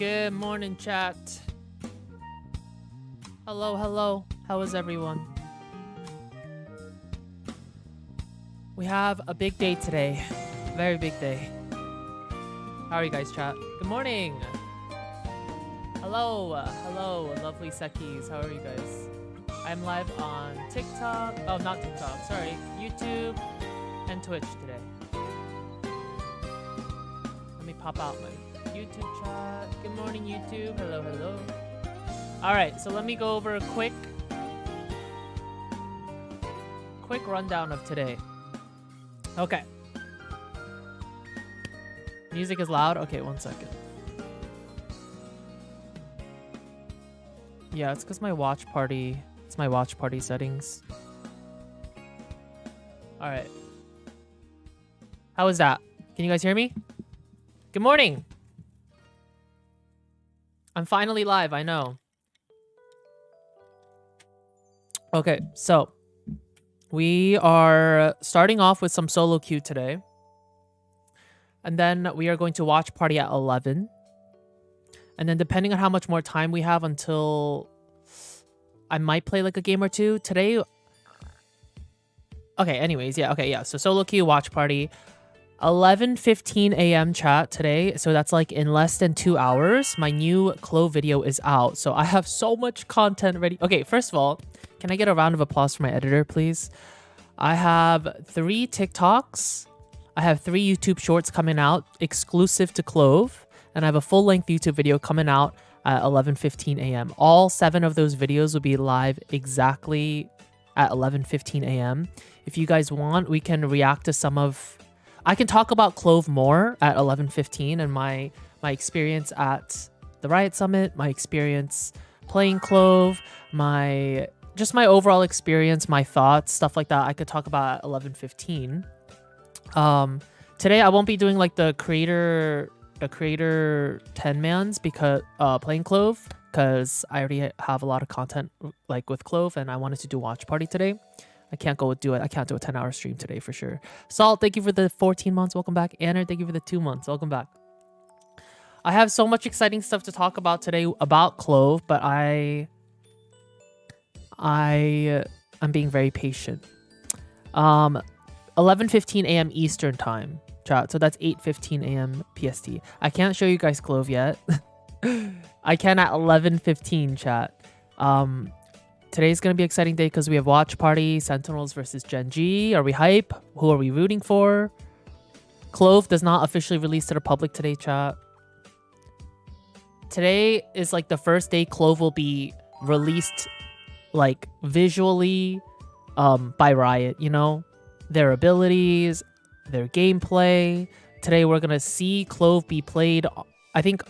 Good morning, chat. Hello, hello. How is everyone? We have a big day today. Very big day. How are you guys, chat? Good morning. Hello, hello, lovely Sekis. How are you guys? I'm live on TikTok. Oh, not TikTok. Sorry, YouTube and Twitch today. Let me pop out my YouTube chat. Good morning, YouTube. Hello, hello. All right, so let me go over a quick rundown of today. Okay. Music is loud. Okay, 1 second. Yeah, it's because my watch party. It's my watch party settings. All right. How is that? Can you guys hear me? Good morning. I'm finally live, I know. Okay, so we are starting off with some solo queue today. And then we are going to watch party at 11. And then depending on how much more time we have until I might play like a game or two today. Okay, anyways, yeah, okay, yeah. So solo queue, watch party. 11:15 a.m. chat today, so that's like in less than 2 hours. My new Clove video is out, so I have so much content ready. Okay, first of all, can I get a round of applause for my editor, please? I have 3 TikToks. I have 3 YouTube shorts coming out exclusive to Clove, and I have a full-length YouTube video coming out at 11:15 a.m. All 7 of those videos will be live exactly at 11:15 a.m. If you guys want, we can react to some of... I can talk about Clove more at 11:15 and my experience at the Riot Summit, my experience playing Clove, my overall experience, my thoughts, stuff like that. I could talk about at 11:15. Today I won't be doing like the creator 10-mans because playing Clove, because I already have a lot of content like with Clove and I wanted to do watch party today. I can't do a 10-hour stream today for sure. Salt, thank you for the 14 months. Welcome back. Anna, thank you for the 2 months. Welcome back. I have so much exciting stuff to talk about today about Clove, but I am being very patient. 11:15 a.m. Eastern time, chat. So that's 8:15 a.m. PST. I can't show you guys Clove yet. I can at 11:15, chat. Today's going to be an exciting day because we have Watch Party, Sentinels versus Gen G. Are we hype? Who are we rooting for? Clove does not officially release to the public today, chat. Today is like the first day Clove will be released like visually by Riot, you know? Their abilities, their gameplay. Today we're going to see Clove be played, I think,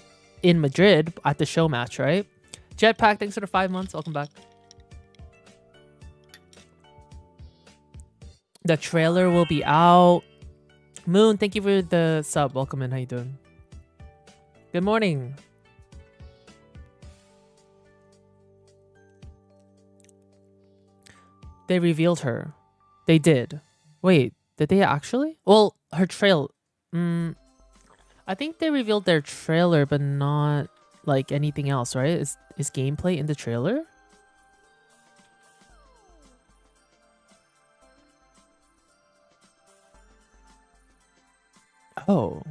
in Madrid at the show match, right? Jetpack, thanks for the 5 months. Welcome back. The trailer will be out. Moon, thank you for the sub. Welcome in. How you doing? Good morning. They revealed her. They did. Wait, did they actually? Well, her trail. I think they revealed their trailer, but not like anything else, right? Is gameplay in the trailer? Oh.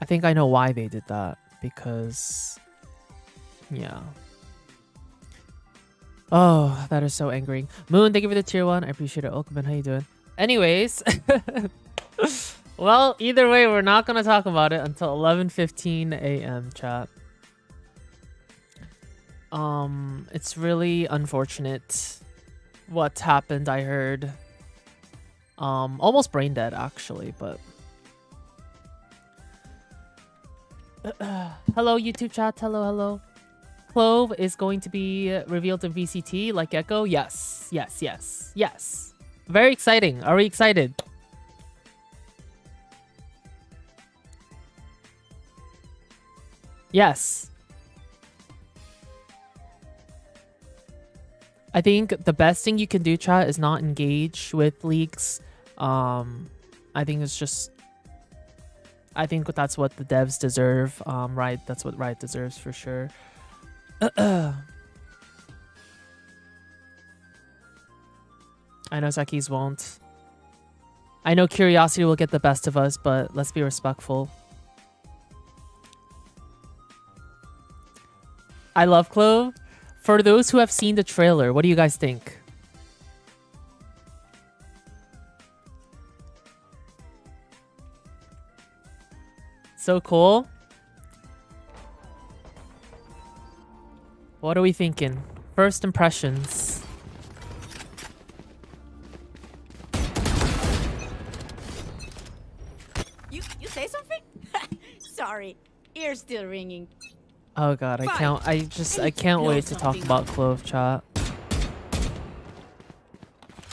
I think I know why they did that. Because... yeah. Oh, that is so angering. Moon, thank you for the tier 1. I appreciate it. Welcome in. How you doing? Anyways. Well, either way, we're not going to talk about it until 11:15 a.m. chat. It's really unfortunate what happened, I heard. Almost brain dead actually, but hello YouTube chat. Hello. Clove is going to be revealed in VCT like Gecko. Yes. Very exciting. Are we excited? Yes. I think the best thing you can do, chat, is not engage with leaks. I think it's just I think that's what the devs deserve. Right, that's what Riot deserves for sure. I know Sekis won't. I know curiosity will get the best of us, but let's be respectful. I love Clove. For those who have seen the trailer, what do you guys think? So cool. What are we thinking? First impressions. You say something? Sorry, ear's still ringing. Oh god, I can't wait to talk about Clove, chat.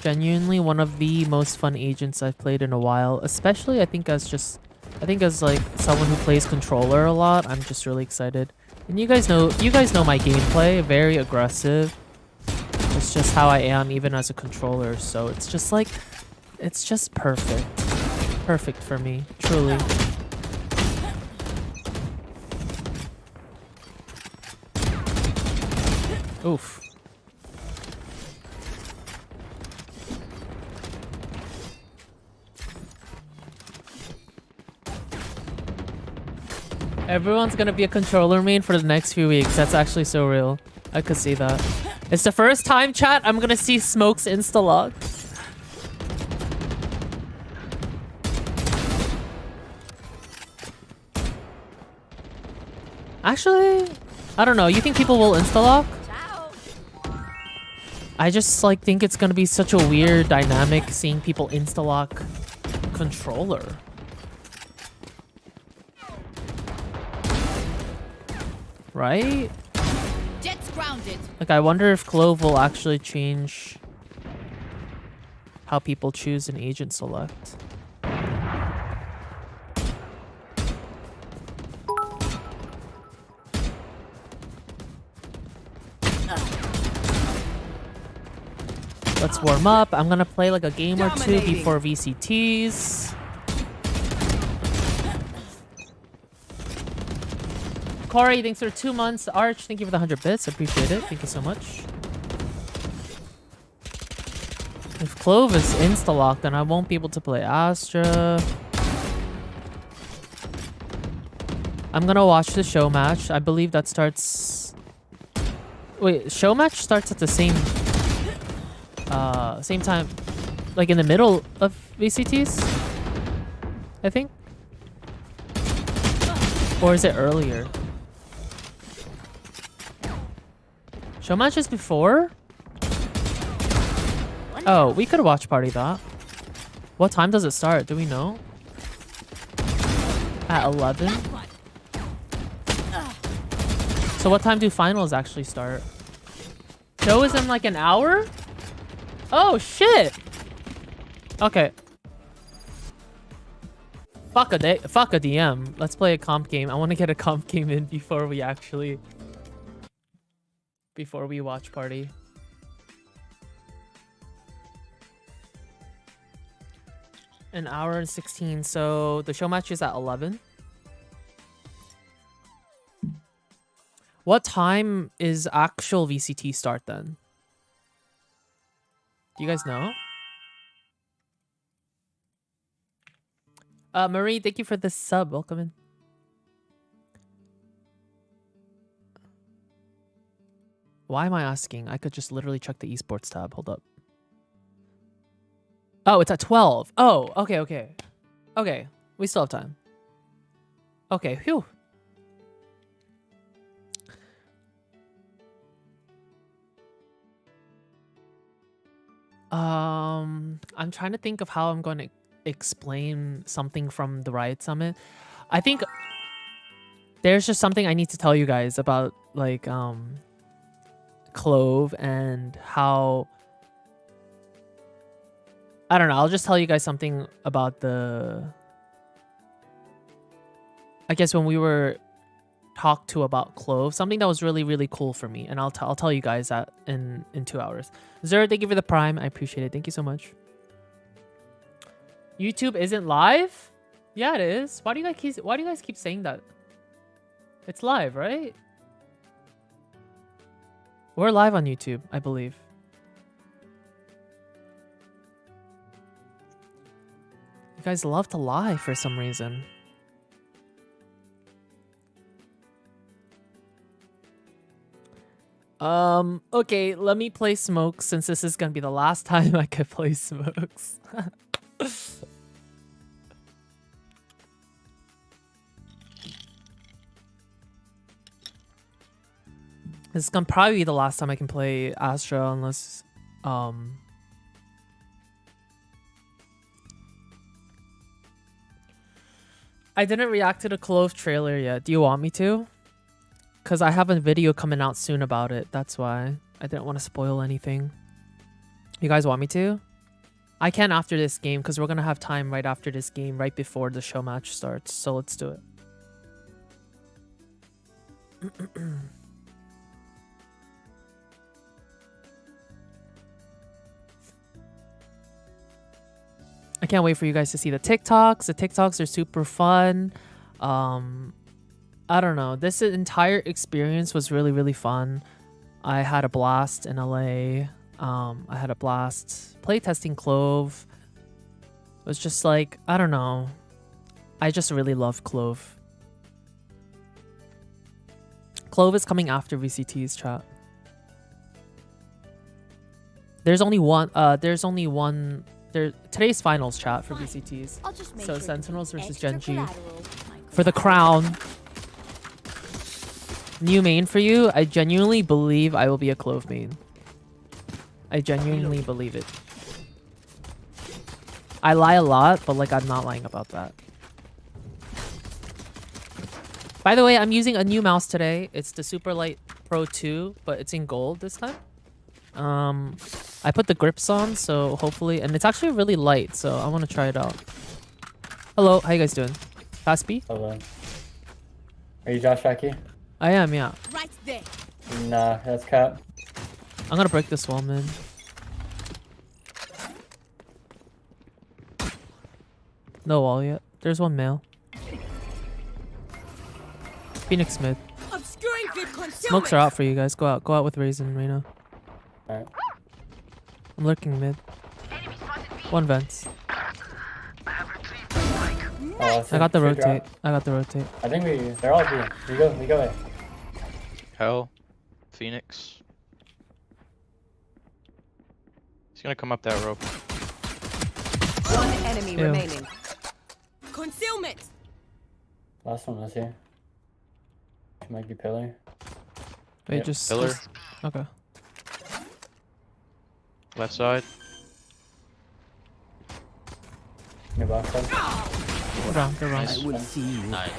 Genuinely one of the most fun agents I've played in a while, especially I think as like someone who plays controller a lot. I'm just really excited. And you guys know my gameplay, very aggressive. It's just how I am even as a controller, so it's just like it's just perfect. Perfect for me, truly. Oof. Everyone's gonna be a controller main for the next few weeks. That's actually so real. I could see that. It's the first time, chat, I'm gonna see Smoke's insta-log. Actually, I don't know. You think people will insta-lock? I just like think it's gonna be such a weird dynamic seeing people insta-lock controller. Right? Jet's grounded. Like, I wonder if Clove will actually change how people choose an agent select. Let's warm up. I'm gonna play like a game or two before VCTs. Corey, thanks for 2 months. Arch, thank you for the 100 bits. Appreciate it. Thank you so much. If Clove is insta-locked, then I won't be able to play Astra. I'm gonna watch the show match. I believe that starts... Wait, show match starts at the same time, like in the middle of VCTs, I think? Or is it earlier? Show matches before? Oh, we could watch party that. What time does it start? Do we know? At 11? So what time do finals actually start? Show is in like an hour? Oh shit! Okay. Fuck a DM. Let's play a comp game. I want to get a comp game in before we watch party. An hour and 16. So the show match is at 11. What time is actual VCT start then? Do you guys know? Marie, thank you for the sub. Welcome in. Why am I asking? I could just literally check the esports tab. Hold up. Oh, it's at 12. Oh, okay. Okay, we still have time. Okay, phew. I'm trying to think of how I'm going to explain something from the Riot Summit. I think there's just something I need to tell you guys about, like, Clove and how... I don't know, I'll just tell you guys something about the... I guess when we were talked to about Clove, something that was really, really cool for me. And I'll tell you guys that in 2 hours. Zer, thank you for the Prime. I appreciate it. Thank you so much. YouTube isn't live? Yeah, it is. Why do you guys keep saying that? It's live, right? We're live on YouTube, I believe. You guys love to lie for some reason. Okay, let me play Smokes since this is gonna be the last time I could play Smokes. This is gonna probably be the last time I can play Astra unless I didn't react to the Clove trailer yet. Do you want me to? Because I have a video coming out soon about it. That's why I didn't want to spoil anything. You guys want me to? I can after this game because we're going to have time right after this game, right before the show match starts. So let's do it. I can't wait for you guys to see the TikToks. The TikToks are super fun. I don't know. This entire experience was really, really fun. I had a blast in LA. I had a blast playtesting Clove. It was just like, I don't know. I just really love Clove. Clove is coming after VCT's chat. There's only one. Today's finals chat for VCTs. So Sentinels versus Genji for the crown. New main for you. I genuinely believe I will be a Clove main. I genuinely believe it. I lie a lot, but like I'm not lying about that. By the way, I'm using a new mouse today. It's the Super Light Pro 2, but it's in gold this time. I put the grips on, so hopefully, and it's actually really light, so I want to try it out. Hello, how you guys doing? Fast B? Hello. Are you Joshseki? I am, yeah. Right there. Nah, that's Kpop. I'm gonna break this wall, man. No wall yet. There's one male. Phoenix mid. Obscuring vid concealment. Smokes are out for you guys. Go out with Raisin, Reyna. Alright. I'm lurking mid. One vents. Oh, I got the should rotate. drop. I got the rotate. I think they're all B. We go A. Hell. Phoenix. He's gonna come up that rope. One enemy Ew. remaining. Concealment. Last one was here. She might be pillar. Wait, Yep. just Pillar. okay. Left side. New box side. Go down. Go wrong. Nice. will see you. Nice.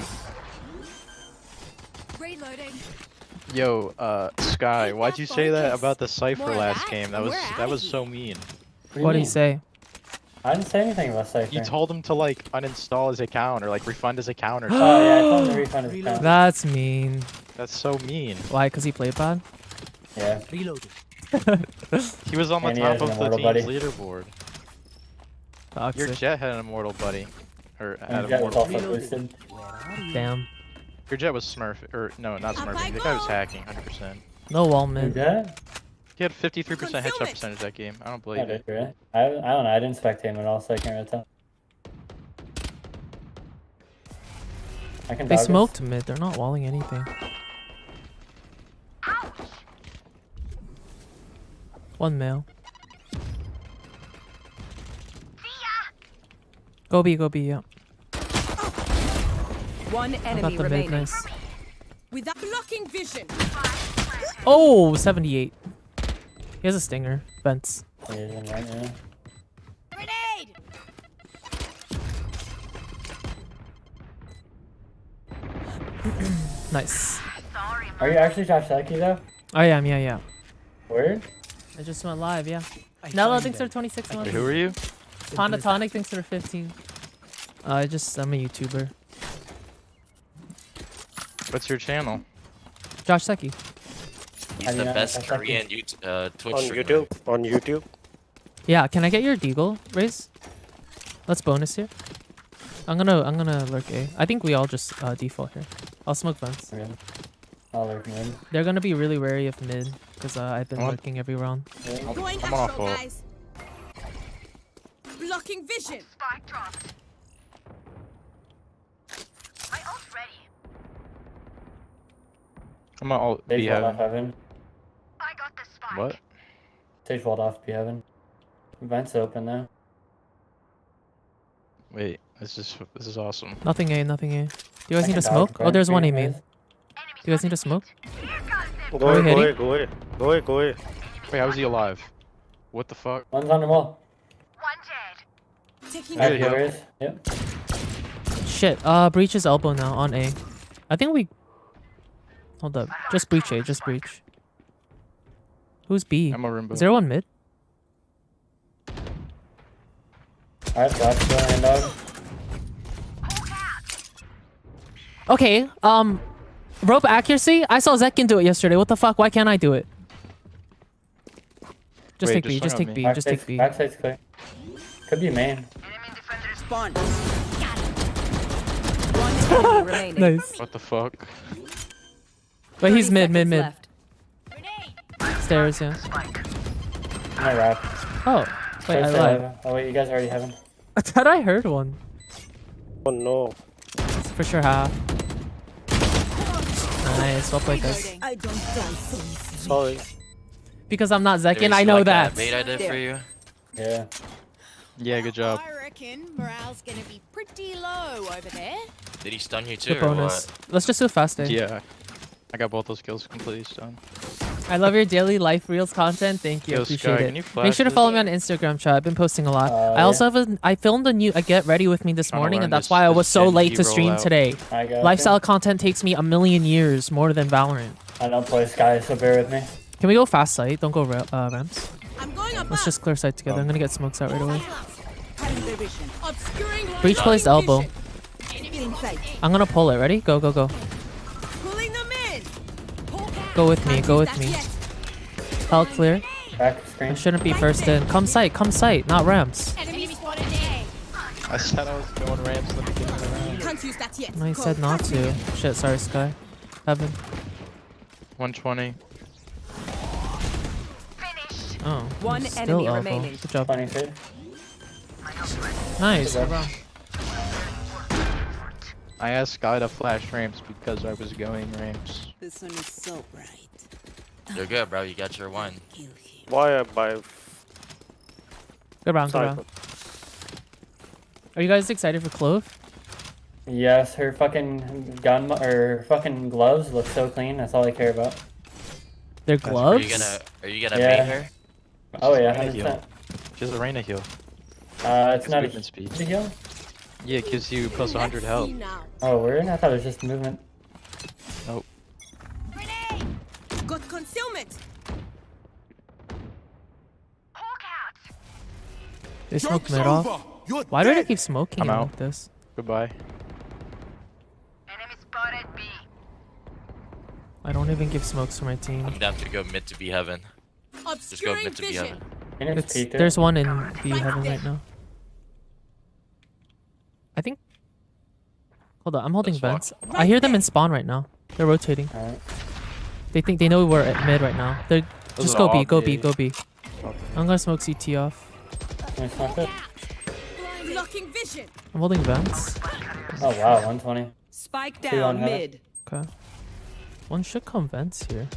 Reloading. Yo, Sky, why'd you say that about the Cypher More of last that, game? and That was we're outta so mean. What did he say? I didn't say anything about Cypher. You told him to like uninstall his account or like refund his account or something. Oh yeah, I told him to refund his account. That's mean. That's so mean. Why? Because he played bad? Yeah. He was on the And he top has of an the immortal team's buddy. leaderboard. Toxic. Your Jet had an immortal buddy. Or had And a Jet was mortal. also boosted. Damn. Your Jet was Smurf. Or no, not Smurfing. The guy was hacking 100%. No wall Who mid. Jet? He had 53% headshot Concealment. percentage that game. I don't Yeah, believe it. really? I don't know. I didn't spectate him at all, so I can't really tell. I can They dog this. smoked mid. They're not walling anything. One male. Go B, yeah. One I got enemy the mid, remaining. nice. Without blocking vision. Oh, 78. He has a stinger. Vents. Yeah, yeah. Grenade. Nice. Are you actually Joshseki though? I am, yeah. Word? I just went live, yeah. Nella thinks they're 26 Wait, months. who are you? Honda Tonic thinks they're 15. I'm a YouTuber. What's your channel? Joshseki. How He's do the you know best Joshseki? Korean Twitch On streamer. YouTube? On YouTube? Yeah, can I get your deagle, Raze? Let's bonus here. I'm gonna lurk A. I think we all just default here. I'll smoke vents. Okay. I'll lurk mid. They're gonna be really wary of mid because I've been What? lurking every round. Yeah. Going I'm on astral, fault. guys. Blocking vision. Spike dropped. My ult ready. I'm gonna all Sage be walled off heaven. heaven. I got the spike. What? Sage walled off B heaven. Vents open now. Wait, this is awesome. Nothing A, nothing A. Do you guys need to Second smoke? dog, Oh, there's one A green main. is. Do you guys need to smoke? Go Are we away, go hitting? away, go away. Go away, go away. Wait, how is he alive? What the fuck? One's on the wall. One dead. Taking Yeah, Back yeah. here is. Yep. Shit. Breach is elbow now on A. I think we. Hold up. Just breach A. Just breach. Who's B? I'm a Rimbo. Is there one mid? Alright, flash still hand dog. Okay. Rope accuracy. I saw Zekin do it yesterday. What the fuck? Why can't I do it? Just Wait, take B. just Just swing take on B. me. Just take B. Backside's clear. Could be main. spawn. One enemy remaining. Nice. What the fuck? But he's 30 mid. seconds Mid. left. Stairs. Yeah. No wrap. Oh. Wait. I First lied. heaven. Oh wait, you guys already have him. I thought I heard one. Oh no. It's for sure half. Nice. Well played, guys. I don't die so easily. Sorry. Because I'm not Did we Zekin, I see, know like, that. bait I did for you. Yeah. Yeah, good job. I reckon morale's gonna be pretty low over there. Did he stun you The too, or bonus. what? Let's just do a fast day. Yeah. I got both those kills completely stunned. I love your daily life reels content. Thank you. Yo, Appreciate Sky, it. can you Make flash sure to this? follow me on Instagram, chat. I've been posting a lot. I Yeah. also have I filmed a Get Ready With Me this Trying to morning, learn and that's this- why I this was so Gen late Z to stream rollout. today. I got Lifestyle content takes me a million years more than Valorant. I don't play Sky, so bear with me. Can we go fast site? Don't go ramps. I'm going up. Let's just clear site together. I'm gonna get smokes out right away. Cutting their vision. Obscuring line Breach of placed elbow. vision. Enemy in sight. I'm gonna pull it. Ready? Go, go, go. Pulling them in. Go with me. Can't Go use with that me. yet. Hell clear. Back I screen. shouldn't be first in. Come site, not ramps. Enemy spotted A. I said I was going ramps in the beginning of the round. Can't use that yet. No, he Go. said not to. Shit, sorry, Sky. Heaven. 120. Oh. One still enemy elbow. remaining. Good job. 23. Nice. Good job. I asked Sky to flash ramps because I was going ramps. This one is so bright. You're good, bro. You got your one. Kill him. Why I buy Good round, good round. cycle? Are you guys excited for Clove? Yes, her fucking her fucking gloves look so clean. That's all I care about. Their Are gloves? you gonna Yeah. bait her? Oh yeah, Reina heal. 100%. She has a Reina heal. It's not a movement speed. the heal. Yeah, it gives you plus 100 health. See now. Oh, weird. I thought it was just movement. Nope. Got concealment. They smoke mid off. Why do they keep smoking I'm it out. like this? Goodbye. Enemy spotted B. I don't even give smokes for my team. I'm down to go mid to be heaven. Just go Obscuring mid to be vision. heaven. And it's peeked. There's one in B heaven right now. I think. Hold on, I'm holding Let's walk. vents. I hear them in spawn right now. They're rotating. Alright. They think they know we're at mid right now. They're Those just are go B, all go B, B. go B. I'm gonna smoke CT off. Can I smoke it? Blocking vision. I'm holding vents. Oh wow, 120. Spike Two on down heaven. mid. Okay. One should come vents here.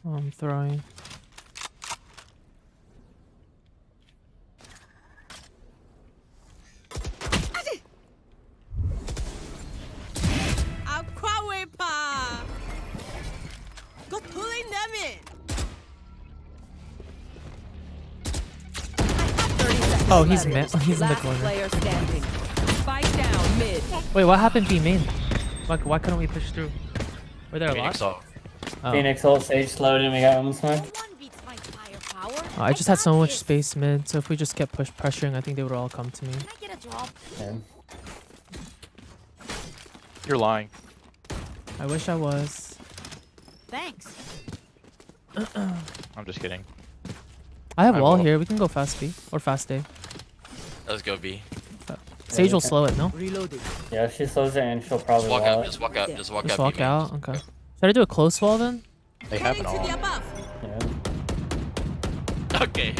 Oh, I'm throwing. Aquawepa. Got pulling them in. 30 seconds Oh, he's left. mid. He's in the Last corner. player standing. Spike down mid. Wait, what happened B main? Why couldn't we push through? Were there a lot? Phoenix off. Oh. Phoenix ult, Sage slowed in. We got one smoke. One beats my firepower. Oh, I just had so much space mid, so if we just kept pressuring, I think they would all come to me. Can I get a drop? Yeah. You're lying. I wish I was. Thanks. I'm just kidding. I have I wall will. here. We can go fast B or fast A. Let's go B. Sage will slow it, no? Yeah, if she slows it and she'll probably Just walk wall out. it. Just walk out. Just walk Just out. walk B main. out? Okay. Should I do a close wall then? They have Heading it to the all. above. Yeah. Okay.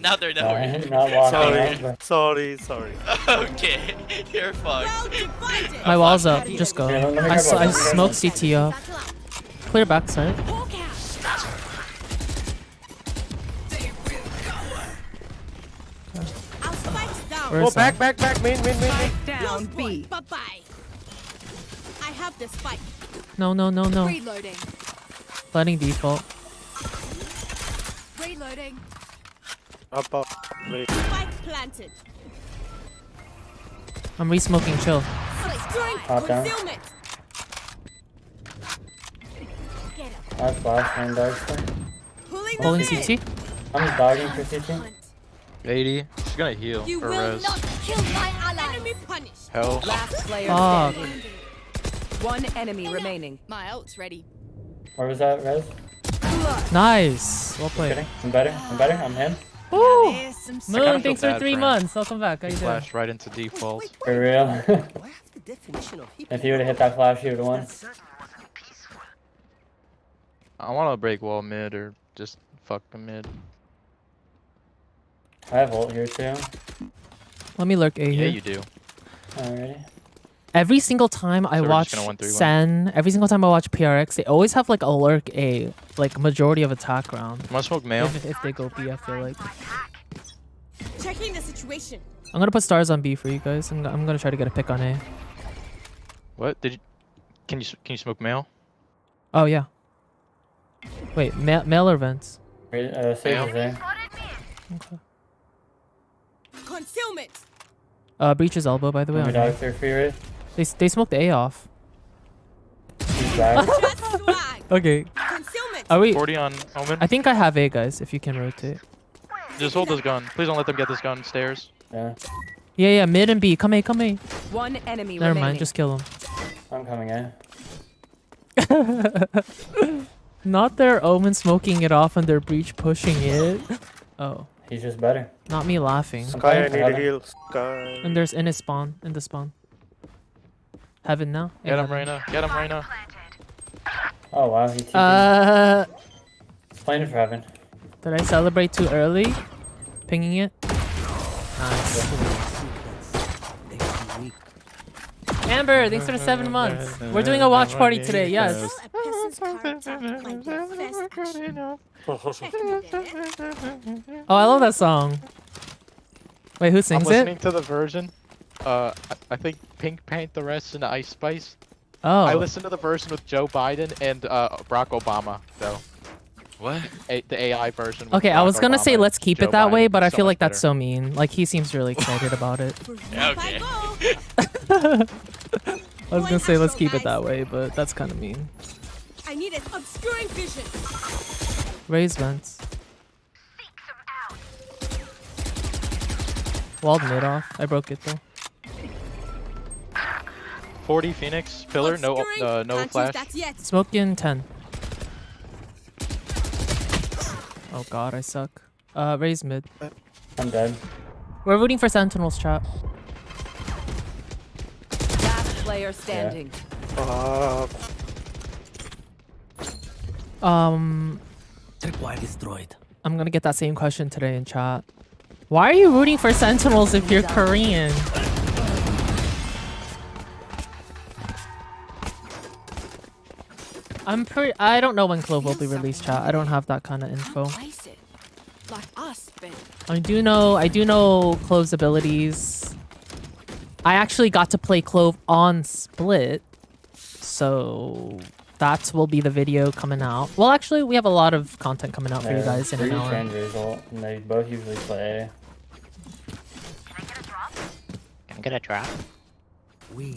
Now they're No, nowhere. not walking Sorry, out, but sorry. Okay. You're fucked. Well divided. My wall's up. Just go. Yeah, let me I grab one. smoked CT up. Clear backside. Hawk out. Our spike's down. Where's Oh, back, main. Down Close B. one. Bye-bye. I have the spike. No. Reloading. Letting default. Reloading. Up. Wait. Spike planted. I'm re-smoking, chill. Obscuring Hop down. concealment. I flash and dodge for. Pulling the Holding thread. CT. I'm just dogging for CT. 80. She's gonna heal. You Or will res. not kill my ally. Enemy punished. Hell. Last player Fuck. standing. One enemy remaining. My ult's ready. Where was that, Rez? Nice. Well played. Kidding. I'm better. I'm him. Woo! There's some I kinda Moon, feel thanks for bad 3 for him. months. Welcome back. How you doing? Flashed right into default. For real. If he would have hit that flash, he would have won. I want to break wall mid or just fuck the mid. I have ult here too. Let me lurk A Yeah, here. you do. Alrighty. Every single time I So we're watch just gonna 1-3-1. Sen, every single time I watch PRX, they always have like a lurk A, like majority of attack round. I'm gonna smoke male. If they go B, I feel like. checking the situation. I'm gonna put stars on B for you guys. I'm gonna try to get a pick on A. What did you? Can you smoke male? Oh yeah. Wait, male or vents? Sage is there. Okay. Concealment. Breach's elbow, by the way. Let me On A. dodge there for you, Rez. They smoked A off. He's back. Just swag. Okay. Concealment. Are we? 40 on Omen. I think I have A, guys. If you can rotate. Just hold this gun. Please don't let them get this gun. Stairs. Yeah. Yeah. Mid and B. Come A. One enemy Never remaining. mind. Just kill him. I'm coming in. Not their Omen smoking it off and their breach pushing it. Oh, He's just better. not me laughing. Sky, I need a Heaven. heal. Sky. And there's in the spawn. Heaven now. Yeah, Get him heaven. right now. Get him right now. Oh wow, he TP'd. He's playing it for heaven. Did I celebrate too early? Pinging it. Nice. Amber, thanks for the 7 months. We're doing a watch party today. Yes. A person's character by their first action. Oh, I love that song. Wait, who I'm sings listening it? to the version. I think Pink Paint the rest in Ice Spice. Oh. I listened to the version with Joe Biden and Barack Obama, though. What? The AI version. with Okay, I Barack was gonna Obama say and let's keep Joe it that Biden. way, but I So feel much like that's better. so mean. Like he seems really excited about it. Yeah, Up I okay. go. I was gonna say let's keep it that way, but that's kind of mean. I need an obscuring vision. Raise vents. Walled mid off. I broke it though. 40 Phoenix pillar, no Obscuring. no Can't flash. use that yet. Smoke in 10. Oh god, I suck. Raise mid. I'm dead. We're rooting for Sentinels, chat. Last player standing. I'm gonna get that same question today in chat. Why are you rooting for Sentinels if you're Korean? I don't know when Clove will be released, chat. I don't have that kind of info. Place it. Like us, babe. I do know Clove's abilities. I actually got to play Clove on Split, so that will be the video coming out. Well, actually, we have a lot of content coming out for you guys in an hour. Result, and they both usually play. Can I get a drop? We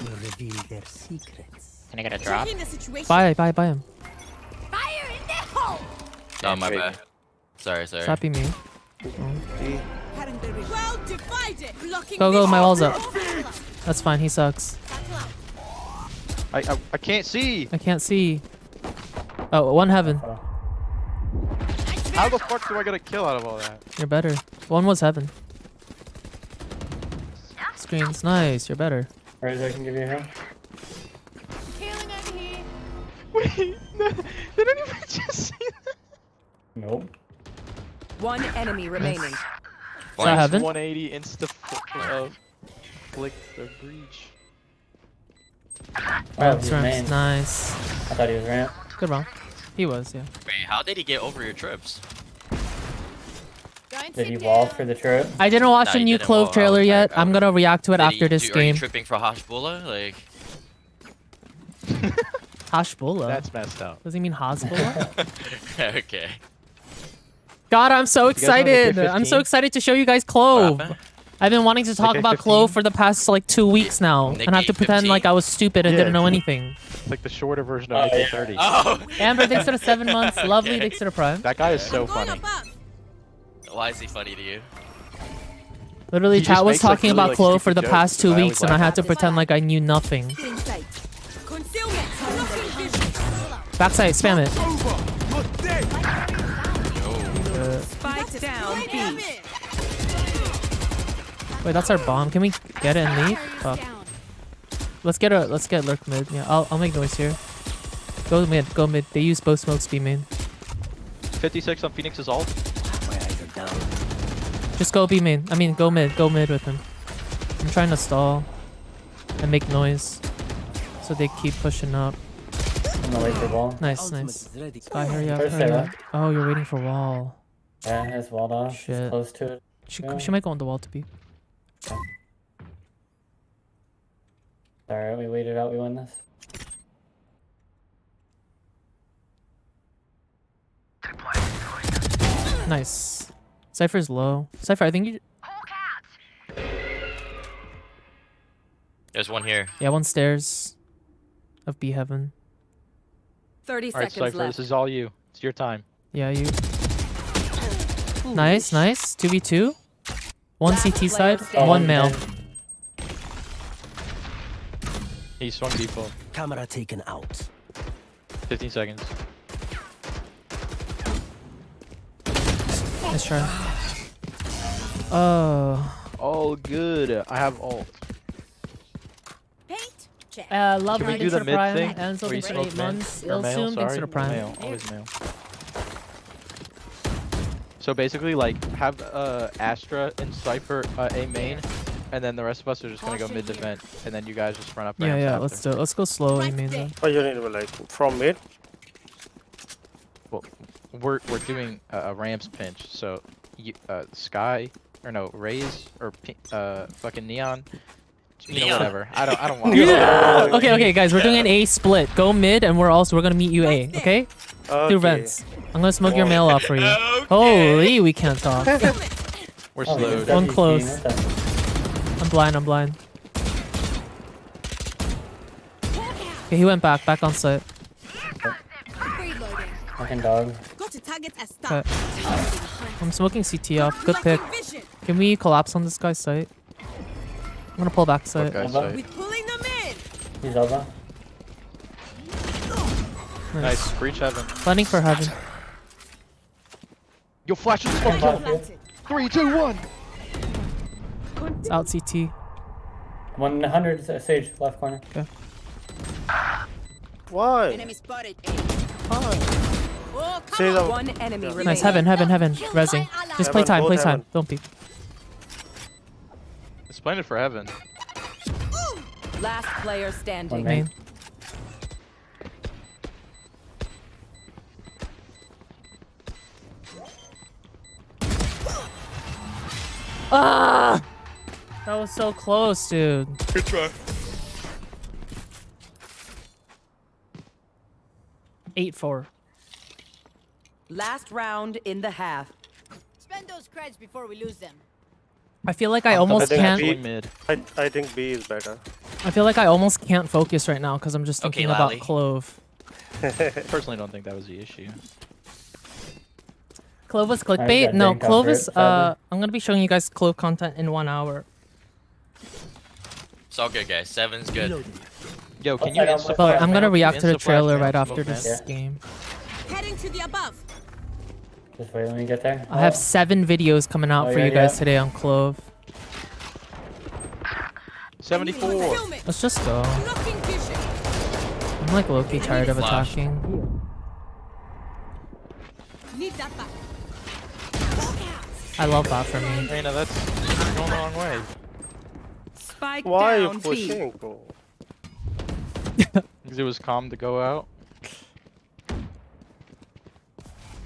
will reveal their secrets. Can I get a drop? Checking the situation. Buy him. Fire in the hole. Oh, my bad. Sorry. Sappy me. Well divided. Blocking Go, vision. my wall's up. That's fine, he sucks. Battle out. I can't see. I can't see. Oh, one heaven. How the fuck do I get a kill out of all that? You're better. One was heaven. Screens, nice. You're better. Right, I can give you a hero. Killing him here. Wait, no, they don't even just see that. Nope. One enemy remaining. Is that heaven? 180 insta flick the breach. Oh, Ramps, he's ramps. main. Nice. I thought he was ramp. Good round. He was, yeah. Wait, how did he get over your trips? Going Did he CT. wall for the trip? I didn't watch Nah, the he new didn't. Clove Well, trailer yet. I'm gonna react to it Did after he- this Are game. you tripping for Hashbula? Like, Hashbula. That's messed up. Does he mean Hashbula? okay. God, I'm so guys wanna get excited. I'm so 15? excited to show you guys Clove. What happened? I've been wanting to talk AK about 15? Clove for the past like 2 weeks now, and I have to AK pretend 15? like I was stupid and Yeah. didn't know anything. It's like the shorter version Oh, of yeah. AK-30. Oh! Amber, thanks for the 7 months. Lovely, Okay. thanks for the prime. That guy is so Going funny. above. Why is he funny to you? Literally, He chat just was makes, like, talking really, about like, Clove for the stupid past jokes, 2 and I always weeks, and I laugh. had to pretend like I knew nothing. Still in sight. Concealment. Blocking vision. Backside, spam it. Spike down B. Damn it. Wait, that's our bomb. Can we get it and leave? Fuck. Let's get lurk mid. Yeah, I'll make noise here. Go mid, go mid. They use both smokes B main. 56 on Phoenix's ult. My eyes are down. Just go B main. I mean, go mid with him. I'm trying to stall and make noise, so they keep pushing up. I'm gonna wait for wall. Nice, Ultimate nice. is ready. Sky, hurry up, First hurry Sarah. up. Oh, you're waiting for wall. Yeah, it's walled off. Shit. It's close to it. She might go on the wall to be. Alright, we waited out. We won this. Nice. Cypher's low. Cypher, I think you. There's one here. Yeah, one stairs of B heaven. 30 Alright, seconds Cypher, left. this is all you. It's your time. Yeah, you. Nice, nice. 2v2. One Last CT player side, standing. one male. He swung default. Camera taken out. 15 seconds. Nice try. Oh. All good. I have ult. Paint. Check. Lovely, Can we do thanks the for the mid prime. thing? Enzo, Where you thanks for smoke 8 mid? months. Or male, Ilsum, thanks for sorry. the prime. Male, always male. So basically, like, have Astra and Cypher A main, and then the rest of us are just gonna go mid to vent, and then you guys just run up. Yeah, ramps yeah, after. let's do it. Let's go slow, I mean. Though. Oh, you need to like from mid. Well, we're doing a ramps pinch, so you, Sky or no Raze or fucking Neon, you know, Neon. whatever. I don't want. Yeah. Okay, guys, we're doing an A split. Go mid, and we're gonna meet you A. Okay? Okay. Through vents. I'm gonna smoke your Oh. mail off for you. Okay. Holy, we can't talk. We're Oh, slowed. he's One WP, close. what the- I'm blind. Okay, he went back on site. Reloading. Fucking dog. Got to target as Okay. stop. I'm smoking CT off. Good pick. Blocking vision. Can we collapse on this guy's site? I'm gonna pull back site. Okay, Elbow. so We're pulling them in. He's elbow. nice. Breach heaven. Planning for heaven. Yo, flash this one. Elbow. Kill him. 3, 2, 1. It's out CT. 100 Sage, left corner. Why? Enemy spotted. Why? Oh, come See on. the One enemy remaining. Nice, heaven. Rezzing. Just play Heaven, time, both play time. heaven. Don't peek. It's planted for heaven. Last player One standing. main. Main. Ah! That was so close, dude. Good try. 8-4. Last round in the half. Spend those creds before we lose them. I feel like I almost think can't. B- Mid. I think B is better. I feel like I almost can't focus right now because I'm just Okay, thinking about Lally. Clove. Personally, don't think that was the issue. Clove was got clickbait? No, dang Clove comfort, is. sadly. I'm gonna be showing you guys Clove content in 1 hour. It's all good, guys. 7's good. Reloading. Yo, can you Outside, insta outside. But I'm gonna mail? react to the Insta flash trailer mail, right after smoke this Yeah. game. Heading to the above. Just wait, let me get there. I have 7 videos coming out Oh, for yeah, you guys yeah. today on Clove. 74. Let's just go. I'm like low-key tired of Flash. attacking. I love that for me. Reina, that's going the wrong way. Spike Why are you down B. pushing, bro? Because it was calm to go out.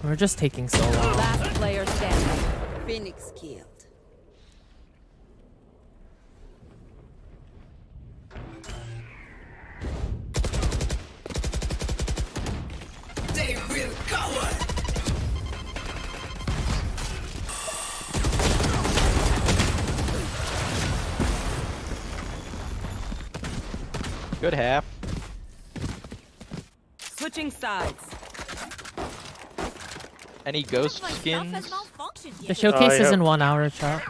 We're just taking so long. Last player standing. Phoenix killed. Good half. Switching sides. Any ghost skins? The showcase is yeah. in 1 hour, chat.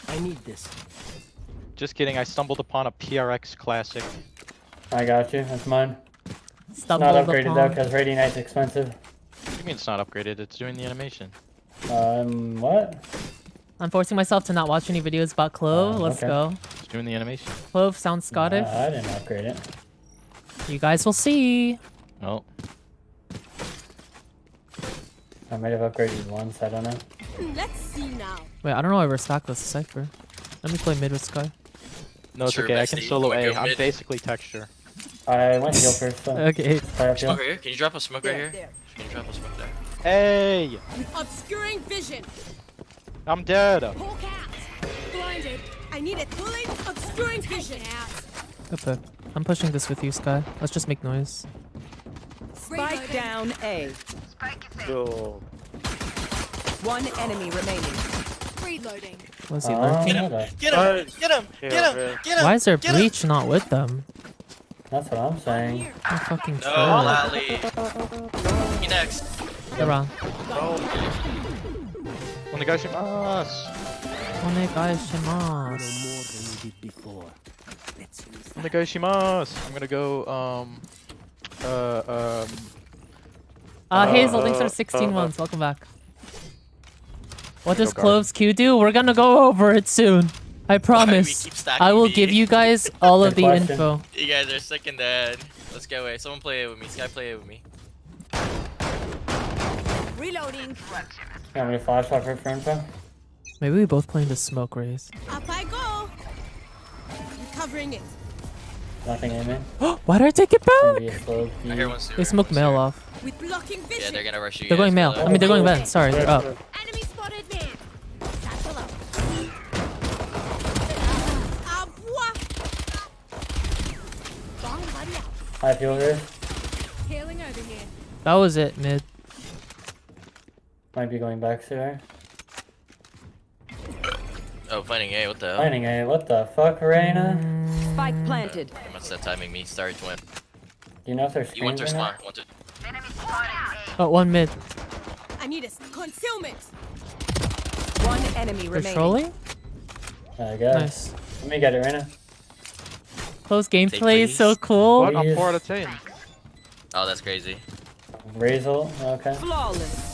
I need this. Just kidding. I stumbled upon a PRX classic. I got you. That's mine. Stumbled Not upgraded though, upon. because Radiant Knight's expensive. What do you mean it's not upgraded? It's doing the animation. What? I'm forcing myself to not watch any videos about Clove. Let's okay. go. It's doing the animation. Clove sounds Scottish. I didn't upgrade it. You guys will see. Oh. I might have upgraded once. I don't know. Let's see now. Wait, I don't know why we're stacked with Cypher. Let me play mid with Sky. No, it's Sure, okay. I can bestie. solo Wanna A. go I'm mid? basically texture. I went to go first. So. Okay. Sorry, up Smoke here. right here. Can you drop a smoke right There, here? there. Can you drop a smoke there? Hey! Obscuring vision. I'm dead. Hawk out. Blinded. I need it. Pulling. Obscuring vision. Okay. I'm pushing this with you, Sky. Let's just make noise. Spike down A. Yo. One enemy remaining. Reloading. Was he Oh, lurking? okay. Get him! Alright. Get him! Yeah, Get him! yeah. Get him! Why is there Get him! Breach not with them? That's what I'm saying. They're fucking No, troll. Lally. He next. They're wrong. Onegaishimasu. Onegaishimasu. No more than we did before. Let's use that. Onegaishimasu. I'm gonna go, Hazel, thanks for 16 months. Welcome back. What does Go Clove's Q do? We're gonna go over it soon. I promise. keep stacking I will B? give you guys all of Good the question. info. You guys are sick and dead. Let's go away. Someone play it with me. Sky, play it with me. Reloading. You want me to flash off her for info? Maybe we both playing the smoke race. Up I go. Recovering it. Nothing in it. Why did I take it Maybe back? a slow I hear one sewer. They smoked one mail sewer. off. With blocking vision. Yeah, they're gonna rush you They're guys. going mail. Go I mean, they're going vent. Sorry, they're up. Enemy spotted mid. Satchel out. Ah, bois. Bomb buddy out. I feel here. Healing over here. That was it, mid. Might be going back sewer. Oh, fighting A. What the hell? Planning A. What the fuck, Reina? Spike planted. He must have timing me. Sorry, twin. Do you know if they're You want screens their or spawn. not? Want to. Oh, one mid. I need a concealment. One enemy They're remaining. trolling? I guess. Nice. Let me get it, Reina. Close gameplay is so please. cool. What? I'm Please. 4 out of 10. Oh, that's crazy. Razel. Okay. Flawless.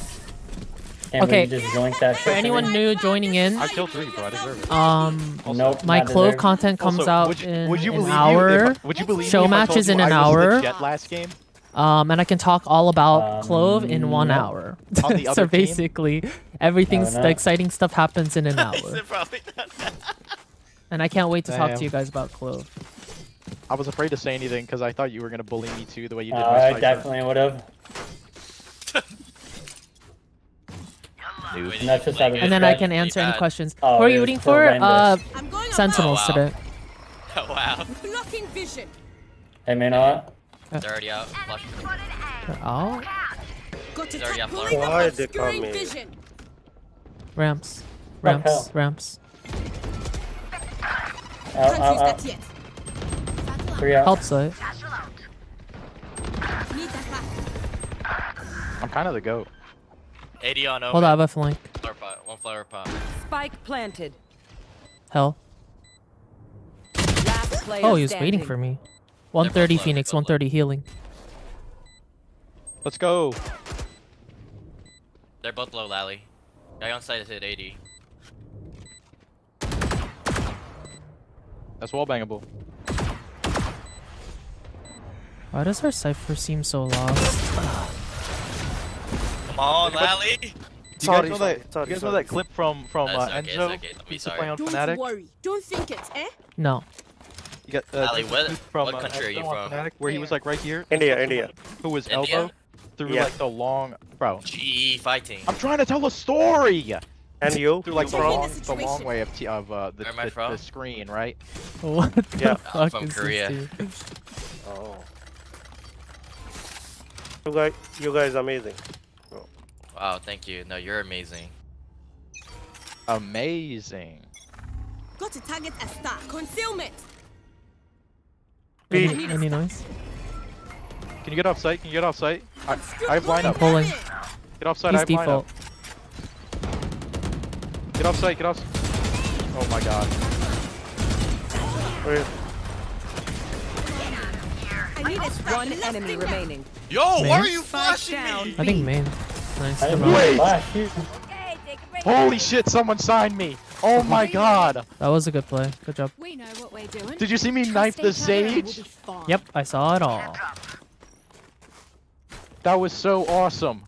Can't Okay. believe you just joinked that shit For to anyone me. new joining in, I killed 3, bro. I deserve it. Nope. my not Clove deserved. content comes Also, out would you, in would you an believe hour. would you believe Show me if I match told is you in an I was the hour. Jet last game? And I can talk all about Clove in 1 no. hour. On the So other team? basically, everything's Oh, no. the exciting stuff happens in an He hour. said probably not. And I can't wait to talk Damn. to you guys about Clove. I was afraid to say anything because I thought you were gonna bully me too, the way you did my I sniper. definitely would have. Dude. And that's just out of And then I respect. can answer any bad. questions. Oh, Who are you it rooting was for? horrendous. I'm going Sentinels Oh, wow. today. Oh, wow. Blocking vision. Hey, man, what? They're already out. Flash. They're out. Got to He's already tap up pulling lower. Why up they obscuring come in? vision. Ramps. hell. Ramps. Ramps. Can't use Out. that yet. 3 out. Help site. Need that back. I'm kind of the goat. 80 on over. Hold on, I have a flank. Flower pot. One flower pot. Spike planted. Hell. Last player Oh, he was standing. waiting for me. 130 low, Phoenix, they're both 130 healing. Let's go. They're both low, Lally. Guy on site is hit 80. That's wall bangable. Why does our Cypher seem so lost? Come on, Lally. You Sorry, guys know sorry, that? sorry, You guys know sorry. that clip from It's okay, it's Enzo? okay, don't be He used to sorry. play on Don't Fnatic. worry. Don't think it, eh? No. You got Ali, this what- clip from what country are you Enzo on from? Fnatic, where he was like right here, India, India. who was India? elbow through Yeah. like the long, bro. GE fighting. I'm trying to tell a story. And you? Through like You the from? long way of Where am I from? the screen, right? What the Yeah. I'm fuck from is Korea. this dude? Oh. You guys amazing. Wow, thank you. No, you're amazing. Amazing. Got to target a star. Concealment. B. Any noise? Can you get off site? Can you get off site? I have lineup. Pulling. Get off site. I He's have default. lineup. Get off site. Get off. Oh my god. Wait, I need a spike. One enemy remaining. Yo, Man. why are you Spike flashing down. me? I think main. Nice. I didn't good round. really flash. Shoot. Okay, take a break. Holy shit! Someone signed me. Oh my god. That was a good play. Good job. We know what we're doing. Did you see me knife the sage? Yep, I saw it all. That was so awesome.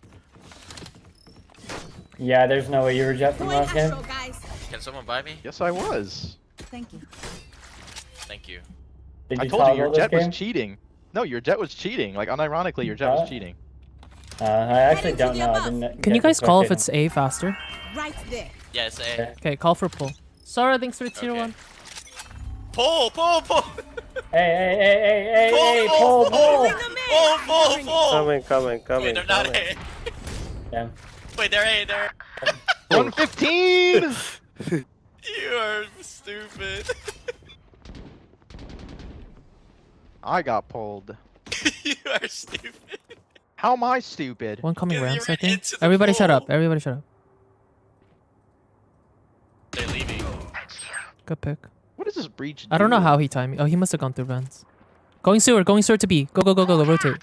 Yeah, there's no way you were jet from Going last game. astral, guys. Can someone buy me? Yes, I was. Thank you. Thank you. Did I you told you toggle your this jet game? was cheating. No, your jet was cheating. Like unironically, your jet was cheating. I actually Heading to don't the know. I above. didn't Can get you guys the call if rotation. it's A faster? Right there. Yes, A. Okay. Okay, call for pull. Sorry, thanks for tier Okay. 1. Pull, pull, pull. Hey, Pull, pull, pull. Bring them in. Pull, pull. coming, Wait, coming. they're not coming. A. Damn. Wait, they're A, they're 115. You are stupid. I got pulled. You are stupid. How am I stupid? One coming Because you ramps, I ran think. into the Everybody shut up. pole. Everybody shut up. They're leaving. Good pick. What does this breach? I don't know do? how he timed me. Oh, he must have gone through vents. Going sewer to B. Go, go, go, go, go, rotate.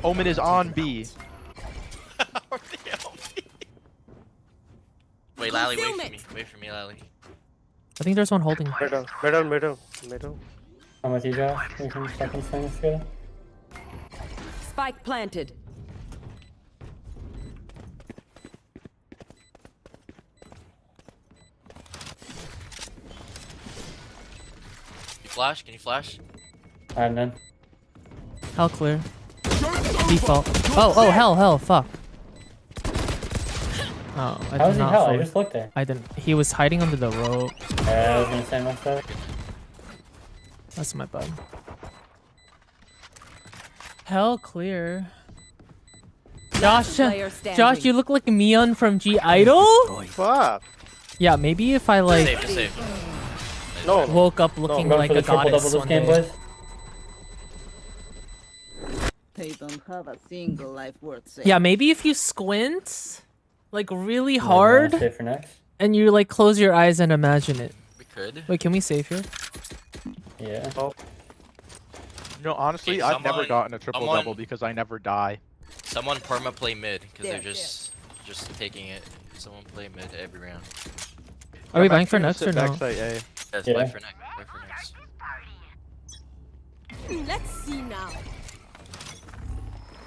Omen is on B. How are they on me? Wait, Lally, wait for me. Concealment. Wait for me, Lally. I think there's one holding. Middle. I'm with you, Josh. We can fucking swing this together. Spike planted. You flash? Can you flash? I have none. Hell clear. Default. Oh, hell, fuck. Oh, I How did is he not hell? I fully- just looked there. I didn't. He was hiding under the rope. Yeah, I was gonna say myself. That's my bad. Hell clear. Josh, Player standing. Josh, you look like Mion from G Idol. Fuck. Yeah, maybe if I like Save, just save. No. woke up I'm looking going like for the a triple double goddess this one game, day. boys. They don't have a single life worth saving. Yeah, maybe if you squint, like really Yeah, hard, save for next. and you like close your eyes and imagine it. We could. Wait, can we save here? Yeah. You know, honestly, Hey, I've never someone- gotten a triple someone- double because I never die. Someone perma play mid because they're There, just taking it. Someone play mid every round. Are we I'm buying for actually next gonna or sit no? backside A. Yes, Yeah. buy for next. Buy for next. Let's see now.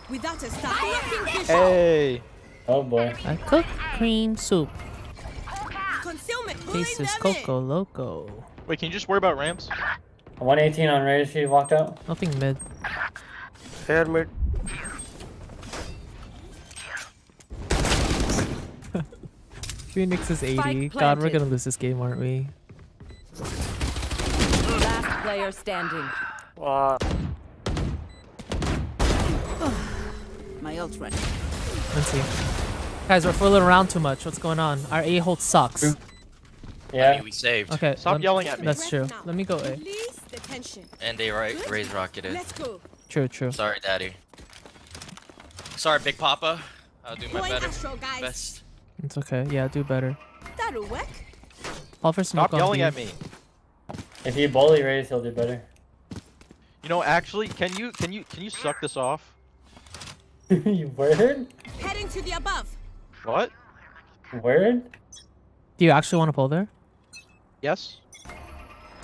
Without a star. Blocking vision. Hey. Oh boy. I cook cream soup. Concealment. Pulling Taste is them in. Coco Loco. Wait, can you just worry about ramps? 118 on Raze. She walked out. Nothing mid. Here mid. Phoenix is 80. Spike God, we're planted. gonna lose this game, aren't we? Last player standing. Wow. My ult ready. Let's see. Guys, we're fooling around too much. What's going on? Our A hold sucks. I Yeah. mean, we saved. Okay. Stop yelling at me. That's true. Now. Let me go A. Release the tension. And they raise rocketed. Let's go. True, true. Sorry, Daddy. Sorry, Big Papa. I'll do my Going better. astral, guys. Best. It's okay. Yeah, do better. That'll work. Call for smoke Stop on yelling B. at me. If you bully Raze, he'll do better. You know, actually, can you suck this off? You word? Heading to the above. What? Word? Do you actually want to pull there? Yes.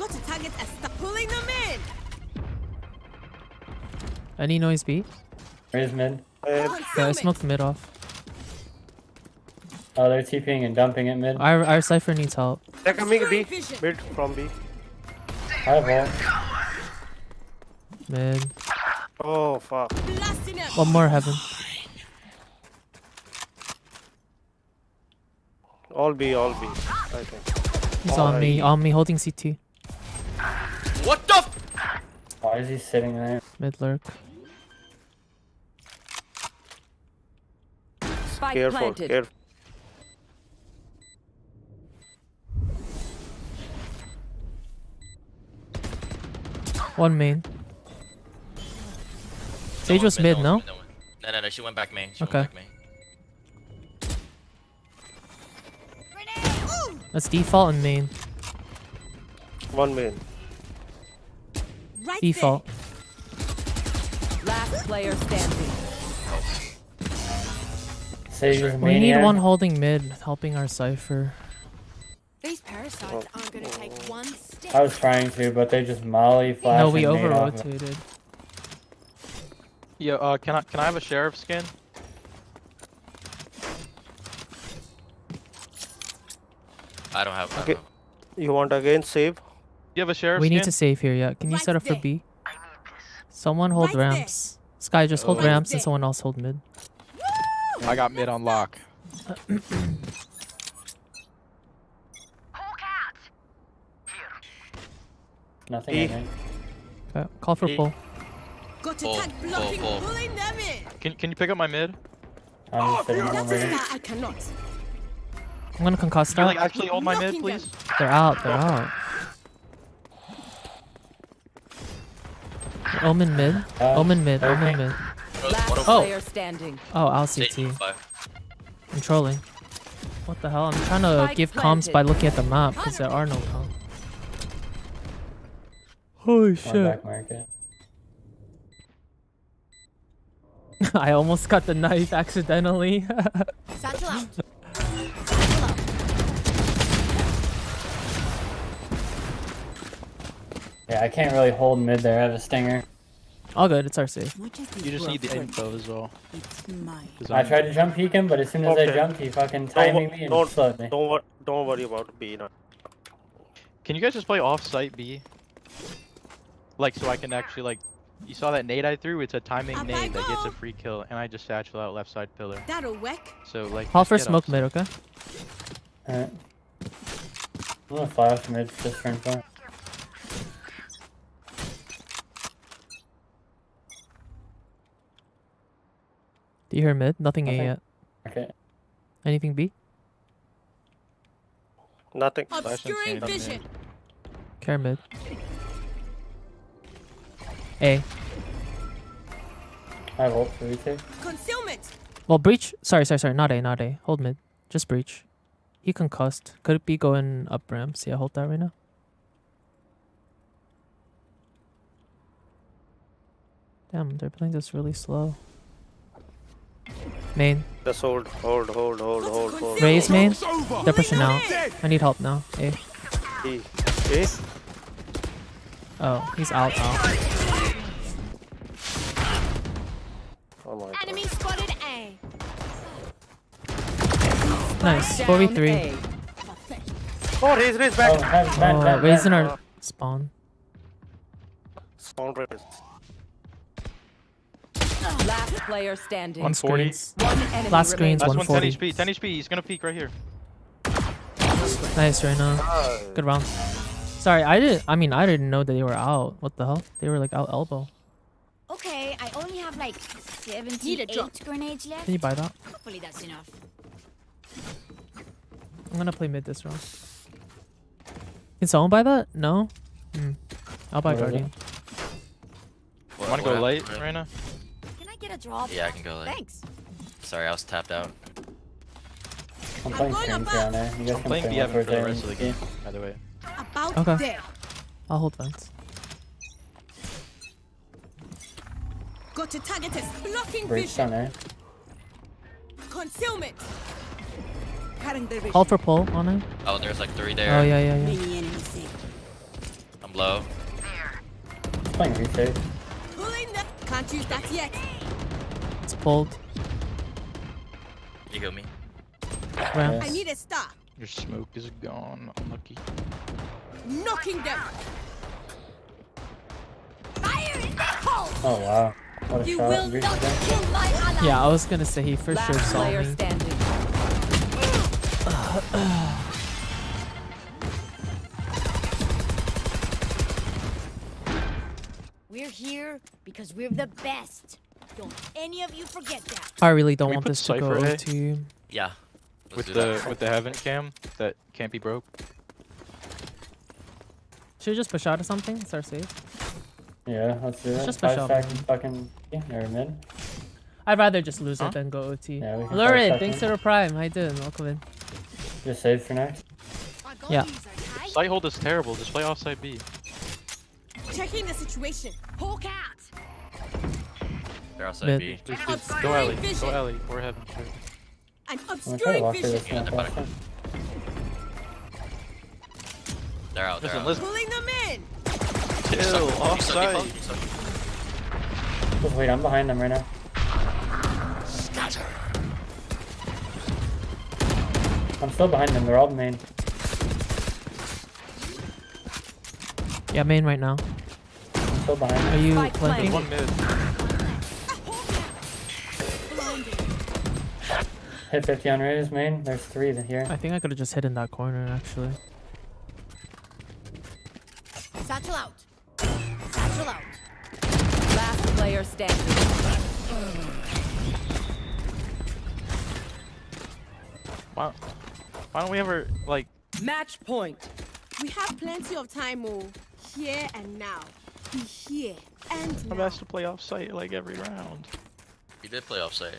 Got to target and start pulling them in. Any noise B? Raise mid. Yeah, I smoked mid off. Oh, they're TPing and dumping it mid. Our Cypher needs help. They're coming B. Mid from B. I have ult. Mid. Oh fuck. Blasting it. One more heaven. All B, I think. He's on me holding CT. What the? Why is he sitting there? Mid lurk. Spike Careful, planted. careful. One main. Sage was mid, no? No, she went back main. She Okay. went back main. That's default and main. One main. Right Default. Last player standing. Sage is We maniac. need one holding mid, helping our Cypher. These parasites aren't gonna take one step. I was trying to, but they just molly flash. No, we and over nade off of- rotated. Yo, can I have a sheriff skin? I don't have. Okay. You want again save? You have a sheriff We skin? need to save here, yeah. Can you Right set up for there. B? Someone hold Right there. ramps. Sky, just hold Oh. ramps Right and someone else hold mid. I got mid on lock. Hawk out. Nothing. E. I think. Okay, call for E. pull. Got to Pull, tag blocking, pull. pulling them in. Can you pick up my mid? I'm just sitting That's over a here. star I cannot. I'm gonna concuss Can you like that. actually hold my mid, Knocking them. please? They're out, they're out. Omen mid. Omen mid, Omen mid. Last Oh. player standing. Oh, I'll Sage CT. 5. I'm trolling. What the hell? I'm trying to Spike give comms planted. by looking at the map because there are no comms. Holy One shit. back market. I almost got the knife accidentally. Satchel out. Yeah, I can't really hold mid there. I have a stinger. All good, it's our safe. You just need the info as well. It's mine. 'Cause I tried to jump peek him, but as soon as I Okay. jumped, he fucking timing me and slowed me. Don't worry about B now. Can you guys just play off-site B? Like, so I can actually, like... You saw that nade I threw? It's a timing Up I nade that gets a go. free kill, and I just satchel out left side pillar. That'll work. So, like... Call just for get smoke off-site. mid, okay? Alright. I'm gonna flash mid just for info. Do you hear mid? Nothing A Nothing. yet. Okay. Anything B? Nothing. Obscuring insane, vision. Care mid. A. I have ult for retake. Concealment. Well, breach. Sorry, not A, not A. Hold mid. Just breach. He concussed. Could it be going up ramps? Yeah, hold that right now. Damn, they're playing this really slow. Main. Just hold. Raise main. They're pushing out. I need help now. A. E. A. Oh, he's out. Oh my god. Enemy spotted A. Nice. Down 4v3. A. Oh, raise Oh, back. vent. Raising our spawn. Spawn raise. Last player standing. 140. Screens. One enemy Last screens, remaining. Last one, 10 140. HP, 10 HP. He's gonna peek right here. Nice right now. Good round. Sorry, I didn't know that they were out. What the hell? They were like out elbow. Okay, I only have like 78 grenades left. Can you buy that? Hopefully that's enough. I'm gonna play mid this round. Can someone buy that? No? I'll buy What is it? Guardian. Wanna go late, Reina? Can I get a drop? Yeah, I can go late. Thanks. Sorry, I was tapped out. I'm playing going screens up. down there. You guys I'm can playing play B7 one for the rest of the game. game, by the way. About Okay. there. I'll hold vents. Got to target us. Blocking Breach vision. down there. Concealment. Cutting the vision. Call for pull on it. Oh, there's like 3 there. Oh yeah. Many enemies there. low. He's playing research. Pulling the. Can't use that yet. It's pulled. You heal me. Ramp. I need a star. Your smoke is gone. Unlucky. Knocking them. Fire in the hole. Oh wow. What a You shot. will Research not there. kill my ally. Yeah, I was gonna say he for sure Last saw player me. standing. We're here because we're the best. Don't any of you forget that. I really don't Can we want put this to go Cypher A? OT. Yeah. Let's With do the that. with the heaven cam that can't be broke. Should we just push out of something? It's our safe. Yeah, let's do it. Just push 5 out, seconds man. fucking or mid. I'd rather just lose Huh? it than go OT. Yeah, we can Lurid, fight thanks second. for the prime. How you doing? Welcome in. Just save for next. Yeah. Site hold is terrible. Just play offside B. Checking the situation. Hawk out. They're outside Mid. B. Please, I'm please. Go obscuring alley. vision. Go alley. Or heaven. Sure. I'm I'm gonna try to obscuring walk through vision. this smoke they're last time. They're out. They're Listen, out. listen. Pulling them in. Chill. Offside. Just wait, I'm behind them right now. I'm still behind them. They're all main. Yeah, main right now. I'm still behind Are them. you Spike flanking? One mid. Hit 50 on Raiders main. There's 3 here. I think I could have just hit in that corner actually. Satchel out. Satchel out. Last player standing. Why don't we ever like? Match point. We have plenty of time, oh. Here and now. Be here and I'm now. asked to play offsite like every round. We did play offside.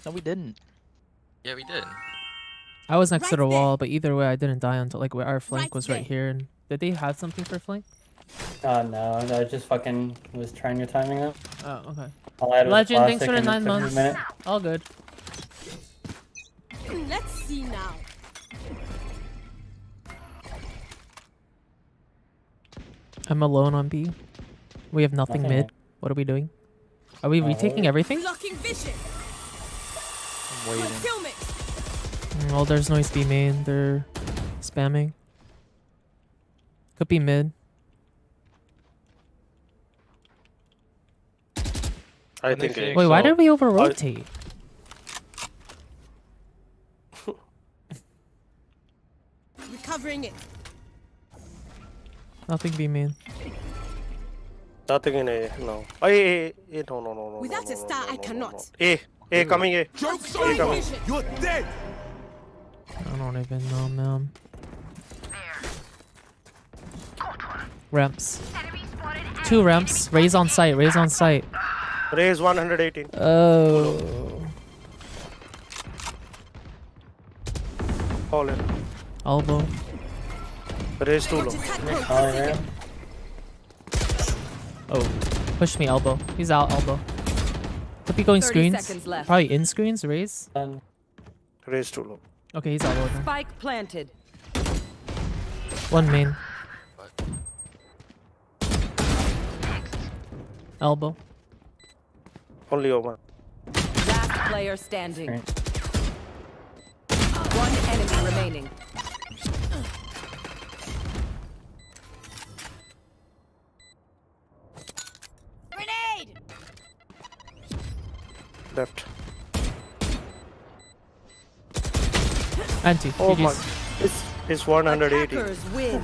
No, we didn't. Yeah, we did. I was next to Right the there. wall, but either way I didn't die until like where our flank Right was right there. here. And did they have something for flank? No, I just fucking was trying your timing up. Oh, okay. I'll add Legend, thanks classic for the in 9 every months. minute. All good. Let's see now. I'm alone on B. We have nothing Nothing mid. mid. What are we doing? Are we retaking everything? Blocking vision. I'm waiting. Concealment. Well, there's noise B main. They're spamming. Could be mid. I And they think say- it. Wait, why So- did we over rotate? Recovering it. Nothing B main. Nothing in A. No. A. No. Without no, a star, no, I no, cannot. No. A coming A. Obscuring coming. vision. I don't even know, man. Ramps. 2 ramps. Raise on site. Raise on site. Raise 118. Oh. All in. Elbow. Raise too low. Attack Oh, code. yeah. Oh. Push me, elbow. He's out, elbow. Could be going 30 screens. seconds left. Probably in screens, raise. Done. Raise too low. Okay, he's elbow then. Spike planted. 1 main. Elbow. Only over. Last player standing. Great. One enemy remaining. Grenade. Left. Anti. Oh GG's. my. It's 180. Attackers win.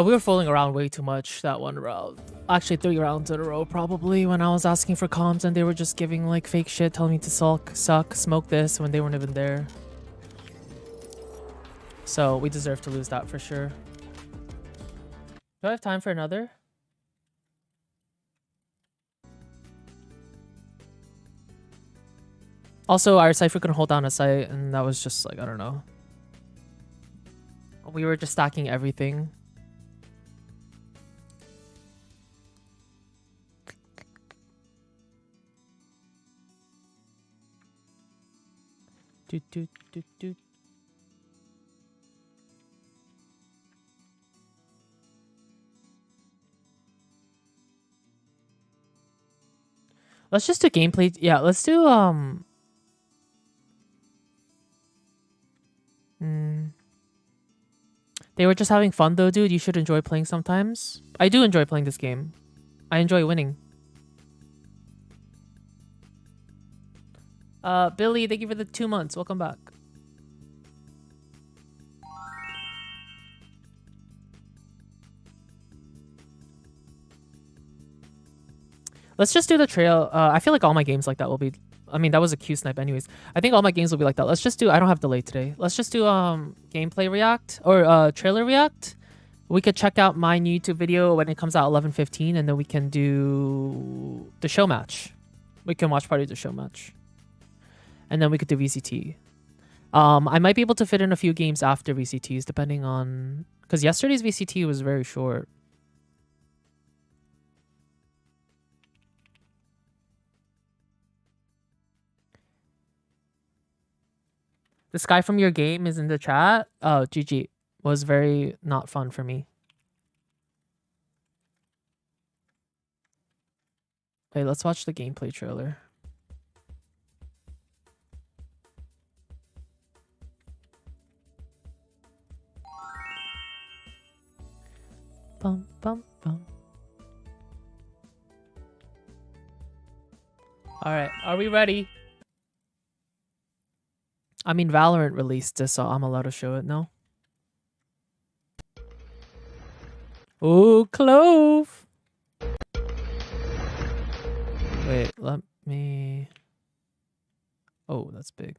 We were fooling around way too much that one round. Actually, 3 rounds in a row, probably, when I was asking for comms and they were just giving like fake shit, telling me to suck, smoke this when they weren't even there. So we deserve to lose that for sure. Do I have time for another? Also, our Cypher couldn't hold down a site, and that was just like, I don't know. We were just stacking everything. Do, do, do, do. Let's just do gameplay. Yeah, let's do They were just having fun though, dude. You should enjoy playing sometimes. I do enjoy playing this game. I enjoy winning. Billy, thank you for the 2 months. Welcome back. Let's just do the trail. I feel like all my games like that will be... I mean, that was a Q snipe anyways. I think all my games will be like that. Let's just do... I don't have delay today. Let's just do gameplay react or trailer react. We could check out my new YouTube video when it comes out 11:15, and then we can do the show match. We can watch party the show match. And then we could do VCT. I might be able to fit in a few games after VCTs depending on... Because yesterday's VCT was very short. This guy from your game is in the chat. Oh, GG. Was very not fun for me. Wait, let's watch the gameplay trailer. Bum, bum, bum. Alright, are we ready? I mean, Valorant released this, so I'm allowed to show it now. Ooh, Clove! Wait, let me... Oh, that's big.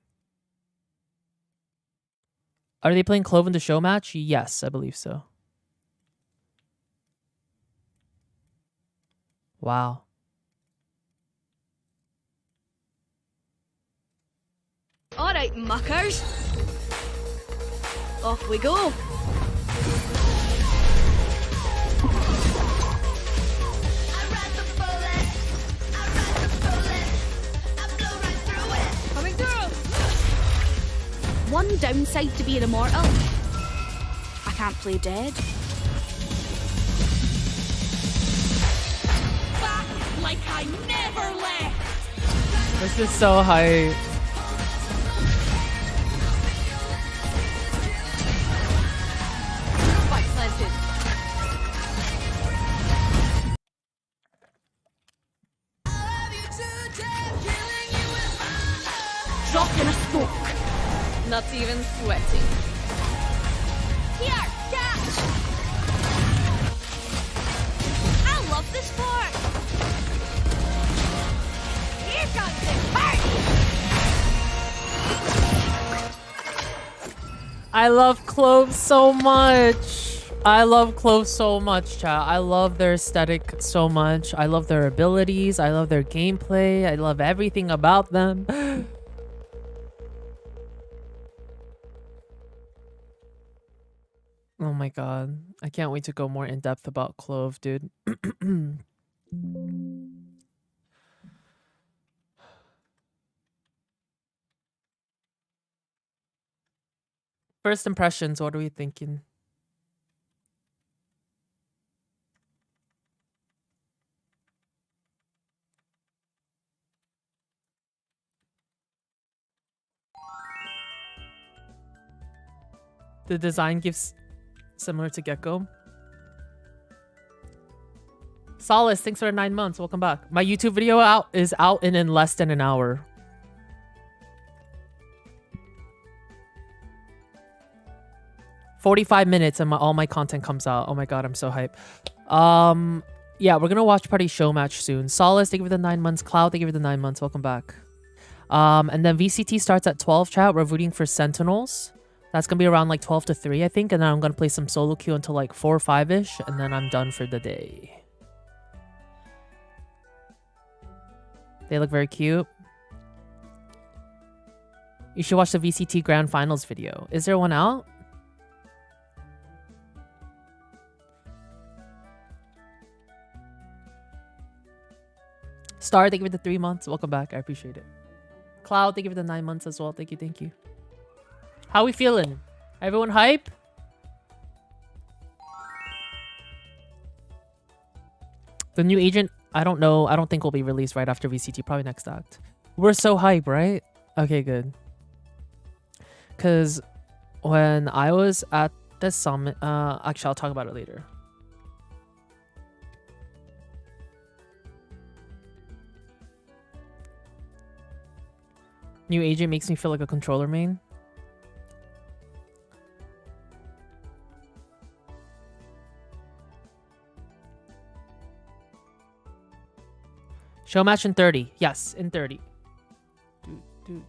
Are they playing Clove in the show match? Yes, I believe so. Wow. Alright, muckers. Off we go. Coming through. One downside to being immortal. I can't play dead. Back like I never left. This is so high. Drop in a smoke. Not even sweating. Here, catch! I love this part. Here comes the party. I love Clove so much. I love Clove so much, chat. I love their aesthetic so much. I love their abilities. I love their gameplay. I love everything about them. Oh my god. I can't wait to go more in depth about Clove, dude. First impressions, what are we thinking? The design gives similar to Gecko. Solace, thanks for the 9 months. Welcome back. My YouTube video is out in less than an hour. $45 and all my content comes out. Oh my god, I'm so hyped. Yeah, we're gonna watch party show match soon. Solace, thank you for the 9 months. Cloud, thank you for the 9 months. Welcome back. And then VCT starts at 12, chat. We're rooting for Sentinels. That's gonna be around like 12 to 3, I think. And then I'm gonna play some solo queue until like 4 or 5-ish. And then I'm done for the day. They look very cute. You should watch the VCT Grand Finals video. Is there one out? Star, thank you for the 3 months. Welcome back. I appreciate it. Cloud, thank you for the 9 months as well. Thank you, thank you. How we feeling? Everyone hype? The new agent I don't know. I don't think we'll be released right after VCT. Probably next act. We're so hype, right? Okay, good. Because when I was at the summit, actually, I'll talk about it later. New agent makes me feel like a controller main. Show match in 30. Yes, in 30. Do.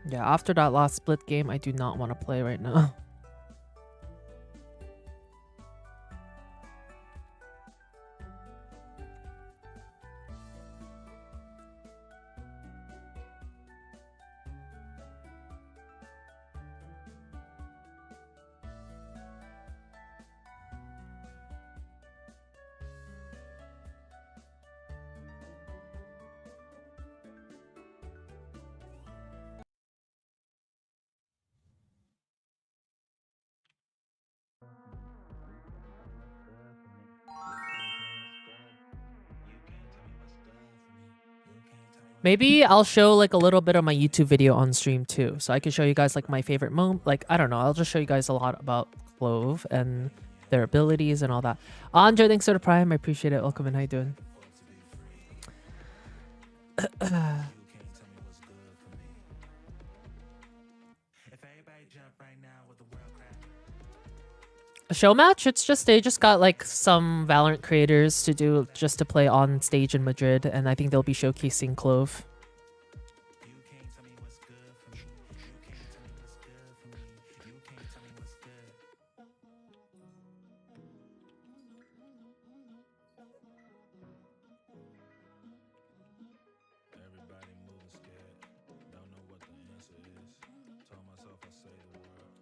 Yeah, after that last split game, I do not want to play right now. Maybe I'll show like a little bit of my YouTube video on stream too. So I can show you guys like my favorite moment. Like, I don't know. I'll just show you guys a lot about Clove and their abilities and all that. Andre, thanks for the prime. I appreciate it. Welcome in. How you doing? A show match? It's just they just got like some Valorant creators to do just to play on stage in Madrid, and I think they'll be showcasing Clove.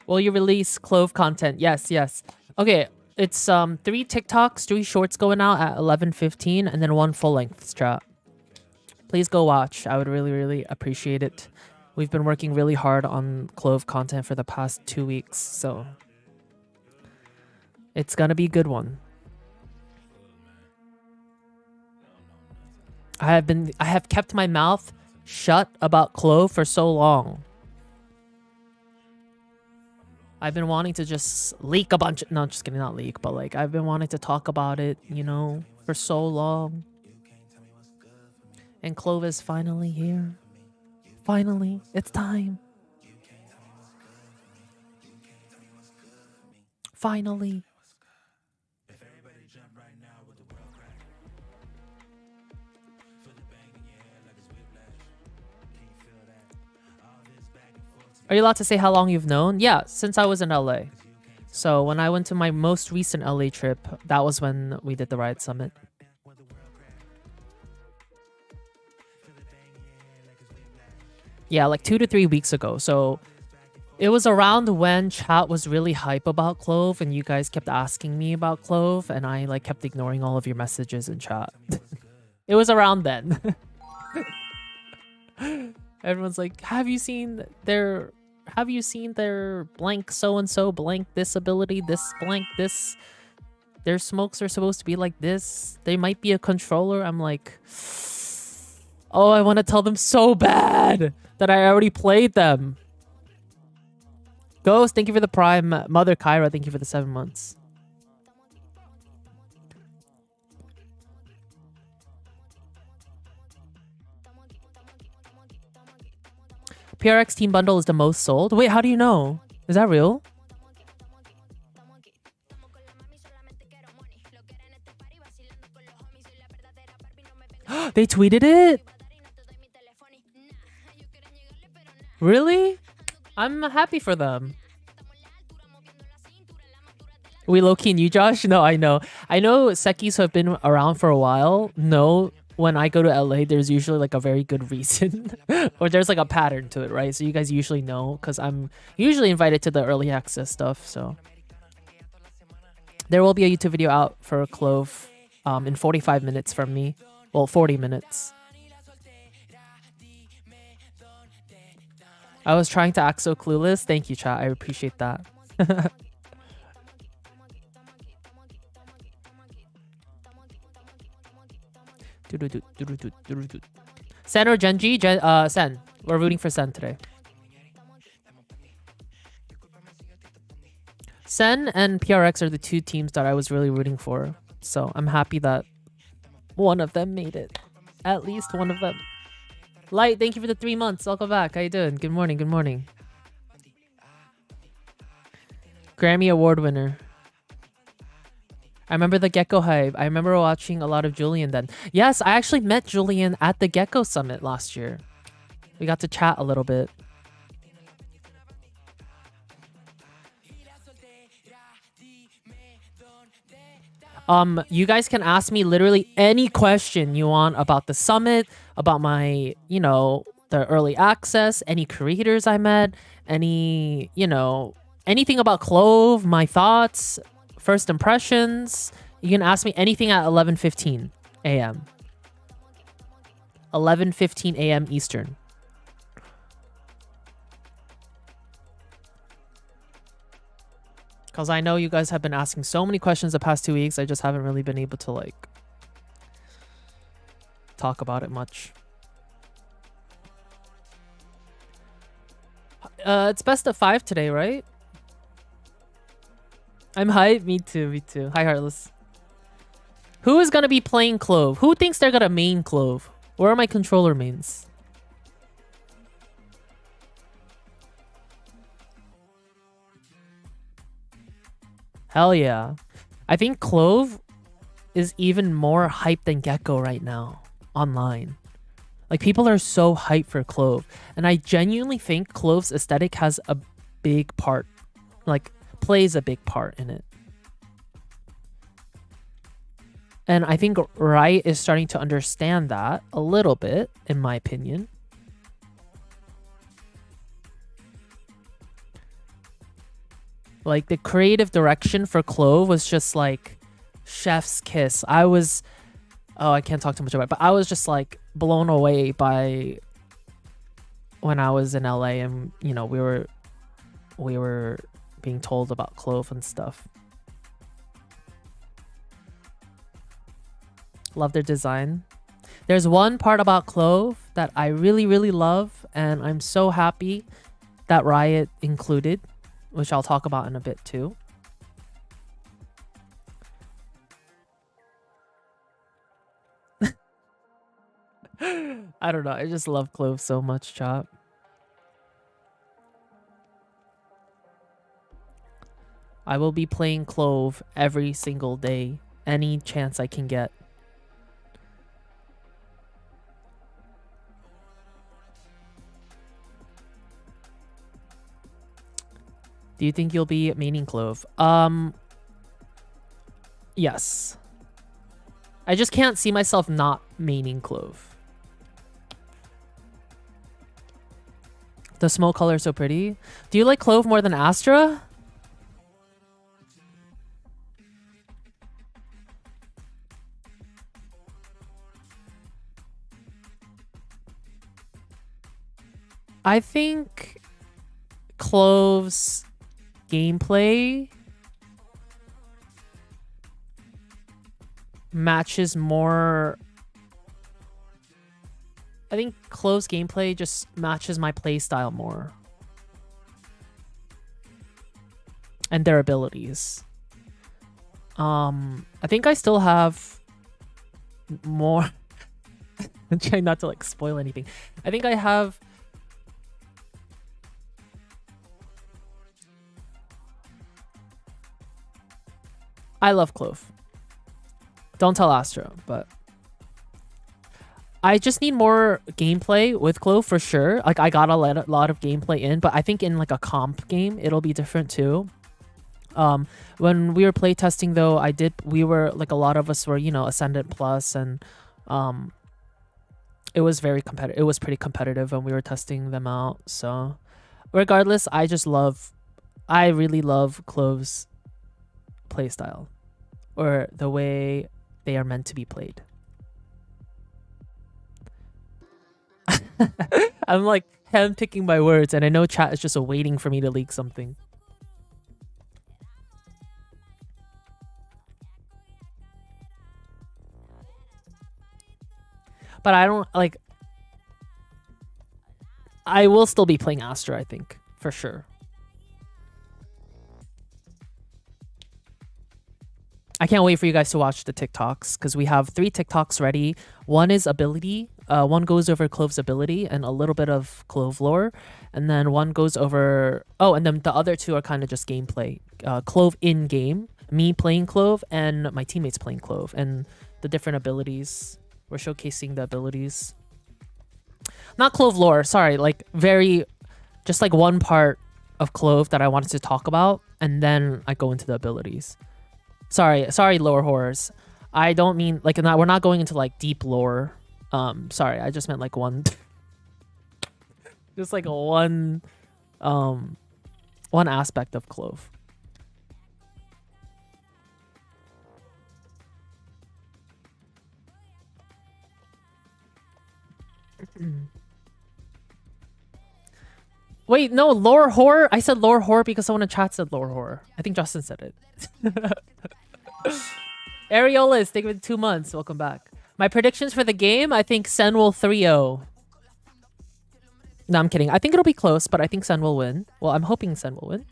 Will you release Clove content? Yes, yes. Okay, it's 3 TikToks, 3 shorts going out at 11:15, and then 1 full-length chat. Please go watch. I would really, really appreciate it. We've been working really hard on Clove content for the past 2 weeks, so it's gonna be a good one. I have kept my mouth shut about Clove for so long. I've been wanting to just leak a bunch of... No, just kidding, not leak, but like I've been wanting to talk about it, you know, for so long. And Clove is finally here. Finally, it's time. Finally. Are you allowed to say how long you've known? Yeah, since I was in LA. So when I went to my most recent LA trip, that was when we did the Riot Summit. Yeah, like 2 to 3 weeks ago. So it was around when chat was really hype about Clove and you guys kept asking me about Clove and I like kept ignoring all of your messages in chat. It was around then. Everyone's like, have you seen their blank so-and-so, blank this ability, this blank this? Their smokes are supposed to be like this. They might be a controller. I'm like, oh, I want to tell them so bad that I already played them. Ghost, thank you for the prime. Mother Kyra, thank you for the 7 months. PRX Team Bundle is the most sold. Wait, how do you know? Is that real? They tweeted it? Really? I'm happy for them. We low-key knew Josh? No, I know. I know Sekis who have been around for a while know when I go to LA, there's usually like a very good reason. Or there's like a pattern to it, right? So you guys usually know because I'm usually invited to the early access stuff, so. There will be a YouTube video out for Clove in 45 minutes from me. Well, 40 minutes. I was trying to act so clueless. Thank you, chat. I appreciate that. Sen or Genji? Sen. We're rooting for Sen today. Sen and PRX are the two teams that I was really rooting for. So I'm happy that one of them made it. At least one of them. Light, thank you for the 3 months. Welcome back. How you doing? Good morning. Good morning. Grammy Award winner. I remember the Gecko hype. I remember watching a lot of Julian then. Yes, I actually met Julian at the Gecko Summit last year. We got to chat a little bit. You guys can ask me literally any question you want about the summit, about my, you know, the early access, any creators I met, any, you know, anything about Clove, my thoughts, first impressions. You can ask me anything at 11:15 a.m. 11:15 a.m. Eastern. Because I know you guys have been asking so many questions the past 2 weeks. I just haven't really been able to, like, talk about it much. It's best of 5 today, right? I'm hyped. Me too, me too. Hi, Heartless. Who is going to be playing Clove? Who thinks they're going to main Clove? Where are my controller mains? Hell yeah. I think Clove is even more hyped than Gecko right now online. Like, people are so hyped for Clove. And I genuinely think Clove's aesthetic has a big part. Like, plays a big part in it. And I think Riot is starting to understand that a little bit, in my opinion. Like, the creative direction for Clove was just like chef's kiss. Oh, I can't talk too much about it, but I was just like blown away by when I was in LA and, you know, we were being told about Clove and stuff. Love their design. There's one part about Clove that I really, really love, and I'm so happy that Riot included, which I'll talk about in a bit too. I don't know. I just love Clove so much, chop. I will be playing Clove every single day, any chance I can get. Do you think you'll be maining Clove? Yes. I just can't see myself not maining Clove. The smoke color is so pretty. Do you like Clove more than Astra? I think Clove's gameplay matches more. I think Clove's gameplay just matches my playstyle more. And their abilities. I think I still have more. I'm trying not to like spoil anything. I think I have I love Clove. Don't tell Astra, but I just need more gameplay with Clove for sure. Like, I got a lot of gameplay in, but I think in like a comp game, it'll be different too. When we were playtesting though, we were like, a lot of us were, you know, Ascendant Plus, and it was very competitive. It was pretty competitive when we were testing them out. So regardless, I really love Clove's playstyle, or the way they are meant to be played. I'm like, handpicking my words, and I know chat is just waiting for me to leak something. But I don't like. I will still be playing Astra, I think, for sure. I can't wait for you guys to watch the TikToks because we have 3 TikToks ready. One is ability. One goes over Clove's ability and a little bit of Clove lore. And then one goes over... Oh, and then the other 2 are kind of just gameplay. Clove in-game. Me playing Clove and my teammates playing Clove. And the different abilities. We're showcasing the abilities. Not Clove lore. Sorry. Like very... Just like one part of Clove that I wanted to talk about. And then I go into the abilities. Sorry, lore horrors. I don't mean like we're not going into like deep lore. Sorry, I just meant like one, just like one aspect of Clove. Wait, no, lore horror? I said lore horror because someone in chat said lore horror. I think Justin said it. Areolas, thank you for 2 months. Welcome back. My predictions for the game, I think Sen will 3-0. No, I'm kidding. I think it'll be close, but I think Sen will win. Well, I'm hoping Sen will win.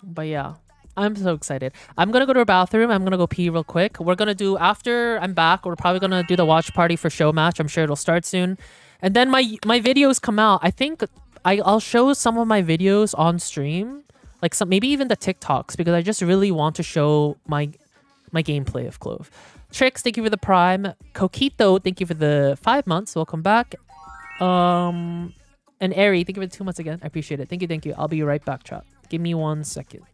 But yeah. I'm so excited. I'm gonna go to a bathroom. I'm gonna go pee real quick. We're gonna do, after I'm back, we're probably gonna do the watch party for show match. I'm sure it'll start soon. And then my videos come out. I think I'll show some of my videos on stream. Like some, maybe even the TikToks, because I just really want to show my gameplay of Clove. Trix, thank you for the Prime. Coquito, thank you for the 5 months. Welcome back. And Ari, thank you for the 2 months again. I appreciate it. Thank you, thank you. I'll be right back, chat. Give me 1 second.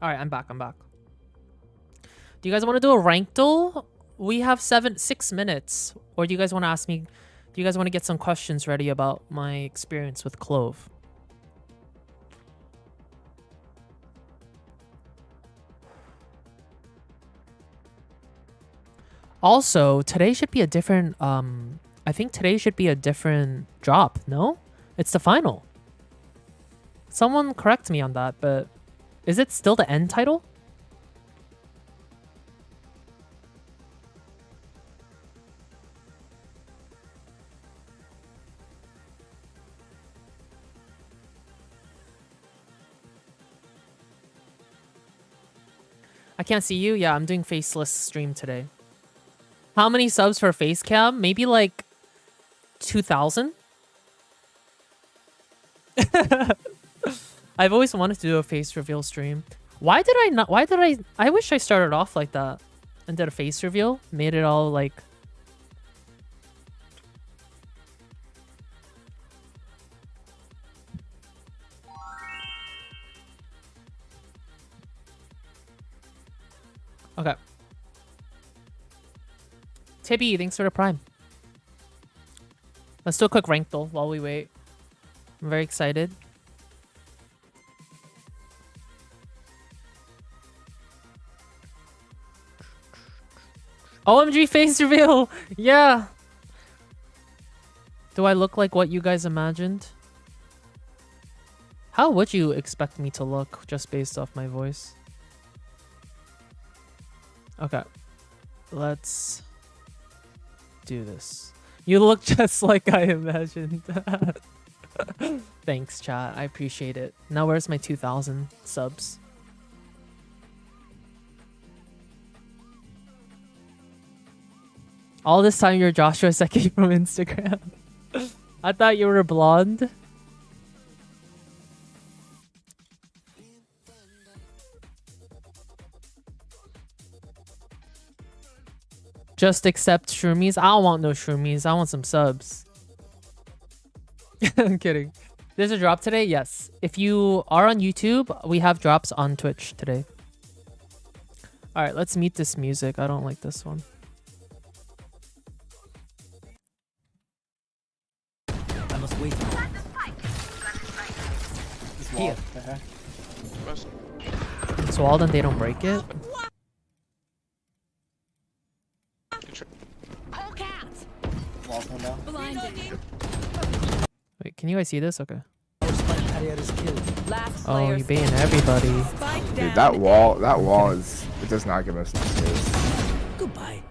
All right, I'm back. Do you guys want to do a ranked duel? We have 6 minutes. Or do you guys want to ask me? Do you guys want to get some questions ready about my experience with Clove? Also, today should be a different. I think today should be a different drop. No, it's the final. Someone correct me on that, but is it still the end title? I can't see you. Yeah, I'm doing faceless stream today. How many subs for face cam? Maybe like 2,000? I've always wanted to do a face reveal stream. Why did I not? I wish I started off like that and did a face reveal. Made it all like... Okay. Tibby, thanks for the prime. Let's do a quick rank though while we wait. I'm very excited. OMG face reveal! Yeah! Do I look like what you guys imagined? How would you expect me to look just based off my voice? Okay. Let's do this. You look just like I imagined. Thanks, chat. I appreciate it. Now where's my 2,000 subs? All this time you're Joshseki from Instagram. I thought you were blonde. Just accept shroomies. I don't want no shroomies. I want some subs. I'm kidding. There's a drop today? Yes. If you are on YouTube, we have drops on Twitch today. Alright, let's meet this music. I don't like this one. I must wait. Here. It's walled and they don't break it? Wall come down. Wait, can you guys see this? Okay. Our spike carrier is killed. Last Oh, player you baiting everybody. Dude, that wall is, it does not give us enough space. Goodbye.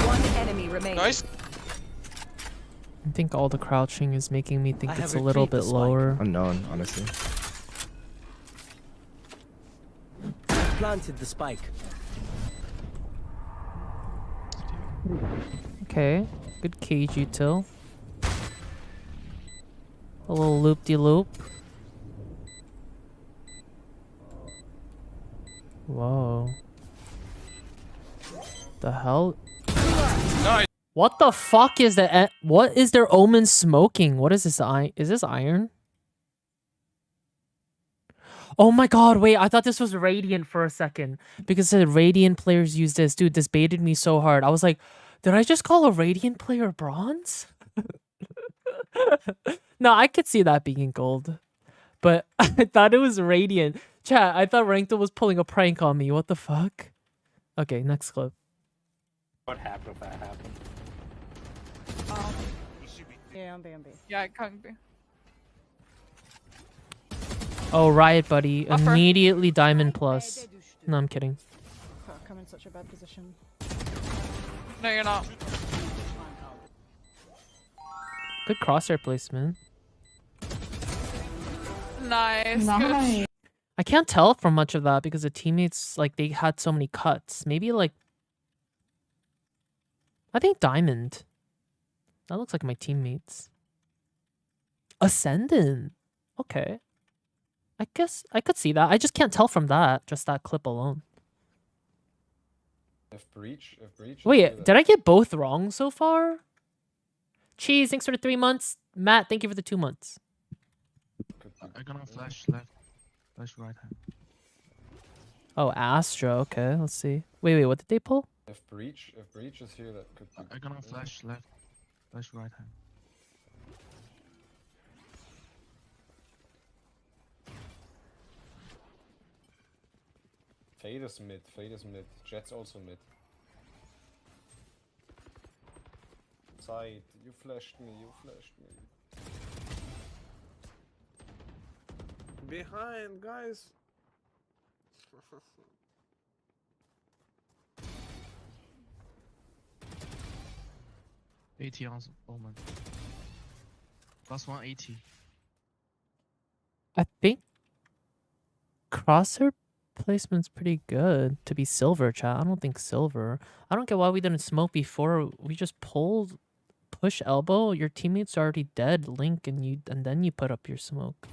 One enemy remaining. Nice. I think all the crouching is making me think I have it's a little retrieved bit the spike. lower. Unknown, honestly. Planted the spike. Okay. Good cage util. A little loop-de-loop. Whoa. The hell? Nice. What the fuck is that? What is their omen smoking? What is this? Is this iron? Oh my god, wait, I thought this was Radiant for a second. Because the Radiant players use this. Dude, this baited me so hard. I was like, did I just call a Radiant player bronze? No, I could see that being gold. But I thought it was Radiant. Chat, I thought Ranked was pulling a prank on me. What the fuck? Okay, next clip. What happened if that happened? Yeah, on B, on B. Yeah, can't be. Oh, Riot Buddy. Buffer. Immediately Diamond Plus. No, I'm kidding. I'm in such a bad position. No, you're not. Good crosshair placement. Nice. Good. I can't tell from much of that because the teammates, like, they had so many cuts. Maybe, like... I think Diamond. That looks like my teammates. Ascendant. Okay. I guess I could see that. I just can't tell from that. Just that clip alone. If breach. Wait, did I get both wrong so far? Cheese, thanks for the 3 months. Matt, thank you for the 2 months. I'm gonna Flash left. Flash right hand. Oh, Astra. Okay, let's see. Wait, what did they pull? If breach is here, that could be. I'm gonna flash left. Flash right hand. Fade is mid. Jet's also mid. Side, you flashed me. Behind, guys. AT on Omen. Plus 180. I think crosshair placement's pretty good to be silver, chat. I don't think silver. I don't get why we didn't smoke before. We just pulled push elbow. Your teammate's already dead, Link, and then you put up your smoke.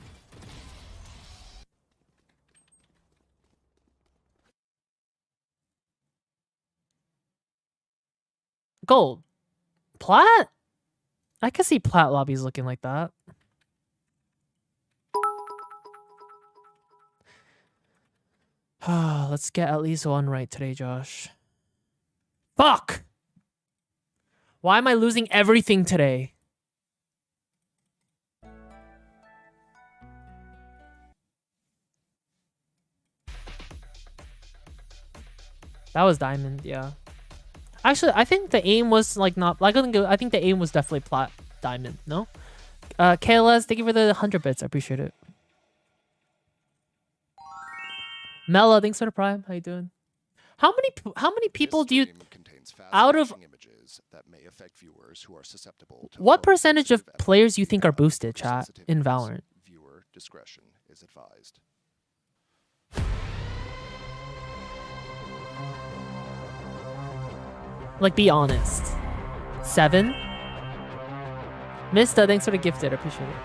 Gold. Plat? I could see Plat lobbies looking like that. Let's get at least one right today, Josh. Fuck! Why am I losing everything today? That was diamond, yeah. Actually, I think the aim was like not like I think the aim was definitely plat diamond, no? KLS, thank you for the 100 bits. I appreciate it. Mela, thanks for the prime. How you doing? How many people do you out of what percentage of players you think are boosted, chat, in Valorant? Viewer discretion is advised. Like, be honest. 7? Mista, thanks for the gifted. I appreciate it.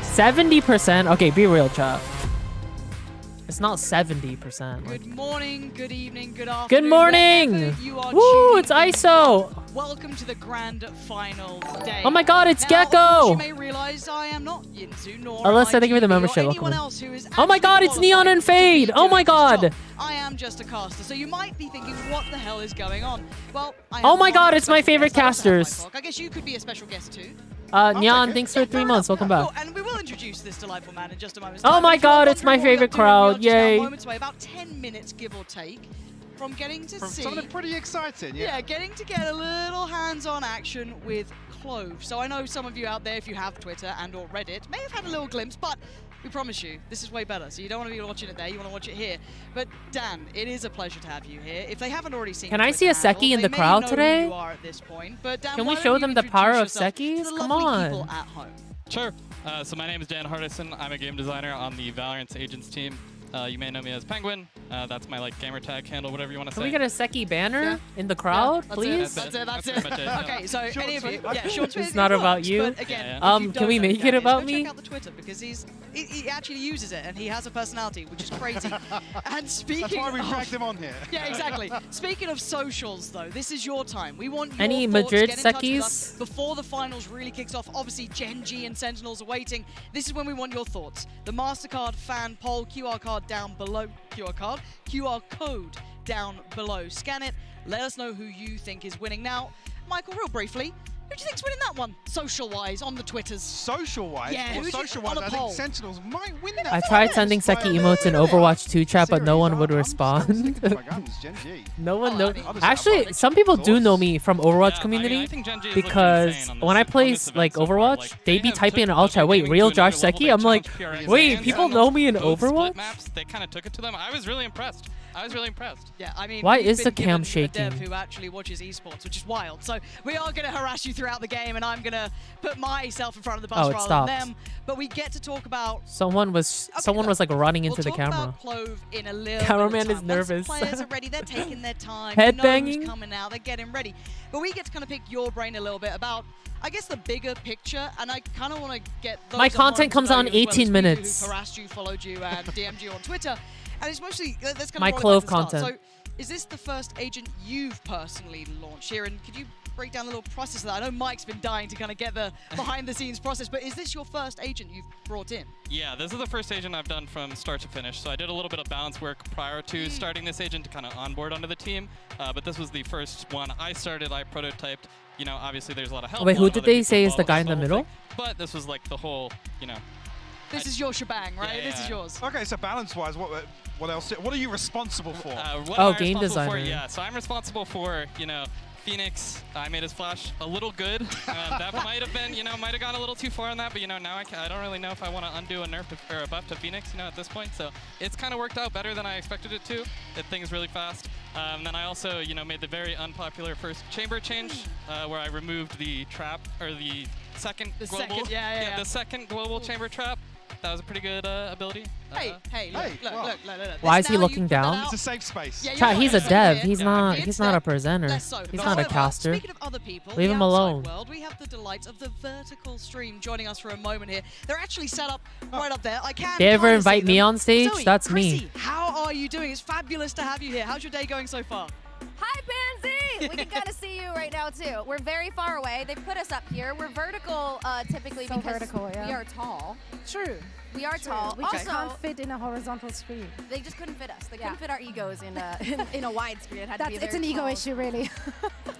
70%? Okay, be real, chat. It's not 70%. Good morning, good evening, good afternoon. Good morning! Woo, it's ISO! Welcome to the grand final day. Oh my god, it's now, Gecko! You may realize I am not Yinzu, nor Alyssa, thank you for the membership. Oh my god, it's Neon and Fade! Oh my god! I am just a caster, so you might be thinking, what the hell is going on? Well, oh my god, it's my favorite casters. I guess you could be a special guest too. Neon, thanks for 3 months. Welcome back. Cool. And we will introduce this delightful man in just a moment. Oh my god, it's my favorite crowd. Yay. Moments away, about 10 minutes, give or take, from getting to see... something pretty exciting, yeah. Yeah, getting to get a little hands-on action with Clove. So I know some of you out there, if you have Twitter and or Reddit, may have had a little glimpse, but we promise you, this is way better. So you don't want to be watching it there, you want to watch it here. But Dan, it is a pleasure to have you here. If they haven't already seen Can I see a Seki in the crowd today? You are at this point. But Dan, can we show them the power of Sekis? Come on. Sure. So my name is Dan Hardison. I'm a game designer on the Valorant Agents team. You may know me as Penguin. That's my gamer tag handle, whatever you want to say. Can we get a Seki banner in the crowd, please? That's it. Okay, so any of you, it's not about you. But again, can we make it about me? Check out the Twitter because he actually uses it and he has a personality, which is crazy. And speaking, that's why we dragged him on here. Yeah, exactly. Speaking of socials, though, this is your time. We want your any thoughts. Madrid Get in touch with Sekis us before the finals really kicks off. Obviously, Gen G and Sentinels are waiting. This is when we want your thoughts. The Mastercard fan poll, QR card down below. QR code down below. Scan it. Let us know who you think is winning. Now, Michael, real briefly, who do you think's winning that one, social-wise, on the Twitters? Social-wise? Yeah, well, social-wise, I think Sentinels might win that. I tried sending Seki emotes in Overwatch 2 chat, but no one would respond. No one knows. Actually, some people do know me from Overwatch community because when I play Overwatch, they be typing in all chat, wait, real Joshseki? I'm like, wait, people know me in Overwatch? They kind of took it to them. I was really impressed. Yeah, I mean, why is the cam shaking? Dev who actually watches esports, which is wild. So we are going to harass you throughout the game, and I'm going to put myself in front of the bus rather than them. But we get to talk about. Someone was running into the camera. Clove in a little Cameraman is nervous. Once players are ready, they're taking their time. Headbanging. Coming out, they're getting ready. But we get to kind of pick your brain a little bit about, I guess, the bigger picture, and I kind of want to get those my content comes out in 18 minutes. Who harassed you, followed you, and DM'd you on Twitter. And it's mostly, that's kind of my Clove content. So, is this the first agent you've personally launched here? And could you break down a little process of that? I know Mike's been dying to kind of get the behind-the-scenes process, but is this your first agent you've brought in? Yeah, this is the first agent I've done from start to finish. So I did a little bit of balance work prior to starting this agent to kind of onboard onto the team. But this was the first one I started, I prototyped. You know, obviously there's a lot of help. Wait, who did they say is the guy in the middle? But this was like the whole, This is your shebang, right? Yeah. This is yours. Okay, so balance-wise, what else? What are you responsible for? Game designer. Yeah, so I'm responsible for, Phoenix. I made his flash a little good. That might have been, might have gone a little too far on that, but now I don't really know if I want to undo a nerf or a buff to Phoenix, at this point. So it's kind of worked out better than I expected it to. It things really fast. Then I also, made the very unpopular first chamber change, where I removed the trap or the second the second global chamber trap. That was a pretty good ability. Hey, look. Why is he looking down? It's a safe space. Yeah, chat, he's a dev. He's not a presenter. So. He's not a caster. Speaking of other people, leave him alone. World, we have the delights of the vertical stream joining us for a moment here. They're actually set up right up there. I can. They ever invite me on stage? Zoe, that's Chrissy, me. How are you doing? It's fabulous to have you here. How's your day going so far? Hi, Pansy! We can kind of see you right now, too. We're very far away. They put us up here. We're vertical typically because we are tall. True. We are tall. We just can't fit in a horizontal screen. They just couldn't fit us. They couldn't fit our egos in in a wide screen. It had to be It's an ego issue, really.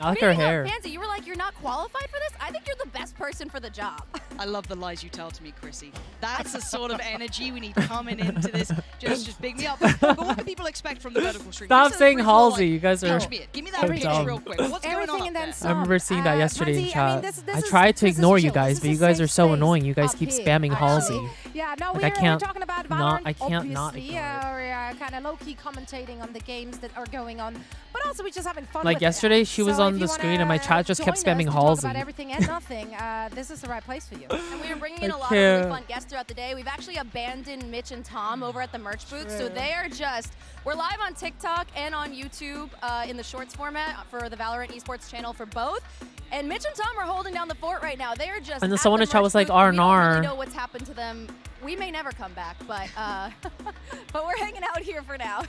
I like her hair. Pansy, you were like, you're not qualified for this? I think you're the best person for the job. I love the lies you tell to me, Chrissy. That's the sort of energy we need coming into this. Just big me up. But what can people expect from the vertical stream? Stop saying Halsey. You guys are Give me that pitch real quick. What's going on up there? I remember seeing that yesterday in chat. This I tried to ignore you chill. guys, but you guys are so annoying. You guys keep spamming Halsey. Yeah, no, Like, we're talking about Valorant, I can't not obviously. ignore We're kind of low-key commentating on the games that are going on, but also we're just having fun Like with yesterday, it. she was So on if the you screen and my wanna chat just kept join us spamming to talk Halsey. about everything and nothing, this is the right place for you. And we are bringing in a I lot of really can't. fun guests throughout the day. We've actually abandoned Mitch and Tom over at the merch booth, so they are we're live on TikTok and on YouTube in the shorts format for the Valorant esports channel for both. And Mitch and Tom are holding down the fort right now. They are just. And then at someone the in chat merch was like, booth, and we don't R&R. really know what's happened to them. We may never come back, but but we're hanging out here for now.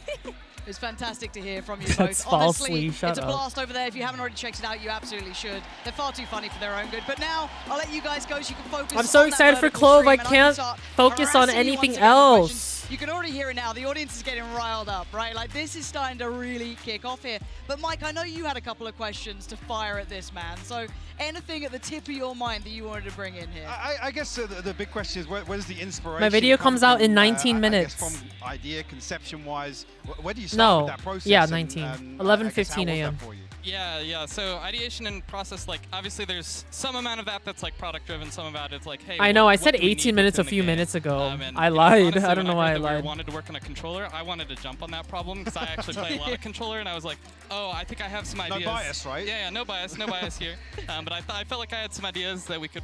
It's fantastic to hear from you That's both. falsely, Honestly, shut it's a up. blast over there. If you haven't already checked it out, you absolutely should. They're far too funny for their own good. But now, I'll let you guys go so you can focus I'm so on that excited for vertical Clove. stream, I and can can't start focus on harassing you once anything again with questions. else. You can already hear it now. The audience is getting riled up, right? Like, this is starting to really kick off here. But, Mike, I know you had a couple of questions to fire at this man. So, anything at the tip of your mind that you wanted to bring in here? I guess the big question is, where does the inspiration My video come comes out from, in 19 I minutes. guess from idea, conception-wise, where do you start No. with that process? Yeah, and, 19. I guess 11:15 how was a.m. that for you? Yeah. So ideation and process, like, obviously there's some amount of that that's like product driven, some of that it's like, hey, I know, I what said do we 18 need minutes a within the few game? minutes ago. And, I you know, lied. honestly, I don't know when why I heard that we lied. wanted to work on a controller, I wanted to jump on that problem because I actually play a lot of controller, and I was like, oh, I think I have some ideas. No bias, right? Yeah, no bias here. But I felt like I had some ideas that we could,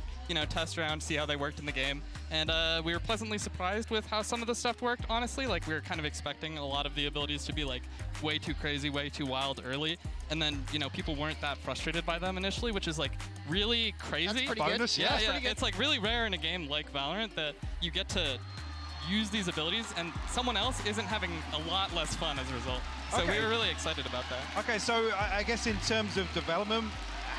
test around, see how they worked in the game. And we were pleasantly surprised with how some of the stuff worked, honestly. Like, we were kind of expecting a lot of the abilities to be, like, way too crazy, way too wild early. And then, people weren't that frustrated by them initially, which is, like, really crazy. That's pretty Bonus, good. yeah. That's pretty good. It's, like, really rare in a game like Valorant that you get to use these abilities and someone else isn't having a lot less fun as a result. So we were really excited about that. Okay, so I guess in terms of development,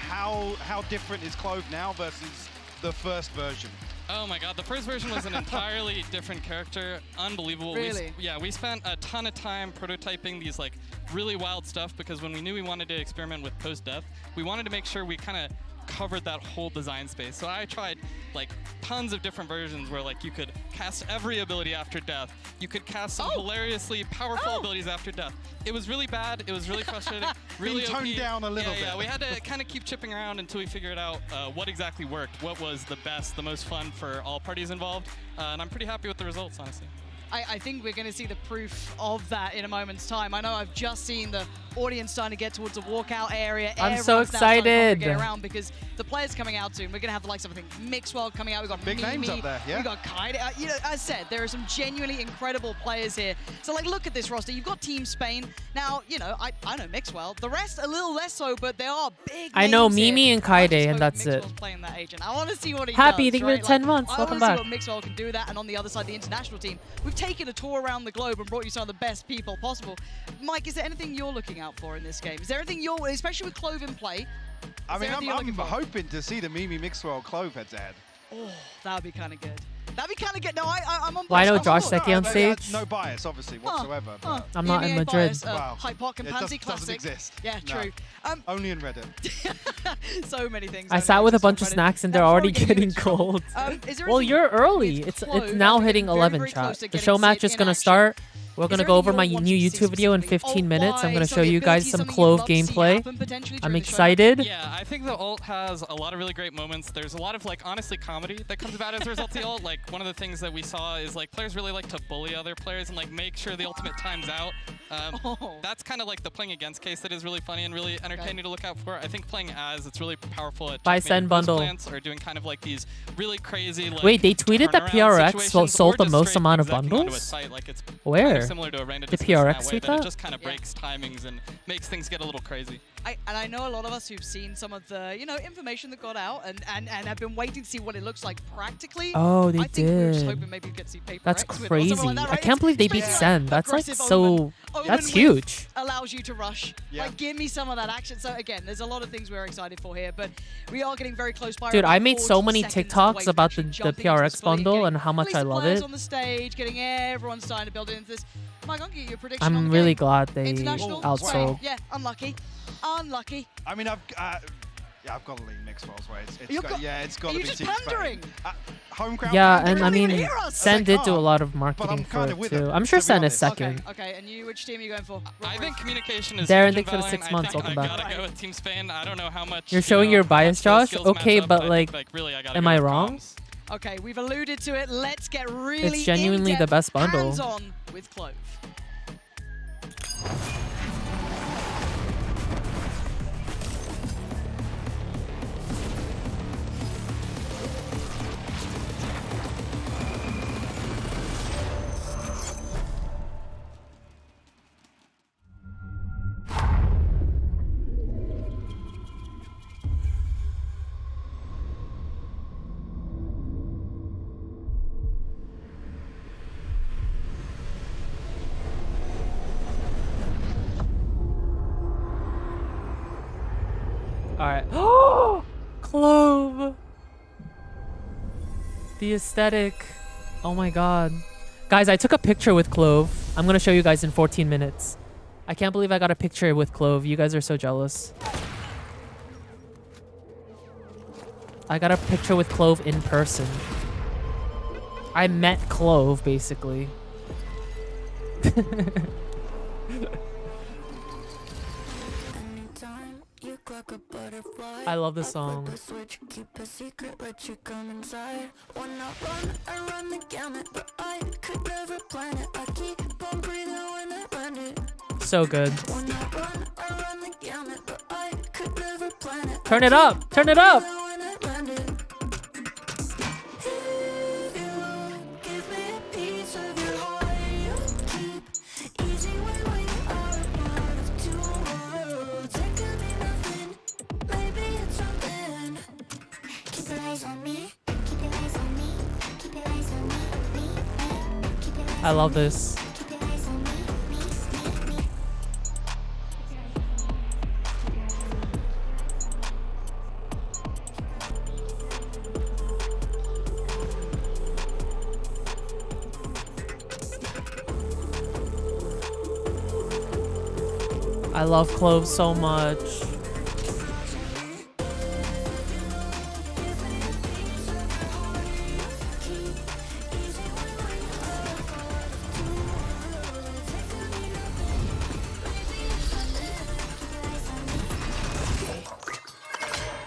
how different is Clove now versus the first version? Oh my god, the first version was an entirely different character. Unbelievable. Really? We spent a ton of time prototyping these like really wild stuff because when we knew we wanted to experiment with post-death, we wanted to make sure we kind of covered that whole design space. So I tried like tons of different versions where like you could cast every ability after death. You could cast some hilariously powerful abilities after death. It was really bad. It was really frustrating. Really toned OP. down a little bit. Yeah, we had to kind of keep chipping around until we figured out what exactly worked, what was the best, the most fun for all parties involved. And I'm pretty happy with the results, honestly. I think we're going to see the proof of that in a moment's time. I know I've just seen the audience starting to get towards the walkout area. I'm Everyone's so now starting to excited. congregate around because the players coming out soon. We're going to have the likes of, I think, Mixwell coming out. We've got Big Mimi, names up there, yeah. We've got Kaide. As I said, there are some genuinely incredible players here. So, like, look at this roster. You've got Team Spain. Now, I know Mixwell. The rest, a little less so, but there are big I know names here. Mimi and I just Kaide, hope and that's it. Mixwell's playing that agent. I want to see what he Happy, does. thank you for right? the 10 Like, months. I Welcome want to back. see what Mixwell can do with that. And on the other side, the international team. We've taken a tour around the globe and brought you some of the best people possible. Mike, is there anything you're looking out for in this game? Is there anything you're, especially with Clove in play? I mean, I'm hoping to see the Mimi Mixwell Clove head-to-head. Oh, that would be kind of good. That'd be kind of good. No, I'm on board. Well, I know I'm on board. Joshseki on stage. No bias, obviously, whatsoever. But I'm not in EVA Madrid. bias, Wow. Hypoc and It Pansy doesn't Classic. exist. Yeah, No. true. Only in Reddit. So many things. I only sat with a exist bunch on of Reddit. snacks and Now, they're before already we get getting into it, cold. is there Well, anything you're early. with It's Clove now that hitting we're 11 very close chat. to The getting show to match see is in gonna action? start. We're Is gonna there go over anything my you're new wanting to see YouTube video in specifically? 15 minutes. I'm gonna Some show of the you guys abilities, some something you'd Clove love to see gameplay. happen potentially I'm during the show match? excited. Yeah, I think the ult has a lot of really great moments. There's a lot of, like, honestly, comedy that comes about as a result of the ult. Like, one of the things that we saw is, like, players really like to bully other players and, like, make sure the ultimate times out. That's kind of, like, the playing against case that is really funny and really entertaining to look out for. I think playing as, it's really powerful at Buy checkmating send boost bundle. plants or doing kind of, like, these really crazy, like, Wait, they tweeted that turnaround PRX situations, sold or the just most straight amount of execing onto a bundles? site. Like, it's kind Where? of similar to a random Did dismiss in PRX that way, tweet that? It that? just kind of breaks timings and makes things get a little crazy. And I know a lot of us who've seen some of the, information that got out and have been waiting to see what it looks like practically. Oh, they I think we were just did. hoping maybe we could see paper That's X with it or crazy. something like that, I right? can't believe they It's beat basically Sen. That's like aggressive so element That's huge. Allows you to rush. Yeah. Like, give me some of that action. So again, there's a lot of things we're excited for here, but we are getting very close by. Dude, around I made so 40 many seconds TikToks away from about the actually jumping into PRX this fully, bundle getting and how at much least I the love players it. on the stage, getting everyone starting to build into this. Mike, I'll get your prediction on I'm the really game. glad they International, outsold. yeah, unlucky. Unlucky. I mean, I've got to leave mixed falls way. You've It's got- got are to you be just Team pandering? Spain. Home crowd. Yeah, pandering. and I mean, hear us. Sen did do a can't, lot of but marketing I'm for kinda it with too. it, I'm sure to be Sen is honest. second. Okay, and you, which team are you going for? I think communication is Darren, huge thanks in for the 6 Valorant. months. I think Welcome I back. gotta go with Team Spain. I don't know how much. You're showing your bias, how much Josh? skills match Okay, up, but I like, think, really, I gotta am go I with wrong? comms. Okay, we've alluded to it. Let's get really It's genuinely the best bundle. hands-on with Clove. Alright. Clove! The aesthetic. Oh my god. Guys, I took a picture with Clove. I'm gonna show you guys in 14 minutes. I can't believe I got a picture with Clove. You guys are so jealous. I got a picture with Clove in person. I met Clove, basically. I love this song. So good. Turn it up! Turn it up! I love this. I love Clove so much.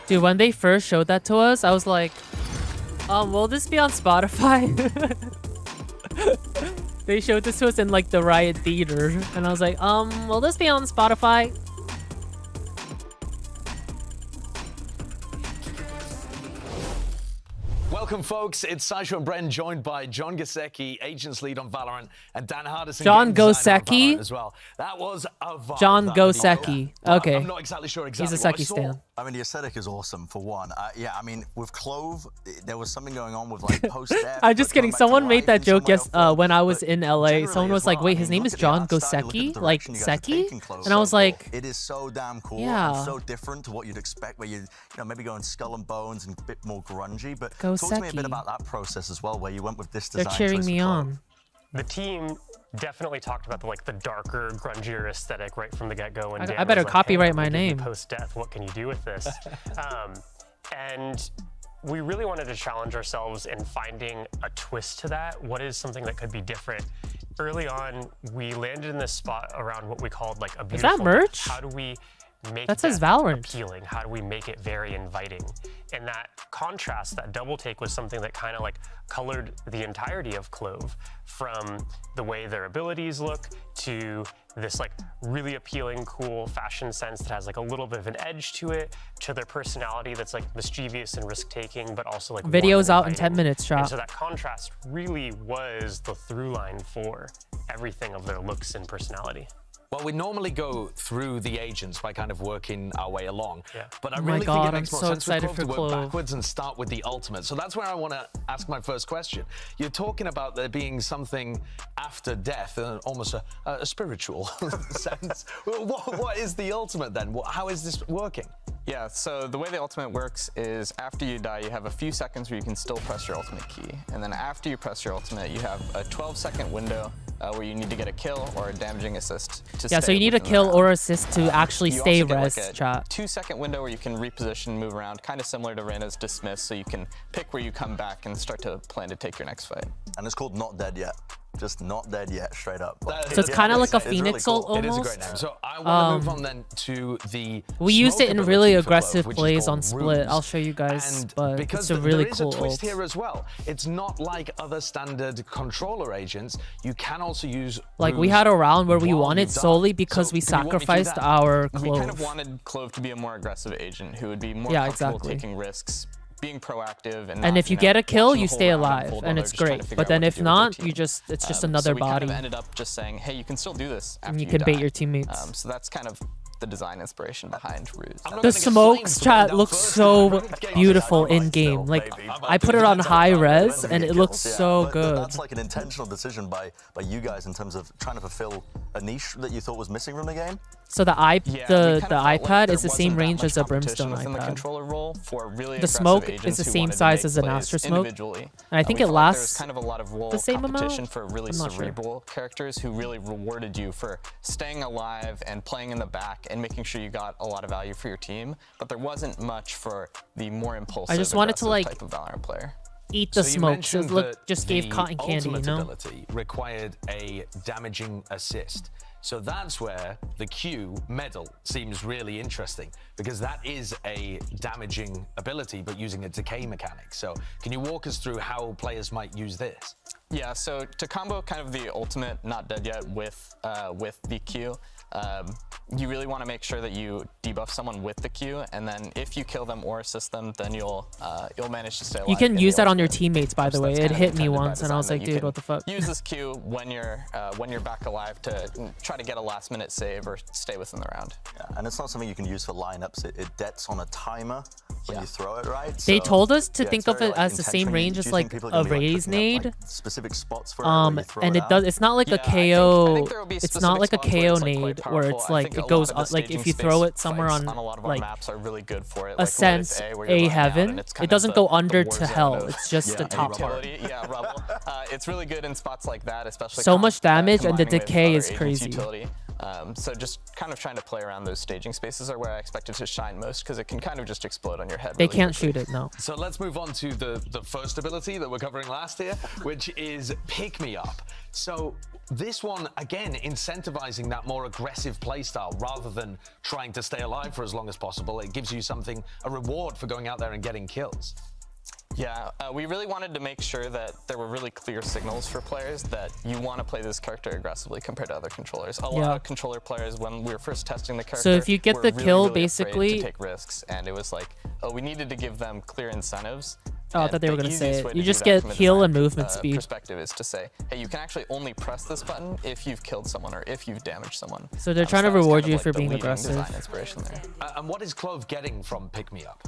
Dude, when they first showed that to us, I was like, will this be on Spotify? They showed this to us in like the Riot Theater, and I was like, will this be on Spotify? Welcome, folks. It's Sideshow and Bren, joined by Joshseki, Agents Lead on Valorant, and Dan Hardison, John Game Designer on Joshseki? Valorant as well. That was a vibe. John that video. Joshseki. Okay. I'm not exactly sure exactly He's a what I Seki saw. stan. I mean, the aesthetic is awesome for one. Yeah, I mean, with Clove, there was something going on with like post-death. I'm just kidding. Someone made that joke when I was in LA. generally Someone was as like, well, wait, I his mean, name look is at the John art style, look at Joshseki? the Like, direction you guys have Seki? taken Clove. And I was like, it is so damn cool. yeah. And so different to what you'd expect, where you know, maybe going Skull and Bones and a bit more grungy. But Go talk to me a Seki. bit about that process as well, where you went with this They're design cheering choice me for Clove. on. The team definitely talked about the darker, grungier aesthetic right from the get-go. And I better copyright my name. Post-death, what can you do with this? And we really wanted to challenge ourselves in finding a twist to that. What is something that could be different? Early on, we landed in this spot around what we called like a beautiful. Is that merch? How do we make That says death Valorant. appealing? How do we make it very inviting? And that contrast, that double take, was something that kind of like colored the entirety of Clove, from the way their abilities look to this like really appealing, cool fashion sense that has like a little bit of an edge to it, to their personality that's like mischievous and risk-taking, but also like Video's warm and out in 10 inviting. minutes, And drop. so that contrast really was the through line for everything of their looks and personality. Well, we normally go through the agents by kind of working our way along. Yeah. But I Oh my really God, think it I'm makes more so sense with excited Clove for to work Clove. backwards and start with the ultimate. So that's where I want to ask my first question. You're talking about there being something after death, almost a spiritual sense. What is the ultimate then? How is this working? Yeah, so the way the ultimate works is after you die, you have a few seconds where you can still press your ultimate key. And then after you press your ultimate, you have a 12-second window where you need to get a kill or a damaging assist to Yeah, so stay you need a within the kill round. or assist to actually You stay also get, res, like, a chat. 2-second window where you can reposition, move around, kind of similar to Reyna's dismiss, so you can pick where you come back and start to plan to take your next fight. And it's called Not Dead Yet. Just Not Dead Yet, straight up. So it's kind of like a Phoenix ult It is a almost. great name. So I want to move on then to the We used it in smoke really ability for Clove, aggressive which is plays called on Split. Ruse. I'll show you guys, And but because it's a really there is cool a twist ult. here as well. It's not like other standard controller agents. You can also use Like we Ruse had a round where we while won you it die. solely because So we can you walk me through sacrificed that? our We kind of Clove. wanted Clove to be a more aggressive agent who would be more Yeah, comfortable exactly. taking risks, being proactive, And not, if you know, get a kill, watching you the whole stay round alive, unfold and while it's they're just trying great. to figure But out then what if to do with their not, team. you just it's just So another we kind body. of ended up just saying, hey, you can still do this after And you can die. bait your teammates. So that's kind of the design inspiration behind Ruse. The smokes chat looks so beautiful in game. Like I put it on high res and it looks so But good. that's like an intentional decision by you guys in terms of trying to fulfill a niche that you thought was missing from the game. So the Yeah, we kind of felt like iPad there is the same wasn't that range much as a competition Brimstone within the iPad. controller role for really The aggressive smoke is agents the who same wanted to size make as an plays Astra smoke, individually. and I think we it felt like there was lasts kind of a lot of role the same amount. competition for really I'm not sure. cerebral characters who really rewarded you for staying alive and playing in the back and making sure you got a lot of value for your team. But there wasn't much for the more impulsive, I just wanted to, aggressive like, type of Valorant player. Eat the So you smoke. So mentioned look, that just gave the cotton candy, you ultimate know? ability required a damaging assist. So that's where the Q medal seems really interesting because that is a damaging ability, but using a decay mechanic. So can you walk us through how players might use this? Yeah, so to combo kind of the ultimate Not Dead Yet with the Q, you really want to make sure that you debuff someone with the Q, and then if you kill them or assist them, then you'll manage to stay alive. You can in use the that on your ultimate. teammates, by the So way. that's It kind of hit me intended by once, and I was design like, that you dude, what the fuck? Use this Q when you're back alive to try to get a last-minute save or stay within the round. Yeah, and it's not something you can use for lineups. It debts on a timer when you throw it, right? They So, told us to yeah, think it's of very, it like, as the same intentional. range Do as you like think people are a gonna be, like, raise picking up, nade. like, specific spots for it when you throw And it it does. out? It's not like a I KO. think there will be It's not specific like a spots where KO it's, like, quite nade where powerful. it's I like think it a goes lot of the like if you staging throw space it somewhere fights on a lot of our like maps are really good for it. Ascent, where you're A running out heaven. and it's It kind of doesn't go under war to zone hell. of, It's just the top part. utility. Yeah, rubble. It's really good in spots like that, especially So much damage and the combining with decay other is agents' crazy. Utility. So just kind of trying to play around those staging spaces are where I expect it to shine most because it can kind of just explode on your head. They really can't quickly. shoot it, no. So let's move on to the first ability that we're covering last here, which is Pick Me Up. So this one, again, incentivizing that more aggressive playstyle rather than trying to stay alive for as long as possible. It gives you something, a reward for going out there and getting kills. Yeah, we really wanted to make sure that there were really clear signals for players that you want to play this character aggressively compared to other controllers. A lot of controller players, when we were first testing the character, So if you get were the really, kill, really afraid basically- to take risks, and it was like, oh, we needed to give them clear incentives. Oh, I And thought they were the gonna say easiest it. way to You do just that get from a heal design, and movement speed. Perspective is to say, hey, you can actually only press this button if you've killed someone or if you've damaged someone. So they're trying to that was reward kind of you like for the being leading aggressive. design inspiration there. And what is Clove getting from Pick Me Up?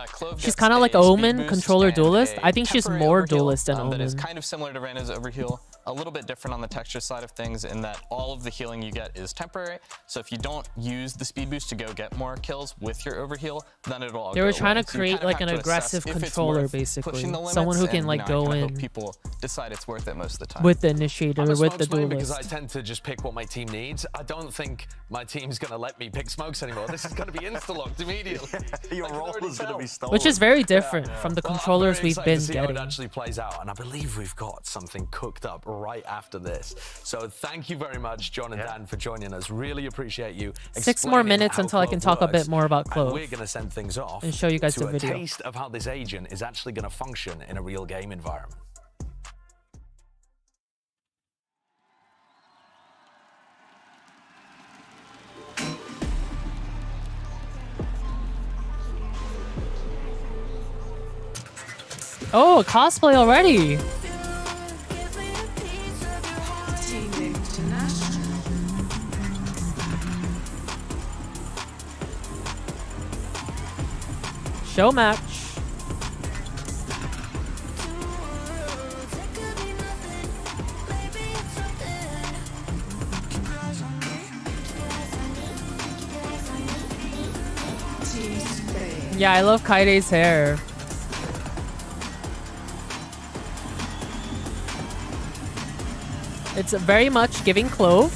Clove She's gets kind of like a speed Omen, boost controller and duelist. a I think she's temporary more overheal, duelist than that is Omen. kind of similar to Reyna's overheal, a little bit different on the texture side of things in that all of the healing you get is temporary. So if you don't use the speed boost to go get more kills with your overheal, then it'll all They go were trying away. to So you create kind of like have an to assess aggressive if it's controller, worth basically. pushing the Someone who limits, can and, like I go kinda hope in people decide it's worth it most of the time. with the initiator, I'm a with the smokesman because I duelist. tend to just pick what my team needs. I don't think my team's going to let me pick smokes anymore. This is going to be insta-locked immediately. Your role is going to be stolen. Which is very different from the controllers we've been to see how getting. it actually plays out, and I believe we've got something cooked up right after this. So thank you very much, John and Dan, for joining us. Really appreciate you. 6 more explaining minutes how until I can Clove talk a bit works. more about And Clove we're going to send things off and show you guys to the a video. taste of how this agent is actually going to function in a real game environment. Oh, cosplay already. Show match. Yeah, I love Kaide's hair. It's very much giving Clove.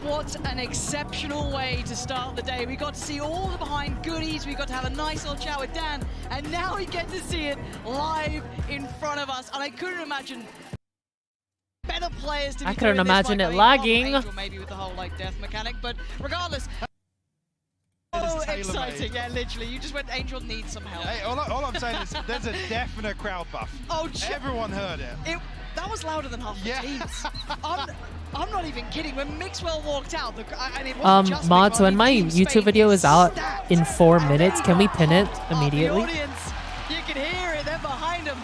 What an exceptional way to start the day. We got to see all the behind goodies. We got to have a nice little chat with Dan, and now we get to see it live in front of us. And I couldn't imagine better players to be I couldn't doing imagine this. it lagging. Angel maybe with the whole like death mechanic, but regardless. Oh, exciting! Yeah, literally. You just went. Angel needs some help. Hey, all I'm saying is there's a definite crowd buff. Oh, everyone heard it. That was louder than half the teams. I'm not even kidding. When Mixwell walked out, and it wasn't just mods, Mixwell, when my Team YouTube Spain video is out stacked. in 4 minutes, can we pin it The immediately? audience, you can hear it. They're behind them.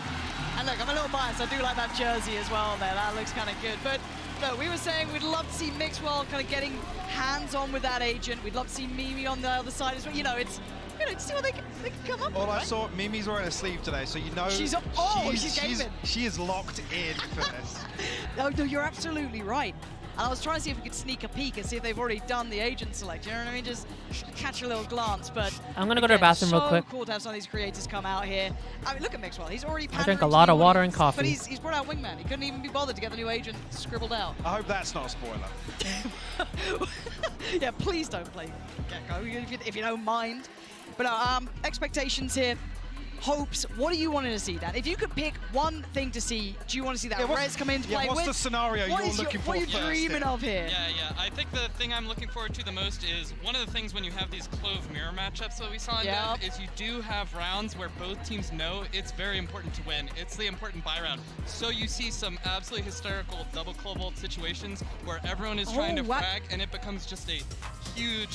And look, I'm a little biased. I do like that jersey as well there. That looks kind of good. But no, we were saying we'd love to see Mixwell kind of getting hands-on with that agent. We'd love to see Mimi on the other side as well. You know, it's to see what they can come up with. I saw, Mimi's wearing a sleeve today, so you know she's she is locked in for this. No, you're absolutely right. And I was trying to see if we could sneak a peek and see if they've already done the agent select. You know what I mean? Just catch a little glance. But I'm gonna go to the bathroom real quick. So cool to have some of these creators come out here. I mean, look at Mixwell. He's already. I drank a lot of water and But coffee. he's brought out Wingman. He couldn't even be bothered to get the new agent scribbled out. I hope that's not a spoiler. Yeah, please don't play Gecko if you don't mind. But expectations here. Hopes, what are you wanting to see, Dan? If you could pick one thing to see, do you want to see that Rez come in to play with? What's the scenario you're looking for What are you dreaming of here? Yeah. I think the thing I'm looking forward to the most is one of the things when you have these Clove mirror matchups that we saw in Dev is you do have rounds where both teams know it's very important to win. It's the important buy round. So you see some absolutely hysterical double Clove ult situations where everyone is trying to frag and it becomes just a huge,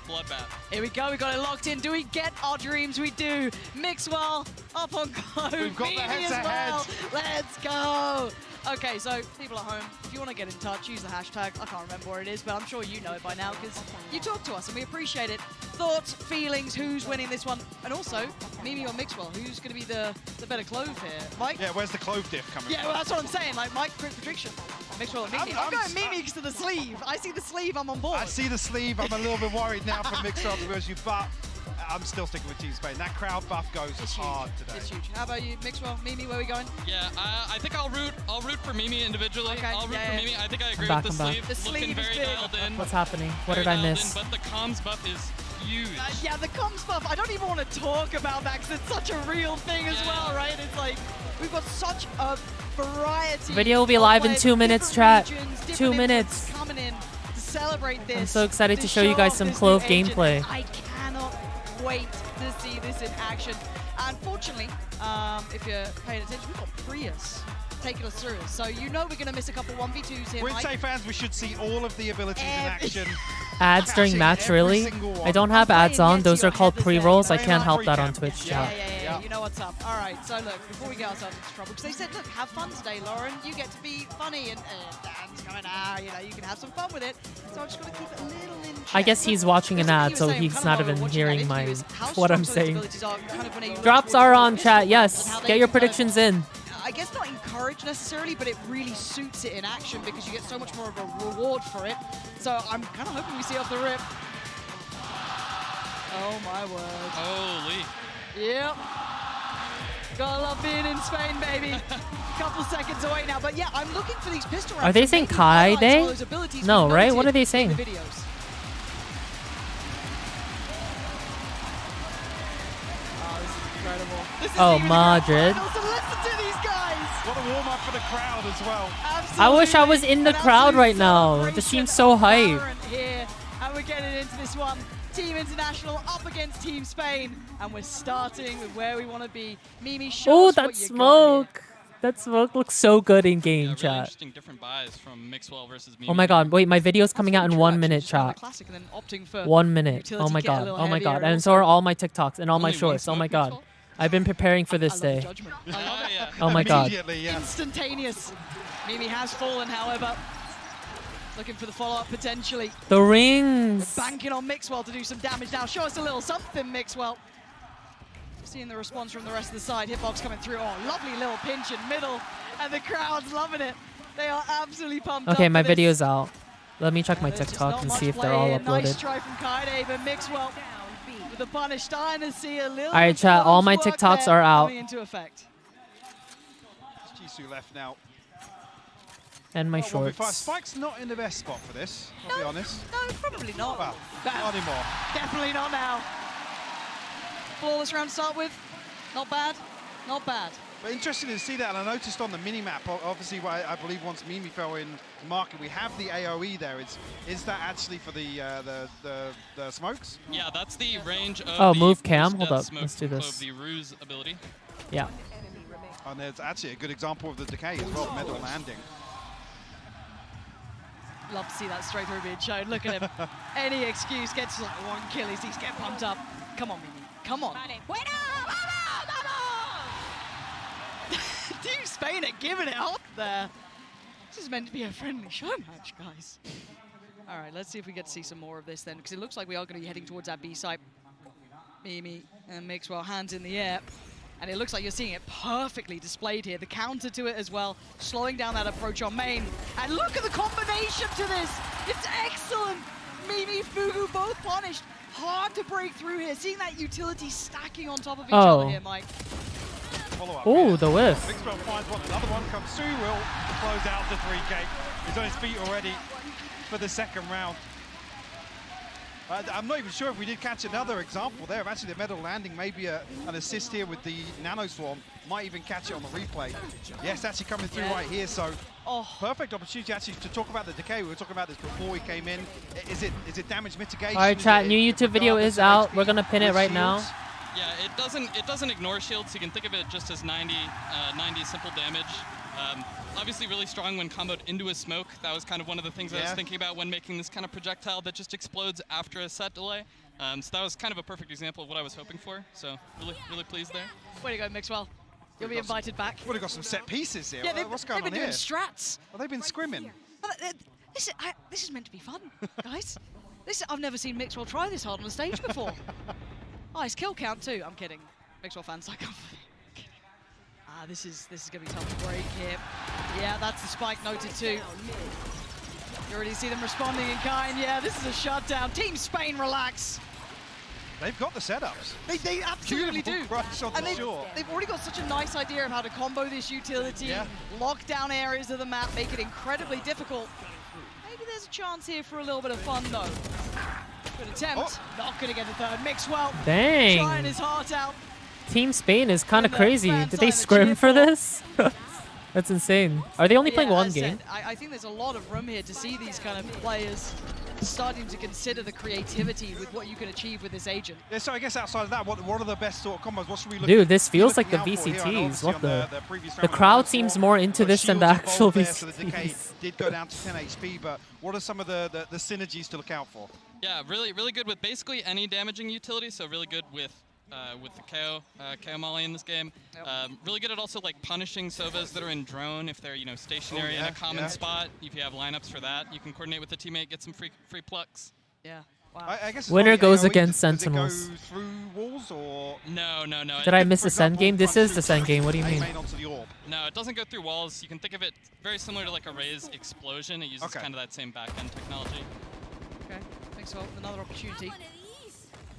bloodbath. Here we go, we got it locked in. Do we get our dreams? We do. Mixwell up on Clove. We've got the heads ahead. Let's go. Okay, so people at home, if you want to get in touch, use the hashtag. I can't remember what it is, but I'm sure you know it by now because you talk to us and we appreciate it. Thoughts, feelings, who's winning this one? And also, Mimi or Mixwell, who's going to be the better Clove here? Mike? Yeah, where's the Clove diff coming from? Yeah, well, that's what I'm saying. Like, Mike, quick prediction. Mixwell and Mimi. I'm going Mimi to the sleeve. I see the sleeve, I'm on board. I see the sleeve. I'm a little bit worried now for Mixwell to be honest with you, but I'm still sticking with Team Spain. That crowd buff goes hard today. It's huge. How about you, Mixwell? Mimi, where are we going? Yeah, I think I'll root for Mimi individually. Okay, I'll root for Mimi. I think I agree I'm with back. the sleeve. Looking very dialed in. What's happening? What did I miss? But the comms buff is huge. Yeah, the comms buff. I don't even want to talk about that because it's such a real thing as well, right? It's like we've got such a variety. Video will be live in 2 minutes, chat. Regions, 2 minutes. Coming in to celebrate this. I'm so excited to show you guys some Clove gameplay. I cannot wait to see this in action. Unfortunately, if you're paying attention, we've got Prius taking us through. So you know we're going to miss a couple 1v2s here, With Mike. Say fans, we should see all of the abilities in action. Ads during match, really? I don't have ads on. Those are called pre-rolls. I can't help that on Twitch, chat. Yeah, you know what's up. All right, so look, before we get ourselves into trouble, because they said, look, have fun today, Lauren. You get to be funny, and Dan's coming out, you can have some fun with it. So I'm just going to keep it a little in check. I guess he's watching an ad, so he's not even hearing what I'm saying. Drops are on, chat. Yes, get your predictions in. I guess not encouraged necessarily, but it really suits it in action because you get so much more of a reward for it. So I'm kind of hoping we see off the rip. Oh my word. Holy. Yep. Gotta love being in Spain, baby. Couple seconds away now, but yeah, I'm looking for these pistol rounds. Are they saying Kaide? No, right? What are they saying? Oh, Madrid. What a warm-up for the crowd as well. I wish I was in the crowd right now. This seems so hype. Here, and we're getting into this one. Team International up against Team Spain, and we're starting with where we want to be. Mimi, show Oh, us that what you got smoke. That smoke looks so good in game, Really chat. interesting different buys from Mixwell versus me. Oh my god, wait, my video's coming out in 1 minute, chat. 1 minute. Oh my god, oh my god. And so are all my TikToks and all my shorts. Oh my god. I've been preparing for this day. Oh my god. Instantaneous. Mimi has fallen, however. Looking for the follow-up potentially. The rings. Banking on Mixwell to do some damage now. Show us a little something, Mixwell. Seeing the response from the rest of the side. Hitbox coming through. Oh, lovely little pinch in middle. And the crowd's loving it. They are absolutely pumped up Okay, my for this. video's out. Let me check my There's just TikTok not and much see if they're play all here. Nice uploaded. try from Kaide, but Mixwell with the punish. Starting to see a little Alright, chat, all my work TikToks there are out. coming into effect. Jisoo left now. And my Well, shorts. Spike's not in the best spot for this, I'll be honest. No, probably not. Well, not anymore. Definitely not now. Flawless round to start with. Not bad. Not bad. But interesting to see that, and I noticed on the mini-map, obviously, I believe once Mimi fell in market, we have the AoE there. Is that actually for the smokes? Yeah, that's the range of Oh, the move cam. boost Hold death up. smoke Let's do from this. Clove, the ruse ability. Yeah. And there's actually a good example of the decay as well, medal landing. Love to see that straight through being shown. Look at him. Any excuse gets like one kill. He's getting pumped up. Come on, Mimi. Come on. Team Spain are giving it up there. This is meant to be a friendly show match, guys. All right, let's see if we get to see some more of this then, because it looks like we are going to be heading towards that B site. Mimi and Mixwell, hands in the air. And it looks like you're seeing it perfectly displayed here. The counter to it as well, slowing down that approach on main. And look at the combination to this. It's excellent. Mimi, Fugu, both punished. Hard to break through here. Seeing that utility stacking on top of each other here, Mike. Oh, the whiff. Mixwell finds one, another one comes through, will close out the 3K. He's on his feet already for the second round. I'm not even sure if we did catch another example there of actually the medal landing, maybe an assist here with the Nano Swarm. Might even catch it on the replay. Yes, actually coming through right here, so perfect opportunity actually to talk about the decay. We were talking about this before we came in. Is it damage mitigation? Alright, chat, new YouTube video is out. We're gonna pin it right now. Yeah, it doesn't ignore shields. You can think of it just as 90 simple damage. Obviously really strong when comboed into a smoke. That was kind of one of the things I was thinking about when making this kind of projectile that just explodes after a set delay. So that was kind of a perfect example of what I was hoping for. So really pleased there. Way to go, Mixwell. You'll be invited back. Would have got some set pieces here. Yeah, What's going on they've been here? doing strats. Well, they've been scrimming. This is meant to be fun, guys. I've never seen Mixwell try this hard on the stage before. Nice kill count too. I'm kidding. Mixwell fans like, this is gonna be tough to break here. Yeah, that's the spike noted too. You already see them responding in kind. Yeah, this is a shutdown. Team Spain, relax. They've got the setups. They absolutely do. Crush on And the shore. they've already got such a nice idea of how to combo this utility, lock down areas of the map, make it incredibly difficult. Maybe there's a chance here for a little bit of fun though. Good attempt. Not gonna get the third. Mixwell. Dang. Trying his heart out. Team Spain is kind of crazy. Did they scrim for this? That's insane. Are they only playing one as I game? said, I think there's a lot of room here to see these kind of players starting to consider the creativity with what you can achieve with this agent. Yeah, so I guess outside of that, what are the best sort of combos? What should we look Dude, this feels like the looking out for here? I know VCTs. obviously What on the? previous The round we crowd went seems for, more into this than the shields actual involved there, so the decay VCTs. did go down to 10 HP, but what are some of the synergies to look out for? Yeah, really good with basically any damaging utility. So really good with the KO Molly in this game. Really good at also like punishing Sovas that are in drone if they're stationary in a common spot. If you have lineups for that, you can coordinate with the teammate, get some free plucks. Yeah. Wow. I guess Winner goes AoE, against does it Sentinels. go through walls or? No. Did I miss the Send game? This is the Send game. What do you mean? No, it doesn't go through walls. You can think of it very similar to like a Raze explosion. It uses kind of that same back-end technology. Okay, thanks for another opportunity.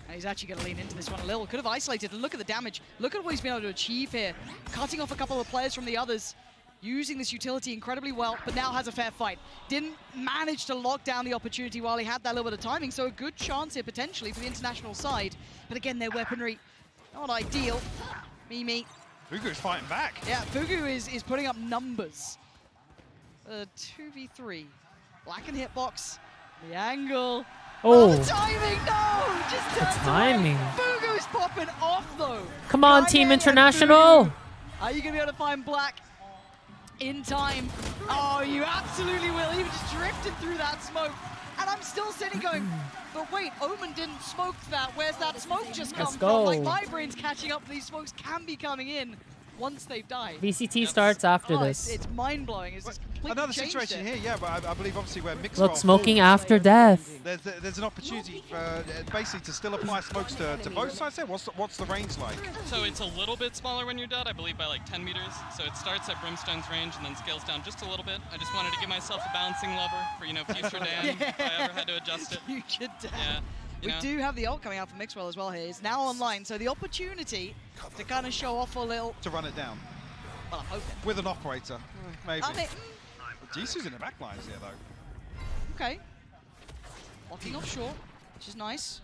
And he's actually going to lean into this one a little. Could have isolated, and look at the damage. Look at what he's been able to achieve here. Cutting off a couple of players from the others. Using this utility incredibly well, but now has a fair fight. Didn't manage to lock down the opportunity while he had that little bit of timing, so a good chance here potentially for the international side. But again, their weaponry, not ideal. Mimi. Fugu's fighting back. Yeah, Fugu is putting up numbers. 2v3. Black and hitbox. The angle. Oh. The timing, no! Just turns timing. away. Fugu's popping off though. Come on, Team International. Are you going to be able to find Black? in time. Oh, you absolutely will. He just drifted through that smoke. And I'm still sitting going, but wait, Omen didn't smoke that. Where's that smoke just come from? Like, my brain's catching up. These smokes can be coming in once they've died. VCT starts after this. It's mind-blowing. It's just completely Another changed situation here, yeah, but I believe obviously where Mixwell Look, smoking after death. There's an opportunity for basically to still apply smokes to both sides there. What's the range like? So it's a little bit smaller when you're dead, I believe by like 10 meters. So it starts at Brimstone's range and then scales down just a little bit. I just wanted to give myself a balancing lever for, you know, future Dan if I ever had to adjust it. Future Dan. Yeah. We do have the ult coming out from Mixwell as well here. It's now online, so the opportunity to kind of show off a little... To run it down. Well, I'm hoping. With an operator, maybe. I mean, Jisoo's in the back lines here, though. okay. Walking offshore, which is nice.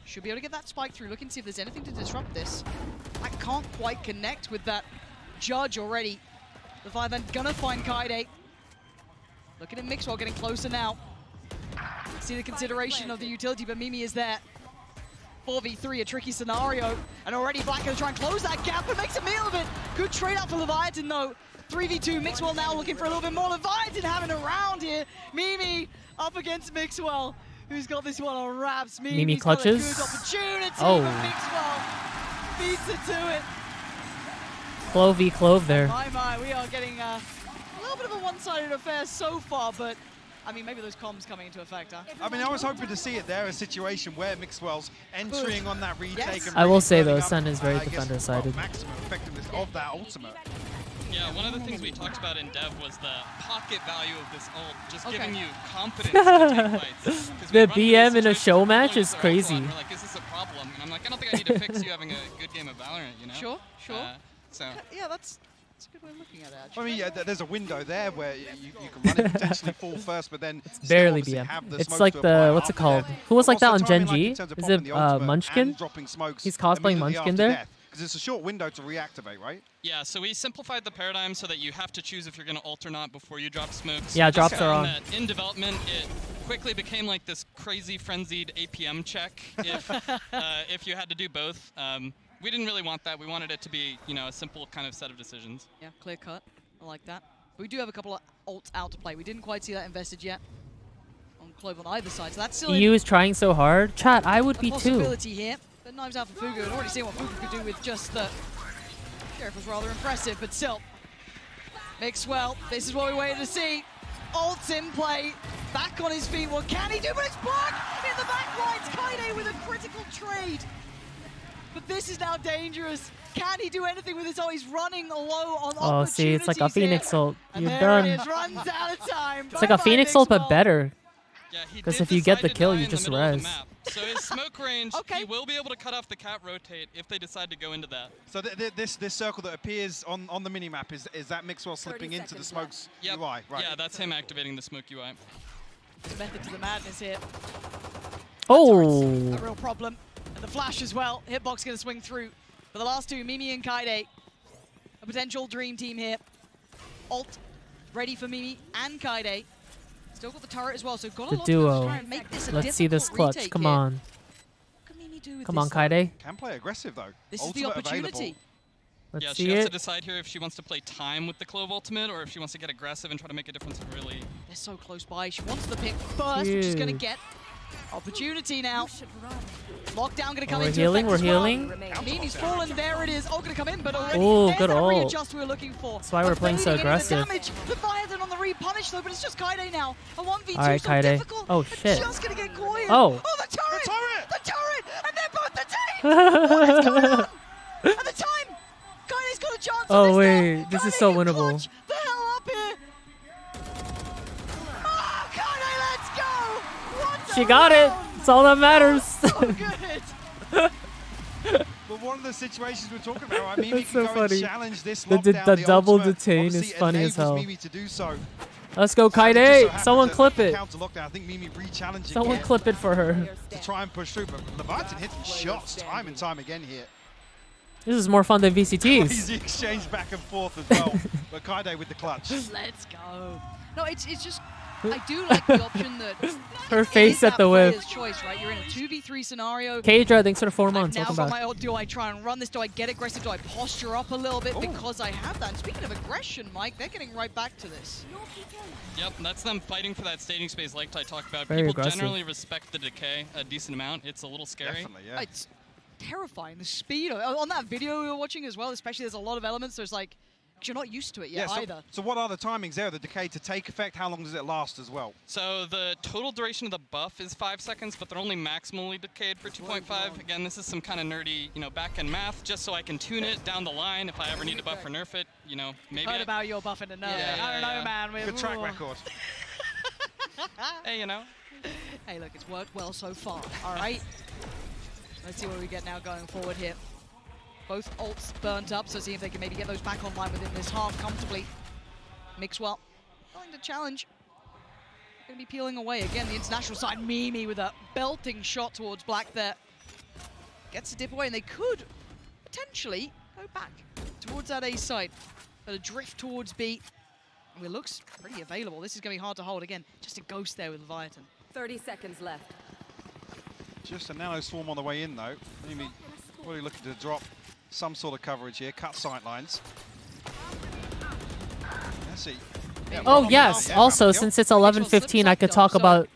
Should be able to get that spike through. Looking to see if there's anything to disrupt this. I can't quite connect with that Judge already. The Fireman gonna find Kaide. Looking at Mixwell getting closer now. See the consideration of the utility, but Mimi is there. 4v3, a tricky scenario. And already Black gonna try and close that gap and makes a meal of it. Good trade out for Leviathan though. 3v2, Mixwell now looking for a little bit more. Leviathan having a round here. Mimi up against Mixwell, who's got this one on wraps. Mimi clutches. Got a good opportunity, oh. But Mixwell beats it to it. Clove v Clove there. My, we are getting a little bit of a one-sided affair so far, but I mean, maybe those comms coming into effect, huh? I mean, I was hoping to see it there, a situation where Mixwell's entering on that retake. Yes. And I will say though, up, Sun is very defender-sided. Maximum effectiveness of that ultimate. Yeah, one of the things we talked about in dev was the pocket value of this ult, just giving you confidence to take fights. The BM in a show match is crazy. We're like, is this a problem? And I'm like, I don't think I need to fix you having a good game of Valorant, you know? Sure, sure. So yeah, that's a good way of looking at it, actually. I mean, yeah, there's a window there where you can run it, potentially fall first, but then it's barely BM. It's like the, what's it called? Who was like that on Gen G? Is it Munchkin? He's cosplaying Munchkin there? Because it's a short window to reactivate, right? Yeah, so we simplified the paradigm so that you have to choose if you're going to ult or not before you drop smokes. Yeah, drops are on. In development, it quickly became like this crazy frenzied APM check if you had to do both. We didn't really want that. We wanted it to be, you know, a simple kind of set of decisions. Yeah, clear cut. I like that. We do have a couple of ults out to play. We didn't quite see that invested yet on Clove on either side, so that's still EU is trying so hard. Chat, I would be too. Possibility here, but knives out for Fugu. I'd already seen what Fugu could do with just the Sheriff was rather impressive, but still. Mixwell, this is what we waited to see. Ult's in play, back on his feet. What can he do? But it's blocked in the back lines. Kaide with a critical trade. But this is now dangerous. Can he do anything with his ult? He's running low on opportunities. Oh, see, it's like a Phoenix ult. You're and done. It is, runs out of time. It's like a Phoenix ult, but better. Yeah, because if you get the kill, you just res. So his smoke range, he will be able to cut off the cat rotate if they decide to go into that. So this circle that appears on the minimap, is that Mixwell slipping into the smoke's UI? Right. Yeah, that's him activating the smoke UI. There's a method to the madness here. Oh! A real problem. And the flash as well. Hitbox going to swing through. For the last two, Mimi and Kaide. A potential dream team here. Ult ready for Mimi and Kaide. Still got the turret as well, so got a lot duo. to try and make this a Let's see this clutch. Come on. What can Mimi do with Come this on, Kaide. Can play aggressive though. This is the opportunity. Let's yeah, see she has it. to decide here if she wants to play time with the Clove ultimate or if she wants to get aggressive and try to make a difference and really... They're so close by. She wants the pick first, which is going to get opportunity now. Lockdown going to come into effect We're as healing. Mimi's fallen. There it is. Oh, going to come in, but already there's that ult. readjust we were looking for. That's why we're playing so aggressive. Leviathan on the repunish though, but it's just Kaide now. A 1v2 All right, so Kaide. difficult. Oh shit. Just going to get Koya. Oh. Oh, the turret! The turret! And they're both the team! What is going on? At the time, Kaide's got a chance. Oh wait, this is so winnable. The hell up here! Oh, Kaide, let's go! What She got it. That's all that matters. So good. But one of the situations we're talking about, I mean, That's we can so go funny. and challenge this The lockdown. double ultimate detain is obviously funny as enables hell. Mimi to do so. Let's go, It just so Kaide. happens Someone that clip it. counter lockdown, I think Mimi re-challenging Someone here clip it for her. to try and push through, but Leviathan hitting shots time and time again here. This is more fun than VCTs. Crazy exchange back and forth as well, but Kaide with the clutch. Let's go. No, it's just I do like the option that Her it face is at that the whip. player's choice, right? You're in a 2v3 scenario. Kadra, thanks for the 4 I've months. now Welcome got back. my ult. Do I try and run this? Do I get aggressive? Do I posture up a little bit because I have that? And speaking of aggression, Mike, they're getting right back to this. Yep, that's them fighting for that staging space like I talked about. Very People aggressive. generally respect the decay a decent amount. It's a little scary. Definitely, yeah. It's terrifying, the speed. On that video we were watching as well, especially, there's a lot of elements. There's like, 'cause you're not used to it yet either. So what are the timings there of the decay to take effect? How long does it last as well? So the total duration of the buff is 5 seconds, but they're only maximally decayed for 2.5. Again, this is some kind of nerdy, back-end math, just so I can tune it down the line if I ever need to buff or nerf it. Maybe. Heard about your buffing and nerfing. I don't know, man. Good track record. Hey, Hey, look, it's worked well so far. All right. Let's see what we get now going forward here. Both ults burnt up, so see if they can maybe get those back online within this half comfortably. Mixwell willing to challenge. Going to be peeling away again. The international side, Mimi with a belting shot towards Black there. Gets a dip away, and they could potentially go back towards that A side. But a drift towards B. It looks pretty available. This is going to be hard to hold again. Just a ghost there with Leviathan. 30 seconds left. Just a nano swarm on the way in, though. Maybe really looking to drop some sort of coverage here. Cut sight lines. Let's see. Yeah, Oh yes. Also, since it's 11:15, I could talk about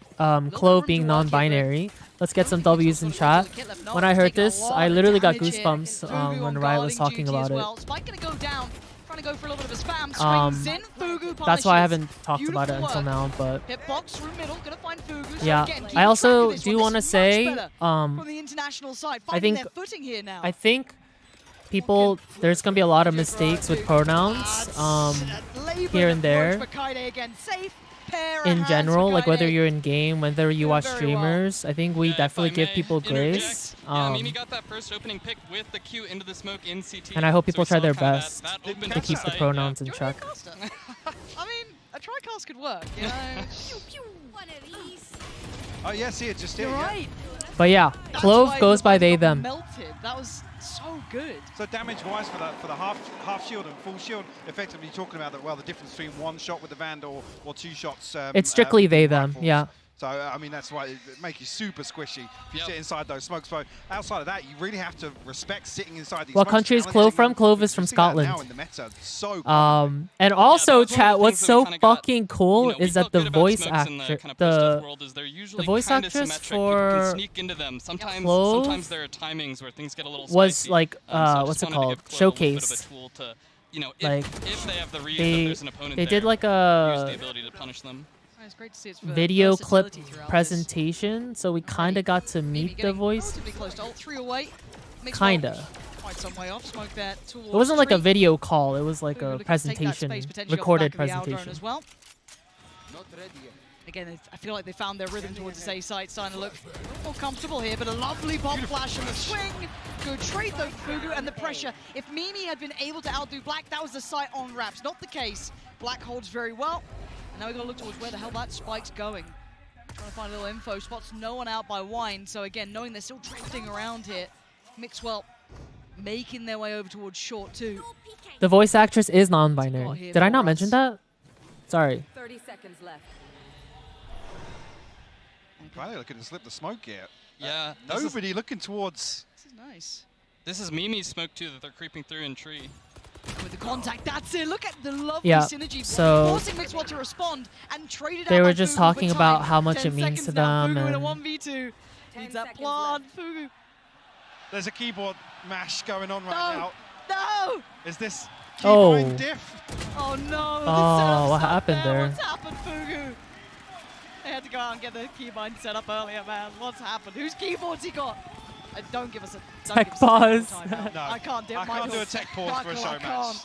Clove being non-binary. Let's get some W's in chat. When I heard this, I literally got goosebumps when Riot was talking about it. Spike gonna go down. Trying to go for a little bit of a spam. Swings in. Fugu That's why I punishes. haven't talked about it until now, but Hitbox through middle, gonna find Fugu. So yeah. again, keep I also track of this do one. want to This is much say, better from the international side, I finding think their footing here now. I think people, there's gonna be a lot of mistakes with pronouns here and there. Again, safe. In general, like whether you're in game, whether you watch streamers, I think we definitely give people grace. Yeah, Mimi got that first opening pick with the Q into the smoke in CT. And I hope people so try their kinda best that to opened keep the site, pronouns in check. I mean, a tricast could work, you know? One of these. Oh, yeah, see it just here. You're yeah. right. But yeah, That's Clove why goes by they got them. Melted. That was so good. So damage-wise for the half shield and full shield, effectively talking about the difference between one shot with the Vandal or 2 shots. It's strictly they them. rifles. Yeah. So I mean that's why it make you super squishy if you sit inside those smokes. So outside of that, you really have to respect sitting inside these. What smokes, country is challenging Clove from? them. Clove is from You see that Scotland. now in the meta. So And also, that's one of chat, the what's things that so we kinda got, fucking cool is that the voice actor, the voice actress for Sometimes Clove there are timings where things get a little was spicy. like So I what's just it wanted to called? give Clove a little bit of a Showcase. tool to, Like if they have the read that they there's an opponent they there, did like use the a ability to punish them. It's great to see it's for video clip versatility throughout this. presentation, so we kind of got to meet the Getting voice. relatively close to ult, 3 away. Makes Kinda. quite some way off. Smoke that It wasn't like a video call. It was like Fugu a looking to take that presentation, space potentially off the recorded back of the Aldrone presentation. as well. Again, I feel like they found their rhythm towards the A side, starting to look more comfortable here, but a lovely bomb flash and the swing. Good trade though, Fugu, and the pressure. If Mimi had been able to outdo Black, that was the sight on wraps. Not the case. Black holds very well. And now we've got to look towards where the hell that spike's going. Trying to find a little info. Spots no one out by Wine, so again, knowing they're still drifting around here. Mixwell making their way over towards short too. The voice actress is non-binary. Did I not mention that? Sorry. 30 seconds left. Probably looking to slip the smoke here. Yeah. Nobody looking towards. This is nice. This is Mimi's smoke too that they're creeping through in tree. With the contact, that's it. Look at the lovely Yeah, synergy. so Forcing Mixwell to respond and trade it they out were by just Fugu talking for about time. how much 10 it means seconds to now. them Fugu in a and 1v2. Needs that plant. Fugu. There's a keyboard mash going on right now. No! Is this Oh. keybind diff? Oh no! Oh, what happened there? What's happened, Fugu? They had to go out and get the keybind set up earlier, man. What's happened? Whose keyboards he got? Don't give us a Tech pause. No, I can't do it. I can't do a tech pause for a show match.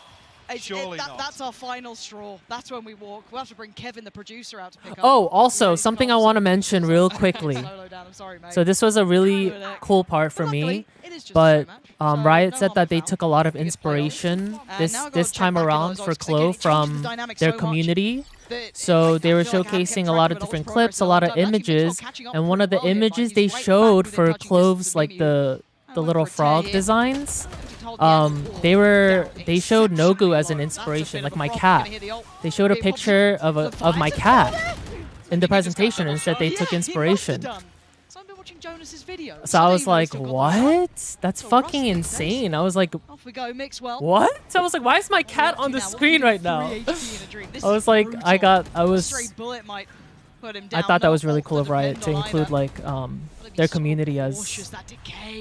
Surely not. That's our final straw. That's when we walk. We'll have to bring Kevin, the producer, out to pick up. Oh, also something I want to mention real quickly. Solo down. I'm sorry, mate. So this was a really cool part for me, but Riot said that they took a lot of inspiration this time around for Clove from their community. So they were showcasing a lot of different clips, a lot of images, and one of the images they showed for Clove's like the little frog designs. They showed Nogu as an inspiration, like my cat. They showed a picture of my cat. in the presentation. Instead, they took inspiration. So I've been watching Jonas's video. So I was like, what? That's fucking insane. I was like, off we go, Mixwell. what? So I was like, why is my cat on the screen right now? I was like, I thought that was really cool of Riot to include like their community as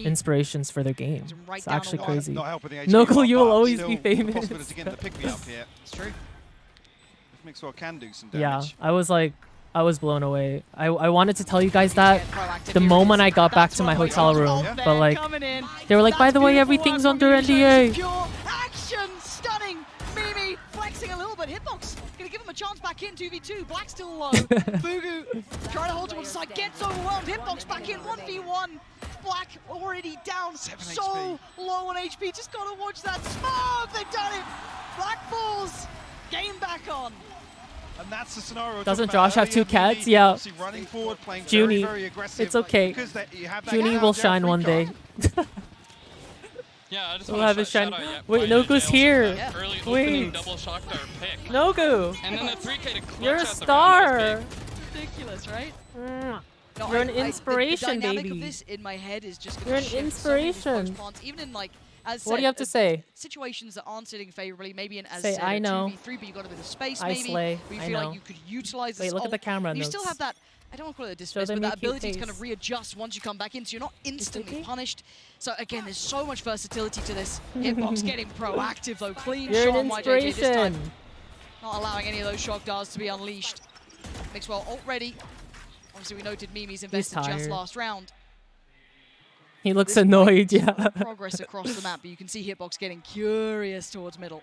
inspirations for their game. It's actually crazy. Nokel, you will always be famous. It's true. If Mixwell can do some Yeah, damage. I was blown away. I wanted to tell you guys that the moment I got back to my hotel room, but like they were like, by the way, everything's under NDA. Pure action, stunning. Mimi flexing a little bit. Hitbox gonna give him a chance back in 2v2. Black still low. Fugu trying to hold to one side, gets overwhelmed. Hitbox back in 1v1. Black already down, so low on HP. Just gotta watch that smoke. They've done it. Black falls. Game back on. And that's the scenario. Doesn't Josh have two cats? Yeah. Running forward, playing Junie, very aggressive. it's okay. Junie will shine one day. Yeah, I just we'll want have to a shine. shout Wait, Nogu's here. Early Wait. double shocked our pick. Nogu. And then the 3K to clutch You're a out the star. round was Ridiculous, right? No, No, you're an the inspiration, dynamic baby. of this in my head is just You're an inspiration. Even in like, as What do you have to say? Situations that aren't sitting favorably, maybe in as Say, said, I a know. 2v3, but you got a bit of space, I maybe. slay. Where you I feel know. like you could utilize Wait, this. look at the camera You still notes. have that. I don't want to call it a dismiss, them but your that cute ability to kind face. of readjust once you come back in, so you're not instantly punished. So again, there's so much versatility to this. Hitbox getting proactive though, clean You're shot an on YJJ this time. inspiration. Not allowing any of those shock darts to be unleashed. Mixwell ult ready. Obviously, we noted Mimi's invested just tired. last round. He looks annoyed, yeah. Progress across the map, but you can see Hitbox getting curious towards middle.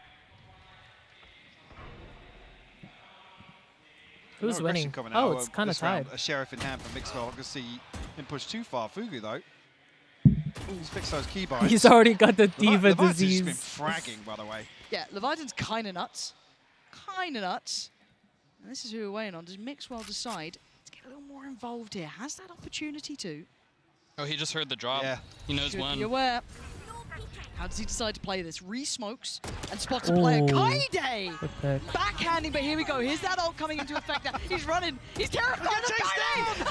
Who's No winning? aggression coming Oh, out it's of kind of this round. tied. A sheriff in hand for Mixwell. I can see him push too far. Fugu though. He's fixed those keybinds. He's already got the diva Leviathan's disease. just been fragging, by the way. Yeah, Leviathan's kind of nuts. Kind of nuts. And this is who we're waiting on. Does Mixwell decide to get a little more involved here? Has that opportunity to? Oh, he just heard the drop. Yeah. He knows Should when. be aware. How does he decide to play this? Re-smokes and spots a player. Ooh. Kaide! Good pick. Backhanding, but here we go. Here's that ult coming into effect now. He's running. He's terrified of Kaide!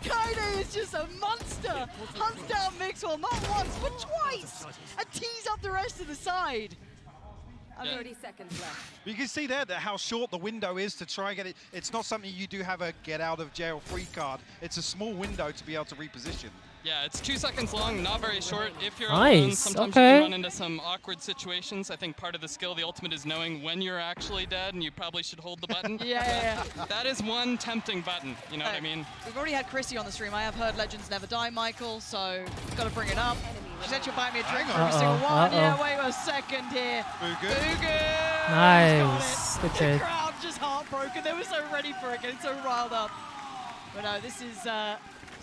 Kaide is just a monster. Hunts down Mixwell, not once, but twice. And tees up the rest of the side. 30 seconds left. You can see there that how short the window is to try and get it. It's not something you do have a get out of jail free card. It's a small window to be able to reposition. Yeah, it's 2 seconds long, not very short. If you're Nice, alone, sometimes you okay. can run into some awkward situations. I think part of the skill, the ultimate, is knowing when you're actually dead, and you probably should hold the button. Yeah. That is one tempting button, you know what I mean? We've already had Chrissy on the stream. I have heard Legends Never Die, Michael, so got to bring it up. She said she'll buy me a drink for every single one. Yeah, wait a second here. Fugu. Nice. Good The trade. crowd just heartbroken. They were so ready for it, getting so riled up. But no, this is...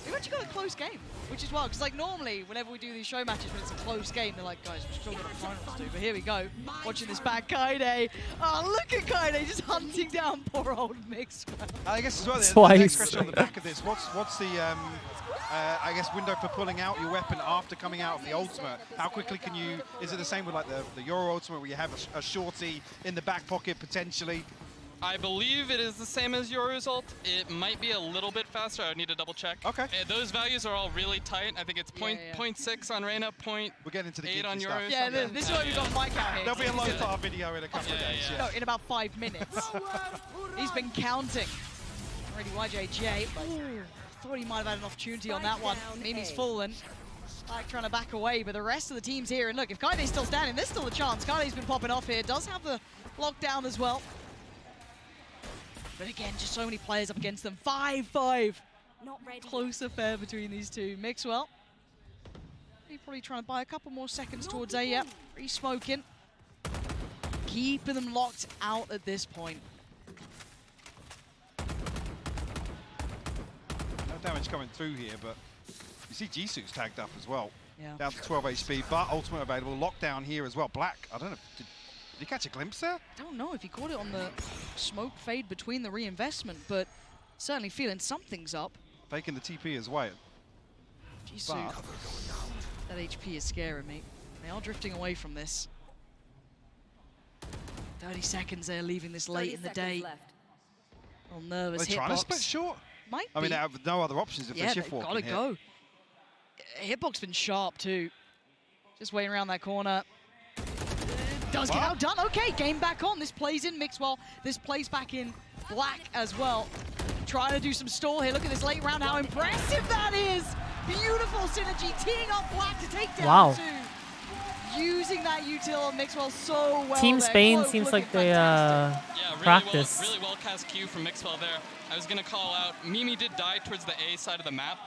We've actually got a close game, which is wild, because like normally, whenever we do these show matches, when it's a close game, they're like, guys, we've still got a finals to do. But here we go, watching this back Kaide. Oh, look at Kaide just hunting down poor old Mixwell. I guess as well, the Twice. next question on the back of this, what's the, I guess, window for pulling out your weapon after coming out of the ultimate? How quickly can you, is it the same with like the Euro ultimate where you have a shorty in the back pocket potentially? I believe it is the same as your result. It might be a little bit faster. I would need to double check. Okay. Those values are all really tight. I think it's 0.6 on Reyna, We're getting into the 0.8 on geeky yours. stuff. Yeah, this is why we've got Mike out here. There'll be a low-tar video in a couple of days. No, in about 5 minutes. He's been counting. Already YJJ. Thought he might have had an opportunity on that one. Mimi's fallen. Like trying to back away, but the rest of the team's here. And look, if Kaide's still standing, there's still a chance. Kaide's been popping off here. Does have the lockdown as well. But again, just so many players up against them. 5-5. Not ready. Close affair between these two. Mixwell. He's probably trying to buy a couple more seconds towards A. Yep. Re-smoking. Keeping them locked out at this point. No damage coming through here, but you see Jisoo's tagged up as well. Yeah. Down to 12 HP, but ultimate available. Lockdown here as well. Black, I don't know, did he catch a glimpse there? I don't know if he caught it on the smoke fade between the reinvestment, but certainly feeling something's up. Faking the TP as well. Jisoo, that HP is scaring me. They are drifting away from this. 30 seconds there, leaving this late in the day. Left. little nervous They trying to split hitbox. short? Might I mean, be. they have no other options if Yeah, they they've shift walk. gotta go. Hitbox been sharp too. Just waiting around that corner. Does get outdone. Okay, game back on. This plays in Mixwell. This plays back in Black as well. Trying to do some stall here. Look at this late round, how impressive that is. Beautiful synergy, teeing up Black to take down two. Using that util on Mixwell so well. Team there. Spain Clove seems like looking they practice. Really well cast Q from Mixwell there. I was gonna call out, Mimi did die towards the A side of the map.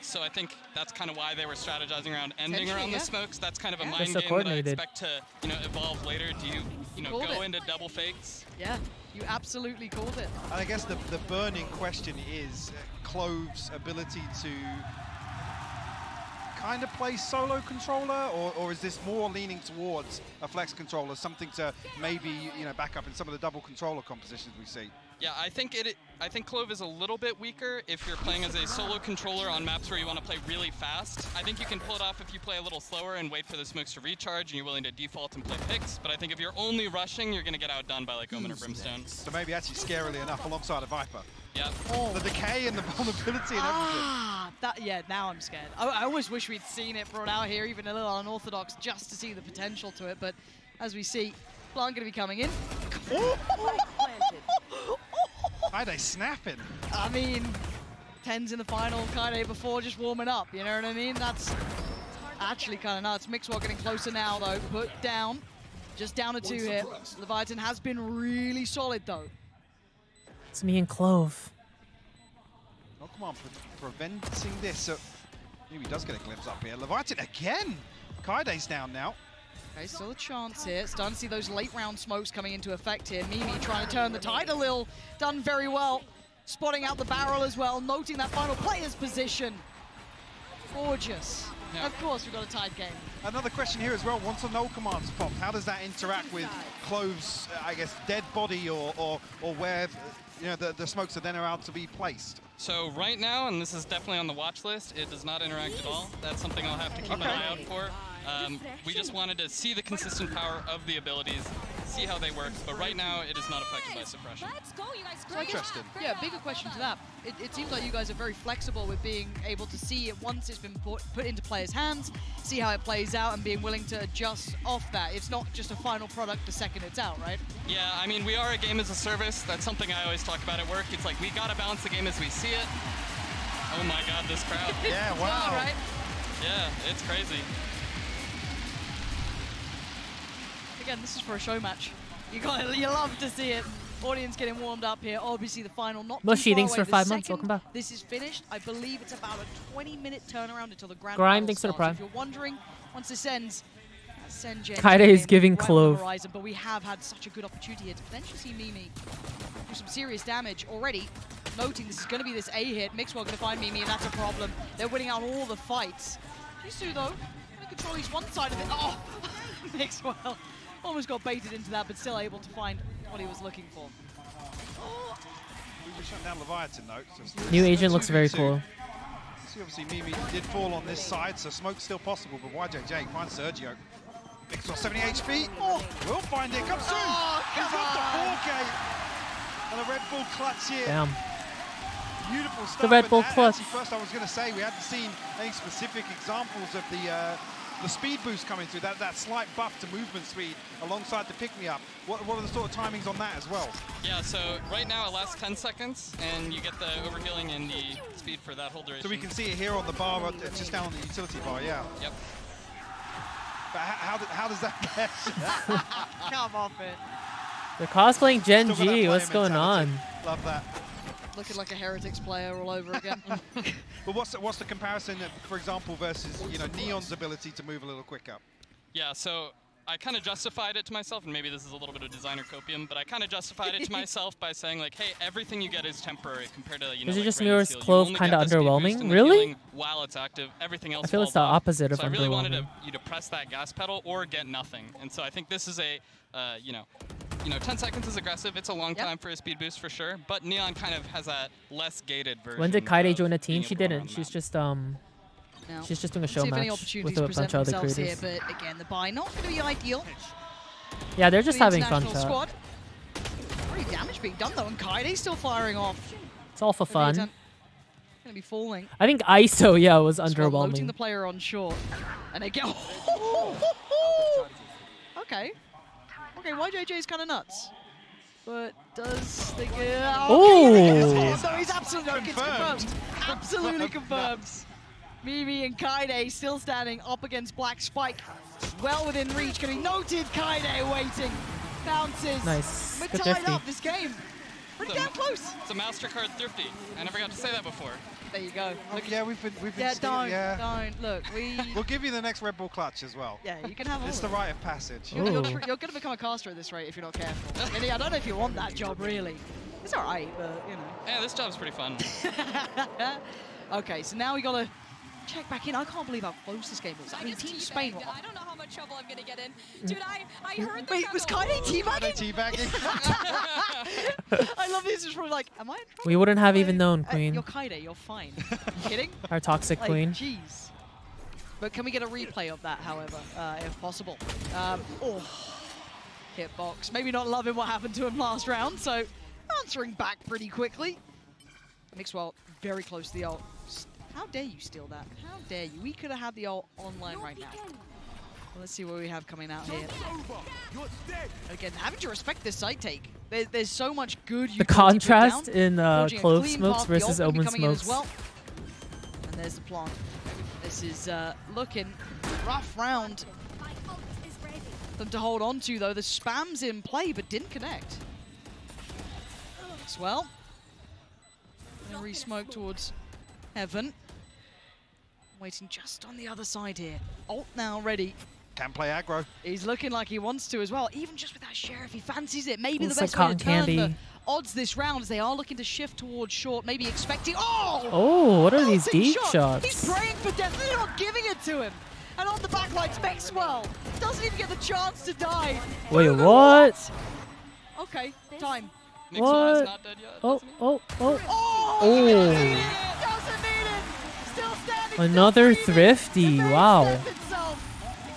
So I think that's kind of why they were strategizing around ending around the smokes. That's kind of a mind game that I expect to, evolve later. Do you go into double fakes? Yeah, you absolutely called it. And I guess the burning question is Clove's ability to kind of play solo controller, or is this more leaning towards a flex controller, something to maybe back up in some of the double controller compositions we see? Yeah, I think Clove is a little bit weaker if you're playing as a solo controller on maps where you want to play really fast. I think you can pull it off if you play a little slower and wait for the smokes to recharge and you're willing to default and play picks. But I think if you're only rushing, you're going to get outdone by like Omen or Brimstone. So maybe actually scarily enough alongside a Viper. Yeah. The decay and the vulnerability and everything. Yeah, now I'm scared. I almost wish we'd seen it brought out here, even a little unorthodox, just to see the potential to it. But as we see, Plant going to be coming in. Kaide snapping. I mean, 10s in the final, Kaide before just warming up, you know what I mean? That's actually kind of nuts. Mixwell getting closer now, though. Put down. Just down to 2 here. Leviathan has been really solid, though. It's me and Clove. Oh, come on, preventing this. So, maybe he does get a glimpse up here. Leviathan again. Kaide's down now. Okay, still a chance here. Starting to see those late round smokes coming into effect here. Mimi trying to turn the tide a little. Done very well. Spotting out the barrel as well. Noting that final player's position. Gorgeous. Yeah. Of course, we've got a tied game. Another question here as well. Once a no command's popped, how does that interact with Clove's, I guess, dead body or where the smokes are then allowed to be placed? So right now, and this is definitely on the watch list, it does not interact at all. That's something I'll have to keep an eye out for. We just wanted to see the consistent power of the abilities, see how they work, but right now it is not affected by suppression. Let's go, you guys. So interesting. Yeah, bigger question to that. It seems like you guys are very flexible with being able to see it once it's been put into players' hands, see how it plays out, and being willing to adjust off that. It's not just a final product the second it's out, right? Yeah, I mean, we are a game as a service. That's something I always talk about at work. It's like we gotta balance the game as we see it. Oh my God, this crowd. Yeah, wow. Right? Yeah, it's crazy. Again, this is for a show match. You love to see it. Audience getting warmed up here. Obviously, the final not Mushy, too far thanks away. for 5 months. Welcome back. This is finished. I believe it's about a 20-minute turnaround until the grand Grime, final thanks for the starts. prime. If you're wondering, once this ends, send Jen. Kaide is giving right on Clove. the horizon, but we have had such a good opportunity here to potentially see Mimi do some serious damage already. Noting this is going to be this A hit. Mixwell going to find Mimi, and that's a problem. They're winning out all the fights. Jisoo, though, going to control at least one side of it. Oh, Mixwell almost got baited into that, but still able to find what he was looking for. We were shutting down Leviathan, though. So New agent looks very cool. See, obviously, Mimi did fall on this side, so smoke's still possible, but YJJ finds Sergio. Mixwell 70 HP. Oh, we'll find it. Come soon. He's up to 4K. And a Red Bull clutch here. Damn. Beautiful stuff. The Red Bull clutch. Actually, first I was going to say we hadn't seen any specific examples of the speed boost coming through, that slight buff to movement speed alongside the pick-me-up. What are the sort of timings on that as well? Yeah, so right now it lasts 10 seconds, and you get the overhealing and the speed for that whole duration. So we can see it here on the bar, just down on the utility bar, yeah. Yep. But how does that get? Come off it. They're cosplaying Gen G. What's going on? Love that. Looking like a Heretics player all over again. But what's the comparison, for example, versus Neon's ability to move a little quicker? Yeah, so I kind of justified it to myself, and maybe this is a little bit of designer copium, but I kind of justified it to myself by saying like, hey, everything you get is temporary compared to Is it like just Rain's Mirror's Heal. Clove You only kind of get the speed boost underwhelming? and the Really? healing while it's active, everything else. I feel it's falls the off. opposite of So I really wanted underwhelming. you to press that gas pedal or get nothing, and so I think this is a 10 seconds is aggressive. It's a long time for a speed boost for sure, but Neon kind of has that less gated version. When did Kaide join a of team? being She able to run didn't. the She's map. just Now, she's just doing a show see if any match opportunities with a present bunch of other themselves here, creators. but again, the buy not going to be ideal. Yeah, they're just For the having fun. international Chat. squad. Pretty damage being done though, and Kaide's still firing off. It's all for fun. Gonna be falling. I think ISO, yeah, was Loading underwhelming. the player on short, and they go. Okay. Okay, YJJ's kind of nuts. But does the Oh! So he's absolutely confirmed. Absolutely confirmed. Mimi and Kaide still standing up against Black Spike. Well within reach. Can be noted. Kaide waiting. Bounces. Nice. We're Good tied thrifty. up this game. Pretty damn close. It's a MasterCard thrifty. I never got to say that before. There you go. Look, Yeah, we've been yeah, stealing- don't. Look, We'll give you the next Red Bull clutch as well. Yeah, you can have all It's of the it. rite of passage. You're going to become a caster at this rate if you're not careful. And I don't know if you want that job, really. It's all right, but, you know. Yeah, this job's pretty fun. Okay, so now we got to check back in. I can't believe how close this game was. I mean, Team Spain. I don't know how much trouble I'm gonna get in. Dude, I heard the Wait, was Kaide teabagging? Teabagging. I love this. It's probably like, am I in trouble? We wouldn't have even known, Queen. You're Kaide, you're fine. You kidding? Our toxic Like, queen. Jeez. But can we get a replay of that, however, if possible? Hitbox. Maybe not loving what happened to him last round, so answering back pretty quickly. Mixwell very close to the ult. How dare you steal that? How dare you? We could have had the ult online right now. Well, let's see what we have coming out here. Again, having to respect this side take. There's so much good. The contrast in Forging a Clove clean smokes path, the versus ult gonna be Omen coming in as smokes. well. And there's the plant. This is looking rough round. Them to hold on to though. The spam's in play, but didn't connect. As well. Gonna re-smoke towards Heaven. Waiting just on the other side here. Ult now ready. Can play aggro. He's looking like he wants to as well. Even just with that Sheriff, he fancies it. Maybe Looks the best like way to cotton turn candy. the odds this round as they are looking to shift towards short, maybe expecting. Oh! Oh, what are these Melting deep shot. shots? He's praying for death. They're not giving it to him. And on the backlines, Maxwell doesn't even get the chance to die. Wait, Fugu, what? Okay, time. What? Not dead yet, Oh. Oh, Oh. doesn't need it. Still standing. Another thrifty. Wow. Himself.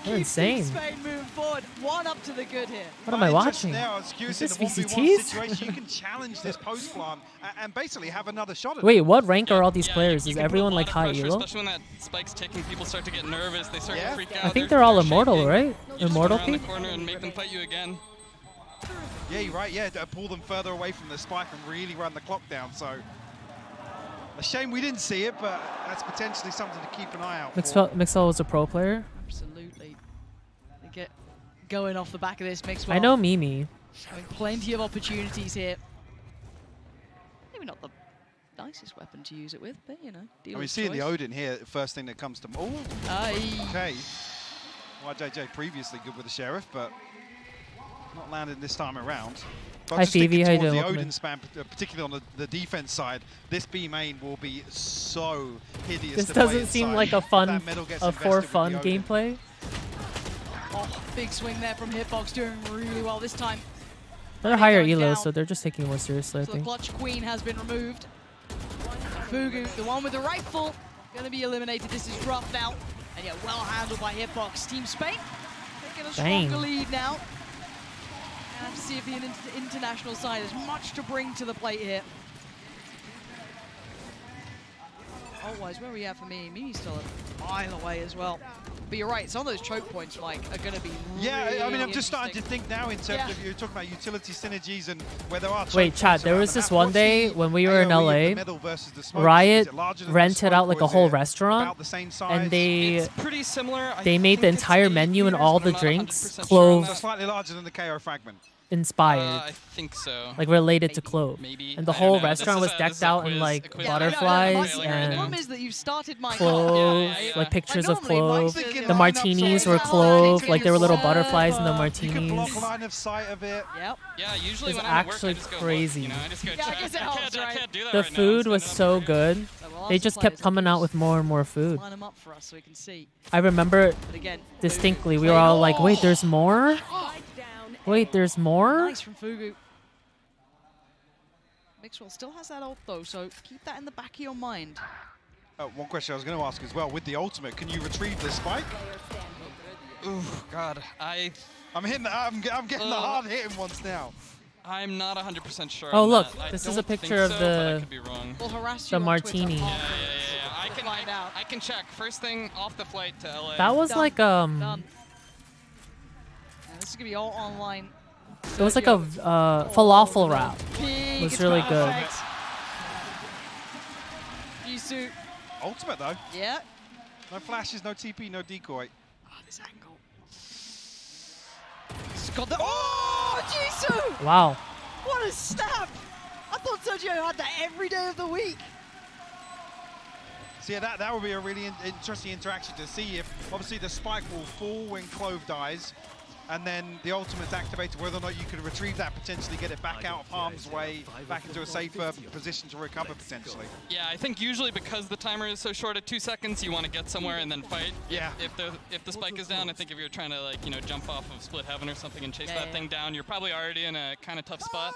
They're insane. Spain moving forward. One up to the good here. What am I watching? Now, Is in this the 1v1 VCTs? situation, you can challenge this post plant and basically have another shot at Wait, it. what rank are all these players? You Is can put a everyone lot like of high pressure, elo? especially when that spike's ticking, people start to get nervous, they start to freak out. I think they're all immortal, shaking. right? You just Immortal go around the peak? corner and make them fight you again. Yeah, you're right. Yeah, pull them further away from the spike and really run the clock down. So, a shame we didn't see it, but that's potentially something to keep an eye out for. Mixwell was a pro player. Absolutely. They get going off the back of this. Mixwell I know Mimi. having plenty of opportunities here. Maybe not the nicest weapon to use it with, but you know. I mean, seeing the Odin here, first thing that comes to mind. Aye. Okay. YJJ previously good with the Sheriff, but not landed this time around. But Hi, just thinking Phoebe. How you towards doing? the Welcome Odin in. spam, particularly on the defense side, this B main will be so hideous. This to play doesn't seem inside. like a If fun, that middle gets a invested for with the fun Odin. gameplay. Oh, big swing there from Hitbox, doing really well this time. They're higher going elo, down. so they're just taking it more seriously, I So the think. clutch queen has been removed. Fugu, the one with the rifle, going to be eliminated. This is rough now. And yeah, well handled by Hitbox. Team Spain taking a Dang. stronger lead now. And have to see if the international side has much to bring to the plate here. Otherwise, where are we at for me? Mimi's still a mile away as well. But you're right, some of those choke points, like, are going to be Yeah, really I mean, I'm just starting to interesting. think now in terms of you're talking about utility synergies and where there are. Wait, Chad, there was this one day when we were in AOE of LA, the middle versus the smoke. Is Riot it larger than the rented smoke, out or like a is whole it restaurant, about the same size? and they It's pretty similar. I they made the think it's entire 8 menu and meters, all but the I'm not drinks 100% sure on Clove So slightly larger than the KO fragment. inspired, I think so. like related to Clove. Maybe. And the I don't whole know. restaurant This was is decked a out in quiz- like a quiz butterflies right The and problem is that you've started my Clove, Yeah. like pictures of normally my Clove. thinking The lineups martinis are were like, Clove, oh, like there were little server. butterflies in the You can block martinis. line of sight of it. Yep. Yeah, usually It's when I'm at work, I actually just go crazy. Look, you know, I just go Yeah, I check. guess it I helps, right? can't do that The right now. food I'm was standing so up here. good. So we'll They ask just the kept players coming out with more and more food. line them up for us so we can see. I remember But again, distinctly, we were all like, wait, there's more? Wait, there's more? Nice from Fugu. Mixwell still has that ult though, so keep that in the back of your mind. One question I was going to ask as well, with the ultimate, can you retrieve the spike? Ooh, God, I'm getting the hard hitting ones now. I'm not 100% sure. Oh, on look, that. this I is a don't picture think of so, the- but I could be wrong. We'll harass The you on martini. Twitter. Yeah. I can check. First thing off the flight to LA. That was Done. like Done. Yeah, this is gonna be all online. it was like a falafel wrap. Peek, It was it's really good. perfect. Jisoo. Ultimate though. Yeah. No flashes, no TP, no decoy. Oh, this angle. He's got the. Oh, Jisoo! Wow. What a snap! I thought Sergio had that every day of the week. So yeah, that would be a really interesting interaction to see if, obviously, the spike will fall when Clove dies, and then the ultimate's activated, whether or not you could retrieve that, potentially get it back out of harm's way, back into a safer position to recover, potentially. Yeah, I think usually because the timer is so short at 2 seconds, you want to get somewhere and then fight. Yeah. If the spike is down, I think if you're trying to, like, you know, jump off of split heaven or something and chase that thing down, you're probably already in a kind of tough spot.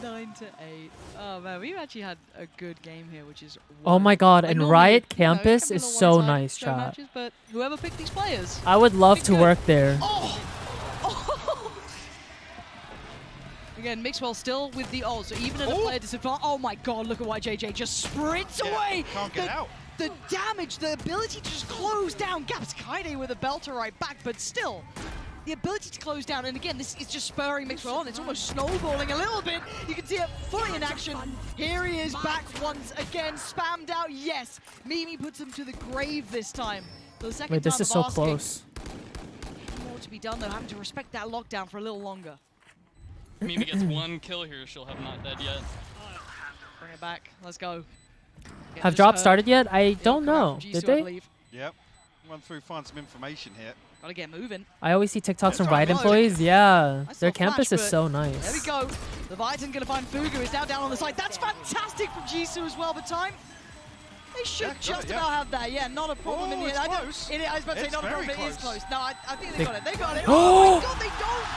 9-8. Oh man, we've actually had a good game here, which is. Oh my god, Like and normally, Riot you know, it Campus can be is a so one-sided nice, show chat. matches, but whoever picked these players. I would love to good. work there. Oh! Again, Mixwell still with the ult, so even at a player disadvantage. Oh my god, look at why JJ just sprints away! Can't get out. The damage, the ability to just close down gaps. Kaide with a belter right back, but still, the ability to close down. And again, this is just spurring Mixwell on. It's almost snowballing a little bit. You can see it fully in action. Here he is back once again, spammed out. Yes, Mimi puts him to the grave this time. For the second Wait, this time is so of asking. close. More to be done though, having to respect that lockdown for a little longer. Mimi gets 1 kill here, she'll have not dead yet. Bring it back. Let's go. Get Have this, drops started yet? I don't come out know. from Jisoo, Did I they? believe. Yep. Run through, find some information here. Gotta get moving. I always see TikToks from Let's Riot try employees. Yeah, I saw their a campus flash, is but so There we nice. go. Leviathan gonna find Fugu. He's now down on the side. That's fantastic from Jisoo as well, but time. They should just about have that. Yeah, not a problem in the end. it's I close. was about to say It's not a very problem. It is close. close. No, I think they They- got it. They got it. Oh my god, they don't.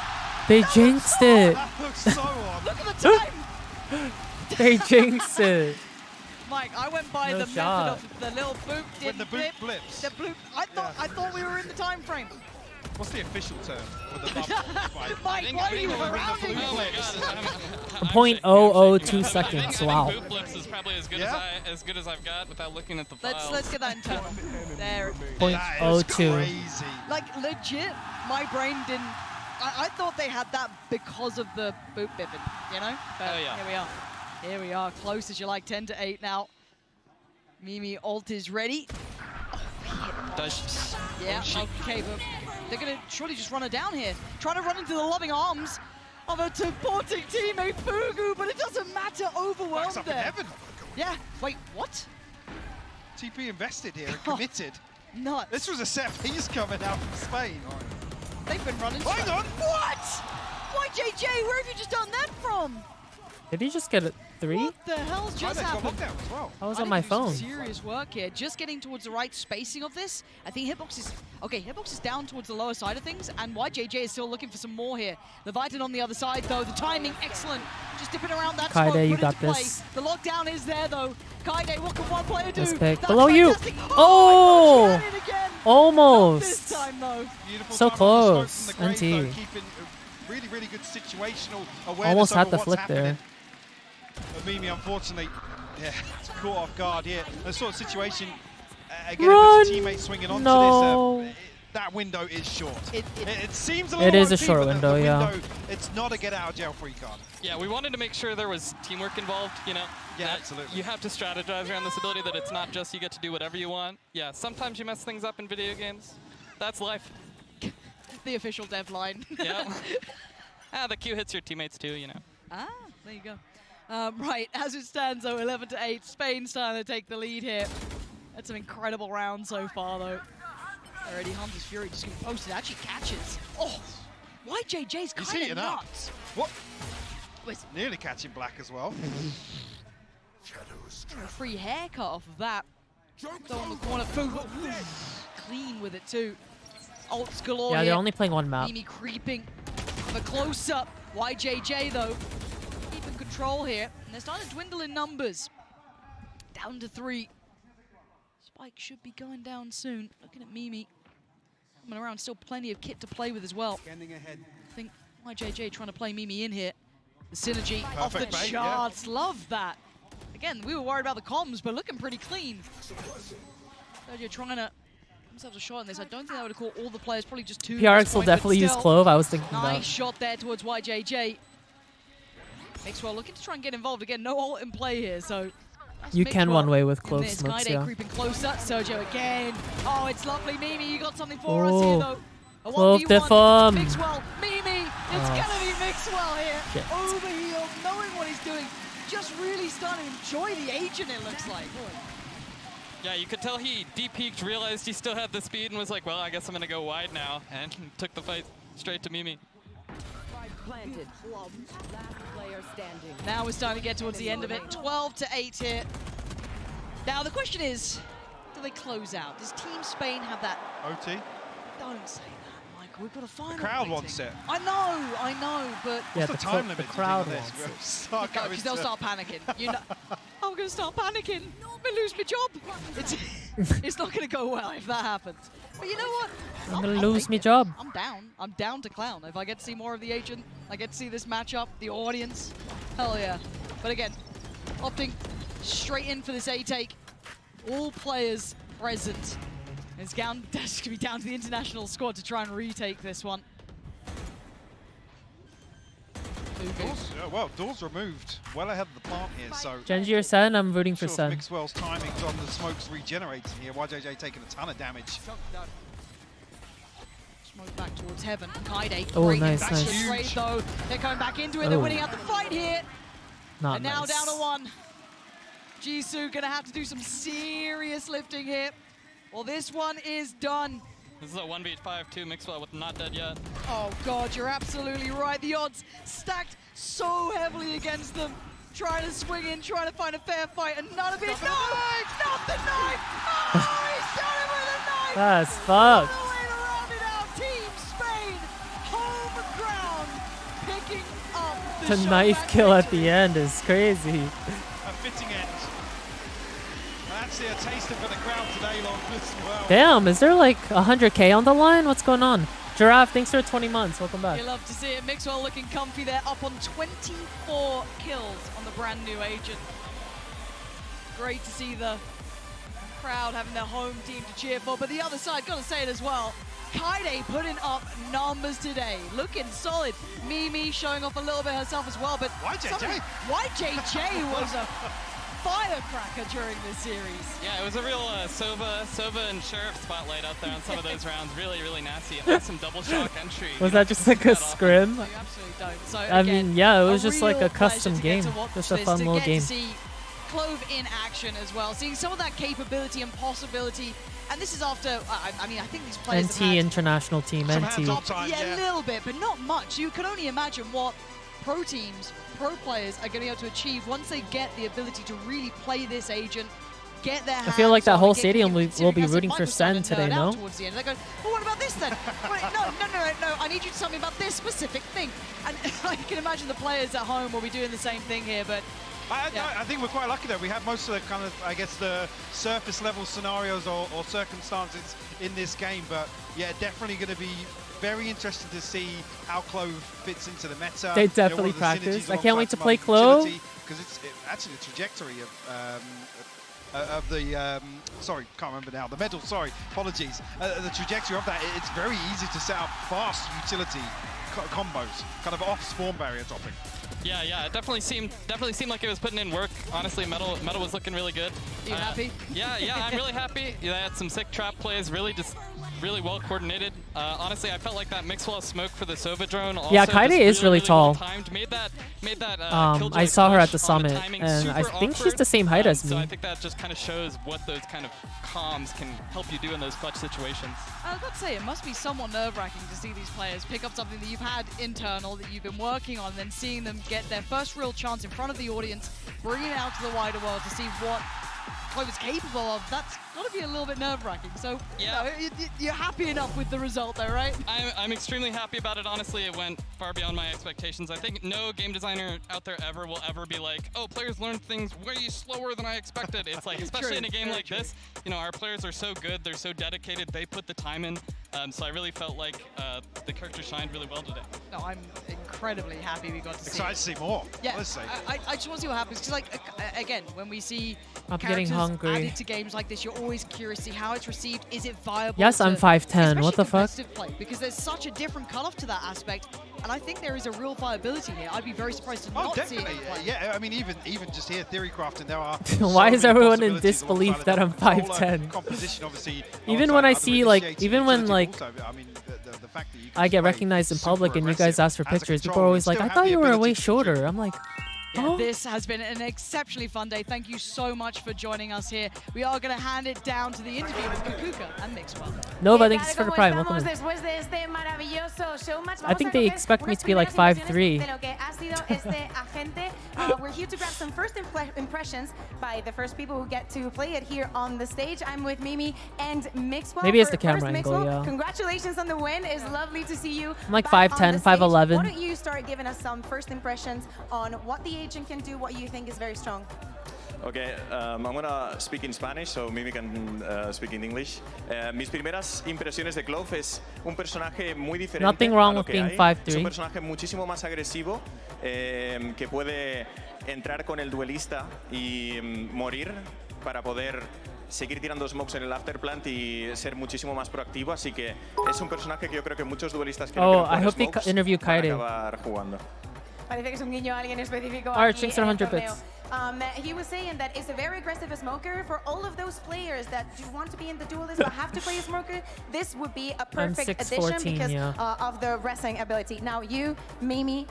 They jinxed it. That looks so odd. Look at the time. They jinxed it. Mike, I went by No the shot. method of the little boop. When the boot blip. blips. The bloop. I thought we were in the time frame. What's the official term for the bubble? Mike, why are you Ring around the me? Oh my god. 0.002 seconds. I think Wow. boot blips is probably as good as good as I've got without looking at the files. Let's get that in turn. There. 0.02. Crazy. Like legit, my brain didn't. I thought they had that because of the boot bipping, you know? But Oh, yeah. Here we are. Here we are, close as you like, 10-8 now. Mimi ult is ready. Yeah, okay, but they're gonna surely just run her down here. Trying to run into the loving arms of a supporting teammate, Fugu, but it doesn't matter, overwhelmed Backs up in there. heaven. Yeah, wait, what? TP invested here and committed. Nuts. This was a set piece coming out from Spain. They've been running. Hang on. What? Why, JJ? Where have you just done that from? Did he just get a 3? What the hell's just they've got happened? lockdown as well. I was I on think my we do some phone. Serious work here. Just getting towards the right spacing of this. I think Hitbox is okay. Hitbox is down towards the lower side of things, and YJJ is still looking for some more here. Leviathan on the other side, though. The timing excellent. Just dipping around that Kaide, smoke. you Put got into play. this. The lockdown is there, though. Kaide, what can one player do? This pick. That's Below you. fantastic. Oh! My God, she had it again. Almost. Not this time, though. Beautiful So time on the close. smoke from the grave, NT. though, keeping a really, really good situational awareness Almost had over the what's flick happening. there. But Mimi, unfortunately, yeah, it's caught off guard here. The sort of situation, again, Run! if it's a teammate swinging onto No. this, that window is short. It seems a It little is a OP, short but window, the yeah. window, it's not a get out of jail free card. Yeah, we wanted to make sure there was teamwork involved, you know? Yeah, that absolutely. You have to strategize around this ability, that it's not just you get to do whatever you want. Yeah, sometimes you mess things up in video games. That's life. The official dev line. Yeah. The Q hits your teammates too, you know? Ah, there you go. Right, as it stands though, 11-8, Spain's trying to take the lead here. That's an incredible round so far though. Already Hunter's Fury just getting posted, actually catches. Oh, YJJ's He's kind heating of up. nuts. What? Was Nearly catching black as well. a free haircut off of that. Though on the corner, Fugu clean with it too. Ults galore Yeah, here. they're only playing one map. Mimi creeping of a close-up. YJJ though, keeping control here. And they're starting to dwindle in numbers. Down to 3. Spike should be going down soon. Looking at Mimi. Coming around, still plenty of kit to play with as well. Scanning ahead. I think YJJ trying to play Mimi in here. The synergy off the Perfect bait, charts. Love that. Again, we were worried about the comms, but looking pretty clean. Sergio trying to themselves a shot on this. I don't think I would have caught all the players, probably just two. PRX will definitely use Clove. I was thinking Nice that. shot there towards YJJ. Mixwell looking to try and get involved again. No ult in play here, so You can one way with Clove this. smokes, Kaide yeah. creeping closer. Sergio again. Oh, it's lovely. Mimi, you got something for us here, though. A Clove 1v1. defum. Mixwell, Mimi. It's gonna be Mixwell here. Shit. Overhealed, knowing what he's doing. Just really starting to enjoy the agent, it looks like. Yeah, you could tell he de-peeked, realized he still had the speed, and was like, well, I guess I'm going to go wide now, and took the fight straight to Mimi. Planted. Last player standing. Now we're starting to get towards the end of it. 12-8 here. Now the question is, do they close out? Does Team Spain have that? OT. Don't say that, Michael. We've got a final. The crowd wants it. I know, but Yeah, What's the time limit? the to crowd do wants this? it. Start going because they'll to- start panicking. You know, I'm gonna start panicking. I'm gonna lose my job. It's not gonna go well if that happens. But you know what? I'm gonna lose my job. I'm down. I'm down to clown. If I get to see more of the agent, I get to see this matchup, the audience. Hell yeah. But again, opting straight in for this A take. All players present. It's down, that's gonna be down to the international squad to try and retake this one. Doors removed. Well ahead of the plant here, so. Genji or Sen? I'm rooting for Sure, Sen. Mixwell's timings on the smokes regenerating here. YJJ taking a ton of damage. Smoke back towards heaven. Kaide. Oh, great nice, impact nice. to trade, though. They're going back into it. They're Oh. winning out the fight here. Not And now nice. down to one. Jisoo gonna have to do some serious lifting here. Well, this one is done. This is a 1v5 too, Mixwell with not dead yet. Oh God, you're absolutely right. The odds stacked so heavily against them. Trying to swing in, trying to find a fair fight, and none of it. No! Not the knife! Oh, he's done it with a knife! That's fucked. What a way to round it out. Team Spain, home ground, picking up the The shot knife back kill at victory. the end is crazy. A fitting end. That's a taster for the crowd today, Long, as well. Damn, is there like 100K on the line? What's going on? Giraffe, thanks for 20 months. Welcome back. You love to see it. Mixwell looking comfy there, up on 24 kills on the brand new agent. Great to see the crowd having their home team to cheer for. But the other side, gotta say it as well, Kaide putting up numbers today. Looking solid. Mimi showing off a little bit herself as well. But YJJ was a firecracker during this series. Yeah, it was a real Sova and Sheriff spotlight out there on some of those rounds. Really, really nasty. And that's some double shock entry. Was that just like a scrim? You absolutely don't. So I again, mean, yeah, it was a just like real a custom pleasure to get game. to watch Just a this, fun to little get game. To see Clove in action as well, seeing some of that capability and possibility. And this is after, I mean, I think these players NT have had international team, NT. yeah, a little bit, but not much. You can only imagine what pro teams, pro players are going to be able to achieve once they get the ability to really play this agent, get their hands I feel like that on whole the game, stadium will considering be that's rooting what for Mike was starting Sen to today, nerd out no? towards the end. They go, well, what about this then? Wait, no, I need you to tell me about this specific thing. And I can imagine the players at home will be doing the same thing here, but I think we're quite lucky though. We have most of the kind of, I guess, the surface level scenarios or circumstances in this game. But yeah, definitely going to be very interested to see how Clove fits into the meta. They definitely practice. I can't wait to play Clove. Because it's actually the trajectory of the, sorry, can't remember now, the medal, sorry, apologies. The trajectory of that, it's very easy to set up fast utility combos, kind of off spawn barrier dropping. Yeah, it definitely seemed like it was putting in work. Honestly, Metal was looking really good. You happy? Yeah, I'm really happy. Yeah, I had some sick trap plays, really well coordinated. Honestly, I felt like that Mixwell smoke for the Sova drone. Also Yeah, Kaide is really tall. Timed. Made that I saw her at the push on summit, timing and I super think she's awkward. the same height as So me. I think that just kind of shows what those kind of comms can help you do in those clutch situations. I was about to say, it must be somewhat nerve-wracking to see these players pick up something that you've had internal, that you've been working on, and then seeing them get their first real chance in front of the audience, bringing it out to the wider world to see what Clove is capable of, that's got to be a little bit nerve-wracking. So, Yeah. you're happy enough with the result though, right? I'm extremely happy about it. Honestly, it went far beyond my expectations. I think no game designer out there will ever be like, oh, players learned things way slower than I expected. It's like, especially in a game like this, you know, our players are so good, they're so dedicated, they put the time in. So I really felt like the character shined really well today. No, I'm incredibly happy we got to see Excited to see more, Yeah, honestly. I just want to see what happens, because like, again, when we see I'm getting characters hungry. added to games like this, you're always curious to see how it's received. Is it viable? Yes, I'm 5'10". What the fuck? Competitive play, because there's such a different cutoff to that aspect, and I think there is a real viability here. I'd be very surprised to not see it. Yeah, I mean, even just here, theory crafting, there are. Why is everyone in possibilities disbelief that I'm 5'10"? Competition, obviously. Even when I see like, even when like, I mean, the fact that you I get recognized in public and you guys ask for pictures, people are always like, I thought you were way shorter. I'm like, Yeah, this has been an exceptionally fun day. Thank you so much for joining us here. We are going to hand it down to the interview with Kukuka and Mixwell. Nova, thanks for the prime. Welcome in. I think they expect me to be like 5'3". We're here to grab some first impressions by the first people who get to play it here on the stage. I'm with Mimi and Mixwell. Maybe it's the camera angle, yeah. Congratulations on the win. It's lovely to see you. I'm like back 5'10", on the stage. 5'11". Why don't you start giving us some first impressions on what the agent can do, what you think is very strong? Okay, I'm gonna speak in Spanish, so Mimi can speak in English. Mis primeras impresiones de Clove es un personaje muy diferente. Nothing wrong a lo with que being hay. 5'3". Es un personaje muchísimo más agresivo, que puede entrar con el duelista y morir para poder seguir tirando smokes en el afterplant y ser muchísimo más proactivo. Así que es un personaje que yo creo que muchos duelistas quieren I hope they interview Kaide. acabar jugando. Parece que es un guiño a alguien específico. Alright, aquí thanks en for el 100 torneo. bits. He was saying that it's a very aggressive smoker for all of those players that do want to be in the duelist but have to play a smoker. This would be a perfect addition 6'14", because yeah. of the wrestling ability. Now, you, Mimi,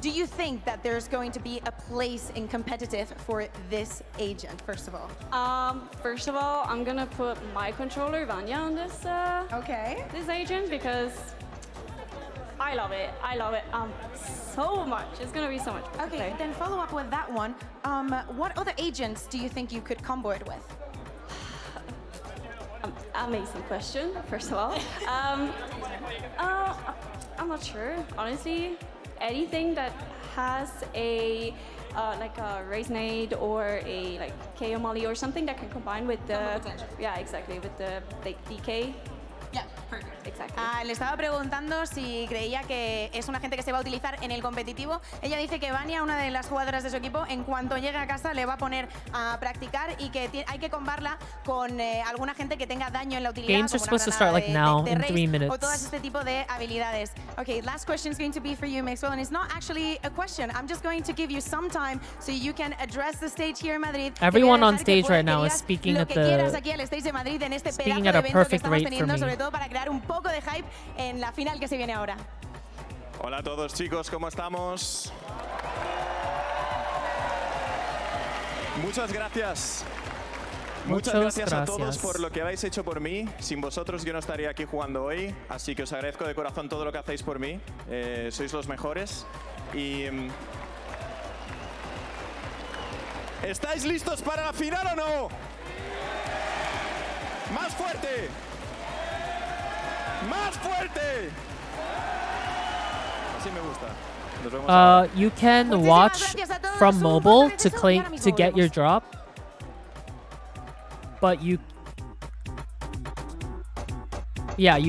do you think that there's going to be a place in competitive for this agent, first of all? First of all, I'm gonna put my controller Vanya on this this agent because I love it. I love it so much. It's gonna be so much fun. Okay, then follow up with that one. What other agents do you think you could combo it with? Amazing question, first of all. I'm not sure, honestly. Anything that has a like a Raise Nade or a like KO Molly or something that can combine with the with the DK. Yeah, perfect. Exactly. Le estaba preguntando si creía que es un agente que se va a utilizar en el competitivo. Ella dice que Vania, una de las jugadoras de su equipo, en cuanto llegue a casa le va a poner a practicar y que hay que combarla con algún agente que tenga daño en la utilidad. Games are supposed to start like now in 3 minutes. O todas este tipo de habilidades. Okay, last question is going to be for you, Mixwell, and it's not actually a question. I'm just going to give you some time so you can address the stage here in Madrid. Everyone on stage right now is speaking at a perfect rate for me. Todo para crear un poco de hype en la final que se viene ahora. Hola a todos, chicos, ¿cómo estamos? Muchas gracias. Muchas gracias a todos por lo que habéis hecho por mí. Sin vosotros yo no estaría aquí jugando hoy, así que os agradezco de corazón todo lo que hacéis por mí. Sois los mejores. Y ¿estáis listos para la final o no? ¡Más fuerte! ¡Más fuerte! Así me gusta. Nos vemos ahora. You can watch from mobile to get your drop, but you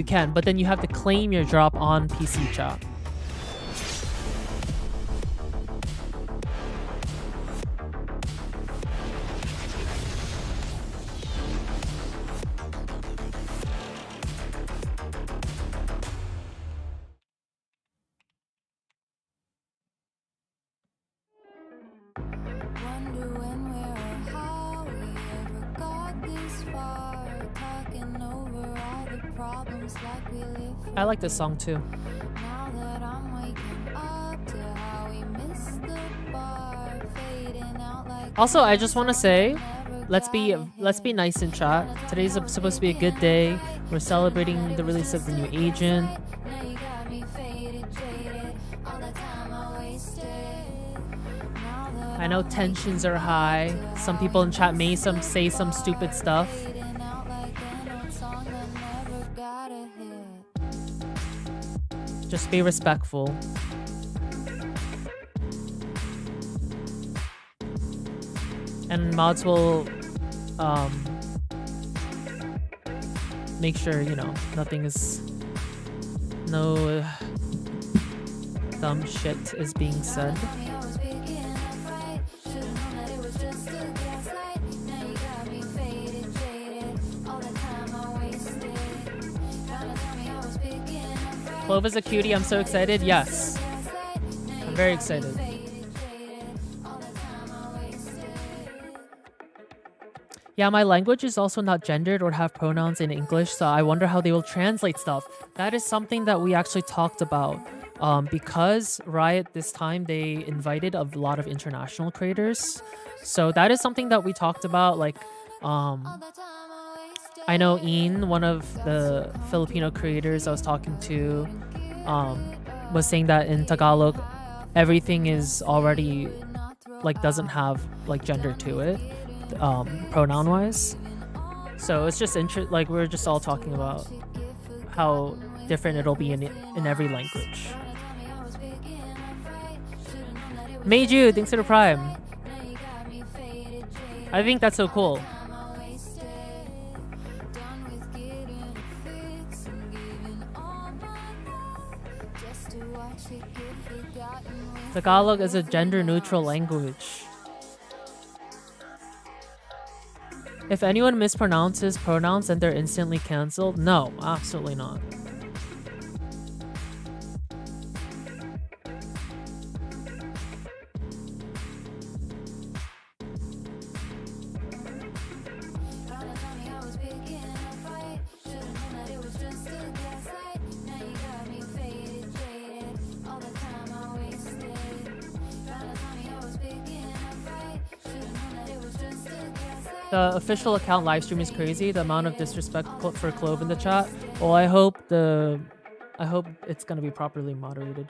can, but then you have to claim your drop on PC chat. I like this song too. Also, I just want to say, let's be nice in chat. Today's supposed to be a good day. We're celebrating the release of the new agent. I know tensions are high. Some people in chat may say some stupid stuff. Just be respectful. And mods will make sure, you know, no dumb shit is being said. Clove is a cutie. I'm so excited. Yes. I'm very excited. Yeah, my language is also not gendered or have pronouns in English, so I wonder how they will translate stuff. That is something that we actually talked about. Because Riot this time, they invited a lot of international creators. So that is something that we talked about. Like, I know Ian, one of the Filipino creators I was talking to, was saying that in Tagalog, everything is already, like, doesn't have, like, gender to it, pronoun-wise. So it's just like, we're just all talking about how different it'll be in every language. Meiju, thanks for the Prime. I think that's so cool. Tagalog is a gender-neutral language. If anyone mispronounces pronouns, then they're instantly cancelled? No, absolutely not. The official account livestream is crazy. The amount of disrespect for Clove in the chat. Well, I hope it's gonna be properly moderated.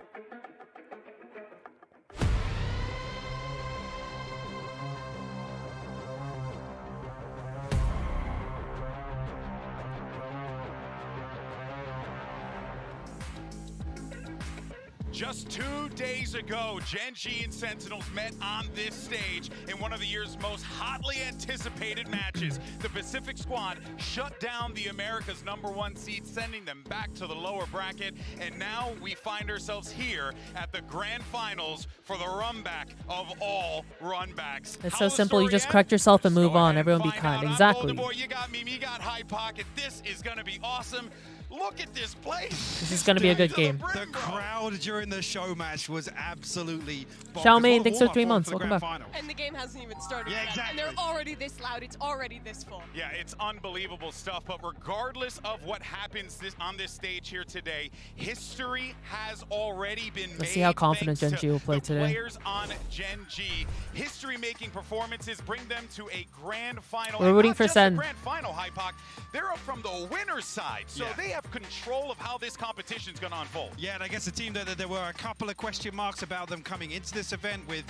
Just 2 days ago, Gen.G and Sentinels met on this stage in one of the year's most hotly anticipated matches. The Pacific Squad shut down the America's #1 seed, sending them back to the lower bracket. And now we find ourselves here at the grand finals for the runback of all runbacks. It's so simple. You just correct yourself and move on. Everyone be kind. Exactly. You got me, got High Pocket. This is going to be awesome. Look at this place. This is going to be a good game. The crowd during the show match was absolutely bonkers. Xiaomei, thanks for 3 months. Welcome back. And the game hasn't even started yet. Exactly. And they're already this loud. It's already this full. Yeah, it's unbelievable stuff. But regardless of what happens on this stage here today, history has already been made. Let's see how confident Gen.G will play today. Players on Gen.G. History-making performances bring them to a grand final. We're rooting for Sen. Grand final, Hypoc. They're up from the winner's side, so they have control of how this competition is going to unfold. Yeah, and I guess the team that there were a couple of question marks about them coming into this event with,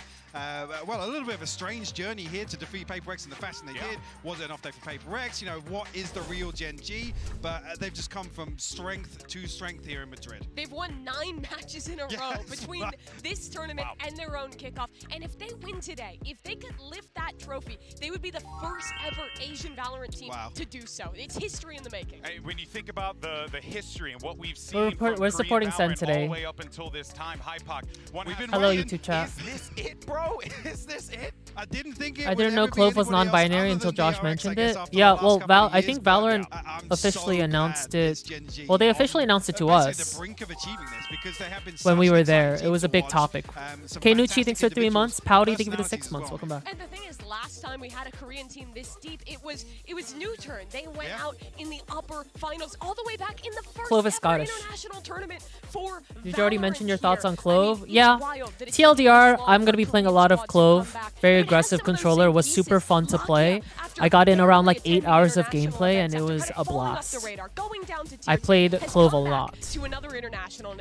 well, a little bit of a strange journey here to defeat Paper Rex in the fashion they did. Was it an off day for Paper Rex? You know, what is the real Gen.G? But they've just come from strength to strength here in Madrid. They've won 9 matches in a row between this tournament and their own kickoff. And if they win today, if they could lift that trophy, they would be the first ever Asian Valorant team to do so. It's history in the making. Hey, when you think about the history and what we've seen we're supporting Sen today. all the way up until this time, Hypoc. Hello, YouTube chat. Is this it, bro? Is this it? I didn't think it I didn't know Clove was non-binary until Josh mentioned it. Yeah, well, I think Valorant officially announced it. Well, they officially announced it to us when we were there. It was a big topic. Knucci, thanks for 3 months. Pouty, thank you for the 6 months. Welcome back. And the thing is, last time we had a Korean team this deep, it was new turn. They went out in the upper finals all the way back in the first Clove is ever Scottish. international tournament for Did you already mention your thoughts on Clove? Yeah. TLDR, I'm going to be playing a lot of Clove. Very aggressive controller, was super fun to play. I got in around like 8 hours of gameplay and it was a blast. I played Clove a lot.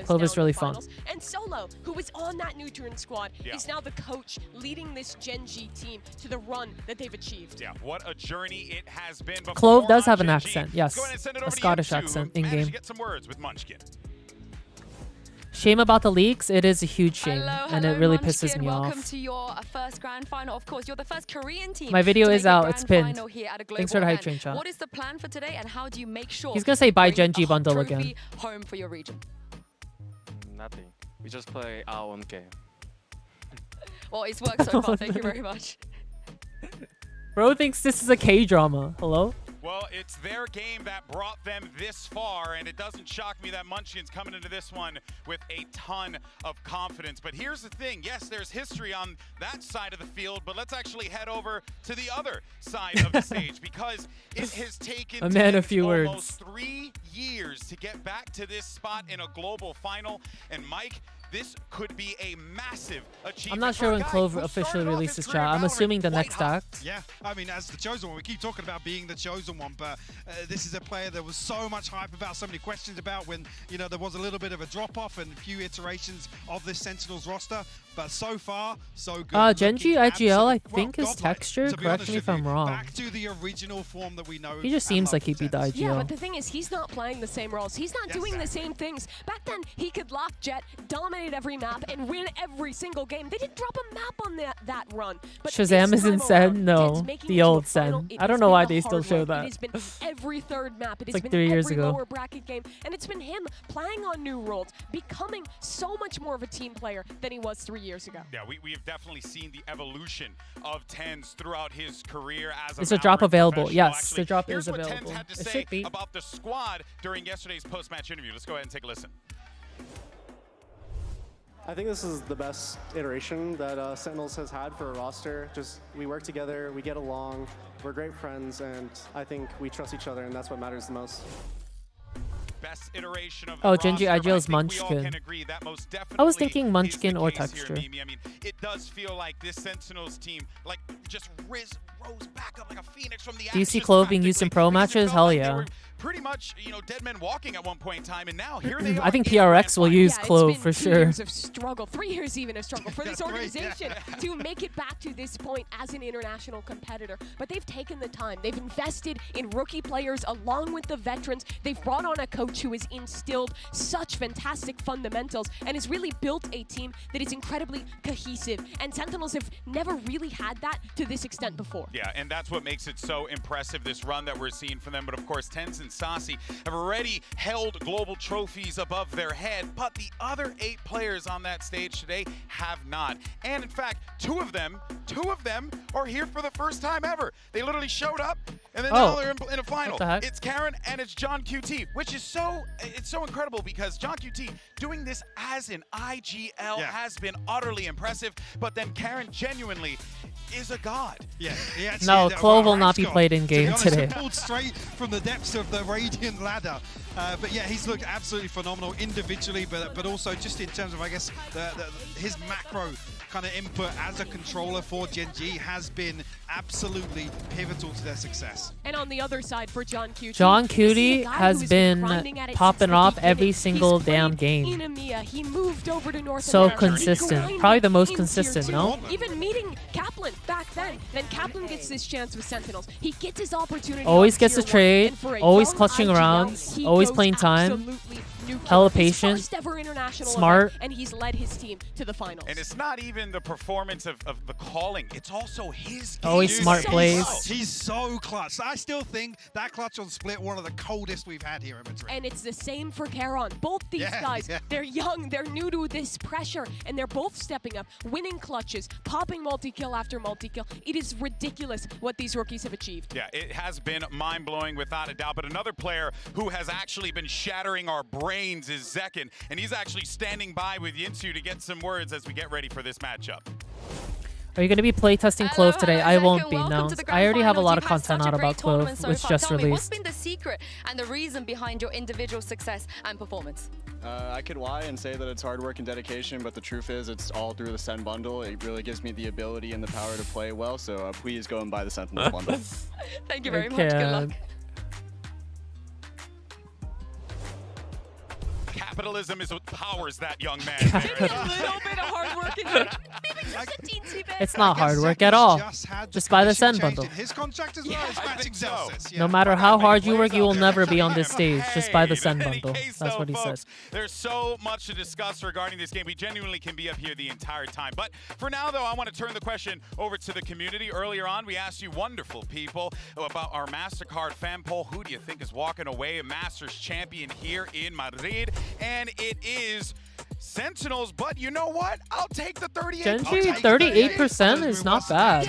Clove is really fun. And Solo, who was on that Neutron squad, is now the coach leading this Gen G team to the run that they've achieved. Yeah, what a journey it has been. Clove does have an accent, yes, a Scottish accent in game. Get some words with Munchkin. Shame about the leaks. It is a huge shame, and it really Munchkin. pisses me Welcome off. to your first grand final. Of course, you're the first Korean team. My video to is make a out. grand It's pinned. final here at a Thanks for the global hype event. train, chat. What is the plan for today, and how do you make sure He's gonna say buy you bring Gen G a bundle trophy again. home for your region? Nothing. We just play our own game. Well, it's worked so far. Thank you very much. Bro thinks this is a K-drama. Hello? Well, it's their game that brought them this far, and it doesn't shock me that Munchkin's coming into this one with a ton of confidence. But here's the thing. Yes, there's history on that side of the field, but let's actually head over to the other side of the stage, because it has taken A man of few almost words. 3 years to get back to this spot in a global final. And Mike, this could be a massive achievement. I'm not sure when Clove officially releases chat. I'm assuming the next act. Yeah, I mean, as the chosen one, we keep talking about being the chosen one, but this is a player there was so much hype about, so many questions about when, you know, there was a little bit of a drop-off and a few iterations of this Sentinels roster, but so far, so good. Gen G IGL, I think, is texture. Correct me if I'm wrong. Back to the original form that we know. He just seems like he'd be the Yeah, IGL. but the thing is, he's not playing the same roles. He's not doing the same things. Back then, he could lock Jet, dominate every map, and win every single game. They didn't drop a map on that run. But Shazam this is in time Sen? around, No, Ted's making the it to old a final. Sen. It I don't has know been why the they still hard show work. that. It has been every third map. It has like been 3 years every ago. lower bracket game. And it's been him playing on new roles, becoming so much more of a team player than he was 3 years ago. Yeah, we have definitely seen the evolution of Tens throughout his career as a Is the drop Valorant available? professional. Yes, Actually, the drop here's is what available. Tens had to It say should be. about the squad during yesterday's post-match interview. Let's go ahead and take a listen. I think this is the best iteration that Sentinels has had for a roster. Just, we work together, we get along, we're great friends, and I think we trust each other, and that's what matters the most. Best iteration of Oh, the Gen G roster, but IGL I is think we all Munchkin. can agree that most I was definitely thinking Munchkin or is the case texture. here, Mimi. I mean, it does feel like this Sentinels team, like, just rose back up like a phoenix from the Do you see ashes Clove being used in pro matches? Hell yeah. pretty much, you know, dead men walking at one point in time, and now here they are. I think PRX will use Clove for It's been 2 sure. years of struggle, 3 years even of struggle for this organization to make it back to this point as an international competitor. But they've taken the time. They've invested in rookie players along with the veterans. They've brought on a coach who has instilled such fantastic fundamentals and has really built a team that is incredibly cohesive. And Sentinels have never really had that to this extent before. Yeah, and that's what makes it so impressive, this run that we're seeing from them. But of course, Tens and Sassy have already held global trophies above their head, but the other 8 players on that stage today have not. And in fact, two of them are here for the first time ever. They literally showed up, and then now they're in a final. What the heck? It's Karen and it's John QT, which is so incredible because John QT doing this as an IGL has been utterly impressive, but then Karen genuinely is a god. Yeah. No, Clove will not be played in game today. Pulled straight from the depths of the Radiant ladder. But yeah, he's looked absolutely phenomenal individually, but also just in terms of, I guess, his macro kind of input as a controller for Gen G has been absolutely pivotal to their success. And on the other side for John QT, John you see a Cutie guy has who has been grinding at it popping since the off beginning. every single He's damn played game. in EMEA. He moved over to North So America. consistent. Grinding Probably the most in consistent, Tier no? 2. Even meeting Kaplan back then. Then Kaplan gets this chance with Sentinels. He gets his opportunity. Always on gets Tier a 1, trade, and for a always young clutching IGL, rounds, he always goes playing time, absolutely nuclear. hella His patient, first ever international smart. event, and he's led his team to the finals. And it's not even the performance of the calling, it's also his game. Always smart plays. He's so clutch. I still think that clutch on Split, one of the coldest we've had here in Madrid. And it's the same for Karon. Both these guys, they're young, they're new to this pressure, and they're both stepping up, winning clutches, popping multi-kill after multi-kill. It is ridiculous what these rookies have achieved. Yeah, it has been mind-blowing without a doubt. But another player who has actually been shattering our brains is Zekin, and he's actually standing by with Yinsu to get some words as we get ready for this matchup. Are you going to be playtesting Clove today? I won't be, no. I already have a lot of content out about Clove, which just What's released. been the secret and the reason behind your individual success and performance? I could lie and say that it's hard work and dedication, but the truth is it's all through the Sen bundle. It really gives me the ability and the power to play well, so please go and buy the Sentinel bundle. Thank you very much. Good luck. Capitalism is what powers that young man. Maybe a little bit of hard work in it. Maybe just a teensy bit. It's not hard work at all. Just buy the Sen bundle. His contract as well as matching Zelsis. No matter how hard you work, you will never be on this stage. Just buy the Sen bundle. That's what he says. There's so much to discuss regarding this game. We genuinely can be up here the entire time. But for now, though, I want to turn the question over to the community. Earlier on, we asked you wonderful people about our MasterCard fan poll. Who do you think is walking away a Masters champion here in Madrid? And it is Sentinels, but you know what? I'll take the 38%. Genji, 38% is not bad.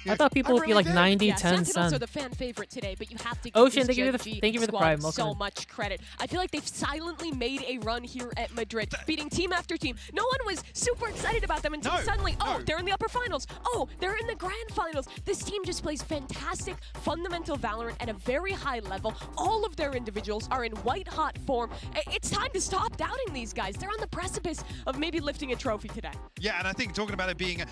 I thought people would be like 90, 10 Sentinels cents. are the fan favorite today, but you have to give Ocean, this thank you for the squad prime. so much credit. I feel like they've silently made a run here at Madrid, beating team after team. No one was super excited about them until suddenly, they're in the upper finals. Oh, they're in the grand finals. This team just plays fantastic, fundamental Valorant at a very high level. All of their individuals are in white-hot form. It's time to stop doubting these guys. They're on the precipice of maybe lifting a trophy today. Yeah, and I think talking about it being,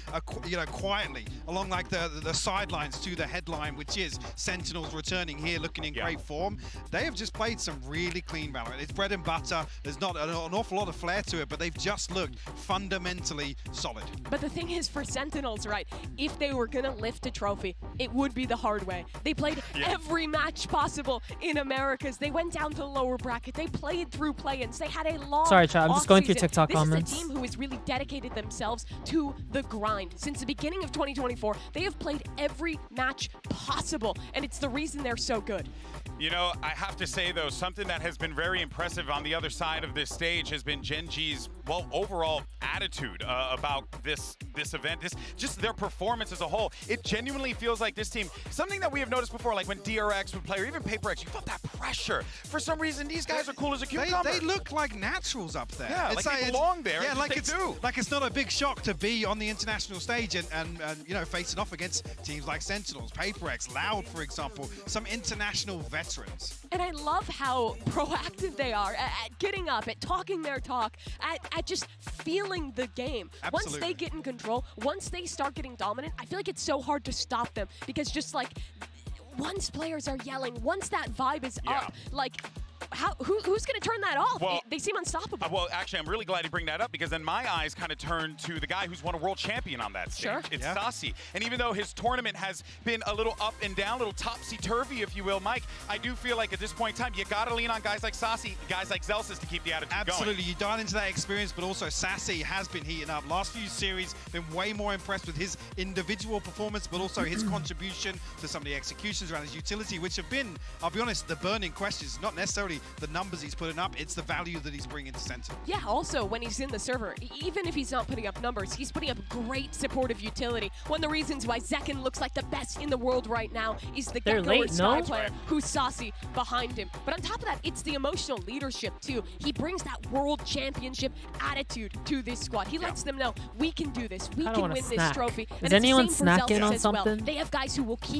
quietly along like the sidelines to the headline, which is Sentinels returning here, looking in great form. They have just played some really clean Valorant. It's bread and butter. There's not an awful lot of flair to it, but they've just looked fundamentally solid. But the thing is, for Sentinels, right, if they were gonna lift a trophy, it would be the hard way. They played every match possible in Americas. They went down to the lower bracket. They played through play-ins. They had a long Sorry, chat. I'm just going through TikTok comments. This is a team who has really dedicated themselves to the grind. Since the beginning of 2024, they have played every match possible, and it's the reason they're so good. You know, I have to say, though, something that has been very impressive on the other side of this stage has been Genji's, well, overall attitude about this event, just their performance as a whole. It genuinely feels like this team, something that we have noticed before, like when DRX would play, or even PaperX, you felt that pressure. For some reason, these guys are cool as a cucumber. They look like naturals up there. Yeah, it's like they belong there. Yeah, like it's not a big shock to be on the international stage and facing off against teams like Sentinels, PaperX, Loud, for example, some international veterans. And I love how proactive they are at getting up, at talking their talk, at just feeling the game. Absolutely. Once they get in control, once they start getting dominant, I feel like it's so hard to stop them, because just like once players are yelling, once that vibe is up, like who's going to turn that off? Well, they seem unstoppable. Well, actually, I'm really glad you bring that up, because then my eyes kind of turn to the guy who's won a world champion on that stage. Sure. It's Sasi. And even though his tournament has been a little up and down, a little topsy-turvy, if you will, Mike, I do feel like at this point in time, you got to lean on guys like Sasi, guys like Zelsis to keep the attitude going. Absolutely. You dive into that experience, but also Sasi has been heating up. Last few series, been way more impressed with his individual performance, but also his contribution to some of the executions around his utility, which have been, I'll be honest, the burning questions, not necessarily the numbers he's putting up, it's the value that he's bringing to Sentinel. Yeah, also, when he's in the server, even if he's not putting up numbers, he's putting up great supportive utility. One of the reasons why Zekken looks like the best in the world right now is the Gekko Sky player who's saucy behind him. But on top of that, it's the emotional leadership, too. He brings that world championship attitude to this squad. He lets them know, we can do this. We can win this trophy. Is anyone snacking on something? They have guys who will keep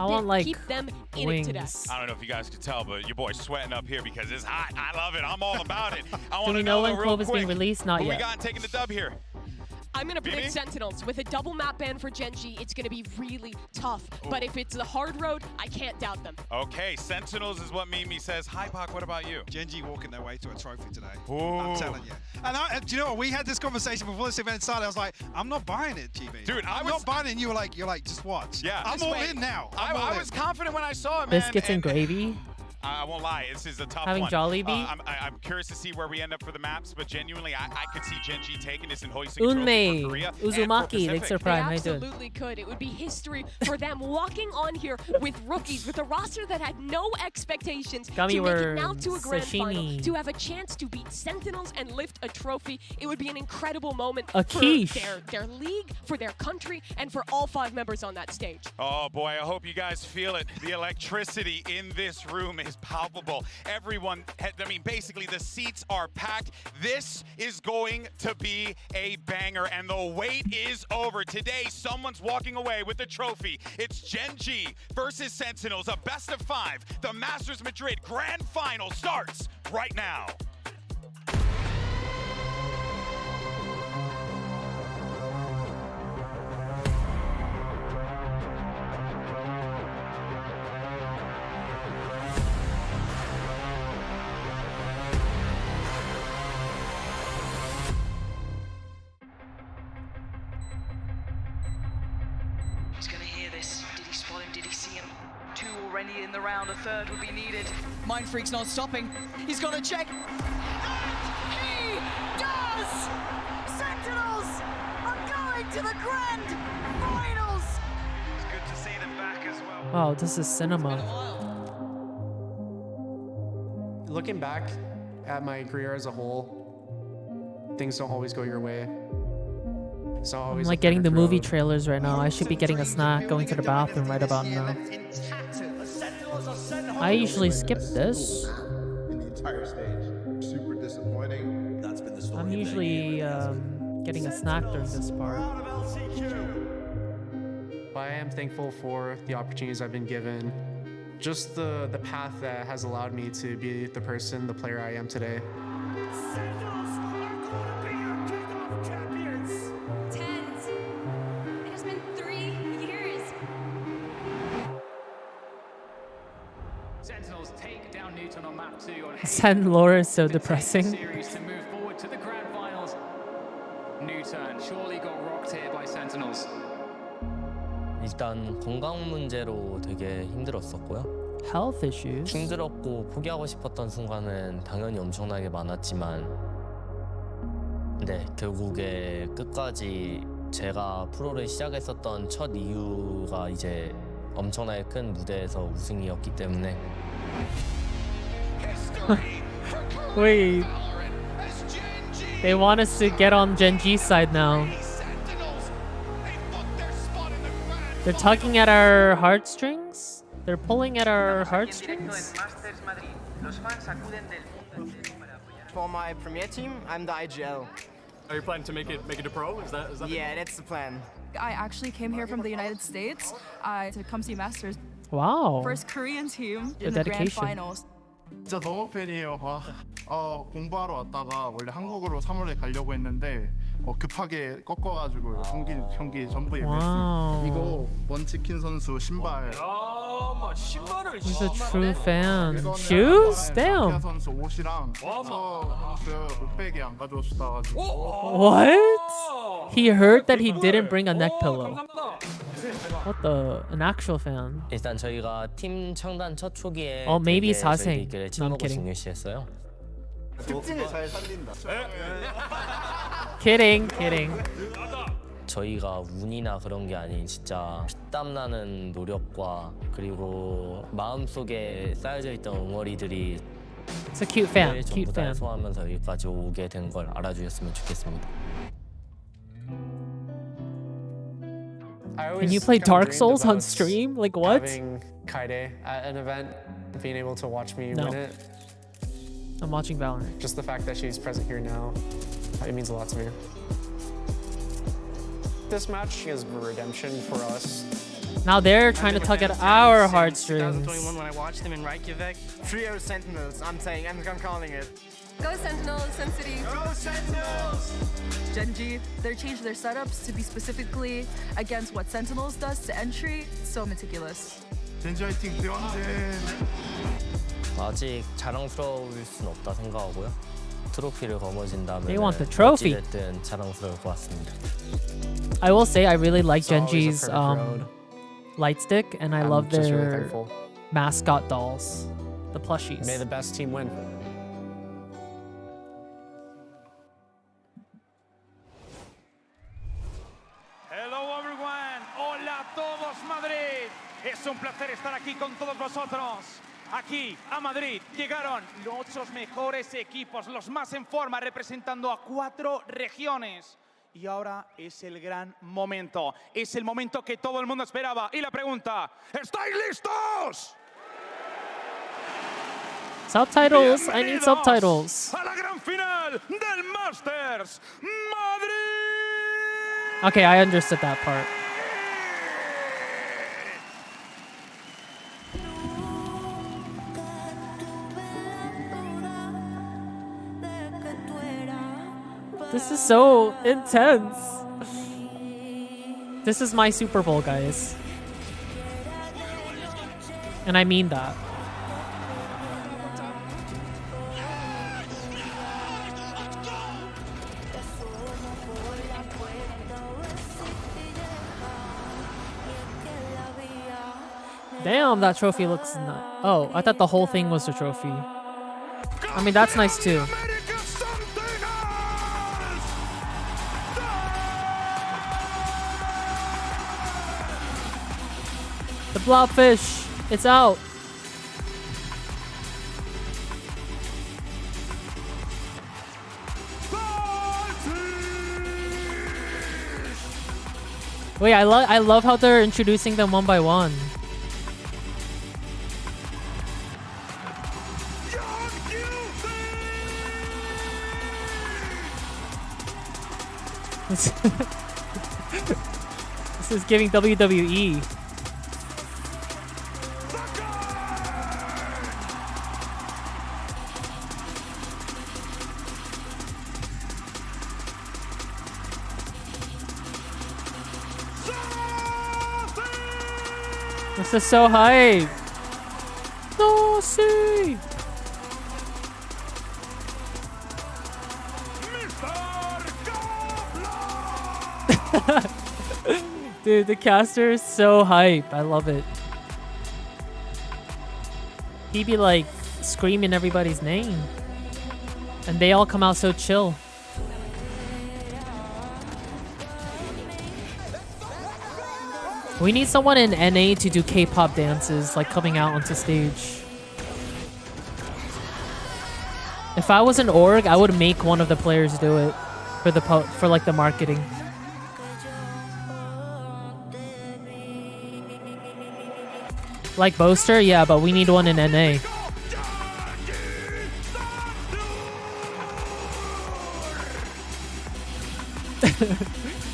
them in it today. I don't know if you guys could tell, but your boy's sweating up here because it's hot. I love it. I'm all about it. I Do we know when Clove is being released? Not yet. yet. We got taking the dub here. I'm going to predict Sentinels. With a double map ban for Genji, it's going to be really tough. Ooh. But if it's the hard road, I can't doubt them. Okay, Sentinels is what Mimi says. Hi, Pac, what about you? Genji walking their way to a trophy today. Ooh. I'm telling you. And do you know what? We had this conversation before this event started. I was like, I'm not buying it, GB. Dude, I'm not buying it. And you're like, just watch. Yeah. I'm all in now. I was confident when I saw it, man. Biscuits and gravy. I won't lie, this is a tough Having one. Jollibee? I'm curious to see where we end up for the maps, but genuinely, I could see Genji taking this and hoisting a trophy for Korea Uzumaki, thanks for Prime. They absolutely could. It would be history for them walking on here with rookies, with a roster that had no expectations to make it now to a grand final, to have a chance to beat Sentinels and lift a trophy. It would be an incredible moment for their league, for their country, and for all 5 members on that stage. Oh boy, I hope you guys feel it. The electricity in this room is palpable. Everyone, I mean, basically the seats are packed. This is going to be a banger, and the wait is over. Today, someone's walking away with the trophy. It's Genji versus Sentinels, a best of 5. The Masters Madrid Grand Final starts right now. him? Did he see him? 2 already in the round, a third would be needed. Mind Freak's not stopping. He's got to check. He does! Sentinels are going to the grand finals! It's good to see them back as well. Wow, this is cinema. Looking back at my career as a whole, things don't always go your way. I'm like getting the movie trailers right now. I should be getting a snack, going to the bathroom right about now. I usually skip this. In the entire stage. Super disappointing. That's been the story. I'm usually getting a snack during this part. But I am thankful for the opportunities I've been given. Just the path that has allowed me to be the person, the player I am today. Sentinels take down Newton on map 2 on Send Laura is so depressing. series to move forward to the grand finals. Newton surely got rocked here by Sentinels. 일단 건강 문제로 되게 힘들었었고요. Health issues. 힘들었고 포기하고 싶었던 순간은 당연히 엄청나게 많았지만 네, 결국에 끝까지 제가 프로를 시작했었던 첫 이유가 이제 엄청나게 큰 무대에서 우승이었기 때문에 Wait. They want us to get on Gen G's side now. They're tugging at our heartstrings? They're pulling at our heartstrings? For my premier team, I'm the IGL. Are you planning to make it a pro? Is that Yeah, that's the plan. I actually came here from the United States to come see Masters. Wow. First Korean team The in the grand dedication. finals. 진짜 너무 팬이에요. 공부하러 왔다가 원래 한국으로 3월에 가려고 했는데 급하게 꺾어가지고 경기 전부 예매했습니다. 이거 먼치킨 선수 신발. He's a true fan. Shoes? Damn. 선수 옷이랑 선수 옷백이 안 가져왔다가지고. What? He heard that he didn't bring a neck pillow. What the? An actual fan. 일단 저희가 팀 창단 첫 초기에 maybe 되게 사생. 저희끼리 No, I'm 친하고 kidding. 중요시했어요. 특징을 잘 살린다. Kidding, kidding. 저희가 운이나 그런 게 아닌 진짜 피땀 나는 노력과 그리고 마음속에 쌓여져 있던 응어리들이 It's a cute fan. 전부 Cute 다 fan. 소화하면서 여기까지 오게 된 걸 알아주셨으면 좋겠습니다. Can you play Dark Souls on stream? Like what? Having Kaide at an event, being able to watch me No. win it. I'm watching Valorant. Just the fact that she's present here now, it means a lot to me. This match is redemption for us. Now they're trying to tug at our heartstrings. 2021 when I watched them in Reykjavik. Trio Sentinels, I'm calling it. Go Sentinels, Sen City. Go Sentinels! Gen G, they changed their setups to be specifically against what Sentinels does to entry. So meticulous. 젠지 화이팅 대왕제. 아직 자랑스러울 순 없다 생각하고요. 트로피를 거머쥔다면 They want the trophy. 어찌됐든 자랑스러울 것 같습니다. I will say I really like It's always a Genji's perfect road. light stick, and I I'm love just really their thankful. mascot dolls, the plushies. May the best team win. Hello everyone, hola a todos Madrid. Es un placer estar aquí con todos vosotros. Aquí a Madrid llegaron los 8 mejores equipos, los más en forma, representando a 4 regiones. Y ahora es el gran momento. Es el momento que todo el mundo esperaba. Y la pregunta, ¿estáis listos? Subtitles. I need subtitles. A la gran final del Masters Madrid. Okay, I understood that part. This is so intense. This is my Super Bowl, guys. And I mean that. Damn, that trophy looks nice. Oh, I thought the whole thing was a trophy. I mean, that's nice too. The blobfish, it's out. Wait, I love how they're introducing them one by one. This is giving WWE. This is so hype. No, see. Dude, the caster is so hype. I love it. He be like screaming everybody's name. And they all come out so chill. We need someone in NA to do K-pop dances, like coming out onto stage. If I was an org, I would make one of the players do it for like the marketing. Like Boaster, yeah, but we need one in NA.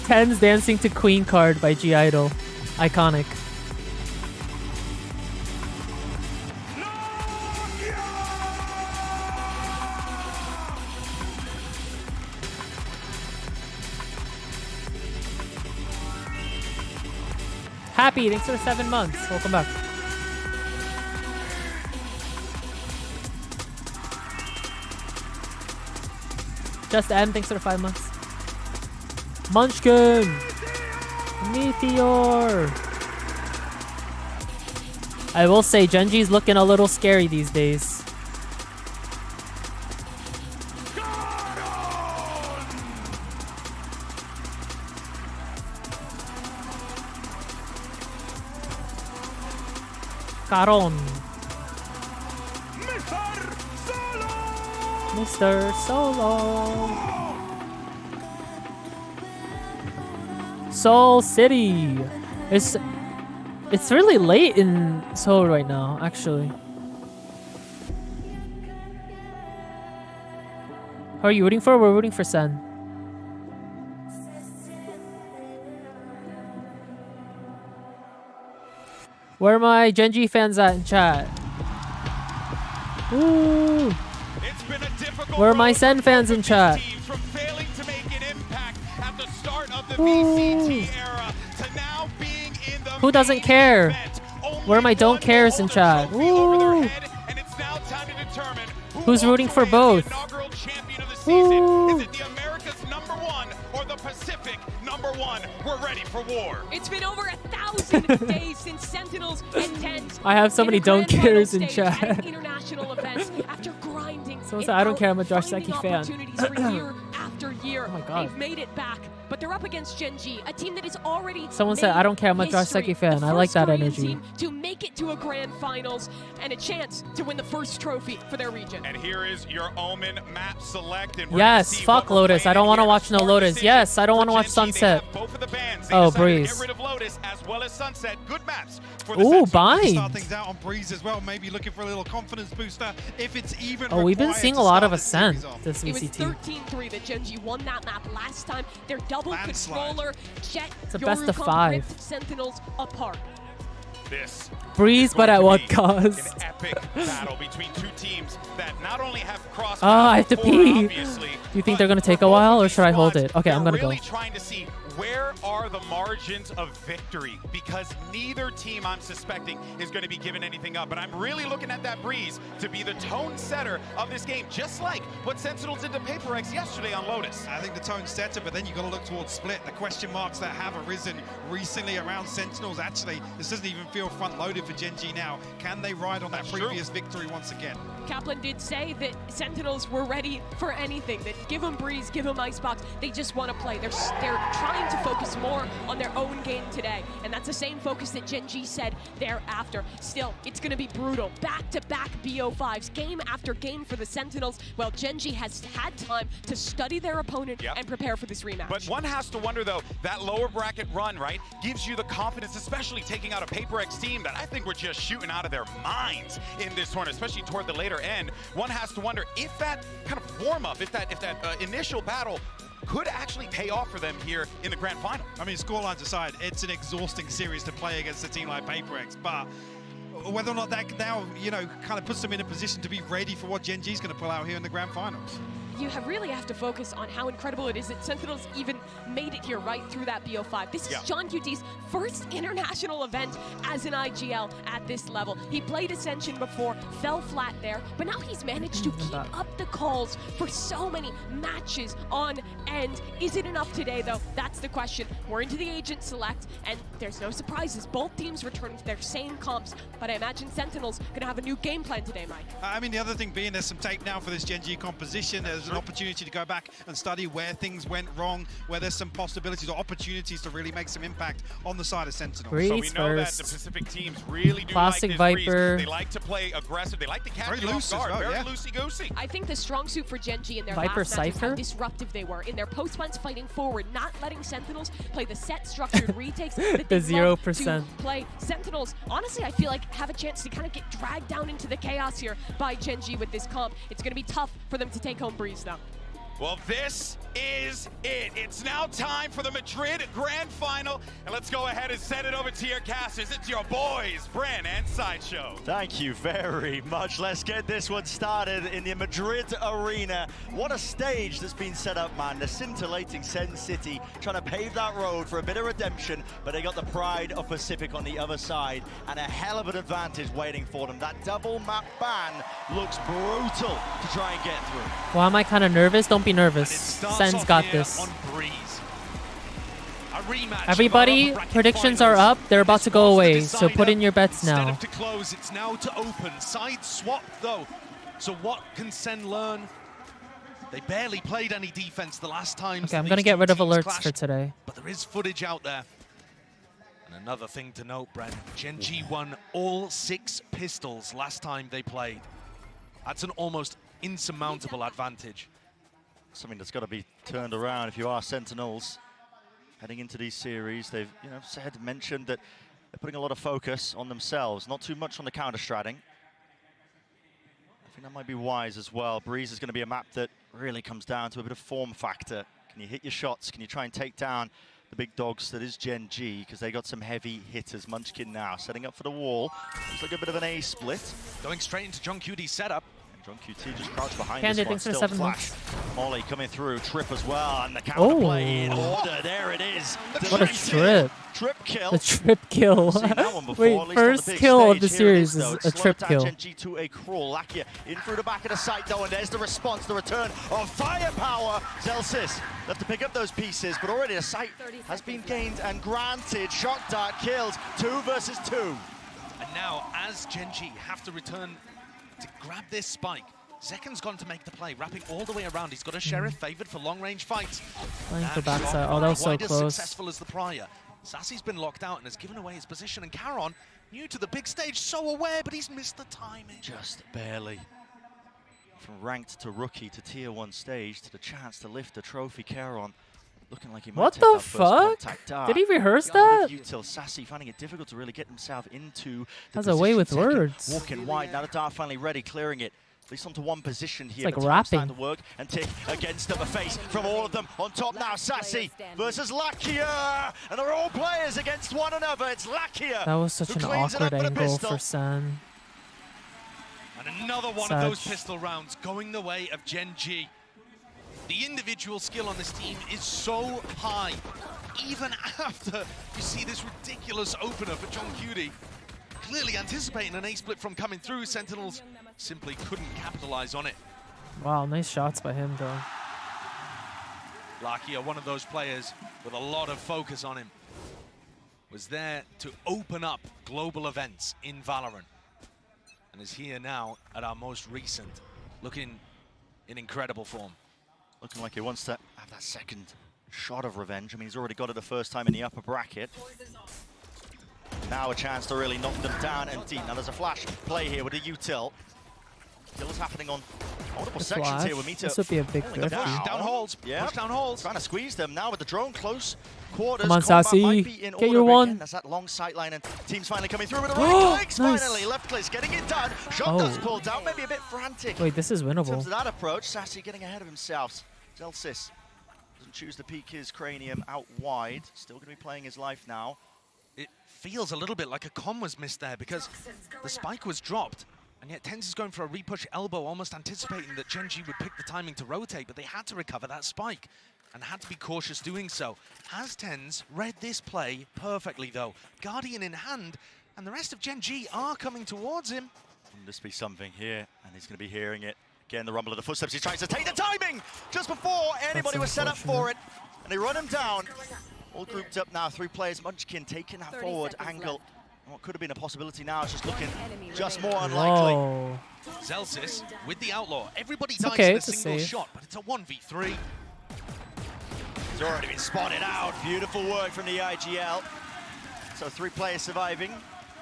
Tens dancing to Queen card by G-Idol. Iconic. Happy, thanks for 7 months. Welcome back. Just M, thanks for 5 months. Munchkin! Meteor! I will say, Genji's looking a little scary these days. Caron. Mr. Solo. Seoul City. It's really late in Seoul right now, actually. Who are you rooting for? We're rooting for Sen. Where are my Genji fans at in chat? Ooh. Where are my Sen fans in chat? Ooh. Who doesn't care? Where are my don't cares in chat? Ooh. Who's rooting for both? Ooh. We're ready for war. It's been over 1,000 days since Sentinels and Tens. I have so many don't cares in chat. International events after grinding. Someone said I don't care. I'm a Joshseki fan. Year after year. Oh my god. They've made it back, but they're up against Genji, a team that is already. Someone said I don't care. I'm a Joshseki fan. I like that energy. To make it to a grand finals and a chance to win the first trophy for their region. And here is your Omen map select. And yes, fuck Lotus. I don't want to watch no Lotus. Yes, I don't want to watch Sunset. Oh, Breeze. Get rid of Lotus as well as Sunset. Good maps for the Ooh, bind. Start things out on Breeze as well. Maybe looking for a little confidence booster if it's even. Oh, we've been seeing a lot of Ascent this VCT. It was 13-3 that Genji won that map last time. Their double controller Jet it's a best of 5. ripped Sentinels apart. This Breeze, but at what cost? An epic battle between two teams that not only have crossed. Oh, I have to pee. Do you think they're gonna take a while, or should I hold it? Okay, I'm gonna go. Trying to see where are the margins of victory? Because neither team, I'm suspecting, is going to be giving anything up. But I'm really looking at that Breeze to be the tone setter of this game, just like what Sentinels did to Paper X yesterday on Lotus. I think the tone setter, but then you've got to look towards Split. The question marks that have arisen recently around Sentinels. Actually, this doesn't even feel front-loaded for Gen G now. Can they ride on that previous victory once again? Kaplan did say that Sentinels were ready for anything, that give them Breeze, give them Icebox, they just want to play. They're trying to focus more on their own game today, and that's the same focus that Gen G said thereafter. Still, it's going to be brutal. Back-to-back BO5s, game after game for the Sentinels. Well, Gen G has had time to study their opponent and prepare for this rematch. But one has to wonder, though, that lower bracket run, right, gives you the confidence, especially taking out a Paper X team that I think were just shooting out of their minds in this tournament, especially toward the later end. One has to wonder if that kind of warm-up, if that initial battle could actually pay off for them here in the grand final. I mean, scorelines aside, it's an exhausting series to play against a team like Paper X, but whether or not that now, you know, kind of puts them in a position to be ready for what Gen G is going to pull out here in the grand finals. You really have to focus on how incredible it is that Sentinels even made it here right through that BO5. This is John QT's first international event as an IGL at this level. He played Ascension before, fell flat there, but now he's managed to keep up the calls for so many matches on end. Is it enough today, though? That's the question. We're into the agent select, and there's no surprises. Both teams return to their same comps, but I imagine Sentinels gonna have a new game plan today, Mike. I mean, the other thing being there's some tape now for this Gen G composition. There's an opportunity to go back and study where things went wrong, where there's some possibilities or opportunities to really make some impact on the side of Sentinels. So we know that the Pacific teams really do like this Viper. Breeze. They like to play aggressive. They like to catch you off guard. Very loosey-goosey. I think the strong suit for Gen G in their last matches, how disruptive they were in their post plans, fighting forward, not letting Sentinels play the set structured retakes that they 0% to play. Sentinels, honestly, I feel like have a chance to kind of get dragged down into the chaos here by Gen G with this comp. It's going to be tough for them to take home Breeze, though. Well, this is it. It's now time for the Madrid Grand Final. And let's go ahead and send it over to your casters. It's your boys, Bran and Sideshow. Thank you very much. Let's get this one started in the Madrid arena. What a stage that's been set up, man. The scintillating Sen City trying to pave that road for a bit of redemption, but they got the pride of Pacific on the other side and a hell of an advantage waiting for them. That double map ban looks brutal to try and get through. Why am I kind of nervous? Don't be nervous. Sen's got this. Everybody, predictions are up. They're about to go away, so put in your bets now. Instead of to close, it's now to open. Side swap, though. So what can Sen learn? They barely played any defense the last time. Okay, I'm going to get rid of alerts for today. But there is footage out there. And another thing to note, Brent, Gen G won all 6 pistols last time they played. That's an almost insurmountable advantage. Something that's got to be turned around if you are Sentinels. Heading into these series, they've mentioned that they're putting a lot of focus on themselves, not too much on the counter-stratting. I think that might be wise as well. Breeze is going to be a map that really comes down to a bit of form factor. Can you hit your shots? Can you try and take down the big dogs that is Gen G? Because they got some heavy hitters. Munchkin now setting up for the wall. Looks like a bit of an A split. Going straight into John QT's setup. John QT just crouched behind Candid, this one, thanks for still 7 flash. Molly coming through, Trip as well, and the counter play in order. There it is. What a trip. Trip kill. The trip kill. Wait, first kill of the series is a trip kill. Gen G to a crawl. Lakia in through the back of the site though, and there's the response, the return of firepower. Zelsis left to pick up those pieces, but already a site has been gained and granted. Shock dart kills, 2 versus 2. And now, as Gen G have to return to grab this spike, Zeken's gone to make the play, wrapping all the way around. He's got a Sheriff favored for long-range fights. Playing for backside. Oh, that was so close. As successful as the prior. Sassy's been locked out and has given away his position, and Caron, new to the big stage, so aware, but he's missed the timing. Just barely. From ranked to rookie to tier 1 stage to the chance to lift the trophy, Caron looking like he might what take the that fuck? First contact. Did he rehearse that? Util Sassy finding it difficult to really get himself into the Has a way with position. words. Walking wide, now the dart finally ready, clearing it. At least onto one position here. It's like but rapping. to work and tick against the face from all of them. On top now, Sassy versus Lakia, and they're all players against one another. It's Lakia. That was such an awkward angle for Sen. And another one of those pistol rounds going the way of Gen G. The individual skill on this team is so high. Even after you see this ridiculous opener for John Cutie, clearly anticipating an A-split from coming through, Sentinels simply couldn't capitalize on it. Wow, nice shots by him, though. Lakia, one of those players with a lot of focus on him, was there to open up global events in Valorant, and is here now at our most recent, looking in incredible form. Looking like he wants to have that second shot of revenge. I mean, he's already got it the first time in the upper bracket. Now a chance to really knock them down and deep. Now there's a flash play here with a util. Kills happening on multiple sections here with Meteor. This would be a big Down holes. Yeah. Push down holes. Trying to squeeze them now with the drone close quarters. Come on, Sassy. Get your one. There's that long sight line and team's finally coming through with the right clicks. Nice. Finally, left clicks getting it done. Shot does pull down, maybe a bit frantic. Wait, this is In terms winnable. of that approach, Sassy getting ahead of himself. Zelsis doesn't choose to peek his cranium out wide. Still going to be playing his life now. It feels a little bit like a comm was missed there because the spike was dropped, and yet TenZ is going for a repush elbow, almost anticipating that Gen.G would pick the timing to rotate, but they had to recover that spike and had to be cautious doing so. Has TenZ read this play perfectly, though? Guardian in hand, and the rest of Gen.G are coming towards him. Can this be something here? And he's going to be hearing it. Again, the rumble of the footsteps. He tries to take the timing just before anybody was set up for it. And they run him down. All grouped up now. 3 players. Munchkin taking that forward angle. And what could have been a possibility now is just looking just more unlikely. Whoa. Zelsis with the Outlaw. Everybody It's dies okay, in a it's a single save. shot, but it's a 1v3. He's already been spotted out. Beautiful work from the IGL. So 3 players surviving.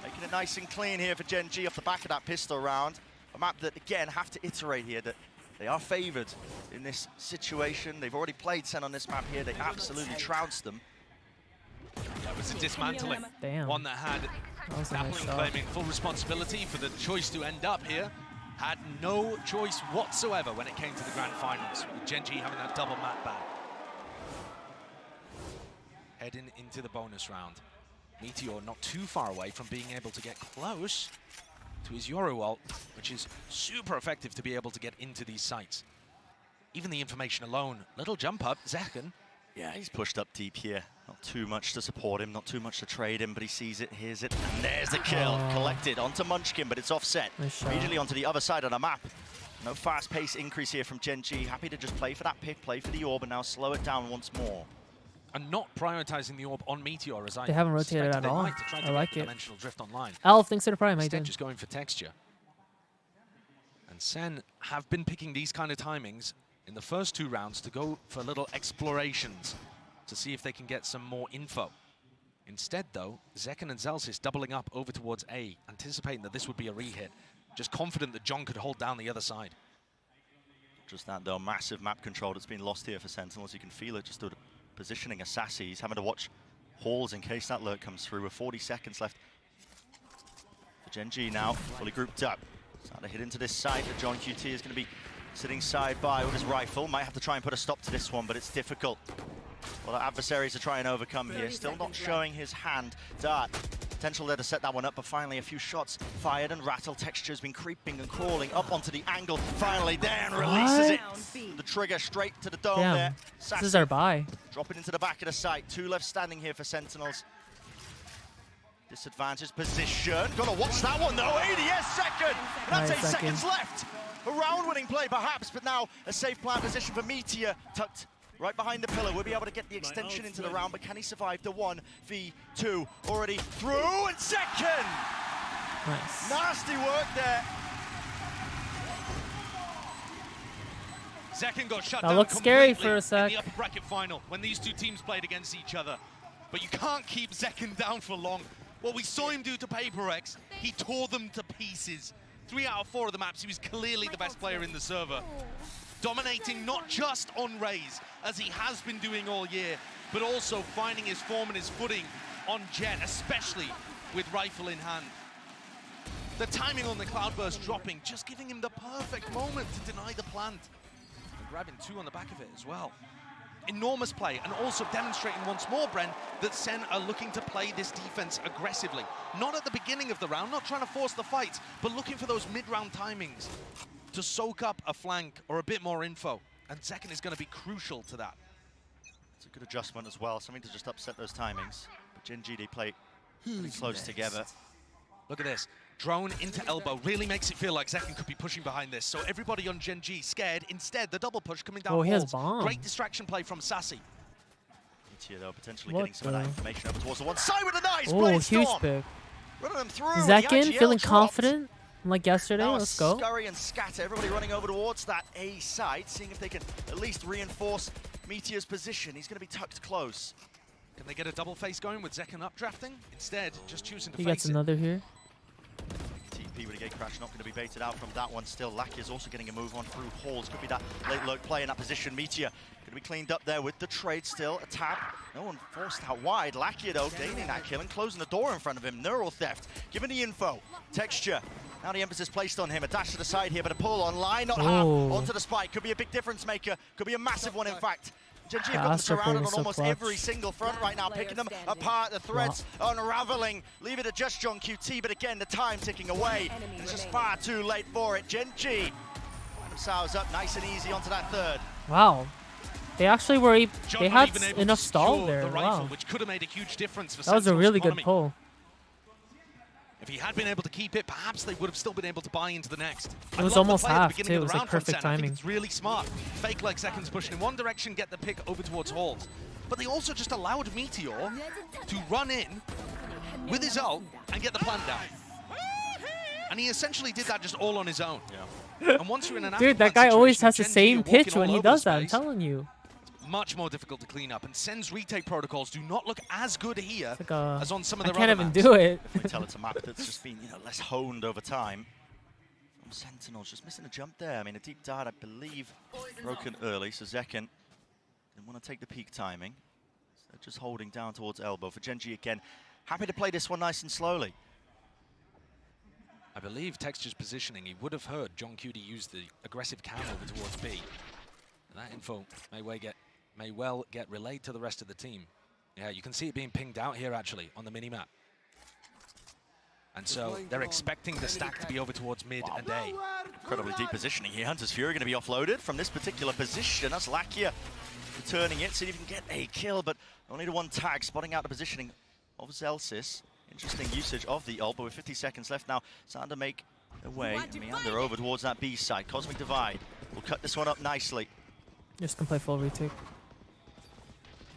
Making it nice and clean here for Gen.G off the back of that pistol round. A map that, again, have to iterate here that they are favored in this situation. They've already played Sen on this map here. They absolutely trounced them. That was a dismantling. Damn. One that had was a nice Dappling shot. claiming full responsibility for the choice to end up here. Had no choice whatsoever when it came to the grand finals, with Gen.G having that double map ban. Heading into the bonus round. Meteor not too far away from being able to get close to his Yoru ult, which is super effective to be able to get into these sites. Even the information alone, little jump up, Zekken. Yeah, he's pushed up deep here. Not too much to support him, not too much to trade him, but he sees it, hears it, and there's the kill. Collected onto Munchkin, but it's offset. Nice Immediately onto the other side of the map. No fast pace increase here from Gen.G. Happy to just play for that pick, play for the orb, and now slow it down once more. And not prioritizing the orb on Meteor as I They haven't rotated suspected at they all. might to try to I get like it. Dimensional Drift online. Elf, thanks for the prime, Instead, mate. just going for texture. And Sen have been picking these kind of timings in the first 2 rounds to go for little explorations to see if they can get some more info. Instead, though, Zekken and Zelsis doubling up over towards A, anticipating that this would be a re-hit, just confident that John could hold down the other side. Just that, though, massive map control that's been lost here for Sentinels. You can feel it just through the positioning of Sassy. He's having to watch halls in case that lurk comes through with 40 seconds left. For Gen.G now, fully grouped up. Starting to hit into this side, but John QT is going to be sitting side by with his rifle. Might have to try and put a stop to this one, but it's difficult. A lot of adversaries to try and overcome here. Still not showing his hand. Dart, potential there to set that one up, but finally a few shots fired and Rattle Texture's been creeping and crawling up onto the angle. Finally there and releases it. The trigger straight to the dome there. This is our buy. Dropping into the back of the site. 2 left standing here for Sentinels. Disadvantaged position. Gotta watch that one though. ADS second. That's 8 seconds left. A round-winning play perhaps, but now a safe plan position for Meteor tucked right behind the pillar. We'll be able to get the extension into the round, but can he survive the 1v2? Already through and second. Nice. Nasty work there. Zekken got shut That down looked scary completely for a sec. in the upper bracket final when these 2 teams played against each other. But you can't keep Zekken down for long. What we saw him do to PaperX, he tore them to pieces. 3 out of 4 of the maps, he was clearly the best player in the server. Dominating not just on Raze, as he has been doing all year, but also finding his form and his footing on Jet, especially with rifle in hand. The timing on the Cloudburst dropping, just giving him the perfect moment to deny the plant. And grabbing 2 on the back of it as well. Enormous play, and also demonstrating once more, Bren, that Sen are looking to play this defense aggressively. Not at the beginning of the round, not trying to force the fights, but looking for those mid-round timings to soak up a flank or a bit more info and Zekken is going to be crucial to that. It's a good adjustment as well, something to just upset those timings. But Gen G, they play pretty close together. Look at this. Drone into elbow really makes it feel like Zekken could be pushing behind this. So everybody on Gen G scared. Instead, the double push coming down. Oh, he has walls. bomb. Great distraction play from Sassy. Meteor, though, potentially getting some of that information over towards the one side with a nice Oh, huge Blade pick. Running them through. Zekken feeling confident like yesterday. Now Let's go. Scurry and scatter. Everybody running over towards that A site, seeing if they can at least reinforce Meteor's position. He's going to be tucked close. Can they get a double face going with Zekken updrafting? Instead, just choosing to He face gets another here. TP with a gate crash, not going to be baited out from that one still. Lakia is also getting a move on through halls. Could be that late lurk play in that position. Meteor going to be cleaned up there with the trade still. A tap. No one forced out wide. Lakia, though, gaining that kill and closing the door in front of him. Neural theft. Given the info. Texture. Now the emphasis placed on him. A dash to the side here, but a pull online. Not half. Onto the spike. Could be a big difference maker. Could be a massive one, in fact. Gen G have got them surrounded on almost every single front right now, picking them apart, the threads unraveling, leave it at just John QT, but again, the time ticking away. It's just far too late for it. Gen G find themselves up nice and easy onto that third. Wow. They actually were they had enough stall there. The rifle, Wow. which could have made a huge difference for That was a Sentinel's really good economy. pull. If he had been able to keep it, perhaps they would have still been able to buy into the next. It was almost half, too. It was like perfect I think timing. it's really smart. Fake leg seconds pushing in one direction, get the pick over towards halls. But they also just allowed Meteor to run in with his ult and get the plant down. And he essentially did that just all on his own. Yeah. And once you're in an Dude, that guy always has the same pitch when he does that, I'm telling you. Much more difficult to clean up, and Sen's retake protocols do not look as good here Like as on some of the I can't other even maps. do it. We tell it's a map that's just been, less honed over time. From Sentinels, just missing a jump there. I mean, a deep dart, I believe, broken early, so Zekken didn't want to take the peak timing. So just holding down towards elbow. For Gen G again, happy to play this one nice and slowly. I believe Texture's positioning, he would have heard John Cutie use the aggressive cam over towards B. And that info may well get relayed to the rest of the team. Yeah, you can see it being pinged out here actually on the mini-map. And so they're expecting the stack to be over towards mid and A. Incredibly deep positioning here. Hunter's Fury going to be offloaded from this particular position. That's Lakia returning it, see if he can get a kill, but only the one tag, spotting out the positioning of Zelsis. Interesting usage of the ult, but with 50 seconds left now, Sander make their way, meander over towards that B side. Cosmic Divide will cut this one up nicely. Just can play full retake.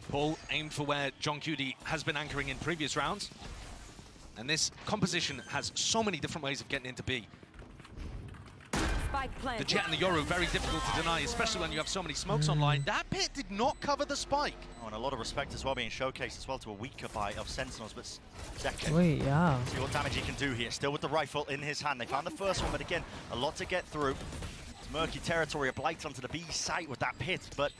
Paul aimed for where John Cutie has been anchoring in previous rounds. And this composition has so many different ways of getting into B. The Jet and the Yoru, very difficult to deny, especially when you have so many smokes online. That pit did not cover the spike. Oh, and a lot of respect as well being showcased as well to a weaker buy of Sentinels, but Zekken. Wait, yeah. See what damage he can do here. Still with the rifle in his hand. They found the first one, but again, a lot to get through. It's murky territory, a blight onto the B site with that pit, but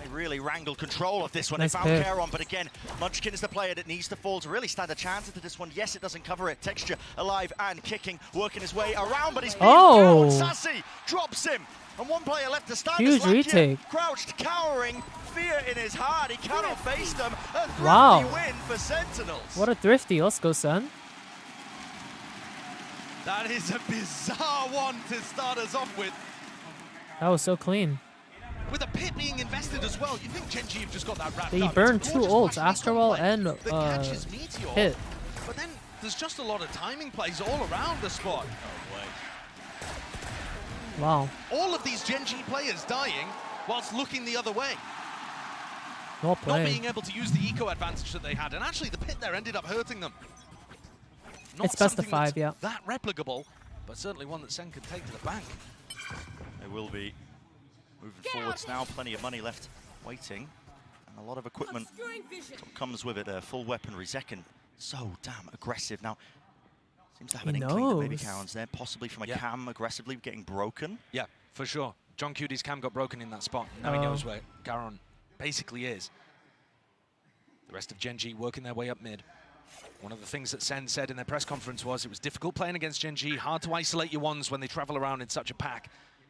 they really wrangled control of this one. Nice they found pick. Charon, but again, Munchkin is the player that needs to fall to really stand a chance into this one. Yes, it doesn't cover it. Texture alive and kicking, working his way around, but he's being cowed. Sassy drops him, and one player left to stand. Huge retake. Crouched, cowering, fear in his heart. He cannot face them. A thrifty Wow. win for Sentinels. What a thrifty. Let's go, son. That is a bizarre one to start us off with. That was so clean. With a pit being invested as well, you think Gen G have just got that wrapped They up. burned It's a two gorgeous ults, flash Astrowell and catches Meteor, Hit. But then there's just a lot of timing plays all around the spot. Wow. All of these Gen G players dying whilst looking the other way. Well Not played. being able to use the eco advantage that they had. And actually the pit there ended up hurting them. Not It's best of something 5, that's yeah. that replicable, but certainly one that Sen could take to the bank. They will be moving forwards now. Plenty of money left waiting. And a lot of equipment sort of comes with it. Full weaponry. Zekken, so damn aggressive. Now, seems to have an inkling that maybe knows. Karen's there, possibly from a cam aggressively getting broken. Yeah, for sure. John Cutie's cam got broken in that spot. Now he knows where Garon basically is. The rest of Gen G working their way up mid. One of the things that Sen said in their press conference was it was difficult playing against Gen G, hard to isolate your ones when they travel around in such a pack.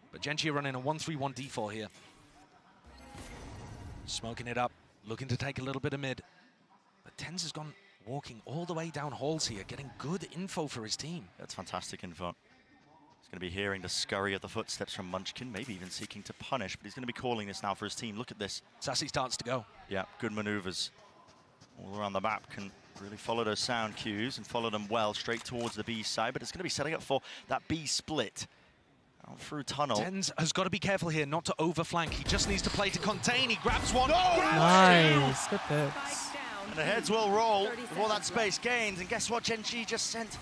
But Gen G are running a 1-3-1 default here. Smoking it up, looking to take a little bit of mid. But Tens has gone walking all the way down halls here, getting good info for his team. That's fantastic info. He's going to be hearing the scurry of the footsteps from Munchkin, maybe even seeking to punish, but he's going to be calling this now for his team. Look at this. Sassy starts to go. Yeah, good maneuvers. All around the map can really follow those sound cues and follow them well straight towards the B side, but it's going to be setting up for that B split. Out through tunnel. Tens has got to be careful here not to overflank. He just needs to play to contain. He grabs one. Nice. Good picks. And the heads will roll before that space gains. And guess what? Genji just sent.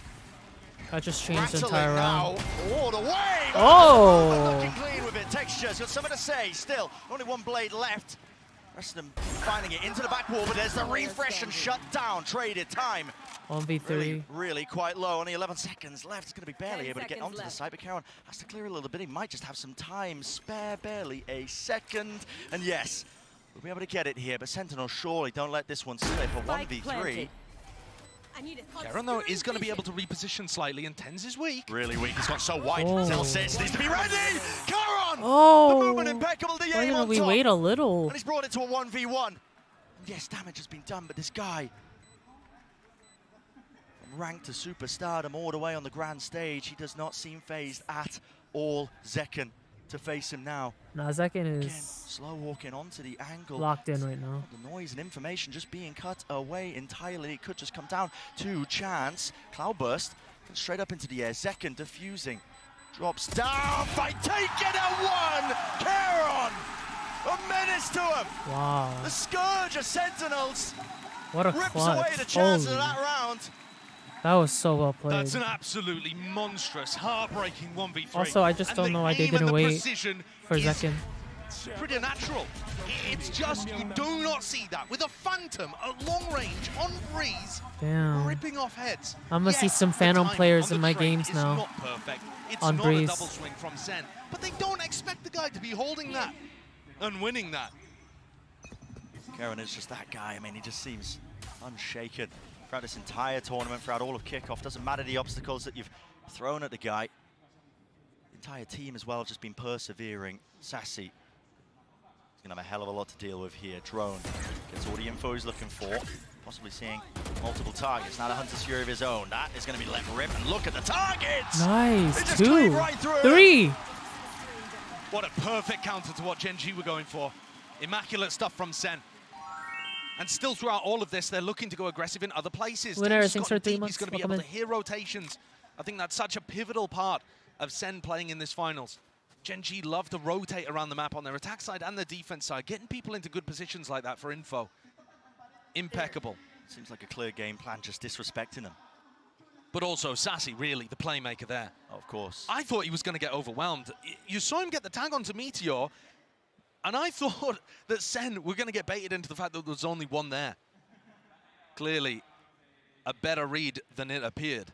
I just changed the entire round. Oh, the wave! Oh! Looking clean with it. Texture's got something to say. Still, only one blade left. Rest of them finding it into the back wall, but there's the refresh and shut down. Traded time. 1v3. Really quite low. Only 11 seconds left. It's going to be barely able to get onto the side, but Karen has to clear a little bit. He might just have some time spare, barely a second. And yes, we'll be able to get it here, but Sentinel surely don't let this one slip. A 1v3. Karen, though, is going to be able to reposition slightly, and Tens is weak. Really weak. He's got so wide. Oh. Zelsits needs to be ready. Karen! Oh! The movement impeccable. The Why aim on didn't we top. wait a little? And he's brought it to a 1v1. Yes, damage has been done, but this guy, from rank to superstardom all the way on the grand stage, he does not seem phased at all. Zekken to face him now. Nah, Zekken Again, is slow walking onto the angle. locked in right now. The noise and information just being cut away entirely. It could just come down to chance. Cloudburst straight up into the air. Zekken diffusing. Drops down. Fight taken at one. Karen! A menace to him. Wow. The scourge of Sentinels. What a rips clutch. away the chance Holy. of that round. That was so well played. That's an absolutely monstrous, heartbreaking 1v3. Also, I just don't know why they didn't wait for Zekken. Pretty natural. It's just, you do not see that. With a Phantom at long range, on breeze, Damn. ripping off heads. I'm gonna see some Phantom players in my games now. Not perfect. It's on not breeze. a double swing from Sen, but they don't expect the guy to be holding that and winning that. Karen is just that guy. I mean, he just seems unshaken throughout this entire tournament, throughout all of kickoff. Doesn't matter the obstacles that you've thrown at the guy. The entire team as well have just been persevering. Sassy. He's gonna have a hell of a lot to deal with here. Drone gets all the info he's looking for. Possibly seeing multiple targets. Now the Hunter's Fury of his own. That is gonna be let rip, and look at the targets! Nice. They just 2. cleaved right through 3. What a perfect counter to what Genji were going for. Immaculate stuff from Sen. And still throughout all of this, they're looking to go aggressive in other places. Winner, Tens thanks got for 3 deep. months. He's going to be Welcome able to in. hear rotations. I think that's such a pivotal part of Sen playing in this finals. Genji love to rotate around the map on their attack side and their defense side, getting people into good positions like that for info. Impeccable. Seems like a clear game plan, just disrespecting them. But also Sassy, really, the playmaker there. Of course. I thought he was going to get overwhelmed. You saw him get the tag onto Meteor, and I thought that Sen were going to get baited into the fact that there was only one there. Clearly, a better read than it appeared.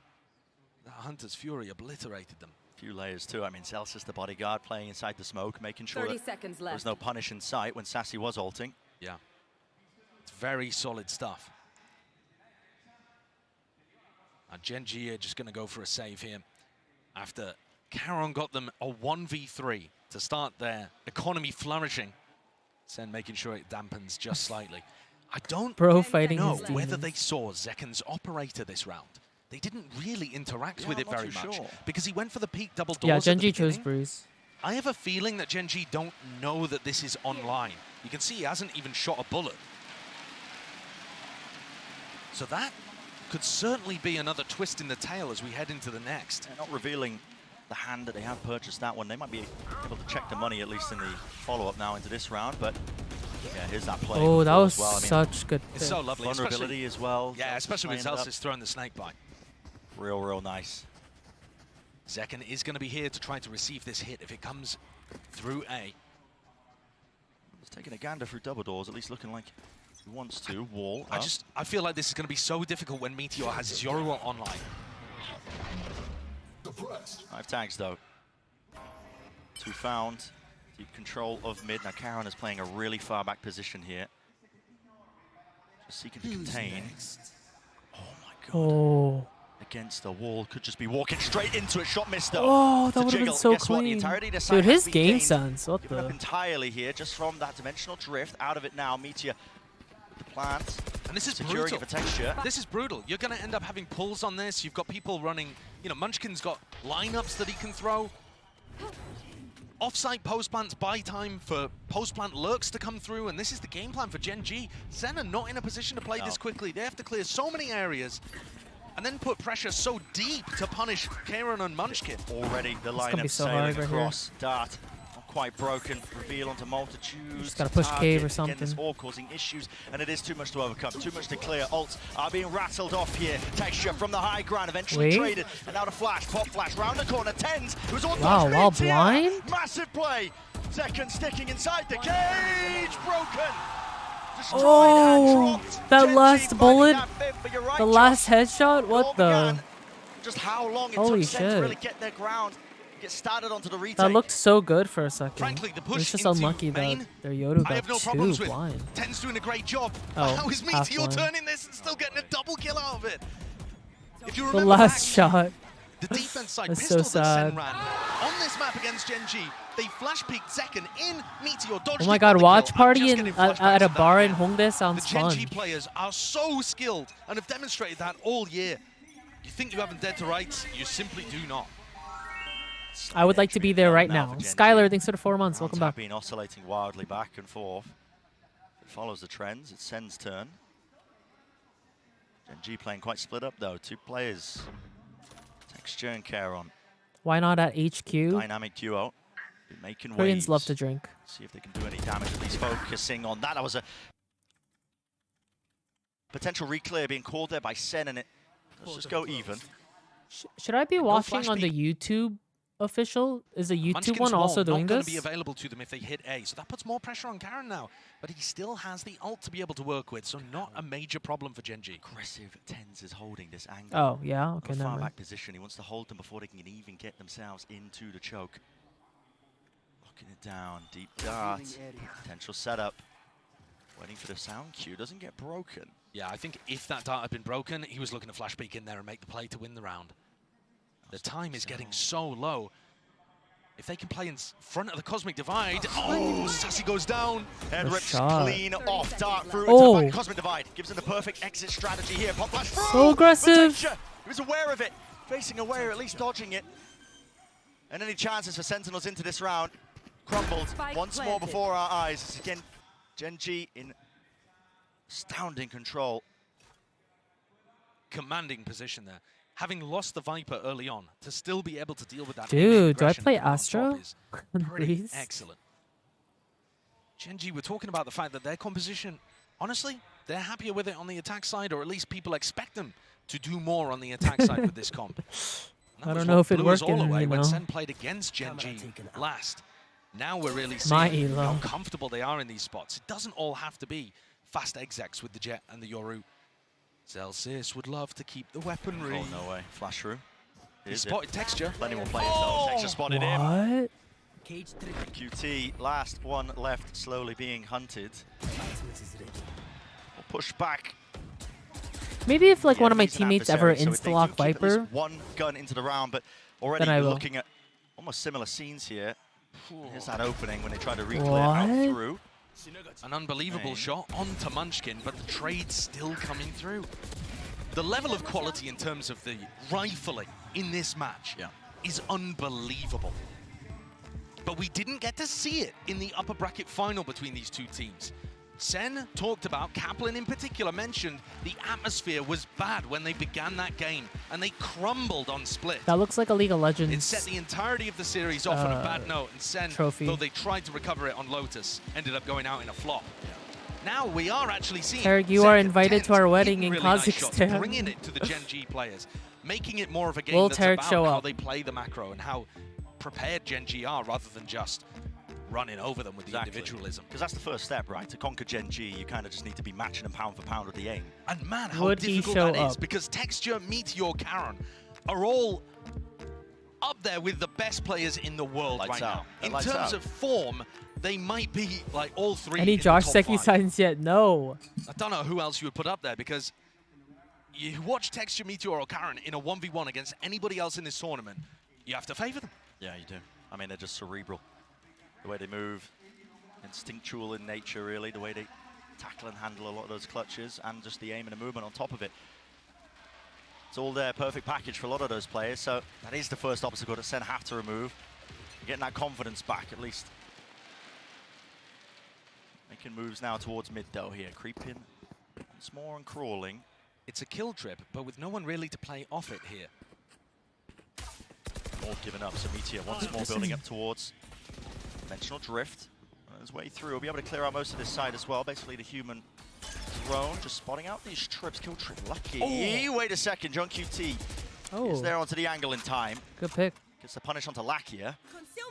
The Hunter's Fury obliterated them. Few layers too. I mean, Celsius, the bodyguard, playing inside the smoke, making sure 30 that seconds there was left. no punish in sight when Sassy was ulting. Yeah. It's very solid stuff. Now Genji are just going to go for a save here after Karen got them a 1v3 to start their economy flourishing. Sen making sure it dampens just slightly. I don't fighting know his whether demons. they saw Zekken's operator this round. They didn't really interact with I'm it not very too much sure. because he went for the peak double doors. Yeah, at the Genji chose beginning. Breeze. I have a feeling that Genji don't know that this is online. You can see he hasn't even shot a bullet. So that could certainly be another twist in the tail as we head into the next. They're not revealing the hand that they have purchased that one. They might be able to check the money at least in the follow-up now into this round, but yeah, here's that play. Oh, that was as well. I mean, such good It's so pick. lovely. vulnerability as well. Yeah, especially with Playing it up. Celsius throwing the snake bite. Real nice. Zekken is going to be here to try to receive this hit if it comes through A. He's taking a gander through double doors, at least looking like he wants to. Wall I up. feel like this is going to be so difficult when Meteor has his Yoruba online. 5 tags though. 2 found. Deep control of mid. Now Karen is playing a really far back position here. Just seeking to contain. Oh my god. Oh. Against the wall. Could just be walking straight into it. Shot missed though. Oh, It's that a would have been jiggle. so Guess what? The clean. entirety of the side Dude, has his been game gained. sense. What Given up the? entirely here, just from that dimensional drift. Out of it now. Meteor, the plant. And this is Securing brutal. it for Texture. This is brutal. You're going to end up having pulls on this. You've got people running, you know, Munchkin's got lineups that he can throw. Offsite post-plants buy time for post-plant lurks to come through, and this is the game plan for Gen G. Zen are not in a position to play this quickly. They have to clear so many areas and then put pressure so deep to punish Karen and Munchkin. Already the lineup so sailing hard across. Dart not quite broken. Reveal onto Multitude. Just gotta push cave or something. Again, this all causing issues, and it is too much to overcome. Too much to clear. Ults are being rattled off here. Texture from the high ground, eventually traded, and now the flash. Pop flash round the corner. Tens. It was all while blind. Massive play. Second sticking inside the cage. Broken. Oh, that last bullet, the last headshot, what the? Just how long it Holy took Sen to really shit. get their ground, get started onto the retake. That looked so good for a second. Frankly, the push It's just into unlucky main, that their Yoru I have no got problems too with. blind. Ten's doing a great job. Oh, How is half Meteor blind. turning this and still getting a double kill out of it? If you The remember last back, shot. the defense side That's pistol so that Sen sad. ran on this map against Gen G, they flash peeked second in Meteor. Dodged Oh my it, god, got the watch kill. I'm party just in, getting at flashbacks a of that bar in now. Hongdae sounds The Gen fun. G players are so skilled and have demonstrated that all year. You think you haven't dead to rights, you simply do not. I would like to be there right now. Skylar, thanks for the 4 months. Welcome back. Been oscillating wildly back and forth. It follows the trends. It's Sen's turn. Gen G playing quite split up though. Two players. Texture and Caron. Why not at HQ? Dynamic duo. Been making Koreans waves. love to drink. See if they can do any damage. At least focusing on that. That was a potential reclear being called there by Sen, and it. Let's just go even. Should I be watching on the YouTube official? Is the YouTube Munchkin's one also wall doing not going this? to be available to them if they hit A, so that puts more pressure on Karen now. But he still has the ult to be able to work with, so not a major problem for Gen G. Aggressive Tens is holding this angle. Oh, yeah? Okay, From a never far mind. back position. He wants to hold them before they can even get themselves into the choke. Locking it down. Deep dart. Potential setup. Waiting for the sound cue. Doesn't get broken. Yeah, I think if that dart had been broken, he was looking to flash peek in there and make the play to win the round. The time is getting so low. If they can play in front of the Cosmic Divide, oh, Sassy goes down. Head rips shot. clean off, dart through Oh. into the Cosmic Divide. Gives him the perfect exit strategy here. Pop flash through. So aggressive. He was aware of it. Facing away, or at least dodging it. And any chances for Sentinels into this round crumbled once more before our eyes. Again, Gen G in astounding control. Commanding position there. Having lost the Viper early on, to still be able to deal with that. Dude, do I aggression play on top Astro? is pretty Please? excellent. Gen G, we're talking about the fact that their composition, honestly, they're happier with it on the attack side, or at least people expect them to do more on the attack side with this comp. I don't know if it blew us worked all away in, when Sen played against Gen G last. Now we're really My seeing how elo. comfortable they are in these spots. It doesn't all have to be fast execs with the Jet and the Yoru. Celsius would love to keep the weaponry. Oh, no way. Flash through. He spotted Texture. Plenty more players though. Texture spotted him. What? QT, last one left, slowly being hunted. We'll push back. Maybe if like Yeah, one of my he's an teammates ever adversary, so if they insta-lock do keep at least Viper, one gun into the round, but already then I we're will. looking at almost similar scenes here. Here's that opening when they try to reclear out What? through. An unbelievable shot onto Munchkin, but the trade's still coming through. The level of quality in terms of the rifling in this match is unbelievable. But we didn't get to see it in the upper bracket final between these two teams. Sen talked about, Kaplan in particular mentioned, the atmosphere was bad when they began that game, and they crumbled on split. that looks like a League of Legends. It set the entirety of the series off on a bad note, and Sen, trophy. though they tried to recover it on Lotus, ended up going out in a flop. Now we are actually seeing Eric, you Sen are and invited Tent to our wedding hitting in really nice shots, Kazakhstan. bringing it to the Gen G players, making it more of a game Will that's Tarek about show how up? they play the macro and how prepared Gen G are, rather than just running over them with the individualism. Because that's the first step, right? To conquer Gen G, you kind of just need to be matching them pound for pound with the aim. And man, how Would he difficult show that is, up? because Texture, Meteor, Karen are all up there with the best players in the world Lights right out. now. In Lights terms out. of form, they might be like all three. Any in the top Joshseki 5. signs yet? No. I don't know who else you would put up there, because you watch Texture, Meteor, or Karen in a 1v1 against anybody else in this tournament, you have to favor them. Yeah, you do. I mean, they're just cerebral. The way they move, instinctual in nature, really. The way they tackle and handle a lot of those clutches, and just the aim and the movement on top of it. It's all there, perfect package for a lot of those players. So that is the first obstacle that Sen have to remove. Getting that confidence back, at least. Making moves now towards mid, though, here. Creeping once more and crawling. It's a kill trip, but with no one really to play off it here. More giving up, so Meteor once more building up towards Dimensional Drift. On his way through, he'll be able to clear out most of this side as well. Basically, the human drone just spotting out these trips. Kill trip, lucky. Oh. Wait a second, John QT is there onto the angle in time. Good pick. Gets the punish onto Lakia.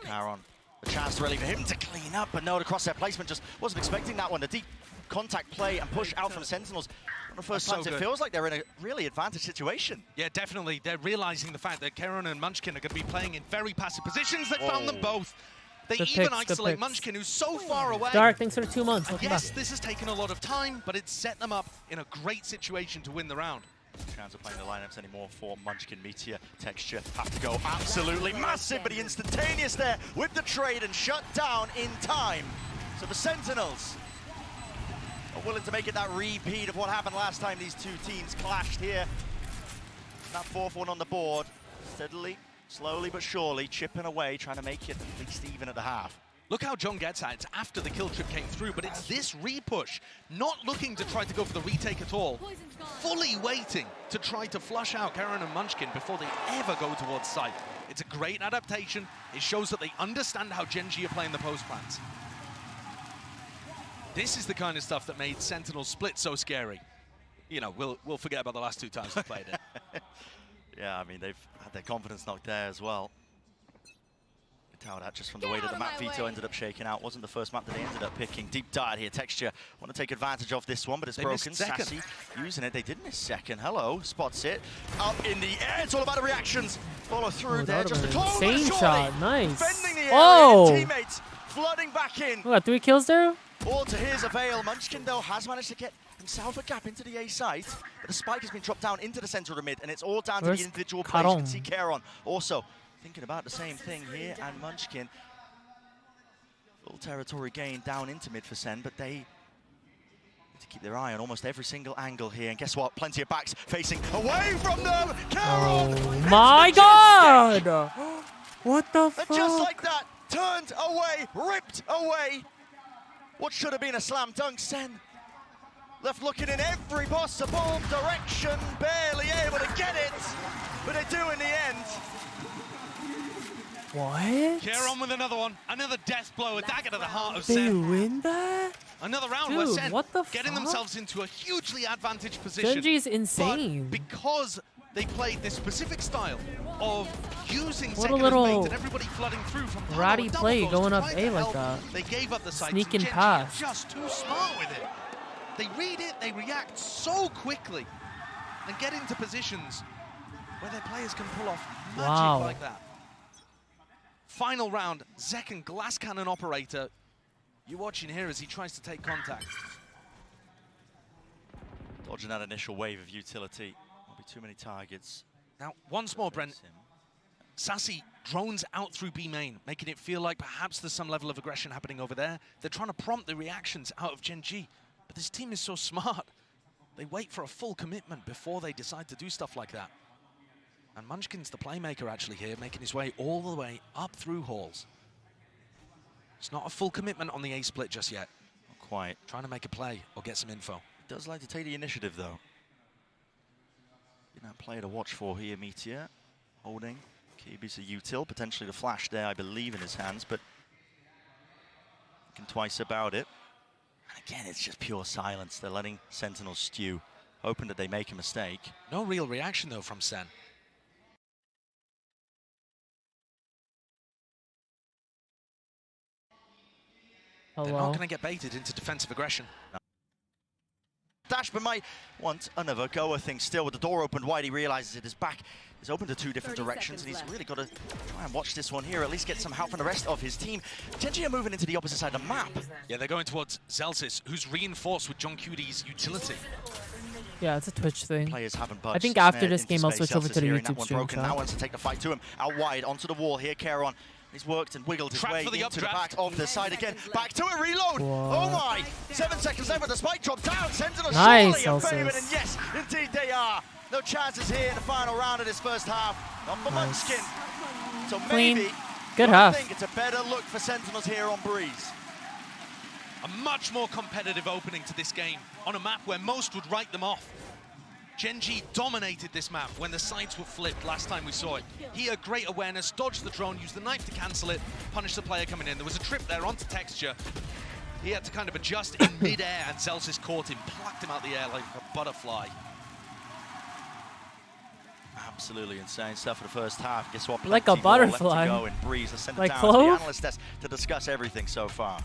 Caron, a chance really for him to clean up, but no, the crosshair placement just wasn't expecting that one. The deep contact play and push out from Sentinels. On the first glance, it feels like they're in a really advantage situation. Yeah, definitely. They're realizing the fact that Caron and Munchkin are going to be playing in very passive positions. They found them both. They even isolate Munchkin, who's so far away. Dark, thanks for the 2 months. Yes, this has taken a lot of time, but it's set them up in a great situation to win the round. Chance of playing the lineups anymore for Munchkin. Meteor texture have to go absolutely massive, but he instantaneous there with the trade and shut down in time. So the Sentinels are willing to make it that repeat of what happened last time these two teams clashed here. That fourth one on the board, steadily, slowly but surely chipping away, trying to make it at least even at the half. Look how John gets at it. It's after the kill trip came through, but it's this repush, not looking to try to go for the retake at all, fully waiting to try to flush out Caron and Munchkin before they ever go towards site. It's a great adaptation. It shows that they understand how Gen G are playing the post plans. This is the kind of stuff that made Sentinel split so scary. You know, we'll forget about the last 2 times we played it. Yeah, I mean, they've had their confidence knocked there as well. Towered out just from the way that the map veto ended up shaking out. Wasn't the first map that they ended up picking. Deep dive here, Texture want to take advantage of this one, but it's broken. Sassy using it. They did miss second. Hello, spots it. Up in the air. It's all about the reactions. Follow through there. Just a Clove. Insane shot. Nice. Defending the area. Oh! Teammates flooding back in. We got 3 kills there. All to his avail. Munchkin, though, has managed to get himself a gap into the A site, but the spike has been dropped down into the center of the mid, and it's all down to the individual plays. You can see Caron also thinking about the same thing here, and Munchkin. Full territory gain down into mid for Sen, but they need to keep their eye on almost every single angle here. And guess what? Plenty of backs facing away from them. Caron! Oh my god! What the fuck? And just like that, turned away, ripped away. What should have been a slam dunk, Sen left looking in every possible direction, barely able to get it, but they do in the end. What? Caron with another one, another death blow, a dagger to the heart of They Sen. win that? Another round Dude, where Sen what the getting fuck? themselves into a hugely advantaged position. Gen G's insane. But because they played this specific style of using What a second little as bait and everybody flooding through from ratty double play doors going to up try A to like help. that. They gave up the sights. Sneaking Gen G past. just too smart with it. They read it, they react so quickly and get into positions where their players can pull off magic like that. Final round, Zek, glass cannon operator. You're watching here as he tries to take contact. Dodging that initial wave of utility. Won't be too many targets. Now, once more, Brent. Sassy drones out through B main, making it feel like perhaps there's some level of aggression happening over there. They're trying to prompt the reactions out of Gen G. But this team is so smart. They wait for a full commitment before they decide to do stuff like that. And Munchkin's the playmaker actually here, making his way all the way up through halls. It's not a full commitment on the A split just yet. Not quite. Trying to make a play or get some info. Does like to take the initiative though. That player to watch for here, Meteor. Holding. KB's a util, potentially the flash there, I believe, in his hands, but thinking twice about it. And again, it's just pure silence. They're letting Sentinels stew, hoping that they make a mistake. No real reaction though from Sen. Hello? They're not going to get baited into defensive aggression. No. Dashman might want another go, I think. Still, with the door opened wide, he realizes it is back. It's open to 2 different directions, and he's really got to try and watch this one here, at least get some help from the rest of his team. Gen G are moving into the opposite side of the map. Yeah, they're going towards Zelsis, who's reinforced with John Cudy's utility. Yeah, it's a Twitch thing. Players haven't budged. I think after this into game, I'll space. switch over to the Zelsis hearing YouTube that one stream. broken. Now wants to take the fight to him. Out wide, onto the wall here, Caron. He's worked and wiggled his Trap way for the into the updraft. back of the side again. Back to it, reload. Whoa. Oh my! 7 seconds left with the spike drop down. Sentinel Nice, surely a favorite, Celsius. and yes, indeed they are. No chances here in the final round of this first half. Not for Munchkin. So Clean. maybe Good I half. think it's a better look for Sentinels here on Breeze. A much more competitive opening to this game on a map where most would write them off. Gen.G dominated this map when the sides were flipped last time we saw it. He had great awareness, dodged the drone, used the knife to cancel it, punished the player coming in. There was a trip there onto texture. He had to kind of adjust in mid-air, and Celsius caught him, plucked him out the air like a butterfly. Absolutely insane stuff for the first half. Guess what? Like a Plenty more left to butterfly. go in Breeze. Let's send it Like down to the Clove? analyst desk to discuss everything so far.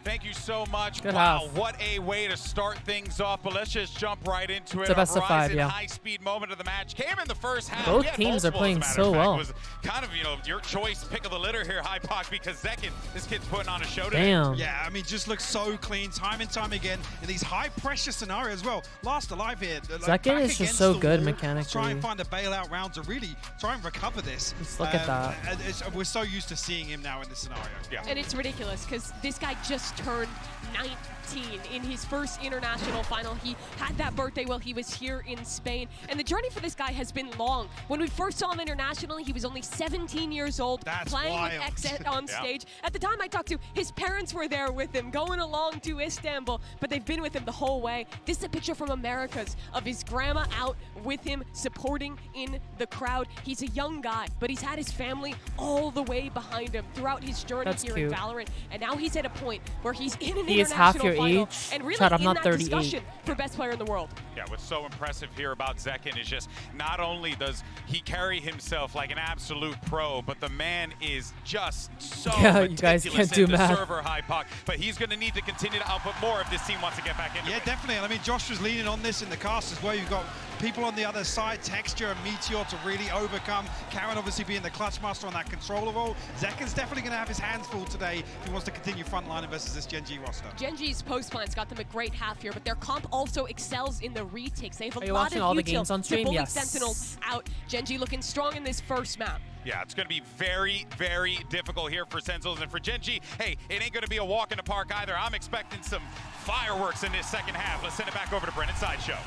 Thank you so much. Good wow, half. what a way to start things off. But let's just jump right into It's it. a best of five, yeah. High-speed moment of the match came in the first half. Both Yeah, teams are multiple, playing as a matter so of fact. well. It was kind of, you know, your choice, pick of the litter here, Hypoc, because Zekin, this kid's putting on a show today. Damn. Yeah, I mean, just looks so clean time and time again in these high-pressure scenarios as well. Last alive here. Like, Zekin back is just against so the good wall, mechanically. Try and find a bailout round to really try and recover this. Just look at that. We're so used to seeing him now in this scenario. Yeah. And it's ridiculous because this guy just turned 19 in his first international final. He had that birthday while he was here in Spain. And the journey for this guy has been long. When we first saw him internationally, he was only 17 years old, playing wild. with Exit on Yeah. stage. At the time I talked to, his parents were there with him, going along to Istanbul, but they've been with him the whole way. This is a picture from Americas of his grandma out with him, supporting in the crowd. He's a young guy, but he's had his family all the way behind him throughout his journey That's here cute. in Valorant. And now he's at a point where he's in an He is half international your final age. and really Chad, I'm in not that 38. discussion for best player in the world. Yeah, what's so impressive here about Zekin is just not only does he carry himself like an absolute pro, but the man is just so Yeah, you guys meticulous can't do in the math. server, Hypoc. But he's going to need to continue to output more if this team wants to get back into Yeah, it. definitely. And I mean, Josh was leaning on this in the cast as well. You've got people on the other side, Texture and Meteor to really overcome. Karen obviously being the clutch master on that controller role. Zekin's definitely going to have his hands full today if he wants to continue frontline versus this Gen.G roster. Gen.G's post plans got them a great half here, but their comp also excels in the retakes. They have Are a you lot watching of all the util games on to stream? bully Yes. Sentinels out. Gen.G looking strong in this first map. Yeah, it's going to be very, very difficult here for Sentinels. And for Gen.G, hey, it ain't going to be a walk in the park either. I'm expecting some fireworks in this second half. Let's send it back over to Brennan Sideshow.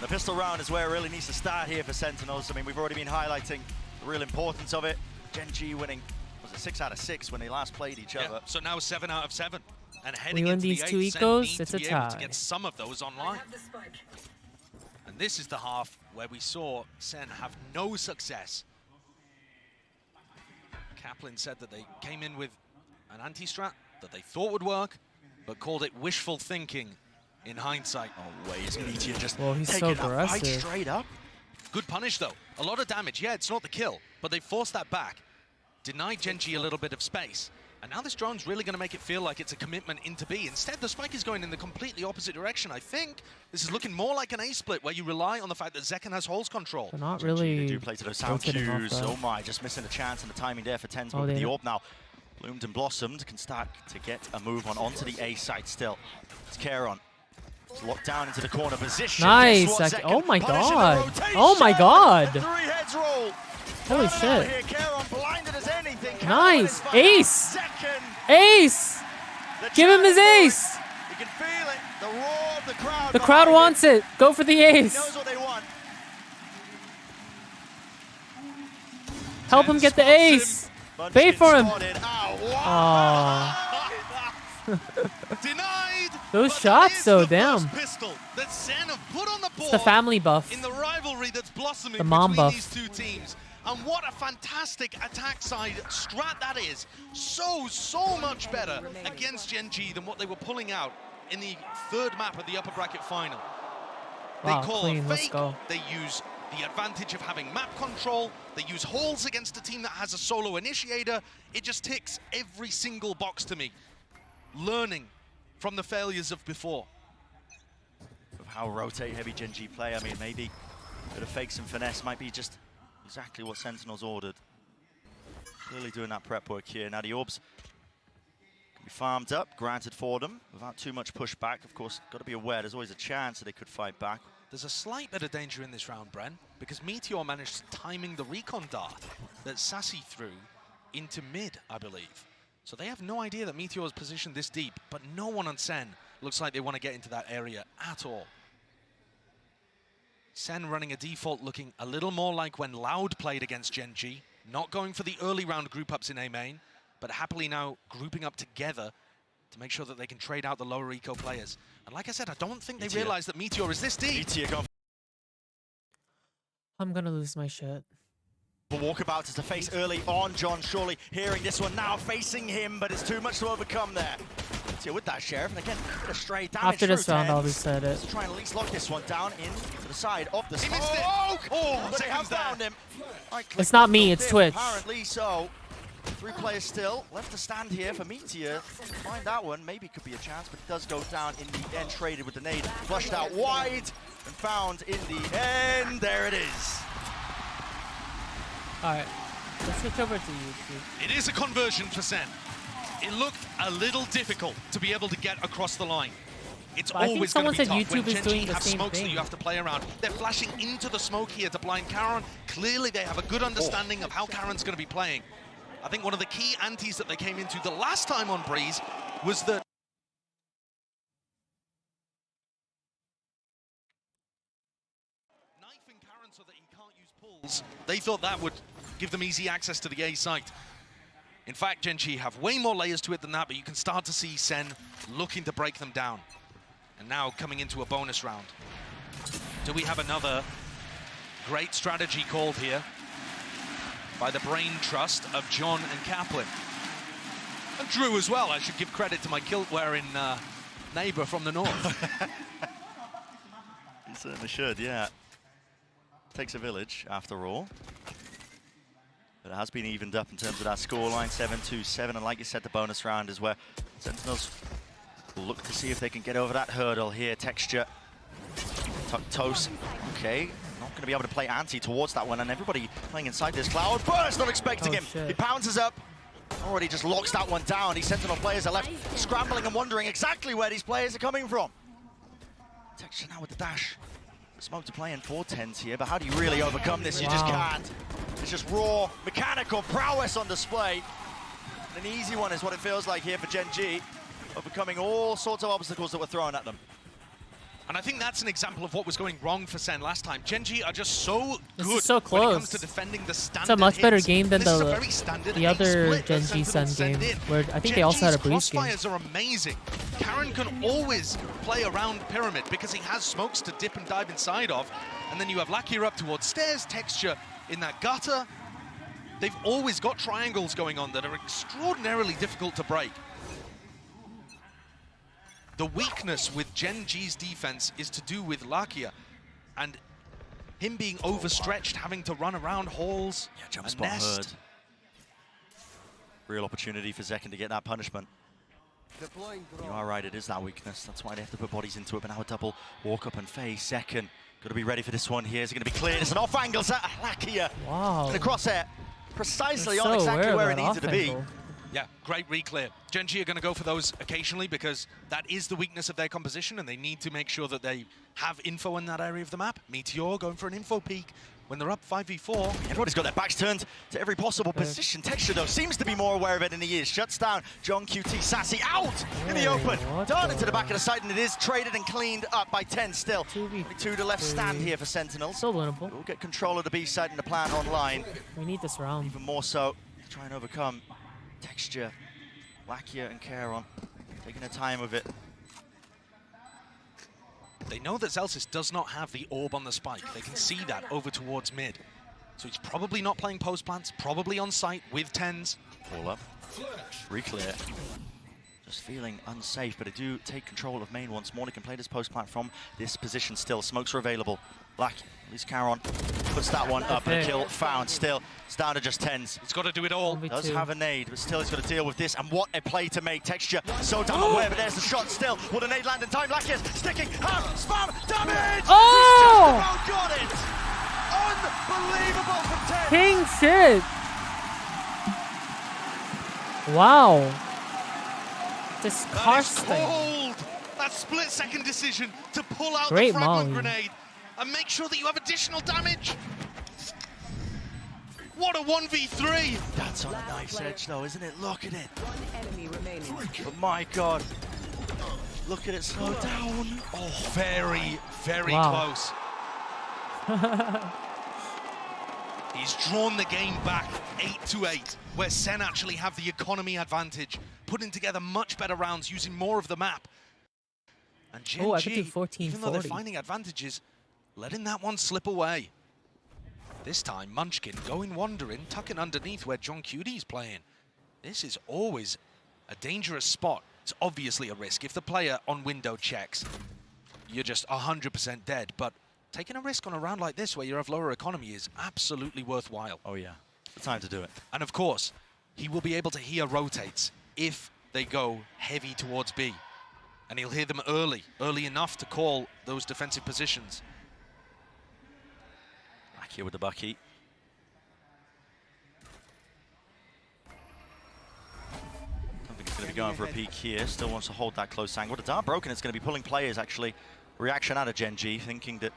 The pistol round is where it really needs to start here for Sentinels. I mean, we've already been highlighting the real importance of it. Gen.G winning, was it 6 out of 6 when they last played each other? So now 7 out of 7. And heading win into these the two 8th, Sen ecos, need it's to a be able to tie. get some of those online. And this is the half where we saw Sen have no success. Kaplan said that they came in with an anti-strat that they thought would work, but called it wishful thinking in hindsight. Oh, wait, is Meteor just Well, he's so taking that fight aggressive. straight up? Good punish, though. A lot of damage. Yeah, it's not the kill, but they forced that back. Denied Gen.G a little bit of space. And now this drone's really going to make it feel like it's a commitment into B. Instead, the spike is going in the completely opposite direction. I think this is looking more like an A-split where you rely on the fact that Zekin has holes control. They're not They really do play to those sound rotating off cues. that. Oh my, just missing a chance and the timing there for Tens. Oh, But with they- the orb now bloomed and blossomed, can start to get a move onto the A side still. It's Karon. It's locked down into the corner position. Nice. Guess what, Zek- Zekin oh my punishing the god. rotation. Oh my god. A 3 heads roll. Holy Turn it out shit. here. Karon blinded as anything. Karon Nice. is firing. Ace. Zekin, Ace. the Give him his challenge. ace. You can feel it. The roar of the crowd. The crowd behind wants it. Go for the He ace. knows what they want. Help him get the ace. Pay for him. Spotted. Ow, Aw. Denied. Those but shots, that is though, the damn. first pistol that Sen have put on the board It's the family buff. in the rivalry that's blossoming The mom between buff. these two teams. And what a fantastic attack side strat that is. So much better against Gen.G than what they were pulling out in the third map of the upper bracket final. Wow, They call clean. a Let's fake, go. they use the advantage of having map control, they use holes against a team that has a solo initiator. It just ticks every single box to me. Learning from the failures of before. Of how rotate heavy Gen.G play, I mean, maybe a bit of fakes and finesse might be just exactly what Sentinels ordered. Clearly doing that prep work here. Now the orbs can be farmed up, granted for them, without too much pushback. Of course, got to be aware there's always a chance that they could fight back. There's a slight bit of danger in this round, Bren, because Meteor managed timing the recon dart. that Sassy threw into mid, I believe. So they have no idea that Meteor is positioned this deep, but no one on Sen looks like they want to get into that area at all. Sen running a default looking a little more like when Loud played against Gen G, not going for the early round group ups in A main, but happily now grouping up together to make sure that they can trade out the lower eco players. And like I said, I don't think they realize that Meteor is this deep. I'm gonna lose my shit. Walkabout is to face early on. John surely hearing this one now, facing him, but it's too much to overcome there. So with that, Sheriff, and again, a stray damage. After this round, I'll reset it. Let's try and at least lock this one down in to the side of the smoke. Oh, but they have found him. It's not me, it's Twitch. Apparently so. 3 players still left to stand here for Meteor. Find that one, maybe could be a chance, but it does go down in the end. Traded with the nade, flushed out wide, and found in the end. There it is. Alright, let's switch over to YouTube. It is a conversion for Sen. It looked a little difficult to be able to get across the line. It's always going to be tough YouTube when is doing Gen G the have same smokes thing. that you have to play around. They're flashing into the smoke here to blind Karon. Clearly they have a good understanding of how Karon's going to be playing. I think one of the key antis that they came into the last time on Breeze was that knifing Karon so that he can't use pulls. They thought that would give them easy access to the A site. In fact, Gen G have way more layers to it than that, but you can start to see Sen looking to break them down. And now coming into a bonus round. Do we have another great strategy called here by the brain trust of John and Kaplan? And Drew as well. I should give credit to my kilt-wearing neighbor from the north. You certainly should, yeah. Takes a village, after all. But it has been evened up in terms of that scoreline, 7-2-7. And like you said, the bonus round is where Sentinels will look to see if they can get over that hurdle here. Texture, Toast, okay. Not going to be able to play anti towards that one. And everybody playing inside this cloud burst, not expecting him. Shit. He pounces up, already just locks that one down. These Sentinel players are left scrambling and wondering exactly where these players are coming from. Texture now with the dash. Smoke to play in 4-10s here, but how do you really overcome this? You just can't. It's just raw mechanical prowess on display. An easy one is what it feels like here for Gen G, overcoming all sorts of obstacles that were thrown at them. And I think that's an example of what was going wrong for Sen last time. Gen G are just so This good is so when it close. comes to defending the standard It's a much better hits. game than This is a very standard the other split Gen that G Sen Sentinels game, send in. where I think they also had a breeze game. Crossfires are amazing. Karon can always play around Pyramid because he has smokes to dip and dive inside of. And then you have Lakia up towards stairs, Texture in that gutter. They've always got triangles going on that are extraordinarily difficult to break. The weakness with Gen G's defense is to do with Lakia and him being overstretched, having to run around halls, Jump a spot nest. heard. Real opportunity for Zekken to get that punishment. You are right, it is that weakness. That's why they have to put bodies into it. But now a double walk up and face. Zekken got to be ready for this one here. Is it going to be clear? It's an off angle. Lakia. Wow. And the crosshair precisely They're on so exactly aware of where it that needed to be. off-angle. Yeah, great reclear. Gen G are going to go for those occasionally because that is the weakness of their composition and they need to make sure that they have info in that area of the map. Meteor going for an info peek when they're up 5v4. Everybody's got their backs turned to every possible position. Texture, though, seems to be more aware of it than he is. Shuts down John QT. Sassy out in the open. Done into the back of the site, and it is traded and cleaned up by 10 still. 2 to left stand here for Sentinels. So winnable. We'll get control of the B side and the plan online. We need this round. Even more so to try and overcome Texture, Lakia, and Karon. Taking their time with it. They know that Zelsis does not have the orb on the spike. They can see that over towards mid. So he's probably not playing post plants, probably on site with 10s. All up. Reclear. Just feeling unsafe, but they do take control of main once more. They can play this post plant from this position still. Smokes are available. Black, at least Karon puts that one up, and a kill found still. It's down to just 10s. He's got to do it all. Does have a nade, but still he's got to deal with this. And what a play to make. Texture so damn aware, but there's the shot still. Will the nade land in time? Lakia's sticking. Spam damage! Oh! Just about got it! Unbelievable from 10. King shit! Wow. Disgusting. That is cold. That split-second decision to pull out Great the fragment molly. grenade and make sure that you have additional damage. What a 1v3! That's on a knife's edge though, isn't it? Look at it. One enemy remaining. But my God. Look at it slow down. Oh, very, very Wow. close. He's drawn the game back 8-8, where Sen actually have the economy advantage, putting together much better rounds, using more of the map. And Gen I could do G, 14-40. even though they're finding advantages, letting that one slip away. This time, Munchkin going wandering, tucking underneath where John Cuty's playing. This is always a dangerous spot. It's obviously a risk. If the player on window checks, you're just 100% dead. But taking a risk on a round like this where you have lower economy is absolutely worthwhile. Oh yeah, it's time to do it. And of course, he will be able to hear rotates if they go heavy towards B. And he'll hear them early enough to call those defensive positions. Back here with the Bucky. I think he's going to be going for a peek here. Still wants to hold that close angle. The dart broken is going to be pulling players actually. Reaction out of Gen G, thinking that,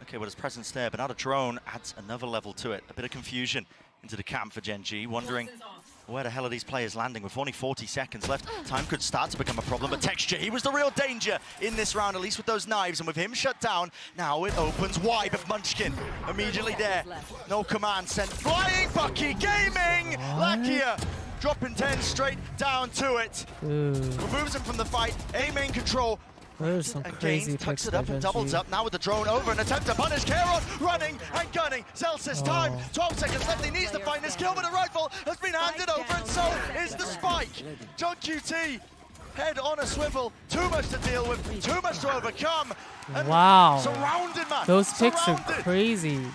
okay, well, his presence there, but now the drone adds another level to it. A bit of confusion into the camp for Gen G, wondering where the hell are these players landing with only 40 seconds left. Time could start to become a problem, but Texture, he was the real danger in this round, at least with those knives, and with him shut down, now it opens wide, but Munchkin immediately there. No command sent, flying Bucky Gaming! Lakia dropping 10 straight down to it. Removes him from the fight, A-main control. There's some crazy Again, tucks picks it by up and Gen doubles G. up. Now with the drone over, an attempt to punish Karon, running and gunning. Zelsis time, 12 seconds left. He needs to find this kill, but the rifle has been handed over, and so is the spike. John QT, head on a swivel. Too much to deal with, too much to overcome. And Wow. surrounded, man. Those picks are Surrounded. crazy.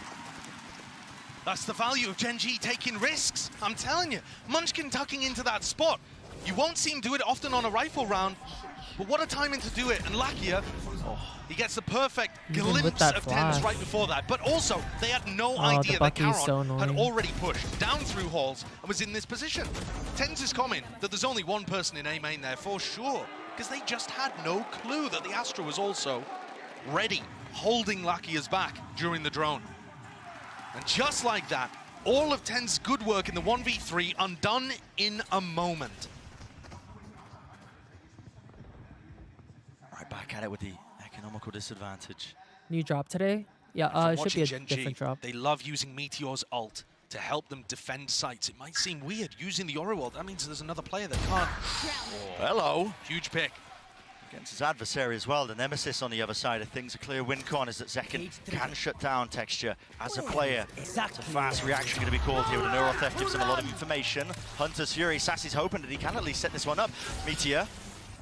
That's the value of Gen G taking risks. I'm telling you, Munchkin tucking into that spot. You won't see him do it often on a rifle round, but what a timing to do it. And Lakia, he gets the perfect Even with glimpse that of flash. Tens right before that. But also, they had no the idea that Bucky's so Karon had annoying. already pushed down through halls and was in this position. Tens is comment that there's only one person in A main there for sure, because they just had no clue that the Astra was also ready, holding Lakia's back during the drone. And just like that, all of Ten's good work in the 1v3 undone in a moment. Right back at it with the economical disadvantage. New drop today? Yeah, From it should be a watching Gen different G, drop. they love using Meteor's ult to help them defend sites. It might seem weird using the Aura ult. That means there's another player that can't. Hello. Huge pick. Against his adversary as well, the Nemesis on the other side of things. A clear win con is that Zekken can shut down Texture as a player. It's a fast reaction going to be called here with a neural theft, gives him a lot of information. Hunter's Fury, Sassy's hoping that he can at least set this one up. Meteor,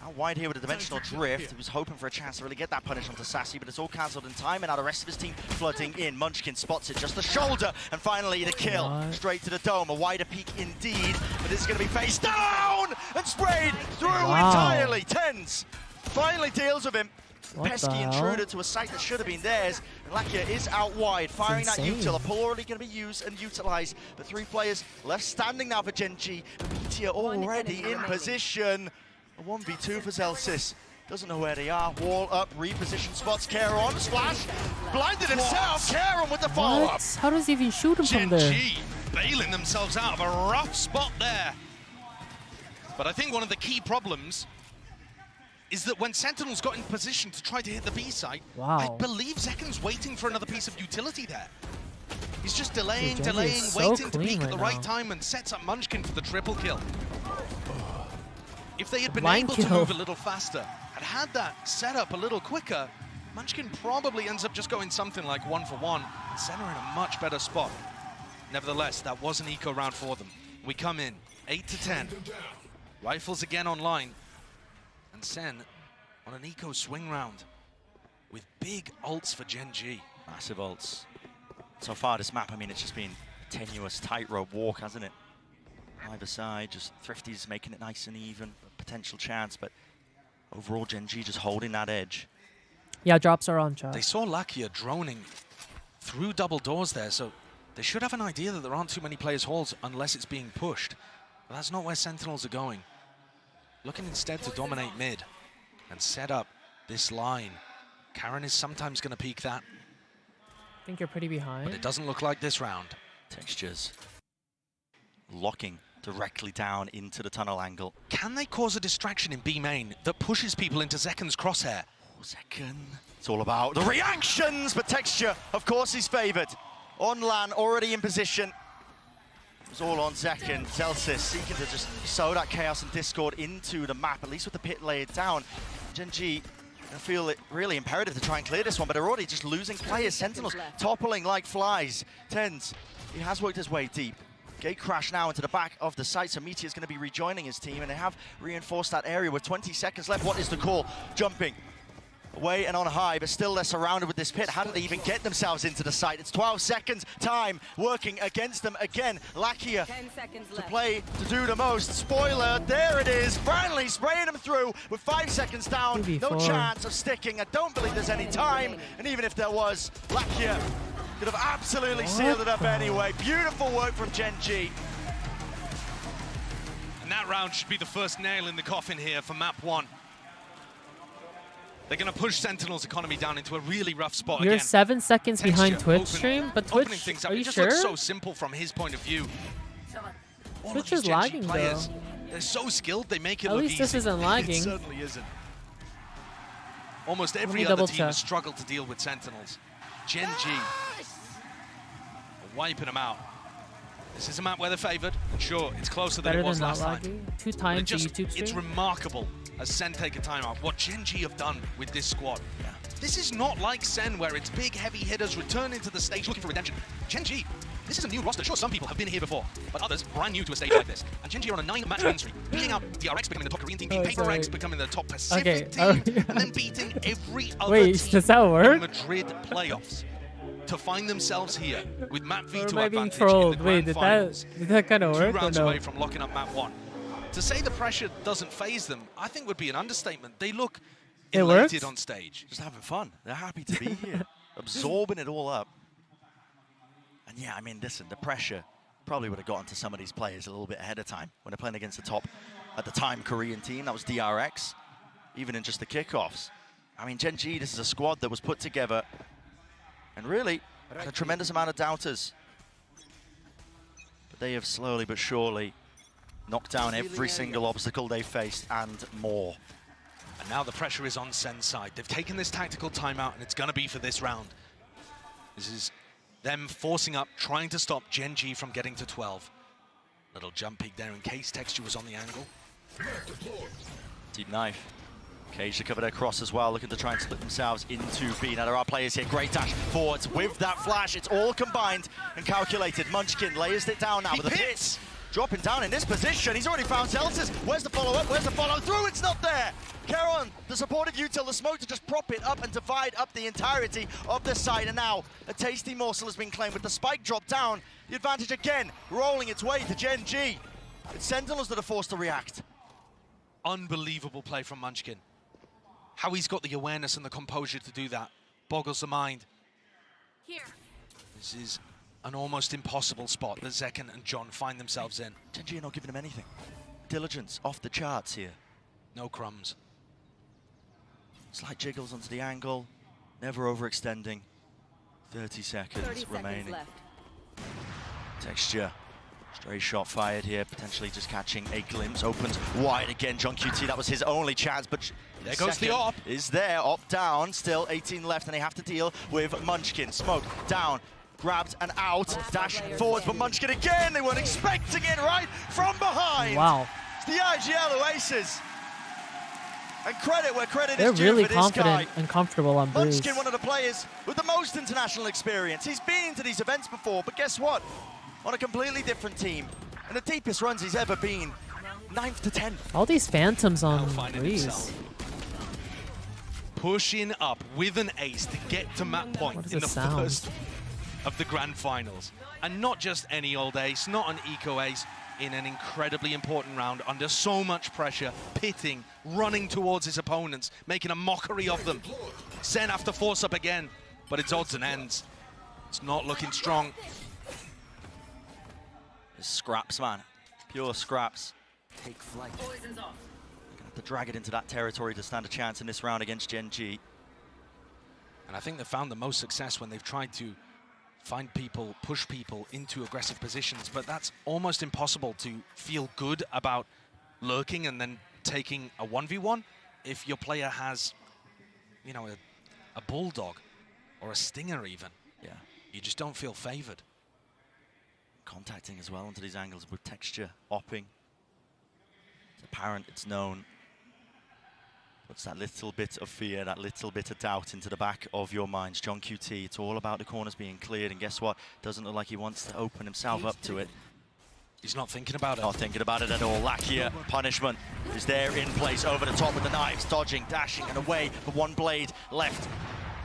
out wide here with a dimensional drift. He was hoping for a chance to really get that punish onto Sassy, but it's all cancelled in time, and now the rest of his team flooding in. Munchkin spots it, just the shoulder, and finally the kill. Straight to the dome, a wider peak indeed, but this is going to be face down and sprayed through entirely. Tens finally deals with him. What Pesky the hell? intruder to a site that should have been theirs. And Lakia is out wide, firing that insane. util. A pull already going to be used and utilized. The 3 players left standing now for Gen G. Meteor already in position. A 1v2 for Zelsis. Doesn't know where they are. Wall up, reposition spots. Karon, splash. Blinded himself. Karon with the follow-up. What? How does he even shoot him from Gen there? G bailing themselves out of a rough spot there. But I think one of the key problems is that when Sentinels got in position to try to hit the B site, Wow. I believe Zekken's waiting for another piece of utility there. He's just delaying, Dude, Gen G delaying, is so waiting to clean peek at the right right now. time and sets up Munchkin for the triple kill. If they had been Line able to kill. move a little faster, had that set up a little quicker, Munchkin probably ends up just going something like 1-for-1, and Sen are in a much better spot. Nevertheless, that was an eco round for them. We come in, 8-10. Rifles again online. And Sen on an eco swing round with big ults for Gen G. Massive ults. So far this map, I mean, it's just been a tenuous tightrope walk, hasn't it? Either side, just Thrifty's making it nice and even, a potential chance, but overall Gen G just holding that edge. Yeah, drops are on, chat. They saw Lakia droning through double doors there, so they should have an idea that there aren't too many players halls unless it's being pushed. But that's not where Sentinels are going. Looking instead to dominate mid and set up this line. Karon is sometimes going to peek that, I think you're pretty behind. but it doesn't look like this round. Textures. locking directly down into the tunnel angle. Can they cause a distraction in B main that pushes people into Zeken's crosshair? Oh, Zeken. It's all about the reactions, but Texture, of course, he's favored. On LAN, already in position. It's all on Zeken. Celsius seeking to just sow that chaos and discord into the map, at least with the pit laid down. Gen.G, I feel it really imperative to try and clear this one, but they're already just losing players. Sentinels toppling like flies. Tens, he has worked his way deep. Gate crash now into the back of the site, so Meteor's going to be rejoining his team, and they have reinforced that area with 20 seconds left. What is the call? Jumping away and on high, but still they're surrounded with this pit. How did they even get themselves into the site? It's 12 seconds time working against them again. Lakia to play to do the most. Spoiler, there it is. Finally spraying them through with 5 seconds down. No chance of sticking. I don't believe there's any time. And even if there was, Lakia could have absolutely sealed it up anyway. Beautiful work from Gen.G. And that round should be the first nail in the coffin here for map 1. They're going to push Sentinel's economy down into a really rough spot You're again. 7 seconds behind Twitch stream, but Twitch, things up. are you It just sure? looks so simple from his point of view. All Twitch of is these Gen.G lagging players, though. they're so skilled, they make it At look least easy. this isn't lagging. It certainly isn't. Almost every me other double team check. has struggled to deal with Sentinels. Gen.G wiping them out. This is a map where they're favored. Sure, it's closer than Better it was than last not time. lagging. 2 But times it just, the YouTube stream. it's remarkable as Sen take a timeout. What Gen.G have done with this squad. Yeah. This is not like Sen, where it's big, heavy hitters returning to the stage looking for redemption. Gen.G, this is a new roster. Sure, some people have been here before, but others brand new to a stage like this. And Gen.G are on a 9-match win streak, beating out DRX, becoming the top Korean team, beating PaperX, becoming the top Pacific team, and then beating every other team does that work? in Madrid playoffs to find themselves here with map Or V2 am I being advantage trolled? in the Wait, grand finals. did that kind of 2 work or rounds no? away from locking up map 1. To say the pressure doesn't phase them, I think would be an understatement. They look It elated worked? on stage. Just having fun. They're happy to be here, absorbing it all up. And yeah, I mean, listen, the pressure probably would have gotten to some of these players a little bit ahead of time when they're playing against the top, at the time, Korean team. That was DRX, even in just the kickoffs. I mean, Gen.G, this is a squad that was put together and really had a tremendous amount of doubters. But they have slowly but surely knocked down every single obstacle they faced and more. And now the pressure is on Sen's side. They've taken this tactical timeout, and it's going to be for this round. This is them forcing up, trying to stop Gen.G from getting to 12. Little jump peek there in case Texture was on the angle. Deep knife. Cage to cover their cross as well, looking to try and split themselves into B. Now there are players here, great dash forwards with that flash. It's all combined and calculated. Munchkin layers it down now with the pits. Dropping down in this position. He's already found Celsius. Where's the follow-up? Where's the follow-through? It's not there. Caron, the supportive util, the smoke to just prop it up and divide up the entirety of the site. And now a tasty morsel has been claimed with the spike drop down. The advantage again, rolling its way to Gen.G. It's Sentinels that are forced to react. Unbelievable play from Munchkin. How he's got the awareness and the composure to do that boggles the mind. Here. This is an almost impossible spot that Zeken and John find themselves in. Gen.G are not giving them anything. Diligence off the charts here. No crumbs. Slight jiggles onto the angle, never overextending. 30 seconds remaining. Left. Texture. Stray shot fired here, potentially just catching a glimpse. Opens wide again, John QT, that was his only chance, but there goes the op. Is there, op down, still 18 left, and they have to deal with Munchkin. Smoke down, grabbed and out, dash forwards, but Munchkin again, they weren't expecting it right from behind. Wow. It's the IGL Oasis. And credit where credit They're is due really for this guy. confident and comfortable on Bruce. Munchkin, one of the players with the most international experience. He's been to these events before, but guess what? On a completely different team. And the deepest runs he's ever been. 9th to 10th. All these phantoms on Breeze. Pushing up with an ace to get to map point in the first of the grand finals. And not just any old ace, not an eco ace, in an incredibly important round under so much pressure, pitting, running towards his opponents, making a mockery of them. Sen have to force up again, but it's odds and ends. It's not looking strong. Scraps, man. Pure scraps. Take flight. Gonna have to drag it into that territory to stand a chance in this round against Gen.G. And I think they've found the most success when they've tried to find people, push people into aggressive positions, but that's almost impossible to feel good about lurking and then taking a 1v1 if your player has, you know, a bulldog or a stinger even. Yeah. You just don't feel favored. Contacting as well into these angles with texture, opping. It's apparent, it's known. Puts that little bit of fear, that little bit of doubt into the back of your minds. John QT, it's all about the corners being cleared, and guess what? Doesn't look like he wants to open himself up to it. He's not thinking about it. Not thinking about it at all. Lakia, punishment is there in place, over the top with the knives, dodging, dashing, and away for one blade left.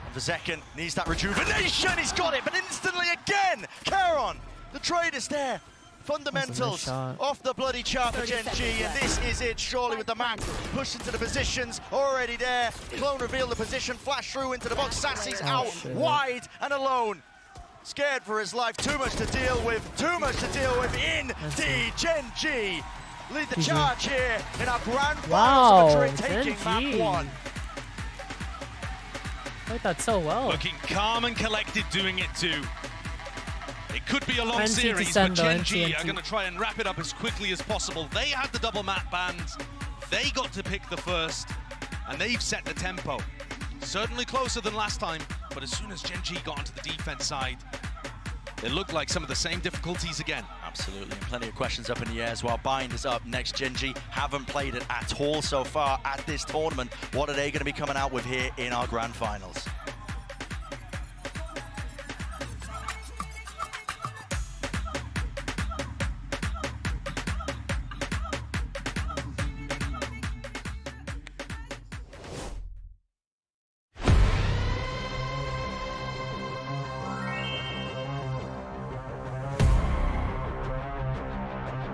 And for Zekin, needs that rejuvenation, he's got it, but instantly again, Karon, the trade is there. Fundamentals off the bloody chart for Gen G, and this is it, surely, with the map pushed into the positions, already there. Clone revealed the position, flash through into the box, Sassy's out, wide and alone. Scared for his life, too much to deal with, indeed. Gen G lead the charge here in our grand finals of Madrid, taking map 1. I like that so well. Looking calm and collected, doing it too. It could be a long NT series, to but Sendo, Gen G NT. are going to try and wrap it up as quickly as possible. They had the double map bans, they got to pick the first, and they've set the tempo. Certainly closer than last time, but as soon as Gen G got onto the defense side, it looked like some of the same difficulties again. Absolutely, and plenty of questions up in the air as well. Bind is up next. Gen G haven't played it at all so far at this tournament. What are they going to be coming out with here in our grand finals?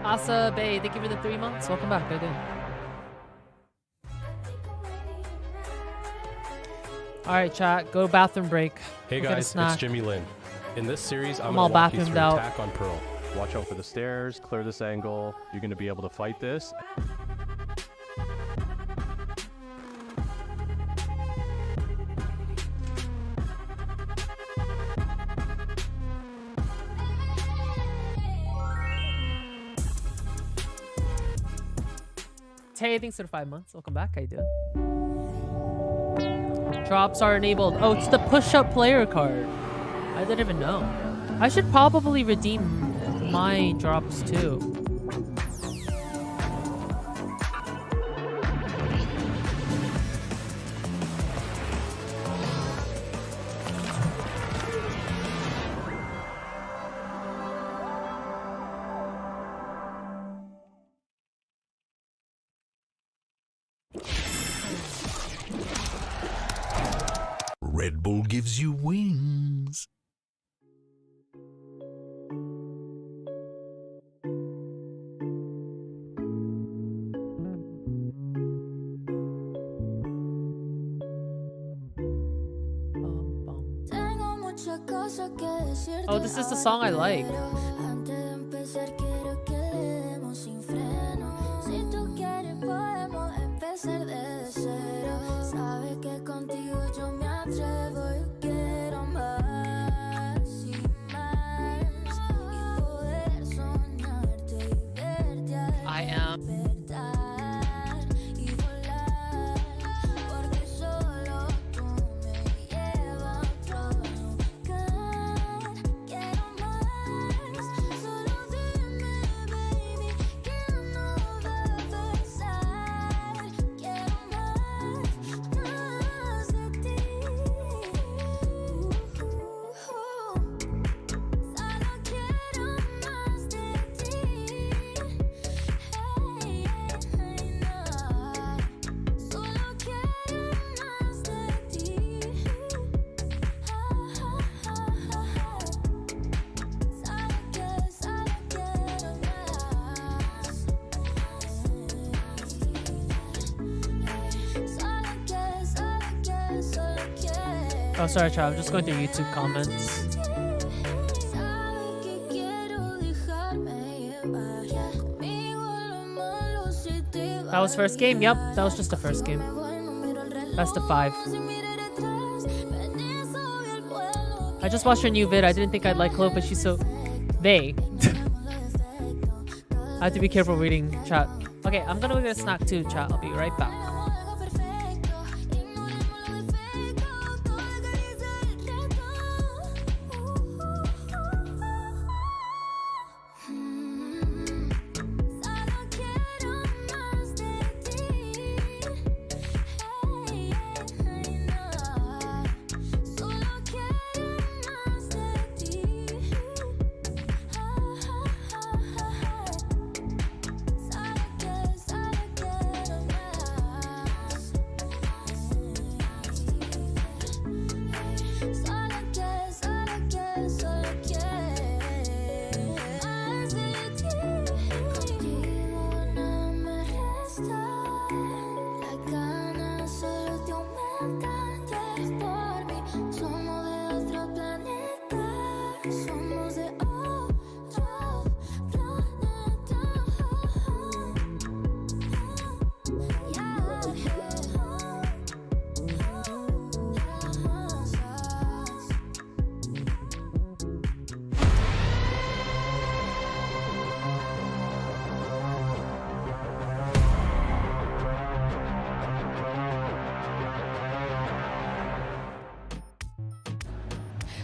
Asa Bay, thank you for the 3 months. Welcome back. How you doing? All right, chat. Go bathroom break. Hey We'll get a guys, snack. it's Jimmy Lin. In this series, I'm all going to walk you bathroomed through out. attack on Pearl. Watch out for the stairs, clear this angle. You're going to be able to fight this. Tay, thanks for the 5 months. Welcome back. How you doing? Drops are enabled. Oh, it's the push-up player card. I didn't even know. I should probably redeem my drops too. Red Bull gives you wings. Oh, this is the song I like. I am. Oh, sorry, Trav. I'm just going through YouTube comments. That was first game? Yep, that was just the first game. Best of 5. I just watched her new vid. I didn't think I'd like Clove, but she's so... They. I have to be careful reading chat. Okay, I'm gonna go get a snack too, chat. I'll be right back.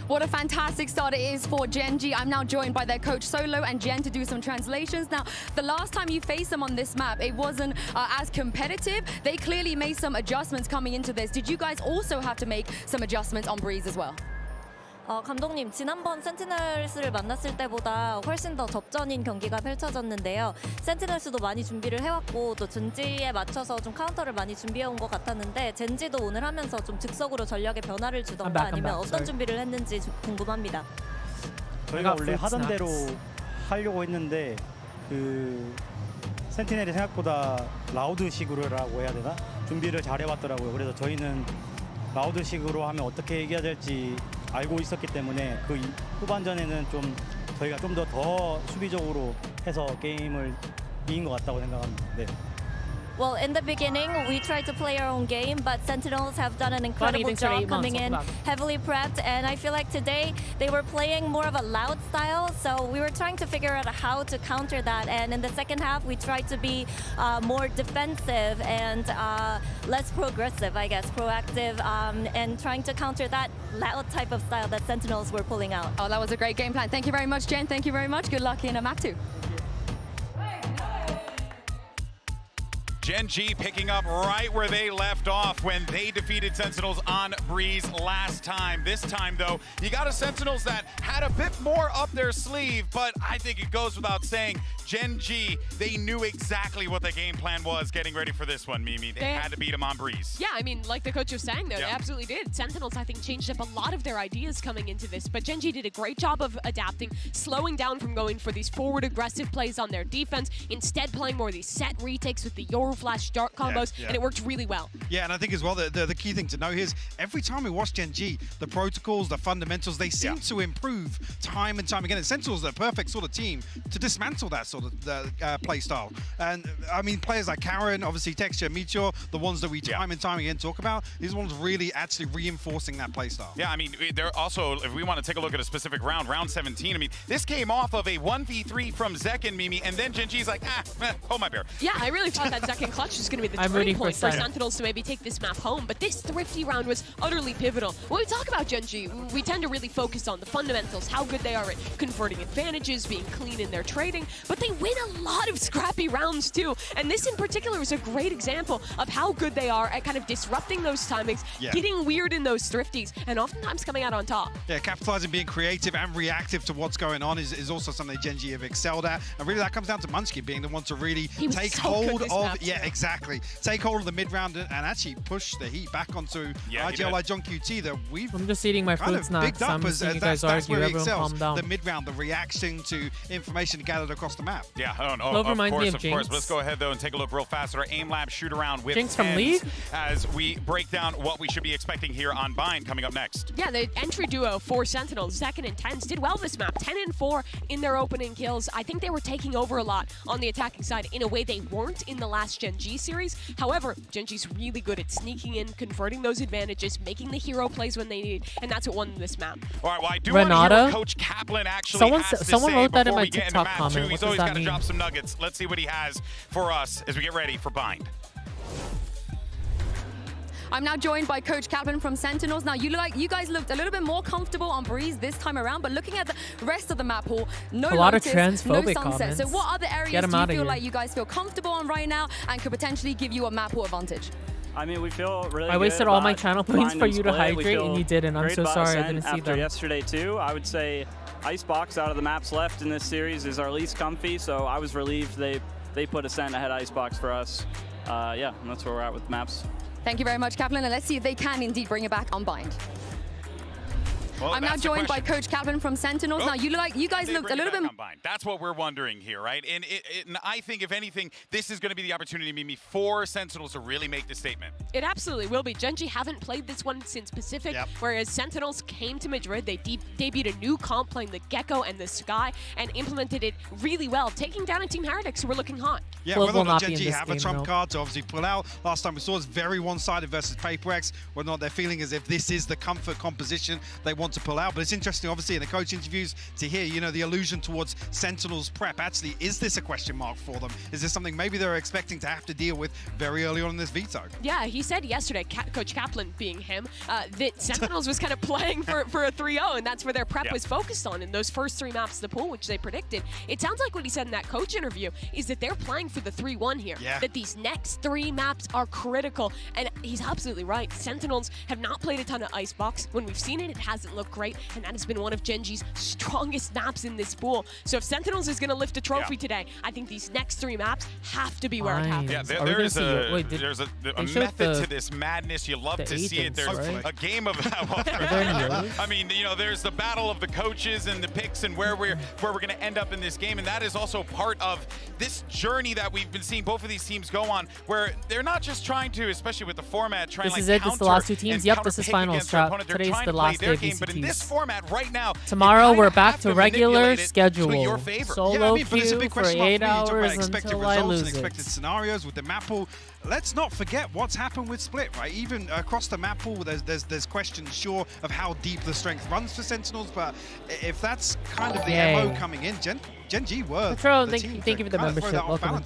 What a fantastic start it is for Gen G. I'm now joined by their coach Solo and Jen to do some translations. Now, the last time you faced them on this map, it wasn't as competitive. They clearly made some adjustments coming into this. Did you guys also have to make some adjustments on Breeze as well? 감독님, 지난번 센티널스를 만났을 때보다 훨씬 더 접전인 경기가 펼쳐졌는데요. 센티널스도 많이 준비를 해왔고 또 젠지에 맞춰서 좀 카운터를 많이 준비해온 것 같았는데 젠지도 오늘 하면서 좀 즉석으로 전략에 변화를 주던가 아니면 어떤 준비를 했는지 궁금합니다. 저희가 원래 하던 대로 하려고 했는데 센티넬이 생각보다 라우드식으로라고 해야 되나? 준비를 잘 해왔더라고요. 그래서 저희는 라우드식으로 하면 어떻게 이겨야 될지 알고 있었기 때문에 그 후반전에는 좀 저희가 좀 더 수비적으로 해서 게임을 이긴 것 같다고 생각합니다. 네. Well, in the beginning, we tried to play our own game, but Sentinels have done an incredible job coming in heavily prepped, and I feel like today they were playing more of a loud style, so we were trying to figure out how to counter that, and in the second half, we tried to be more defensive and less progressive, I guess, proactive, and trying to counter that loud type of style that Sentinels were pulling out. Oh, that was a great game plan. Thank you very much, Jen. Thank you very much. Good luck in map 2. Gen G picking up right where they left off when they defeated Sentinels on Breeze last time. This time, though, you got a Sentinels that had a bit more up their sleeve, but I think it goes without saying, Gen G, they knew exactly what the game plan was getting ready for this one, Mimi. They had to beat them on Breeze. Yeah, I mean, like the coach was saying there, they absolutely did. Sentinels, I think, changed up a lot of their ideas coming into this, but Gen G did a great job of adapting, slowing down from going for these forward aggressive plays on their defense, instead playing more of these set retakes with the Yoru Flash Dart combos, and it worked really well. Yeah, and I think as well, the key thing to know here is every time we watch Gen G, the protocols, the fundamentals, they seem to improve time and time again. And Sentinels are the perfect sort of team to dismantle that sort of play style. And I mean, players like Karen, obviously Texture, Meteor, the ones that we time and time again talk about, these ones really actually reinforcing that play style. Yeah, I mean, they're also, if we want to take a look at a specific round, round 17, I mean, this came off of a 1v3 from Zek and Mimi, and then Gen G's like, hold my bear. Yeah, I really thought that Zek and Clutch was going to be the turning point for Sentinels to maybe take this map home, but this Thrifty round was utterly pivotal. When we talk about Gen G, we tend to really focus on the fundamentals, how good they are at converting advantages, being clean in their trading, but they win a lot of scrappy rounds too, and this in particular is a great example of how good they are at kind of disrupting those timings, getting weird in those Thrifties, and oftentimes coming out on top. Yeah, capitalizing, being creative and reactive to what's going on is also something Gen G have excelled at, and really that comes down to Munchkin being the one to really take hold of, exactly, take hold of the mid-round and actually push the heat back onto IGLI John QT that I'm just eating my fruit snacks. I'm seeing you guys argue. Everyone calm down. The mid-round, the reaction to information gathered across the map. Yeah, of course. Let's go ahead though and take a look real fast at our aim lab shoot around with Jinx from League as we break down what we should be expecting here on Bind coming up next. Yeah, the entry duo for Sentinels, Second and Tens, did well this map. 10 and 4 in their opening kills. I think they were taking over a lot on the attacking side in a way they weren't in the last Gen G series. However, Gen G's really good at sneaking in, converting those advantages, making the hero plays when they need, and that's what won this map. All right, well, I do want to hear what Coach Kaplan actually has to someone say wrote that in before my we get into TikTok match comment. two. He's always got to drop some nuggets. Let's see what he has for us as we get ready for Bind. I'm now joined by Coach Kaplan from Sentinels. Now, you guys looked a little bit more comfortable on Breeze this time around, but looking at the rest of the map pool, no Lotus, no Sunset. Comments. So what other areas do you feel like you guys feel comfortable on right now and could potentially give you a map pool advantage? I mean, we feel really I wasted all my channel points for you to hydrate, and you didn't. I'm so sorry. I didn't see after them. yesterday, too. I would say Icebox, out of the maps left in this series, is our least comfy, so I was relieved they put Ascent ahead Icebox for us. Yeah, and that's where we're at with maps. Thank you very much, Kaplan, and let's see if they can indeed bring it back on Bind. Well, I'm now joined by Coach Kaplan from Sentinels. Now, you guys looked a little bit... That's what we're wondering here, right? And I think, if anything, this is going to be the opportunity maybe for Sentinels to really make the statement. It absolutely will be. Gen G haven't played this one since Pacific, whereas Sentinels came to Madrid. They debuted a new comp playing the Gecko and the Sky and implemented it really well, taking down a Team Heretics who were looking hot. Yeah, whether or not Gen G have a trump card to obviously pull out. Last time we saw was very one-sided versus PaperX, whether or not they're feeling as if this is the comfort composition they want to pull out. But it's interesting, obviously, in the coach interviews to hear, you know, the allusion towards Sentinels prep. Actually, is this a question mark for them? Is this something maybe they're expecting to have to deal with very early on in this veto? Yeah, he said yesterday, Coach Kaplan being him, that Sentinels was kind of playing for a 3-0, and that's where their prep was focused on in those first 3 maps of the pool, which they predicted. It sounds like what he said in that coach interview is that they're playing for the 3-1 here, that these next 3 maps are critical, and he's absolutely right. Sentinels have not played a ton of Icebox. When we've seen it, it hasn't looked great, and that has been one of Gen G's strongest maps in this pool. So if Sentinels is going to lift a trophy today, I think these next 3 maps have to be where it happens. Yeah, there's a method to this madness. You love to see it. There's a game of I mean, you know, there's the battle of the coaches and the picks and where we're going to end up in this game, and that is also part of this journey that we've been seeing both of these teams go on, where they're not just trying to, especially with the format, trying this to is the last 2 teams. Yep, this is finals. Today's the last day of VCTs. But in this format right now, tomorrow we're back to regular schedule. Yeah, Solo I mean, but it's a big for question 8 mark for me. You talk about hours expected until I results lose and expected scenarios with the map pool. Let's not forget what's happened with Split, right? Even across the map pool, there's questions, sure, of how deep the strength runs for Sentinels, but if that's kind of the MO coming in, Gen G were the team thank you for the membership. Welcome.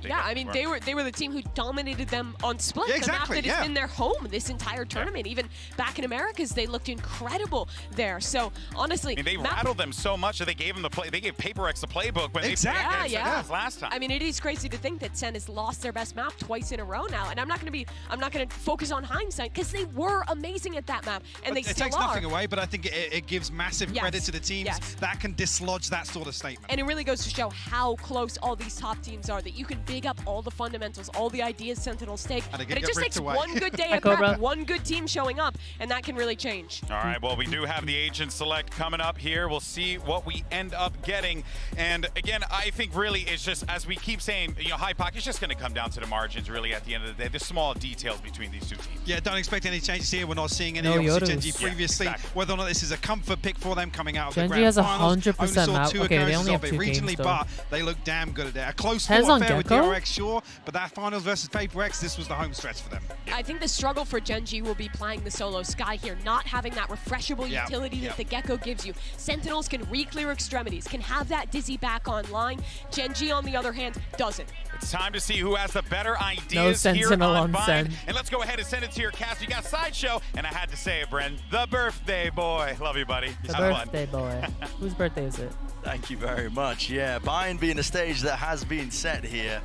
Yeah, I mean, they were the team who dominated them on Split, the map that has been their home this entire tournament. Even back in Americas, they looked incredible there. So honestly, I mean, they rattled them so much that they gave them the play. They gave PaperX the playbook when they played against last time. I mean, it is crazy to think that Sen has lost their best map twice in a row now, and I'm not going to focus on hindsight because they were amazing at that map, and they still are. It takes nothing away, but I think it gives massive credit to the teams that can dislodge that sort of statement. And it really goes to show how close all these top teams are, that you can big up all the fundamentals, all the ideas Sentinels take, but it just takes one good day of prep, one good team showing up, and that can really change. All right, well, we do have the Agent Select coming up here. We'll see what we end up getting. And again, I think really it's just, as we keep saying, you know, High Pocket, it's just going to come down to the margins really at the end of the day, the small details between these 2 teams. Yeah, don't expect any changes here. We're not seeing any of Gen G previously. Whether or not this is a comfort pick for them coming out of the grand finals. Gen G has 100% map. Okay, they only have 2 regionally, games, but they look damn good at it. A close Hands fought on affair with Gecko? DRX, sure, but that finals versus PaperX, this was the home stretch for them. I think the struggle for Gen G will be playing the solo Sky here, not having that refreshable utility that the Gecko gives you. Sentinels can re-clear extremities, can have that Dizzy back online. Gen G, on the other hand, doesn't. It's time to see who has the better ideas here on Bind. And let's go ahead and send it to your cast. You got Sideshow, and I had to say it, Bren, the birthday boy. Love you, buddy. The birthday boy. Whose birthday is it? Thank you very much. Yeah, Bind being a stage that has been set here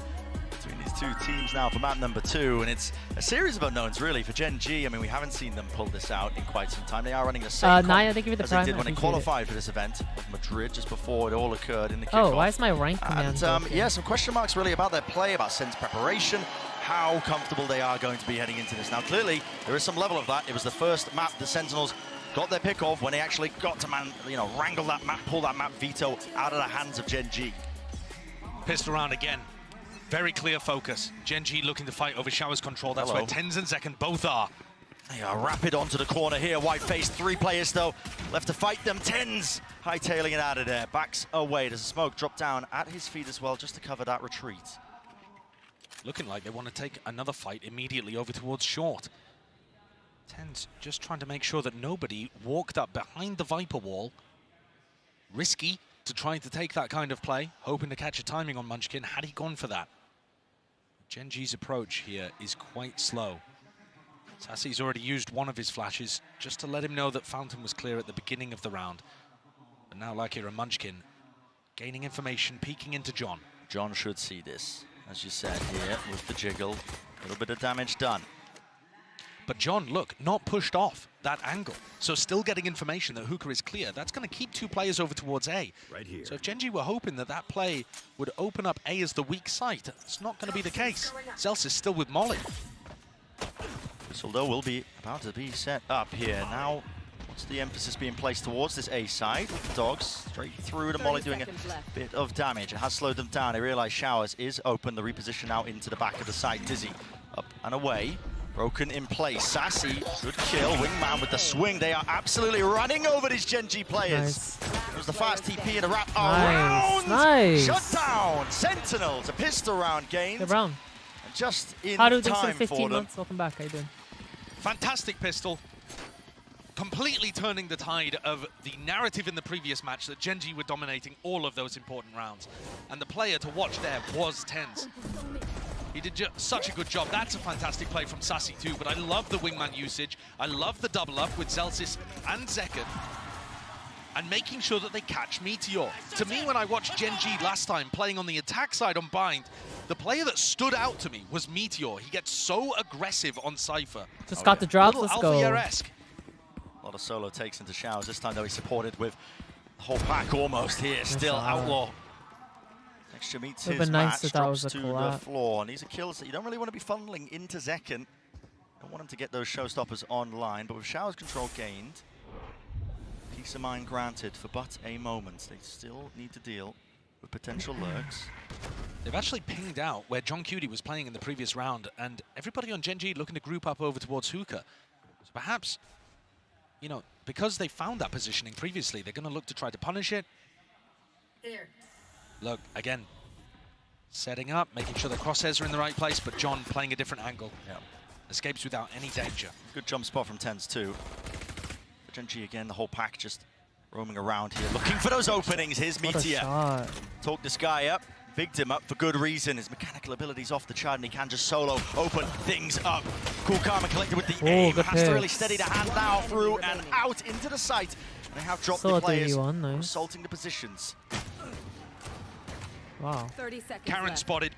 between these 2 teams now for map number 2, and it's a series of unknowns really for Gen G. I mean, we haven't seen them pull this out in quite some time. They are running the same Naya, thank you for the as prime. they did when they qualified for this event of Madrid just before it all occurred in the kickoff. kickoff. Why is my rank command? And yeah, some question marks really about their play, about Sen's preparation, how comfortable they are going to be heading into this. Now, clearly, there is some level of that. It was the first map the Sentinels got their pick of when they actually got to wrangle that map, pull that map veto out of the hands of Gen G. Pissed around again. Very clear focus. Gen G looking to fight over Shower's control. That's where Tens and Zekken both are. They are rapid onto the corner here. White face, 3 players though left to fight them. Tens hightailing it out of there. Backs away. There's a smoke drop down at his feet as well, just to cover that retreat. looking like they want to take another fight immediately over towards short. TenZ just trying to make sure that nobody walked up behind the Viper wall. Risky to try to take that kind of play, hoping to catch a timing on Munchkin had he gone for that. Gen G's approach here is quite slow. Sassie's already used one of his flashes just to let him know that Fountain was clear at the beginning of the round. But now Lakia and Munchkin gaining information, peeking into John. John should see this, as you said here, with the jiggle. A little bit of damage done. But John, look, not pushed off that angle. So still getting information that Hookah is clear. That's going to keep two players over towards A. Right here. So if Gen G were hoping that that play would open up A as the weak site, it's not going to be the case. Zels is still with Molly. Whistle though will be about to be set up here. Now, what's the emphasis being placed towards this A side? With the dogs straight through to Molly doing a bit of damage. It has slowed them down. They realize Showers is open. The reposition out into the back of the site. Dizzy up and away. Broken in place. Sassy, good kill. Wingman with the swing. They are absolutely running over these Gen G players. It was the fast TP and a wrap around. Nice. Shut down. Sentinels, a pistol round gained. Good round. And just in How do time things for 15 for them. months? Welcome back. How you doing? Fantastic pistol. Completely turning the tide of the narrative in the previous match that Gen G were dominating all of those important rounds. And the player to watch there was TenZ. He did such a good job. That's a fantastic play from Sassy too, but I love the wingman usage. I love the double up with Zelsis and Zekken. And making sure that they catch Meteor. To me, when I watched Gen G last time playing on the attack side on Bind, the player that stood out to me was Meteor. He gets so aggressive on Cypher. Just got the drop, let's go. Alpha-esque. A lot of solo takes into Showers. This time though he's supported with the whole pack almost here. Still Outlaw. Extra meets his match, drops to the floor. And these are kills that you don't really want to be funneling into Zekken. Don't want him to get those showstoppers online, but with Showers control gained, peace of mind granted for but a moment. They still need to deal with potential lurks. They've actually pinged out where John Cutie was playing in the previous round, and everybody on Gen G looking to group up over towards Hookah. So perhaps, you know, because they found that positioning previously, they're going to look to try to punish it. There. Look, again, setting up, making sure the crosshairs are in the right place, but John playing a different angle. Yeah. Escapes without any danger. Good jump spot from TenZ too. But Gen G again, the whole pack just roaming around here, looking for those openings. Here's Meteor. Talk this guy up, bigged him up for good reason. His mechanical ability's off the chart and he can just solo open things up. Cool Karma collected with the aim. Has to really steady the hand now through and out into the site. And they have dropped the players, assaulting the positions. Wow. 30 seconds Karen left. spotted.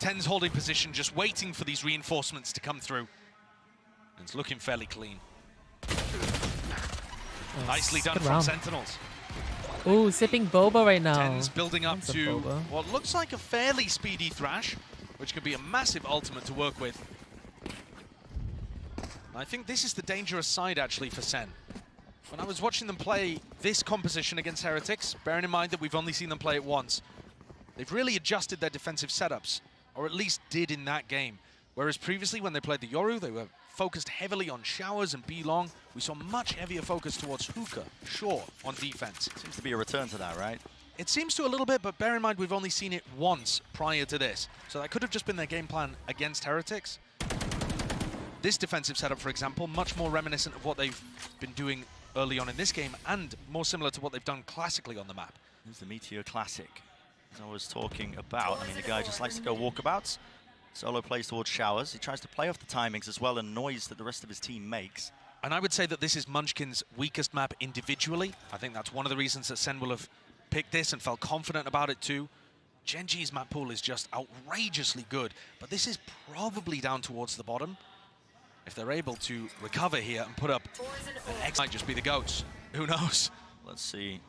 TenZ holding position, just waiting for these reinforcements to come through. And it's looking fairly clean. Nicely done from Sentinels. Ooh, sipping boba right now. TenZ building up to what looks like a fairly speedy Thrash, which could be a massive ultimate to work with. I think this is the dangerous side, actually, for Sen. When I was watching them play this composition against Heretics, bearing in mind that we've only seen them play it once, they've really adjusted their defensive setups, or at least did in that game. Whereas previously, when they played the Yoru, they were focused heavily on Showers and B-Long. We saw much heavier focus towards Hookah, short, on defense. Seems to be a return to that, right? It seems to a little bit, but bear in mind we've only seen it once prior to this. So that could have just been their game plan against Heretics. This defensive setup, for example, much more reminiscent of what they've been doing early on in this game, and more similar to what they've done classically on the map. Here's the Meteor Classic, as I was talking about. I mean, the guy just likes to go walkabouts. Solo plays towards Showers. He tries to play off the timings as well and noise that the rest of his team makes. And I would say that this is Munchkin's weakest map individually. I think that's one of the reasons that Sen will have picked this and felt confident about it too. Gen G's map pool is just outrageously good, but this is probably down towards the bottom. If they're able to recover here and put up an X, might just be the GOATs. Who knows? Let's see.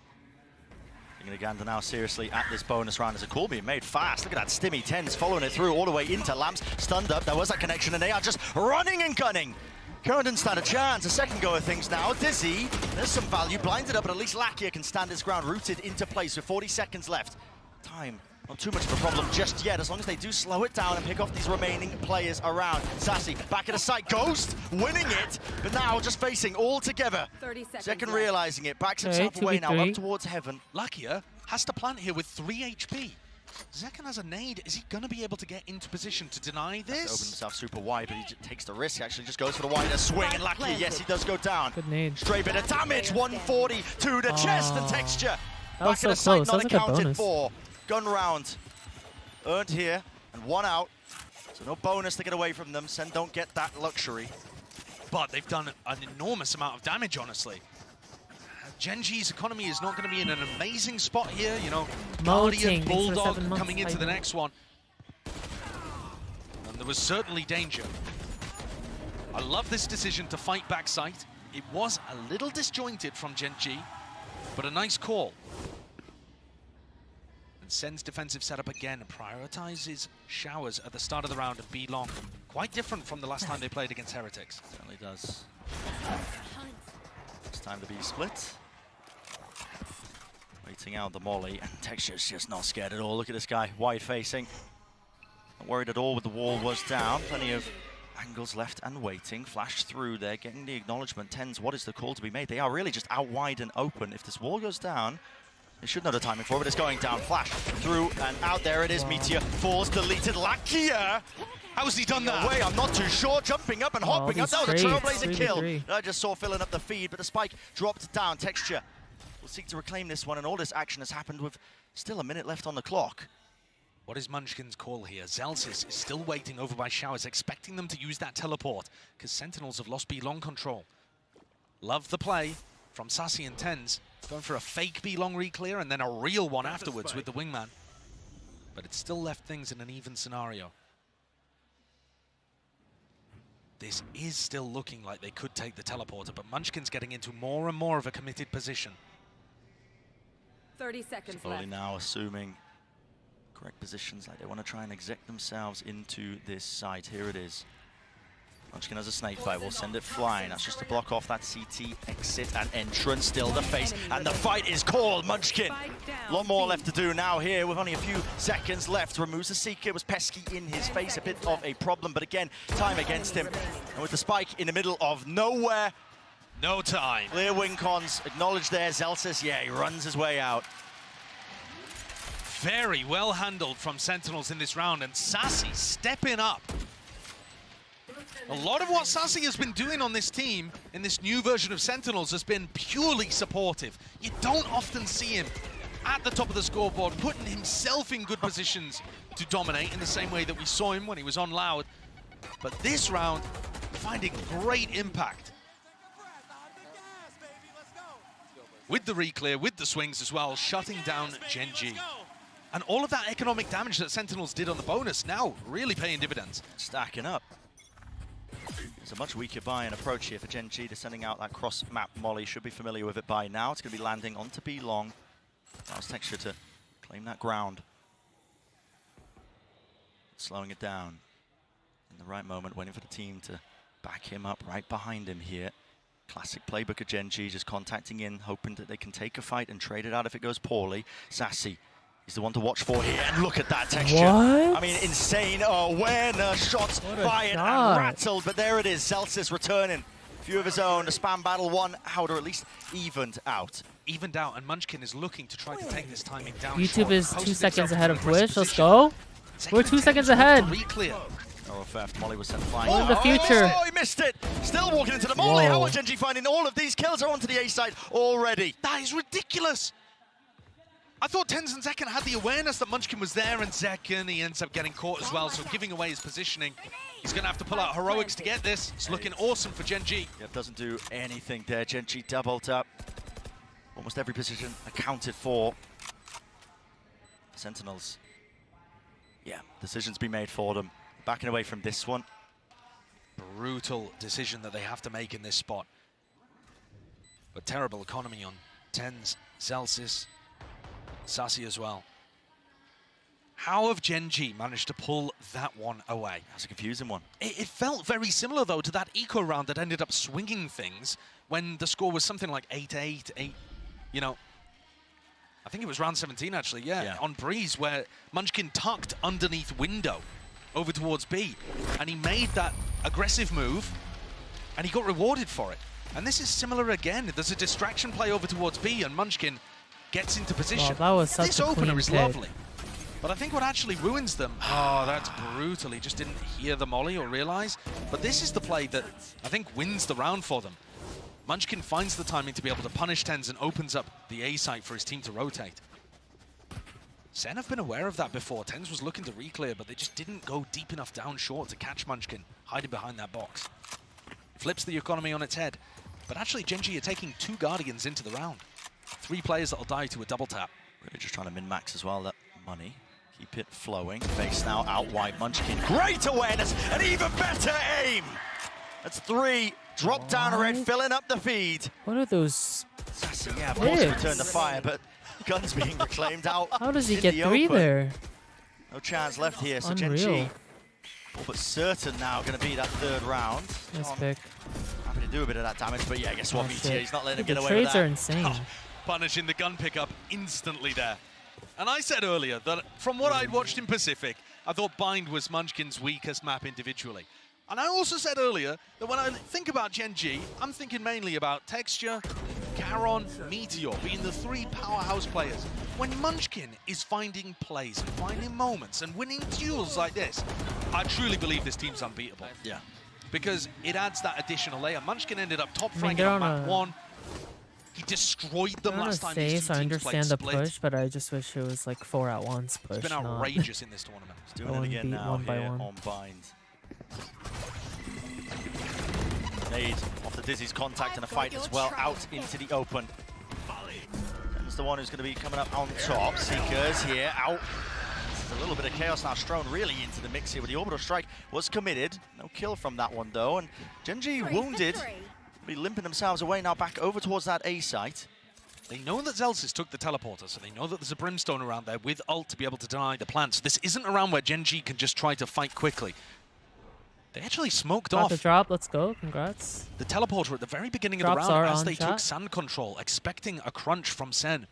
Taking a gander now seriously at this bonus round as a call being made fast. Look at that Stimmy. TenZ following it through all the way into Lamps. Stunned up. There was that connection and they are just running and gunning. Current didn't stand a chance. A second go of things now. Dizzy. There's some value. Blinded up, but at least Lakia can stand his ground. Rooted into place with 40 seconds left. Time. Not too much of a problem just yet, as long as they do slow it down and pick off these remaining players around. Sassy, back at the site, Ghost, winning it, but now just facing all together. 30 seconds Second left. realizing it, backs himself away now, up towards heaven. Lakia has to plant here with 3 HP. Zekken has a nade. Is he going to be able to get into position to deny this? Opens himself super wide, but he takes the risk. Actually, just goes for the wider swing. And lucky, yes, he does go down. Good nade. Straight bit of damage. 140 to the chest and texture. That was Back in the so sight, close. not That was a good accounted bonus. for. Gun round earned here and 1 out. So no bonus to get away from them. Sen don't get that luxury. But they've done an enormous amount of damage, honestly. Gen.G's economy is not going to be in an amazing spot here. You know, Guardian, Bulldog coming into the next one. And there was certainly danger. I love this decision to fight backside. It was a little disjointed from Gen.G, but a nice call. And Sen's defensive setup again prioritizes showers at the start of the round and B long. Quite different from the last time they played against Heretics. Certainly does. It's time to be split. Waiting out the molly, and Texture's just not scared at all. Look at this guy, wide facing. Not worried at all with the wall was down. Plenty of angles left and waiting. Flash through there, getting the acknowledgement. Tens, what is the call to be made? They are really just out wide and open. If this wall goes down, they should know the timing for it, but it's going down. Flash through and out there it is. Meteor falls, deleted. Lakia! How has he done that? Away, I'm not too sure. Jumping up and hopping up. That was a trailblazer kill that I just saw filling up the feed, but the spike dropped down. Texture will seek to reclaim this one, and all this action has happened with still a minute left on the clock. What is Munchkin's call here? Zelsis is still waiting over by Showers, expecting them to use that teleport, because Sentinels have lost B long control. Love the play from Sassy and Tens, going for a fake B long re-clear and then a real one afterwards with the wingman. But it still left things in an even scenario. This is still looking like they could take the teleporter, but Munchkin's getting into more and more of a committed position. 30 seconds Slowly left. now assuming correct positions, like they want to try and exec themselves into this site. Here it is. Munchkin has a snake fight, will send it flying. That's just to block off that CT exit and entrance. Still the face, and the fight is called. Munchkin, a lot more left to do now here with only a few seconds left. Removes the Seeker, was pesky in his face, a bit of a problem, but again, time against him. And with the spike in the middle of nowhere, no time. Clear wing cons, acknowledged there. Zelsis, yeah, he runs his way out. Very well handled from Sentinels in this round, and Sassy stepping up. A lot of what Sassy has been doing on this team in this new version of Sentinels has been purely supportive. You don't often see him at the top of the scoreboard, putting himself in good positions to dominate in the same way that we saw him when he was on Loud. But this round, finding great impact. With the re-clear, with the swings as well, shutting down Gen.G. And all of that economic damage that Sentinels did on the bonus now really paying dividends. Stacking up. It's a much weaker buy and approach here for Gen.G. They're sending out that cross-map molly. Should be familiar with it by now. It's going to be landing onto B long. Allows Texture to claim that ground. Slowing it down. In the right moment, waiting for the team to back him up right behind him here. Classic playbook of Gen.G, just contacting in, hoping that they can take a fight and trade it out if it goes poorly. Sassy, he's the one to watch for here, and look at that Texture. What? I mean, insane awareness, shots fired and rattled, but there it is, Zelsis returning. Few of his own, the spam battle 1 out, or at least evened out. Evened out, and Munchkin is looking to try to take this timing down. YouTube is 2 seconds ahead of Twitch. Let's go. We're 2 seconds ahead. Oh, theft. Molly was sent flying. Oh, in the future. Oh, he missed it. Still walking into the molly. How are Gen.G finding all of these kills are onto the A side already? That is ridiculous. I thought Tens and Zekken had the awareness that Munchkin was there, and Zekken, he ends up getting caught as well, so giving away his positioning. He's going to have to pull out heroics to get this. It's looking awesome for Gen.G. Yep, doesn't do anything there. Gen.G doubled up. Almost every position accounted for. Sentinels. Yeah, decisions be made for them. Backing away from this one. Brutal decision that they have to make in this spot. But terrible economy on Tens, Zelsis, Sassy as well. How have Gen.G managed to pull that one away? That's a confusing one. It felt very similar, though, to that eco round that ended up swinging things when the score was something like 8-8, 8, you know. I think it was round 17, actually, yeah, on Breeze, where Munchkin tucked underneath window over towards B, and he made that aggressive move, and he got rewarded for it. And this is similar again. There's a distraction play over towards B, and Munchkin gets into position. Wow, that was such this a opener clean is pick. lovely. But I think what actually ruins them, oh, that's brutal. He just didn't hear the molly or realize. But this is the play that I think wins the round for them. Munchkin finds the timing to be able to punish TenZ and opens up the A site for his team to rotate. Sen have been aware of that before. TenZ was looking to re-clear, but they just didn't go deep enough down short to catch Munchkin hiding behind that box. Flips the economy on its head. But actually, Gen.G are taking 2 Guardians into the round. 3 players that'll die to a double tap. Really just trying to min-max as well, that money. Keep it flowing. Face now out wide. Munchkin. Great awareness and even better aim. That's 3. Drop down red, filling up the feed. What are those? Sassy, yeah, of course return the fire, but guns being reclaimed out. How does he get 3 there? No chance left here, so Unreal. Gen.G. All but certain now going to be that 3rd round. Nice pick. Happy to do a bit of that damage, but yeah, guess what, Meteor, he's not letting him get away with that. The trades are insane. Oh, punishing the gun pickup instantly there. And I said earlier that from what I'd watched in Pacific, I thought Bind was Munchkin's weakest map individually. And I also said earlier that when I think about Gen.G, I'm thinking mainly about Texture, Caron, Meteor being the 3 powerhouse players. When Munchkin is finding plays and finding moments and winning duels like this, I truly believe this team's unbeatable. Yeah. Because it adds that additional layer. Munchkin ended up top flanking on map 1. He destroyed them last time these 2 teams I understand the split. push, but I just wish it was like 4 at once push. It's been outrageous in this tournament. He's doing it again now here on Bind. Nade off the Dizzy's contact and a fight as well out into the open. That's the one who's going to be coming up on top. Seekers here out. There's a little bit of chaos now strewn really into the mix here with the orbital strike was committed. No kill from that one though, and Gen.G wounded. Be limping themselves away now back over towards that A site. They know that Zelsis took the teleporter, so they know that there's a Brimstone around there with ult to be able to deny the plants. This isn't a round where Gen.G can just try to fight quickly. They actually smoked off the drop, let's go, congrats. the teleporter at the very beginning of the round as they took sand control, expecting a crunch from Sen.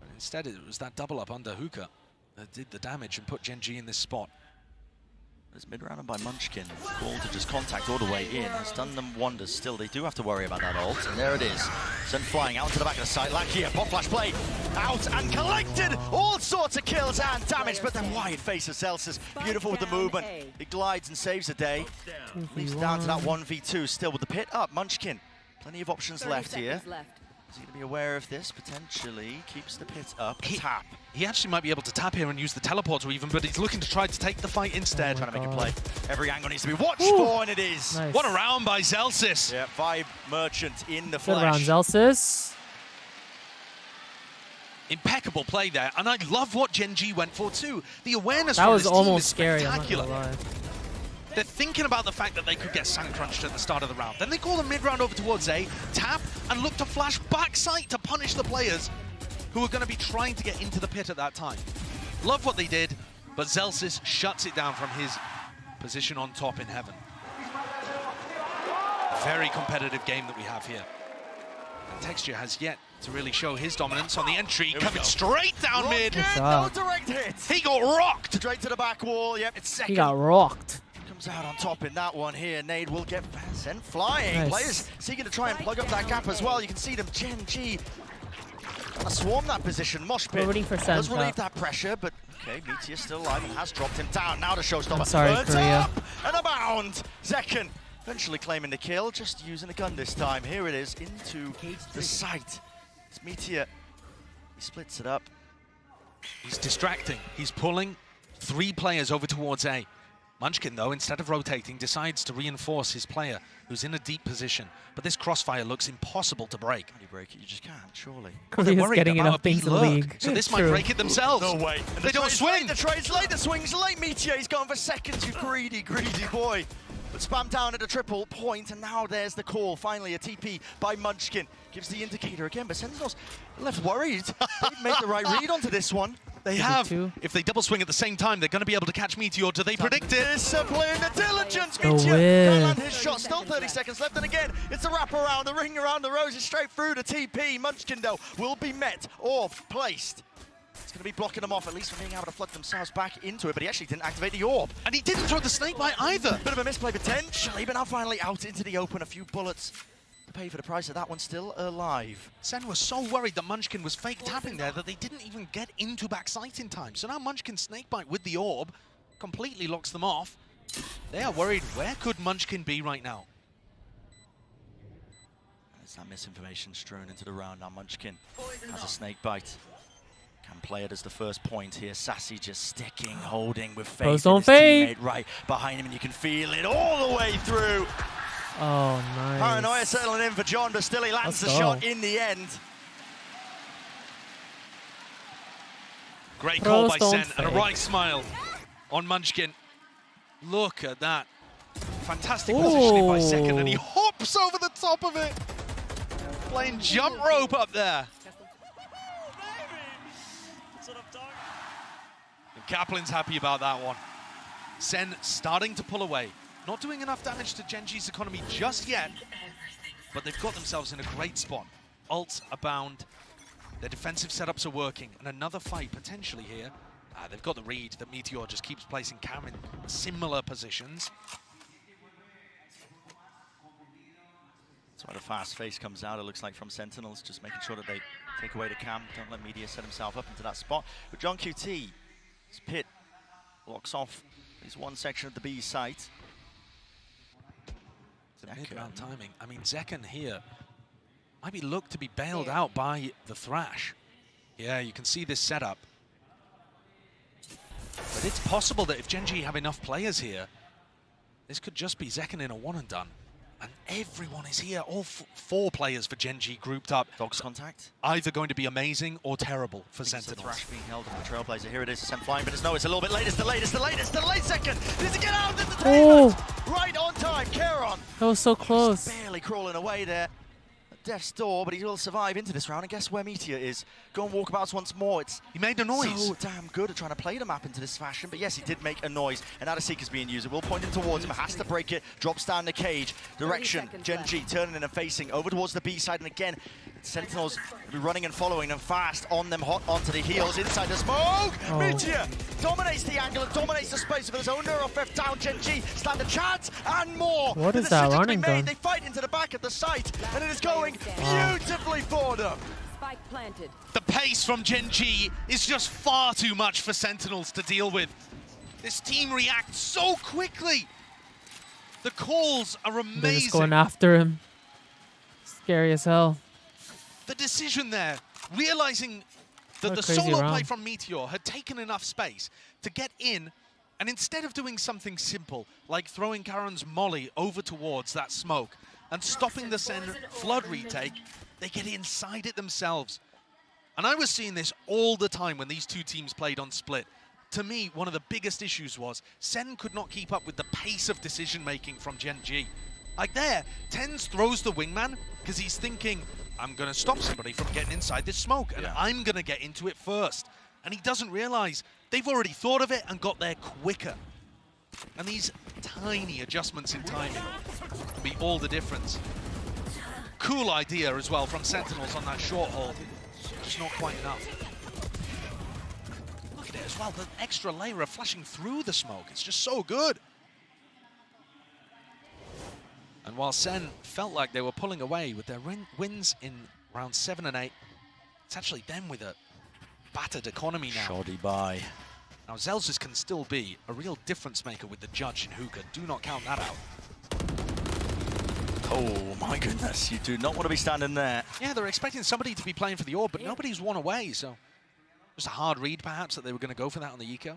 But instead, it was that double up under Hookah that did the damage and put Gen.G in this spot. There's mid-round by Munchkin. Ball to just contact all the way in. Has done them wonders still. They do have to worry about that ult. And there it is. Sen flying out to the back of the site. Lakia, pop flash play. Out and collected. All sorts of kills and damage. But the wide face of Celsius. Beautiful with the movement. He glides and saves the day. Leads down to that 1v2. Still with the pit up. Munchkin. Plenty of options left here. Is he going to be aware of this? Potentially. Keeps the pit up. Tap. He actually might be able to tap here and use the teleporter even, but he's looking to try to take the fight instead. Trying to make a play. Every angle needs to be watched for, and it is. Nice. What a round by Zelsis. Yeah, Vibe Merchant in the Good flesh. round, Zelsis. Impeccable play there, and I love what Gen.G went for too. The awareness That from was this team almost is scary, I'm not spectacular. gonna lie. They're thinking about the fact that they could get sand crunched at the start of the round. Then they call the mid-round over towards A, tap, and look to flash backside to punish the players who are going to be trying to get into the pit at that time. Love what they did, but Zelsis shuts it down from his position on top in heaven. Very competitive game that we have here. And Texture has yet to really show his dominance on the entry, coming straight down mid. No direct hit. He got rocked. Straight to the back wall. Yep, it's second. He got rocked. Comes out on top in that one here. Nade will get sent flying. Nice. Players seeking to try and plug up that gap as well. You can see them. Gen.G trying to swarm that position. Mosh pit We're waiting for Sen does relieve shot. that pressure, but okay, Meteor still alive and has dropped him down. Now the showstopper. I'm sorry, Burns Korea. up and a bound. Zekken eventually claiming the kill, just using a gun this time. Here it is into the site. It's Meteor. He splits it up. He's distracting. He's pulling 3 players over towards A. Munchkin, though, instead of rotating, decides to reinforce his player, who's in a deep position. But this crossfire looks impossible to break. How do you break it? You just can't, surely. Well, they're Korea's worried getting about enough a B things in the lurk, league. so this might True. break it themselves. No way. They don't swing. The trade's late, the swing's late. Meteor, he's gone for seconds, you greedy, greedy boy. But spam down at a triple point, and now there's the call. Finally, a TP by Munchkin. Gives the indicator again, but Sentinels left worried. They've made the right read onto this one. They have. If they double swing at the same time, they're going to be able to catch Meteor. Do they predict it? Discipline, the diligence. The Meteor win. can't land his shot. Still 30 seconds left, and again, it's a wrap around, the ring around the roses, straight through the TP. Munchkin, though, will be met or placed. It's going to be blocking them off, at least from being able to flood themselves back into it, but he actually didn't activate the orb. And he didn't throw the snake bite either. Bit of a misplay potentially, but now finally out into the open. A few bullets to pay for the price of that one still alive. Sen was so worried that Munchkin was fake tapping there that they didn't even get into backside in time. So now Munchkin snakebite with the orb completely locks them off. They are worried, where could Munchkin be right now? There's that misinformation strewn into the round. Now Munchkin has a snakebite. Can play it as the first point here. Sassy just sticking, holding with faith in his teammate right behind him, and you can feel it all the way through. Oh, nice. Paranoia settling in for John, but still he lands the shot in the end. Great call by Sen, and a right smile on Munchkin. Look at that. Fantastic positioning by Second, and he hops over the top of it. Playing jump rope up there. And Kaplan's happy about that one. Sen starting to pull away. Not doing enough damage to Genji's economy just yet, but they've got themselves in a great spot. Ults abound. Their defensive setups are working, and another fight potentially here. They've got the read that Meteor just keeps placing Cam in similar positions. That's why the fast face comes out, it looks like, from Sentinels, just making sure that they take away the Cam, don't let Meteor set himself up into that spot. But John QT, his pit blocks off his one section of the B site. The mid-round timing. I mean, Zekken here might be looked to be bailed out by the Thrash. Yeah, you can see this setup. But it's possible that if Genji have enough players here, this could just be Zekken in a one and done. And everyone is here, all four players for Genji grouped up. Dogs contact. Either going to be amazing or terrible for Sentinels. Thrash being held on the Trailblazer. Here it is, Sen flying, but no, it's a little bit late. It's the late second. Does he get out of the table? Right on time, Kieran. That was so close. Just barely crawling away there. Death's door, but he will survive into this round. And guess where Meteor is? Go and walkabouts once more. He made a noise. So damn good at trying to play the map into this fashion. But yes, he did make a noise. And now the Seeker's being used. It will point him towards him. Has to break it. Drops down the cage. Direction. Genji turning in and facing over towards the B side. And again, Sentinels will be running and following them fast on them, hot onto the heels. Inside the smoke. Meteor dominates the angle and dominates the space of his own neuro fifth down. Genji stand a chance and more. What is that running gun? They fight into the back of the site, and it is going beautifully for them. Spike planted. The pace from Genji is just far too much for Sentinels to deal with. This team reacts so quickly. The calls are amazing. They're just going after him. Scary as hell. The decision there, realizing that the solo play from Meteor had taken enough space to get in, and instead of doing something simple, like throwing Karen's molly over towards that smoke and stopping the Sen flood retake, they get inside it themselves. And I was seeing this all the time when these two teams played on Split. To me, one of the biggest issues was Sen could not keep up with the pace of decision-making from Genji. Like there, Tens throws the wingman because he's thinking, I'm going to stop somebody from getting inside this smoke, and I'm going to get into it first. And he doesn't realize they've already thought of it and got there quicker. And these tiny adjustments in timing can be all the difference. Cool idea as well from Sentinels on that short hold. Just not quite enough. Look at it as well, the extra layer of flashing through the smoke. It's just so good. And while Sen felt like they were pulling away with their wins in round 7 and 8, it's actually them with a battered economy now. Shoddy by. Now Zelzis can still be a real difference maker with the judge in hookah. Do not count that out. Oh my goodness, you do not want to be standing there. Yeah, they're expecting somebody to be playing for the orb, but nobody's won away, so just a hard read perhaps that they were going to go for that on the eco.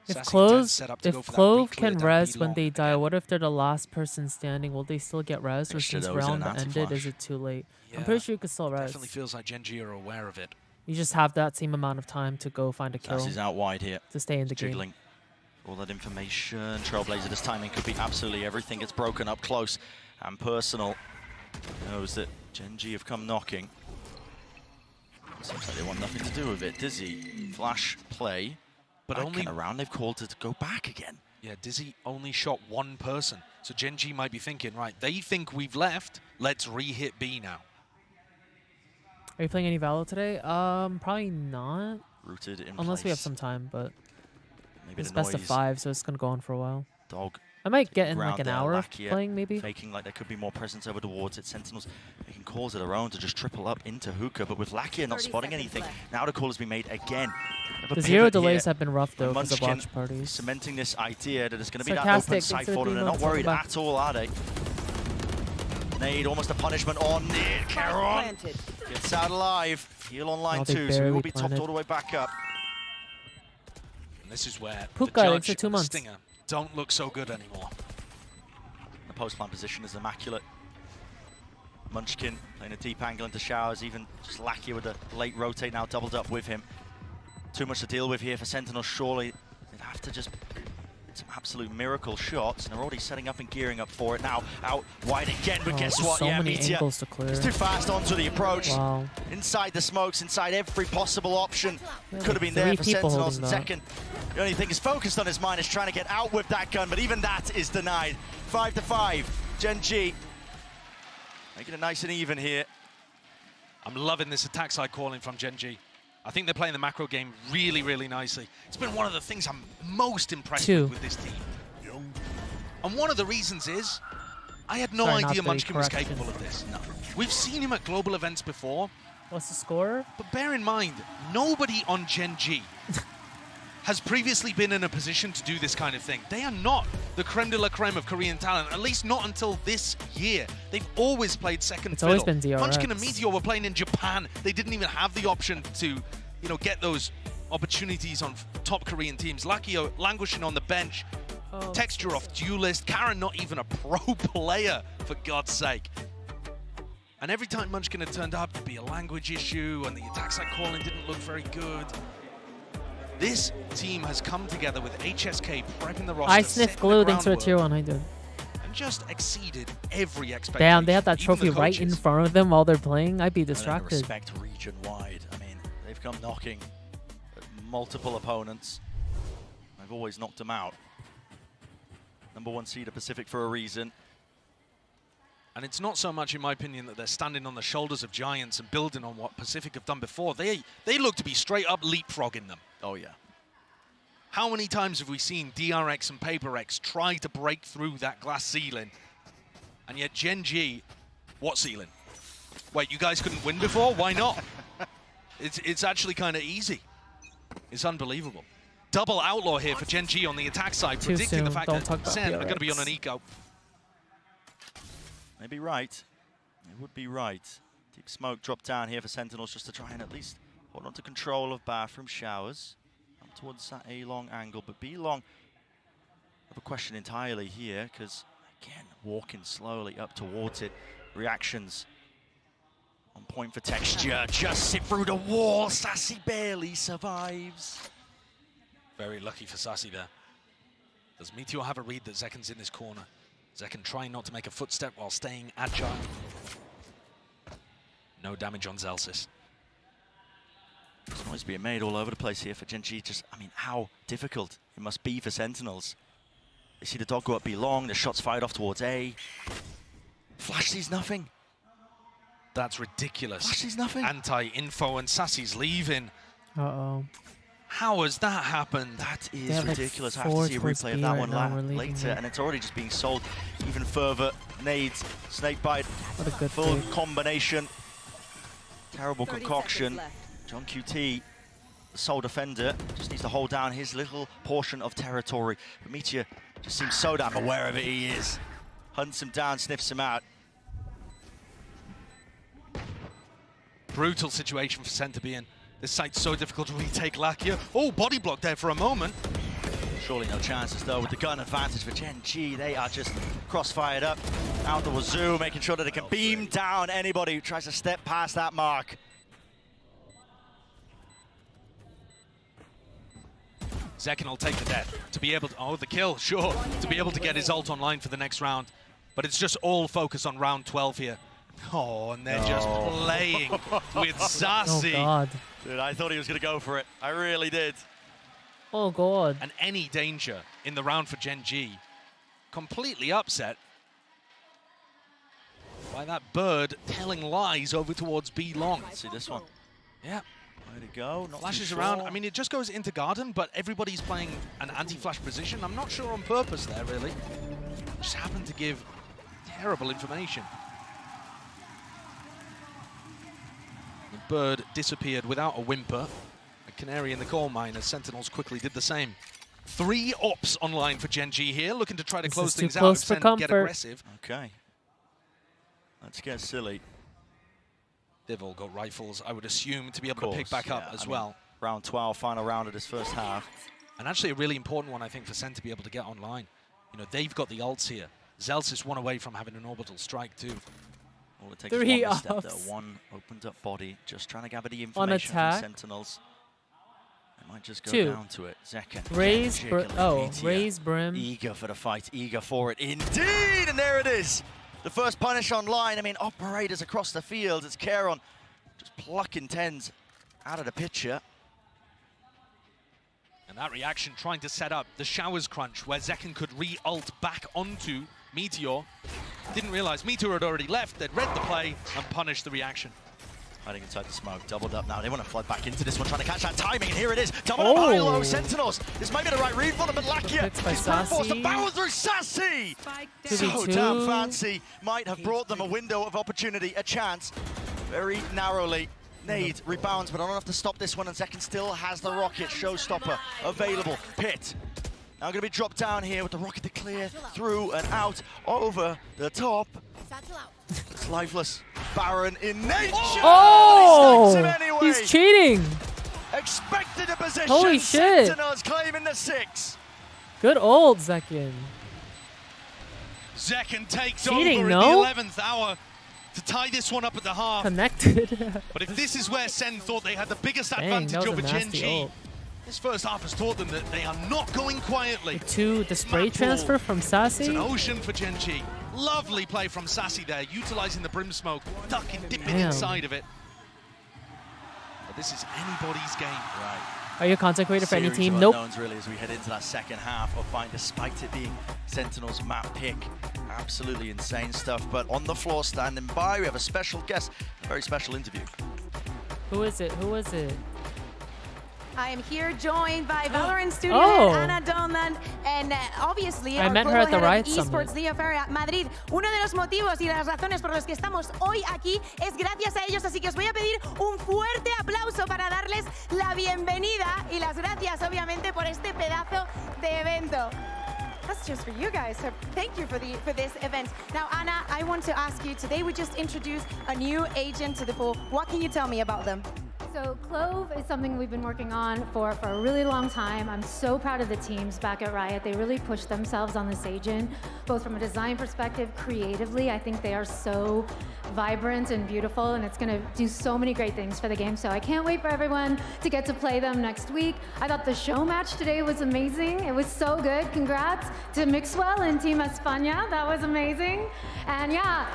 If Clove can res when they die, what if they're the last person standing? Will they still get res, or since round ended, is it too late? Yeah, I'm pretty sure you could still res. Definitely feels like Genji are aware of it. You just have that same amount of time to go find a kill. He's out wide here. To stay in the game. All that information. Trailblazer, this timing could be absolutely everything. It's broken up close and personal. Knows that Genji have come knocking. Seems like they want nothing to do with it. Dizzy, flash play. But back only around, they've called to go back again. Yeah, Dizzy only shot one person. So Genji might be thinking, right, they think we've left, let's re-hit B now. Are you playing any Valo today? Probably not. Rooted in Unless place. we have some time, but maybe it's best of 5, so it's gonna go on for a while. Dog I might get in like ground an there. hour of Lakia playing, maybe. faking like there could be more presence over towards it. Sentinels making calls of their own to just triple up into hookah, but with Lakia not spotting anything, now the call has been made again. The zero delays have been rough though because of watch parties. Cementing this idea that it's going to be Sarcastic, that open sight for them. They're not worried at all, are they? Nade, almost a punishment on it. Caron gets out alive. Heal online too, so he will be topped all the way back up. And this is where Puka, the judge for 2 and the months. Stinger don't look so good anymore. The post-plant position is immaculate. Munchkin playing a deep angle into Showers, even just Lakia with a late rotate now doubled up with him. Too much to deal with here for Sentinel, surely. They'd have to just some absolute miracle shots, and they're already setting up and gearing up for it now. Out wide again, but guess what? So many Meteor angles to clear. it's too fast onto the approach. Wow. Inside the smokes, inside every possible option. Yeah, Could have been there for people Sentinels. And holding second, the only thing is focused on his mind is trying to get out with that gun, but even that is denied. 5-5, Gen G making it nice and even here. I'm loving this attack side calling from Gen G. I think they're playing the macro game really, really nicely. It's been one of the things I'm most impressed with this team. And one of the reasons is, I had no idea Munchkin was capable of this. No. We've seen him at global events before. What's the score? But bear in mind, nobody on Gen G has previously been in a position to do this kind of thing. They are not the creme de la creme of Korean talent, at least not until this year. They've always played second fiddle. Always been DRX. Munchkin and Meteor were playing in Japan. They didn't even have the option to, you know, get those opportunities on top Korean teams. Lakio languishing on the bench. Texture off duelist. Karen not even a pro player, for God's sake. And every time Munchkin had turned up, there'd be a language issue and the attack side calling didn't look very good. This team has come together with HSK prepping the roster. I sniffed glue thanks to a tier 1 I did. And just exceeded every expectation. Damn, they have that trophy right in front of them while they're playing. I'd be distracted. Respect region-wide. I mean, they've come knocking at multiple opponents. I've always knocked them out. #1 seed of Pacific for a reason. And it's not so much, in my opinion, that they're standing on the shoulders of giants and building on what Pacific have done before. They look to be straight up leapfrogging them. Oh, yeah. How many times have we seen DRX and PaperX try to break through that glass ceiling? And yet Gen G, what ceiling? Wait, you guys couldn't win before? Why not? It's actually kind of easy. It's unbelievable. Double outlaw here for Gen G on the attack side, predicting the fact that Sen are going to be on an eco. Maybe right. It would be right. Deep smoke dropped down here for Sentinels just to try and at least hold on to control of Bathroom Showers. Up towards that A-long angle, but B-long have a question entirely here because, again, walking slowly up towards it. Reactions on point for texture. Just sit through the wall. Sassy barely survives. Very lucky for Sassy there. Does Meteor have a read that Zeken's in this corner? Zeken trying not to make a footstep while staying agile. No damage on Zelsis. There's noise being made all over the place here for Gen G. Just, I mean, how difficult it must be for Sentinels. They see the dog go up B long, the shot's fired off towards A. Flash sees nothing. That's ridiculous. Flash sees nothing. Anti-info and Sassy's leaving. Uh-oh. How has that happened? That is ridiculous. I have to see a replay of that one later, and it's already just being sold even further. Nades, snake bite, what a good full fake. combination. Terrible concoction. John QT, the sole defender, just needs to hold down his little portion of territory. But Meteor just seems so damn aware of it. He is. Hunts him down, sniffs him out. Brutal situation for Sen to be in. This site's so difficult to retake Lakia. Oh, body block there for a moment. Surely no chances though with the gun advantage for Gen G. They are just cross-fired up out the wazoo, making sure that they can beam down anybody who tries to step past that mark. Zeken will take the death to be able to, oh, the kill, sure, to be able to get his ult online for the next round. But it's just all focus on round 12 here. Oh, and they're just playing with Sassy. Oh, God. Dude, I thought he was going to go for it. I really did. Oh, God. And any danger in the round for Gen G, completely upset by that bird telling lies over towards B long. See this one? Yeah. Way to go. Not Flashes too around. sure. I mean, it just goes into garden, but everybody's playing an anti-flash position. I'm not sure on purpose there, really. just happened to give terrible information. The bird disappeared without a whimper. A canary in the coal mine as Sentinels quickly did the same. 3 ops online for Gen.G here, looking to try to close things out and get aggressive. Okay. Let's get silly. They've all got rifles, I would assume, to be able to pick back up as well. Round 12, final round of this first half. And actually a really important one, I think, for Sen to be able to get online. You know, they've got the ults here. Zels is one away from having an orbital strike too. All it takes is one step there. One opened up body, just trying to gather the information from Sentinels. It might just go down to it. Zekken. Raise Brim. Eager for the fight, eager for it indeed, and there it is. The first punish online. I mean, operators across the field. It's Karen just plucking tens out of the picture. And that reaction trying to set up the showers crunch where Zekken could re-ult back onto Meteor. Didn't realize Meteor had already left. They'd read the play and punished the reaction. Hiding inside the smoke, doubled up now. They want to flood back into this one, trying to catch that timing, and here it is. Double up high low, Sentinels. This might be the right read for them, but Lakia is forced to barrel through Sassy. So damn fancy. Might have brought them a window of opportunity, a chance, very narrowly. Nade rebounds, but not enough to stop this one, and Zekken still has the rocket showstopper available. Pit now going to be dropped down here with the rocket to clear through and out over the top. It's lifeless. Baron in nature. Oh! Anyway. He's cheating. Expected a position. Holy shit. Sentinels claiming the 6. Good old Zekken. Zekken takes cheating, over in the 11th hour to tie this one up at the half. Connected. But if this is where Sen thought they had the biggest advantage over Gen.G, this first half has taught them that they are not going quietly. The spray transfer from Sassy. It's an ocean for Gen.G. Lovely play from Sassy there, utilizing the brim smoke, ducking, dipping inside of it. But this is anybody's game. Right. Are you a content creator for any team? Nope. Really, as we head into that second half of Find, despite it being Sentinel's map pick. Absolutely insane stuff. But on the floor, standing by, we have a special guest, a very special interview. Who is it? Who is it? I am here joined by Valorant studio head Ana Donlan and obviously I our met her at the Riot Esports Leo Ferreira Madrid. Uno de los motivos y las razones por los que estamos hoy aquí es gracias a ellos, así que os voy a pedir un fuerte aplauso para darles la bienvenida y las gracias obviamente por este pedazo de evento. That's just for you guys, so thank you for this event. Now, Ana, I want to ask you, today we just introduced a new agent to the pool. What can you tell me about them? So Clove is something we've been working on for a really long time. I'm so proud of the teams back at Riot. They really pushed themselves on this agent, both from a design perspective, creatively. I think they are so vibrant and beautiful, and it's going to do so many great things for the game. So I can't wait for everyone to get to play them next week. I thought the show match today was amazing. It was so good. Congrats to Mixwell and Team España. That was amazing. And yeah.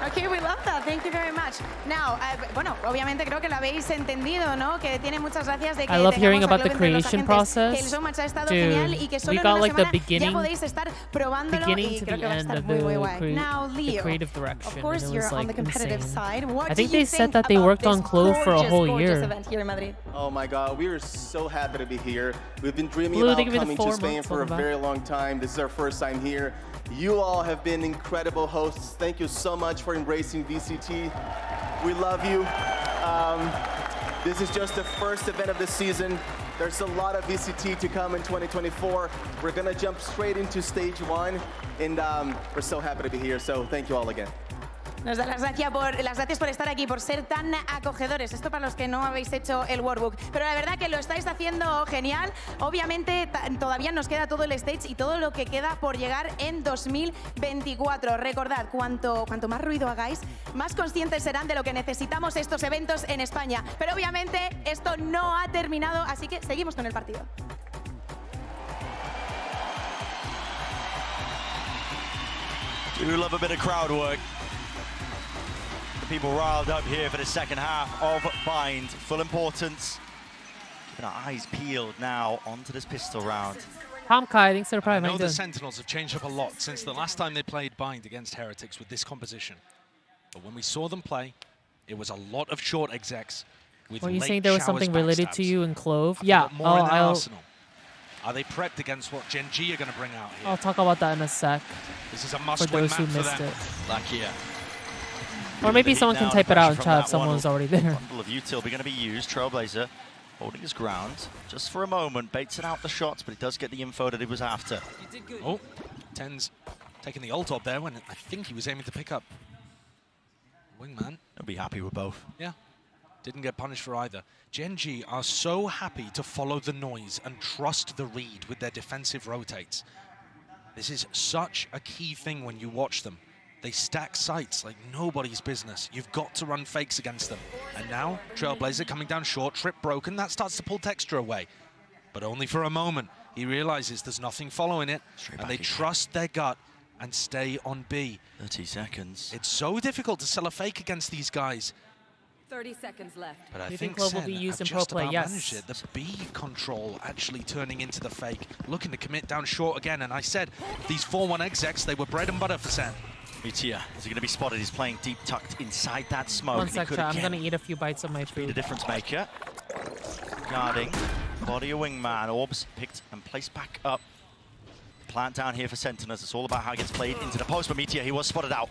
Okay, we love that. Thank you very much. Now, bueno, obviamente creo que lo habéis entendido, ¿no? Que tiene muchas gracias de que I love hearing about the entre los creation agentes, process. que el showmatch ha estado genial y que solo we en got una like the semana ya podéis estar probándolo y creo que va a estar muy guay. Now, Leo, creative direction. of course you're on the competitive side. What I think do you they said that they about worked on this Clove for a whole year. event here in Madrid? Oh my God, we are so happy to be here. We've been dreaming Blue, about coming to 4 Spain months, for a very long time. This is our first time here. You all have been incredible hosts. Thank you so much for embracing VCT. We love you. This is just the first event of the season. There's a lot of VCT to come in 2024. We're gonna jump straight into stage 1, and we're so happy to be here, so thank you all again. Nos da las gracias por estar aquí, por ser tan acogedores. Esto para los que no habéis hecho el workbook. Pero la verdad que lo estáis haciendo genial. Obviamente todavía nos queda todo el stage y todo lo que queda por llegar en 2024. Recordad, cuanto más ruido hagáis, más conscientes serán de lo que necesitamos estos eventos en España. Pero obviamente esto no ha terminado, así que seguimos con el partido. We love a bit of crowd work. People riled up here for the second half of Bind. Full importance. Keeping our eyes peeled now onto this pistol round. Tom Kai, thanks for the prime. I know the Sentinels have changed up a lot since the last time they played Bind against Heretics with this composition. But when we saw them play, it was a lot of short execs with Were you late saying there was showers something related backstabs. to you in Clove? I've Yeah. got more in the arsenal. Are they prepped against what Gen G are going to bring out here? I'll talk about that in a sec. This is a for must-win those map who for missed them. it. Lakia. Or maybe someone can type it out in chat if someone's already there. Bundle of util going to be used. Trailblazer holding his ground just for a moment, baits it out the shots, but he does get the info that he was after. Oh, Ten's taking the ult up there when I think he was aiming to pick up Wingman. I'll be happy with both. Yeah, didn't get punished for either. Gen G are so happy to follow the noise and trust the read with their defensive rotates. This is such a key thing when you watch them. They stack sites like nobody's business. You've got to run fakes against them. And now, Trailblazer coming down short, trip broken, that starts to pull Texture away. But only for a moment. He realizes there's nothing following it, and they trust their gut and stay on B. 30 seconds. It's so difficult to sell a fake against these guys. 30 seconds left. But I You think Clove will Sen be used have in pro just play, about yes. managed it. The B control actually turning into the fake, looking to commit down short again. And I said, these 4-1 execs, they were bread and butter for Sen. Mutia, is he going to be spotted? He's playing deep tucked inside that smoke. One sec, chat. I'm going to eat a few bites of my Be the food. difference maker. Guarding. Body of Wingman. Orbs picked and placed back up. Plant down here for Sentinels. It's all about how he gets played into the post. But Meteor, he was spotted out.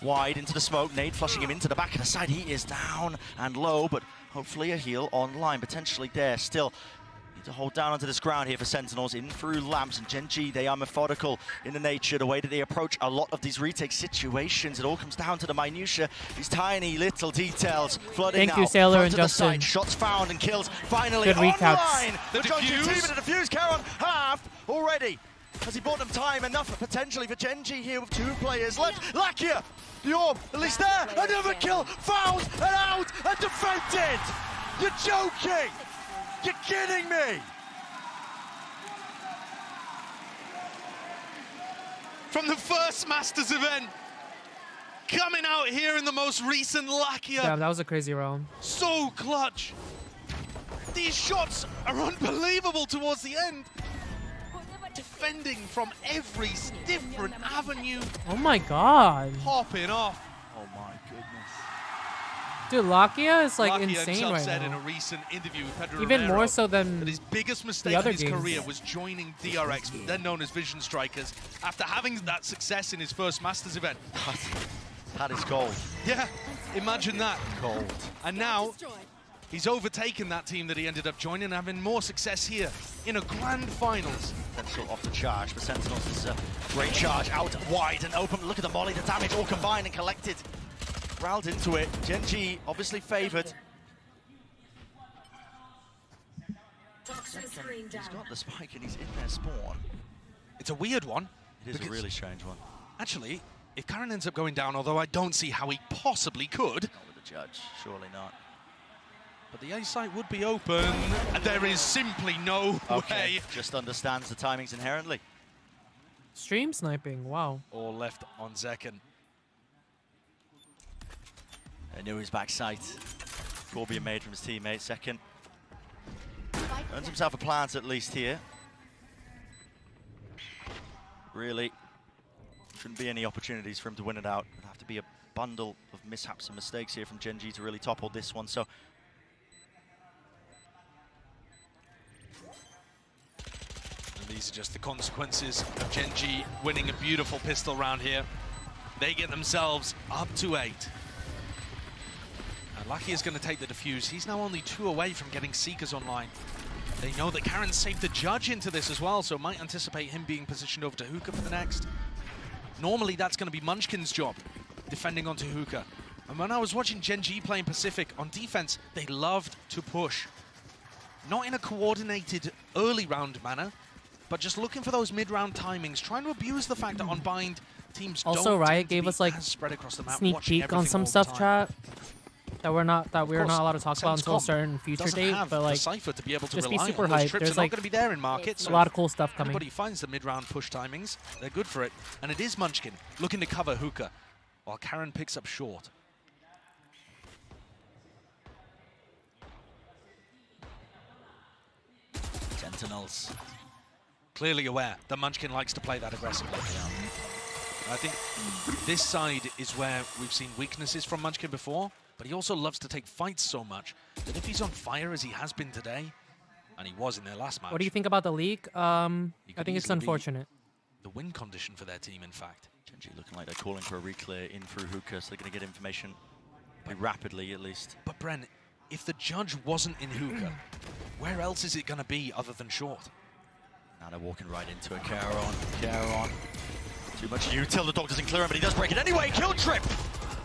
Wide into the smoke. Nade flushing him into the back of the side. He is down and low, but hopefully a heal online. Potentially there. Still need to hold down onto this ground here for Sentinels. In through lamps. And Gen G, they are methodical in the nature, the way that they approach a lot of these retake situations. It all comes down to the minutiae. These tiny little details flooding Thank you, Sailor and Justin. side. Shots found and kills finally Good recaps. online. The Gen G team in the defuse. Karon half already. Has he bought them time enough potentially for Gen G here with 2 players left? Lakia, the orb, at least there. Another kill, found and out and defended. You're joking. You're kidding me. From the first Masters event, coming out here in the most recent Lakia. Damn, that was a crazy round. So clutch. These shots are unbelievable towards the end. Defending from every different avenue. Oh my god. Popping off. Oh my goodness. Dude, Lakia is like Lakia insane himself right said now. in a recent interview with Pedro Even Romero more so than that his biggest mistake the in other his games. career was joining DRX, then known as Vision Strikers, after having that success in his first Masters event. That is gold. Yeah, imagine that. Gold. And now, he's overtaken that team that he ended up joining and having more success here in a grand finals. Potential off the charge, but Sentinels is a great charge out wide and open. Look at the molly, the damage all combined and collected. Growled into it. Gen G obviously favoured. He's got the spike and he's in their spawn. It's a weird one. It is a really strange one. Actually, if Karan ends up going down, although I don't see how he possibly could. Not with the judge, surely not. But the A site would be open. There is simply no way. Just understands the timings inherently. Stream sniping, wow. All left on Zekken. I knew his backside. Call being made from his teammate. Second. Earns himself a plant at least here. Really shouldn't be any opportunities for him to win it out. It'd have to be a bundle of mishaps and mistakes here from Gen G to really topple this one. So and these are just the consequences of Gen G winning a beautiful pistol round here. They get themselves up to 8. And Lucky is going to take the defuse. He's now only 2 away from getting Seekers online. They know that Karen's saved the judge into this as well, so might anticipate him being positioned over to Hookah for the next. Normally that's going to be Munchkin's job, defending onto Hookah. And when I was watching Gen G playing Pacific on defense, they loved to push. Not in a coordinated early round manner, but just looking for those mid-round timings, trying to abuse the fact that on bind, teams Also, don't Riot tend to gave be us like as spread across the map, sneak watching peek on everything some all the stuff, time. chat. That we're not Of course, allowed to talk about until a Senscom certain future doesn't date, have but the like cipher to be able to just be rely super on. Those hyped. trips There's are not like going to be there in market, a so lot of cool stuff coming. anybody finds the mid-round push timings, they're good for it. And it is Munchkin looking to cover Hookah, while Karen picks up short. Sentinels. Clearly aware that Munchkin likes to play that aggressively. I think this side is where we've seen weaknesses from Munchkin before, but he also loves to take fights so much that if he's on fire as he has been today, And he was in their last match. What do you think about the leak? I think it's unfortunate. The win condition for their team, in fact. Genji looking like they're calling for a reclear in through hookah, so they're going to get information pretty rapidly, at least. But Bren, if the judge wasn't in hookah, where else is it going to be other than short? Now they're walking right into it. Caron. Too much util. The dog doesn't clear him, but he does break it anyway. Kill trip.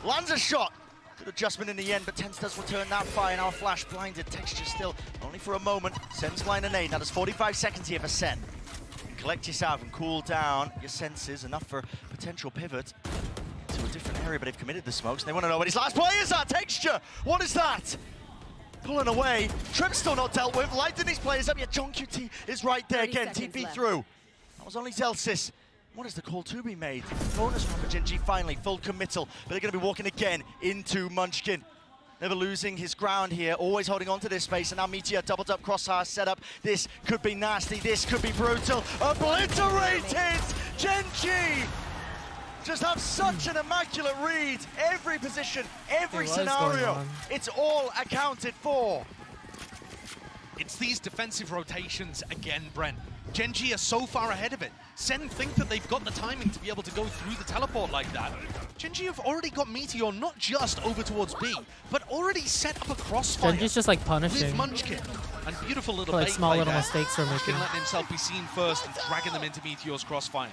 Lands a shot. Good adjustment in the end, but Tense does return that fire. Now flash blinded. Texture still only for a moment. Sen's line an nade. Now there's 45 seconds here for Sen. Collect yourself and cool down your senses. Enough for potential pivot to a different area, but they've committed the smokes. And they want to know what his last play is. Texture. What is that? Pulling away. Trip's still not dealt with. Lighting these players up. Yet John QT is right there again. TP left. Through. That was only Zelsis. What is the call to be made? Bonus round for Genji finally. Full committal. But they're going to be walking again into Munchkin. Never losing his ground here. Always holding on to this space. And now Meteor doubled up crosshair setup. This could be nasty. This could be brutal. Obliterated! Genji! Just have such an immaculate read. Every position, every scenario. It's all accounted for. It's these defensive rotations again, Brent. Genji are so far ahead of it. Sen think that they've got the timing to be able to go through the teleport like that. Genji have already got Meteor not just over towards B, but already set up a crossfire. Genji's just like punishing. With Munchkin. And beautiful little like bait small play little there. mistakes for making. Munchkin letting himself be seen first and dragging them into Meteor's crossfire.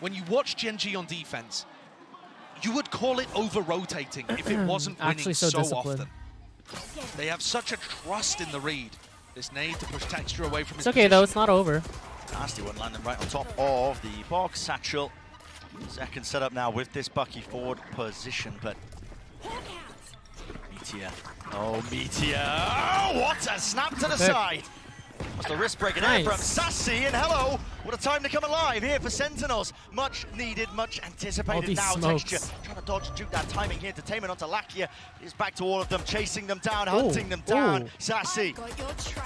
When you watch Genji on defense, you would call it over-rotating if it wasn't winning so often. They have such a trust in the read. This nade to push Texture away from his okay, though. It's not over. Nasty one landing right on top of the box satchel. Second setup now with this Bucky forward position, but Meteor. Oh, Meteor. Oh, what a snap to the side. That's the wrist breaking in from Sassy, and hello, what a time to come alive here for Sentinels. Much needed, much anticipated now. Smokes. Texture trying to dodge and juke that timing here. Entertainment onto Lakia. He's back to all of them, chasing them down, hunting them down. Sassy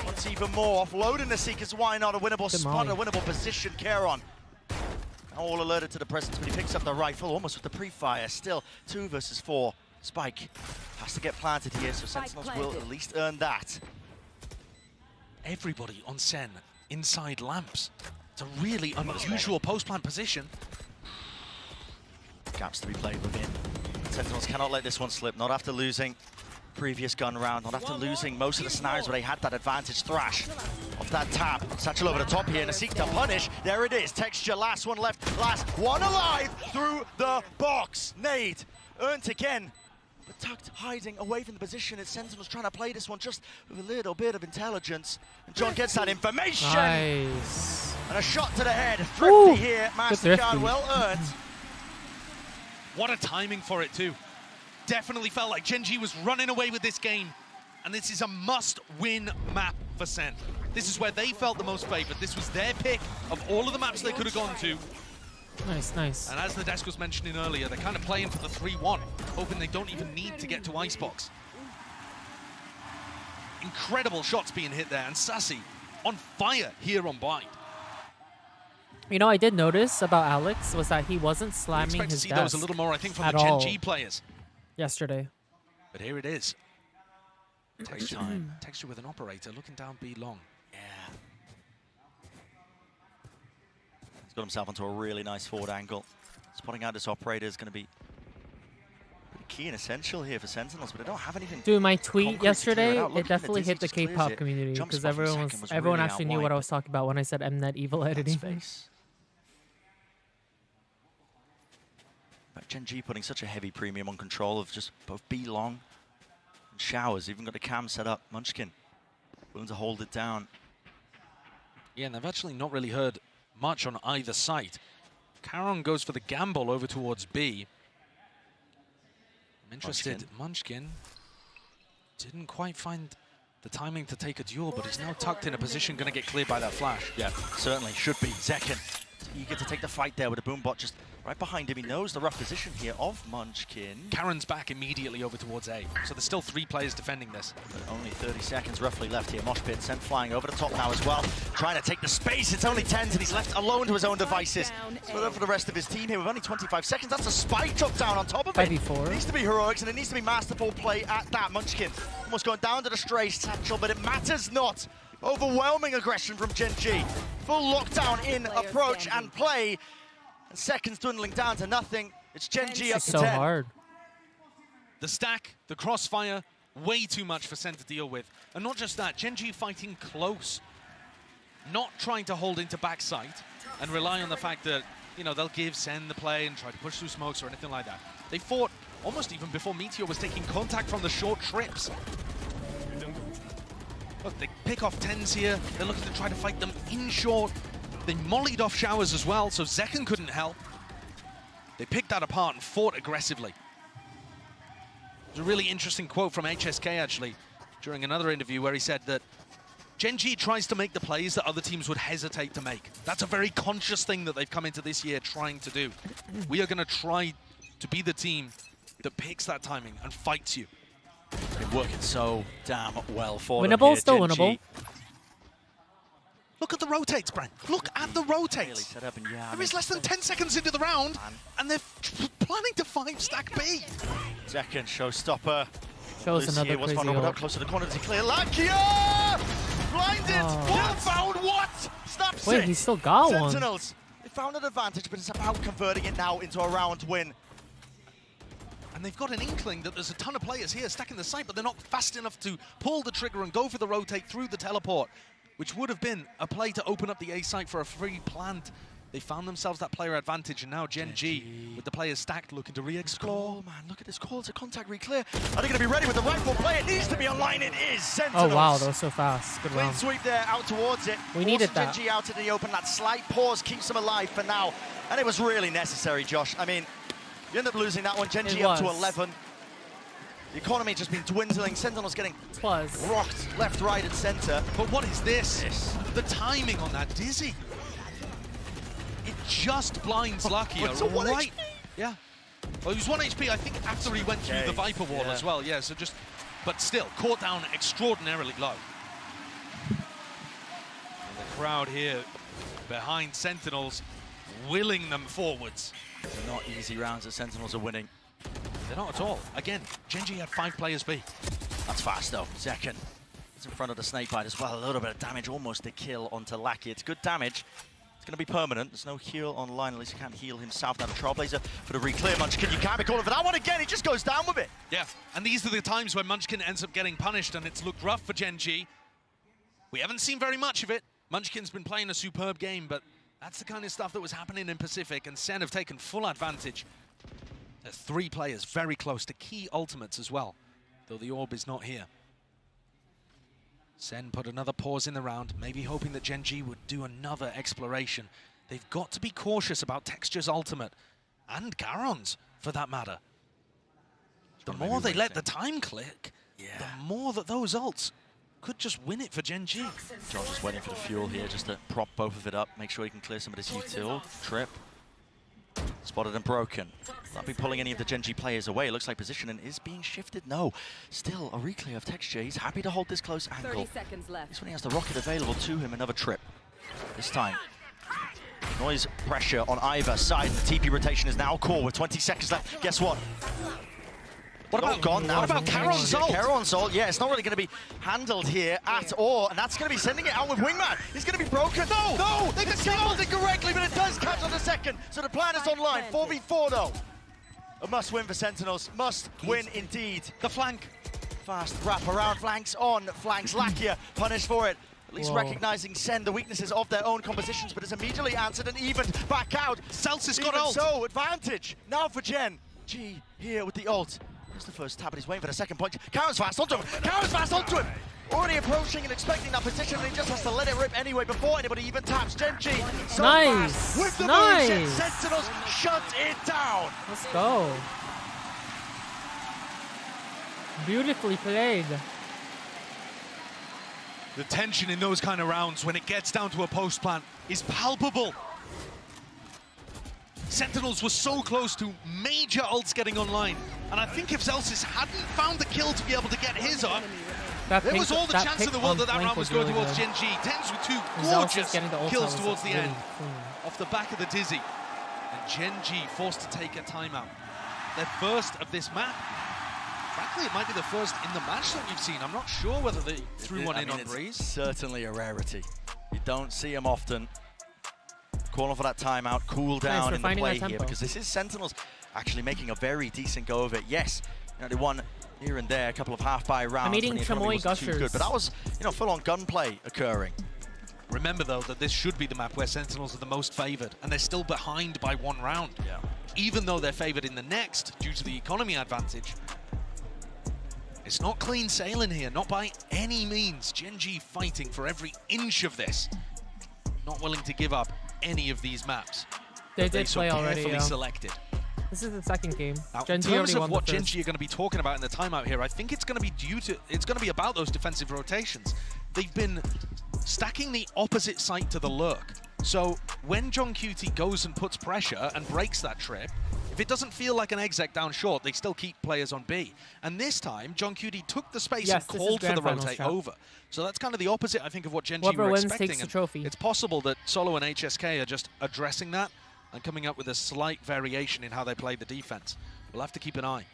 wants even more, offloading the Seekers. Why not a winnable spot, a winnable position? Caron. All alerted to the presence, but he picks up the rifle almost with the pre-fire. Still 2 versus 4. Spike has to get planted here, so Sentinels will at least earn that. Everybody on Sen inside lamps. It's a really unusual post-plant position. Gaps to be played within. Sentinels cannot let this one slip, not after losing previous gun round, not after losing most of the scenarios where they had that advantage. Thrash off that tap. Satchel over the top here and a seek to punish. There it is. Texture, last one left, last one alive through the box. Nade earned again. But tucked, hiding away from the position. It's Sentinels trying to play this one just with a little bit of intelligence. And John gets that information. Nice. And a shot to the head. Thrifty here. Mastercard well earned. What a timing for it too. Definitely felt like Genji was running away with this game. And this is a must-win map for Sen. This is where they felt the most favored. This was their pick of all of the maps they could have gone to. Nice, nice. And as the desk was mentioning earlier, they're kind of playing for the 3-1, hoping they don't even need to get to Icebox. Incredible shots being hit there, and Sassy on fire here on Bind. You know, I did notice about Alex was that he wasn't slamming his see desk those a little more, I think, from the Gen G players. Yesterday. But here it is. Texture, Texture with an operator looking down B long. Yeah. He's got himself onto a really nice forward angle. Spotting out this operator is going to be pretty key and essential here for Sentinels, but they don't have anything. Dude, my tweet yesterday, it definitely hit the K-pop community because everyone really actually knew what I was talking about when I said Mnet evil editing. But Gen G putting such a heavy premium on control of just both B long and Showers. Even got the cam set up. Munchkin willing to hold it down. Yeah, and they've actually not really heard much on either side. Caron goes for the gamble over towards B. I'm interested. Munchkin didn't quite find the timing to take a duel, but he's now tucked in a position, going to get cleared by that flash. Yeah, certainly should be. Zekin eager to take the fight there with the Boombot just right behind him. He knows the rough position here of Munchkin. Caron's back immediately over towards A, so there's still 3 players defending this. But only 30 seconds roughly left here. Mosh Pit sent flying over the top now as well. Trying to take the space. It's only 10s and he's left alone to his own devices. So for the rest of his team here with only 25 seconds. That's a spike drop down on top of it. 5v4. It needs to be heroics and it needs to be masterful play at that. Munchkin almost going down to the stray satchel, but it matters not. Overwhelming aggression from Gen.G. Full lockdown in approach and play. And seconds dwindling down to nothing. It's Gen.G up to 10. So hard. The stack, the crossfire, way too much for Sen to deal with. And not just that, Gen.G fighting close. Not trying to hold into backside and rely on the fact that, you know, they'll give Sen the play and try to push through smokes or anything like that. They fought almost even before Meteor was taking contact from the short trips. Look, they pick off 10s here. They're looking to try to fight them in short. They mollied off showers as well, so Zekken couldn't help. They picked that apart and fought aggressively. There's a really interesting quote from HSK, actually, during another interview where he said that Gen.G tries to make the plays that other teams would hesitate to make. That's a very conscious thing that they've come into this year trying to do. We are going to try to be the team that picks that timing and fights you. Been working so damn well for winnable, them here, still Gen.G. winnable. Look at the rotates, Brent. Look at the rotates. Set up and There is less than 10 seconds into the round, and they're planning to 5-stack B. Zekken, showstopper. Shows Lucia another was crazy found ult. up close to the corner to clear. Lakia! Blinded! Wall found what? Snaps Wait, it! he still got one. Sentinels. They found an advantage, but it's about converting it now into a round win. And they've got an inkling that there's a ton of players here stacking the site, but they're not fast enough to pull the trigger and go for the rotate through the teleport, which would have been a play to open up the A site for a free plant. They found themselves that player advantage, and now Gen.G, with the players stacked, looking to re-explore. Oh man, look at this call to contact re-clear. Are they going to be ready with the rightful play? It needs to be online. It is Sentinels. Oh wow, that was so fast. Good Clean round. sweep there, out towards it. We needed that. Gen.G out in the open. That slight pause keeps them alive for now. And it was really necessary, Josh. I mean, you end up losing that one. Gen.G up to 11. The economy just been dwindling. Sentinels getting rocked left, right, and center. But what is this? The timing on that Dizzy. It just blinds Lakia right. Yeah. Well, he was 1 HP, I think, after he went through the Viper wall as well. Yeah, so just, but still, caught down extraordinarily low. And the crowd here behind Sentinels, willing them forwards. They're not easy rounds that Sentinels are winning. They're not at all. Again, Gen.G had 5 players B. That's fast though. Zekken is in front of the snake bite as well. A little bit of damage, almost a kill onto Lakia. It's good damage. It's going to be permanent. There's no heal online. At least he can't heal himself. Now the Trailblazer for the re-clear. Munchkin, you can't be calling for that one again. He just goes down with it. Yeah, and these are the times when Munchkin ends up getting punished, and it's looked rough for Gen.G. We haven't seen very much of it. Munchkin's been playing a superb game, but that's the kind of stuff that was happening in Pacific, and Sen have taken full advantage. There's 3 players very close to key ultimates as well, though the orb is not here. Sen put another pause in the round, maybe hoping that Gen.G would do another exploration. They've got to be cautious about Texture's ultimate, and Garon's, for that matter. The more they let the time click, the more that those ults could just win it for Gen.G. Josh is waiting for the fuel here just to prop both of it up, make sure he can clear some of this util. Trip. Spotted and broken. Not be pulling any of the Gen.G players away. It looks like positioning is being shifted. No. Still a reclear of Texture. He's happy to hold this close angle. 30 seconds left. This one he has the rocket available to him. Another trip. This time. Noise pressure on either side. The TP rotation is now core with 20 seconds left. Guess what? What about gone now? What about Charon's ult? Charon's ult, yeah, it's not really going to be handled here at all, and that's going to be sending it out with Wingman. He's going to be broken. No! They disabled it correctly, but it does catch on the second. So the plan is online. 4v4 though. A must win for Sentinels. Must win indeed. The flank. Fast wrap around, flanks on, flanks Lakia, punished for it. At least Whoa. recognizing Sen, the weaknesses of their own compositions, but it's immediately answered and evened back out. Celsius got Even ult. so, advantage now for Gen.G here with the ult. Here's the first tap, but he's waiting for the second point. Karen's fast onto him! Karen's fast onto him! Already approaching and expecting that position, and he just has to let it rip anyway before anybody even taps. Gen.G so Nice! fast with the Nice! motion. Sentinels shut it down! Let's go. Beautifully played. The tension in those kind of rounds when it gets down to a post plant is palpable. Sentinels were so close to major ults getting online, and I think if Celsius hadn't found the kill to be able to get his up, there was all the chance in the world that round was going towards Gen.G. Tens with 2 gorgeous kills towards the end, off the back of the Dizzy, and Gen.G forced to take a timeout. Their first of this map. Frankly, it might be the first in the match that we've seen. I'm not sure whether they threw one in on Breeze. Certainly a rarity. You don't see them often. Calling for that timeout, cool down in the play here, because this is Sentinels actually making a very decent go of it. Yes, they won here and there, a couple of half-buy rounds. I'm eating chamoy gushers. Good, but that was, full-on gunplay occurring. Remember, though, that this should be the map where Sentinels are the most favored, and they're still behind by 1 round. Yeah. Even though they're favored in the next, due to the economy advantage. It's not clean sailing here, not by any means. Gen.G fighting for every inch of this. Not willing to give up any of these maps. They did play already, carefully selected. This is the second game. Now, in terms of what Gen.G are going to be talking about in the timeout here, I think it's going to be about those defensive rotations. They've been stacking the opposite site to the lurk. So when John QT goes and puts pressure and breaks that trip, if it doesn't feel like an exec down short, they still keep players on B. And this time, John QT took the space and called for the rotate over. So that's kind of the opposite, I think, of what Gen.G were expecting. Takes the trophy. It's possible that Solo and HSK are just addressing that and coming up with a slight variation in how they play the defense. We'll have to keep an eye.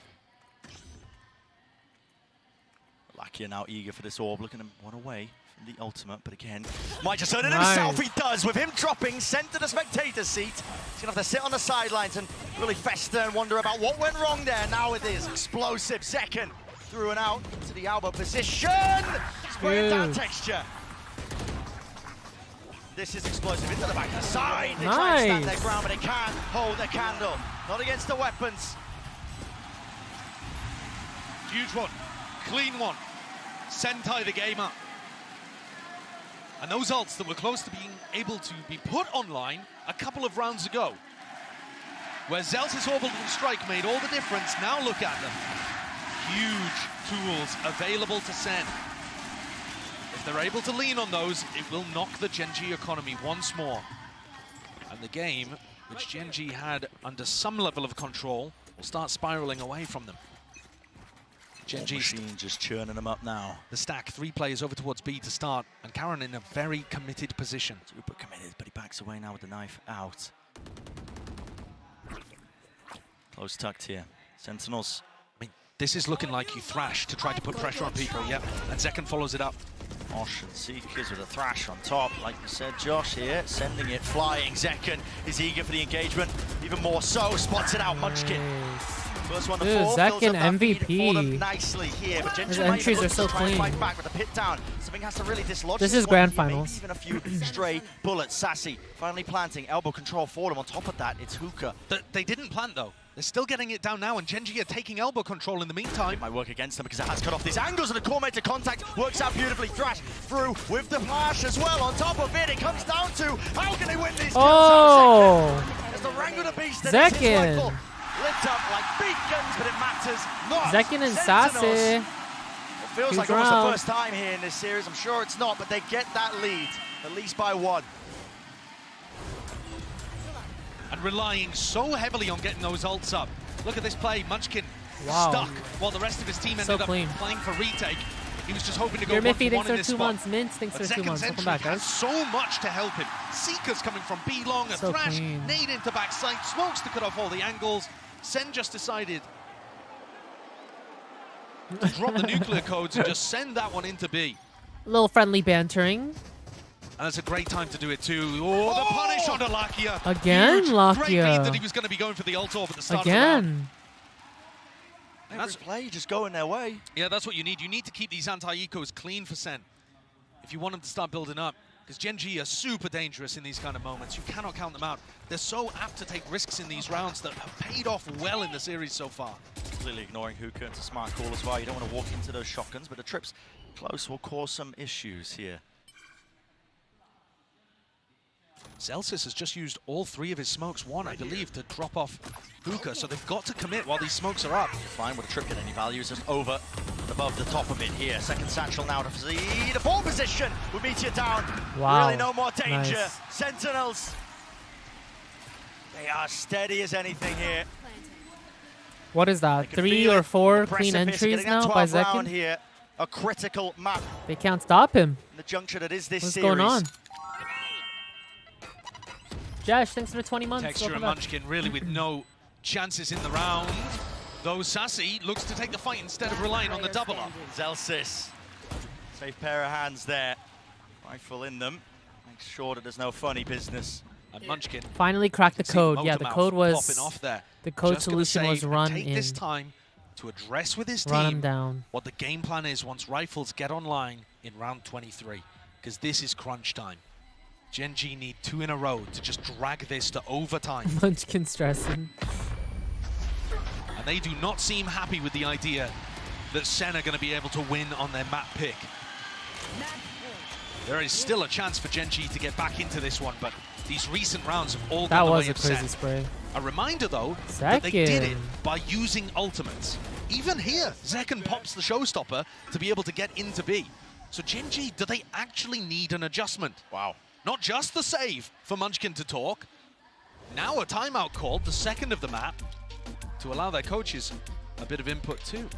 Lakia now eager for this orb, looking at one away from the ultimate, but again, might just earn it himself. He does, with him dropping, sent to the spectator seat. He's gonna have to sit on the sidelines and really fester and wonder about what went wrong there. Now it is explosive. Zekken through and out into the elbow position. Spraying down texture. This is explosive into the back of the side. They try and stand their ground, but they can't hold their candle. Not against the weapons. Huge one, clean one. Sentai the game up. And those ults that were close to being able to be put online a couple of rounds ago, where Zelta's Orbital Strike made all the difference. Now look at them. Huge tools available to Sen. If they're able to lean on those, it will knock the Gen.G economy once more. And the game, which Gen.G had under some level of control, will start spiraling away from them. Gen.G just churning them up now. The stack, 3 players over towards B to start, and Karen in a very committed position. Super committed, but he backs away now with the knife out. Close tucked here. Sentinels. I mean, this is looking like you thrash to try to put pressure on people, yep. And Zekken follows it up. Josh and Sekis with a thrash on top, like you said, Josh here, sending it flying. Zekken is eager for the engagement, even more so, spots it out, Munchkin. First one to fall, Zekken MVP. Nicely here, but his entries are so clean. Fight back with the pit down. Something has to really dislodge this is grand finals. Even a few stray bullets. Sassy finally planting, elbow control for him. On top of that, it's Hookah. They didn't plant though. They're still getting it down now, and Gen.G are taking elbow control in the meantime. It might work against them because it has cut off these angles, and the core made to contact works out beautifully. Thrash through with the flash as well. On top of it, it comes down to how can they win these kills? Oh! As the Wrangle the Beast Zekken lit up like big guns, but it matters not. Zekken and Sassy. It feels like almost the first time here in this series. I'm sure it's not, but they get that lead, at least by 1. And relying so heavily on getting those ults up. Look at this play, Munchkin stuck while the rest of his team ended up playing for retake. He was just hoping to go 1-for-1 in this spot. Mint thinks they're 2 months. Welcome back, guys. Has so much to help him. Seekers coming from B long, a thrash, nade into backside, smokes to cut off all the angles. Sen just decided to drop the nuclear codes and just send that one into B. A little friendly bantering. And that's a great time to do it too. Oh, the punish onto Lakia. Again, Lakia. Great lead that he was going to be going for the ult orb at the start of the round. Every play just going their way. Yeah, that's what you need. You need to keep these anti-ecos clean for Sen if you want them to start building up. Because Gen.G are super dangerous in these kind of moments. You cannot count them out. They're so apt to take risks in these rounds that have paid off well in the series so far. Completely ignoring Hookah. It's a smart call as well. You don't want to walk into those shotguns, but the trips close will cause some issues here. Celsius has just used all 3 of his smokes, one, I believe, to drop off Hookah, so they've got to commit while these smokes are up. Fine, with a trip get any value, it's just over and above the top of it here. Second satchel now to see the ball position with Meteor down. Wow. Really no more danger. Nice. Sentinels, they are steady as anything here. What is that? 3 or 4 clean entries now by Zekken? Here, a critical map. They can't stop him. The juncture that is this What's series. going on? Josh, thanks for the 20 months. Texture and Munchkin really with no chances in the round. Though Sassy looks to take the fight instead of relying on the double up. Zelsis, safe pair of hands there. Rifle in them. Make sure that there's no funny business. And Munchkin finally cracked the code. Yeah, the code was popping off there. The code Just solution was run take in. this time to address with his Run him team down. what the game plan is once Rifles get online in round 23, because this is crunch time. Gen.G need 2 in a row to just drag this to overtime. Munchkin stressing. And they do not seem happy with the idea that Sen are going to be able to win on their map pick. There is still a chance for Gen.G to get back into this one, but these recent rounds have all gone the way of Sen. That was a crazy spray. A reminder, though, that they did it by using ultimates. Even here, Zekken pops the showstopper to be able to get into B. So Gen.G, do they actually need an adjustment? Wow. Not just the save for Munchkin to talk. Now a timeout called, the second of the map, to allow their coaches a bit of input too.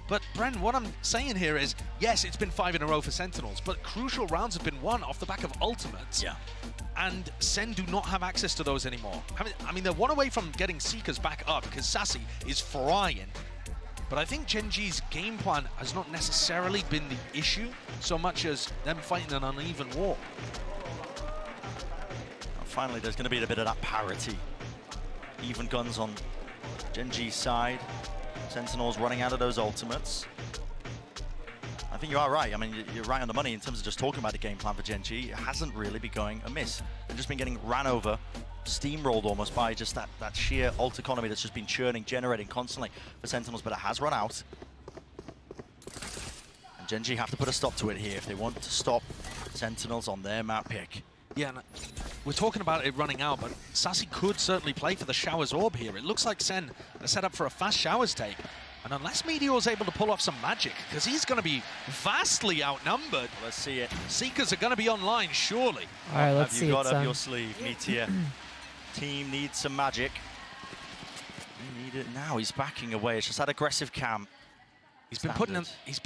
But Bren, what I'm saying here is, yes, it's been 5 in a row for Sentinels, but crucial rounds have been won off the back of ultimates. Yeah. And Sen do not have access to those anymore. I mean, they're one away from getting Sekis back up because Sassy is frying. But I think Gen.G's game plan has not necessarily been the issue so much as them fighting an uneven war. And finally, there's going to be a bit of that parity. Even guns on Gen.G's side. Sentinels running out of those ultimates. I think you are right. I mean, you're right on the money in terms of just talking about the game plan for Gen.G. It hasn't really been going amiss. They've just been getting ran over, steamrolled almost by just that sheer ult economy that's just been churning, generating constantly for Sentinels, but it has run out. And Gen.G have to put a stop to it here if they want to stop Sentinels on their map pick. Yeah, and we're talking about it running out, but Sassy could certainly play for the Showers Orb here. It looks like Sen are set up for a fast Showers take. And unless Meteor's able to pull off some magic, because he's going to be vastly outnumbered. Let's see it. Seekers are going to be online, surely. All right, let's see it, Have you got up son. your sleeve, Meteor? Team needs some magic. We need it now. He's backing away. It's just that aggressive cam. He's been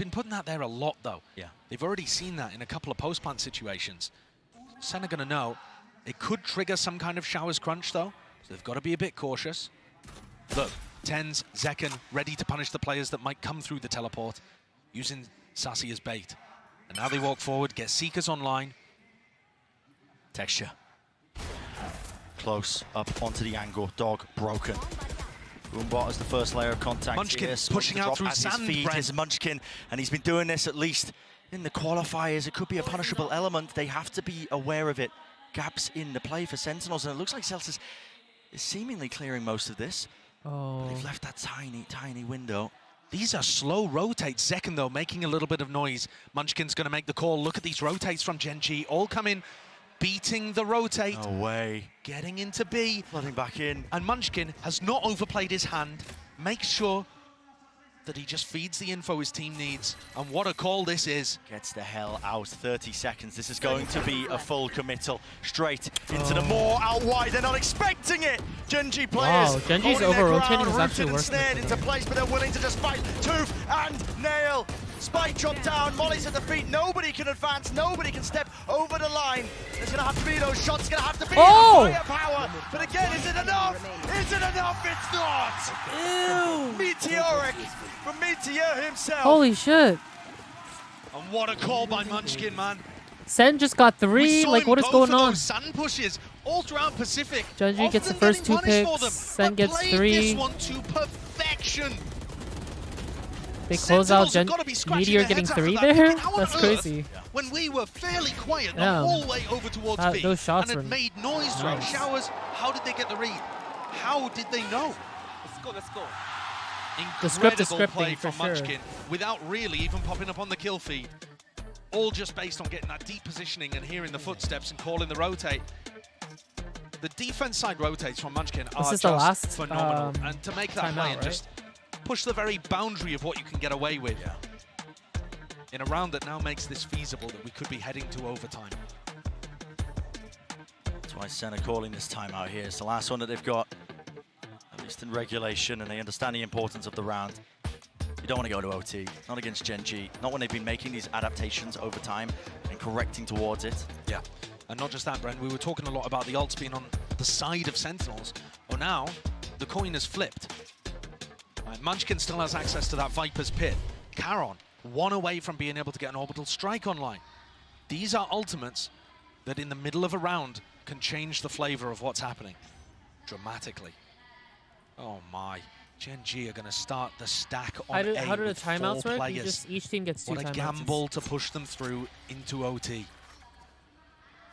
putting that there a lot, though. Yeah. They've already seen that in a couple of post-plant situations. Sen are going to know. It could trigger some kind of Showers crunch, though. So they've got to be a bit cautious. Look. Tens, Zekken, ready to punish the players that might come through the teleport, using Sassy as bait. And now they walk forward, get Seekers online. Texture. Close, up onto the angle, dog broken. Boombot as the first layer of contact. Munchkin here, pushing out through at sand, his feet is Munchkin, and he's been doing this at least in the qualifiers. It could be a punishable element. They have to be aware of it. Gaps in the play for Sentinels, and it looks like Celsius is seemingly clearing most of this. Oh. They've left that tiny, tiny window. These are slow rotates. Zekken, though, making a little bit of noise. Munchkin's going to make the call. Look at these rotates from Gen.G. All come in, beating the rotate. No way. Getting into B. Flooding back in. And Munchkin has not overplayed his hand. Makes sure that he just feeds the info his team needs. And what a call this is. Gets the hell out. 30 seconds. This is going to be a full committal. Straight into the more out wide. They're not expecting it. Gen.G players. Wow, Gen.G's over-rotating is actually rooted and worse. snared into place, but they're willing to just fight tooth and nail. Spike drop down, Molly's at the feet. Nobody can advance, nobody can step over the line. There's going to have to be those shots, going to have to be firepower. But again, is it enough? Is it enough? It's not. Ew. Meteoric from Meteor himself. Holy shit. And what a call by Munchkin, man. Sen just got 3. Like, what is going on? Sun pushes all throughout Pacific. Gen.G gets the first 2 picks. Sen gets 3. This one to perfection. They close out Meteor getting 3 there? That's crazy. When we were fairly quiet the whole way over towards B those shots and had made noise throughout Showers, how did they get the read? How did they know? Let's go, let's go. Incredible play from Munchkin without really even popping up on the kill feed. All just based on getting that deep positioning and hearing the footsteps and calling the rotate. The defense side rotates from Munchkin are just phenomenal. And to make that play and just push the very boundary of what you can get away with in a round that now makes this feasible, that we could be heading to overtime. That's why Sen are calling this timeout here. It's the last one that they've got, at least in regulation, and they understand the importance of the round. You don't want to go to OT, not against Gen.G, not when they've been making these adaptations over time and correcting towards it. Yeah, and not just that, Brent, we were talking a lot about the ults being on the side of Sentinels. Well, now the coin has flipped. Right, Munchkin still has access to that Viper's Pit. Caron, 1 away from being able to get an orbital strike online. These are ultimates that in the middle of a round can change the flavor of what's happening dramatically. Oh my. Gen.G are going to start the stack on A How do the with timeouts 4 work? players. Each team gets 2 What a timeouts. gamble to push them through into OT.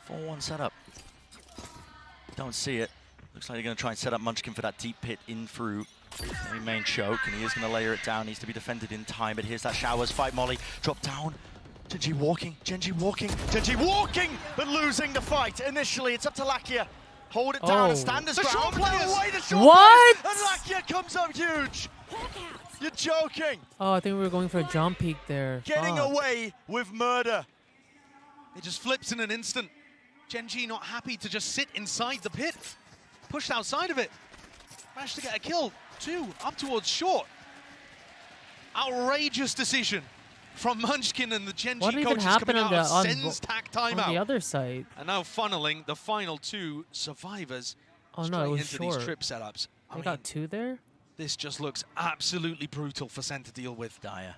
4-1 setup. Don't see it. Looks like they're going to try and set up Munchkin for that deep pit in through the main choke, and he is going to layer it down. Needs to be defended in time, but here's that Showers fight Molly. Drop down. Gen.G walking, Gen.G walking, Gen.G walking, but losing the fight. Initially, it's up to Lakia. Hold it down and stand his ground. What? And Lakia comes up huge. You're joking. Oh, I think we were going for a jump peek there. Getting away with murder. It just flips in an instant. Gen.G not happy to just sit inside the pit. Pushed outside of it. Managed to get a kill. 2 up towards short. Outrageous decision from Munchkin and the Gen.G coaches coming out of Sen's tack timeout. On the other side. And now funneling the final 2 survivors it was into short. these trip setups. They got 2 there? This just looks absolutely brutal for Sen to deal with. Dire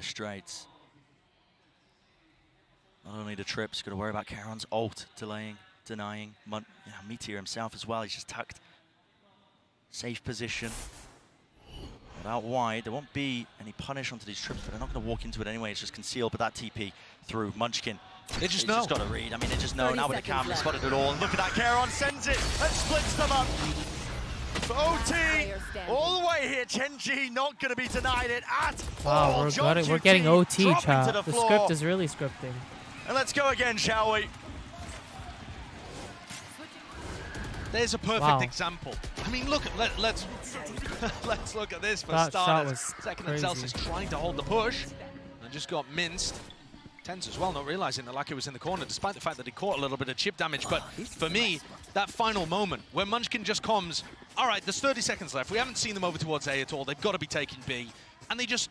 straights. Not only the trips, got to worry about Caron's ult, delaying, denying. Meteor himself as well, he's just tucked. Safe position. But out wide, there won't be any punish onto these trips, but they're not going to walk into it anyway. It's just concealed, but that TP through Munchkin. They just He's know. just got to read. I mean, they just know. Now with the cam, they spotted it all. And look at that, Caron sends it and splits them up. For OT, all the way here, Gen.G not going to be denied it at all. Wow, we're getting OT, chat. The script is really scripting. And let's go again, shall we? There's a perfect example. I mean, look, let's look at this for starters. Second and Celsius trying to hold the push and just got minced. Tense as well, not realizing that Lakia was in the corner, despite the fact that he caught a little bit of chip damage. But for me, that final moment where Munchkin just comes, all right, there's 30 seconds left. We haven't seen them over towards A at all. They've got to be taking B. And they just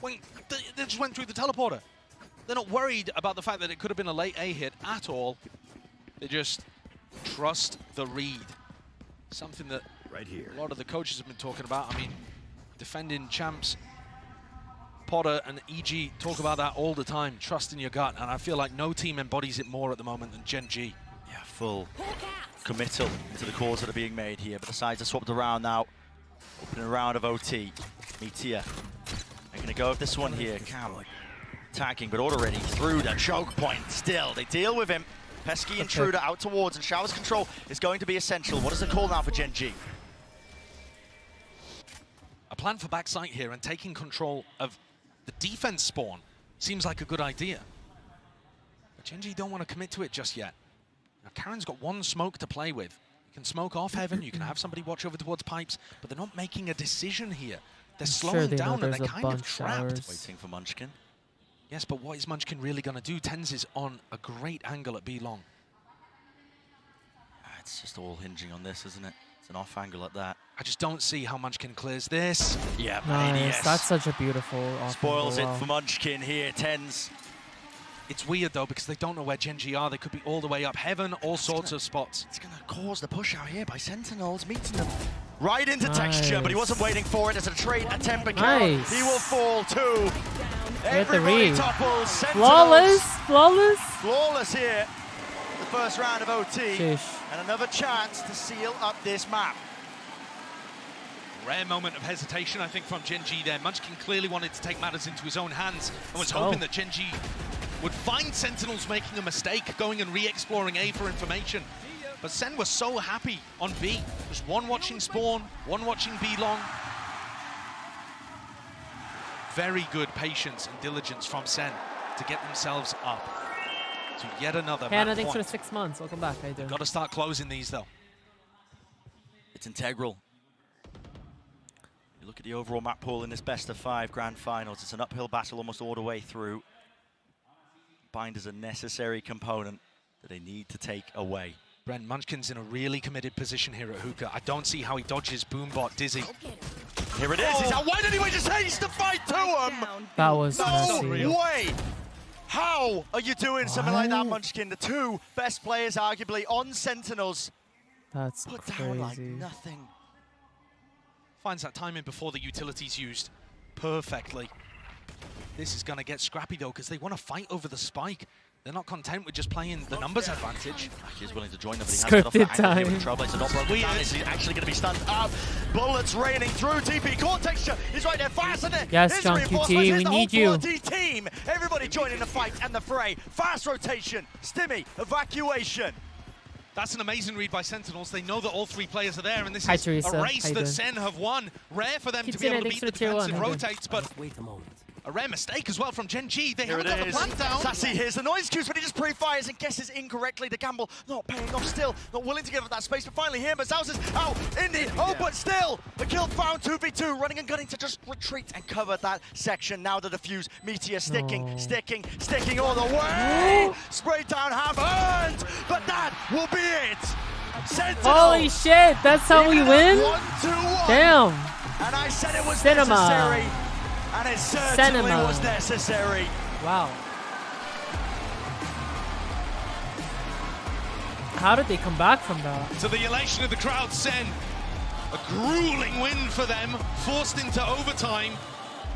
went through the teleporter. They're not worried about the fact that it could have been a late A hit at all. They just trust the read. Something that a lot of the coaches have been talking about. I mean, defending champs, Potter and EG talk about that all the time, trust in your gut, and I feel like no team embodies it more at the moment than Gen.G. Yeah, full committal into the calls that are being made here, but the sides are swapped around now. Opening a round of OT. Meteor. They're going to go with this one here. Cam attacking, but already through the choke point. Still, they deal with him. Pesky intruder out towards, and Showers control is going to be essential. What is the call now for Gen.G? A plan for backside here and taking control of the defense spawn seems like a good idea. But Gen.G don't want to commit to it just yet. Now, Karen's got 1 smoke to play with. You can smoke off heaven, you can have somebody watch over towards pipes, but they're not making a decision here. They're slowing down and they're kind of trapped. Waiting for Munchkin. Yes, but what is Munchkin really going to do? Tens is on a great angle at B long. It's just all hinging on this, isn't it? It's an off angle at that. I just don't see how Munchkin clears this. Yeah, nice. That's such a beautiful off spoils angle. it for Munchkin here, Tens. It's weird though, because they don't know where Gen.G are. They could be all the way up heaven, all sorts of spots. It's going to cause the push out here by Sentinels, meeting them right into texture, but he wasn't waiting for it as a trade attempt. Nice. He will fall too. Everybody topples. Sentinels. Flawless here. The first round of OT. Sheesh. And another chance to seal up this map. Rare moment of hesitation, I think, from Gen.G there. Munchkin clearly wanted to take matters into his own hands and was hoping that Gen.G would find Sentinels making a mistake, going and re-exploring A for information. But Sen was so happy on B. Just 1 watching spawn, 1 watching B long. Very good patience and diligence from Sen to get themselves up to yet another Hannah, map thanks for point. the 6 months. Welcome back. How you doing? Got to start closing these though. It's integral. You look at the overall map pool in this best of 5 grand finals. It's an uphill battle almost all the way through. Bind is a necessary component that they need to take away. Brent, Munchkin's in a really committed position here at Hookah. I don't see how he dodges Boombot Dizzy. Here it is. Why did he just haste to fight to him? That was no messy. way. How are you doing something like that, Munchkin? The 2 best players, arguably, on Sentinels. That's put crazy. down like nothing. Finds that timing before the utility's used perfectly. This is going to get scrappy though, because they want to fight over the spike. They're not content with just playing the numbers advantage. He's willing to join them, but he Scripted has got off that time. angle here with Trailblazer not broken down. Is he actually going to be stunned up? Bullets raining through. TP core texture is right there, fast in it. Yes, John QT, we need you. Team, everybody joining the fight and the fray. Fast rotation, stimmy, evacuation. That's an amazing read by Sentinels. They know that all three players are there, and this Hi, is Teresa. a race How you that doing? Sen have won. Rare for them to be Kitsune, able to thanks beat the for tier one. defensive How you doing? rotates, but Wait a moment. a rare mistake as well from Gen G. They Here haven't it got the is. plant down. Sassy hears the noise cues, but he just pre-fires and guesses incorrectly. The gamble not paying off still. Not willing to give up that space, but finally here, Mazaus is out in the open still. The kill found 2v2, running and gunning to just retreat and cover that section. Now the defuse. Meteor sticking, sticking all the way. Spray down, have earned, but that will be it. Sentinel. Holy shit, that's how we win? 1-2-1. Damn. And I said it was Cinema. necessary. And it certainly Cinema. was necessary. Wow. How did they come back from that? To the elation of the crowd, Sen. A grueling win for them, forced into overtime,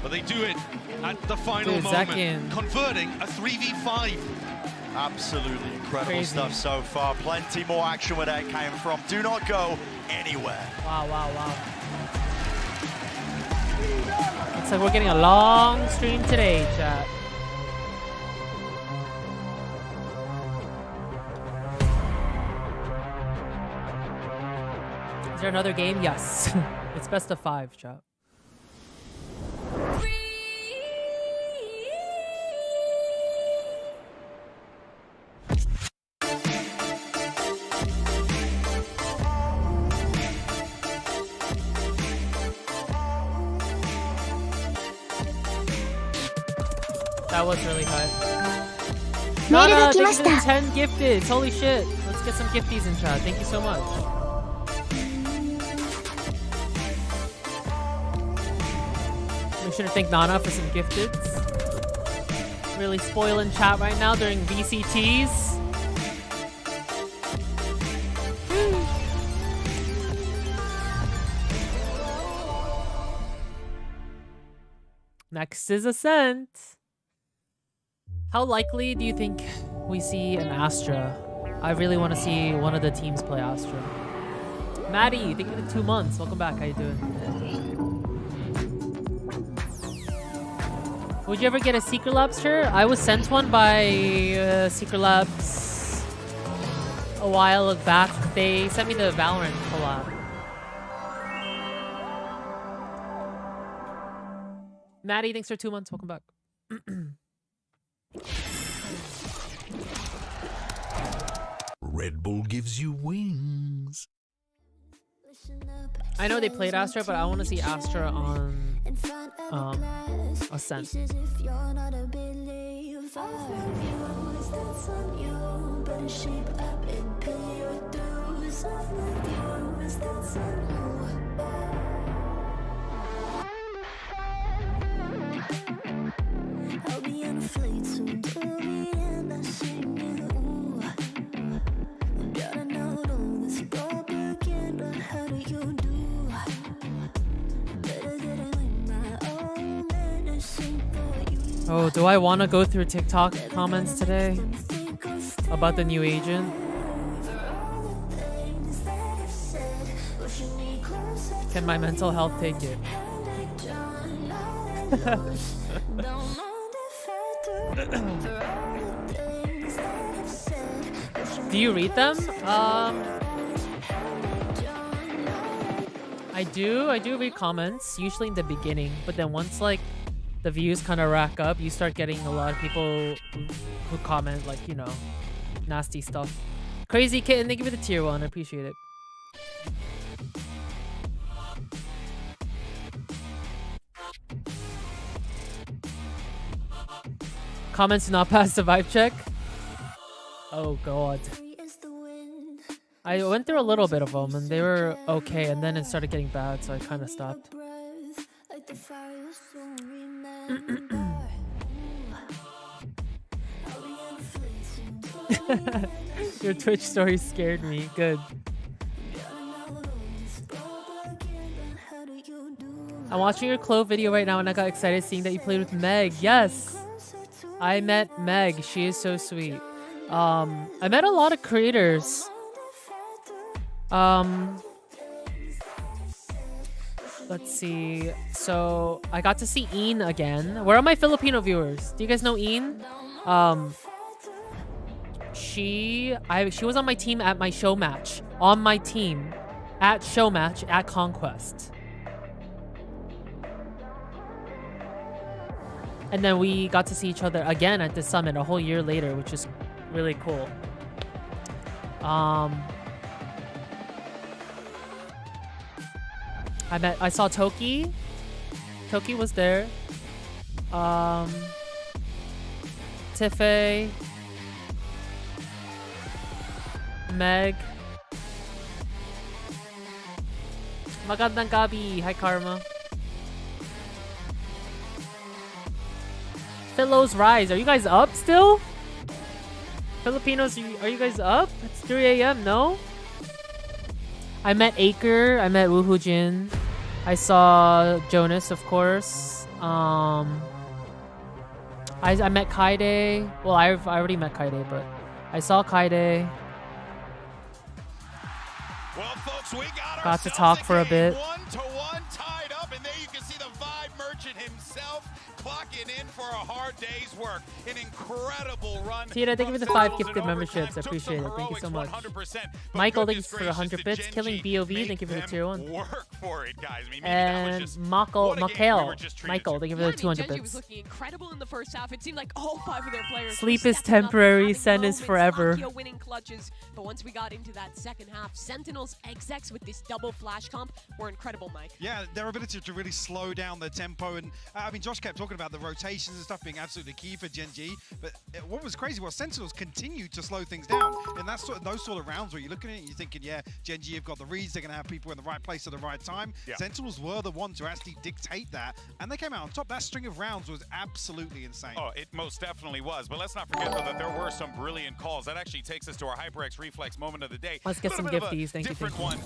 but they do it at the final Dude, moment, Zekin. converting a 3v5. Absolutely incredible Crazy. stuff so far. Plenty more action where that came from. Do not go anywhere. Wow, wow, wow. Looks like we're getting a long stream today, chat. Is there another game? Yes. It's best of 5, chat. That was really high. Nana, thank you for the 10 gifted. Holy shit. Let's get some gifties in chat. Thank you so much. Make sure to thank Nana for some gifteds. Really spoiling chat right now during VCTs. Next is Ascent. How likely do you think we see an Astra? I really want to see one of the teams play Astra. Maddie, thank you for the 2 months. Welcome back. How you doing? Would you ever get a Secret Labs shirt? I was sent one by Secret Labs a while back. They sent me the Valorant collab. Maddie, thanks for 2 months. Welcome back. Red Bull gives you wings. I know they played Astra, but I want to see Astra on Ascent. I'll be on a flight soon to the end. I sing it, ooh. Gotta know all this propaganda. How do you do? Better get it with my own medicine for you. Oh, do I want to go through TikTok comments today about the new agent? Can my mental health take it? Do you read them? I do read comments, usually in the beginning, but then once like the views kind of rack up, you start getting a lot of people who comment like, you know, nasty stuff. Crazy Kitten, thank you for the tier 1, I appreciate it. Comments do not pass the vibe check. Oh god. I went through a little bit of them and they were okay, and then it started getting bad, so I kind of stopped. Your Twitch story scared me. Good. I'm watching your Clove video right now and I got excited seeing that you played with Meg. Yes. I met Meg. She is so sweet. I met a lot of creators. Let's see. So I got to see Ian again. Where are my Filipino viewers? Do you guys know Ian? She was on my team at my show match. On my team at show match at Conquest. And then we got to see each other again at the summit a whole year later, which is really cool. I saw Toki. Toki was there. Tiffy. Meg. Magandang gabi. Hi, Karma. Philos Rise. Are you guys up still? Filipinos, are you guys up? It's 3 a.m., no? I met Aker. I met Woohoo Jin. I saw Jonas, of course. I met Kaide. Well, I already met Kaide, but I saw Kaide. Well, folks, we got to talk for a bit. 1-1 tied up, and there you can see the Vibe Merchant himself clocking in for a hard day's work. An incredible run. Tita, thank you for the 5 gifted memberships. I appreciate it. Thank you so much. Michael, thank you for the 100 bits. Killing BOV, thank you for the tier 1. Work for it, guys. I mean, and Michael, thank you for the 200 Genji was bits. looking incredible in the first half. It seemed like all 5 of their players Sleep were is stepping up, temporary, having Sen is moments, forever. Akio winning clutches. But once we got into that second half, Sentinels execs with this double flash comp were incredible, Mike. Yeah, their ability to really slow down the tempo. And I mean, Josh kept talking about the rotations and stuff being absolutely key for Genji. But what was crazy was Sentinels continued to slow things down. And that's those sort of rounds where you're looking at it and you're thinking, yeah, Genji have got the reads, they're going to have people in the right place at the right time. Yeah. Sentinels were the ones to actually dictate that. And they came out on top. That string of rounds was absolutely insane. Oh, it most definitely was. But let's not forget, though, that there were some brilliant calls. That actually takes us to our HyperX Reflex moment of the day. Let's get some gifties. Thank you. Different one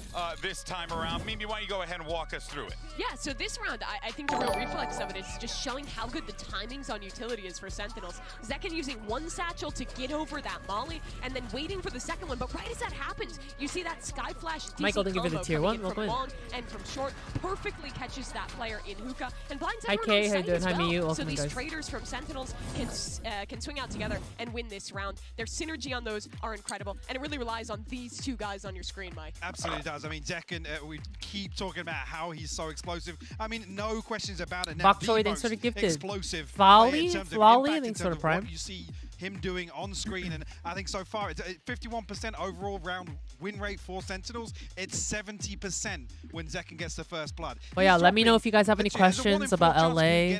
this time around. Mimi, why don't you go ahead and walk us through it? Yeah, so this round, I think the real reflex of it is just showing how good the timings on utility is for Sentinels. Zekken using one satchel to get over that molly, and then waiting for the second one. But right as that happens, you see that Sky Flash DC Michael, thank you for the tier 1. from long and from short, perfectly catches that player in hookah and blinds Hi, everyone Kay. on How you site doing? as Hi, well. Miyu. So Welcome, these guys. traders from Sentinels can swing out together and win this round. Their synergy on those are incredible, and it really relies on these two guys on your screen, Mike. Absolutely does. I mean, Zekken, we keep talking about how he's so explosive. I mean, no questions about it now. Bok Choy, thanks for the gifted. Explosive. Volley, in terms of Volley, impact, thanks in for the terms of prime. what you see him doing on screen, and I think so far it's 51% overall round win rate for Sentinels. It's 70% when Zekken gets the first blood. Well, yeah, let me know if you guys have any questions about LA.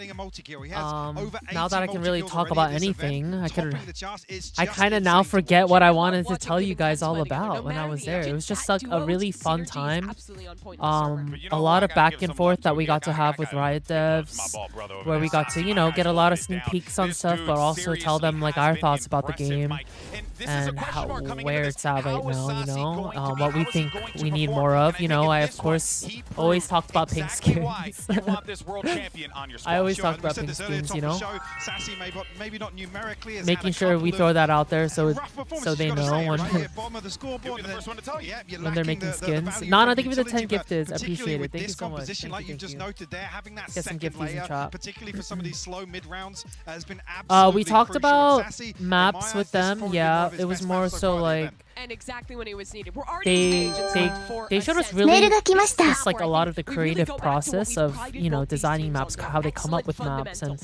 Now that I can really talk about anything, I kind of now forget what I wanted to tell you guys all about when I was there. It was just like a really fun time. A lot of back and forth that we got to have with Riot devs, where we got to, you know, get a lot of sneak peeks on stuff, but also tell them like our thoughts about the game and where it's at right now, you know, what we think we need more of. You know, I of course always talked about pink skins. I always talked about pink skins, you know, making sure we throw that out there so they know when they're making skins. Nana, thank you for the 10 gifted. I appreciate it. Thank you so much. Like you just noted there, having that Get some second gifties in layer, chat. particularly for some of these slow mid rounds, has been absolutely We talked crucial. about Sassy, maps with them. Yeah, it was more so like And exactly when it was needed. We're already they showed us really just like a lot of the creative process of, you know, designing maps, how they come up with maps, and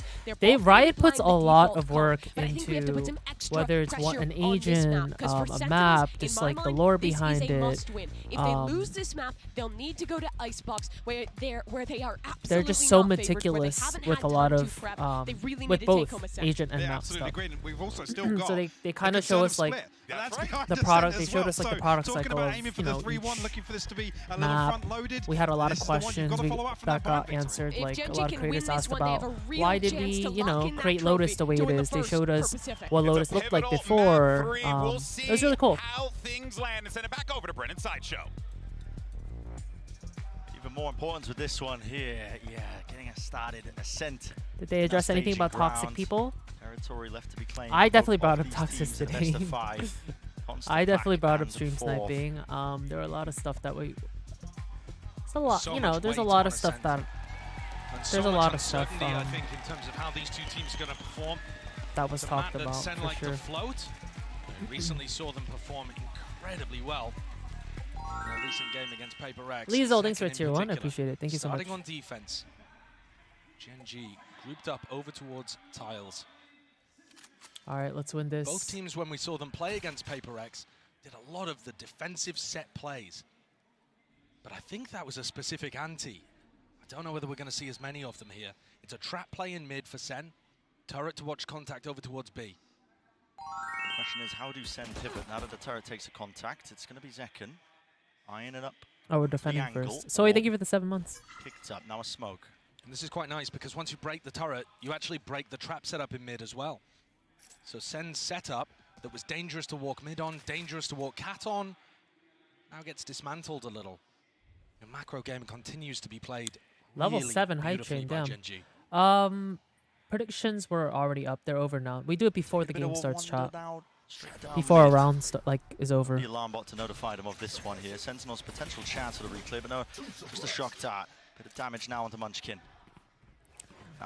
Riot puts a lot of work into whether it's an agent, a map, just like the lore behind it. If they lose this map, they'll need to go to Icebox where they are absolutely they're just so not favored, meticulous with a lot of with both agent and map stuff. So they kind of show us like the product. They showed us like the product cycle of, you know, each map. We had a lot of questions that got answered. Like a lot of creators asked about why did we, you know, create Lotus the way it is. They showed us what Lotus looked like before. It was really cool. How things land and send it back over to Brennan Sideshow. even more importance with this one here. Yeah, getting us started. Ascent. Did they address anything about toxic people? Territory left to be claimed. I definitely brought up toxicity. I definitely brought up stream forth. sniping. There were a lot of stuff that we. It's a lot, So you know. much There's a weight lot on of stuff Ascent. that. And There's so a much lot of stuff. uncertainty, I think, in terms of how these two teams are going to perform. That was It's a talked map about that Sen for like sure. to float. We recently saw them perform incredibly well in a recent game against Paper Rex. Lizzo, thanks for Second in tier 1. I particular. appreciate it. Thank you so much. Starting on defense, Gen.G grouped up over towards Tiles. All right, let's win this. Both teams, when we saw them play against Paper Rex, did a lot of the defensive set plays. But I think that was a specific ante. I don't know whether we're going to see as many of them here. It's a trap play in mid for Sen. Turret to watch contact over towards B. The question is, how do Sen pivot now that the turret takes a contact? It's going to be Zekken. Eyeing it up. Oh, we're defending first. So thank you for the 7 months. Picked up, now a smoke. And this is quite nice because once you break the turret, you actually break the trap setup in mid as well. So Sen's setup that was dangerous to walk mid on, dangerous to walk cat on, now gets dismantled a little. The macro game continues to be played Level really 7 high beautifully chain, by damn. Gen.G. Predictions were already up. They're over now. We do it before the game starts, chat. Down Before a mid. round is over. The alarm bot to notify them of this one here. Sentinel's potential chance of the reclear, but no, just a shock dart. Bit of damage now onto Munchkin.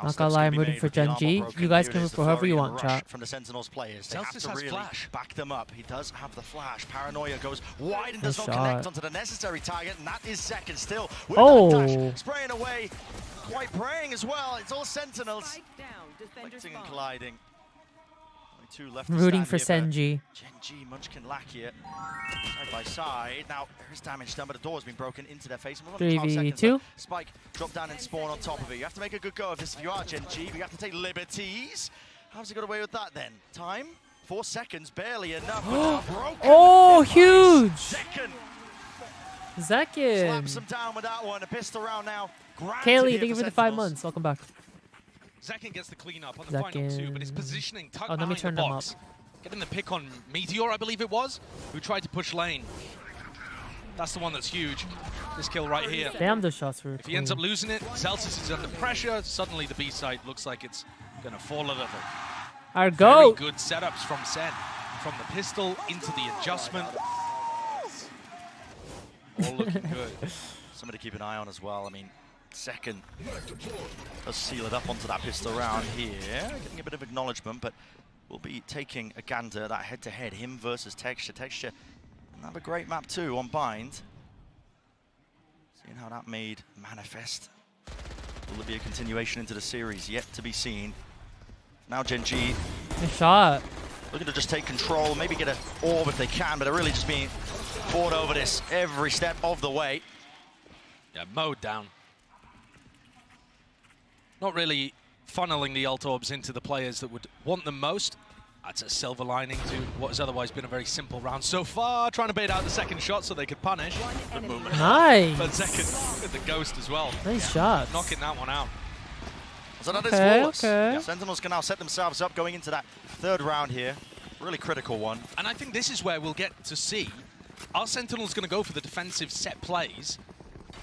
Not gonna lie, I'm rooting for Gen.G. You guys can root for whoever you want, chat. From the Sentinels players, they have Celsius to has really flash. back them up. He does have the flash. Paranoia goes wide and Nice does not shot. connect onto the necessary target, and that is Zekken still. With Oh. that dash, spraying away, quite praying as well. It's all Sentinels. Reflecting and colliding. Only two left to Rooting stand for here, Senji. Gen.G, Munchkin lack here. Side by side. Now, there is damage done, but the door has been broken into their face. And we're only 12 seconds 3v2. left. Spike, drop down and spawn on top of it. You have to make a good go of this if you are Gen.G. You have to take liberties. How's he got away with that then? Time? 4 seconds, barely enough. Broken. Oh, huge! Zekken Zekken. slaps him down with that one. A pistol round now. Granted Kaylee, here thank you for the 5 Sentinels. months. Welcome back. Zekken gets the clean up on the final two, but his positioning tucked Oh, let me behind turn the them box. up. Getting the pick on Meteor, I believe it was, who tried to push lane. That's the one that's huge. This kill right here. Damn, the shots were If he ends up clean. losing it, Celsius is under pressure. Suddenly the B side looks like it's going to fall a little. Our Very go. good setups from Sen. From the pistol into the adjustment. All looking good. Somebody to keep an eye on as well. I mean, Zekken does seal it up onto that pistol round here. Getting a bit of acknowledgement, but we'll be taking a gander, that head-to-head, him versus Texture. Texture, another great map too on Bind. Seeing how that made manifest. Will there be a continuation into the series? Yet to be seen. Now Gen.G Nice shot. looking to just take control, maybe get an orb if they can, but they're really just being fought over this every step of the way. Yeah, mowed down. Not really funneling the ult orbs into the players that would want them most. That's a silver lining to what has otherwise been a very simple round so far. Trying to bait out the second shot so they could punish. Good movement. Nice. But second with the ghost as well. Nice shots. Knocking that one out. So that is Okay, flawless. okay. Sentinels can now set themselves up going into that third round here. Really critical one. And I think this is where we'll get to see, are Sentinels going to go for the defensive set plays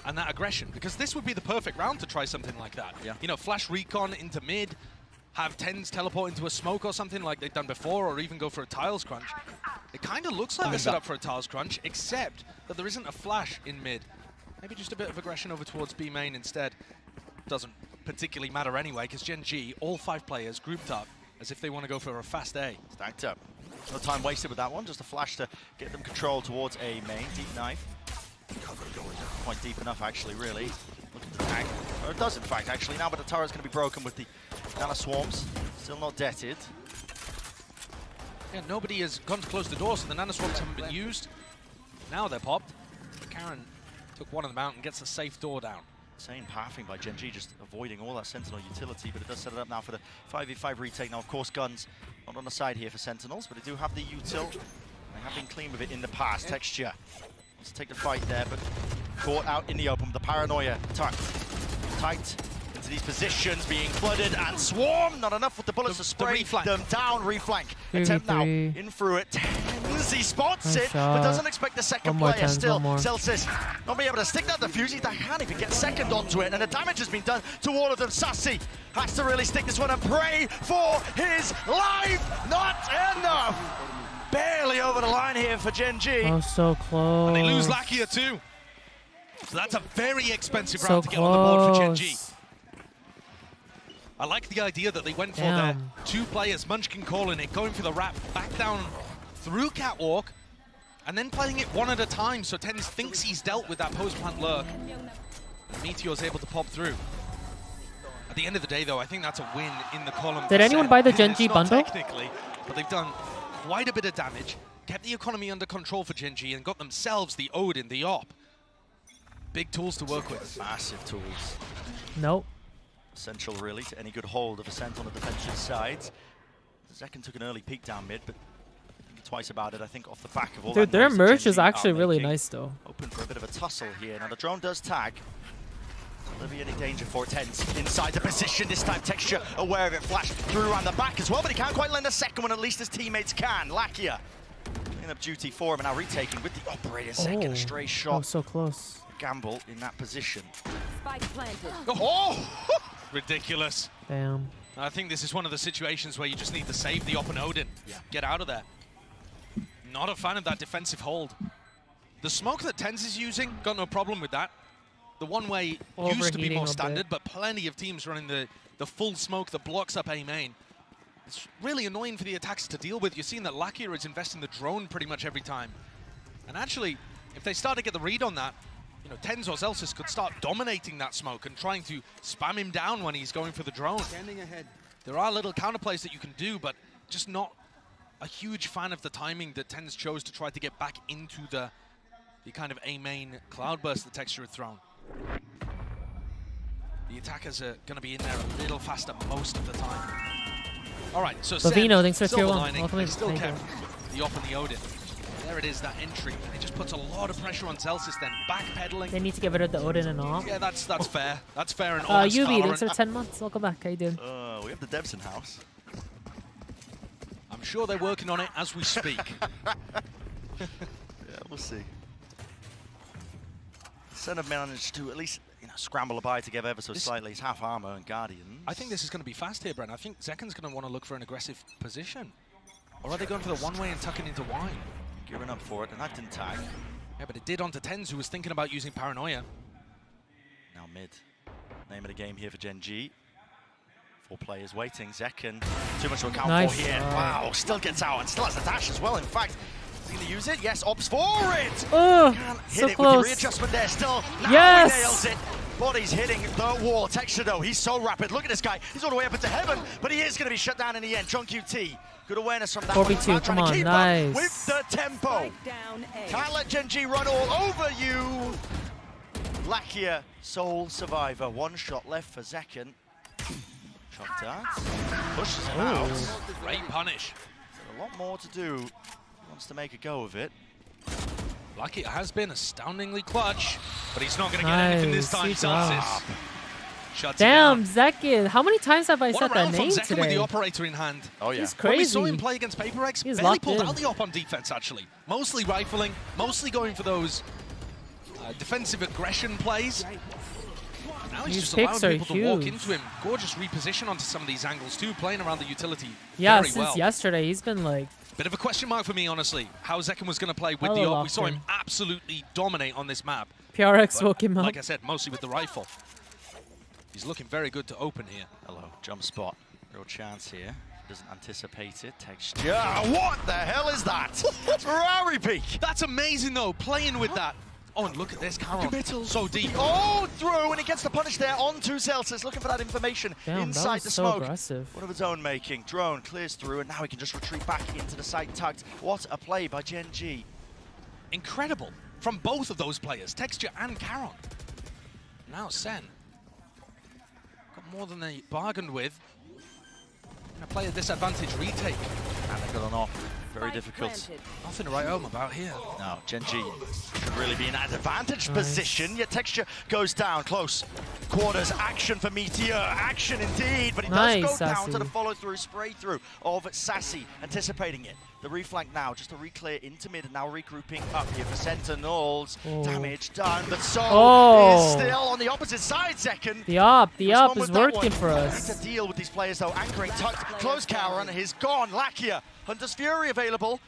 and that aggression? Because this would be the perfect round to try something like that. Yeah. You know, flash recon into mid, have Tens teleport into a smoke or something like they've done before, or even go for a tiles crunch. It kind of looks like a setup for a tiles crunch, except that there isn't a flash in mid. Maybe just a bit of aggression over towards B main instead. Doesn't particularly matter anyway, because Gen.G, all 5 players grouped up as if they want to go for a fast A. Stacked up. No time wasted with that one, just a flash to get them control towards A main. Deep knife. Quite deep enough, actually, really. Looking to tank. Or it does, in fact, actually, now, but the turret's going to be broken with the Nana Swarms. Still not deaded. Yeah, nobody has gone to close the door, so the nanoswarms haven't been used. Now they're popped. Karen took one of them out and gets a safe door down. Insane pathing by Gen.G, just avoiding all that Sentinel utility, but it does set it up now for the 5v5 retake. Now, of course, guns not on the side here for Sentinels, but they do have the util. They have been clean with it in the past. Texture wants to take the fight there, but caught out in the open with the paranoia. Tight into these positions, being flooded and swarm. Not enough with the bullets to spray them down. Reflank. Attempt now in through it. Tens He spots it, but doesn't expect the second player. Still, Celsius not being able to stick that defuse. He can't even get second onto it, and the damage has been done to all of them. Sassy has to really stick this one and pray for his life. Not enough. Barely over the line here for Gen G. Oh, so close. And they lose Lakia too. So that's a very expensive round to get on the board for Gen G. I like the idea that they went for their 2 players, Munchkin calling it, going for the wrap, back down through Catwalk, and then playing it one at a time, so TenZ thinks he's dealt with that post-plant lurk. And Meteor's able to pop through. At the end of the day, though, I think that's a win in the column. Did anyone buy the Gen G bundle? Technically, but they've done quite a bit of damage, kept the economy under control for Gen G, and got themselves the Odin, the Op. Big tools to work with. Massive tools. Nope. Essential, really, to any good hold of Ascent on the defensive side. Zekken took an early peek down mid, but think twice about it, I think, off the back of all that. Their merch is actually really nice, though. Open for a bit of a tussle here. Now, the drone does tag. Will there be any danger for TenZ inside the position? This time, Texture aware of it. Flash through around the back as well, but he can't quite land the second one. At least his teammates can. Lakia in up duty for him, and now retaking with the operator. Second stray shot. Oh, so close. Gamble in that position. Spike planted. Oh! Ridiculous. Damn. I think this is one of the situations where you just need to save the Op and Odin. Yeah. Get out of there. Not a fan of that defensive hold. The smoke that TenZ is using, got no problem with that. The one-way used to be more standard, but plenty of teams running the full smoke that blocks up A main. It's really annoying for the attacks to deal with. You're seeing that Lakia is investing the drone pretty much every time. And actually, if they start to get the read on that, you know, TenZ or Celsius could start dominating that smoke and trying to spam him down when he's going for the drone. Standing ahead. There are little counterplays that you can do, but just not a huge fan of the timing that TenZ chose to try to get back into the kind of A-main cloudburst that Texture had thrown. The attackers are going to be in there a little faster most of the time. All right, so Lavino, thanks for tier 1. Welcome, still kept the Op and the Odin. There it is, that entry. It just puts a lot of pressure on Celsius, then backpedaling. They need to get rid of the Odin and all. Yeah, that's fair. That's fair and honest. UV, thanks for 10 months. Welcome back. How you doing? We have the devs in house. I'm sure they're working on it as we speak. Yeah, we'll see. Sen have managed to at least scramble a buy together ever so slightly. He's half armor and Guardians. I think this is going to be fast here, Brent. I think Zekken's going to want to look for an aggressive position. Or are they going for the one-way and tucking into wine? Gearing up for it, and that didn't tag. Yeah, but it did onto TenZ, who was thinking about using Paranoia. Now mid. Name of the game here for Gen G. 4 players waiting. Zekken, too much to account for here. Wow, still gets out and still has the dash as well. In fact, is he going to use it? Yes, opts for it. Oh, can't hit so it close. with the readjustment there still. Now yes! He nails it. Body's hitting the wall. Texture though, he's so rapid. Look at this guy. He's all the way up into heaven, but he is going to be shut down in the end. John QT, good awareness from that 4v2, come on, nice. With the tempo. Can't let Gen G run all over you. Lakia, sole survivor. 1 shot left for Zekken. Shot darts. Pushes him out. Great punish. Got a lot more to do. He wants to make a go of it. Lakia has been astoundingly clutch, but he's not going to get anything this time, Celsius. Damn, Zekken. How many times have I said that name Zekken today? with the operator in hand. Oh, yeah. He's crazy. When we saw him play against PaperX, He's barely pulled in. out the Op on defense, actually. Mostly rifling, mostly going for those defensive aggression plays. Now he's just allowing people to walk into him. Gorgeous reposition onto some of these angles, too, playing around the utility very since well. yesterday, he's been like... Bit of a question mark for me, honestly, how Zekken was going to play with the Op. We saw him absolutely dominate on this map. PRX woke him up. Like I said, mostly with the rifle. He's looking very good to open here. Hello, jump spot. Real chance here. Doesn't anticipate it. Texture. What the hell is that? Ferrari peak. That's amazing, though, playing with that. Oh, and look at this, Caron. So deep. Oh, through, and he gets the punish there onto Celsius, looking for that information inside the smoke. Aggressive. One of his own making. Drone clears through, and now he can just retreat back into the site tucked. What a play by Gen G. Incredible from both of those players, Texture and Caron. Now Sen. Got more than they bargained with. Gonna play a disadvantage retake. And they got an off. Very difficult. Nothing to write home about here. No, Gen G should really be in that advantage position. Yet Texture goes down. Close quarters action for Meteor. Action indeed, but he does go down to the follow-through, spray-through of Sassy, anticipating it. the reflank now, just to re-clear into mid, and now regrouping up here for Sentinels. Damage done, but Soul is still on the opposite side, Zekken. The op is working for us. Need to deal with these players though, anchoring, tucked, close cower, and he's gone. Lakia, Hunter's Fury available.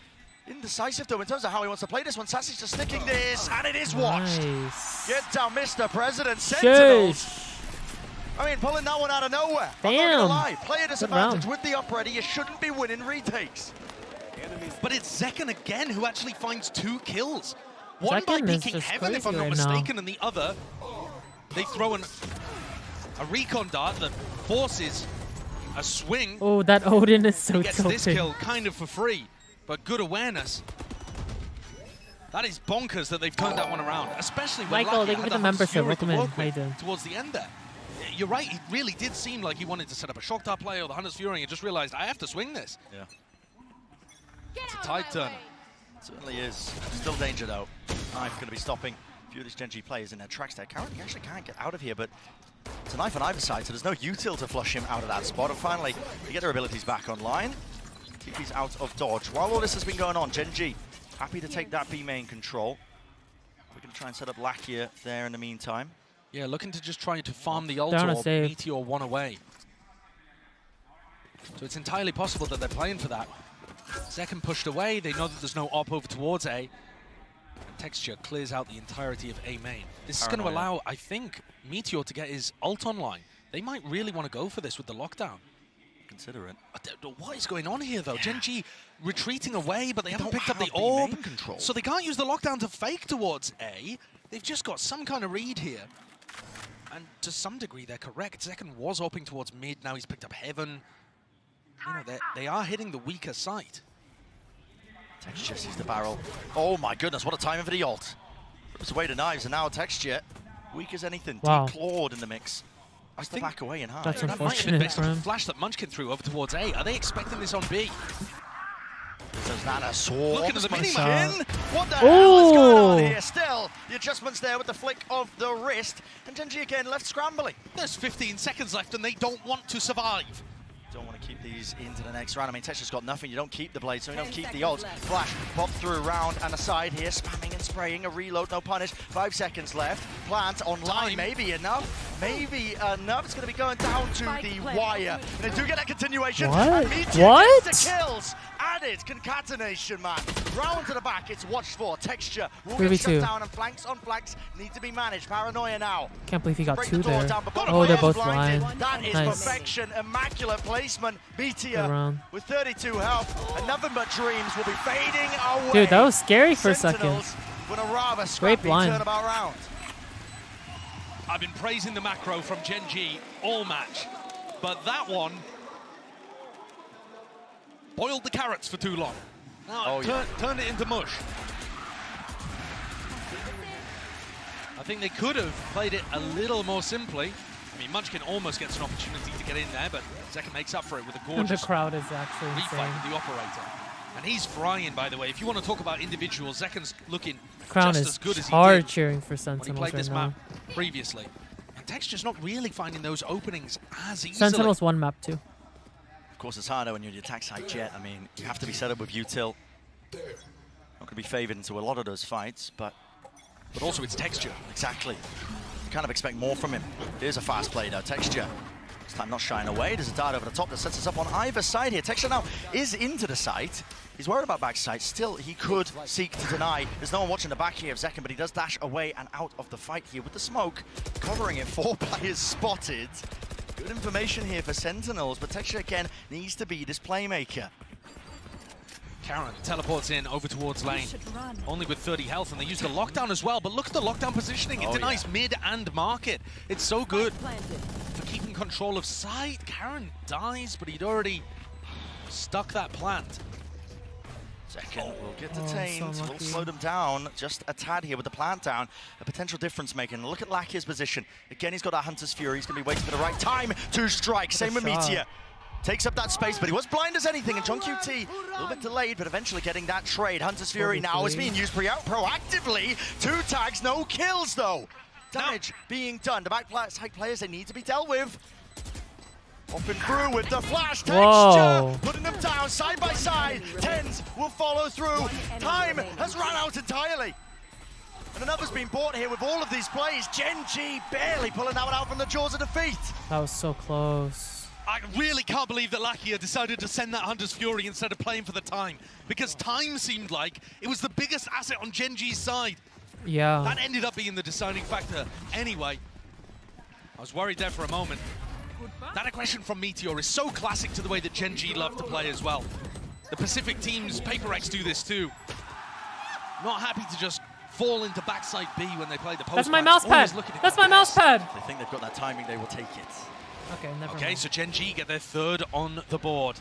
Indecisive though in terms of how he wants to play this one. Sassy's just sticking this, and it is watched. Nice. Get down, Mr. President. Sentinels. I mean, pulling that one out of nowhere. Damn. I'm not gonna lie. Player disadvantage with the up ready. You shouldn't be winning retakes. But it's Zekken again who actually finds 2 kills. One by Zekken is peeking just Heaven, if I'm not crazy right mistaken, and the other, they throw a recon dart that forces a swing. Oh, that Odin is so He gets this tilted. kill kind of for free, but good awareness. That is bonkers that they've turned that one around, especially when Michael, Lakia thank you had for the Hunter's membership. Fury to Welcome in. work How you with doing? towards the end there. You're right, it really did seem like he wanted to set up a shock dart play or the Hunter's Fury and just realized, I have to swing this. Yeah. It's a tide turner. Certainly is. Still danger though. Knife going to be stopping a few of these Gen G players in their tracks there. Currently actually can't get out of here, but it's a knife on either side, so there's no util to flush him out of that spot. And finally, they get their abilities back online. TP's out of dodge. While all this has been going on, Gen G happy to take that B main control. We're going to try and set up Lakia there in the meantime. Yeah, looking to just try to farm the ult Down a or save. Meteor one away. So it's entirely possible that they're playing for that. Zekken pushed away, they know that there's no op over towards A. And Texture clears out the entirety of A main. This is going to allow, I think, Meteor to get his ult online. They might really want to go for this with the lockdown. Consider it. What is going on here, though? Gen G retreating away, but they haven't picked up the orb. So they can't use the lockdown to fake towards A. They've just got some kind of read here. And to some degree, they're correct. Zekken was opening towards mid, now he's picked up Heaven. You know, they are hitting the weaker side. Texture sees the barrel. Oh my goodness, what a timing for the ult. Rips away the knives, and now Texture, weak as anything. Wow. Declawed in the mix. Has to back away and hide. That's That might have been unfortunate based for on the him. flash that Munchkin threw over towards A. Are they expecting this on B? There's Nana swarms. Looking at the mini Munchkin. What the hell is going on here? Still, the adjustments there with the flick of the wrist. And Gen G again left scrambling. There's 15 seconds left and they don't want to survive. Don't want to keep these into the next round. I mean, Texture's got nothing. You don't keep the blade, so you don't keep the ult. Flash, pop through round and aside here, spamming and spraying. A reload, no punish. 5 seconds left. Plant online, maybe enough. Maybe enough. It's going to be going down to the wire. And they do get that continuation. What? And Meteor What? gets the kills. Added concatenation, man. Round to the back, it's watched for. Texture will 3v2. get shut down, and flanks on flanks need to be managed. Paranoia now. Can't believe he got Break 2 the door there. down, but Oh, they're both blinded. blind. That is Nice. perfection, immaculate placement. Meteor Around. with 32 health, and nothing but dreams will be fading away. Dude, that was scary for a second. Sentinels with a rather Great scrappy blind. turnabout round. I've been praising the macro from Gen G all match, but that one boiled the carrots for too long. Now turned it into mush. I think they could have played it a little more simply. I mean, Munchkin almost gets an opportunity to get in there, but Zekken makes up for it with a And gorgeous the crowd is actually refight insane. with the operator. And he's frying, by the way. If you want to talk about individuals, Zekken's looking The crowd just is as good as he hard did cheering for when he Sentinels played right this now. map previously. And Texture's not really finding those openings as easily. Sentinels won map 2. Of course, it's harder when you're the attack side jet. I mean, you have to be set up with util. Not going to be favored into a lot of those fights, but also it's Texture. Exactly. You kind of expect more from him. Here's a fast play though, Texture. This time not shying away. There's a dart over the top that sets us up on either side here. Texture now is into the site. He's worried about backside. Still, he could seek to deny. There's no one watching the back here of Zekken, but he does dash away and out of the fight here with the smoke. Covering it, 4 players spotted. Good information here for Sentinels, but Texture again needs to be this playmaker. Karen teleports in over towards lane, only with 30 health, and they use the lockdown as well, but look at the lockdown positioning. It denies mid and market. It's so good for keeping control of side. Karen dies, but he'd already stuck that plant. Zekken will get detained, will slow them down just a tad here with the plant down. A potential difference making. Look at Lakia's position. Again, he's got that Hunter's Fury. He's going to be waiting for the right time to strike. Same with Meteor. Takes up that space, but he was blind as anything, and John QT, a little bit delayed, but eventually getting that trade. Hunter's Fury now is being used proactively. 2 tags, no kills though. Damage being done. The back side players, they need to be dealt with. Up and through with the flash Whoa. texture, putting them down side by side. Tens will follow through. Time has run out entirely. And another's been bought here with all of these plays. Gen.G barely pulling that one out from the jaws of defeat. That was so close. I really can't believe that Lakia decided to send that Hunter's Fury instead of playing for the time, because time seemed like it was the biggest asset on Gen.G's side. Yeah. That ended up being the deciding factor anyway. I was worried there for a moment. That aggression from Meteor is so classic to the way that Gen.G love to play as well. The Pacific teams, PaperX, do this too. Not happy to just fall into backside B when they play the post. That's my mouse pad. That's my mouse pad. They think they've got that timing, they will take it. Okay, never Okay, mind. so Gen.G get their third on the board.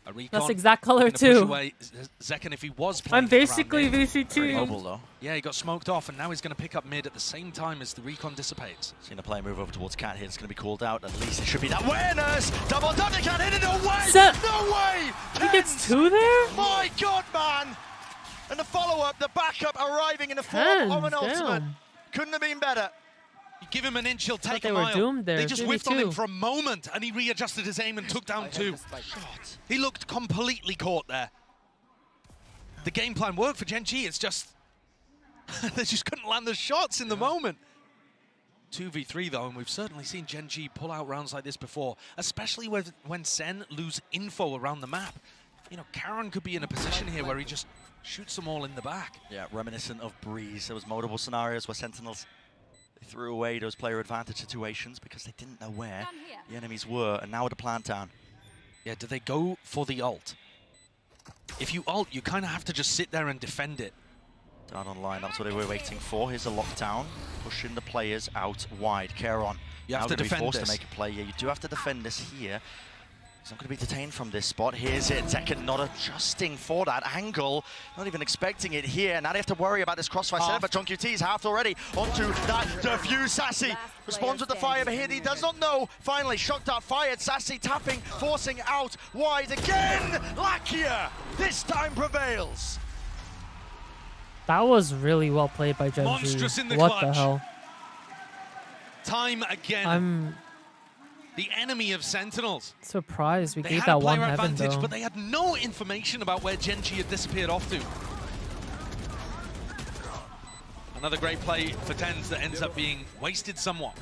A recon. That's exact color Gonna push too. away Zekken if he was playing I'm basically VCT. Mobile though. Yeah, he got smoked off, and now he's going to pick up mid at the same time as the recon dissipates. Seen a player move over towards Cat here. It's going to be called out. At least it should be that awareness. Double done. They can't hit it. No way. No way. He gets two there? My God, man. And the follow-up, the backup arriving in the form of an ultimate. Couldn't have been better. You give him an inch, he'll take they a were mile. doomed there. They just 2v2. whiffed on him for a moment, and he readjusted his aim and took down two. He looked completely caught there. The game plan worked for Gen.G. It's just they just couldn't land the shots in the moment. 2v3 though, and we've certainly seen Gen.G pull out rounds like this before, especially when Sen lose info around the map. You know, Karen could be in a position here where he just shoots them all in the back. Yeah, reminiscent of Breeze. There was multiple scenarios where Sentinels threw away those player advantage situations because they didn't know where the enemies were, and now with the plant down. Yeah, do they go for the ult? If you ult, you kind of have to just sit there and defend it. Down on line, that's what they were waiting for. Here's a lockdown, pushing the players out wide. Caron, you have to defend forced this. to make a play. Yeah, you do have to defend this here. He's not going to be detained from this spot. Here's it. Zekken not adjusting for that angle. Not even expecting it here. Now they have to worry about this crossfire setup, but JohnQT's halved already onto that defuse. Sassy responds with the fire, but here he does not know. Finally, shock dart fired. Sassy tapping, forcing out wide again. Lakia this time prevails. That was really well played by Gen.G. Monstrous in the What clutch. the hell? Time again. I'm the enemy of Sentinels. surprised we They gave had a that one player heaven advantage, though. but they had no information about where Gen.G had disappeared off to. Another great play for Tens that ends up being wasted somewhat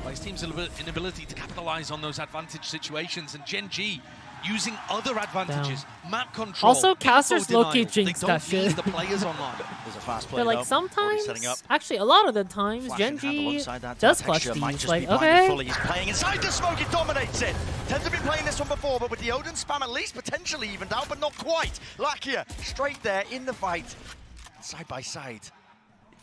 by his team's inability to capitalize on those advantage situations, and Gen.G using other advantages, map control. Also, casters info low-key denial. jinx They that don't leave shit. the players online. There's a fast play They're like though. sometimes, Setting up. actually a lot of the times, Flash and hand Gen.G alongside that does texture. clutch Might these. just Like, be blinded okay. fully. He's playing inside the smoke, it dominates it. Tends to be playing this one before, but with the Odin spam at least potentially evened out, but not quite. Lakia straight there in the fight. Side by side.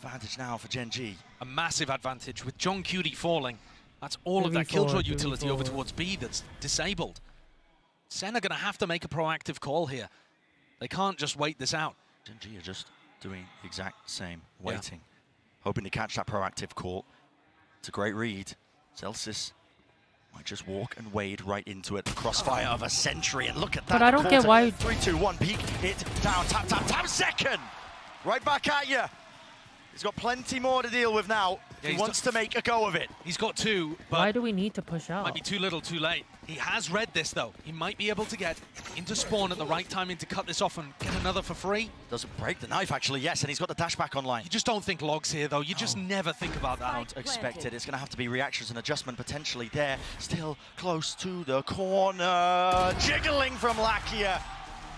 Advantage now for Gen.G. A massive advantage with JohnQT falling. That's all of that 2v4, killjoy utility 2v4. over towards B that's disabled. Sen are going to have to make a proactive call here. They can't just wait this out. Gen.G are just doing the exact same, waiting. Hoping to catch that proactive call. It's a great read. Celsius might just walk and wade right into it. The crossfire of a century, and look at that. But I don't get why- 3, 2, 1, peek it down, tap, tap, tap, second! Right back at you. He's got plenty more to deal with now. Yeah, He he's wants to make a go of it. He's got two, but Why do we need to push out? might be too little, too late. He has read this, though. He might be able to get into spawn at the right timing to cut this off and get another for free. Doesn't break the knife, actually, yes, and he's got the dash back online. You just don't think logs here, though. You just never think about that. Don't expect it. It's going to have to be reactions and adjustment potentially there. Still close to the corner. Jiggling from Lakia.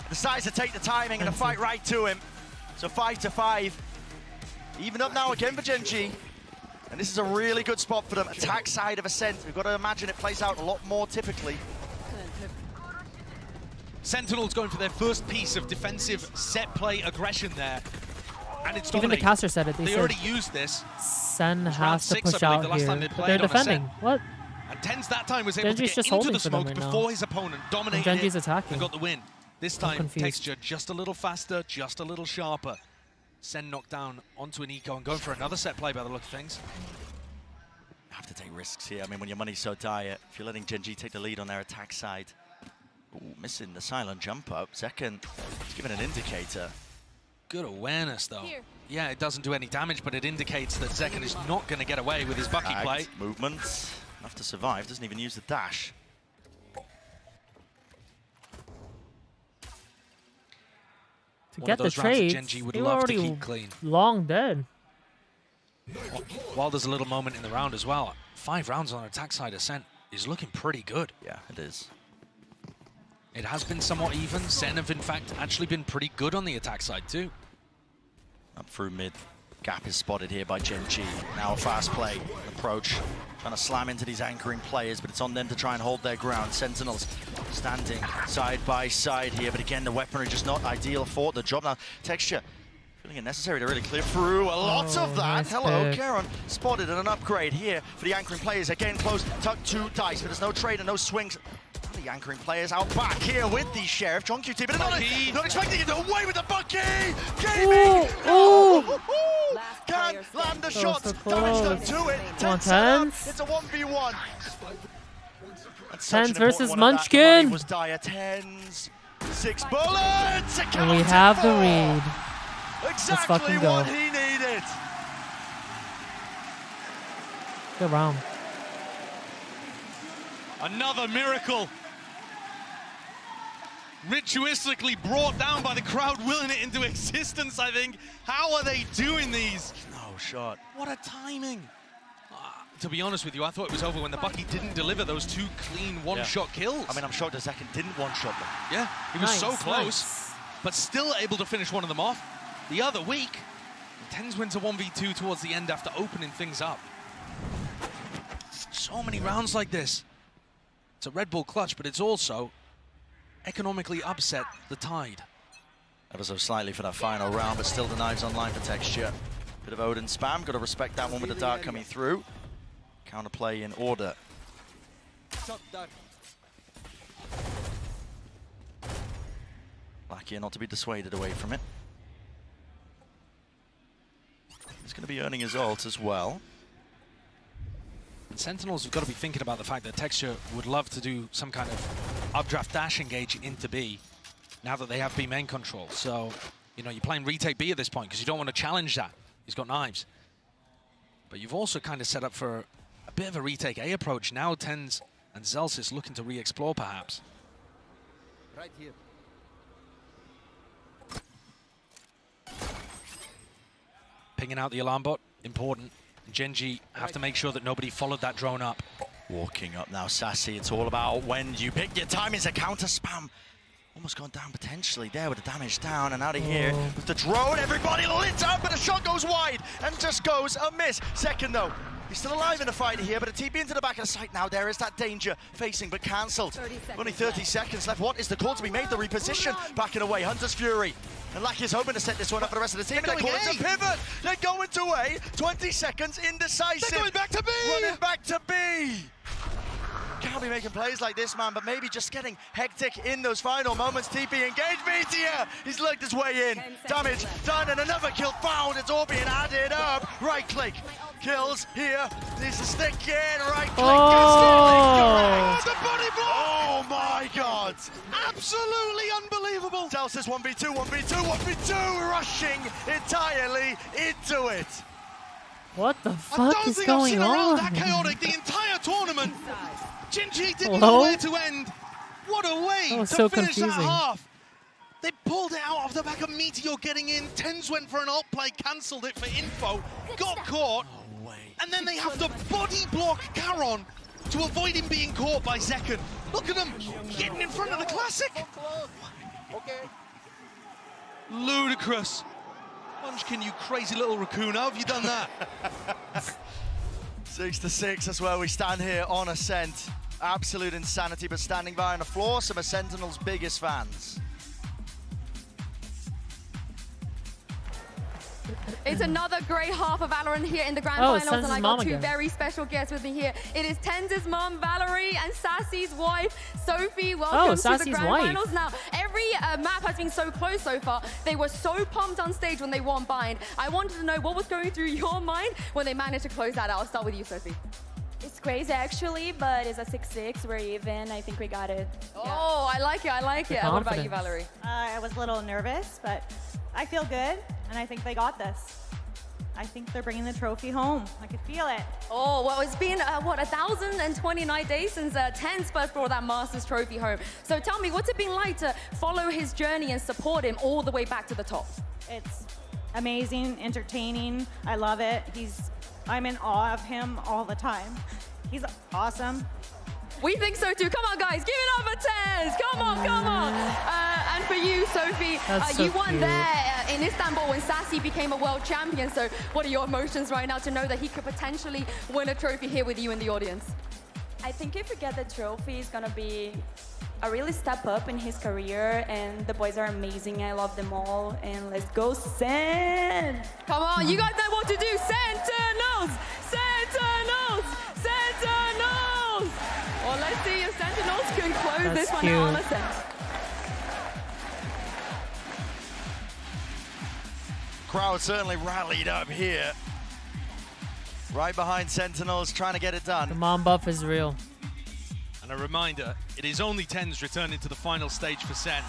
Decides to take the timing and a fight right to him. So 5 to 5. Even up now again for Gen.G. And this is a really good spot for them. Attack side of Ascent. We've got to imagine it plays out a lot more typically. Sentinels going for their first piece of defensive set play aggression there. And it's Even the dominating. caster said it. They said already used this. Sen It's round has to 6, push I believe, out the last here. time they But played they're on a set. defending. What? And Tens that time was able Gen.G's to just get into holding the for them smoke right now. before his opponent dominated Gen.G's it attacking. and got the win. This I'm time, confused. texture just a little faster, just a little sharper. Sen knocked down onto an eco and going for another set play by the look of things. You have to take risks here. I mean, when your money's so dire, if you're letting Gen.G take the lead on their attack side. Ooh, missing the silent jump up. Second, it's giving an indicator. Good awareness, though. Here. Yeah, it doesn't do any damage, but it indicates that Zekken is not going to get away with his Bucky play. Movements. Enough to survive, doesn't even use the dash. To get the trades, Gen.G would they were love to already keep clean. long dead. While there's a little moment in the round as well, 5 rounds on attack side Ascent is looking pretty good. Yeah, it is. It has been somewhat even. Sen have, in fact, actually been pretty good on the attack side, too. Up through mid. Gap is spotted here by Gen.G. Now a fast play approach. Trying to slam into these anchoring players, but it's on them to try and hold their ground. Sentinels standing side by side here, but again, the weaponry just not ideal for the job. Now, Texture feeling it necessary to really clear through a lot of that. Nice Hello, pick. Karen spotted and an upgrade here for the anchoring players. Again, close, tuck to Dice, but there's no trade and no swings. The anchoring players out back here with the Sheriff. John QT, but not expecting it away with the Bucky! Gaming! Ooh. Can land the shot. So Damage done to it. Come on, 10 set up. Tens. It's a 1v1. Tens versus Munchkin. Was dire. Tens. 6 bullets. And we have the read. Exactly Let's fucking go. what he needed. Good round. Another miracle. Ritualistically brought down by the crowd, willing it into existence, I think. How are they doing these? No shot. What a timing. To be honest with you, I thought it was over when the Bucky didn't deliver those 2 clean one-shot kills. I mean, I'm shocked that Zekin didn't one-shot them. Yeah, he was so Nice, close, nice. but still able to finish one of them off. The other week, Tens wins a 1v2 towards the end after opening things up. So many rounds like this. It's a Red Bull clutch, but it's also economically upset the tide. Ever so slightly for that final round, but still the knives online for Texture. Bit of Odin spam, got to respect that one with the dart coming through. Counterplay in order. Lucky not to be dissuaded away from it. He's going to be earning his ult as well. And Sentinels have got to be thinking about the fact that Texture would love to do some kind of updraft dash engage into B now that they have B main control. So, you know, you're playing retake B at this point because you don't want to challenge that. He's got knives. But you've also kind of set up for a bit of a retake A approach. Now Tens and Zelsis looking to re-explore perhaps. Right here. Pinging out the alarm bot, important. Gen.G have to make sure that nobody followed that drone up. Walking up now, Sassy. It's all about when you pick your time. It's a counter spam. Almost gone down potentially there with the damage down and out of here with the drone. Everybody lit up, but a shot goes wide and just goes a miss. Second though, he's still alive in the fight here, but a TP into the back of the site now. There is that danger facing, but cancelled. Only 30 seconds left. What is the call to be made? The reposition backing away. Hunter's Fury. And Lucky is hoping to set this one up for the rest of the team. They're going to pivot. They're going to A. 20 seconds indecisive. They're going back to B. Running back to B. Can't be making plays like this, man, but maybe just getting hectic in those final moments. TP engaged. BTR. He's lugged his way in. Damage done, and another kill found. It's all being added up. Right click. Kills here. Needs to stick in. Right click. Oh, the body block. Oh my God. Absolutely unbelievable. Zelsis 1v2, 1v2, 1v2. Rushing entirely into it. What the fuck is going on? That chaotic the entire tournament. Gen.G didn't Hello? know where to end. What a way That was to so finish confusing. that half. They pulled it out of the back of Meteor getting in. Tens went for an alt play, cancelled it for info, got caught, and then they have to body block Caron to avoid him being caught by Zekin. Look at him getting in front of the Classic. Ludicrous. Munchkin, you crazy little raccoon, how have you done that? 6-6, that's where we stand here on Ascent. Absolute insanity, but standing by on the floor, some of Sentinel's biggest fans. It's another great half of Valorant here in the Grand Oh, Finals, and I Tens' got mom two again. very special guests with me here. It is Tens' mom, Valerie, and Sassy's wife, Sophie. Welcome to the Sassy's Grand wife. Finals. Now, every map has been so close so far. They were so pumped on stage when they won Bind. I wanted to know what was going through your mind when they managed to close that out. I'll start with you, Sophie. It's crazy actually, but it's a 6-6. We're even. I think we got it. Oh, I like it. I like it. What about you, Valerie? I was a little nervous, but I feel good, and I think they got this. I think they're bringing the trophy home. I could feel it. Oh, well, it's been, 1,029 days since 10 Spurs brought that Masters trophy home. So tell me, what's it been like to follow his journey and support him all the way back to the top? It's amazing, entertaining. I love it. I'm in awe of him all the time. He's awesome. We think so too. Come on, guys, give it up for Tez. Come on, come on. And for you, Sophie, you won there in Istanbul when Sassy became a world champion. So what are your emotions right now to know that he could potentially win a trophy here with you in the audience? I think if we get the trophy, it's gonna be a really step up in his career, and the boys are amazing. I love them all, and let's go Sen! Come on, you guys know what to do. Sentinels! Sentinels! Sentinels! Well, let's see if Sentinels can close this one out on a sense. Crowd certainly rallied up here. Right behind Sentinels, trying to get it done. The mom buff is real. And a reminder, it is only Tens returning to the final stage for Sen.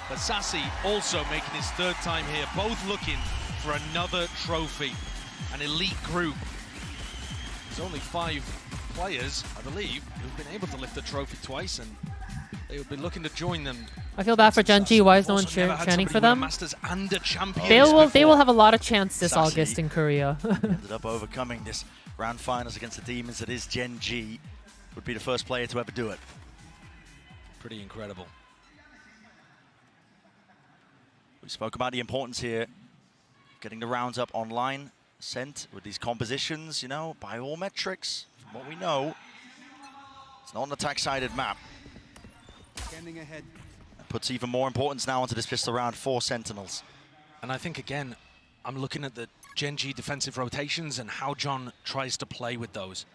But Sassy also making his third time here, both looking for another trophy. An elite group. There's only 5 players, I believe, who've been able to lift the trophy twice, and they will be looking to join them. I feel bad for Genji. Why is no one chanting for them? Masters and a champion they will have a lot of chance this August in Korea. Ended up overcoming this round finals against the Demons. That is Genji. Would be the first player to ever do it. Pretty incredible. We spoke about the importance here, getting the rounds up online, sent with these compositions, you know, by all metrics, from what we know, it's not an attack-sided map. Scanning ahead. That puts even more importance now onto this pistol round for Sentinels. And I think, again, I'm looking at the Genji defensive rotations and how John tries to play with those.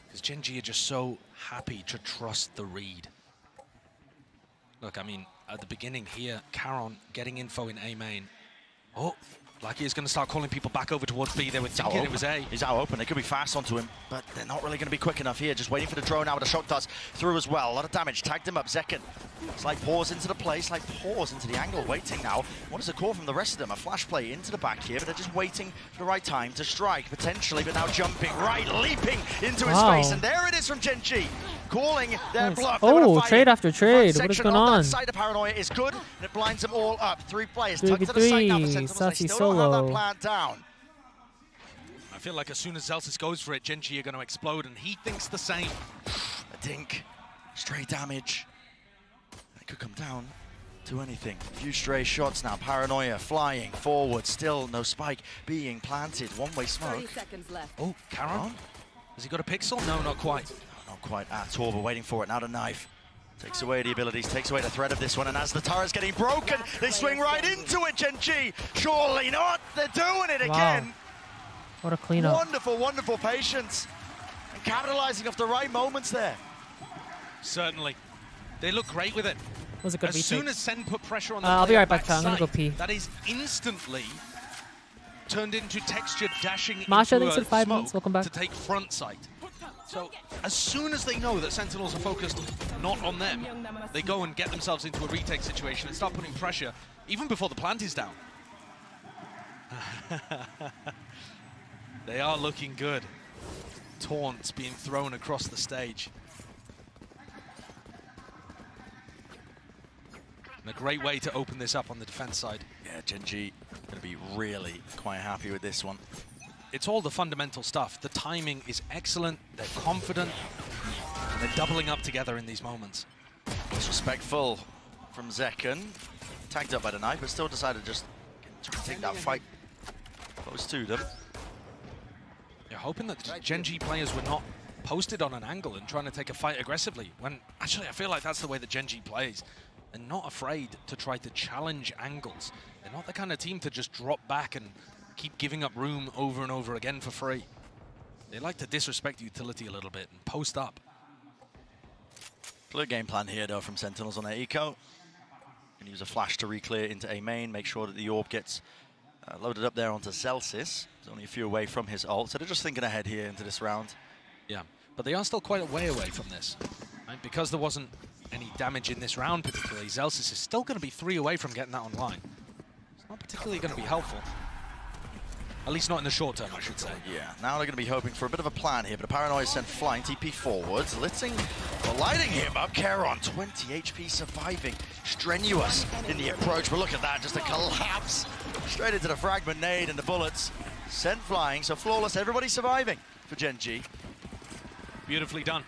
Because Genji are just so happy to trust the read. Look, I mean, at the beginning here, Caron getting info in A main. Oh, Lucky is going to start calling people back over towards B. They were thinking it was A. He's out open. They could be fast onto him, but they're not really going to be quick enough here. Just waiting for the drone now with a shock dust through as well. A lot of damage. Tagged him up. Zekken. Slight pause into the play. Slight pause into the angle. Waiting now. What is the call from the rest of them? A flash play into the back here, but they're just waiting for the right time to strike, potentially, but now jumping right, leaping into his face. And there it is from Genji. Calling their bluff. Oh, trade after trade. What is going on? Side of Paranoia is good, and it blinds them all up. 3 players tucked to the side now for Sentinels. They still don't have that plan down. I feel like as soon as Zelsis goes for it, Genji are going to explode, and he thinks the same. A dink, stray damage. It could come down to anything. A few stray shots now. Paranoia flying forward. Still no spike being planted. One-way smoke. 30 seconds left. Oh, Caron? Has he got a pixel? No, not quite. Not quite at all, but waiting for it. Now the knife. Takes away the abilities, takes away the threat of this one, and as the turret's getting broken, they swing right into it, Genji! Surely not! They're doing it again! What a cleanup. Wonderful, wonderful patience. And capitalizing off the right moments there. Certainly. They look great with it. Was it good as soon as Sen put pressure on the I'll be right back, I'm gonna go pee. That is instantly turned into textured dashing Masha, into thanks for 5 minutes. Welcome back. to take front sight. So as soon as they know that Sentinels are focused not on them, they go and get themselves into a retake situation and start putting pressure even before the plant is down. They are looking good. Taunts being thrown across the stage. And a great way to open this up on the defense side. Yeah, Genji going to be really quite happy with this one. It's all the fundamental stuff. The timing is excellent, they're confident, and they're doubling up together in these moments. Disrespectful from Zekken. Tagged up by the knife, but still decided to just take that fight close to them. You're hoping that Genji players were not posted on an angle and trying to take a fight aggressively, when actually I feel like that's the way that Genji plays. They're not afraid to try to challenge angles. They're not the kind of team to just drop back and keep giving up room over and over again for free. They like to disrespect utility a little bit and post up. Clear game plan here though from Sentinels on their eco. And use a flash to re-clear into A main, make sure that the orb gets loaded up there onto Zelsis. He's only a few away from his ult, so they're just thinking ahead here into this round. Yeah, but they are still quite a way away from this. Right? Because there wasn't any damage in this round particularly, Zelsis is still going to be 3 away from getting that online. It's not particularly going to be helpful. At least not in the short term, I should say. Yeah, now they're going to be hoping for a bit of a plan here, but a Paranoia sent flying, TP forwards, lighting him up. Keron, 20 HP surviving, strenuous in the approach, but look at that, just a collapse straight into the fragment nade and the bullets sent flying, so flawless, everybody surviving for Gen G. Beautifully done.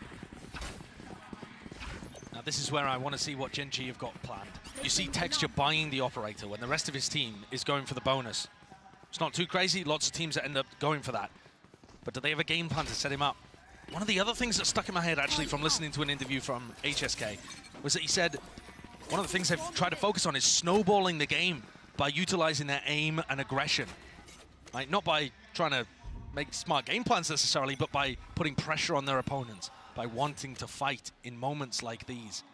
Now this is where I want to see what Gen G have got planned. You see Texture buying the operator when the rest of his team is going for the bonus. It's not too crazy, lots of teams that end up going for that. But do they have a game plan to set him up? One of the other things that stuck in my head actually from listening to an interview from HSK was that he said one of the things they've tried to focus on is snowballing the game by utilizing their aim and aggression. Like, not by trying to make smart game plans necessarily, but by putting pressure on their opponents, by wanting to fight in moments like these.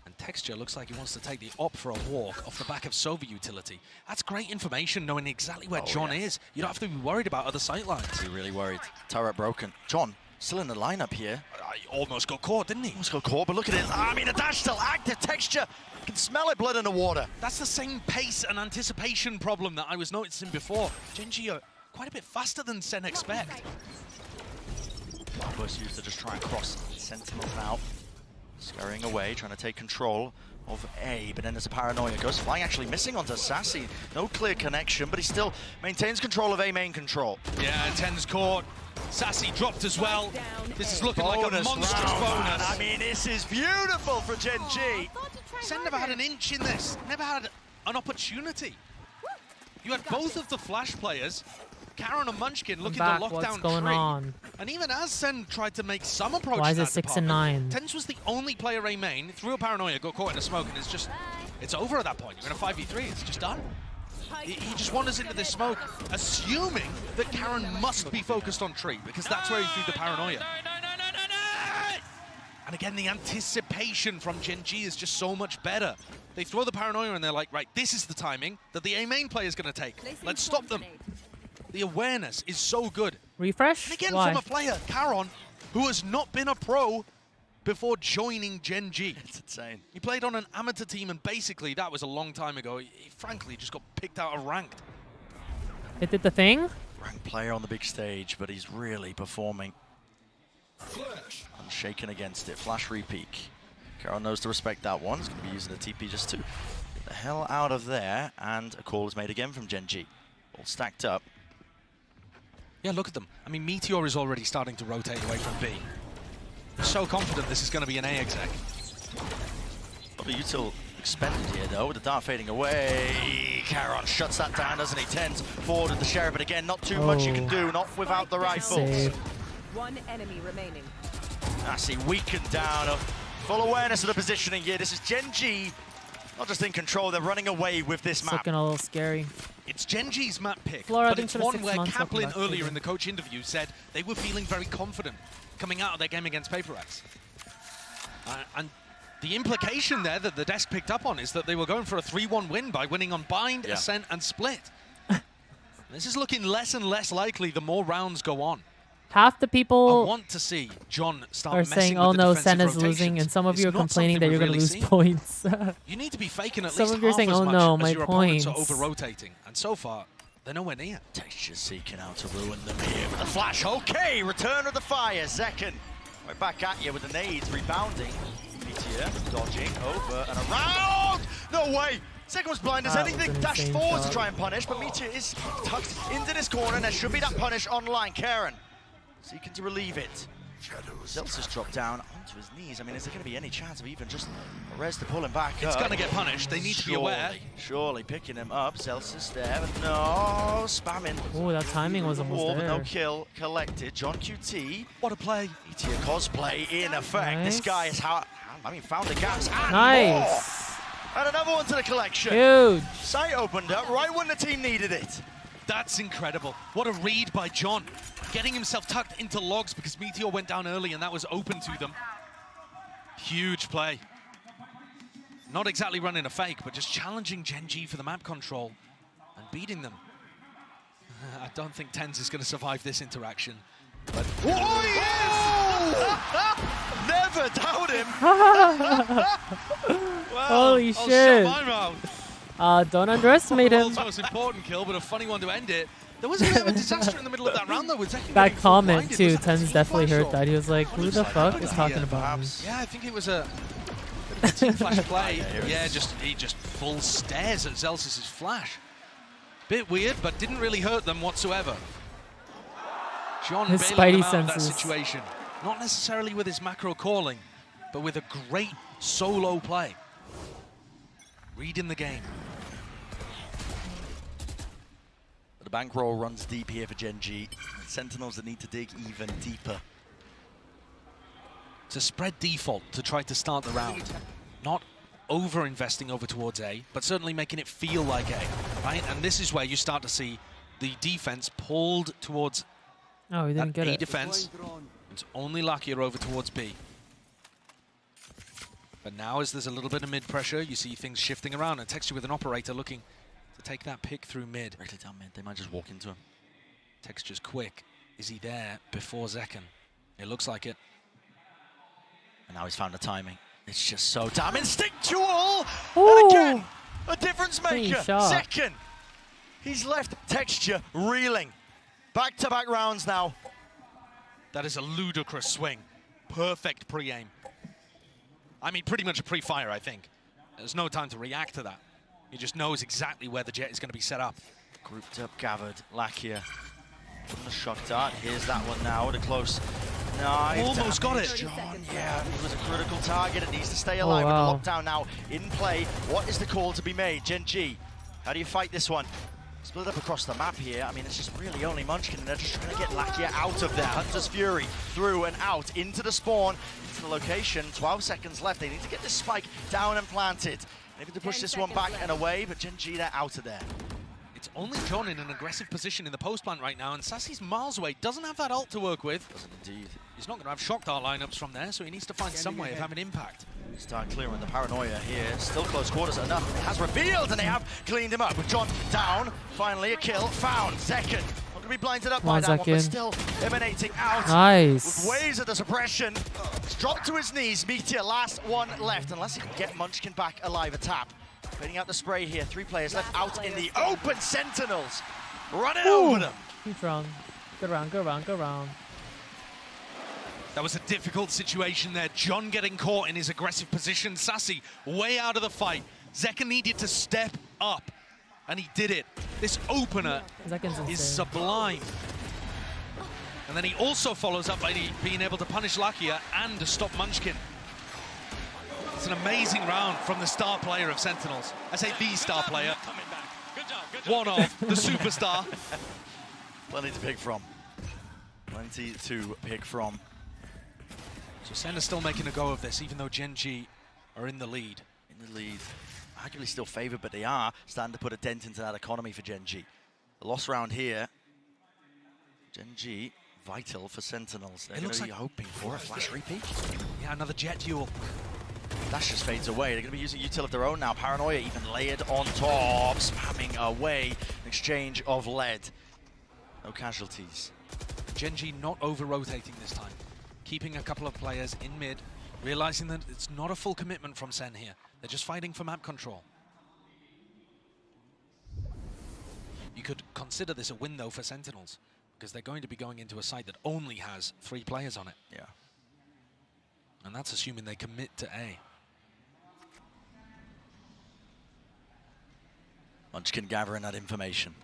And Texture looks like he wants to take the op for a walk off the back of Sova utility. That's great information, knowing exactly where John is. You don't have to be worried about other sightlines. You're really worried. Turret broken. John, still in the lineup here. He almost got caught, didn't he? Almost got caught, but look at it. I mean, the dash still active. Texture can smell it, blood in the water. That's the same pace and anticipation problem that I was noticing before. Gen G are quite a bit faster than Sen expect. Burst used to just try and cross Sentinels now. Scurrying away, trying to take control of A, but then there's a Paranoia. Goes flying, actually missing onto Sassy. No clear connection, but he still maintains control of A main control. Yeah, Ten's caught. Sassy dropped as well. This is looking like a monstrous bonus. I mean, this is beautiful for Gen G. Sen never had an inch in this. Never had an opportunity. You had both of the Flash players, Karen and Munchkin, looking to lock down What's going on? And even as Sen tried to make some approach, why is it 6 and 9? Tens was the only player A main, threw a Paranoia, got caught in the smoke, and it's over at that point. You're in a 5v3, it's just done. He just wanders into this smoke, assuming that Karen must be focused on tree, because that's where he threw the Paranoia. And again, the anticipation from Gen G is just so much better. They throw the Paranoia and they're like, right, this is the timing that the A main player is going to take. Let's stop them. The awareness is so good. Refresh? And again, Why? from a player, Karon, who has not been a pro before joining Gen G. It's insane. He played on an amateur team, and basically, that was a long time ago. He frankly just got picked out of ranked. It did the thing? Ranked player on the big stage, but he's really performing. Unshaken against it. Flash re-peek. Karon knows to respect that one. He's going to be using the TP just to get the hell out of there. And a call is made again from Gen G. All stacked up. Yeah, look at them. I mean, Meteor is already starting to rotate away from B. I'm so confident this is going to be an A exec. Well, the util expended here, though, with the dart fading away. Karon shuts that down, doesn't he? Tens forward at the Sheriff, but again, not too much you can do, not without the rifles. One enemy remaining. Sassy weakened down. Full awareness of the positioning here. This is Gen G, not just in control, they're running away with this It's map. looking a little scary. It's Gen G's map pick, Flora, but it's one where Kaplan earlier in the coach interview said they were feeling very confident coming out of their game against Paper X. And the implication there that the desk picked up on is that they were going for a 3-1 win by winning on Bind, Ascent, and Split. This is looking less and less likely the more rounds go on. Half the people I want to see John start are saying, oh no, Sen is losing, and some of you are complaining that you're going to lose points. You need to be faking at some least of you are half saying, as oh much no, as my your points. opponents are over-rotating. And so far, they're nowhere near. Texture seeking out to ruin them here with a flash. Okay, return of the fire. Second. Right back at you with the nades, rebounding. Meteor dodging over and around. No way. Second was blind as anything. Dashed forward to try and punish, but Meteor is tucked into this corner, and there should be that punish online. Karen seeking to relieve it. Zelsa's dropped down onto his knees. I mean, is there going to be any chance of even just a res to pull him back It's up? going to get punished. They need to be aware. Surely picking him up. Zelsa's there, but no, spamming. Oh, that timing was almost there. No kill collected. John QT. What a play. Meteor cosplay in effect. Nice. This guy is found the gaps and Nice. more. And another one to the collection. Huge. Sight opened up right when the team needed it. That's incredible. What a read by John. Getting himself tucked into logs because Meteor went down early and that was open to them. Huge play. Not exactly running a fake, but just challenging Gen G for the map control and beating them. I don't think Tens is going to survive this interaction. But oh, he is! Never doubt him. Holy I'll shit. shut my mouth. Don't underestimate The him. world's most important kill, but a funny one to end it. There was a bit of a disaster in the middle of that round, though. With Zeki That getting comment blinded. too, Was that Tens team definitely flash heard or- that. He was like, who the fuck is talking about me? perhaps. Yeah, I think it was a team flash play. Yeah, he just full stares at Zels's flash. Bit weird, but didn't really hurt them whatsoever. John His bailing them spidey out of that senses. situation. Not necessarily with his macro calling, but with a great solo play. Reading the game. The bankroll runs deep here for Gen G. Sentinels that need to dig even deeper. It's a spread default to try to start the round. Not over-investing over towards A, but certainly making it feel like A, right? And this is where you start to see the defense pulled towards Oh, he didn't get A it. defense. It's only luckier over towards B. But now as there's a little bit of mid pressure, you see things shifting around, and Texture with an operator looking to take that pick through mid. Directly down mid, they might just walk into him. Texture's quick. Is he there before Zekken? It looks like it. And now he's found the timing. It's just so damn instinctual! Ooh. And again, a difference Clean maker. shot. Second. He's left Texture reeling. Back-to-back rounds now. That is a ludicrous swing. Perfect pre-aim. I mean, pretty much a pre-fire, I think. There's no time to react to that. He just knows exactly where the jet is going to be set up. Grouped up, gathered. Lakia. The shock dart. Here's that one now. The close. Nice. Almost got it. John, yeah, it was a critical target. It needs to stay alive wow. with the lockdown now in play. What is the call to be made? Gen G, how do you fight this one? Split up across the map here. I mean, it's just really only Munchkin, and they're just trying to get Lakia out of there. Hunter's Fury through and out into the spawn, into the location. 12 seconds left. They need to get this spike down and planted. Maybe to push this one back and away, but Gen G, they're out of there. It's only John in an aggressive position in the post plant right now, and Sassy's miles away. Doesn't have that ult to work with. Doesn't indeed. He's not going to have shock dart lineups from there, so he needs to find some way of having impact. Start clearing the paranoia here. Still close quarters enough. It has revealed, and they have cleaned him up. With John down, finally a kill found. Second. Not going to be blinded up by that one, but still emanating out. Nice. With waves of the suppression. He's dropped to his knees. Meteor, last one left, unless he can get Munchkin back alive. A tap. Fading out the spray here. 3 players left out in the open. Sentinels running over them. He's wrong. Good round, good round, good round. That was a difficult situation there. John getting caught in his aggressive position. Sassy way out of the fight. Zekken needed to step up, and he did it. This opener is sublime. And then he also follows up by being able to punish Lakia and to stop Munchkin. It's an amazing round from the star player of Sentinels. I say the star player. One of the superstar. Plenty to pick from. Plenty to pick from. So Senna's still making a go of this, even though Gen G are in the lead. In the lead. Arguably still favoured, but they are starting to put a dent into that economy for Gen G. The loss round here. Gen G, vital for Sentinels. They're going to be hoping for a flash repeat. Yeah, another jet duel. Dash just fades away. They're going to be using util of their own now. Paranoia even layered on top, spamming away. An exchange of lead. No casualties. Gen G not over-rotating this time. Keeping a couple of players in mid, realizing that it's not a full commitment from Sen here. They're just fighting for map control. You could consider this a win, though, for Sentinels, because they're going to be going into a site that only has 3 players on it. Yeah. And that's assuming they commit to A. Munchkin gathering that information.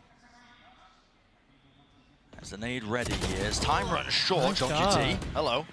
As the nade ready here, as time runs short, Joshseki, hello.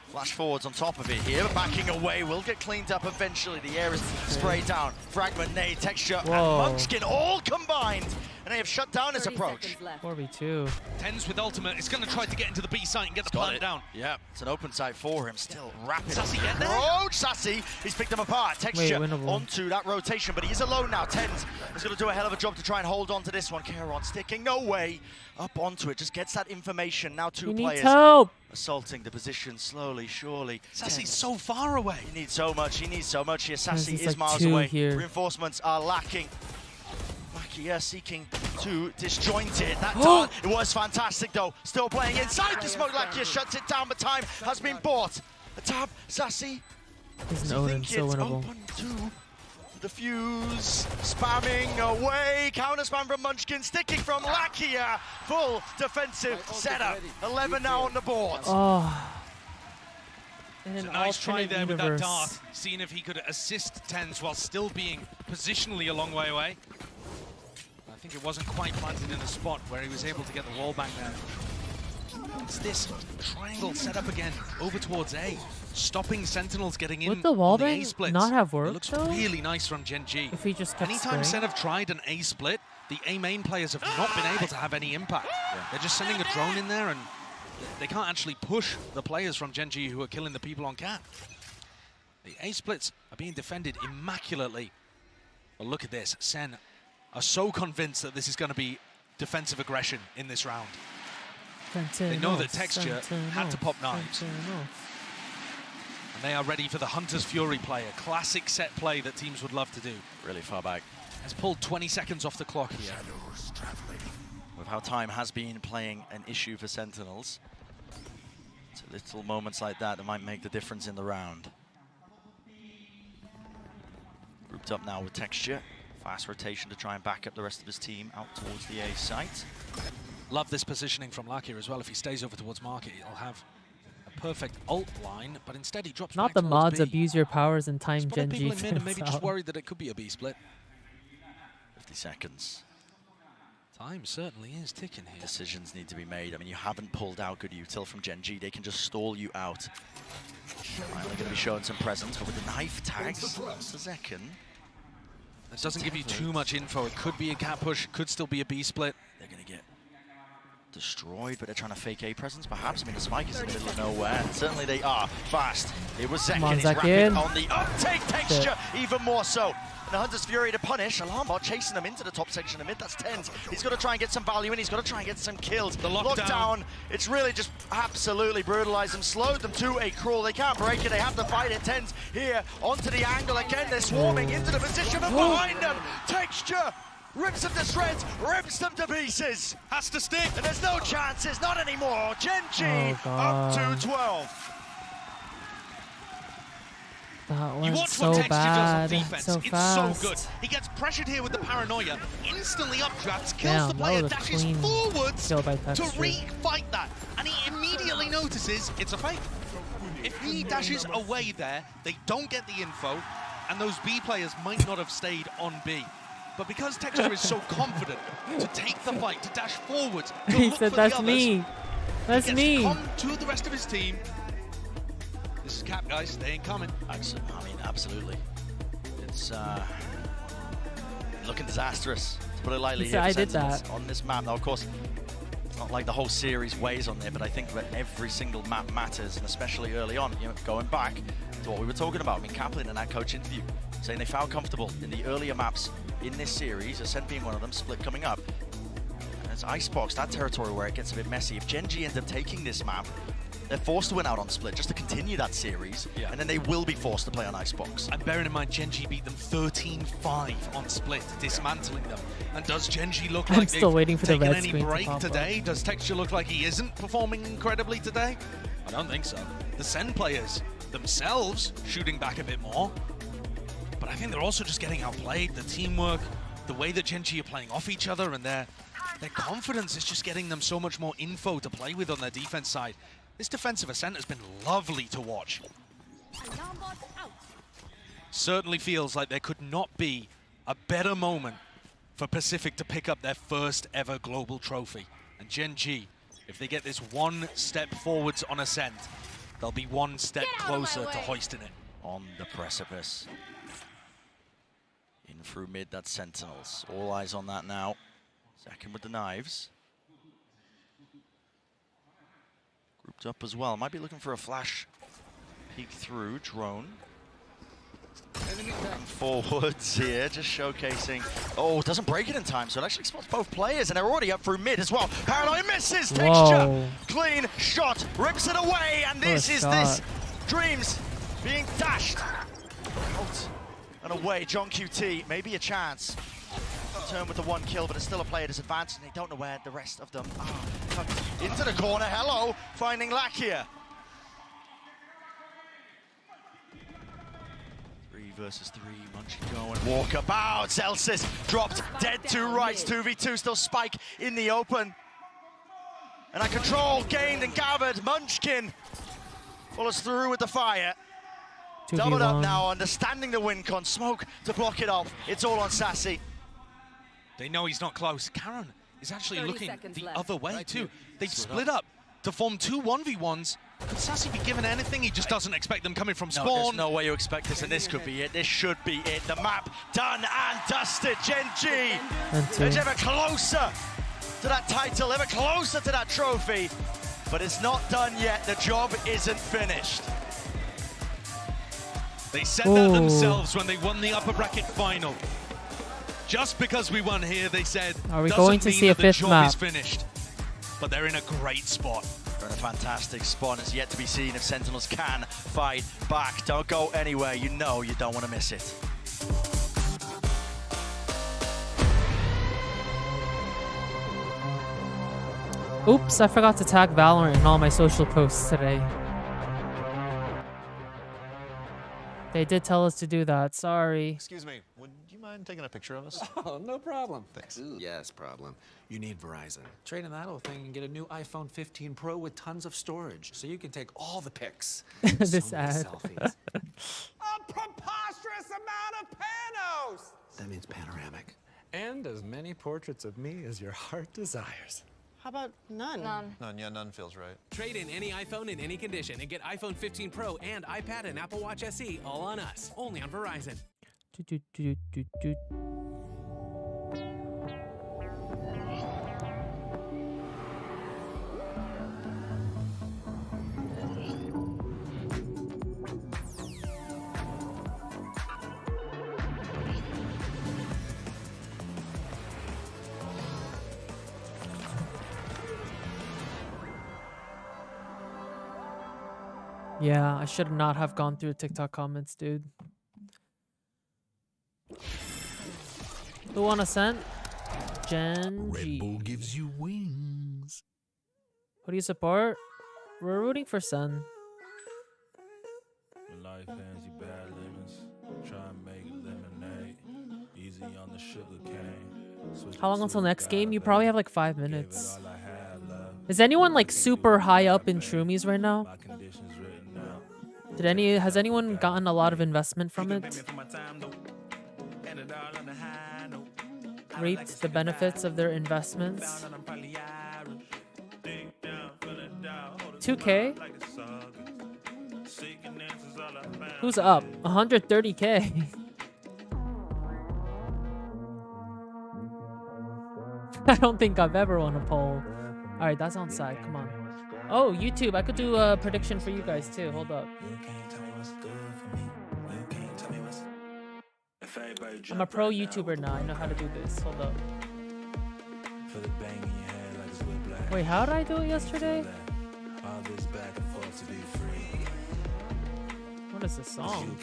Flash forwards on top of it here, but backing away, will get cleaned up eventually. The air is sprayed down. Fragment, nade, texture, and Munchkin all combined. And they have shut down his approach. 4v2. Tens with ultimate is going to try to get into the B site and get the plant down. Yeah, it's an open site for him. Still rapid. Sassy get there? Oh, Sassy, he's picked them apart. Texture winnable. onto that rotation, but he's alone now. Tens is going to do a hell of a job to try and hold on to this one. Kairon sticking, no way. Up onto it, just gets that information. Now 2 players help. assaulting the position slowly, surely. Sassy's so far away. He needs so much here. Sassy is like miles 2 away. here. Reinforcements are lacking. Lakia seeking to disjoint it. That dart, it was fantastic though. Still playing inside the smoke. Lakia shuts it down, but time has been bought. A tap, Sassy. He's an Odin, so winnable. Open to the fuse. spamming away. Counter spam from Munchkin, sticking from Lakia. Full defensive setup. 11 now on the board. Oh. It's a nice try there with that dart, seeing if he could assist TenZ while still being positionally a long way away. I think it wasn't quite planted in the spot where he was able to get the wall back there. It's this triangle set up again over towards A, stopping Sentinels getting in. Would the wall on the bang A splits. not have worked, It looks though? really nice from Gen G. If he just kept Anytime spraying? Sen have tried an A split, the A main players have not been able to have any impact. They're just sending a drone in there and they can't actually push the players from Gen G who are killing the people on Cat. The A splits are being defended immaculately. But look at this, Sen are so convinced that this is going to be defensive aggression in this round. They know that Texture had to pop knives. And they are ready for the Hunter's Fury play, a classic set play that teams would love to do. Really far back. Has pulled 20 seconds off the clock here. With how time has been playing an issue for Sentinels. It's little moments like that might make the difference in the round. Grouped up now with Texture. Fast rotation to try and back up the rest of his team out towards the A site. Love this positioning from Lakia as well. If he stays over towards Market, he'll have a perfect ult line, but instead he drops Not back the towards mods B. abuse your powers and time Spotted Gen G people in mid and maybe just out. worried that it could be a B split. 50 seconds. Time certainly is ticking here. Decisions need to be made. I mean, you haven't pulled out good util from Gen G. They can just stall you out. Finally going to be showing some presence, but with the knife tags, Joshseki. This doesn't give you too much info. It could be a cat push, could still be a B split. They're going to get destroyed, but they're trying to fake A presence, perhaps. I mean, the spike is in the middle of nowhere, and certainly they are fast. It was Zekin, he's rapid on the uptake. Texture, even more so. And the Hunter's Fury to punish. Alarmbot chasing them into the top section of mid. That's TenZ. He's got to try and get some value in. He's got to try and get some kills. The lockdown. It's really just absolutely brutalized them, slowed them to a crawl. They can't break it. They have to fight it. TenZ here onto the angle again. They're swarming into the position, and behind them, Texture rips them to shreds, rips them to pieces. Has to stick. And there's no chances, not anymore. Gen G up to 12. That You went watch so what Texture bad. does on defense. So It's fast. so good. He gets pressured here with the paranoia, instantly updrafts, kills Damn, the that player, was a dashes clean forwards kill by to Texture. re-fight that. And he immediately notices it's a fake. If he dashes away there, they don't get the info, and those B players might not have stayed on B. But because Texture is so confident to take the fight, to dash forwards, to He look said, for "That's the others, me. That's he gets me." to come to the rest of his team. This is Cap, guys. They ain't coming. I mean, absolutely. It's looking disastrous, to put it lightly. He Here said, for "I did Sentinels that." on this map. Now, of course, it's not like the whole series weighs on there, but I think that every single map matters, and especially early on, you know, going back to what we were talking about. I mean, Kaplan in that coach interview saying they found comfortable in the earlier maps in this series, Ascent being one of them, Split coming up. And it's Icebox, that territory where it gets a bit messy. If Gen G end up taking this map, they're forced to win out on Split just to continue that series, and then they will be forced to play on Icebox. And bearing in mind, Gen G beat them 13-5 on Split, dismantling them. And does Gen G look I'm like still they've waiting for the taken red any screen to break pop up. today? Does Texture look like he isn't performing incredibly today? I don't think so. The Sen players themselves shooting back a bit more. But I think they're also just getting outplayed. The teamwork, the way that Gen G are playing off each other, and their confidence is just getting them so much more info to play with on their defense side. This defensive Ascent has been lovely to watch. Certainly feels like there could not be a better moment for Pacific to pick up their first ever global trophy. And Gen G, if they get this one step forwards on Ascent, they'll be one step closer to hoisting it. On the precipice. In through mid, that's Sentinels. All eyes on that now. Second with the knives. Grouped up as well. Might be looking for a flash peek through. Drone. Forwards here, just showcasing. Oh, doesn't break it in time, so it actually spots both players, and they're already up through mid as well. Paranoid misses. Texture. Clean shot. Rips it away, and this is this. Dreams being dashed. Out and away. John QT, maybe a chance. Turn with the one kill, but it's still a player disadvantage, and they don't know where the rest of them are. Into the corner, hello, finding Lakia. versus 3. Munchkin going walkabout. Celsius dropped dead to rights. 2v2 still Spike in the open. And a control gained and gathered. Munchkin follows through with the fire. 2v1. Doubled up now, understanding the win con. Smoke to block it off. It's all on Sassy. They know he's not close. Karen is actually looking the other way too. They split up to form 2 1v1s. Could Sassy be given anything? He just doesn't expect them coming from spawn. No, there's no way you expect this, and this could be it. This should be it. The map done and dusted. Gen.G is ever closer to that title, ever closer to that trophy. But it's not done yet. The job isn't finished. They said that themselves when they won the upper bracket final. Just because we won here, they said, are we going to see a fifth map? The job is finished. But they're in a great spot. They're in a fantastic spot. It's yet to be seen if Sentinels can fight back. Don't go anywhere. You know you don't want to miss it. Oops, I forgot to tag Valorant in all my social posts today. They did tell us to do that. Sorry. Excuse me, would you mind taking a picture of us? Oh, no problem. Thanks. Yes, problem. You need Verizon. Trade in that old thing and get a new iPhone 15 Pro with tons of storage, so you can take all the pics. This ad. Selfies. A preposterous amount of panos! That means panoramic. And as many portraits of me as your heart desires. How about none? None. Yeah, none feels right. Trade in any iPhone in any condition and get iPhone 15 Pro and iPad and Apple Watch SE all on us. Only on Verizon. Yeah, I should not have gone through TikTok comments, dude. Who won a cent? Gen.G. Red Bull gives you wings. Who do you support? We're rooting for Sen. Life hands you bad lemons. Try and make it lemonade. Easy on the sugar cane. How long until next game? You probably have like 5 minutes. Is anyone like super high up in Shroomies right now? Has anyone gotten a lot of investment from it? Reaped the benefits of their investments? 2K? Who's up? 130K. I don't think I've ever won a poll. Alright, that's on side. Come on. Oh, YouTube. I could do a prediction for you guys too. Hold up. I'm a pro YouTuber now. I know how to do this. Hold up. Wait, how did I do it yesterday? What is this song?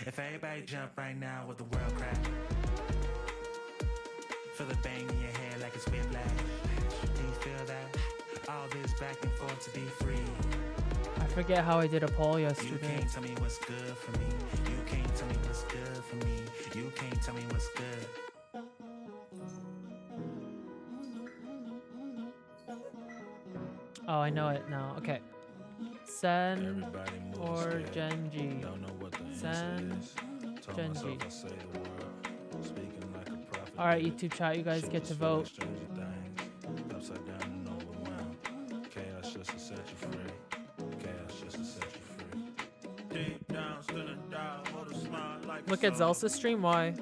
If everybody jump right now with the world crack. Feel the bang in your head like it's whiplash. Do you feel that? All this back and forth to be free. I forget how I did a poll yesterday. You can't tell me what's good for me. You can't tell me what's good for me. You can't tell me what's good. Oh, I know it now. Okay. Sen or Gen.G? Sen, Gen.G. Alright, YouTube chat, you guys get to vote. Look at Zelsa's stream, why?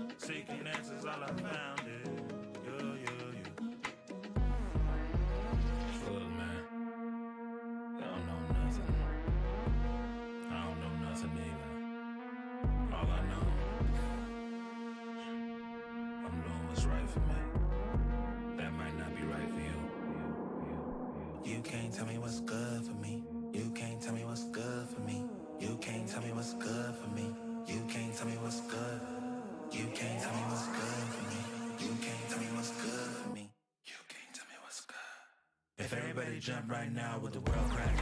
You can't tell me what's good for me. You can't tell me what's good for me. You can't tell me what's good for me. You can't tell me what's good. You can't tell me what's good for me. You can't tell me what's good for me. You can't tell me what's good. If everybody jump right now with the world crack.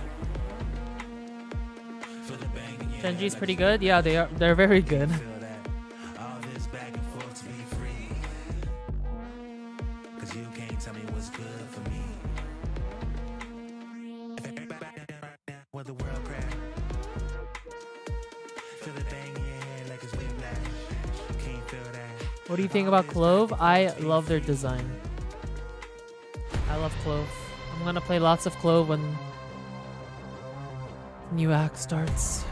Genji's pretty good. Yeah, they are. They're very good. All this back and forth to be free. 'Cause you can't tell me what's good for me. What the world crash. Feel the bang in your head like it's whiplash. Can't feel that. What do you think about Clove? I love their design. I love Clove. I'm gonna play lots of Clove when new act starts.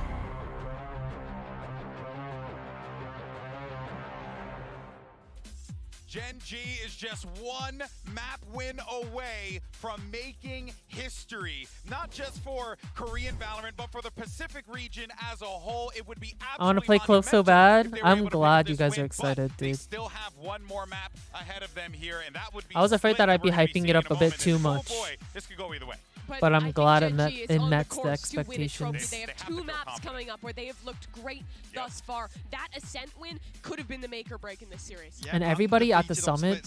Gen.G is just one map win away from making history. Not just for Korean Valorant, but for the Pacific region as a whole. It would be I want to play Clove so bad. I'm glad you guys are excited, dude. Still have one more map ahead of them here, and that would be I was afraid that I'd be hyping it up a bit too much. Oh boy, this could go either way. But I'm glad it met the course to win a trophy. expectations. They have 2 maps coming up where they have looked great thus far. That Ascent win could have been the make or break in this series. And everybody at the summit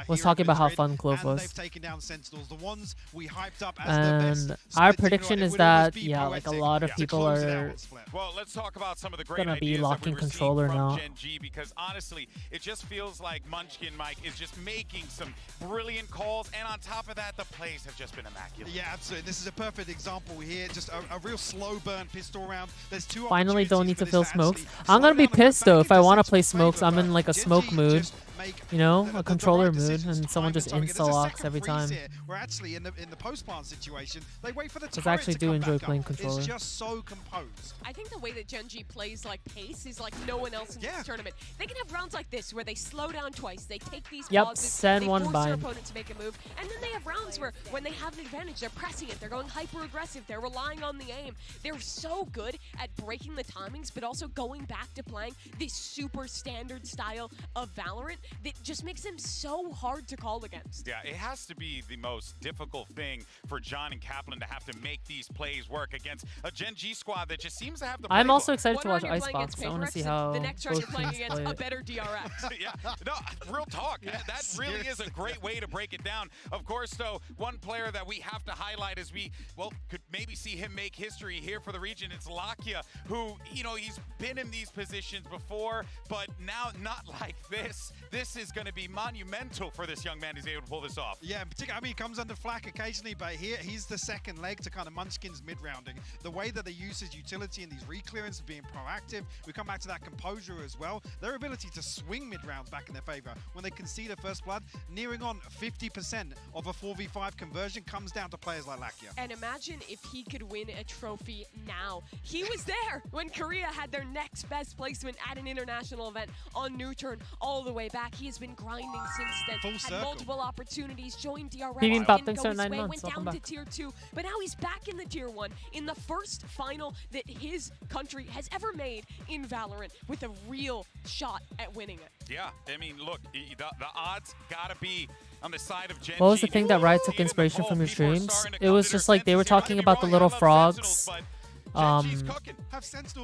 was talking about how fun Clove was. They've taken down Sentinels, the ones we hyped up as And the best. our Split prediction zero, is it would almost that, be yeah, like a poetic lot of to people close it out are with Split. Well, let's talk about some of the great gonna be ideas locking that we controller received from now. Gen.G, because honestly, it just feels like Munchkin Mike is just making some brilliant calls, and on top of that, the plays have just been immaculate. Yeah, absolutely. This is a perfect example here. Just a real slow burn pistol round. There's 2 Finally don't need to opportunities fill for this smokes. actually I'm gonna be slow down and pissed go though back if I into want to play Sentinel's smokes. I'm favor, in like a but smoke Gen.G mood. just make You know, the a controller right mood, decisions and someone time just and time again. There's a insta-locks second every freeze time. here, where actually in the post-plant situation, they wait for the Because turret I actually to do come enjoy back playing up. controller. It's just so composed. I think the way that Gen.G plays like pace is like no one else in this tournament. They can have rounds like this where they slow down twice, they take these pauses, send they one force their bind. opponent to make a move, and then they have rounds where when they have an advantage, they're pressing it, they're going hyper-aggressive, they're relying on the aim. They're so good at breaking the timings, but also going back to playing this super standard style of Valorant that just makes them so hard to call against. Yeah, it has to be the most difficult thing for John and Kaplan to have to make these plays work against a Gen.G squad that just seems to have the I'm playbook. also excited to One watch round you're playing Icebox. against I want to see Paperex, how the next round both you're playing teams against play a it. better DRX. Yeah, no, real talk. That really is a great way to break it down. Of course, though, one player that we have to highlight as we, well, could maybe see him make history here for the region. It's Lakia, who, you know, he's been in these positions before, but now not like this. This is going to be monumental for this young man who's able to pull this off. Yeah, in particular, I mean, he comes under flack occasionally, but here he's the second leg to kind of Munchkin's mid-rounding. The way that they use his utility in these re-clearances, being proactive, we come back to that composure as well. Their ability to swing mid-rounds back in their favor. When they concede a first blood, nearing on 50% of a 4v5 conversion comes down to players like Lakia. And imagine if he could win a trophy now. He was there when Korea had their next best placement at an international event on New Turn all the way back. He has been grinding since then. Full had circle. multiple opportunities, joined DRX, Bibimbap, didn't thanks go for his 9 way, months. went Welcome down to back. tier 2, but now he's back in the tier 1 in the first final that his country has ever made in Valorant with a real shot at winning it. Yeah, I mean, look, the odds gotta be on the side of Gen.G. What was the thing that Riot took inspiration from your streams? It was just like they were talking about the little frogs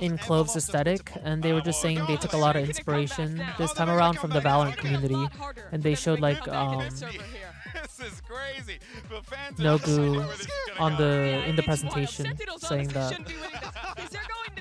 in Clove's aesthetic, and they were just saying they took a lot of inspiration this time around from the Valorant community, and they showed like This is crazy. But fans Nogu on the in the presentation saying that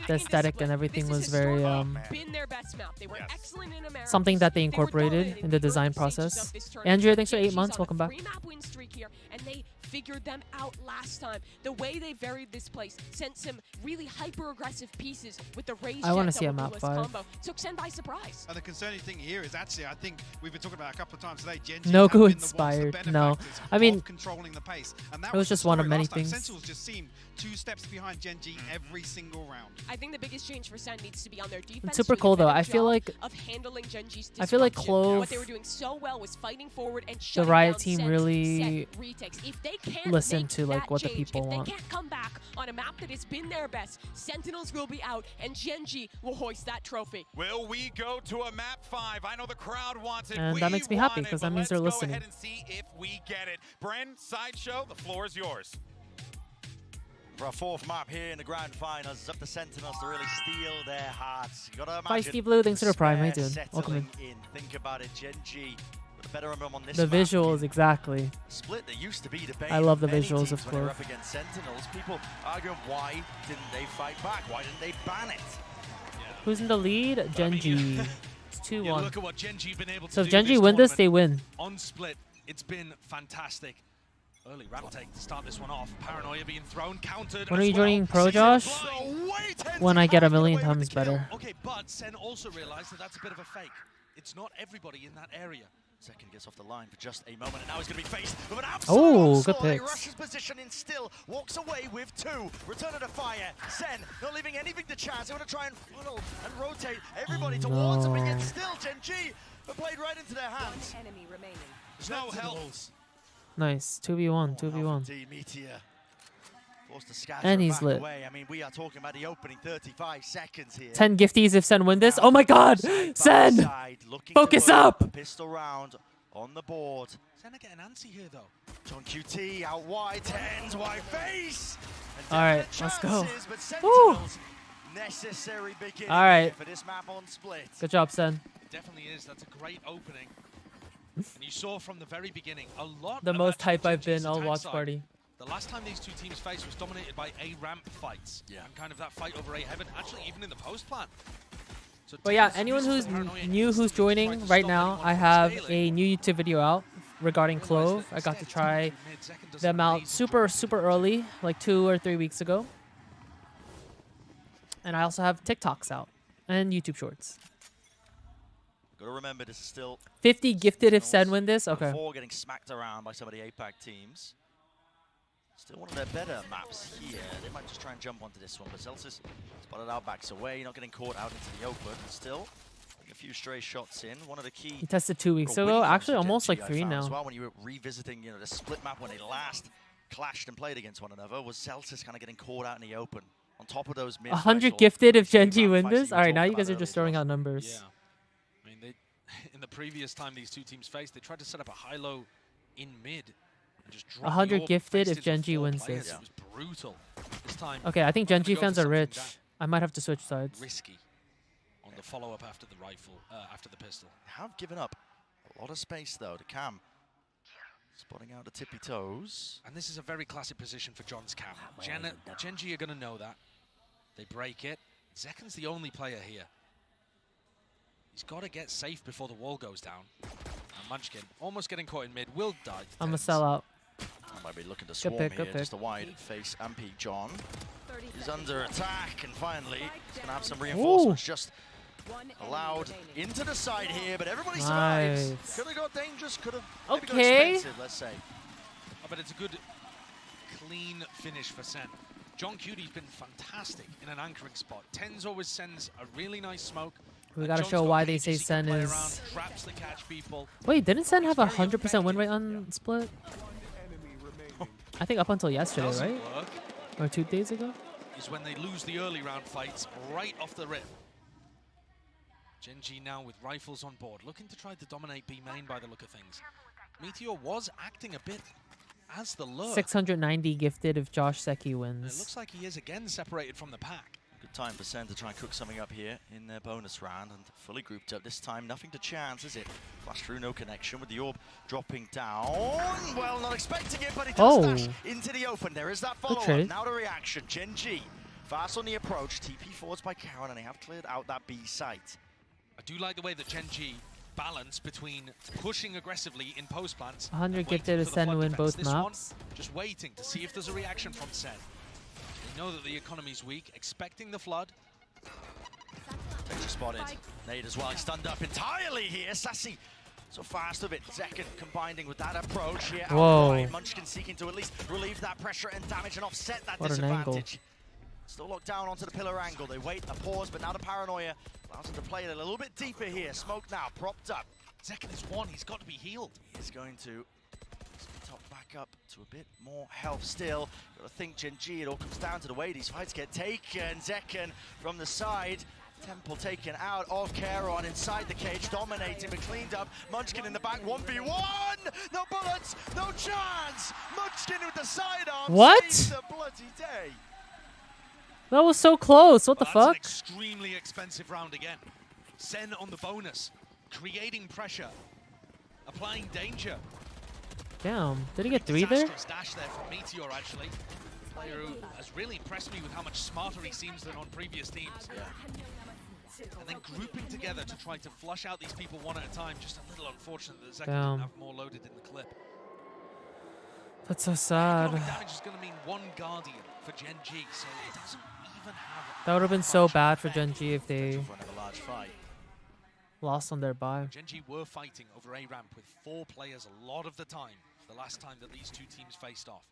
the aesthetic and everything was very been their best map. They were excellent in America. something that they incorporated in the design process. Andrea, thanks for 8 months. Welcome back. 3-map win streak here, and they figured them out last time. The way they varied this place sent some really hyper-aggressive pieces with the raised I want to jet see a double map duelist 5. combo. Took Sen by surprise. And the concerning thing here is actually, I think we've been talking about a couple of times today, Gen.G Nogu have been the ones, the inspired. No, benefactors I mean, of controlling the pace. And that it was the just one of story many last time. things. Sentinels just seemed 2 steps behind Gen.G every single round. I think the biggest change for Sen needs to be on their defense. It's super doing a cool though. better I feel job like of handling Gen.G's I feel like disruption. Clove, What they were doing so well was fighting forward and the shutting Riot down team Sen's really set retakes. If they can't listen make to like that what the change, people if want. they can't come back on a map that has been their best, Sentinels will be out and Gen.G will hoist that trophy. Will we go to a map 5? I know the crowd wants it. And that makes me happy because that means they're listening. Let's go ahead and see if we get it. Bren, Sideshow, the floor is yours. For our 4th map here in the grand finals, it's up to Sentinels to really steal their hearts. You gotta Bye, imagine Steve Blue. Thanks for the prime. How you despair doing? Welcome in. settling in. Think about it, Gen.G with a better of them on this The map. visuals, exactly. Split, there used to be debate. I love the many visuals teams of when they're Clove. up against Sentinels. People arguing why didn't they fight back? Why didn't they ban it? Who's in the lead? Genji. It's 2-1. Look at what Genji been able to So if do Genji this win this, tournament. they win. On Split, it's been fantastic. Early rattle take to start this one off. Paranoia being thrown, countered. When are as you well. joining Pro, Sees it Josh? blind. When I get a million times better. Okay, but Sen also realized that that's a bit of a fake. It's not everybody in that area. Second gets off the line for just a moment, and now he's going to be faced with an outside Oh, onslaught. good He picks. rushes position in still, walks away with 2. Return of the fire. Sen not leaving anything to chance. They want to try and funnel and rotate everybody towards him, but yet still Genji are played right into their hands. Enemy remaining. There's no help. Nice. 2v1. 2v1. Meteor forced to scatter And it he's back lit. away. I mean, we are talking about the opening 35 seconds here. 10 gifties if Sen win this. Oh my god! Sen! Side, looking to Focus put up! a pistol round on the board. Sen are getting antsy here, though. John QT out wide, tens wide face. All right, let's go. Chances, but Woo! Sentinels, necessary beginning All right. here for this map on Split. Good job, Sen. It definitely is. That's a great opening. And you saw from the very beginning a lot. The of most action hype I've Genji's been all attack watch side. party. The last time these two teams faced was dominated by A ramp fights. Yeah. And kind of that fight over A heaven, actually even in the post plan. So But yeah, Tens anyone uses who's the paranoia new who's instantly to try joining to right stop now, anyone I from have scaling. a new YouTube video out regarding Clove. I got to try them out super early, like 2 or 3 weeks ago. And I also have TikToks out and YouTube Shorts. Got to remember, this is still 50 gifted if Sen win this. Okay. before getting smacked around by some of the APAC teams. Still one of their better maps here. They might just try and jump onto this one, but Celsius spotted out, backs away, not getting caught out into the open. Still, a few stray shots in. One of the key. He tested 2 weeks winning ago. points Actually, for almost Genji, like I 3 found as now. well, when you were revisiting, the split map when they last clashed and played against one another, was Celsius kind of getting caught out in the open. On top of those mid 100 gifted if Genji win fights that this. you All right, now talked you guys about are just earlier, throwing out numbers. Yeah. I mean, they in the previous time these two teams faced, they tried to set up a high-low in mid. And just drop the 100 orb, gifted faced if it with Genji 4 wins players. this. It was brutal. This time, Okay, I think we're gonna Genji go for fans are something rich. that I might have to switch sides. risky on the follow-up after the rifle, after the pistol. Have given up a lot of space though to Cam. Spotting out the tippy toes. And this is a very classic position for John's cam. Genji are going to know that. They break it. Zeken's the only player here. He's got to get safe before the wall goes down. And Munchkin, almost getting caught in mid, will die. to I'm a Tens. sellout. I might be looking to Good swarm pick, good here. Just a pick. wide face and peek. John is under attack, and finally he's going to have some reinforcements. Just allowed into the side here, but everybody survives. Nice. Could have got dangerous. Could have maybe got Okay. expensive. Let's say. Oh, but it's a good, clean finish for Sen. John Cuty's been fantastic in an anchoring spot. Tens always sends a really nice smoke. We and gotta John's show got why they pages say he can Sen play is. around, traps to catch people. Wait, didn't Sen have a 100% win rate on Split? I think up until yesterday, Doesn't right? work Or 2 days ago? is when they lose the early round fights right off the rip. Genji now with rifles on board, looking to try to dominate B main by the look of things. Meteor was acting a bit as the lure. 690 gifted if Joshseki And it wins. looks like he is again separated from the pack. Good time for Sen to try and cook something up here in their bonus round, and fully grouped up this time. Nothing to chance, is it? Flash through, no connection with the orb dropping down. Well, not expecting it, but it does dash into the open. There is that follow-up. trade. Now the reaction. Genji fast on the approach. TP forwards by Karen, and they have cleared out that B site. I do like the way that Genji balance between pushing aggressively in post plants. 100 and gifted waiting if for the Sen flood win defense. both This one, maps. just waiting to see if there's a reaction from Sen. They know that the economy's weak, expecting the flood. Texture spotted. Nade as well. He's stunned up entirely here. Sassy so fast with it. Zekken combining with that approach here. Whoa. Outright. Munchkin seeking to at least relieve that pressure and damage and offset that What an angle. disadvantage. Still locked down onto the pillar angle. They wait a pause, but now the paranoia allows him to play it a little bit deeper here. Smoke now, propped up. Zekken is one, he's got to be healed. He is going to top back up to a bit more health still. Got to think Genji, it all comes down to the way these fights get taken. Zekken from the side. Temple taken out of Charon inside the cage, dominating but cleaned up. Munchkin in the back, 1v1! No bullets, no chance! Munchkin with the sidearm What? saves the bloody day. That was so close. What the That's an fuck? extremely expensive round again. Sen on the bonus, creating pressure. applying danger. Damn, did he get 3 there? Disastrous dash there from Meteor, actually. Player who has really impressed me with how much smarter he seems than on previous teams. And then grouping together to try to flush out these people one at a time. Just a little unfortunate that Zeka didn't have more loaded in the clip. That's so sad. Economic damage is going to mean 1 Guardian for Gen G, so it doesn't even have... That would have been so bad for Gen G if they large fight. lost on their bye. Gen G were fighting over A ramp with 4 players a lot of the time. The last time that these 2 teams faced off.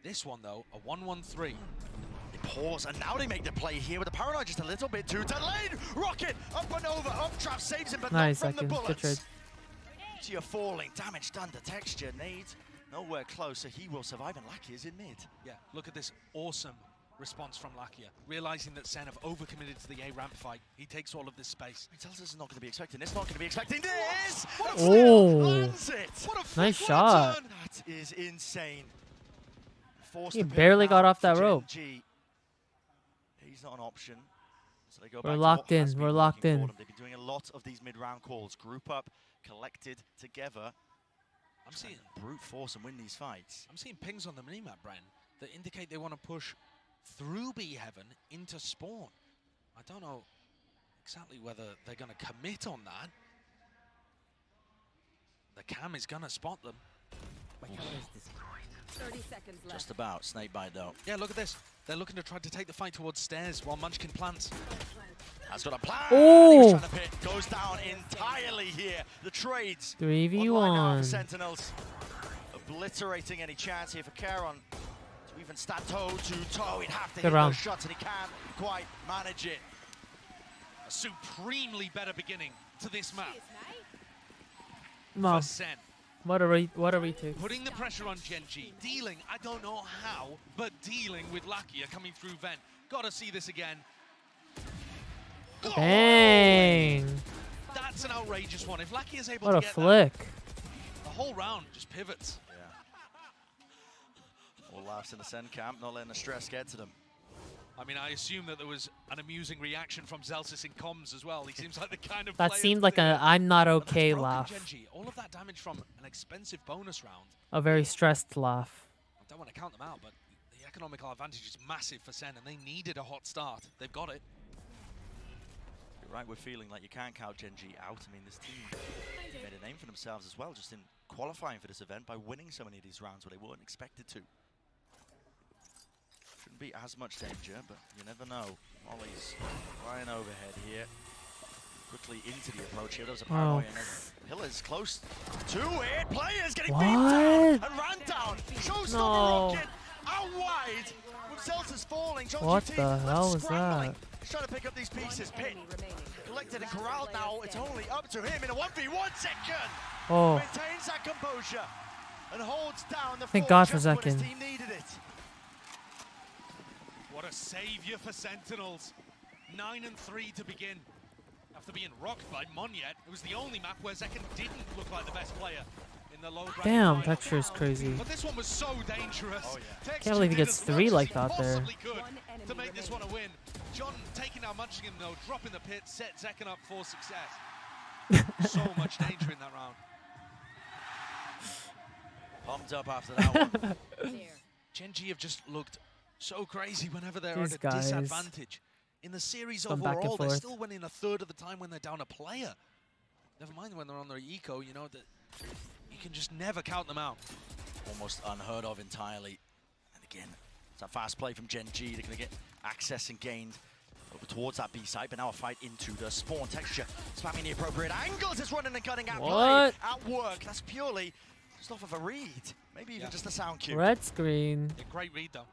This one though, a 1-1-3. They pause and now they make the play here with the paranoid just a little bit too delayed. Rocket up and over, up trap saves him, but Nice, not from the Good trade. bullets. You're falling, damage done to Texture. Nade nowhere close, so he will survive, and Lakia is in mid. Yeah, look at this awesome response from Lakia. Realizing that Sen have overcommitted to the A ramp fight, he takes all of this space. Celtics is not going to be expecting this, not going to be expecting this. Oh, nice shot. That is insane. He barely got off that rope. He's not an option. So they go We're back locked to what has in. been We're locked working for in. them. They've been doing a lot of these mid-round calls. Group up, collected together. I'm seeing brute force and win these fights. I'm seeing pings on the minimap, Bren, that indicate they want to push through B Heaven into spawn. I don't know exactly whether they're going to commit on that. The cam is going to spot them. 30 seconds left. Just about. Snake bite though. Yeah, look at this. They're looking to try to take the fight towards stairs while Munchkin plants. Has got a plan. Oh! Goes down entirely here. The trades. 3v1. Sentinels obliterating any chance here for Charon to even stand toe to toe. He'd have to hit those shots, and he can't quite manage it. A supremely better beginning to this map. No. For Sen. What a retake. Putting the pressure on Gen G, dealing, I don't know how, but dealing with Lakia coming through vent. Gotta see this again. Bang! That's an outrageous one. If Lakia is able What to a get flick. that, the whole round just pivots. All laughs in the Sen camp, not letting the stress get to them. I mean, I assume that there was an amusing reaction from Zelsis in comms as well. He seems like the kind of That player seemed like a I'm not okay laugh. Gen G. All of that damage from an expensive bonus round. A very stressed laugh. I don't want to count them out, but the economical advantage is massive for Sen, and they needed a hot start. They've got it. You're right, we're feeling like you can't count Gen G out. I mean, this team made a name for themselves as well, just in qualifying for this event by winning so many of these rounds where they weren't expected to. Shouldn't be as much danger, but you never know. Molly's flying overhead here. Quickly into the approach here. There was a paranoia. Pillar's close to it. Players getting beat down and ran down. Showstopper rocket out wide with Celtics falling. What the hell was that? He's trying to pick up these pieces. Pit collected and corralled now. It's only up to him in a 1v1 second. Oh. Maintains that composure and holds down the Thank fort God for just when his Zekin. team needed it. What a savior for Sentinels. 9-3 to begin. After being rocked by Monyet, it was the only map where Zekin didn't look like the best player in the low bracket. Damn, texture is crazy. But this one was so dangerous. Oh, yeah. Can't believe he gets 3 like that there. To make this one a win. John taking out Munchkin though, dropping the pit, set Zekin up for success. So much danger in that round. Pumped up after that one. Gen G have just looked so crazy whenever they're These at a guys disadvantage. In the series going back and overall, they're forth. still winning a third of the time when they're down a player. Never mind when they're on their eco, you know, that you can just never count them out. Almost unheard of entirely. And again, it's a fast play from Gen G. They're going to get access and gained over towards that B site, but now a fight into the spawn. Texture spamming the appropriate angles. It's running and cutting out play at work. That's purely just off of a read. Maybe even just a sound cue. Red screen. A great read though.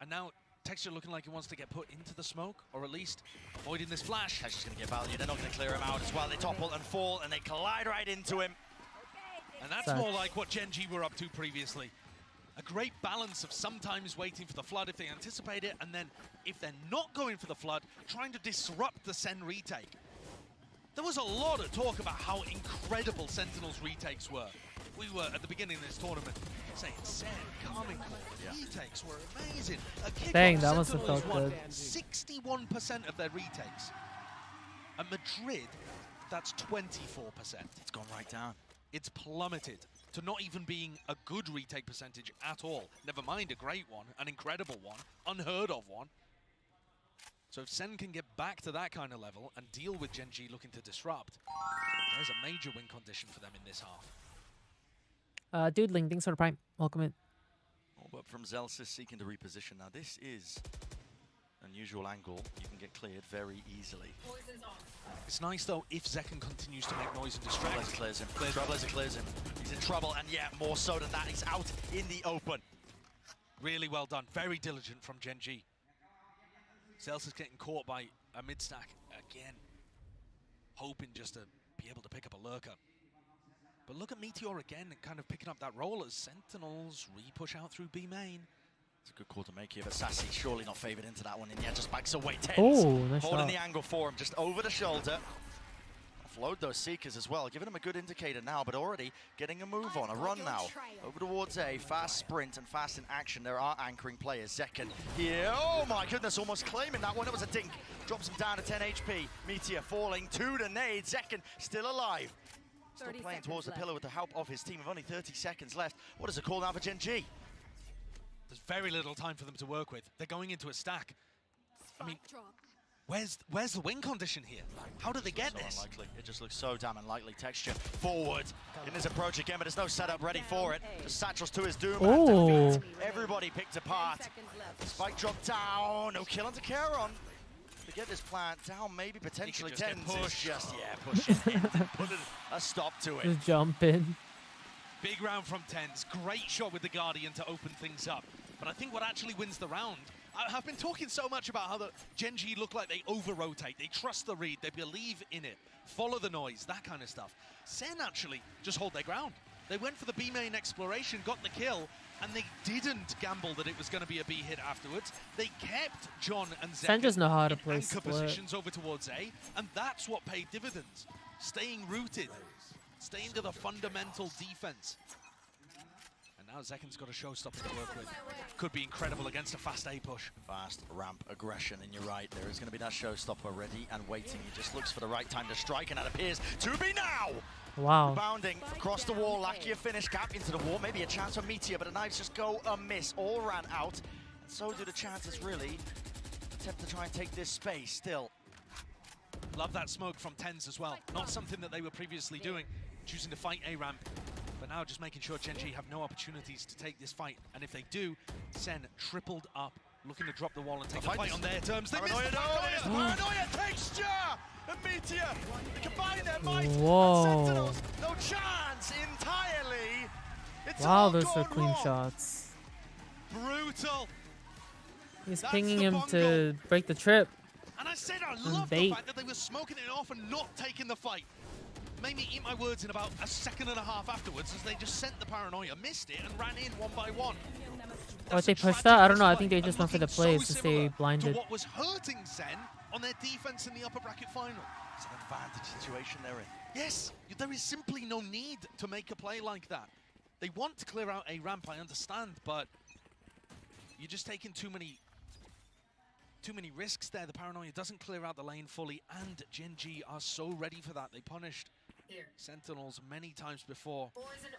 And now Texture looking like he wants to get put into the smoke, or at least avoiding this flash. Texture's going to get value. They're not going to clear him out as well. They topple and fall, and they collide right into him. And that's more like what Gen G were up to previously. A great balance of sometimes waiting for the flood if they anticipate it, and then if they're not going for the flood, trying to disrupt the Sen retake. There was a lot of talk about how incredible Sentinel's retakes were. We were, at the beginning of this tournament, saying Sen, Calming, retakes were amazing. A kickoff, Dang, that must have Sentinels felt won good. 61% of their retakes. At Madrid, that's 24%. It's gone right down. It's plummeted to not even being a good retake percentage at all. Never mind a great one, an incredible one, unheard of one. So if Sen can get back to that kind of level and deal with Gen.G looking to disrupt, there's a major win condition for them in this half. Doodling, thanks for the prime. Welcome in. But from Zelsis seeking to reposition. Now this is an unusual angle. You can get cleared very easily. It's nice though if Zekken continues to make noise and distract. Trailblazer clears him. Trailblazer clears him. He's in trouble, and yeah, more so than that, he's out in the open. Really well done. Very diligent from Gen.G. Zelsis getting caught by a mid-stack again. Hoping just to be able to pick up a lurker. But look at Meteor again, kind of picking up that role as Sentinels re-push out through B main. It's a good call to make here, but Sassy surely not favored into that one, and yeah, just backs away. Tens Oh, nice holding shot. the angle for him, just over the shoulder. Offload those Seekers as well, giving him a good indicator now, but already getting a move on, a run now. Over towards A, fast sprint and fast in action. There are anchoring players. Zekken here, oh my goodness, almost claiming that one. It was a dink. Drops him down to 10 HP. Meteor falling to the nade. Zekken still alive. Still playing towards the pillar with the help of his team with only 30 seconds left. What is the call now for Gen.G? There's very little time for them to work with. They're going into a stack. I mean, where's the win condition here? How do they get this? Unlikely. It just looks so damn unlikely. Texture forward in his approach again, but there's no setup ready for it. Just Satchel's to his doom. Oh. Everybody picked apart. Spike dropped down. No kill onto Charon. To get this plant down, maybe potentially just get Tens. pushed. Just, yeah, push it in and put a stop to it. Just jump in. Big round from Tens. Great shot with the Guardian to open things up. But I think what actually wins the round, I've been talking so much about how the Gen.G look like they over-rotate. They trust the read. They believe in it. Follow the noise, that kind of stuff. Sen actually just hold their ground. They went for the B main exploration, got the kill, and they didn't gamble that it was going to be a B hit afterwards. They kept John and Zekken Sen just know how to in play anchor split. positions over towards A, and that's what paid dividends. Staying rooted, staying to the fundamental defense. And now Zekken's got a showstopper to work with. Could be incredible against a fast A push. Fast ramp aggression, and you're right, there is going to be that showstopper ready and waiting. He just looks for the right time to strike, and that appears to be now! Wow. Bounding across the wall, Lakia finish gap into the wall, maybe a chance for Meteor, but the knives just go amiss. All ran out, and so do the chances really. Attempt to try and take this space still. Love that smoke from Tens as well. Not something that they were previously doing, choosing to fight A ramp. But now just making sure Gen.G have no opportunities to take this fight. And if they do, Sen tripled up, looking to drop the wall and take the fight on their terms. They missed the Paranoia texture! And Meteor, they combine their might. Whoa. And Sentinels, no chance entirely. It's Wow, all those gone are clean wrong. shots. Brutal. He's That's pinging the him to break the trip. And I said I love the bait. fact that they were smoking it off and not taking the fight. Made me eat my words in about a second and a half afterwards as they just sent the Paranoia, missed it, and ran in one by one. Oh, if they pushed that? I don't know. I think they just went for the plays to stay To blinded. what was hurting Sen on their defense in the upper bracket final. It's an advantage situation they're in. Yes, there is simply no need to make a play like that. They want to clear out a ramp, I understand, but you're just taking too many risks there. The Paranoia doesn't clear out the lane fully, and Gen.G are so ready for that. They punished Sentinels many times before.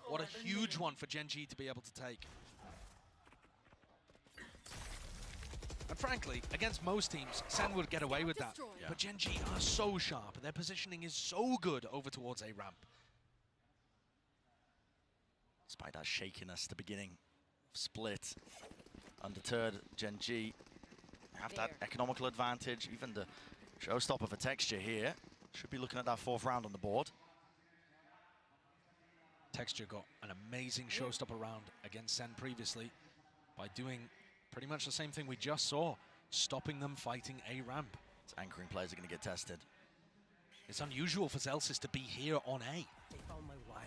What a huge one for Gen.G to be able to take. And frankly, against most teams, Sen would get away with that. Yeah. But Gen.G are so sharp. Their positioning is so good over towards A ramp. Despite that shakiness at the beginning, split, undeterred, Gen.G have that economical advantage. Even the showstopper for Texture here. Should be looking at that fourth round on the board. Texture got an amazing showstopper round against Sen previously by doing pretty much the same thing we just saw, stopping them fighting A ramp. Its anchoring players are going to get tested. It's unusual for Zelsis to be here on A.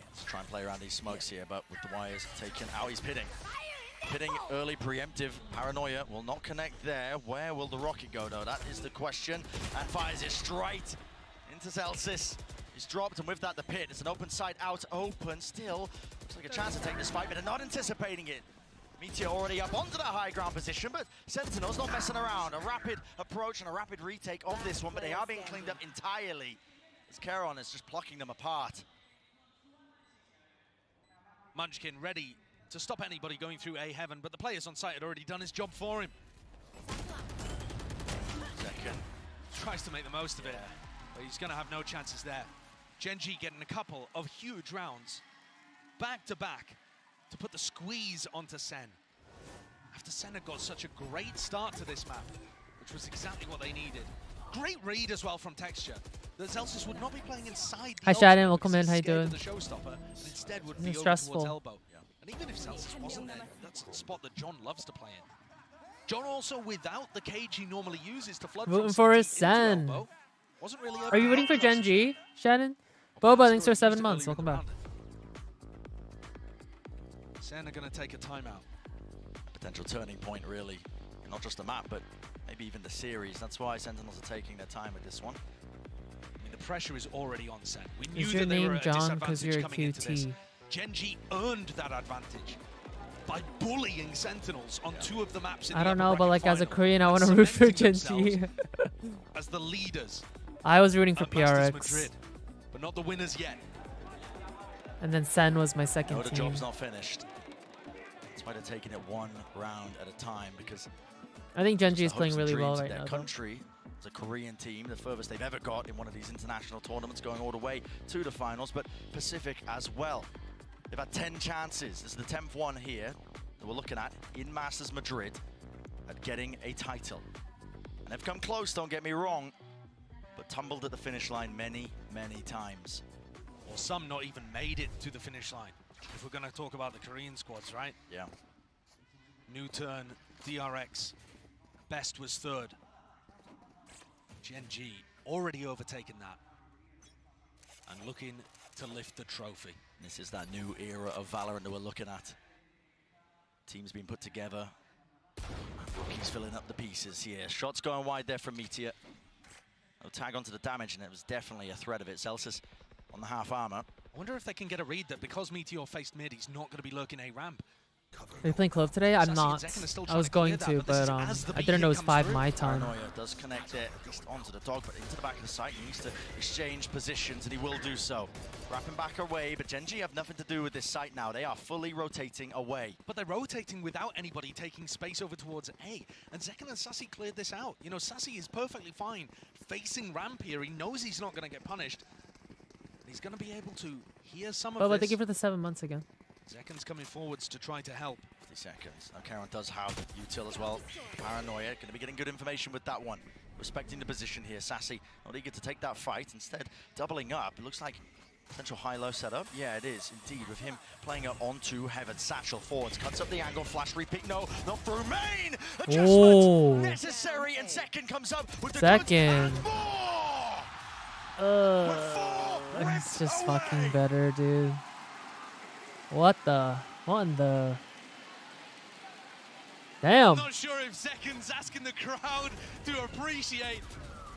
Let's try and play around these smokes here, but with the wires taken out, he's pitting. Pitting early preemptive. Paranoia will not connect there. Where will the rocket go though? That is the question. And fires it straight into Zelsis. He's dropped, and with that the pit. It's an open side out, open still. Looks like a chance to take this fight, but they're not anticipating it. Meteor already up onto that high ground position, but Sentinel's not messing around. A rapid approach and a rapid retake of this one, but they are being cleaned up entirely. As Charon is just plucking them apart. Munchkin ready to stop anybody going through A heaven, but the players on site had already done his job for him. Second tries to make the most of it, but he's going to have no chances there. Gen.G getting a couple of huge rounds back to back to put the squeeze onto Sen. After Sen had got such a great start to this map, which was exactly what they needed. Great read as well from Texture. That Celsius would not be playing inside the Hi Shannon, welcome in. How you doing? the showstopper, and instead would be It's over stressful. towards elbow. And even if Celsius wasn't there, that's a spot that John loves to play in. John also without the cage he normally uses to flood Rooting from for his CT into Sen. elbow. Wasn't really Are you rooting for Gen.G, Shannon? Boba, thanks for 7 months. Welcome back. Sen are going to take a timeout. Potential turning point, really. Not just the map, but maybe even the series. That's why Sentinels are taking their time with this one. I mean, the pressure is already on Sen. We knew Is your that they were name at a John because disadvantage you're a coming into this. QT? Gen.G earned that advantage by bullying Sentinels on 2 of the maps in I the don't upper know, but like bracket as a final, Korean, I and want to root for cementing Gen.G. themselves as the leaders I was rooting for at Masters PRX. Madrid, but not the winners yet. And then Sen was my second No, the team. job's not finished. That's why they're taking it 1 round at a time, because I think Gen.G is the playing hopes and really well dreams of right their now, though. country, as a Korean team, the furthest they've ever got in one of these international tournaments, going all the way to the finals, but Pacific as well. They've had 10 chances. This is the 10th one here that we're looking at in Masters Madrid at getting a title. And they've come close, don't get me wrong, but tumbled at the finish line many, many times. Or some not even made it to the finish line. If we're going to talk about the Korean squads, right? Yeah. New turn, DRX. Best was 3rd. Gen.G already overtaken that. And looking to lift the trophy. This is that new era of Valorant that we're looking at. Teams being put together. He's filling up the pieces here. Shots going wide there from Meteor. No tag onto the damage, and it was definitely a threat of it. Celsius on the half armor. I wonder if they can get a read that because Meteor faced mid, he's not going to be lurking A ramp. Are you playing Clove today? I'm Sassy not. and Zekken are still I trying was to clear going that, to, but this is but as the I didn't know it was beacon 5 comes my through. time. Paranoia does connect it, at least onto the dog, but into the back of the site. He needs to exchange positions, and he will do so. Wrapping back away, but Gen.G have nothing to do with this site now. They are fully rotating away. But they're rotating without anybody taking space over towards A. And Zekken and Sassy cleared this out. You know, Sassy is perfectly fine facing ramp here. He knows he's not going to get punished. He's going to be able to hear some of But this. thank you for the 7 months again. Zekken's coming forwards to try to help. 50 seconds. Now Karen does have util as well. Paranoia, going to be getting good information with that one. Respecting the position here. Sassy not eager to take that fight. Instead, doubling up. It looks like potential high-low setup. Yeah, it is indeed, with him playing up onto Heaven. Satchel forwards, cuts up the angle, flash repeat. No, not through main. Adjustment Oh. necessary, and Second comes up with the Second. goods and more. It's just fucking better, dude. What the? What in the? Damn. I'm not sure if Zekken's asking the crowd to appreciate.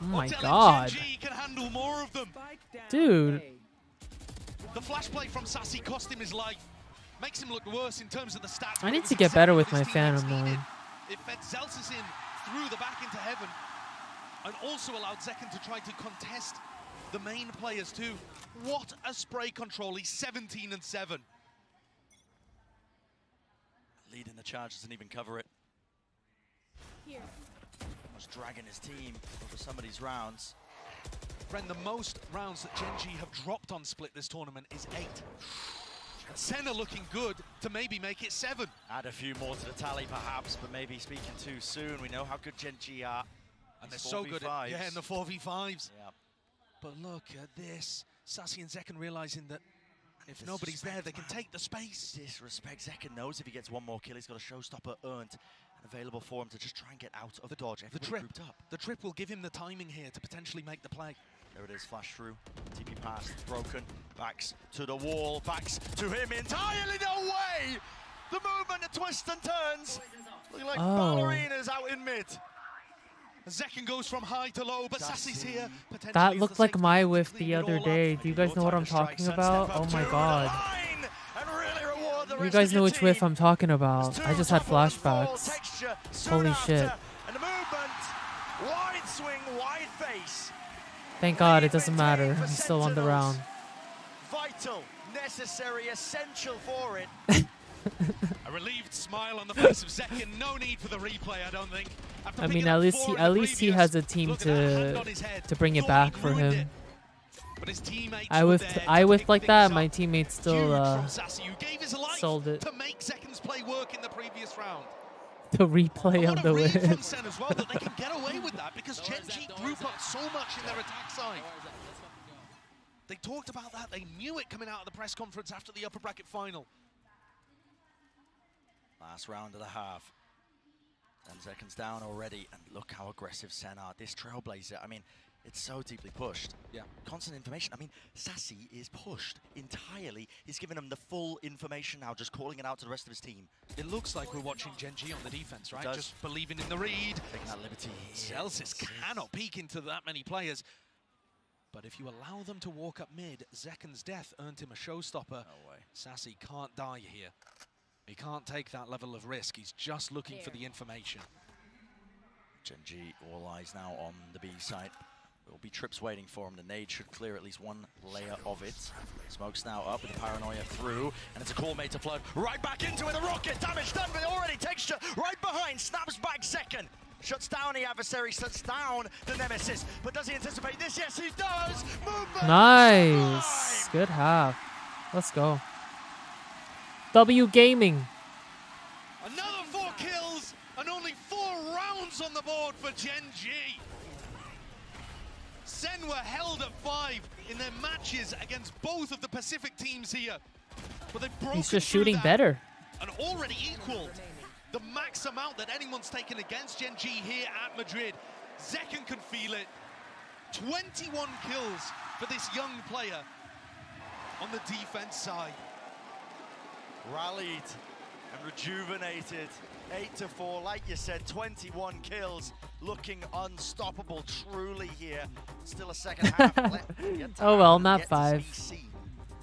Oh my or god. Gen.G can handle more of them. Dude. The flash play from Sassy cost him his life. Makes him look worse in terms of the stats. I but need it was to get exactly better what with my his teammates Phantom, needed. man. It fed Celsius in through the back into Heaven, and also allowed Zekken to try to contest the main players too. What a spray control. He's 17 and 7. Leading the charge, doesn't even cover it. Here. Was dragging his team over some of these rounds. Friend, the most rounds that Gen.G have dropped on Split this tournament is 8. Senna looking good to maybe make it 7. Add a few more to the tally perhaps, but maybe speaking too soon. We know how good Gen.G are. And they're These so good at, 4v5s. yeah, in the 4v5s. Yeah. But look at this. Sassy and Zekken realizing that if nobody's there, they can take the space. Disrespect. Zekken knows if he gets one more kill, he's got a showstopper earned and available for him to just try and get out of the dodge. The Everybody trip. grouped up. The trip will give him the timing here to potentially make the play. There it is, flash through. TP pass, broken. Backs to the wall, backs to him entirely. No way! The movement, the twists and turns. Looking like ballerinas out in mid. Zekken goes from high to low, but Sassy's here. That looked like my whiff the other day. Do you guys know what I'm talking about? Oh my god. You guys know which whiff I'm talking about. I just had flashbacks. Holy shit. And the movement, wide swing, wide face. Thank god it doesn't matter. He still won the round. Vital vital, necessary, essential for it. A relieved smile on the face of Zekin. No need for the replay, I don't think. I mean, at least he has a team to bring it back for him. But his teammates I whiffed like that. My teammates still sold it. To make Zekin's play work in the previous round. The replay on the Read from whiff. Sen as well that they can get away with that because Gen.G group up so much in their attack side. They talked about that. They knew it coming out of the press conference after the upper bracket final. Last round of the half. 10 seconds down already, and look how aggressive Sen are. This Trailblazer, I mean, it's so deeply pushed. Yeah. Constant information. I mean, Sassy is pushed entirely. He's given them the full information now, just calling it out to the rest of his team. It looks like we're watching Gen.G on the defense, right? does. Just believing in the read. Taking that liberty. Celsius cannot peek into that many players. But if you allow them to walk up mid, Zekin's death earned him a showstopper. No way. Sassy can't die here. He can't take that level of risk. He's just looking for the information. Gen.G all eyes now on the B side. There'll be trips waiting for him. The nade should clear at least one layer of it. Smoke's now up with the paranoia through, and it's a call made to flood right back into it. The rocket damage done, but already texture right behind. Snaps back second. Shuts down the adversary, shuts down the nemesis. But does he anticipate this? Yes, he does. Movement. Nice. Good half. Let's go. W Gaming. Another 4 kills and only 4 rounds on the board for Gen.G. Sen were held at 5 in their matches against both of the Pacific teams here. But they've broken He's just through shooting that better. and already equaled the max amount that anyone's taken against Gen.G here at Madrid. Zekin can feel it. 21 kills for this young player on the defense side. Rallied and rejuvenated. 8-4, like you said, 21 kills. Looking unstoppable, truly here. Still a second half. Oh well, map 5.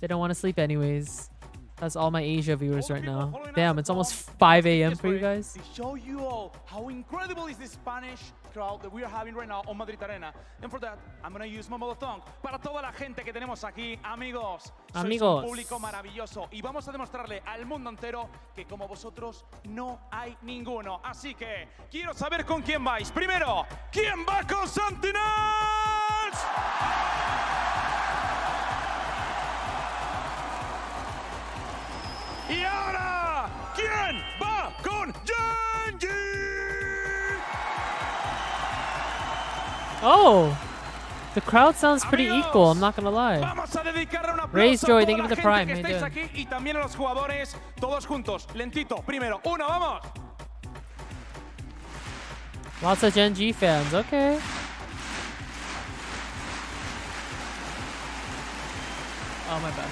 They don't want to sleep anyways. That's all my Asia viewers right now. Damn, it's almost 5 a.m. for you guys. To show you all how incredible is the Spanish crowd that we are having right now on Madrid Arena. And for that, I'm going to use my mother tongue. Para toda la gente que tenemos aquí, amigos. Sois un público maravilloso. Y vamos a demostrarle al mundo entero que como vosotros no hay ninguno. Así que quiero saber con quién vais. Primero, ¿quién va con Sentinels? Y ahora, ¿quién va con Gen.G? Oh, the crowd sounds pretty equal, I'm not gonna lie. Raise Joy, thank you for the prime. How you doing? Y también a los jugadores, todos juntos, lentito. Primero, uno, vamos. Lots of Gen.G fans, okay. Oh, my bad.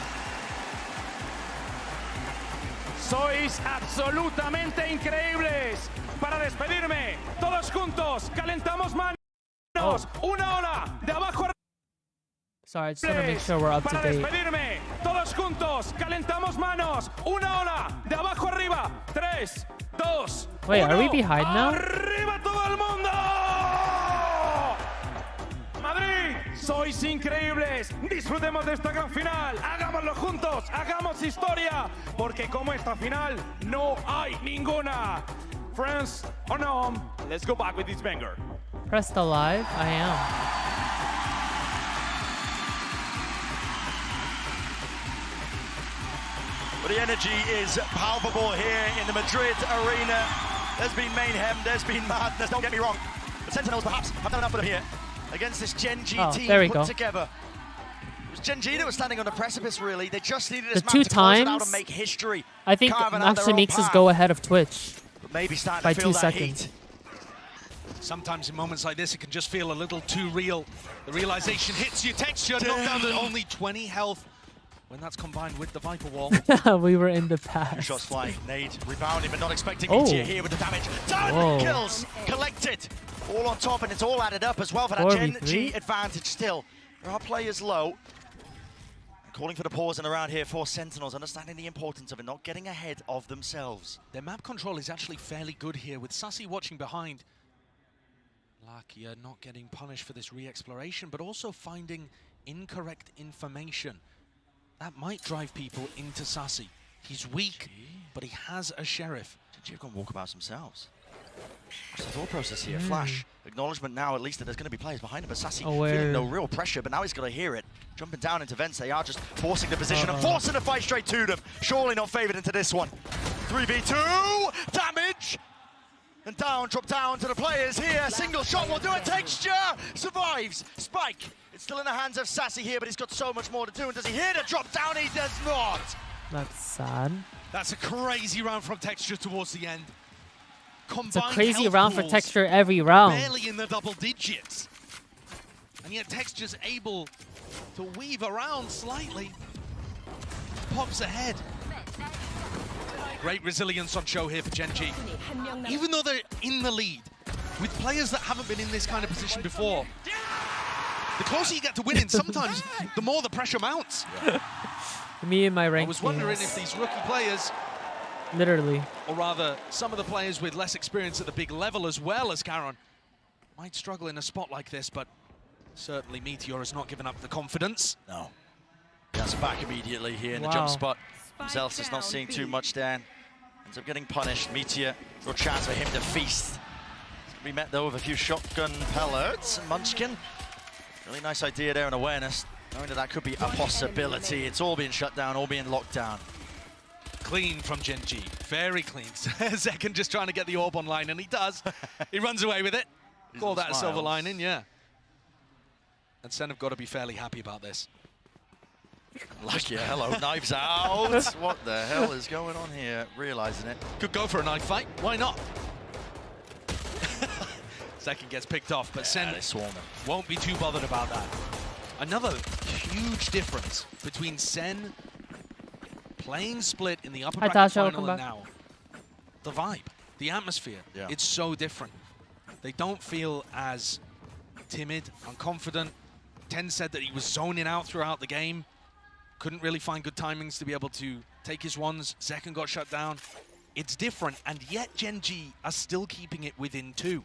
Sois absolutamente increíbles. Para despedirme, todos juntos, calentamos manos. Una ola de abajo. Sorry, I just want to make sure we're up to Para date. despedirme, todos juntos, calentamos manos. Una ola de abajo arriba. 3, 2, Wait, are we behind now? ¡Arriba todo el mundo! ¡Madrid! ¡Sois increíbles! Disfrutemos de esta gran final. Hagámoslo juntos, hagamos historia. Porque como esta final, no hay ninguna. Friends, on home, let's go back with this banger. Pressed alive? I am. But the energy is palpable here in the Madrid arena. There's been mayhem, there's been madness, don't get me wrong. The Sentinels perhaps have done enough for them here against this Gen.G team put together. It was Gen.G that was standing on the precipice, really. They just needed this The map 2 to close it out times, and make history. I think actually makes us go ahead of Twitch maybe starting by to feel 2 that seconds. heat. Sometimes in moments like this, it can just feel a little too real. The realization hits you, texture, knocked down to only 20 health. When that's combined with the Viper Wall. We were in the past. 2 shots flying, nade rebounding, but not expecting Oh. Meteor here with the damage. Done! Whoa. Kills collected. All on top, and it's all added up as well for that 4v3? Gen.G advantage still. There are players low. Calling for the pause and around here for Sentinels, understanding the importance of it, not getting ahead of themselves. Their map control is actually fairly good here, with Sassy watching behind. Lakia not getting punished for this re-exploration, but also finding incorrect information. that might drive people into Sassy. He's weak, but he has a sheriff. Genji have gone walkabouts themselves. What's the thought process here? Flash, acknowledgement now at least that there's going to be players behind him, but Sassy feeling no real pressure, but now he's got to hear it. Jumping down into vents, they are just forcing the position and forcing the fight straight to them. Surely not favored into this one. 3v2, damage! And down, drop down to the players here. Single shot will do it. Texture survives. Spike. It's still in the hands of Sassy here, but he's got so much more to do. And does he hear the drop down? He does not. That's sad. That's a crazy round from Texture towards the end. It's a crazy round for Texture every round. Barely in the double digits. And yet Texture's able to weave around slightly. Pops ahead. Great resilience on show here for Genji. Even though they're in the lead, with players that haven't been in this kind of position before, the closer you get to winning, sometimes the more the pressure mounts. Me and my rankings. I was wondering if these rookie players, literally, or rather some of the players with less experience at the big level as well as Karon, might struggle in a spot like this, but certainly Meteor has not given up the confidence. No. That's back immediately here in the jump spot. Zelsis is not seeing too much then. Ends up getting punished. Meteor, real chance for him to feast. It's going to be met though with a few shotgun pellets. Munchkin, really nice idea there and awareness. Knowing that that could be a possibility. It's all being shut down, all being locked down. Clean from Genji, very clean. Second just trying to get the orb online, and he does. He runs away with it. Call that a silver lining, yeah. And Sen have got to be fairly happy about this. Lucky, hello, knives out. What the hell is going on here? Realizing it. Could go for a knife fight, why not? Second gets picked off, but Sen won't be too bothered about that. Another huge difference between Sen playing Split in the upper bracket final and now. The vibe, the atmosphere, it's so different. They don't feel as timid, unconfident. Ten said that he was zoning out throughout the game. Couldn't really find good timings to be able to take his ones. Second got shut down. It's different, and yet Genji are still keeping it within 2.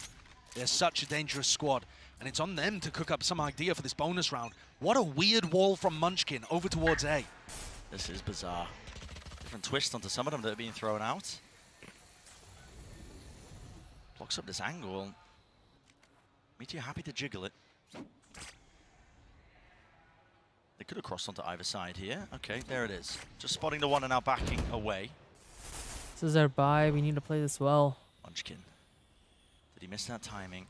They're such a dangerous squad, and it's on them to cook up some idea for this bonus round. What a weird wall from Munchkin over towards A. This is bizarre. Different twist onto some of them that are being thrown out. Blocks up this angle. Meteor happy to jiggle it. They could have crossed onto either side here. Okay, there it is. Just spotting the one and now backing away. This is our bye. We need to play this well. Munchkin. Did he miss that timing?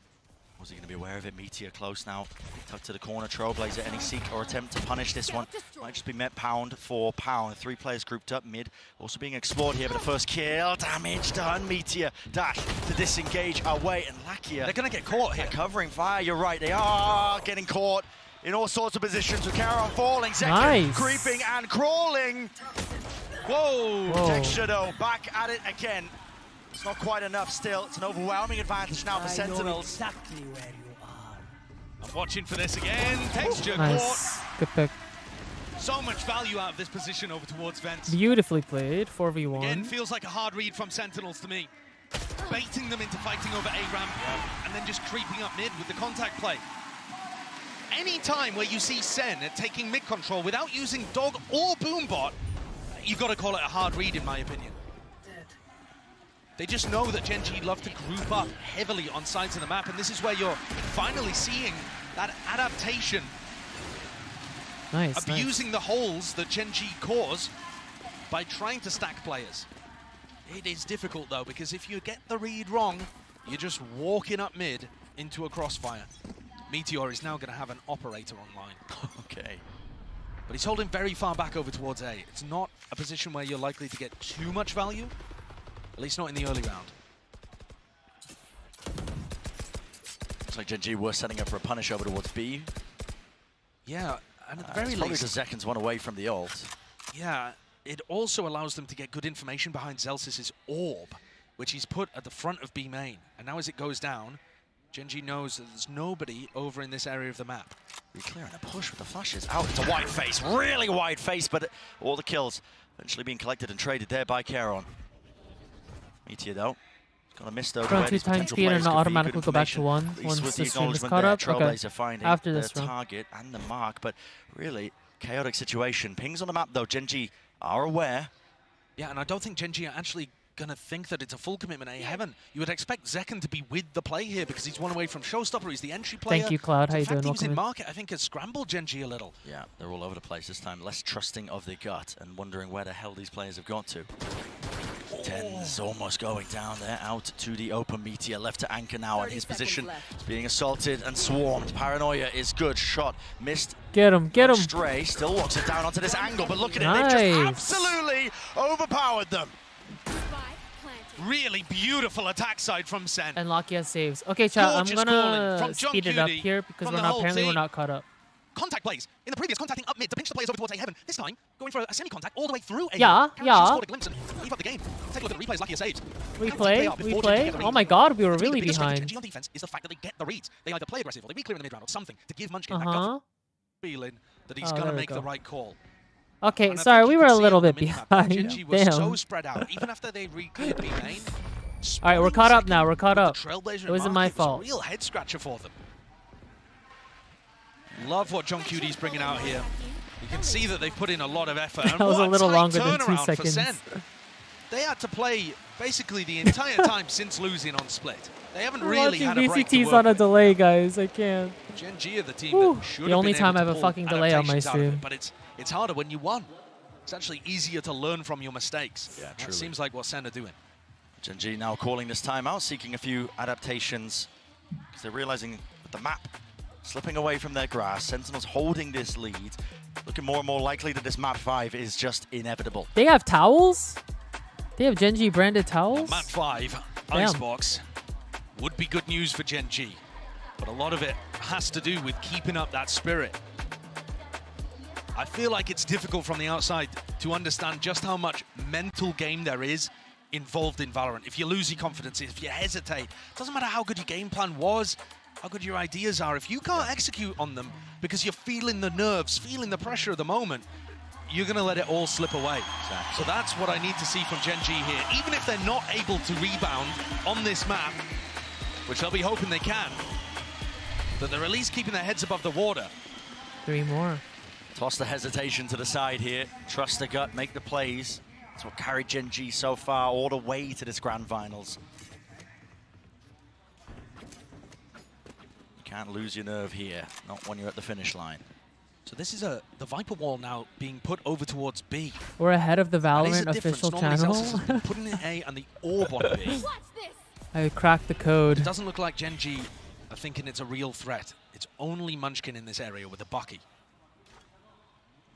Was he going to be aware of it? Meteor close now. Tucked to the corner. Trailblazer, any seek or attempt to punish this one. Might just be met pound for pound. 3 players grouped up mid. Also being explored here, but the first kill. Damage done. Meteor dash to disengage away. And Lakia. They're going to get caught here. Covering fire. You're right. They are getting caught in all sorts of positions with Karon falling. Second creeping and crawling. Whoa. Texture though, back at it again. It's not quite enough still. It's an overwhelming advantage now for Sentinels. Exactly where you are. I'm watching for this again. Texture Nice. caught. Good pick. So much value out of this position over towards Vents. Beautifully played. 4v1. Again, feels like a hard read from Sentinels to me. Baiting them into fighting over A ramp and then just creeping up mid with the contact play. Any time where you see Sen taking mid control without using Dog or Boombot, you've got to call it a hard read in my opinion. They just know that Genji love to group up heavily on sides of the map, and this is where you're finally seeing that adaptation. Abusing the holes that Genji cause by trying to stack players. It is difficult though, because if you get the read wrong, you're just walking up mid into a crossfire. Meteor is now going to have an operator online. Okay. But he's holding very far back over towards A. It's not a position where you're likely to get too much value. At least not in the early round. Looks like Genji were setting up for a punish over towards B. Yeah, and at the very probably least... because Zekken's one away from the ult. Yeah, it also allows them to get good information behind Zelsis's orb, which he's put at the front of B main. And now as it goes down, Genji knows that there's nobody over in this area of the map. Be clearing a push with the flashes out into wide face. Really wide face, but all the kills eventually being collected and traded there by Karon. Meteor though, gonna miss though. Around 2 times speed and automatically go back to 1 once the stream is caught up. Okay. Trailblazer finding After this the round. target and the mark, but really chaotic situation. Pings on the map, though. Gen.G are aware. Yeah, and I don't think Gen.G are actually going to think that it's a full commitment A heaven. You would expect Zekken to be with the play here because he's one away from Showstopper. He's the entry player. Thank you, Cloud. How you the fact doing? He was in Welcome market, I think, has scrambled Gen.G a little. Yeah, they're all over the place this time. Less trusting of their gut and wondering where the hell these players have got to. Ten's almost going down there, out to the open. Meteor left to anchor now, and his position is being assaulted and swarmed. Paranoia is good. Shot missed. Get him, get him. Stray still walks it down onto this angle, but look at it. Nice. They've just absolutely overpowered them. Really beautiful attack side from Sen. And Lakia saves. Okay, chat, I'm Gorgeous gonna calling from speed it up Junkcutie, here because from we're the not whole apparently we're team. not caught up. Contact plays. In the previous, contacting up mid to pinch the players over towards A heaven. This time, going for a semi-contact all the way through A Yeah, heaven. yeah. Scored a glimpse and leave up the game. Take a look at the replays. Lakia saves. Replay. Oh my god, we were really behind. On defense is the fact that they get the reads. They either play aggressive or they re-clear in the mid-round or something to give Munchkin that gut Feeling that he's Oh, going to there we make go. the right call. Okay, And I sorry, think we you were could a see little on the bit minimap that behind. Gen.G was so Damn. spread out, even after they re-cleared B main. All right, we're caught up now. We're caught up. Trailblazer It wasn't my market was fault. a real head scratcher for them. Love what Jonkcutie's bringing out here. You can see that they've put in a lot of effort. That was a little longer than 2 turnaround for seconds. Sen. They had to play basically the entire time since losing on Split. They haven't We're really watching had a break to VCTs work on a with. delay, guys. I can't. Gen.G are the team Whew. that should The have only been time I able have to a pull fucking delay on my adaptations out of it, stream. but it's harder when you won. It's actually easier to learn from your mistakes. Yeah, That truly. seems like what Sen are doing. Gen.G now calling this timeout, seeking a few adaptations because they're realizing that the map slipping away from their grasp. Sentinels holding this lead, looking more and more likely that this map 5 is just inevitable. They have towels? They have Gen.G branded towels? Map 5, Damn. Icebox, would be good news for Gen.G, but a lot of it has to do with keeping up that spirit. I feel like it's difficult from the outside to understand just how much mental game there is involved in Valorant. If you lose your confidence, if you hesitate, it doesn't matter how good your game plan was, how good your ideas are. If you can't execute on them because you're feeling the nerves, feeling the pressure of the moment, you're going to let it all slip away. Exactly. So that's what I need to see from Gen.G here. Even if they're not able to rebound on this map, which I'll be hoping they can, that they're at least keeping their heads above the water. 3 more. Toss the hesitation to the side here. Trust the gut, make the plays. That's what carried Gen.G so far all the way to this grand finals. You can't lose your nerve here, not when you're at the finish line. So this is the Viper wall now being put over towards B. We're ahead of the That is Valorant a difference. official Normally channel. Celsius has been putting in A and the orb on B. I cracked the code. It doesn't look like Gen.G are thinking it's a real threat. It's only Munchkin in this area with a Bucky.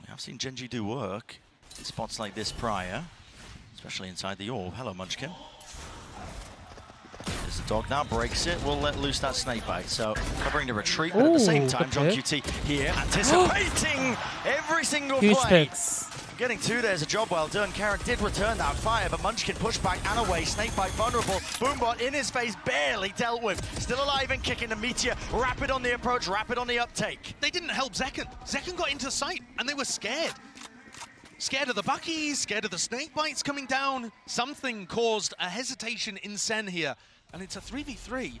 We have seen Gen.G do work in spots like this prior, especially inside the orb. Hello, Munchkin. There's the dog now, breaks it, will let loose that snake bite. So covering the retreat, but at the same time, Joshseki here anticipating every single Huge play. picks. Getting 2 there's a job well done. Karen did return that fire, but Munchkin pushed back and away. Snakebite vulnerable. Boombot in his face, barely dealt with. Still alive and kicking the Meteor. Rapid on the approach, rapid on the uptake. They didn't help Zekken. Zekken got into sight and they were scared. Scared of the Buckies, scared of the snake bites coming down. Something caused a hesitation in Sen here. And it's a 3v3,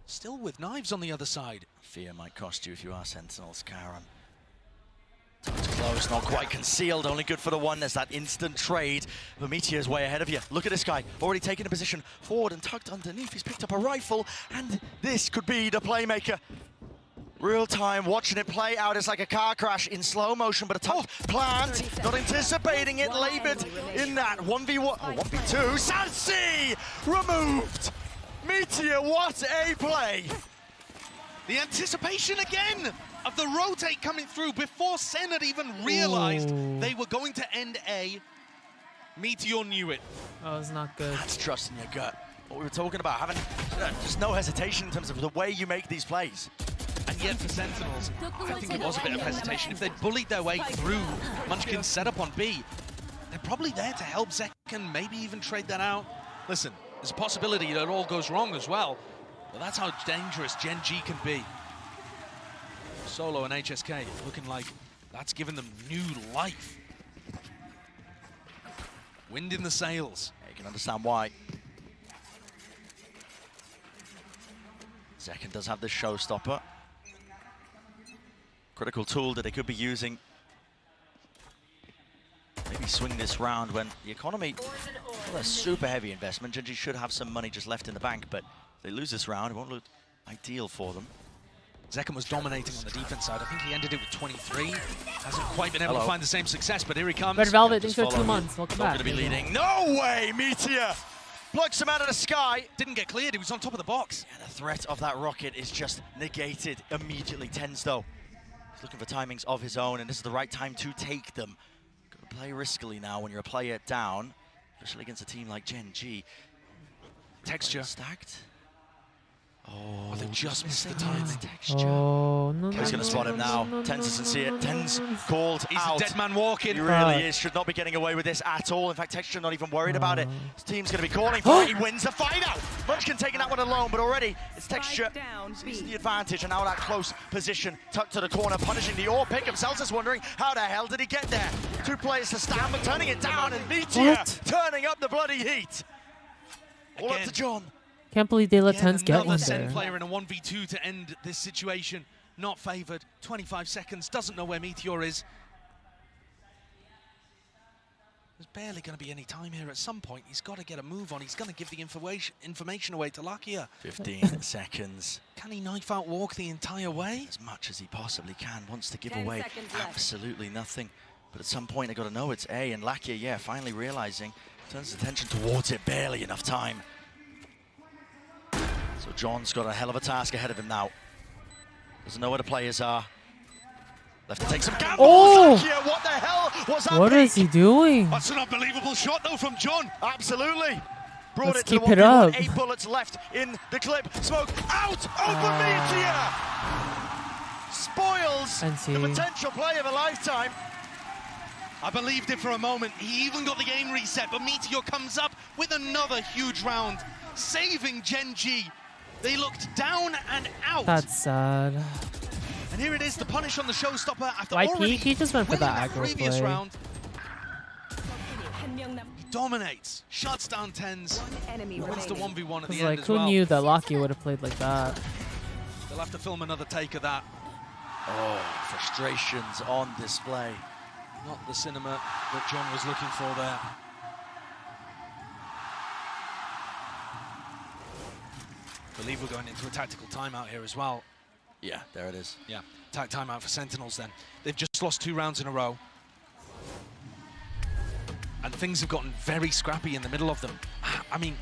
still with knives on the other side. Fear might cost you if you are Sentinels, Karen. It's close, not quite concealed, only good for the one. There's that instant trade. The Meteor's way ahead of you. Look at this guy, already taking a position forward and tucked underneath. He's picked up a rifle, and this could be the playmaker. Real time, watching it play out. It's like a car crash in slow motion, but a tough plant. Not anticipating it, labored in that 1v1, or 1v2. Sassy removed. Meteor, what a play. The anticipation again of the rotate coming through before Sen had even realized they were going to end A. Meteor knew it. Oh, it's not good. That's trusting your gut. What we were talking about, having just no hesitation in terms of the way you make these plays. And yet for Sentinels, I think it was a bit of hesitation. If they'd bullied their way through Munchkin's setup on B, they're probably there to help Zekken, maybe even trade that out. Listen, there's a possibility that it all goes wrong as well, but that's how dangerous Gen.G can be. Solo and HSK looking like that's given them new life. Wind in the sails. Yeah, you can understand why. Zekken does have this showstopper. Critical tool that they could be using maybe swing this round when the economy, well, a super heavy investment. Gen.G should have some money just left in the bank, but if they lose this round, it won't look ideal for them. Zekken was dominating on the defense side. I think he ended it with 23. Hasn't quite been able to find the same success, but here he comes. Red Velvet, thanks for 2 months. Welcome back. Not going to be leading. No way, Meteor! Plucks him out of the sky. Didn't get cleared, he was on top of the box. And the threat of that rocket is just negated immediately. TenZ, though, he's looking for timings of his own, and this is the right time to take them. Got to play riskily now when you're a player down, especially against a team like Gen.G. Texture. Stacked. Oh, they just missed the timing. Oh, no, He's going to spot him now. TenZ doesn't see it. TenZ called He's out. a dead man walking. He really is. Should not be getting away with this at all. In fact, Texture not even worried about it. His team's going to be calling for it. He wins the fight out. Munchkin taking that one alone, but already it's Texture. Sees the advantage, and now that close position, tucked to the corner, punishing the AWP pick. Himself is wondering, how the hell did he get there? 2 players to stand, but turning it down, and Meteor turning up the bloody heat. All up to John. Can't believe they let TenZ get one Another there. Sen player in a 1v2 to end this situation. Not favored. 25 seconds. Doesn't know where Meteor is. There's barely going to be any time here. At some point, he's got to get a move on. He's going to give the information away to Lakia. 15 seconds. Can he knife out walk the entire way? As much as he possibly can. Wants to give away absolutely nothing. But at some point, they've got to know it's A. And Lakia, yeah, finally realizing, turns his attention towards it. Barely enough time. So John's got a hell of a task ahead of him now. Doesn't know where the players are. Left to take some gambles. Oh! Lakia, what the hell was that? What is he doing? That's an unbelievable shot, though, from John. Absolutely. Brought Let's it to keep it up. 8 bullets left in the clip. Smoke out over Meteor. Spoils the potential play of a lifetime. I believed it for a moment. He even got the game reset, but Meteor comes up with another huge round, saving Gen.G. They looked down and out. That's sad. And here it is, the punish on the showstopper after YP, already he just went for winning that aggro previous play. round. He dominates, shuts down TenZ, wins the 1v1 at the end Like, as who well. knew that Lakia would have played like that? They'll have to film another take of that. Oh, frustrations on display. Not the cinema that John was looking for there. I believe we're going into a tactical timeout here as well. Yeah, there it is. Yeah, timeout for Sentinels then. They've just lost 2 rounds in a row. And things have gotten very scrappy in the middle of them. I mean,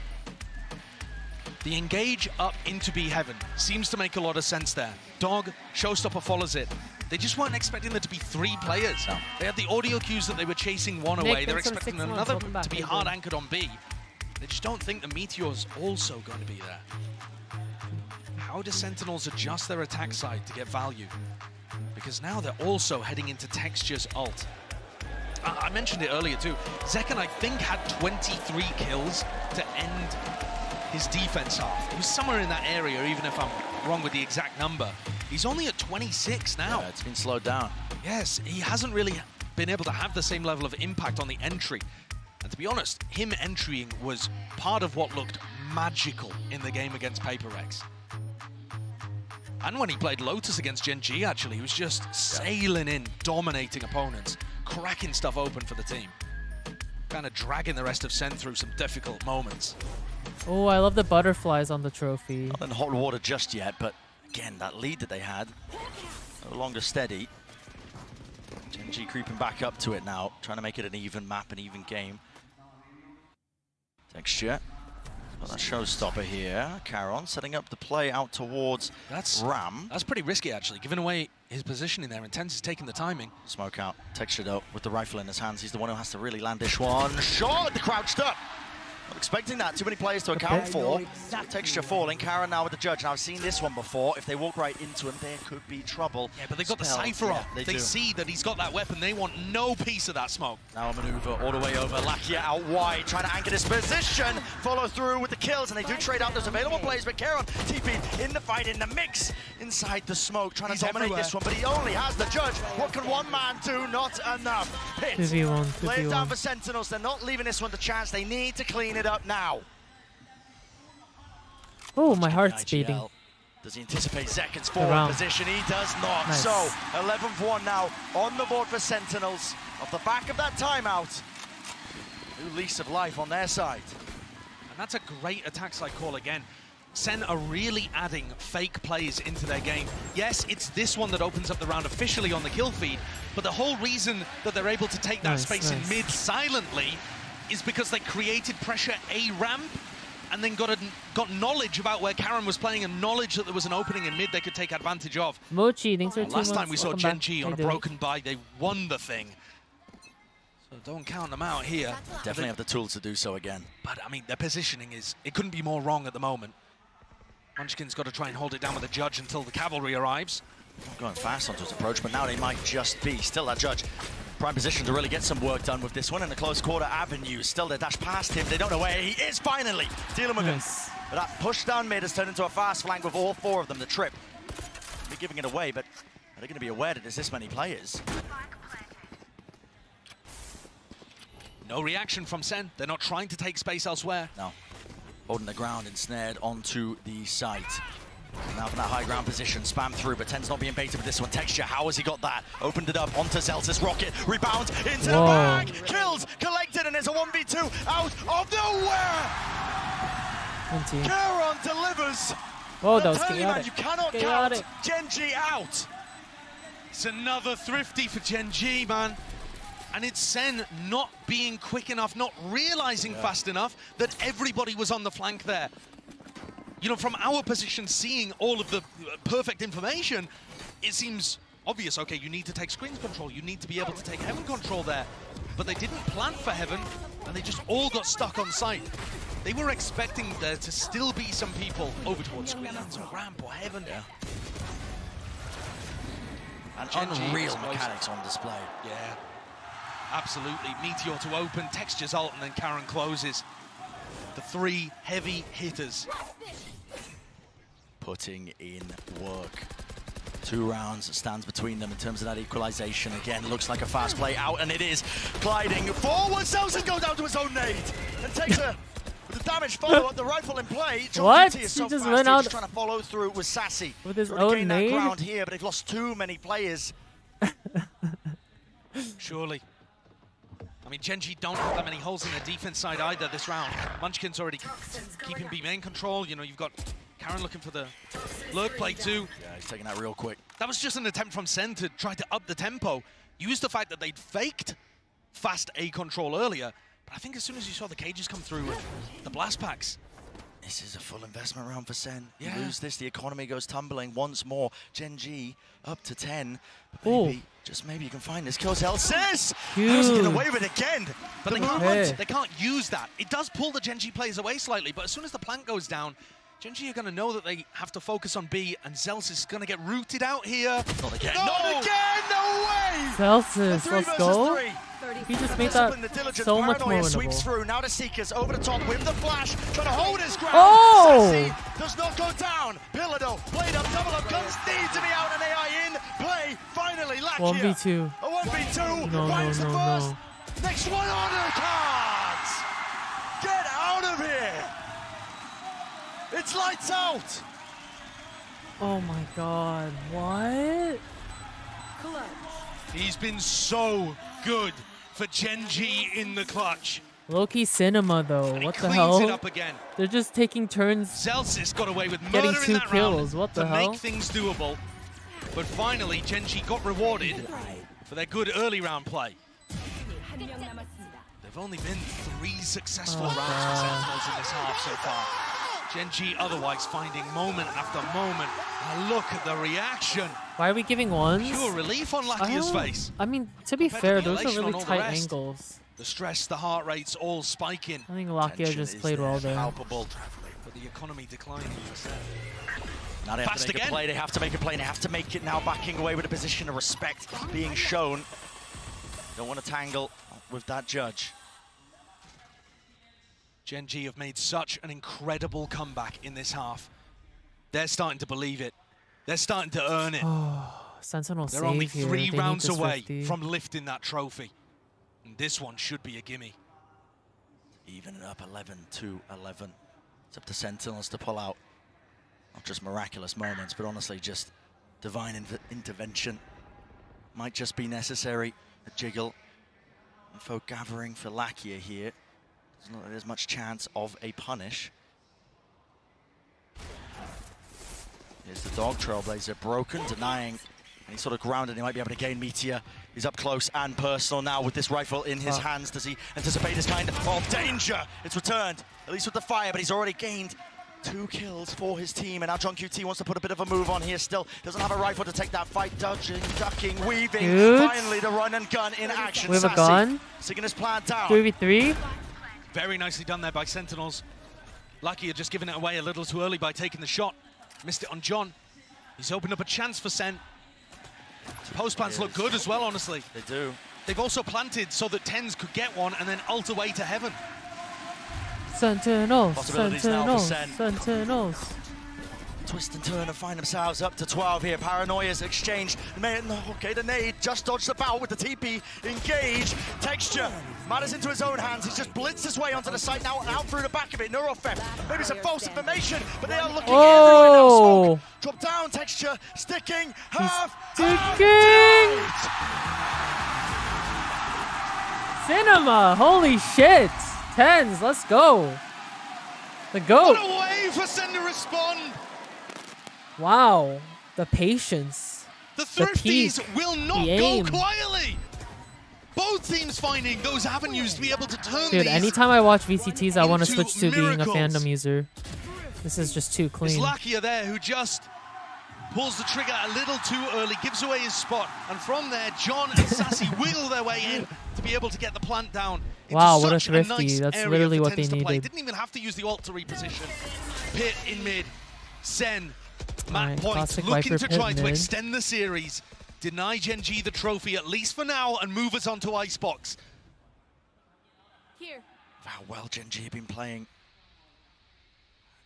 the engage up into B heaven seems to make a lot of sense there. Dog, showstopper follows it. They just weren't expecting there to be 3 players. No. They had the audio cues that they were chasing one Nick, away. They're thanks for expecting 6 months. another Welcome back. to be How you hard doing? anchored on B. They just don't think the Meteor's also going to be there. How do Sentinels adjust their attack side to get value? Because now they're also heading into Texture's ult. I mentioned it earlier too. Zekken, I think, had 23 kills to end his defense half. It was somewhere in that area, even if I'm wrong with the exact number. He's only at 26 now. Yeah, it's been slowed down. Yes, he hasn't really been able to have the same level of impact on the entry. And to be honest, him entering was part of what looked magical in the game against PaperX. And when he played Lotus against Gen.G, actually, he was just sailing in, dominating opponents, cracking stuff open for the team. Kind of dragging the rest of Sen through some difficult moments. Oh, I love the butterflies on the trophy. Not in hot water just yet, but again, that lead that they had, no longer steady. Gen.G creeping back up to it now, trying to make it an even map, an even game. Texture. Got that showstopper here. Caron setting up the play out towards Ram. That's pretty risky, actually, giving away his positioning there. Intense is taking the timing. Smoke out. Texture, though, with the rifle in his hands. He's the one who has to really land this one. Shot! The crouched up. Not expecting that. Too many players to account for. Texture falling. Caron now with the judge. Now, I've seen this one before. If they walk right into him, there could be trouble. Yeah, but they've got the Cypher up. They see that he's got that weapon. They want no piece of that smoke. Now a maneuver all the way over. Lakia out wide, trying to anchor this position. Follow through with the kills, and they do trade out those available players. But Caron, TP in the fight, in the mix, inside the smoke, trying to dominate this one. But he only has the judge. What can one man do? Not enough. Hit. 2v1, Lay it down 2v1. for Sentinels. They're not leaving this one to chance. They need to clean it up now. Oh, my heart's beating. Does he anticipate Zekken's forward Around. position? He does not. Nice. So 11-1 now on the board for Sentinels. off the back of that timeout. New lease of life on their side. And that's a great attack side call again. Sen are really adding fake plays into their game. Yes, it's this one that opens up the round officially on the kill feed, but the whole reason that they're able to take that space in mid silently is because they created pressure A ramp and then got knowledge about where Karen was playing and knowledge that there was an opening in mid they could take advantage of. Mochi, thanks for 2 months. Last time we saw Welcome back. Gen.G on a broken buy, they won the thing. So don't count them out here. Definitely have the tools to do so again. But I mean, their positioning it couldn't be more wrong at the moment. Munchkin's got to try and hold it down with the Judge until the cavalry arrives. Not going fast onto his approach, but now they might just be. Still that Judge. Prime position to really get some work done with this one in the close quarter avenue. Still they dash past him. They don't know where he is finally. Dealing with him. But that push down mid has turned into a fast flank with all 4 of them. The trip. They're giving it away, but are they going to be aware that there's this many players? No reaction from Sen. They're not trying to take space elsewhere. No. Holding the ground, ensnared onto the site. Now from that high ground position, spam through, but Ten's not being baited with this one. Texture, how has he got that? Opened it up onto Zelsis, rocket, rebounds into the bag, kills, collected, and there's a 1v2 out of nowhere! Karen delivers! Whoa, that was chaotic. Man, you cannot count Gen.G out! It's another thrifty for Gen.G, man. And it's Sen not being quick enough, not realizing fast enough that everybody was on the flank there. You know, from our position, seeing all of the perfect information, it seems obvious. Okay, you need to take screens control. You need to be able to take heaven control there. But they didn't plan for heaven, and they just all got stuck on site. They were expecting there to still be some people over towards screens or ramp or heaven. Yeah. And unreal mechanics on display. Yeah. Absolutely. Meteor to open, Texture's ult, and then Karen closes. The 3 heavy hitters. Putting in work. 2 rounds stands between them in terms of that equalization. Again, looks like a fast play out, and it is. Gliding forward, Celsius goes down to his own nade and takes a with the damage follow-up, the rifle in play. What? Is so he just fast, went out just trying to follow through with Sassy. With his to own gain nade? that ground here, but they've lost too many players. Surely. I mean, Gen.G don't have that many holes in their defense side either this round. Munchkin's already keeping B main control. You know, you've got Karen looking for the lurk play too. Yeah, he's taking that real quick. That was just an attempt from Sen to try to up the tempo. Use the fact that they'd faked fast A control earlier. But I think as soon as you saw the cages come through with the blast packs, this is a full investment round for Sen. Yeah. You lose this, the economy goes tumbling once more. Gen.G up to 10. But maybe, just maybe you can find this. Kills Elsis! How's he getting away with it again? But they can't use that. It does pull the Gen.G players away slightly, but as soon as the plant goes down, Gen.G are going to know that they have to focus on B, and Zelsis is going to get rooted out here. Not again. No! Not again! No way! Celsius, let's go. He just made that so much more winnable. Sweeps through. Now the Seekers over the top with the flash, trying to hold his ground. Oh! Sassy does not go down. Pillado, blade up, double up, guns need to be out, and AI in play. Finally, Lakia. 1v2. A 1v2. No, finds the first. no. Next one on the cards. Get out of here. It's lights out. Oh my god, what? He's been so good for Gen.G in the clutch. Low-key cinema though, And what he the cleans hell? it up again. They're just taking turns. Zelsis got away with getting murder 2 in that kills, round what the to hell? make things doable. But finally, Gen.G got rewarded for their good early round play. They've only been 3 successful rounds for Sentinels in this half so far. Gen.G otherwise finding moment after moment. And look at the reaction. Why are we giving ones? Pure relief on Lakia's face. I mean, to be fair, those are Elation really on all the tight rest. angles. The stress, the heart rates all spiking. I think Lakia just played well there. Palpable. But the economy declining. Now they have to make a play, they have to make a play, they have to make it now, backing away with a position of respect being shown. Don't want to tangle with that Judge. Gen.G have made such an incredible comeback in this half. They're starting to believe it. They're starting to earn it. Sentinel They're only save 3 here. They rounds need this away 50. from lifting that trophy. And this one should be a gimme. Even up 11-11. It's up to Sentinels to pull out not just miraculous moments, but honestly just divine intervention. Might just be necessary. A jiggle Info gathering for Lakia here. Doesn't look like there's much chance of a punish. Here's the dog, Trailblazer broken, denying any sort of grounded. He might be able to gain Meteor. He's up close and personal now with this rifle in his hands. Does he anticipate this kind of danger? It's returned, at least with the fire, but he's already gained 2 kills for his team. And now John QT wants to put a bit of a move on here still. Doesn't have a rifle to take that fight. Dodging, ducking, weaving. Dude. Finally, the run and gun in action. We have a gun. Seeing his plan down. 3v3. Very nicely done there by Sentinels. Lucky had just given it away a little too early by taking the shot. Missed it on John. He's opened up a chance for Sen. Post plants look good as well, honestly. They do. They've also planted so that Tens could get one and then ult away to heaven. Sentinels, Possibilities now for Sentinels, Sen. Sentinels. Twist and turn and find themselves up to 12 here. Paranoia's exchanged. Okay, the nade just dodged the bow with the TP. Engage. Texture. Matters into his own hands. He's just blitzed his way onto the site now and out through the back of it. Neurofem. Maybe it's a false information, but they are looking everywhere now. Smoke. Drop down. Texture. Sticking. Half. Sticking. Cinema. Holy shit. Tens. Let's go. The GOAT. What a way for Sen to respond. Wow, the patience. The Thrifties will not aim. go quietly. Both teams finding those avenues to be able to turn Dude, these anytime I watch VCTs, I want to into switch to being a miracles. fandom user. This is just too It's clean. Lakia there who just pulls the trigger a little too early, gives away his spot, and from there, John and Sassy wiggle their way in to be able to get the plant down. Into Wow, what a such thrifty. nice That's area literally for what Tens they to play. needed. Didn't even have to use the ult to reposition. Pit in mid. Sen. Alright, Matt Point classic looking Viper to try Pit to mid. extend the series, deny Gen G the trophy, at least for now, and move us on to Icebox. Here. How well Gen G have been playing.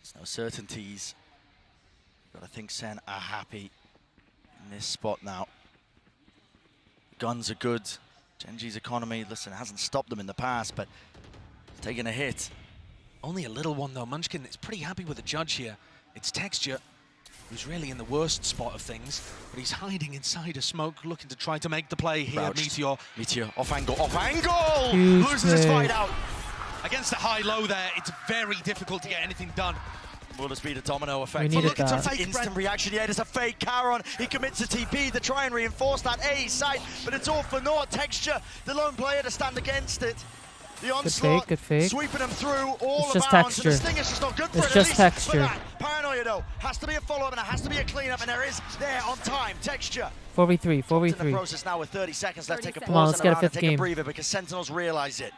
There's no certainties. But I think Sen are happy in this spot now. Guns are good. Gen G's economy, listen, hasn't stopped them in the past, but it's taking a hit. Only a little one though. Munchkin is pretty happy with the judge here. It's Texture, who's really in the worst spot of things, but he's hiding inside a smoke, looking to try to make the play here. Crouched. Meteor. Off angle, off angle! Huge Loses his fight pick. out. Against the high-low there, it's very difficult to get anything done. Will this be the domino effect? We needed Look, it's a that. fake instant reaction. Yeah, there's a fake Charon. He commits to TP to try and reinforce that A side, but it's all for naught. Texture, the lone player to stand against it. The onslaught, good fake. sweeping them through all It's just around. texture. So the Stinger's just not good for It's it, just at least for texture. that. Paranoia though, has to be a follow-up and it has to be a clean-up, and there is there on time. Texture. 4v3, In the 4v3. process now with 30 seconds left. Take a Come on, pause let's and get a around and fifth take a game. breather because Sentinels realize it.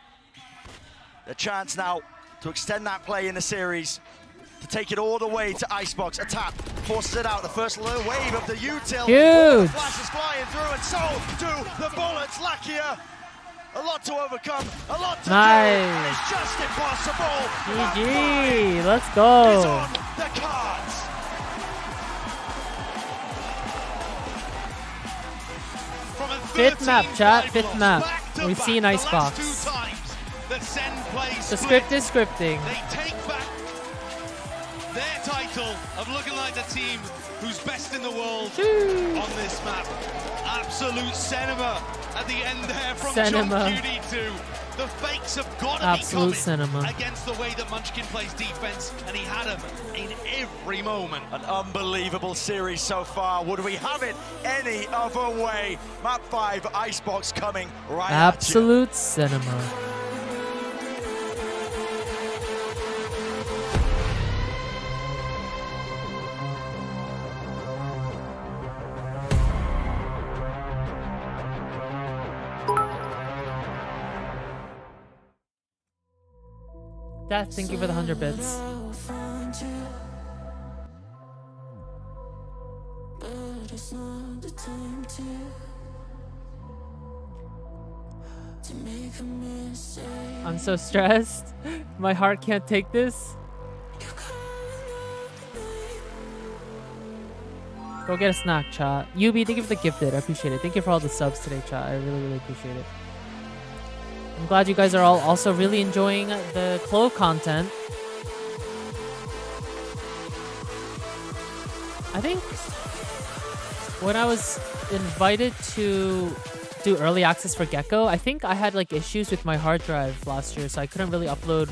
The chance now to extend that play in the series, to take it all the way to Icebox. A tap forces it out. The first little wave of the util. Huge. The flashes flying through, and so do the bullets. Lakia, a lot to overcome, a lot to do, and Nice. it's just impossible. GG, let's Is go. on the cards. From a Fifth map, 13 chat, rivals, fifth map. back to We've back, seen the Icebox. last 2 times that Sen plays The split. script is scripting. They take back their title of looking like the team who's best in the world on this map. Absolute cinema at the end there from Cinema. John QD2. The fakes have got to Absolute be cinema. coming against the way that Munchkin plays defense, and he had them in every moment. An unbelievable series so far. Would we have it any other way? Map 5, Icebox coming right at you. Absolute cinema. Dad, thank you for the 100 bits. I'm so stressed. My heart can't take this. Go get a snack, chat. UB, thank you for the gifted. I appreciate it. Thank you for all the subs today, chat. I really, really appreciate it. I'm glad you guys are all also really enjoying the Clove content. I think when I was invited to do early access for Gecko. I think I had like issues with my hard drive last year, so I couldn't really upload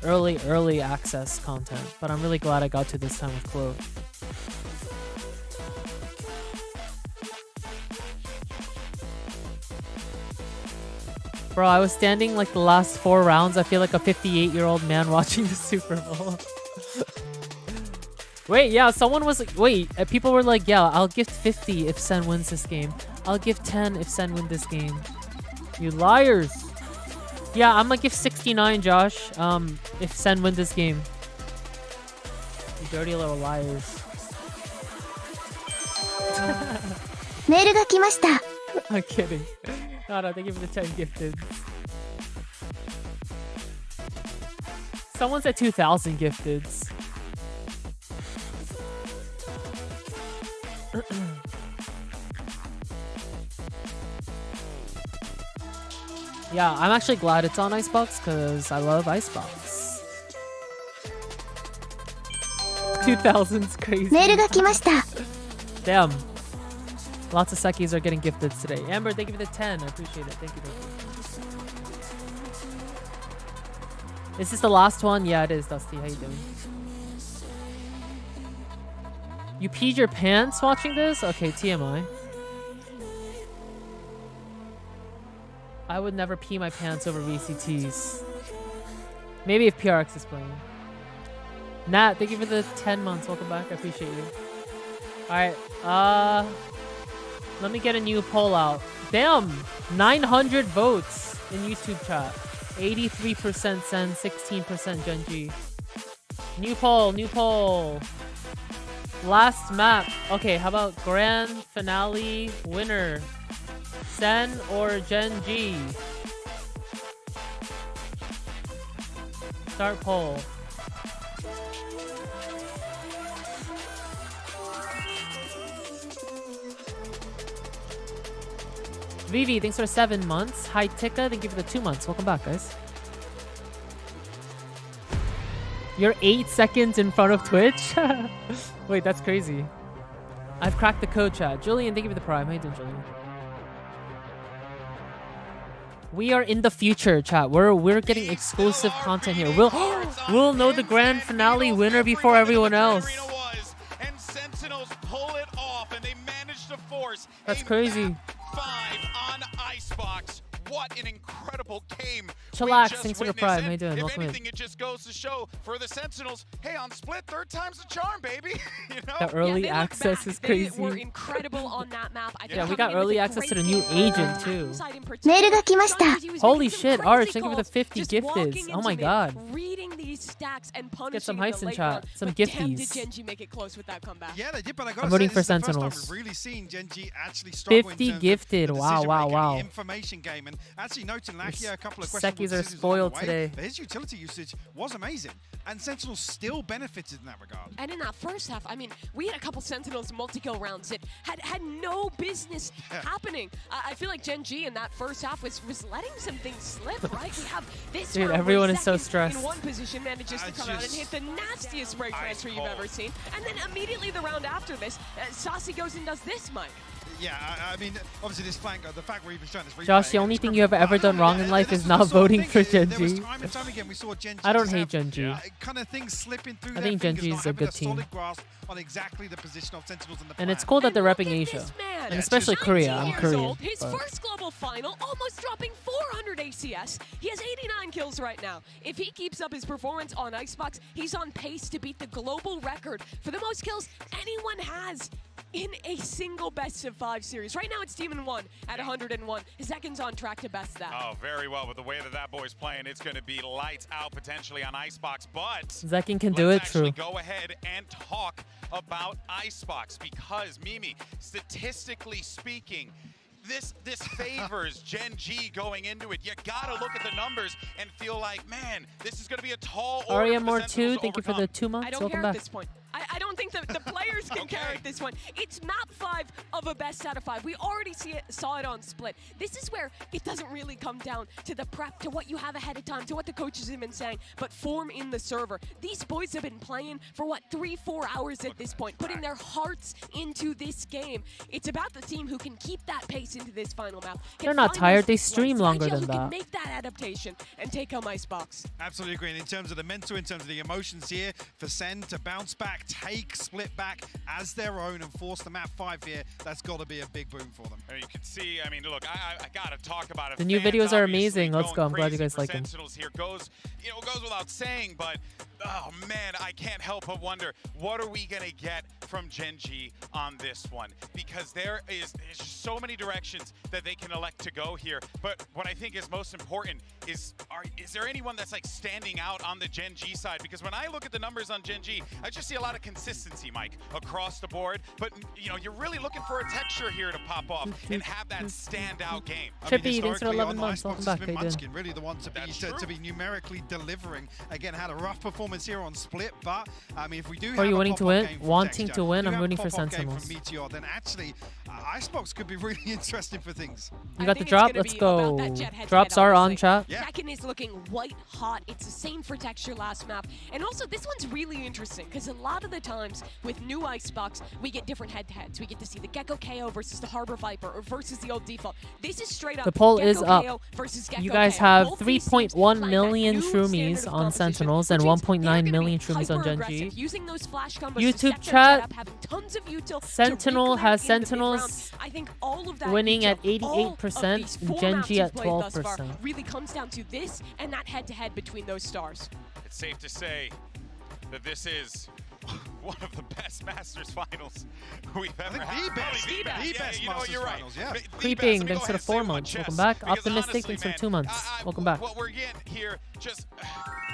early access content. But I'm really glad I got to this time with Clove. Bro, I was standing like the last 4 rounds. I feel like a 58-year-old man watching the Super Bowl. Wait, yeah, someone was like, wait, people were like, yeah, I'll gift 50 if Sen wins this game. I'll give 10 if Sen wins this game. You liars. Yeah, I'm gonna give 69, Josh, if Sen wins this game. You dirty little liars. I'm kidding. No, thank you for the 10 gifted. Someone's at 2,000 gifteds. Yeah, I'm actually glad it's on Icebox because I love Icebox. 2,000's crazy. Damn. Lots of Sekis are getting gifted today. Amber, thank you for the 10. I appreciate it. Thank you. Is this the last one? Yeah, it is, Dusty. How you doing? You peed your pants watching this? Okay, TMI. I would never pee my pants over VCTs. Maybe if PRX is playing. Nat, thank you for the 10 months. Welcome back. I appreciate you. Alright, let me get a new poll out. Damn! 900 votes in YouTube chat. 83% Sen, 16% Genji. New poll. Last map. Okay, how about grand finale winner? Sen or Genji? Start poll. Vivi, thanks for 7 months. Hi Tika, thank you for the 2 months. Welcome back, guys. You're 8 seconds in front of Twitch? Wait, that's crazy. I've cracked the code, chat. Julian, thank you for the prime. How you doing, Julian? We are in the future, chat. We're getting exclusive content here. We'll know the grand finale winner before everyone else. And Sentinels pull it off, and they managed to force. That's crazy. 5 on Icebox. What an incredible game. Chillax, thanks for the prime. How you doing? If Welcome anything, in. it just goes to show for the Sentinels, hey, on split, 3rd time's the charm, baby. You know? The early access is crazy. They were incredible on that map. I Yeah, we got early access to the new agent too. Holy shit, Arch, thank you for the 50 gifteds. Oh my god. Reading these stacks and punishing Get some hypes in chat. Some Damn, did gifties. Genji make it close with that comeback? Yeah, they did, but I I'm voting for Sentinels. Really seen Genji actually struggle 50 in terms gifted. of the Wow, wow, decision-making, wow. the information game, and actually noting Lakia a couple of questions. Sekis are spoiled today. But his utility usage was amazing, and Sentinels still benefited in that regard. And in that first half, I mean, we had a couple Sentinels multi-kill rounds that had no business happening. I feel like Genji in that first half was letting some things slip, right? We have this Dude, round everyone where is so Sekis stressed. in one position manages to come out and hit the nastiest spray transfer you've ever seen. And then immediately the round after this, Saucy goes and does this, Mike. Yeah, I mean, obviously this flank, the fact we're even showing this replay. Josh, the only thing you have ever done wrong in life is not voting for Genji. I don't hate Genji. Kind of things slipping through I think Genji is a good team. solid grasp on exactly the position of Sentinels in the And it's cool that they're repping Asia. And especially Korea. I'm Korean. His first global final, almost dropping 400 ACS. He has 89 kills right now. If he keeps up his performance on Icebox, he's on pace to beat the global record for the most kills anyone has in a single best of 5 series. Right now it's Demon 1 at 101. Zekin's on track to best that. Oh, very well. With the way that boy's playing, it's going to be lights out potentially on Icebox. But Zekin can do it, true. go ahead and talk about Icebox because, Mimi, statistically speaking, this favors Genji going into it. You gotta look at the numbers and feel like, man, this is gonna be a tall order. Aria More 2, thank you for the 2 months. I don't Welcome care back. at this point. I don't think the players can carry this one. It's map 5 of a best out of 5. We already saw it on Split. This is where it doesn't really come down to the prep, to what you have ahead of time, to what the coaches have been saying, but form in the server. These boys have been playing for, what, 3-4 hours at this point, putting their hearts into this game. It's about the team who can keep that pace into this final map. They're not tired. They stream longer than Who can that. make that adaptation and take home Icebox. Absolutely agree. And in terms of the mental, in terms of the emotions here, for Sen to bounce back, take Split back as their own and force the map 5 here, that's got to be a big boom for them. You can see, I mean, look, I got to talk about it. The new videos are amazing. Let's go. I'm glad you guys like them. Sentinels here goes without saying, but oh man, I can't help but wonder, what are we gonna get from Gen.G on this one? Because there's just so many directions that they can elect to go here. But what I think is most important is there anyone that's like standing out on the Gen.G side? Because when I look at the numbers on Gen.G, I just see a lot of consistency, Mike, across the board. But you know, you're really looking for a texture here to pop off and have that standout game. Trippy, thanks for 11 months. Welcome back, Munchkin, really the one to be numerically delivering. Again, had a rough performance here on Split, but I mean, if we do have Are you a winning to pop-off win? game from Wanting Texture, to win? if we I'm have a rooting for pop-off game Sentinels. from Meteor, then actually, Icebox could be really interesting for things. You got the drop? Let's go. Drops are on chat. Second is looking white hot. It's the same for Texture last map. And also, this one's really interesting because a lot of the times with new Icebox, we get different head-to-heads. We get to see the Gecko KO versus the Harbor Viper or versus the old default. This is straight up The poll Gecko is up. KO versus Gecko You guys KO. have Both these 3.1 million shroomies on Sentinels and 1.9 million shroomies on Gen.G. Using those flash combos to YouTube set their chat, setup, having tons of util to Sentinel reconnect has in the mid-round. Sentinels I think all of that winning util, at all of 88% these and 4 Gen.G maps you've at played thus far 12%. really comes down to this and that head-to-head between those stars. It's safe to say that this is one of the best Masters finals we've ever had. The best you know, Masters you're right. finals, yeah. Creeping, thanks for the 4 months. Welcome back. Optimistic, thanks for 2 months. Welcome back. What we're getting here, just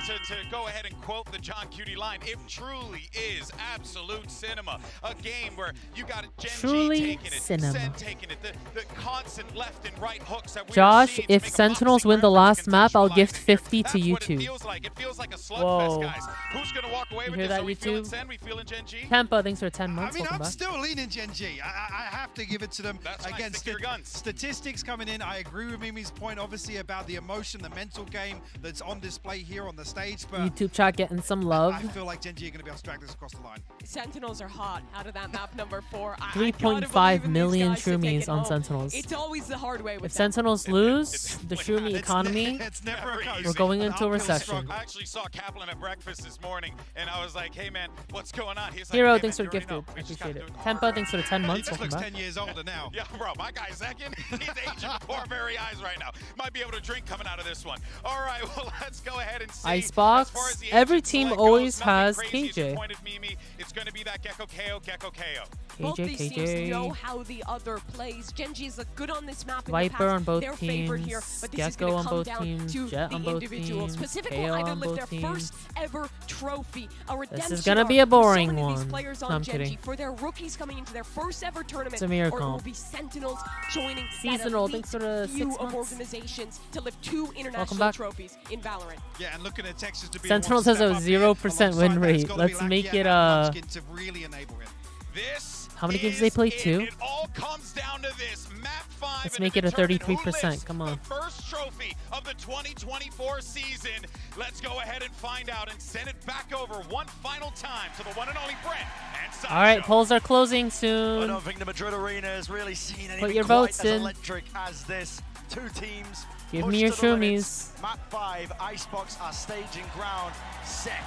to go ahead and quote the John Cutie line, it truly is absolute cinema. A game where you got Gen.G taking it, Sen taking it, the constant left and right hooks that Josh, if Sentinels win the last map, I'll gift 50 to you two. It feels like a slugfest, Whoa. guys. Who's gonna walk away You with hear this? that, Are we feeling YouTube? Sen? We feeling Gen.G? Tempa, thanks for 10 months. I mean, Welcome I'm back. still leaning Gen.G. I have to give it to them. That's Again, nice. Stick to your guns. Statistics coming in. I agree with Mimi's point, obviously, about the emotion, the mental game that's on display here on the stage. But YouTube chat getting some love. I feel like Gen.G are going to be able to drag this across the line. Sentinels are hot out of that map number 4. 3.5 million shroomies on Sentinels. It's always the hard way with If Sentinels lose, the shroomy economy, It's never a coast. we're going An into a uphill recession. struggle. I actually saw Kaplan at breakfast this morning, and I was like, "Hey man, what's going on?" He's like, Hero, "Hey, thanks for man, the you already gifted. know. I We just gotta appreciate it. do Tempa, thanks for the 10 He months. just Welcome looks back. 10 years older now. Yeah, bro, my guy Zekin, he's aging before our very eyes right now. Might be able to drink coming out of this one. All right, well, let's go ahead and see. Icebox, As far as the every agent team select always goes, nothing has crazy as you KJ. pointed, Mimi. It's going to be that Gecko KO, Gecko KO. Both KJ, these teams know KJ. how the other plays. Gen.G is good on this map in Viper the past. on both They're favored teams, here, but this Gecko is going on to come both down teams, to Jet the on both individuals. teams, Pacific KO will either on lift both their teams. first ever trophy, a redemption. This is gonna arc be a for boring so many of one. these players No, on I'm Gen.G kidding. for their rookies coming into their first ever tournament, It's a mirror or it will comp. be Sentinels joining Seasonal, that elite thanks for the few 6 of months. organizations to lift 2 international back. trophies in Valorant. Yeah, and looking at Texas to be Sentinels the one has to a step up here. 0% win Alongside that, it's rate. gotta be Let's Lackey make and it Munchkin to really enable him. This How many games do they play? is 2? It all comes down to this. Map 5. Let's and make it a determine who 33%. lifts Come on. The first trophy of the 2024 season. Let's go ahead and find out and send it back over one final time to the one and only Brent and Sancho. All right, polls are closing I soon. don't think the Madrid Arena has really seen anything Put your quite votes as in. electric as this. 2 teams. Give pushed me your to the limits. shroomies. Map 5, Icebox are staging ground set.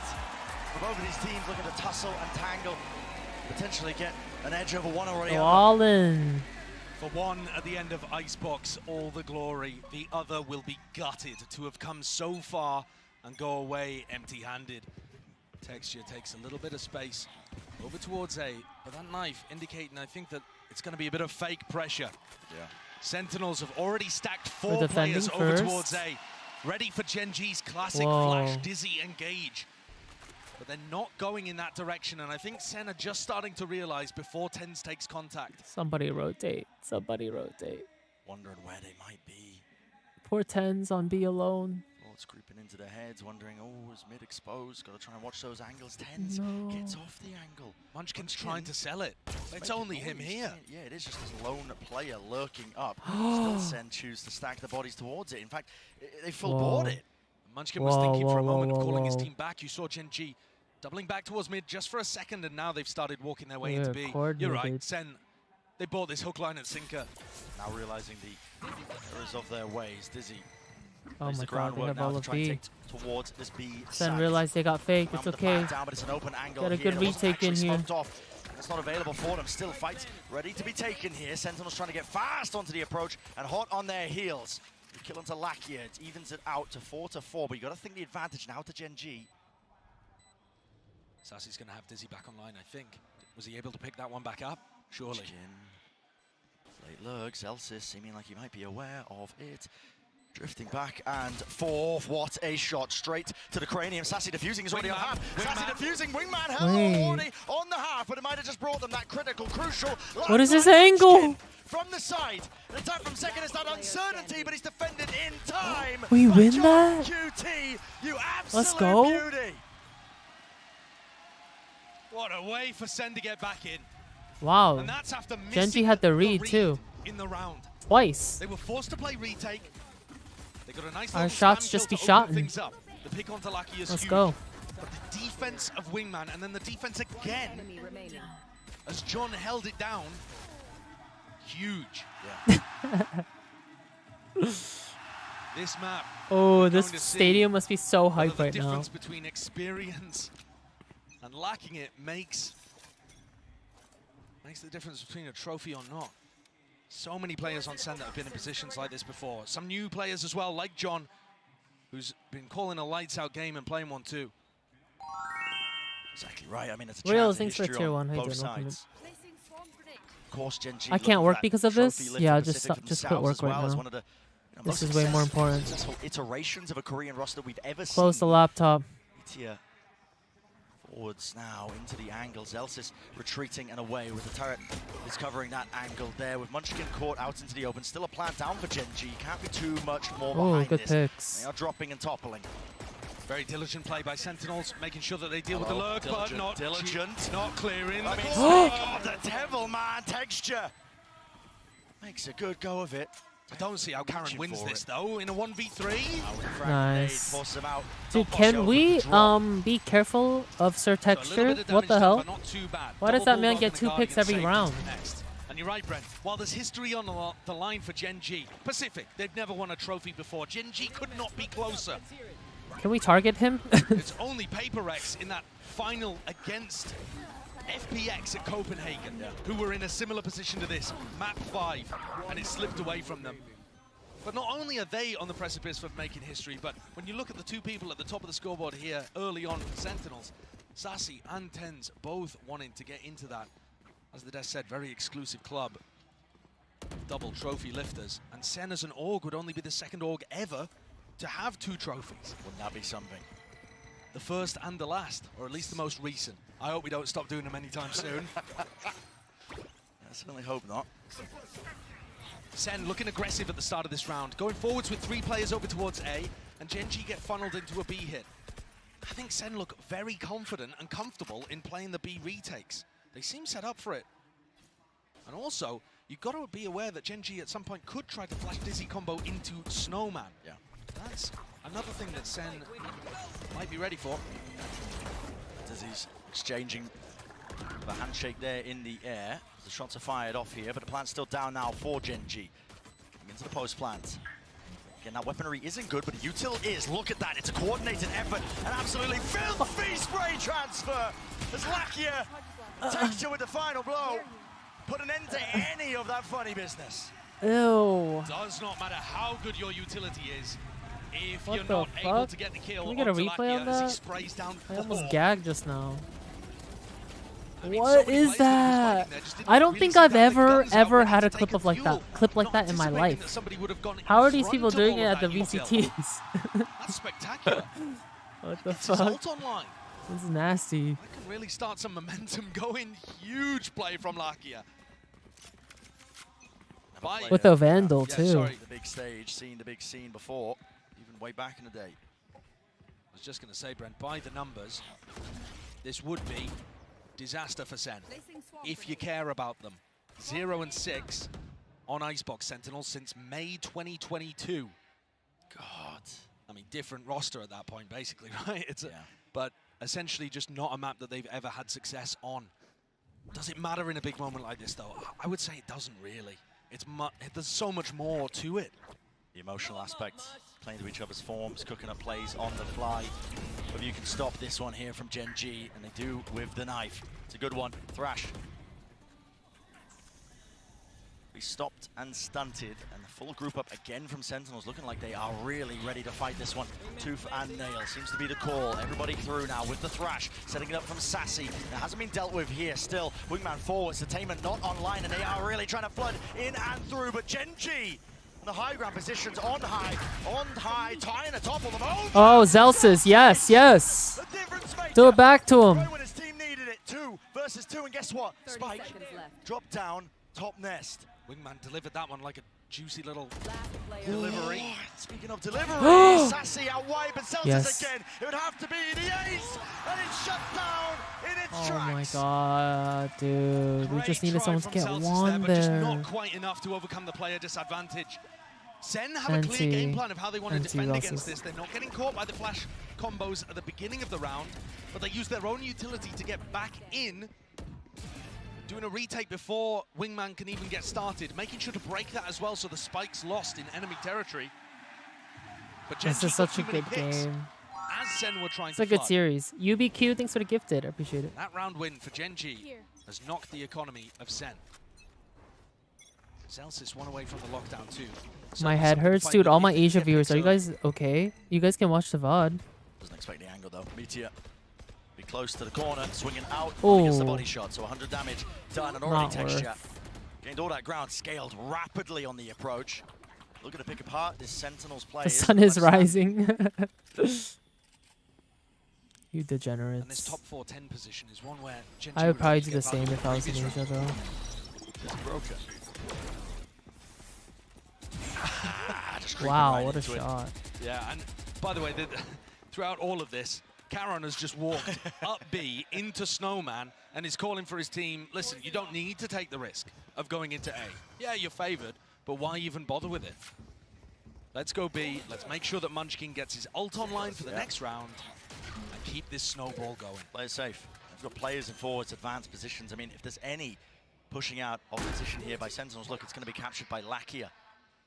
For both of these teams looking to tussle and tangle, potentially get an edge over one or the Go other. all in. For one, at the end of Icebox, all the glory. The other will be gutted to have come so far and go away empty-handed. Texture takes a little bit of space over towards A, but that knife indicating, I think, that it's going to be a bit of fake pressure. Yeah. Sentinels have already stacked We're 4 defending players over first. towards A, ready for Gen.G's classic Whoa. flash, dizzy, engage. But they're not going in that direction, and I think Sen are just starting to realize before TenZ takes contact. Somebody rotate. Somebody rotate. Wondering where they might be. Poor 10s on B alone. Well, creeping into their heads, wondering, oh, is mid exposed? Got to try and watch those angles. Tens gets off the angle. Munchkin's trying to sell it. It's only him here. Yeah, it is just this lone player lurking up. Still Sen choose to stack the bodies towards it. In fact, they full board it. Munchkin was thinking for a moment of calling his team back. You saw Gen.G doubling back towards mid just for a second, and now they've started walking their way into B. You're right, Sen. They bought this hook, line, and sinker. Now realizing the errors of their ways, Dizzy. Oh my god, they have all of B. Towards this B Sen realized they got fake. It's okay. Down, but it's an open angle Got a good retake in here. It's not available for them. Still fights ready to be taken here. Sentinels trying to get fast onto the approach and hot on their heels. The kill onto Lakia. It evens it out to 4-4, but you got to think the advantage now to Gen.G. Sassy's going to have Dizzy back online, I think. Was he able to pick that one back up? Surely. Late lurks. Elsis seeming like he might be aware of it. Drifting back and forth. What a shot straight to the cranium. Sassy defusing is already on half. Sassy defusing. Wingman hell already on the half, but it might have just brought them that critical, crucial. What is this angle? From the side. An attack from Second is that uncertainty, but he's defended in time. We win that? QT, you absolute Let's go. beauty. What a way for Sen to get back in. Wow. And that's after Gen.G had the read too. In the round. Twice. They were forced to play retake. They got a nice Our shots just be shotting. things up. The pick onto Lakia is Let's huge. go. But the defense of Wingman and then the defense again as John held it down. Huge. Yeah. This map. Oh, this stadium must be so hype right The now. difference between experience and lacking it makes the difference between a trophy or not. So many players on Sen that have been in positions like this before. Some new players as well, like John, who's been calling a lights-out game and playing one too. Exactly right. I mean, it's a Real, chance thanks for history tier on 1. both sides. Of course, Gen.G. I can't work that because of trophy this. lift Yeah, in just Pacific quit themselves work as well right as now. one of the, This most is way more important. successful iterations of a Korean roster we've ever seen. Close the laptop. Tier forwards now into the angle. Zelsis retreating and away with the turret is covering that angle there with Munchkin caught out into the open. Still a plant down for Gen.G. Can't be too much more behind good this. picks. They are dropping and toppling. Very diligent play by Sentinels, making sure that they deal with the lurk, but not diligent. not clearing. I mean, oh, the devil man texture makes a good go of it. I don't see how Karen wins this though in a 1v3. Nice. Dude, can we be careful of Sir Texture? What the hell? Why does that man get 2 picks every round? And you're right, Brent. While there's history on the line for Gen.G, Pacific, they've never won a trophy before. Gen.G could not be closer. Can we target him? It's only PaperX in that final against FPX at Copenhagen, who were in a similar position to this, map 5, and it slipped away from them. But not only are they on the precipice of making history, but when you look at the two people at the top of the scoreboard here early on for Sentinels, Sassy and Tens both wanting to get into that, as the desk said, very exclusive club. Double trophy lifters, and Sen as an org would only be the second org ever to have 2 trophies. Wouldn't that be something? The first and the last, or at least the most recent. I hope we don't stop doing them anytime soon. I certainly hope not. Sen looking aggressive at the start of this round, going forwards with 3 players over towards A, and Gen.G get funneled into a B hit. I think Sen look very confident and comfortable in playing the B retakes. They seem set up for it. And also, you've got to be aware that Gen.G at some point could try to flash Dizzy combo into Snowman. Yeah. That's another thing that Sen might be ready for. Dizzy's exchanging the handshake there in the air. The shots are fired off here, but the plant's still down now for Gen.G. Into the post plant. Again, that weaponry isn't good, but the util is. Look at that. It's a coordinated effort. An absolutely filthy spray transfer as Lakia texture with the final blow. Put an end to any of that funny business. Ew. Does not matter how good your utility is. If What you're the not able fuck? to get the kill, Can we get a onto replay Lakia on as he that? sprays down I almost 4. gagged just now. I mean, What so many is players that that? were just didn't I don't really think see I've that the guns ever out had a to clip take of like fuel. that in my Anticipating life. that somebody would have gone in How are these front people of doing all it of at the that util. VCTs? That's spectacular. What the It's his fuck? ult online. This is nasty. That can really start some momentum going. Huge play from Lakia. With a Vandal Yeah, too. sorry. The big stage, seen the big scene before, even way back in the day. was just going to say, Brent, by the numbers, this would be disaster for Sen, if you care about them. 0-6 on Icebox Sentinels since May 2022. God. I mean, different roster at that point, basically, right? But essentially just not a map that they've ever had success on. Does it matter in a big moment like this, though? I would say it doesn't really. There's so much more to it. The emotional aspect, playing to each other's forms, cooking up plays on the fly. But you can stop this one here from Gen G, and they do with the knife. It's a good one. Thrash. We stopped and stunted, and the full group up again from Sentinels, looking like they are really ready to fight this one. Tooth and nail seems to be the call. Everybody through now with the Thrash, setting it up from Sassy. That hasn't been dealt with here still. Wingman forwards, Entertainment not online, and they are really trying to flood in and through, but Gen G, the high ground positions on high, tying atop of them. Oh, Zelsis, yes, yes. Do it back to him. Right when his team needed it, 2 versus 2, and guess what? Spike, drop down, top nest. Wingman delivered that one like a juicy little delivery. Speaking of delivery, Sassy out wide, but Celtics again. It would have to be the ace, and it's shut down in its tracks. Oh my god, dude. We just needed someone to get one there. But just there. not quite enough to overcome the player disadvantage. Sen have a clear game plan of how they want to defend against this. They're not getting caught by the flash combos at the beginning of the round, but they use their own utility to get back in, doing a retake before Wingman can even get started, making sure to break that as well so the spike's lost in enemy territory. But this is such a good game. As Sen were trying it's a good series. UBQ, thanks for the gifted. I appreciate it. That round win for Gen G has knocked the economy of Sen. Celsius one away from the lockdown too. My head hurts, dude. All my Asia viewers, are you guys okay? You guys can watch the VOD. Doesn't expect the angle though. Meteor be close to the corner, swinging out. Oh, gets the body shot, so 100 damage done and already texture. Gained all that ground, scaled rapidly on the approach. Looking to pick apart this Sentinels play. The sun is rising. You degenerates. And this top 4-10 position is one where Gen I would probably do the same if I was in Asia though. It's broken. Wow, what a shot. Yeah, and by the way, throughout all of this, Caron has just walked up B into Snowman and is calling for his team, listen, you don't need to take the risk of going into A. Yeah, you're favored, but why even bother with it? Let's go B, let's make sure that Munchkin gets his ult online for the next round and keep this snowball going. Play it safe. We've got players in forwards, advanced positions. I mean, if there's any pushing out of position here by Sentinels, look, it's going to be captured by Lakia.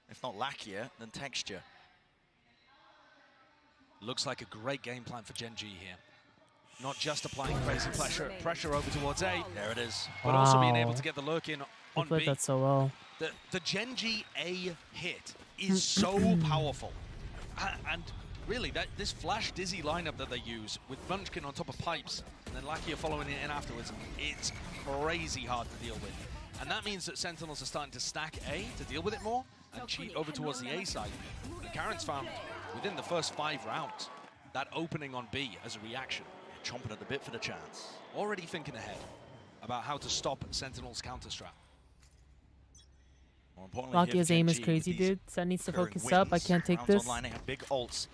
If not Lakia, then Texture. Looks like a great game plan for Gen G here. Not just applying crazy pressure over towards A. There it is. But also being able to get the lurk in on B. Played that so well. The Gen G A hit is so powerful. And really, this Flash Dizzy lineup that they use with Munchkin on top of pipes and then Lakia following it in afterwards, it's crazy hard to deal with. And that means that Sentinels are starting to stack A to deal with it more and cheat over towards the A side. And Karen's found within the first 5 rounds that opening on B as a reaction. Chomping at the bit for the chance. Already thinking ahead about how to stop Sentinel's counter-strat. More importantly, Lakia's aim is crazy, dude. Sen needs to focus up. I can't take this. Online, they have big ults.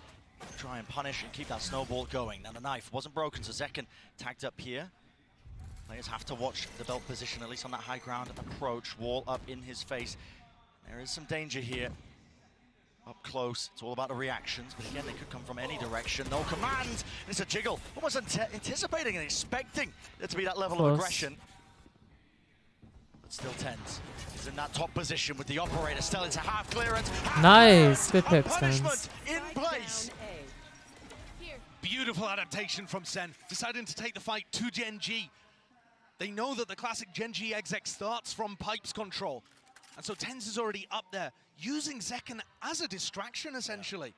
Try and punish and keep that snowball going. Now the knife wasn't broken, so Zekken tagged up here. Players have to watch the belt position, at least on that high ground approach. Wall up in his face. There is some danger here. Up close, it's all about the reactions, but again, they could come from any direction. No command, and it's a jiggle. Almost anticipating and expecting there to be that level of aggression. But still Tens is in that top position with the operator still into half clearance. Nice, good picks, Tens. In place. Beautiful adaptation from Sen, deciding to take the fight to Gen G. They know that the classic Gen G exec starts from pipes control. And so Tens is already up there, using Zekken as a distraction, essentially.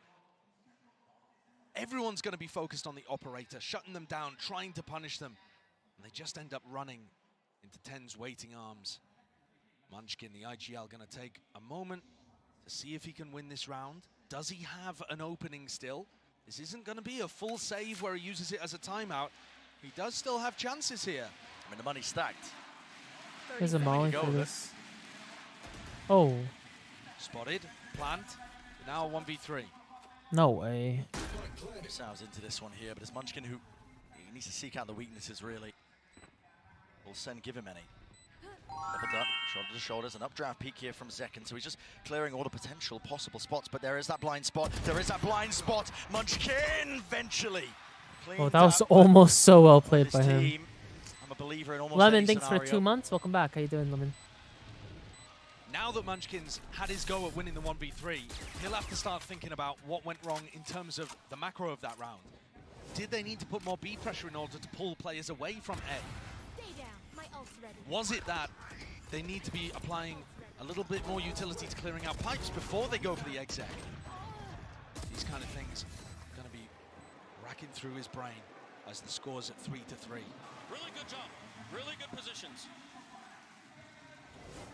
Everyone's going to be focused on the operator, shutting them down, trying to punish them. And they just end up running into Tens' waiting arms. Munchkin, the IGL, going to take a moment to see if he can win this round. Does he have an opening still? This isn't going to be a full save where he uses it as a timeout. He does still have chances here. I mean, the money's stacked. There's a molly for this. Oh. Spotted, plant, now 1v3. No way. themselves into this one here, but it's Munchkin who he needs to seek out the weaknesses, really. Will Sen give him any? Doubled up, shoulder to shoulders, an updraft peek here from Zekken, so he's just clearing all the potential possible spots, but there is that blind spot. There is that blind spot. Munchkin eventually. Oh, that was almost so well played by him. I'm a believer in almost Lemon, any thanks scenario. for 2 months. Welcome back. How you doing, Lemon? Now that Munchkin's had his go at winning the 1v3, he'll have to start thinking about what went wrong in terms of the macro of that round. Did they need to put more B pressure in order to pull players away from A? Stay down. My ult's ready. Was it that they need to be applying a little bit more utility to clearing out pipes before they go for the exec? These kind of things are going to be racking through his brain as the score's at 3-3. Really good job. Really good positions.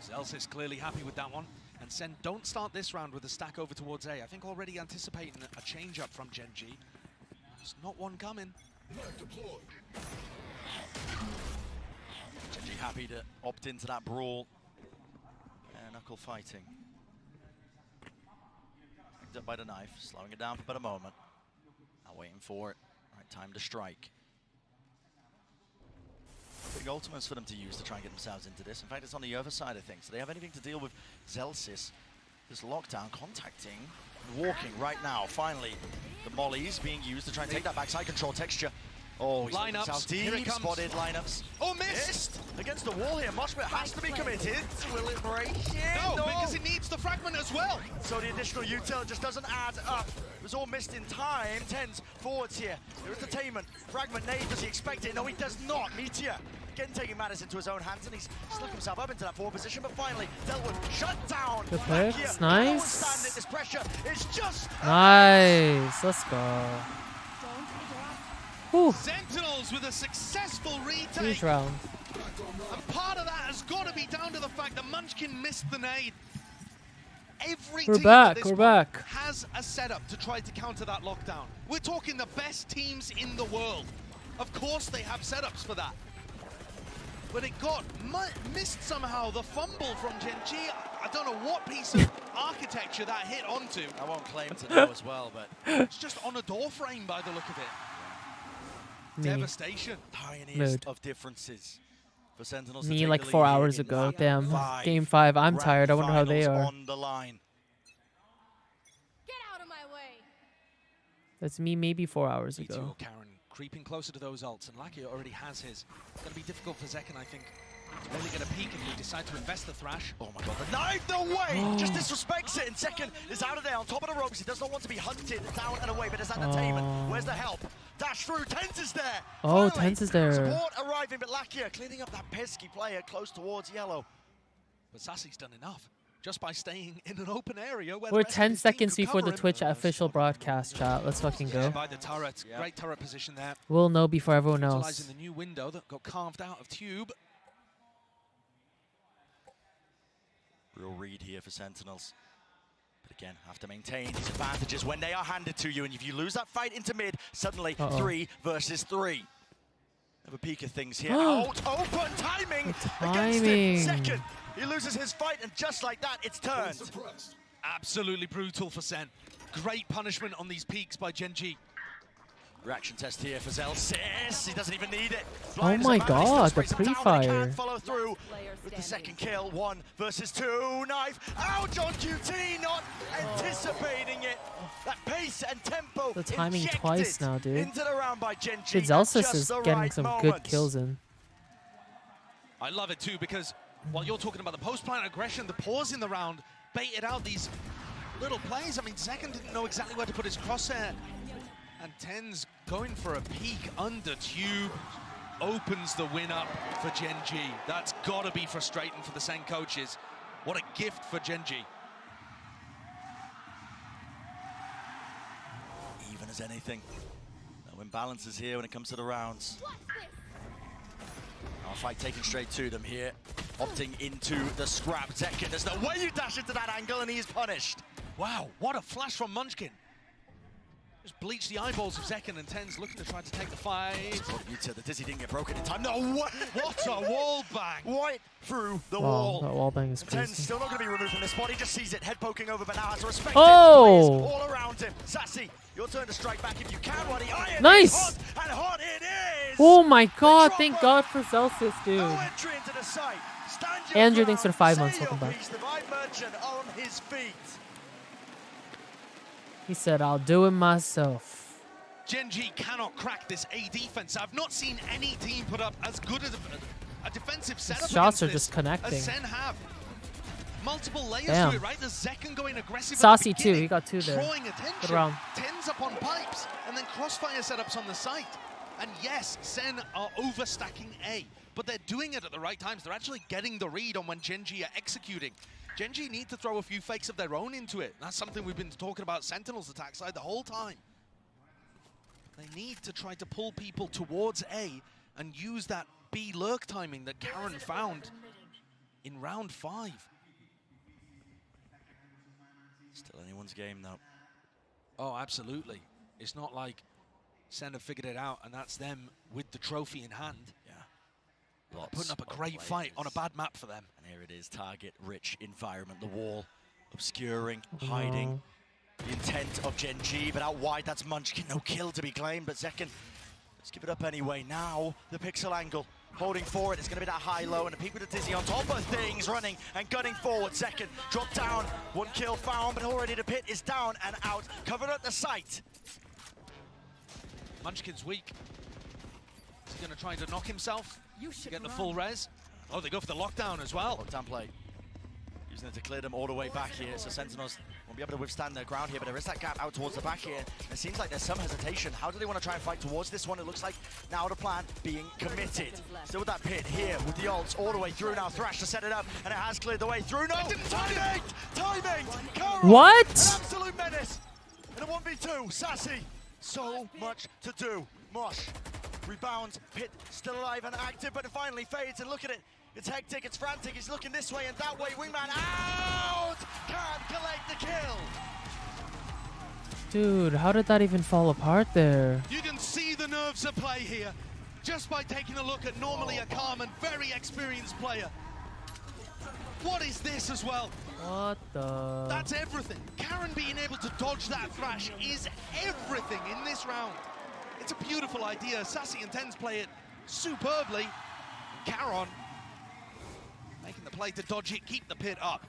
Zelsis clearly happy with that one. And Sen don't start this round with a stack over towards A. I think already anticipating a change up from Gen.G. There's not one coming. Gen.G happy to opt into that brawl. And knuckle fighting. Picked up by the knife, slowing it down for but a moment. Now waiting for it. Right time to strike. Big ultimates for them to use to try and get themselves into this. In fact, it's on the other side of things. Do they have anything to deal with Zelsis? This lockdown contacting and walking right now. Finally, the mollies being used to try and take that backside control texture. Oh, he's lineups. Here it comes. Spotted lineups. Oh, missed! Against the wall here. Moshpit has to be committed. Will it break it? No, because it needs the fragment as well. So the additional util just doesn't add up. It was all missed in time. Tens forwards here. There is detainment. Fragment nade. Does he expect it? No, he does not. Meteor again taking matters into his own hands, and he's stuck himself up into that forward position, but finally dealt with. Shut down. Good pick. It's nice. This pressure is just Nice. Let's go. Whew. Sentinels with a successful retake. Huge round. And part of that has got to be down to the fact that Munchkin missed the nade. Every We're team back. at this We're point back. has a setup to try to counter that lockdown. We're talking the best teams in the world. Of course they have setups for that. But it got missed somehow, the fumble from Gen.G. I don't know what piece of architecture that hit onto. I won't claim to know as well, but it's just on a door frame by the look of it. Devastation. Tiniest of differences for Sentinels. Me like 4 hours ago. Damn. Game 5. I'm tired. I wonder how they are. On the line. Get out of my way. That's me maybe 4 hours ago. Karen creeping closer to those ults, and Lakia already has his. It's going to be difficult for Zekken, I think, to really get a peek if we decide to invest the Thrash. Oh my god, the knife, no way! Just disrespects it, and Zekken is out of there on top of the ropes. He does not want to be hunted down and away, but is that entertainment? Where's the help? Dash through, Tens is there! Oh, Finally, Tens is there. Support arriving, but Lakia cleaning up that pesky player close towards yellow. But Sassy's done enough, just by staying in an open area where We're the rest of 10 his team seconds could before cover the him. Twitch official broadcast, chat. Let's fucking go. By the turret, great turret position there. We'll know before everyone else. Utilizing the new window that got carved out of Tube. Real read here for Sentinels. But again, have to maintain these advantages when they are handed to you. And if you lose that fight into mid, suddenly 3 versus 3. Have a peek of things here. Out, open, timing against it. Second, he loses his fight, and just like that, it's turned. Absolutely brutal for Sen. Great punishment on these peaks by Gen.G. Reaction test here for Zelsis. He doesn't even need it. Oh my god, the pre-fire. Can't follow through with the second kill. 1 versus 2. Knife. Ouch on QT, not anticipating it. That pace and tempo. The timing twice now, dude. Into the round by Gen.G. Dude, Zelsis is getting some good kills in. I love it too, because while you're talking about the post-plant aggression, the pause in the round baited out these little plays. I mean, Zekken didn't know exactly where to put his crosshair. And Tens going for a peek under Tube opens the win up for Gen.G. That's got to be frustrating for the Sen coaches. What a gift for Gen.G. Even as anything. No imbalances here when it comes to the rounds. Our fight taken straight to them here. Opting into the scrap. Zekken, there's no way you dash into that angle, and he is punished. Wow, what a flash from Munchkin. Just bleach the eyeballs of Zekken, and Ten's looking to try to take the fight. The Dizzy didn't get broken in time. No, what a wall bang! Right through the Wow, wall. that wall bang is Ten's crazy. still not going to be removed from this spot. He just sees it, head poking over, but now has to respect Oh! it. Players all around him. Sassy, your turn to strike back if you can. While the iron Nice! is hot, and hot it is! Oh my god, thank God for Celsius, dude. No entry into the site. Stand your Andrew, ground, thanks for the 5 say months. your Welcome back. piece. The Vibe Merchant on his feet. He said, I'll do it myself. Gen.G cannot crack this A defense. I've not seen any team put up as good as a defensive setup. Shots are against just this connecting. as Sen have. Multiple layers Damn. to it, right? There's Zekken going aggressive. Saucy at the too, beginning, he got 2 there. Drawing attention. Good round. Tens up on pipes, and then crossfire setups on the site. And yes, Sen are overstacking A, but they're doing it at the right times. They're actually getting the read on when Gen.G are executing. Gen.G need to throw a few fakes of their own into it. That's something we've been talking about Sentinel's attack side the whole time. They need to try to pull people towards A and use that B lurk timing that Karen found in round 5. Still anyone's game, though. Oh, absolutely. It's not like Sen have figured it out and that's them with the trophy in hand. Yeah. They're putting up a great fight on a bad map for them. And here it is, target-rich environment. The wall obscuring, hiding the intent of Gen.G, but out wide, that's Munchkin. No kill to be claimed, but Zekken, let's give it up anyway. Now, the pixel angle. Holding forward, it's going to be that high-low, and a peek with the Dizzy on top of things, running and gunning forward. Zekken dropped down, 1 kill found, but already the pit is down and out, covered at the site. Munchkin's weak. Is he going to try to knock himself? To get the full res? Oh, they go for the lockdown as well. Lockdown play. Using it to clear them all the way back here, so Sentinels won't be able to withstand their ground here, but there is that gap out towards the back here. It seems like there's some hesitation. How do they want to try and fight towards this one? It looks like now the plan being committed. Still with that pit here with the ults all the way through now. Thrash to set it up, and it has cleared the way through. No! Timing! Timing! Kara, What? An absolute menace! In a 1v2, Sassy. So much to do. Mosh rebounds, pit still alive and active, but it finally fades, and look at it. It's hectic, it's frantic, he's looking this way and that way. Wingman out! Can't collect the kill! Dude, how did that even fall apart there? You can see the nerves at play here, just by taking a look at normally a calm and very experienced player. What is this as well? What the? That's everything. Karen being able to dodge that Thrash is everything in this round. It's a beautiful idea. Sassy and Tens play it superbly. Karen making the play to dodge it, keep the pit up.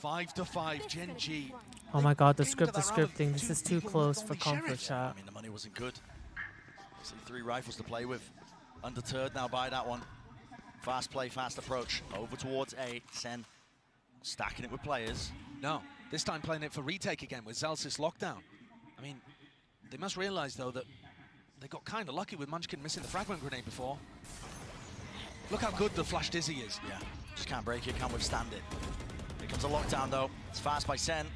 5-5, Gen.G. Oh my god, the scripting. This is too close for comfort, chat. I mean, the money wasn't good. See 3 rifles to play with. Undeterred now by that one. Fast play, fast approach. Over towards A. Sen stacking it with players. No, this time playing it for retake again with Celsius lockdown. I mean, they must realize, though, that they got kind of lucky with Munchkin missing the fragment grenade before. Look how good the Flash Dizzy is. Yeah, just can't break it, can't withstand it. Here comes a lockdown, though. It's fast by Sen.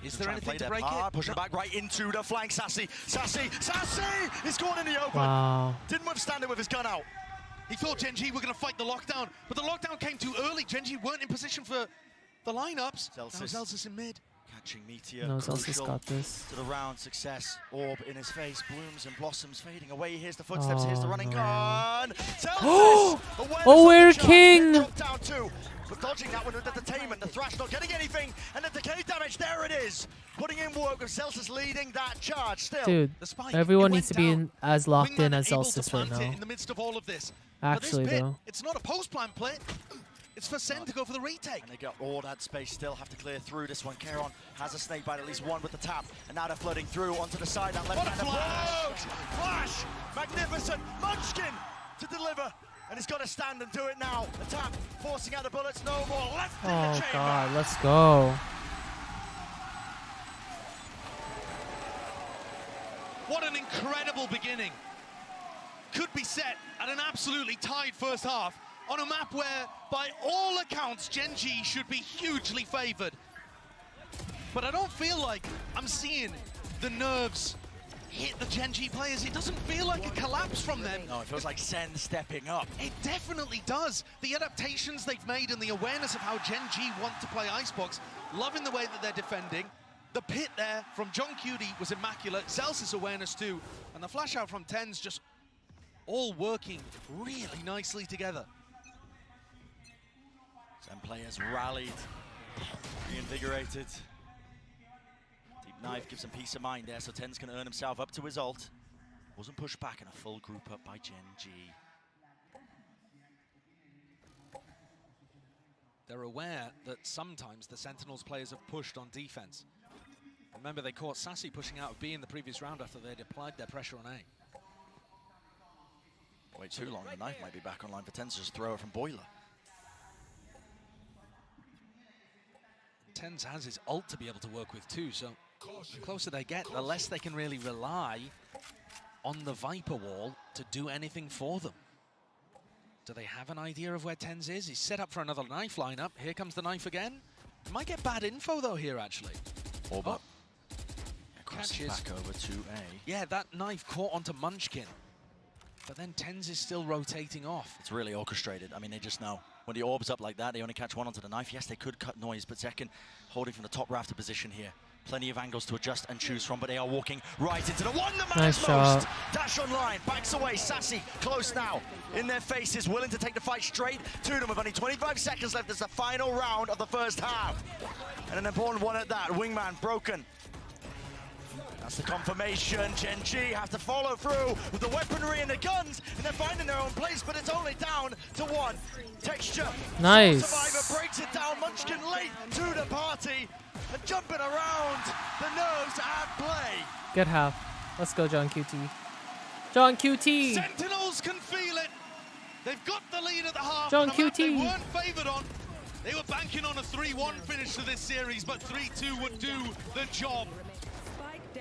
Is there anything to break it? Pushing back right into the flank. Sassy! He's gone in the open. Wow. Didn't withstand it with his gun out. He thought Gen.G were going to fight the lockdown, but the lockdown came too early. Gen.G weren't in position for the lineups. Celsius in mid. Catching Meteor. No, Celsius Crucial got this. to the round. Success. Orb in his face. Blooms and blossoms fading away. Here's the footsteps. Here's the running gun. Oh, we're king! Down two. But dodging that one with the detainment. The Thrash not getting anything. And the decay damage. There it is. Putting in work with Celsius leading that charge still. Dude, everyone needs to be as locked in as Celsius right now. In the midst of all of this. Actually, this pit, though. it's not a post-plan play. It's for Sen to go for the retake. And they got all that space, still have to clear through this one. Keron has a snake bite, at least one with the tap. And now they're flooding through onto the side. That left hand flash! Magnificent! Munchkin to deliver. And he's got to stand and do it now. The tap, forcing out the bullets, no more. Left in the Oh chamber. god, let's go. What an incredible beginning. Could be set at an absolutely tied first half on a map where, by all accounts, Gen.G should be hugely favored. But I don't feel like I'm seeing the nerves hit the Gen.G players. It doesn't feel like a collapse from them. No, it feels like Sen stepping up. It definitely does. The adaptations they've made and the awareness of how Gen.G want to play Icebox, loving the way that they're defending. The pit there from Joshseki was immaculate. Zelsa's awareness too. And the flash out from TenZ just all working really nicely together. Some players rallied, reinvigorated. Deep knife gives him peace of mind there, so TenZ can earn himself up to his ult. Wasn't pushed back, and a full group up by Gen.G. They're aware that sometimes the Sentinels players have pushed on defense. Remember, they caught Sassy pushing out of B in the previous round after they'd applied their pressure on A. Wait too long, the knife might be back online for TenZ to just throw it from Boiler. TenZ has his ult to be able to work with too, so the closer they get, the less they can really rely on the Viper wall to do anything for them. Do they have an idea of where TenZ is? He's set up for another knife lineup. Here comes the knife again. Might get bad info though here actually. Orba. Oh. Catches back over to A. Yeah, that knife caught onto Munchkin. But then TenZ is still rotating off. It's really orchestrated. I mean, they just know. When the orb's up like that, they only catch one onto the knife. Yes, they could cut noise, but Zekken holding from the top rafter position here. Plenty of angles to adjust and choose from, but they are walking right into the one that matters most. Dash online, backs away, Sassy, close now. In their faces, willing to take the fight straight to them with only 25 seconds left as the final round of the first half. And an important one at that, Wingman broken. That's the confirmation. Gen.G have to follow through with the weaponry and the guns, and they're finding their own place, but it's only down to one. Texture. Nice. Survivor breaks it down. Munchkin late to the party and jumping around. The nerves at play. Good half. Let's go, John QT. John QT. Sentinels can feel it. They've got the lead at the half. John The map they QT. weren't favored on. They were banking on a 3-1 finish to this series, but 3-2 would do the job.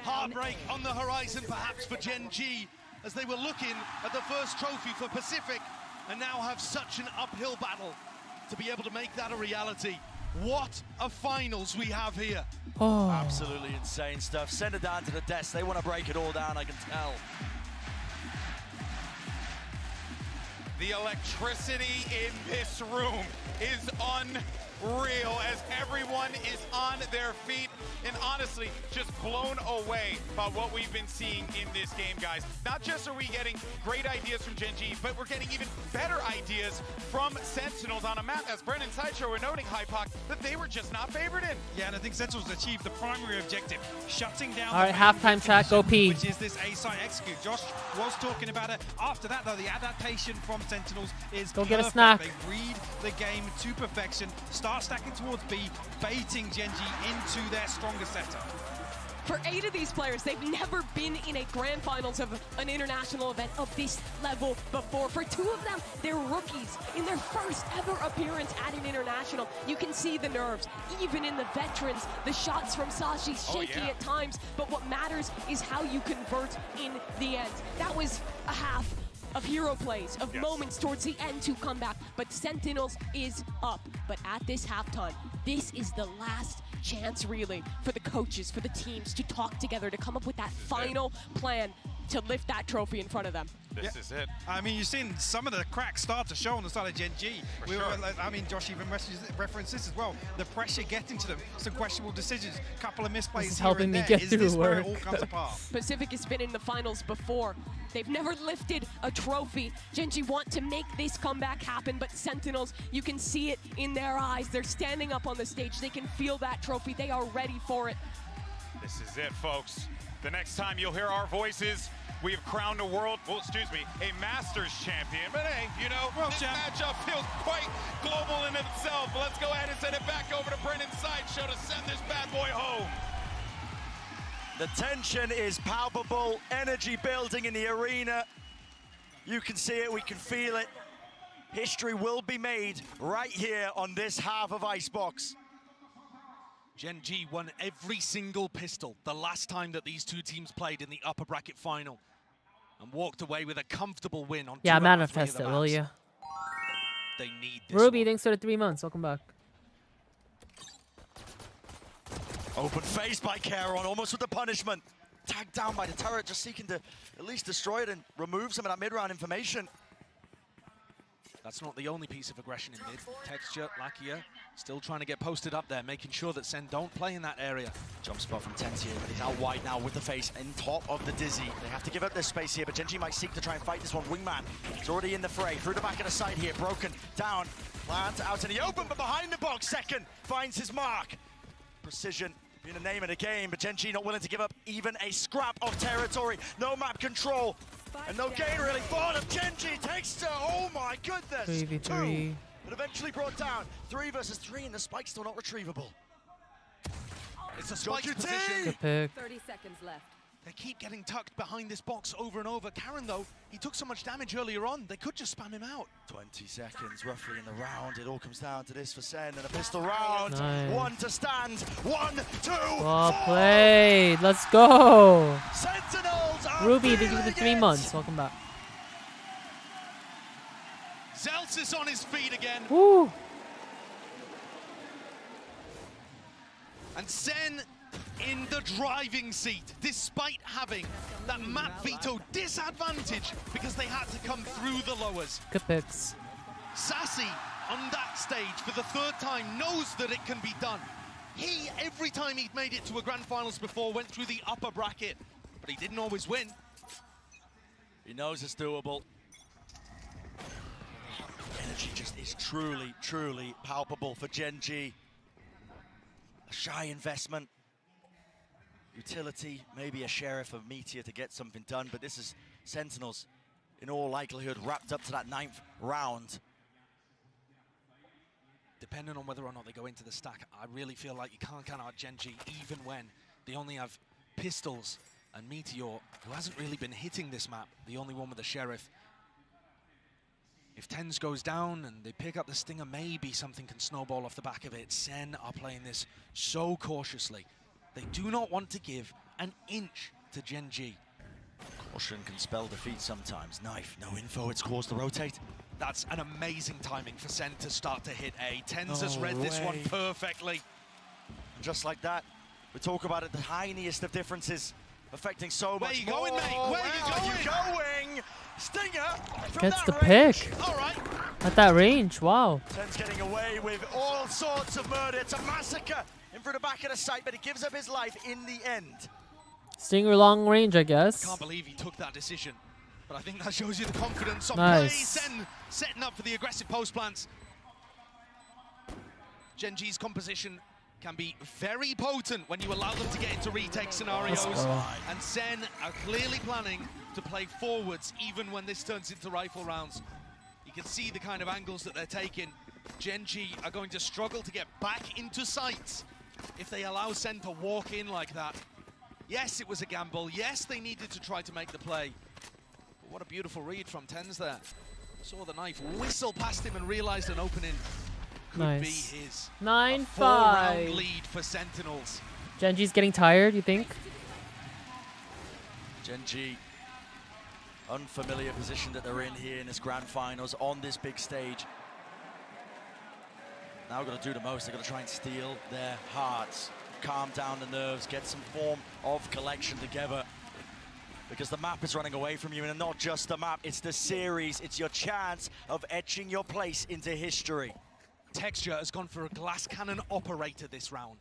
Heartbreak on the horizon, perhaps, for Gen.G, as they were looking at the first trophy for Pacific, and now have such an uphill battle to be able to make that a reality. What a finals we have here. Oh. Absolutely insane stuff. Send it down to the desk. They want to break it all down, I can tell. The electricity in this room is unreal as everyone is on their feet and honestly just blown away by what we've been seeing in this game, guys. Not just are we getting great ideas from Gen.G, but we're getting even better ideas from Sentinels on a map, as Brennan Sideshow were noting, Hypoc, that they were just not favored in. Yeah, and I think Sentinels achieved the primary objective, shutting down. All right, halftime chat, go P. Which is this A site execute. Josh was talking about it. After that, though, the adaptation from Sentinels is Go perfect. get a snack. They read the game to perfection, start stacking towards B, baiting Gen.G into their stronger setup. For 8 of these players, they've never been in a grand finals of an international event of this level before. For 2 of them, they're rookies in their first ever appearance at an international. You can see the nerves, even in the veterans, the shots from Sashi shaky at times, but what matters is how you convert in the end. That was a half of hero plays, of moments towards the end to come back, but Sentinels is up. But at this halftime, this is the last chance really for the coaches, for the teams to talk together, to come up with that final plan to lift that trophy in front of them. This is it. I mean, you've seen some of the cracks start to show on the side of Gen.G. I mean, Josh even referenced this as well. The pressure getting to them, some questionable decisions, couple of misplays This is here helping and me there. get Is through this where work. it all comes apart? Pacific has been in the finals before. They've never lifted a trophy. Gen.G want to make this comeback happen, but Sentinels, you can see it in their eyes. They're standing up on the stage. They can feel that trophy. They are ready for it. This is it, folks. The next time you'll hear our voices, we have crowned a a Masters champion. But hey, you know, this matchup feels quite global in itself. Let's go ahead and send it back over to Brennan Sideshow to send this bad boy home. The tension is palpable, energy building in the arena. You can see it, we can feel it. History will be made right here on this half of Icebox. Gen.G won every single pistol the last time that these 2 teams played in the upper bracket final and walked away with a comfortable win on 2 out of 3 of manifest the it, will maps. you? They need this Ruby, one. thanks for the 3 months. Welcome back. Open face by Caron, almost with the punishment. Tagged down by the turret, just seeking to at least destroy it and remove some of that mid-round information. That's not the only piece of aggression in mid. Texture, Lakia, still trying to get posted up there, making sure that Sen don't play in that area. Jump spot from Tenz here, but he's out wide now with the face in top of the Dizzy. They have to give up their space here, but Gen G might seek to try and fight this one. Wingman, he's already in the fray. Through the back of the side here, broken, down, plant out in the open, but behind the box, Second finds his mark. Precision being the name of the game, but Gen G not willing to give up even a scrap of territory. No map control, and no gain really for them. Gen G takes to, oh my goodness, 3v3. But eventually brought down. 3 versus 3, and the spike's still not retrievable. It's a spike position. Good pick. 30 seconds left. They keep getting tucked behind this box over and over. Karen, though, he took so much damage earlier on, they could just spam him out. 20 seconds roughly in the round. It all comes down to this for Sen, and a pistol round. Nice. 1 to stand. 1, 2, Well 4. played. Let's go. Sentinels are Ruby, thank you for the feeling 3 it. months. Welcome back. Zelsis on his feet again. Woo. And Sen in the driving seat, despite having that map veto disadvantage because they had to come through the lowers. Good picks. Sassy on that stage for the 3rd time knows that it can be done. He, every time he'd made it to a grand finals before, went through the upper bracket, but he didn't always win. He knows it's doable. Energy just is truly, truly palpable for Gen G. A shy investment. Utility, maybe a sheriff of Meteor to get something done, but this is Sentinels, in all likelihood, wrapped up to that 9th round. Depending on whether or not they go into the stack, I really feel like you can't count out Gen G even when they only have pistols and Meteor, who hasn't really been hitting this map, the only one with the sheriff. If Tenz goes down and they pick up the Stinger, maybe something can snowball off the back of it. Sen are playing this so cautiously. They do not want to give an inch to Gen G. Caution can spell defeat sometimes. Knife, no info, it's caused to rotate. That's an amazing timing for Sen to start to hit A. Tenz has read this one perfectly. And just like that, we talk about it, the tiniest of differences affecting so much Where you more. going, mate? Where you going? Stinger from Gets that the range. pick. All right. At that range, wow. Tenz getting away with all sorts of murder. It's a massacre in front of the back of the site, but he gives up his life in the end. Stinger long range, I guess. I can't believe he took that decision, but I think that shows you the confidence on Nice. play. Sen setting up for the aggressive post plants. Gen G's composition can be very potent when you allow them to get into retake scenarios. And Sen are clearly planning to play forwards even when this turns into rifle rounds. You can see the kind of angles that they're taking. Gen G are going to struggle to get back into sights if they allow Sen to walk in like that. Yes, it was a gamble. Yes, they needed to try to make the play. But what a beautiful read from Tenz there. Saw the knife whistle past him and realized an opening could be his. 9-5. 4-round lead for Sentinels. Gen G's getting tired, you think? Gen G, unfamiliar position that they're in here in this grand finals on this big stage. Now got to do the most. They've got to try and steal their hearts, calm down the nerves, get some form of collection together. Because the map is running away from you, and not just the map, it's the series. It's your chance of etching your place into history. Texture has gone for a glass cannon operator this round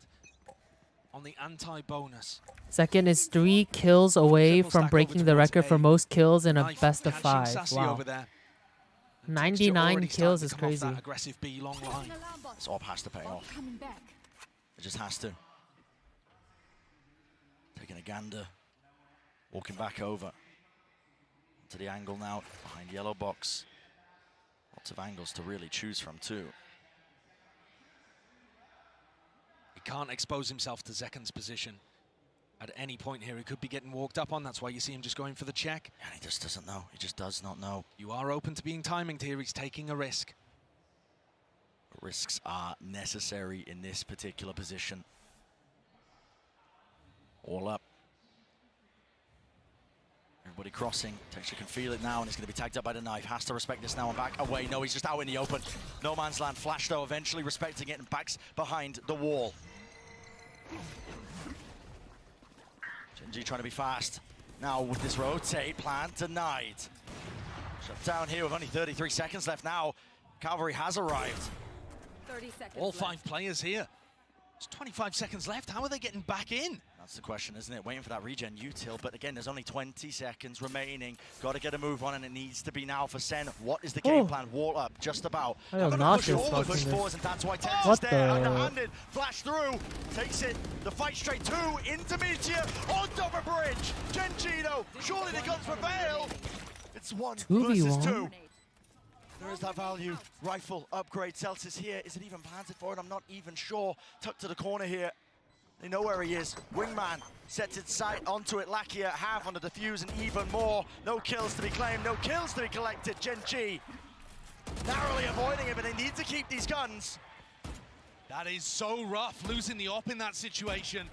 on the anti-bonus. Second is 3 kills away from breaking the record for most kills in a best of 5. Wow. Over there. 99 kills is crazy. Aggressive B long line. This AWP has to pay off. It just has to. Taking a gander. Walking back over to the angle now behind yellow box. Lots of angles to really choose from too. He can't expose himself to Zeken's position at any point here. He could be getting walked up on. That's why you see him just going for the check. And he just doesn't know. He just does not know. You are open to being timinged here. He's taking a risk. Risks are necessary in this particular position. All up. Everybody crossing. Texture can feel it now, and he's going to be tagged up by the knife. Has to respect this now and back away. No, he's just out in the open. No man's land. Flash, though, eventually respecting it and backs behind the wall. Gen G trying to be fast. Now with this rotate plan denied. Shut down here with only 33 seconds left now. Cavalry has arrived. 30 seconds All left. 5 players here. There's 25 seconds left. How are they getting back in? That's the question, isn't it? Waiting for that regen util, but again, there's only 20 seconds remaining. Got to get a move on, and it needs to be now for Sen. What is the game plan? Wall up, just about. I am Gonna not push all the push this. forwards, and that's why Tens What is there. the- Underhanded, flash through, takes it. The fight straight to into Meteor on top of bridge. Genjino, surely the guns prevail. It's 1 versus 2. There is that value. Rifle upgrade. Celsius here. Is it even planted for it? I'm not even sure. Tucked to the corner here. They know where he is. Wingman sets its sight onto it. Lakia half on the defuse and even more. No kills to be claimed. No kills to be collected. Gen.G narrowly avoiding it, but they need to keep these guns. That is so rough, losing the op in that situation.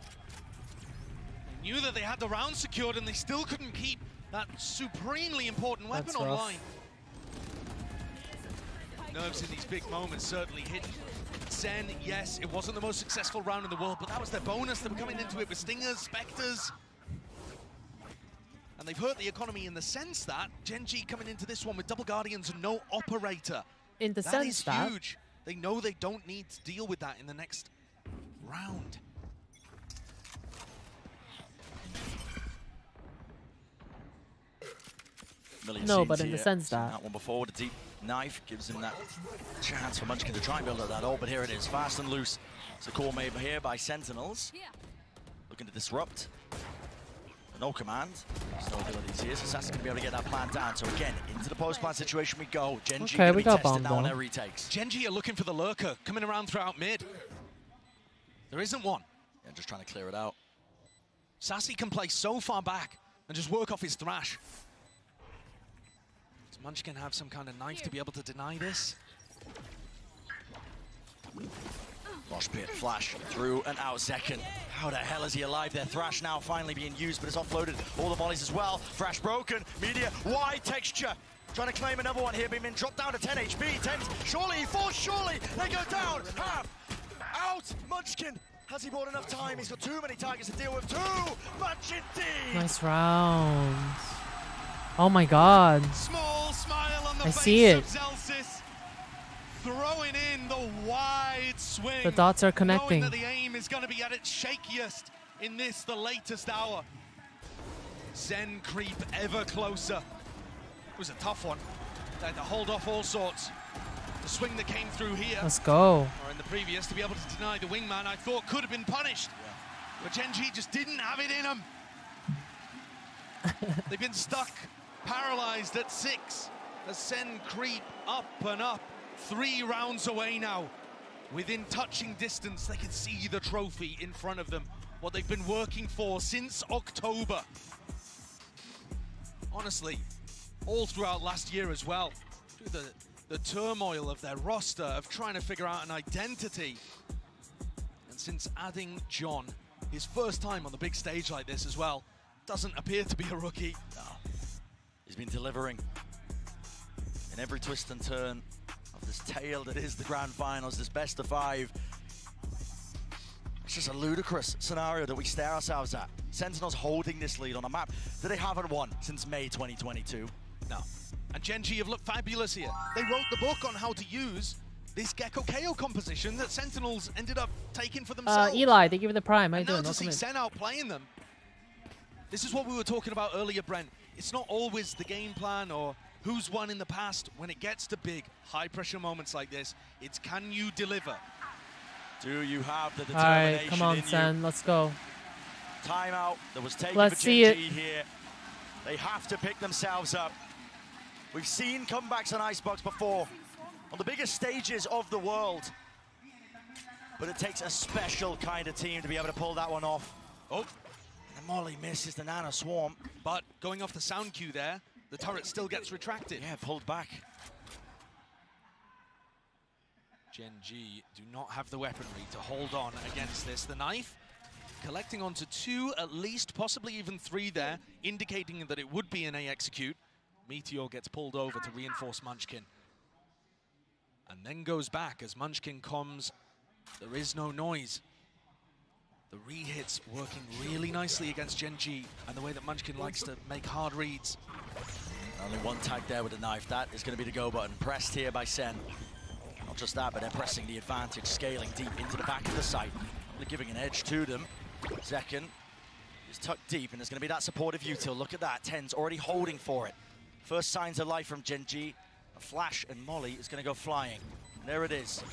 They knew that they had the round secured and they still couldn't keep that supremely important weapon That's rough. online. Nerves in these big moments certainly hit Sen. Yes, it wasn't the most successful round in the world, but that was their bonus. They were coming into it with Stingers, Spectres. And they've hurt the economy in the sense that Gen.G coming into this one with double Guardians and no Operator. In the That sense is that huge. They know they don't need to deal with that in the next round. No, but in the sense Seen that that one before with a deep knife gives him that chance for Munchkin to try and build up that ult, but here it is, fast and loose. It's a call made here by Sentinels. Looking to disrupt. No command. There's no abilities here, so Sas's going to be able to get that plan down. So again, into the post-plan situation we go. Gen.G Okay, going to we be got tested bombed now on though. their retakes. Gen.G are looking for the lurker, coming around throughout mid. There isn't one. Yeah, just trying to clear it out. Sassy can play so far back and just work off his thrash. Does Munchkin have some kind of knife to be able to deny this? Mosh pit, flash, through and out second. How the hell is he alive there? Thrash now finally being used, but it's offloaded. All the volleys as well. Thrash broken. Media, wide texture. Trying to claim another one here. Being dropped down to 10 HP. 10, surely he falls, surely. They go down. Half. Out. Munchkin. Has he bought enough time? He's got too many targets to deal with. Too much indeed. nice round. Oh my god. Small smile on the I face see it. of Zelsis. Throwing in the wide swing. The dots are connecting. Knowing that the aim is going to be at its shakiest in this, the latest hour. Zen creep ever closer. It was a tough one. They had to hold off all sorts. The swing that came through here. Let's go. Or in the previous, to be able to deny the wingman, I thought could have been punished. But Gen.G just didn't have it in them. They've been stuck, paralyzed at 6. As Sen creep up and up. 3 rounds away now. Within touching distance, they can see the trophy in front of them. What they've been working for since October. Honestly, all throughout last year as well. Through the turmoil of their roster, of trying to figure out an identity. And since adding John, his first time on the big stage like this as well, doesn't appear to be a rookie. No. He's been delivering in every twist and turn of this tale that is the grand finals, this best of 5. It's just a ludicrous scenario that we stare ourselves at. Sentinels holding this lead on a map that they haven't won since May 2022. No. And Gen.G have looked fabulous here. They wrote the book on how to use this Gecko KO composition that Sentinels ended up taking for themselves. Eli, thank you for the prime. How you And now doing? to Welcome see in. Sen outplaying them. This is what we were talking about earlier, Brent. It's not always the game plan or who's won in the past. When it gets to big, high-pressure moments like this, it's can you deliver? Do you have the All determination right, come on, in you? Sen. Let's go. Timeout that was taken Let's for see Gen.G it. here. They have to pick themselves up. We've seen comebacks on Icebox before, on the biggest stages of the world. But it takes a special kind of team to be able to pull that one off. Oh. And Molly misses the Nano Swarm. But going off the sound cue there, the turret still gets retracted. Yeah, pulled back. Gen.G do not have the weaponry to hold on against this. The knife collecting onto 2, at least, possibly even 3 there, indicating that it would be an A execute. Meteor gets pulled over to reinforce Munchkin. And then goes back as Munchkin comes. There is no noise. The re-hits working really nicely against Gen.G and the way that Munchkin likes to make hard reads. Only one tag there with a knife. That is going to be the go button. Pressed here by Sen. Not just that, but they're pressing the advantage, scaling deep into the back of the site. They're giving an edge to them. Zekken is tucked deep, and there's going to be that supportive util. Look at that. Ten's already holding for it. First signs of life from Gen.G. A flash, and Molly is going to go flying. And there it is.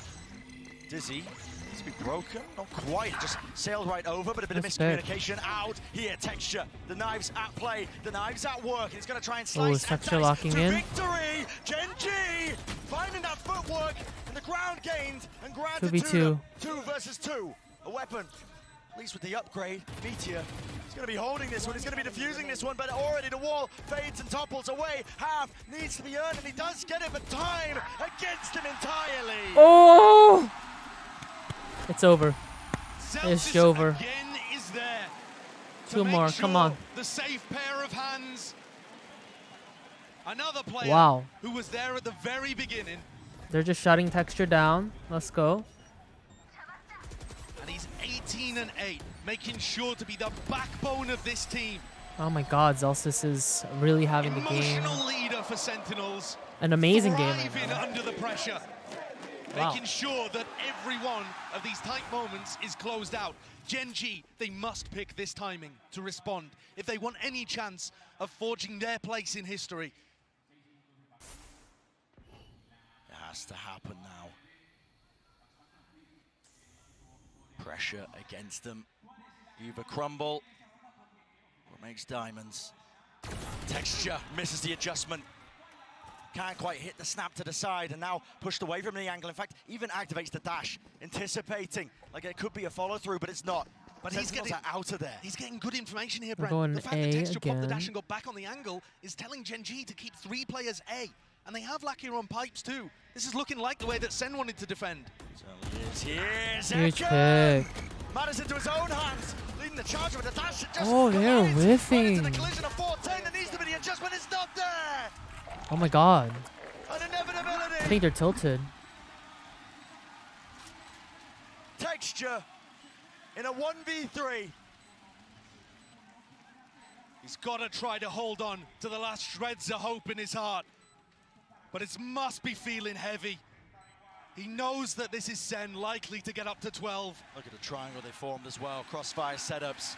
Dizzy. It's to be broken, not quite, just sailed right over, but a bit of miscommunication out here. Texture, the knives at play, the knives at work, and it's going to try and slice Texture locking in. Victory! Gen.G finding that footwork and the ground gained and granted 2v2. to them. 2 versus 2, a weapon, at least with the upgrade. Meteor is going to be holding this one, he's going to be defusing this one, but already the wall fades and topples away. Half needs to be earned, and he does get it, but time against him entirely. Oh! It's over. It's over. Again is there 2 more, come on. The safe pair of hands. Another player who was there at the very beginning. They're just shutting Texture down. Let's go. And he's 18-8, making sure to be the backbone of this team. Oh my God, Zelsis is really having the game. Emotional leader for Sentinels. An amazing game right Thriving now. under the pressure. Wow. Making sure that every one of these tight moments is closed out. Gen.G, they must pick this timing to respond if they want any chance of forging their place in history. It has to happen now. Pressure against them. Either crumble or makes diamonds. Texture misses the adjustment. Can't quite hit the snap to the side, and now pushed away from the angle. In fact, even activates the dash, anticipating like it could be a follow-through, but it's not. But he's getting out of there. He's getting good information here, We're Brent. going The fact A that Texture popped the again. dash and got back on the angle is telling Gen.G to keep 3 players A. And they have Lackier on pipes too. This is looking like the way that Sen wanted to defend. Here's Huge Zekken. pick. Matters into his own hands, leading the charge with the dash. Just Oh, they're whiffing. the collision of 410. There needs to be the adjustment. It's not there. Oh my God. An inevitability. I think they're tilted. Texture in a 1v3. He's got to try to hold on to the last shreds of hope in his heart. But it must be feeling heavy. He knows that this is Sen likely to get up to 12. Look at the triangle they formed as well. Crossfire setups.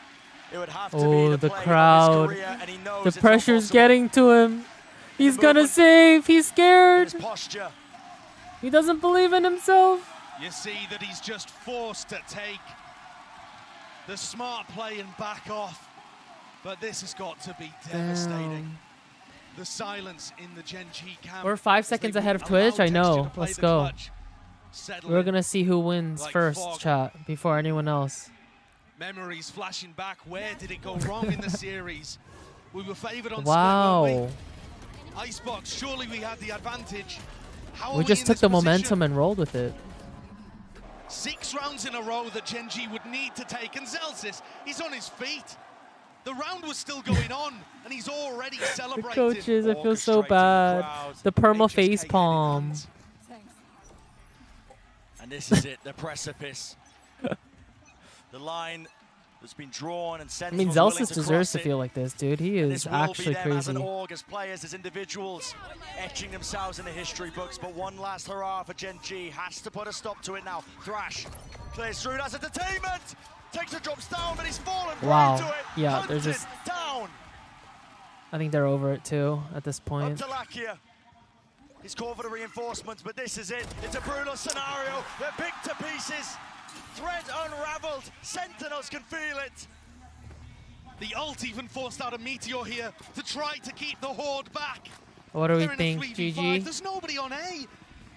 It would have to Oh, be the play of crowd. his career, and he knows The it's pressure's impossible. getting to him. He's gonna save. He's scared. His posture. He doesn't believe in himself. You see that he's just forced to take the smart play and back off. But this has got to be devastating. Damn. The silence in the Gen.G camp. We're 5 seconds ahead of Twitch. I know. Let's go. Settle We're in. gonna see who wins like first, fog. chat, before anyone else. Memories flashing back. Where did it go wrong in the series? We were favored on Wow. split, weren't we? Icebox, surely we had the advantage. How are We just in took this the position? momentum and rolled with it. 6 rounds in a row that Gen.G would need to take, and Zelsis, he's on his feet. The round was still going on, and he's already The celebrating. coaches, I feel so bad. The perma face palm. And this is it, the precipice. The line that's been drawn, and I mean, Sentinel's willing Zelsis deserves to cross it. feel like this, dude. He And is this will be actually them as an crazy. org, as players, as individuals, etching themselves in the history books. But one last hurrah for Gen.G. Has to put a stop to it now. Thrash clears through. That's entertainment. Takes a drops down, but he's fallen Wow. prey to it. Yeah, Hunted they're just- down. I think they're over it too at this Up point. to Lackier. He's called for the reinforcements, but this is it. It's a brutal scenario. They're picked to pieces. Thread unraveled. Sentinels can feel it. The ult even forced out a Meteor here to try to keep the Horde back. What do we They're in a think? 3v5. GG? There's nobody on A.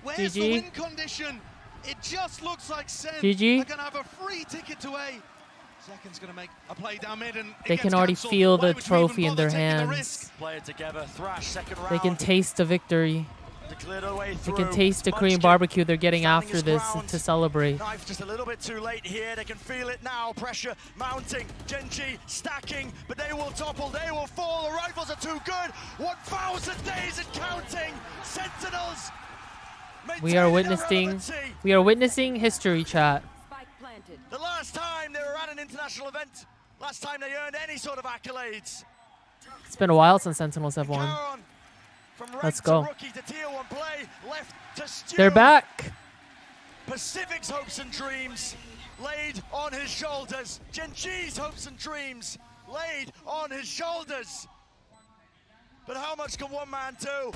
Where's GG? the win condition? It just looks like Sen GG? are going to have a free ticket to A. Zekken's going to make a play down mid, and They it can gets already cancelled. feel Why the would you even trophy in bother their taking the hands. risk? Play it together. Thrash, second round. They can taste the victory. To clear the way They through. can taste the Korean Munchkin barbecue they're getting standing after his this ground. to celebrate. Knife just a little bit too late here. They can feel it now. Pressure mounting. Gen.G stacking, but they will topple. They will fall. The rifles are too good. 1,000 days and counting. Sentinels. We are maintaining witnessing irrelevancy. history, chat. The last time they were at an international event, last time they earned any sort of accolades. It's been a while since Sentinels have won. Caron Let's go. They're back. Pacific's hopes and dreams laid on his shoulders. Gen.G's hopes and dreams laid on his shoulders. But how much can one man do?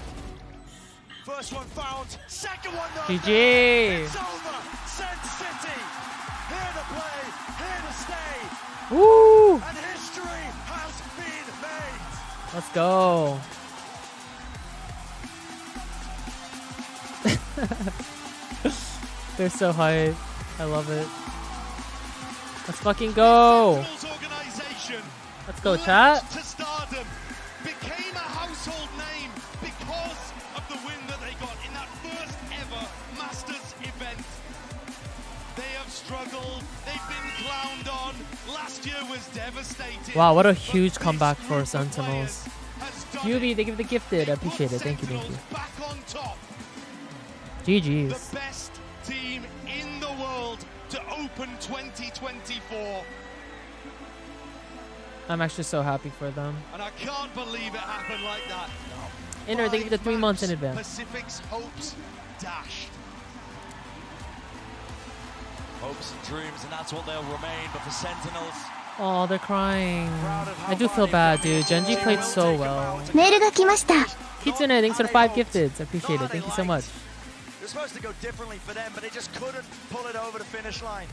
First one found, second one knocked GG. It's over. Sen City, here to play, here to stay. Woo! And history has been made. Let's go. They're so hype. I love it. Let's fucking go. Let's go, chat. To stardom, became a household name because of the win that they got in that first ever Masters event. They have struggled, they've been clowned on. Last year was devastating. Wow, what a huge comeback for Sentinels. UV, they give the gifted. I appreciate it. Thank you, thank you. Back on top. GG's. The best team in the world to open 2024. I'm actually so happy for them. And I can't believe it happened like that. Inner, they give the 3 months in advance. Pacific's hopes dashed. Hopes and dreams, and that's what they'll remain. But for Sentinels, Oh, they're crying. I do feel bad, dude. Gen.G played so well. Kitsune, thanks for the 5 gifteds. I appreciate it. Thank you so much. it was supposed to go differently for them, but they just couldn't pull it over the finish line.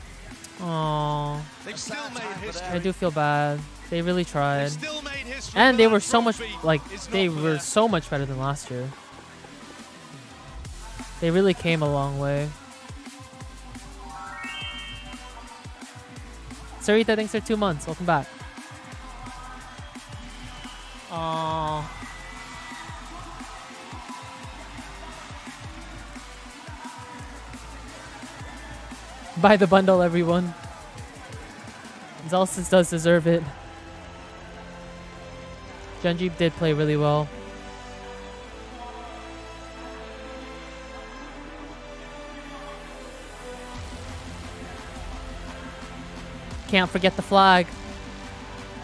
Aww. They've still made history. I do feel bad. They really tried. And they were so much, like, they were so much better than last year. They really came a long way. Sarita, thanks for 2 months. Welcome back. Aww. Buy the bundle, everyone. Zalsis does deserve it. Gen.G did play really well. Can't forget the flag.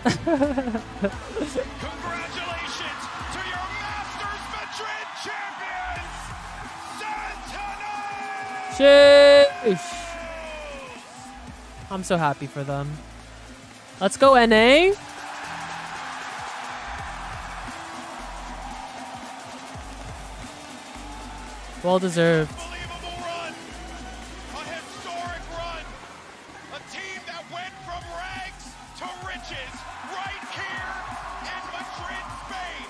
Congratulations to your Masters Madrid champions, Sentinels! Sheesh. I'm so happy for them. Let's go, NA. Well deserved. Unbelievable run. A historic run. A team that went from rags to riches right here in Madrid, Spain.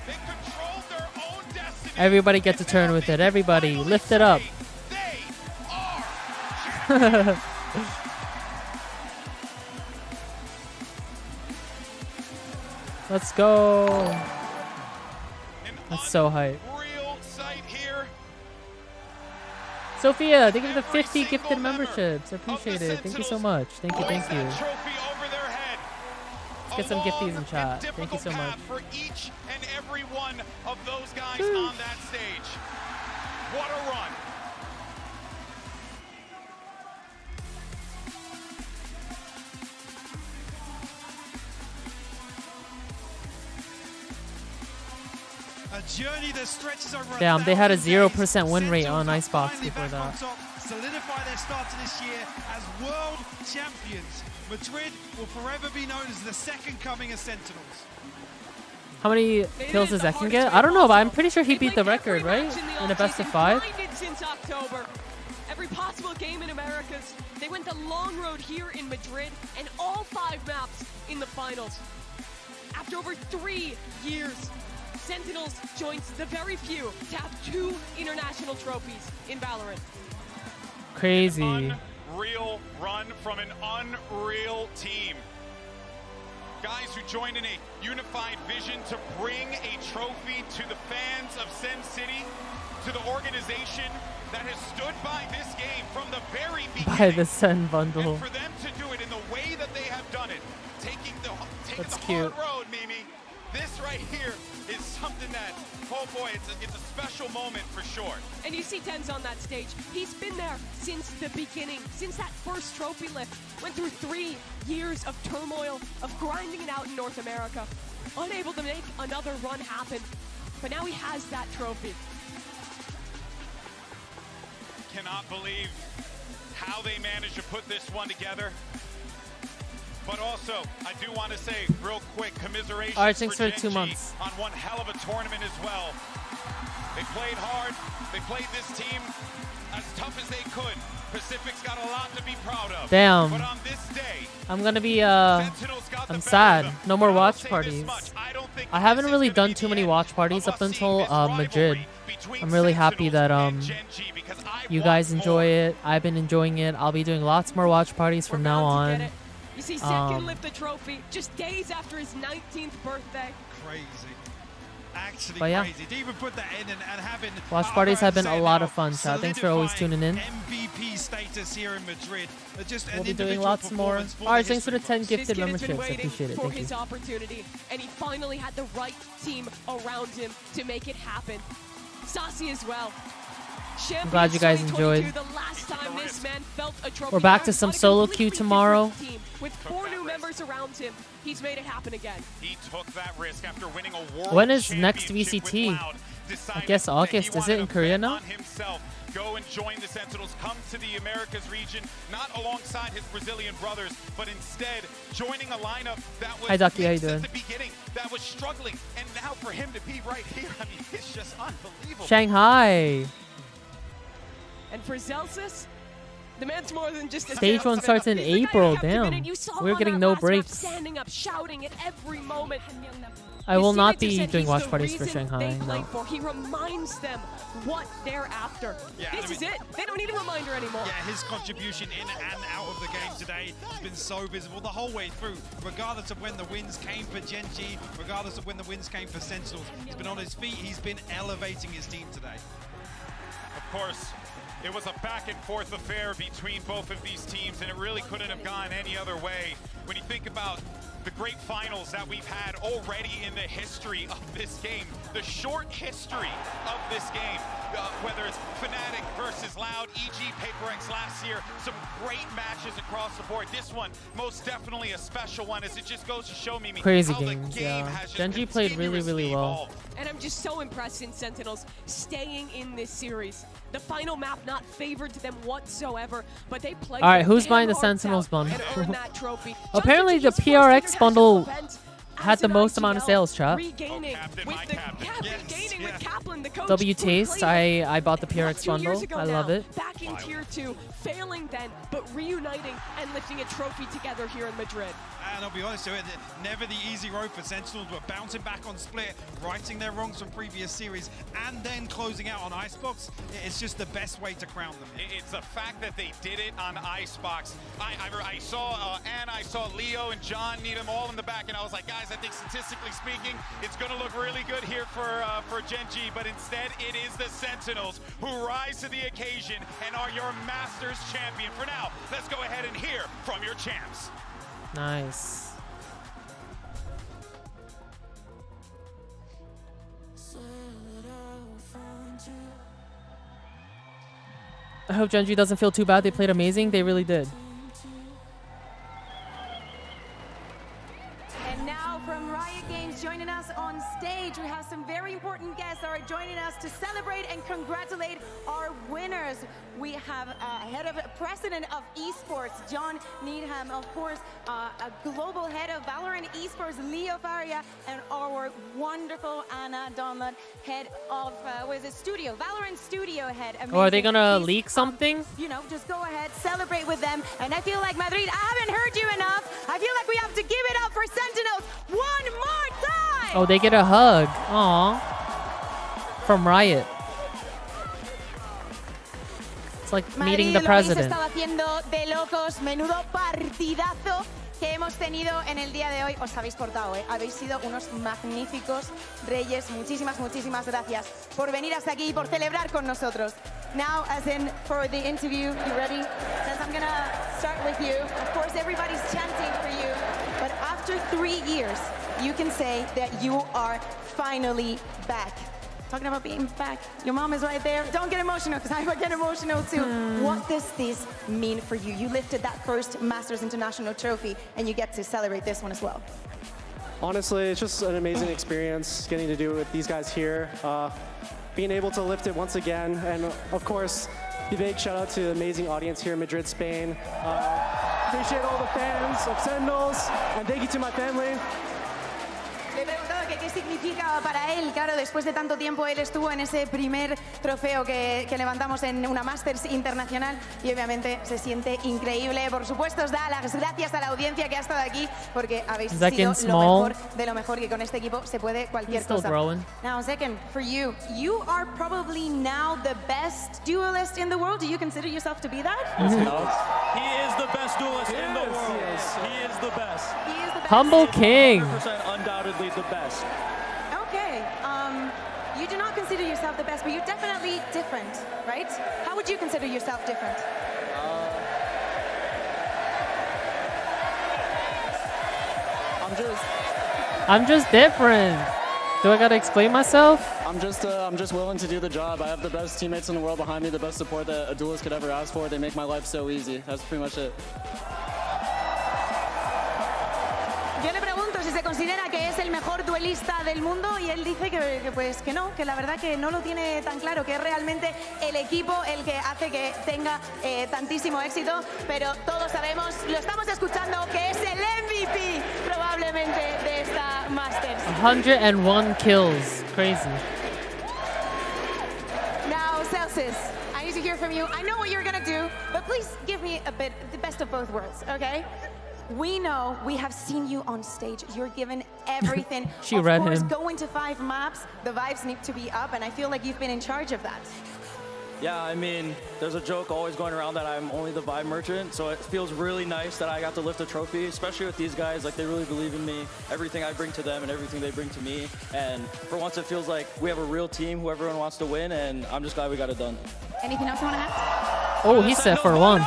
They controlled their own destiny. Everybody gets a turn with it. Everybody, lift it up. Let's go. That's so hype. Real sight here. Sophia, thank you for the 50 gifted memberships. I appreciate it. Thank you so much. Thank you, thank you. Trophy over their head. Let's get some gifties in chat. Thank you so much. For each and every one of those guys on that stage. What a run. A journey that stretches over. Damn, they had a 0% win rate on Icebox before that. Solidify their start to this year as world champions. Madrid will forever be known as the second coming of Sentinels. How many kills does Zekin get? I don't know, but I'm pretty sure he beat the record, right? In a best of 5? Since October. Every possible game in Americas. They went the long road here in Madrid and all 5 maps in the finals. After over 3 years, Sentinels joins the very few to have 2 international trophies in Valorant. Crazy. Unreal run from an unreal team. Guys who joined in a unified vision to bring a trophy to the fans of Sen City, to the organization that has stood by this game from the very beginning. By the Sen bundle. And for them to do it in the way that they have done it, taking the That's hard cute. road, Mimi. This right here is something that, oh boy, it's a special moment for sure. And you see Tenz on that stage. He's been there since the beginning, since that first trophy lift. Went through 3 years of turmoil, of grinding it out in North America. unable to make another run happen. But now he has that trophy. Cannot believe how they managed to put this one together. But also, I do want to say real quick, commiserations All right, thanks for Gen 2 G months. on one hell of a tournament as well. They played hard. They played this team as tough as they could. Pacific's got a lot to be proud of. Damn. But on this day, I'm gonna be I'm sad. No more watch parties. I haven't really done too many watch parties up until Madrid. I'm really happy that you guys enjoy it. I've been enjoying it. I'll be doing lots more watch parties from now on. You see Zek lift the trophy just days after his 19th birthday. Crazy. Actually But yeah. crazy. To even put that in and having Watch parties have been a lot of fun, chat. Thanks for always tuning in. MVP status here in Madrid. Just We'll be doing lots more. Alright, thanks for the 10 gifted memberships. I appreciate it. For Thank his you. opportunity, and he finally had the right team around him to make it happen. Saucy as well. I'm glad you guys enjoyed. The last time this man felt a trophy. We're back to some solo queue tomorrow. With 4 new members around him, he's made it happen again. he took that risk after winning a world When is next championship with VCT? Loud, I decided guess that August. he Is it in wanted to Korea bet now? on himself. Go and join the Sentinels, come to the Americas region, not alongside his Brazilian brothers, but instead joining a lineup that was Hi, Ducky, how you weak doing? at the beginning, that was struggling, and now for him to be right here, I mean, it's just unbelievable. Shanghai. And for Zelsis, the man's more than just a Stage 1 starts in April. Damn. We're getting no breaks. Standing up, shouting at every moment. I will not His teammates be have said doing he's watch the parties for reason Shanghai. they play No. for. He reminds them what they're after. This is it. They don't need a reminder anymore. Yeah, his contribution in and out of the game today has been so visible the whole way through, regardless of when the wins came for Gen G, regardless of when the wins came for Sentinels. He's been on his feet, he's been elevating his team today. Of course, it was a back and forth affair between both of these teams, and it really couldn't have gone any other way. When you think about the great finals that we've had already in the history of this game, the short history of this game, whether it's Fnatic versus Loud, e.g. PaperX last year, some great matches across the board. This one, most definitely a special one, as it just goes to show me Crazy how the games, game yeah. has just Gen G played really, really well. And I'm just so impressed in Sentinels staying in this series. The final map not favored to them whatsoever, but they played. Alright, who's their buying the hearts Sentinels out bundle? and earned that trophy. Apparently the PRX bundle had the most amount of sales, chat. Regaining with Kaplan, the coach. W Taste, I bought the PRX 2 years bundle. ago I love now, it. Back in Tier 2, failing then, but reuniting and lifting a trophy together here in Madrid. And I'll be honest, never the easy road for Sentinels, but bouncing back on Split, righting their wrongs from previous series, and then closing out on Icebox, it's just the best way to crown them. It's the fact that they did it on Icebox. I saw Anna, I saw Leo and John need them all in the back, and I was like, guys, I think statistically speaking, it's going to look really good here for Gen G, but instead it is the Sentinels who rise to the occasion and are your Masters champion. For now, let's go ahead and hear from your champs. Nice. I hope Gen G doesn't feel too bad. They played amazing. They really did. And now from Riot Games joining us on stage, we have some very important guests that are joining us to celebrate and congratulate our winners. We have head of president of esports, John Needham, of course, a global head of Valorant esports, Leo Faria, and our wonderful Anna Donlund, head of studio, Valorant studio head. Amazing. Oh, are they gonna leak something? You know, just go ahead, celebrate with them. And I feel like, Madrid, I haven't heard you enough. I feel like we have to give it up for Sentinels one more time. Oh, they get a hug. Aw. From Riot. It's like meeting the president. Madrid, lo habéis estado haciendo de locos. Menudo partidazo que hemos tenido en el día de hoy. Os habéis portado, ¿eh? Habéis sido unos magníficos reyes. Muchísimas, muchísimas gracias por venir hasta aquí y por celebrar con nosotros. Now, as in for the interview, you ready? Since I'm gonna start with you. Of course, everybody's chanting for you. But after 3 years, you can say that you are finally back. Talking about being back. Your mom is right there. Don't get emotional, because I would get emotional too. What does this mean for you? You lifted that first Masters International trophy, and you get to celebrate this one as well. Honestly, it's just an amazing experience getting to do it with these guys here. Being able to lift it once again, and of course, a big shout out to the amazing audience here in Madrid, Spain. Appreciate all the fans of Sentinels, and thank you to my family. Le he preguntado que qué significa para él. Claro, después de tanto tiempo él estuvo en ese primer trofeo que levantamos en una Masters internacional y obviamente se siente increíble. Por supuesto, os da las gracias a la audiencia que ha estado aquí porque habéis sido lo mejor de lo mejor, que con este equipo se puede cualquier cosa. Now, second, for you, you are probably now the best duelist in the world. Do you consider yourself to be that? He is the best duelist in the world. He is the best. He is the best. Humble King. 100% undoubtedly the best. Okay. You do not consider yourself the best, but you're definitely different, right? How would you consider yourself different? I'm just different. Do I gotta explain myself? I'm just willing to do the job. I have the best teammates in the world behind me, the best support that a duelist could ever ask for. They make my life so easy. That's pretty much it. Yo le pregunto si se considera que es el mejor duelista del mundo y él dice que no, que la verdad que no lo tiene tan claro, que es realmente el equipo el que hace que tenga tantísimo éxito, pero todos sabemos, lo estamos escuchando, que es el MVP probablemente de esta Masters. 101 kills, crazy. Now, Celsius, I need to hear from you. I know what you're gonna do, but please give me a bit, the best of both worlds, okay? We know, we have seen you on stage. You're given everything. She read him. Of course, going to 5 maps, the vibes need to be up, and I feel like you've been in charge of that. Yeah, I mean, there's a joke always going around that I'm only the vibe merchant, so it feels really nice that I got to lift a trophy, especially with these guys. Like, they really believe in me, everything I bring to them and everything they bring to me. And for once, it feels like we have a real team who everyone wants to win, and I'm just glad we got it done. Anything else you want to add? Oh, he said for once.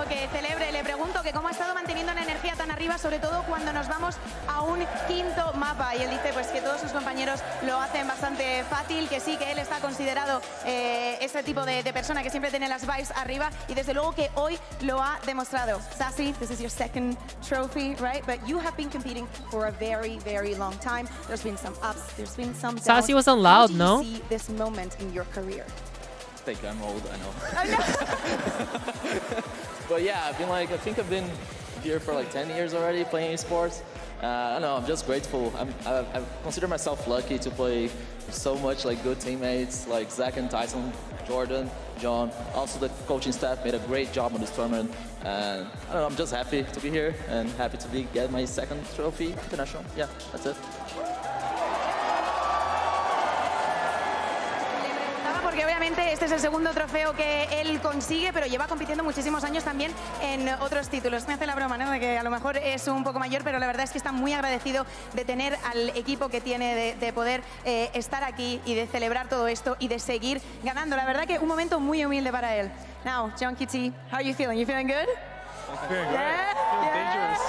Que celebre. Le pregunto que cómo ha estado manteniendo la energía tan arriba, sobre todo cuando nos vamos a un quinto mapa. Y él dice pues que todos sus compañeros lo hacen bastante fácil, que sí, que él está considerado ese tipo de persona que siempre tiene las vibes arriba y desde luego que hoy lo ha demostrado. Sassy, this is your second trophy, right? But you have been competing for a very, very long time. There's been some ups, there's been some downs. Sassy wasn't loud, no? How do you see this moment in your career? Fake, I'm old, I know. But yeah, I think I've been here for like 10 years already playing esports. I don't know, I'm just grateful. I consider myself lucky to play with so much like good teammates like Zach and Tyson, Jordan, John. Also the coaching staff made a great job on this tournament. And I don't know, I'm just happy to be here and happy to get my second trophy international. Yeah, that's it. Porque obviamente este es el segundo trofeo que él consigue, pero lleva compitiendo muchísimos años también en otros títulos. Me hace la broma, ¿no? De que a lo mejor es un poco mayor, pero la verdad es que está muy agradecido de tener al equipo que tiene, de poder estar aquí y de celebrar todo esto y de seguir ganando. La verdad que un momento muy humilde para él. Now, Joshseki, how are you feeling? You feeling good? Feeling great. Yeah? Dangerous.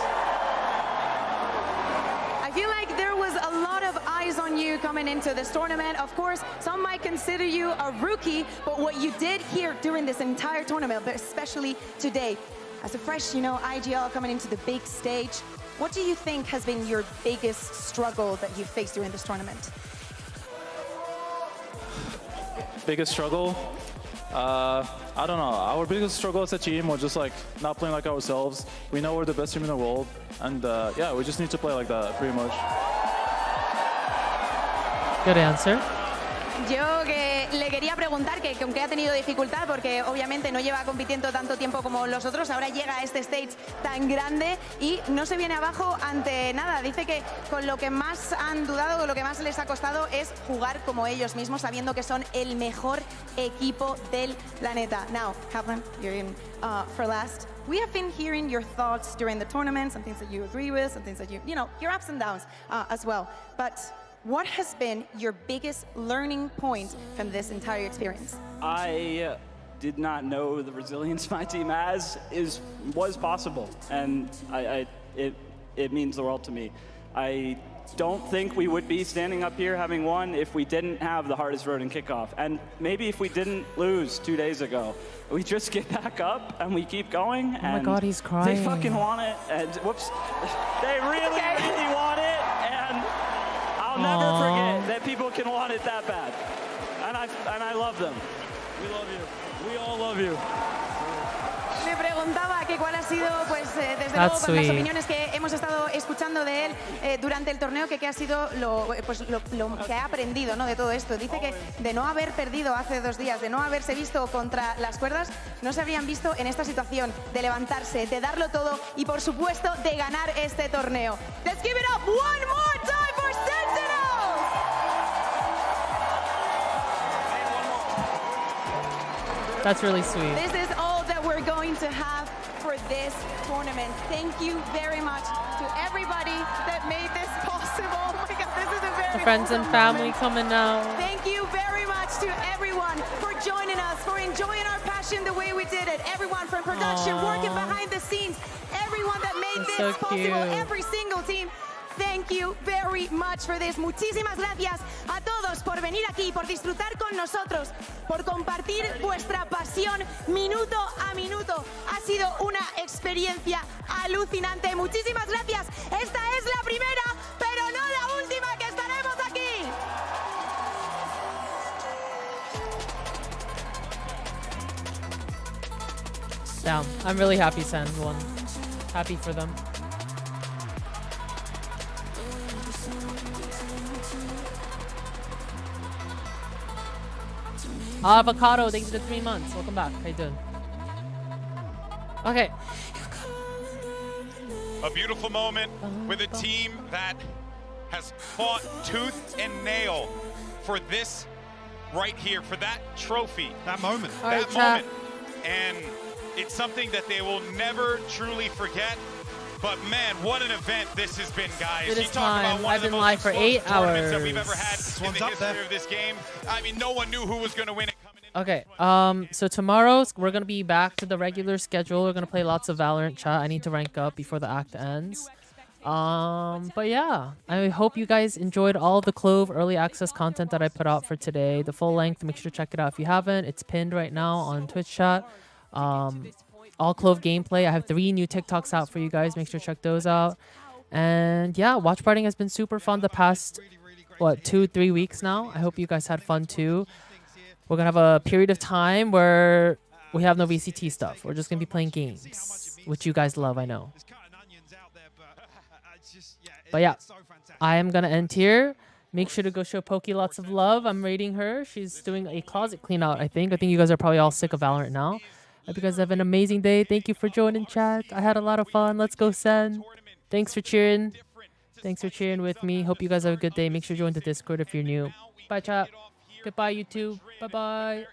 I feel like there was a lot of eyes on you coming into this tournament. Of course, some might consider you a rookie, but what you did here during this entire tournament, but especially today, as a fresh, IGL coming into the big stage, what do you think has been your biggest struggle that you faced during this tournament? Biggest struggle? I don't know. Our biggest struggle as a team was just like not playing like ourselves. We know we're the best team in the world, and yeah, we just need to play like that, pretty much. Good answer. Yo que le quería preguntar que con qué ha tenido dificultad, porque obviamente no lleva compitiendo tanto tiempo como los otros, ahora llega a este stage tan grande y no se viene abajo ante nada. Dice que con lo que más han dudado, con lo que más les ha costado es jugar como ellos mismos, sabiendo que son el mejor equipo del planeta. Now, Kaplan, you're in for last. We have been hearing your thoughts during the tournament, some things that you agree with, some things that your ups and downs as well. But what has been your biggest learning point from this entire experience? I did not know the resilience my team has was possible, and it means the world to me. I don't think we would be standing up here having won if we didn't have the hardest road in kickoff. And maybe if we didn't lose 2 days ago. We just get back up and we keep going. Oh my God, he's crying. They fucking want it. And whoops, they really, really want it. And I'll never forget that people can want it that bad. And I love them. We love you. We all love you. Me preguntaba que cuál ha sido, pues, desde luego, con las opiniones que hemos estado escuchando de él durante el torneo, que ha sido lo que ha aprendido, ¿no?, de todo esto. Dice que de no haber perdido hace 2 días, de no haberse visto contra las cuerdas, no se habrían visto en esta situación de levantarse, de darlo todo y, por supuesto, de ganar este torneo. Let's give it up one more time for Sentinels! That's really sweet. This is all that we're going to have for this tournament. Thank you very much to everybody that made this possible. Oh my God, this is a very The friends and family coming out. Thank you very much to everyone for joining us, for enjoying our passion the way we did it. Everyone from production, working behind the scenes, everyone that made this possible, every single team. Thank you very much for this. Muchísimas gracias a todos por venir aquí, por disfrutar con nosotros, por compartir vuestra pasión minuto a minuto. Ha sido una experiencia alucinante. Muchísimas gracias. Esta es la primera, pero no la última que estaremos aquí. Damn, I'm really happy Sen won. Happy for them. Avocado, thanks for the 3 months. Welcome back. How you doing? Okay. A beautiful moment with a team that has fought tooth and nail for this right here, for that trophy. That moment. That moment. And it's something that they will never truly forget. But man, what an event this has been, guys. It You is talk about time. one I've of the been most live for 8 tournaments that hours. we've ever had in the history of this game. I mean, no one knew who was going to win it. Okay, so tomorrow we're gonna be back to the regular schedule. We're gonna play lots of Valorant chat. I need to rank up before the act ends. But yeah, I hope you guys enjoyed all the Clove early access content that I put out for today. The full length, make sure to check it out if you haven't. It's pinned right now on Twitch chat. All Clove gameplay. I have 3 new TikToks out for you guys. Make sure to check those out. And yeah, watch partying has been super fun the past, 2-3 weeks now. I hope you guys had fun too. We're going to have a period of time where we have no VCT stuff. We're just going to be playing games, which you guys love, I know. But yeah, I am going to end here. Make sure to go show Pokey lots of love. I'm rating her. She's doing a closet clean out, I think. I think you guys are probably all sick of Valorant now. Hope you guys have an amazing day. Thank you for joining chat. I had a lot of fun. Let's go, Sen. Thanks for cheering. Thanks for cheering with me. Hope you guys have a good day. Make sure to join the Discord if you're new. Bye, chat. Goodbye, YouTube. Bye-bye.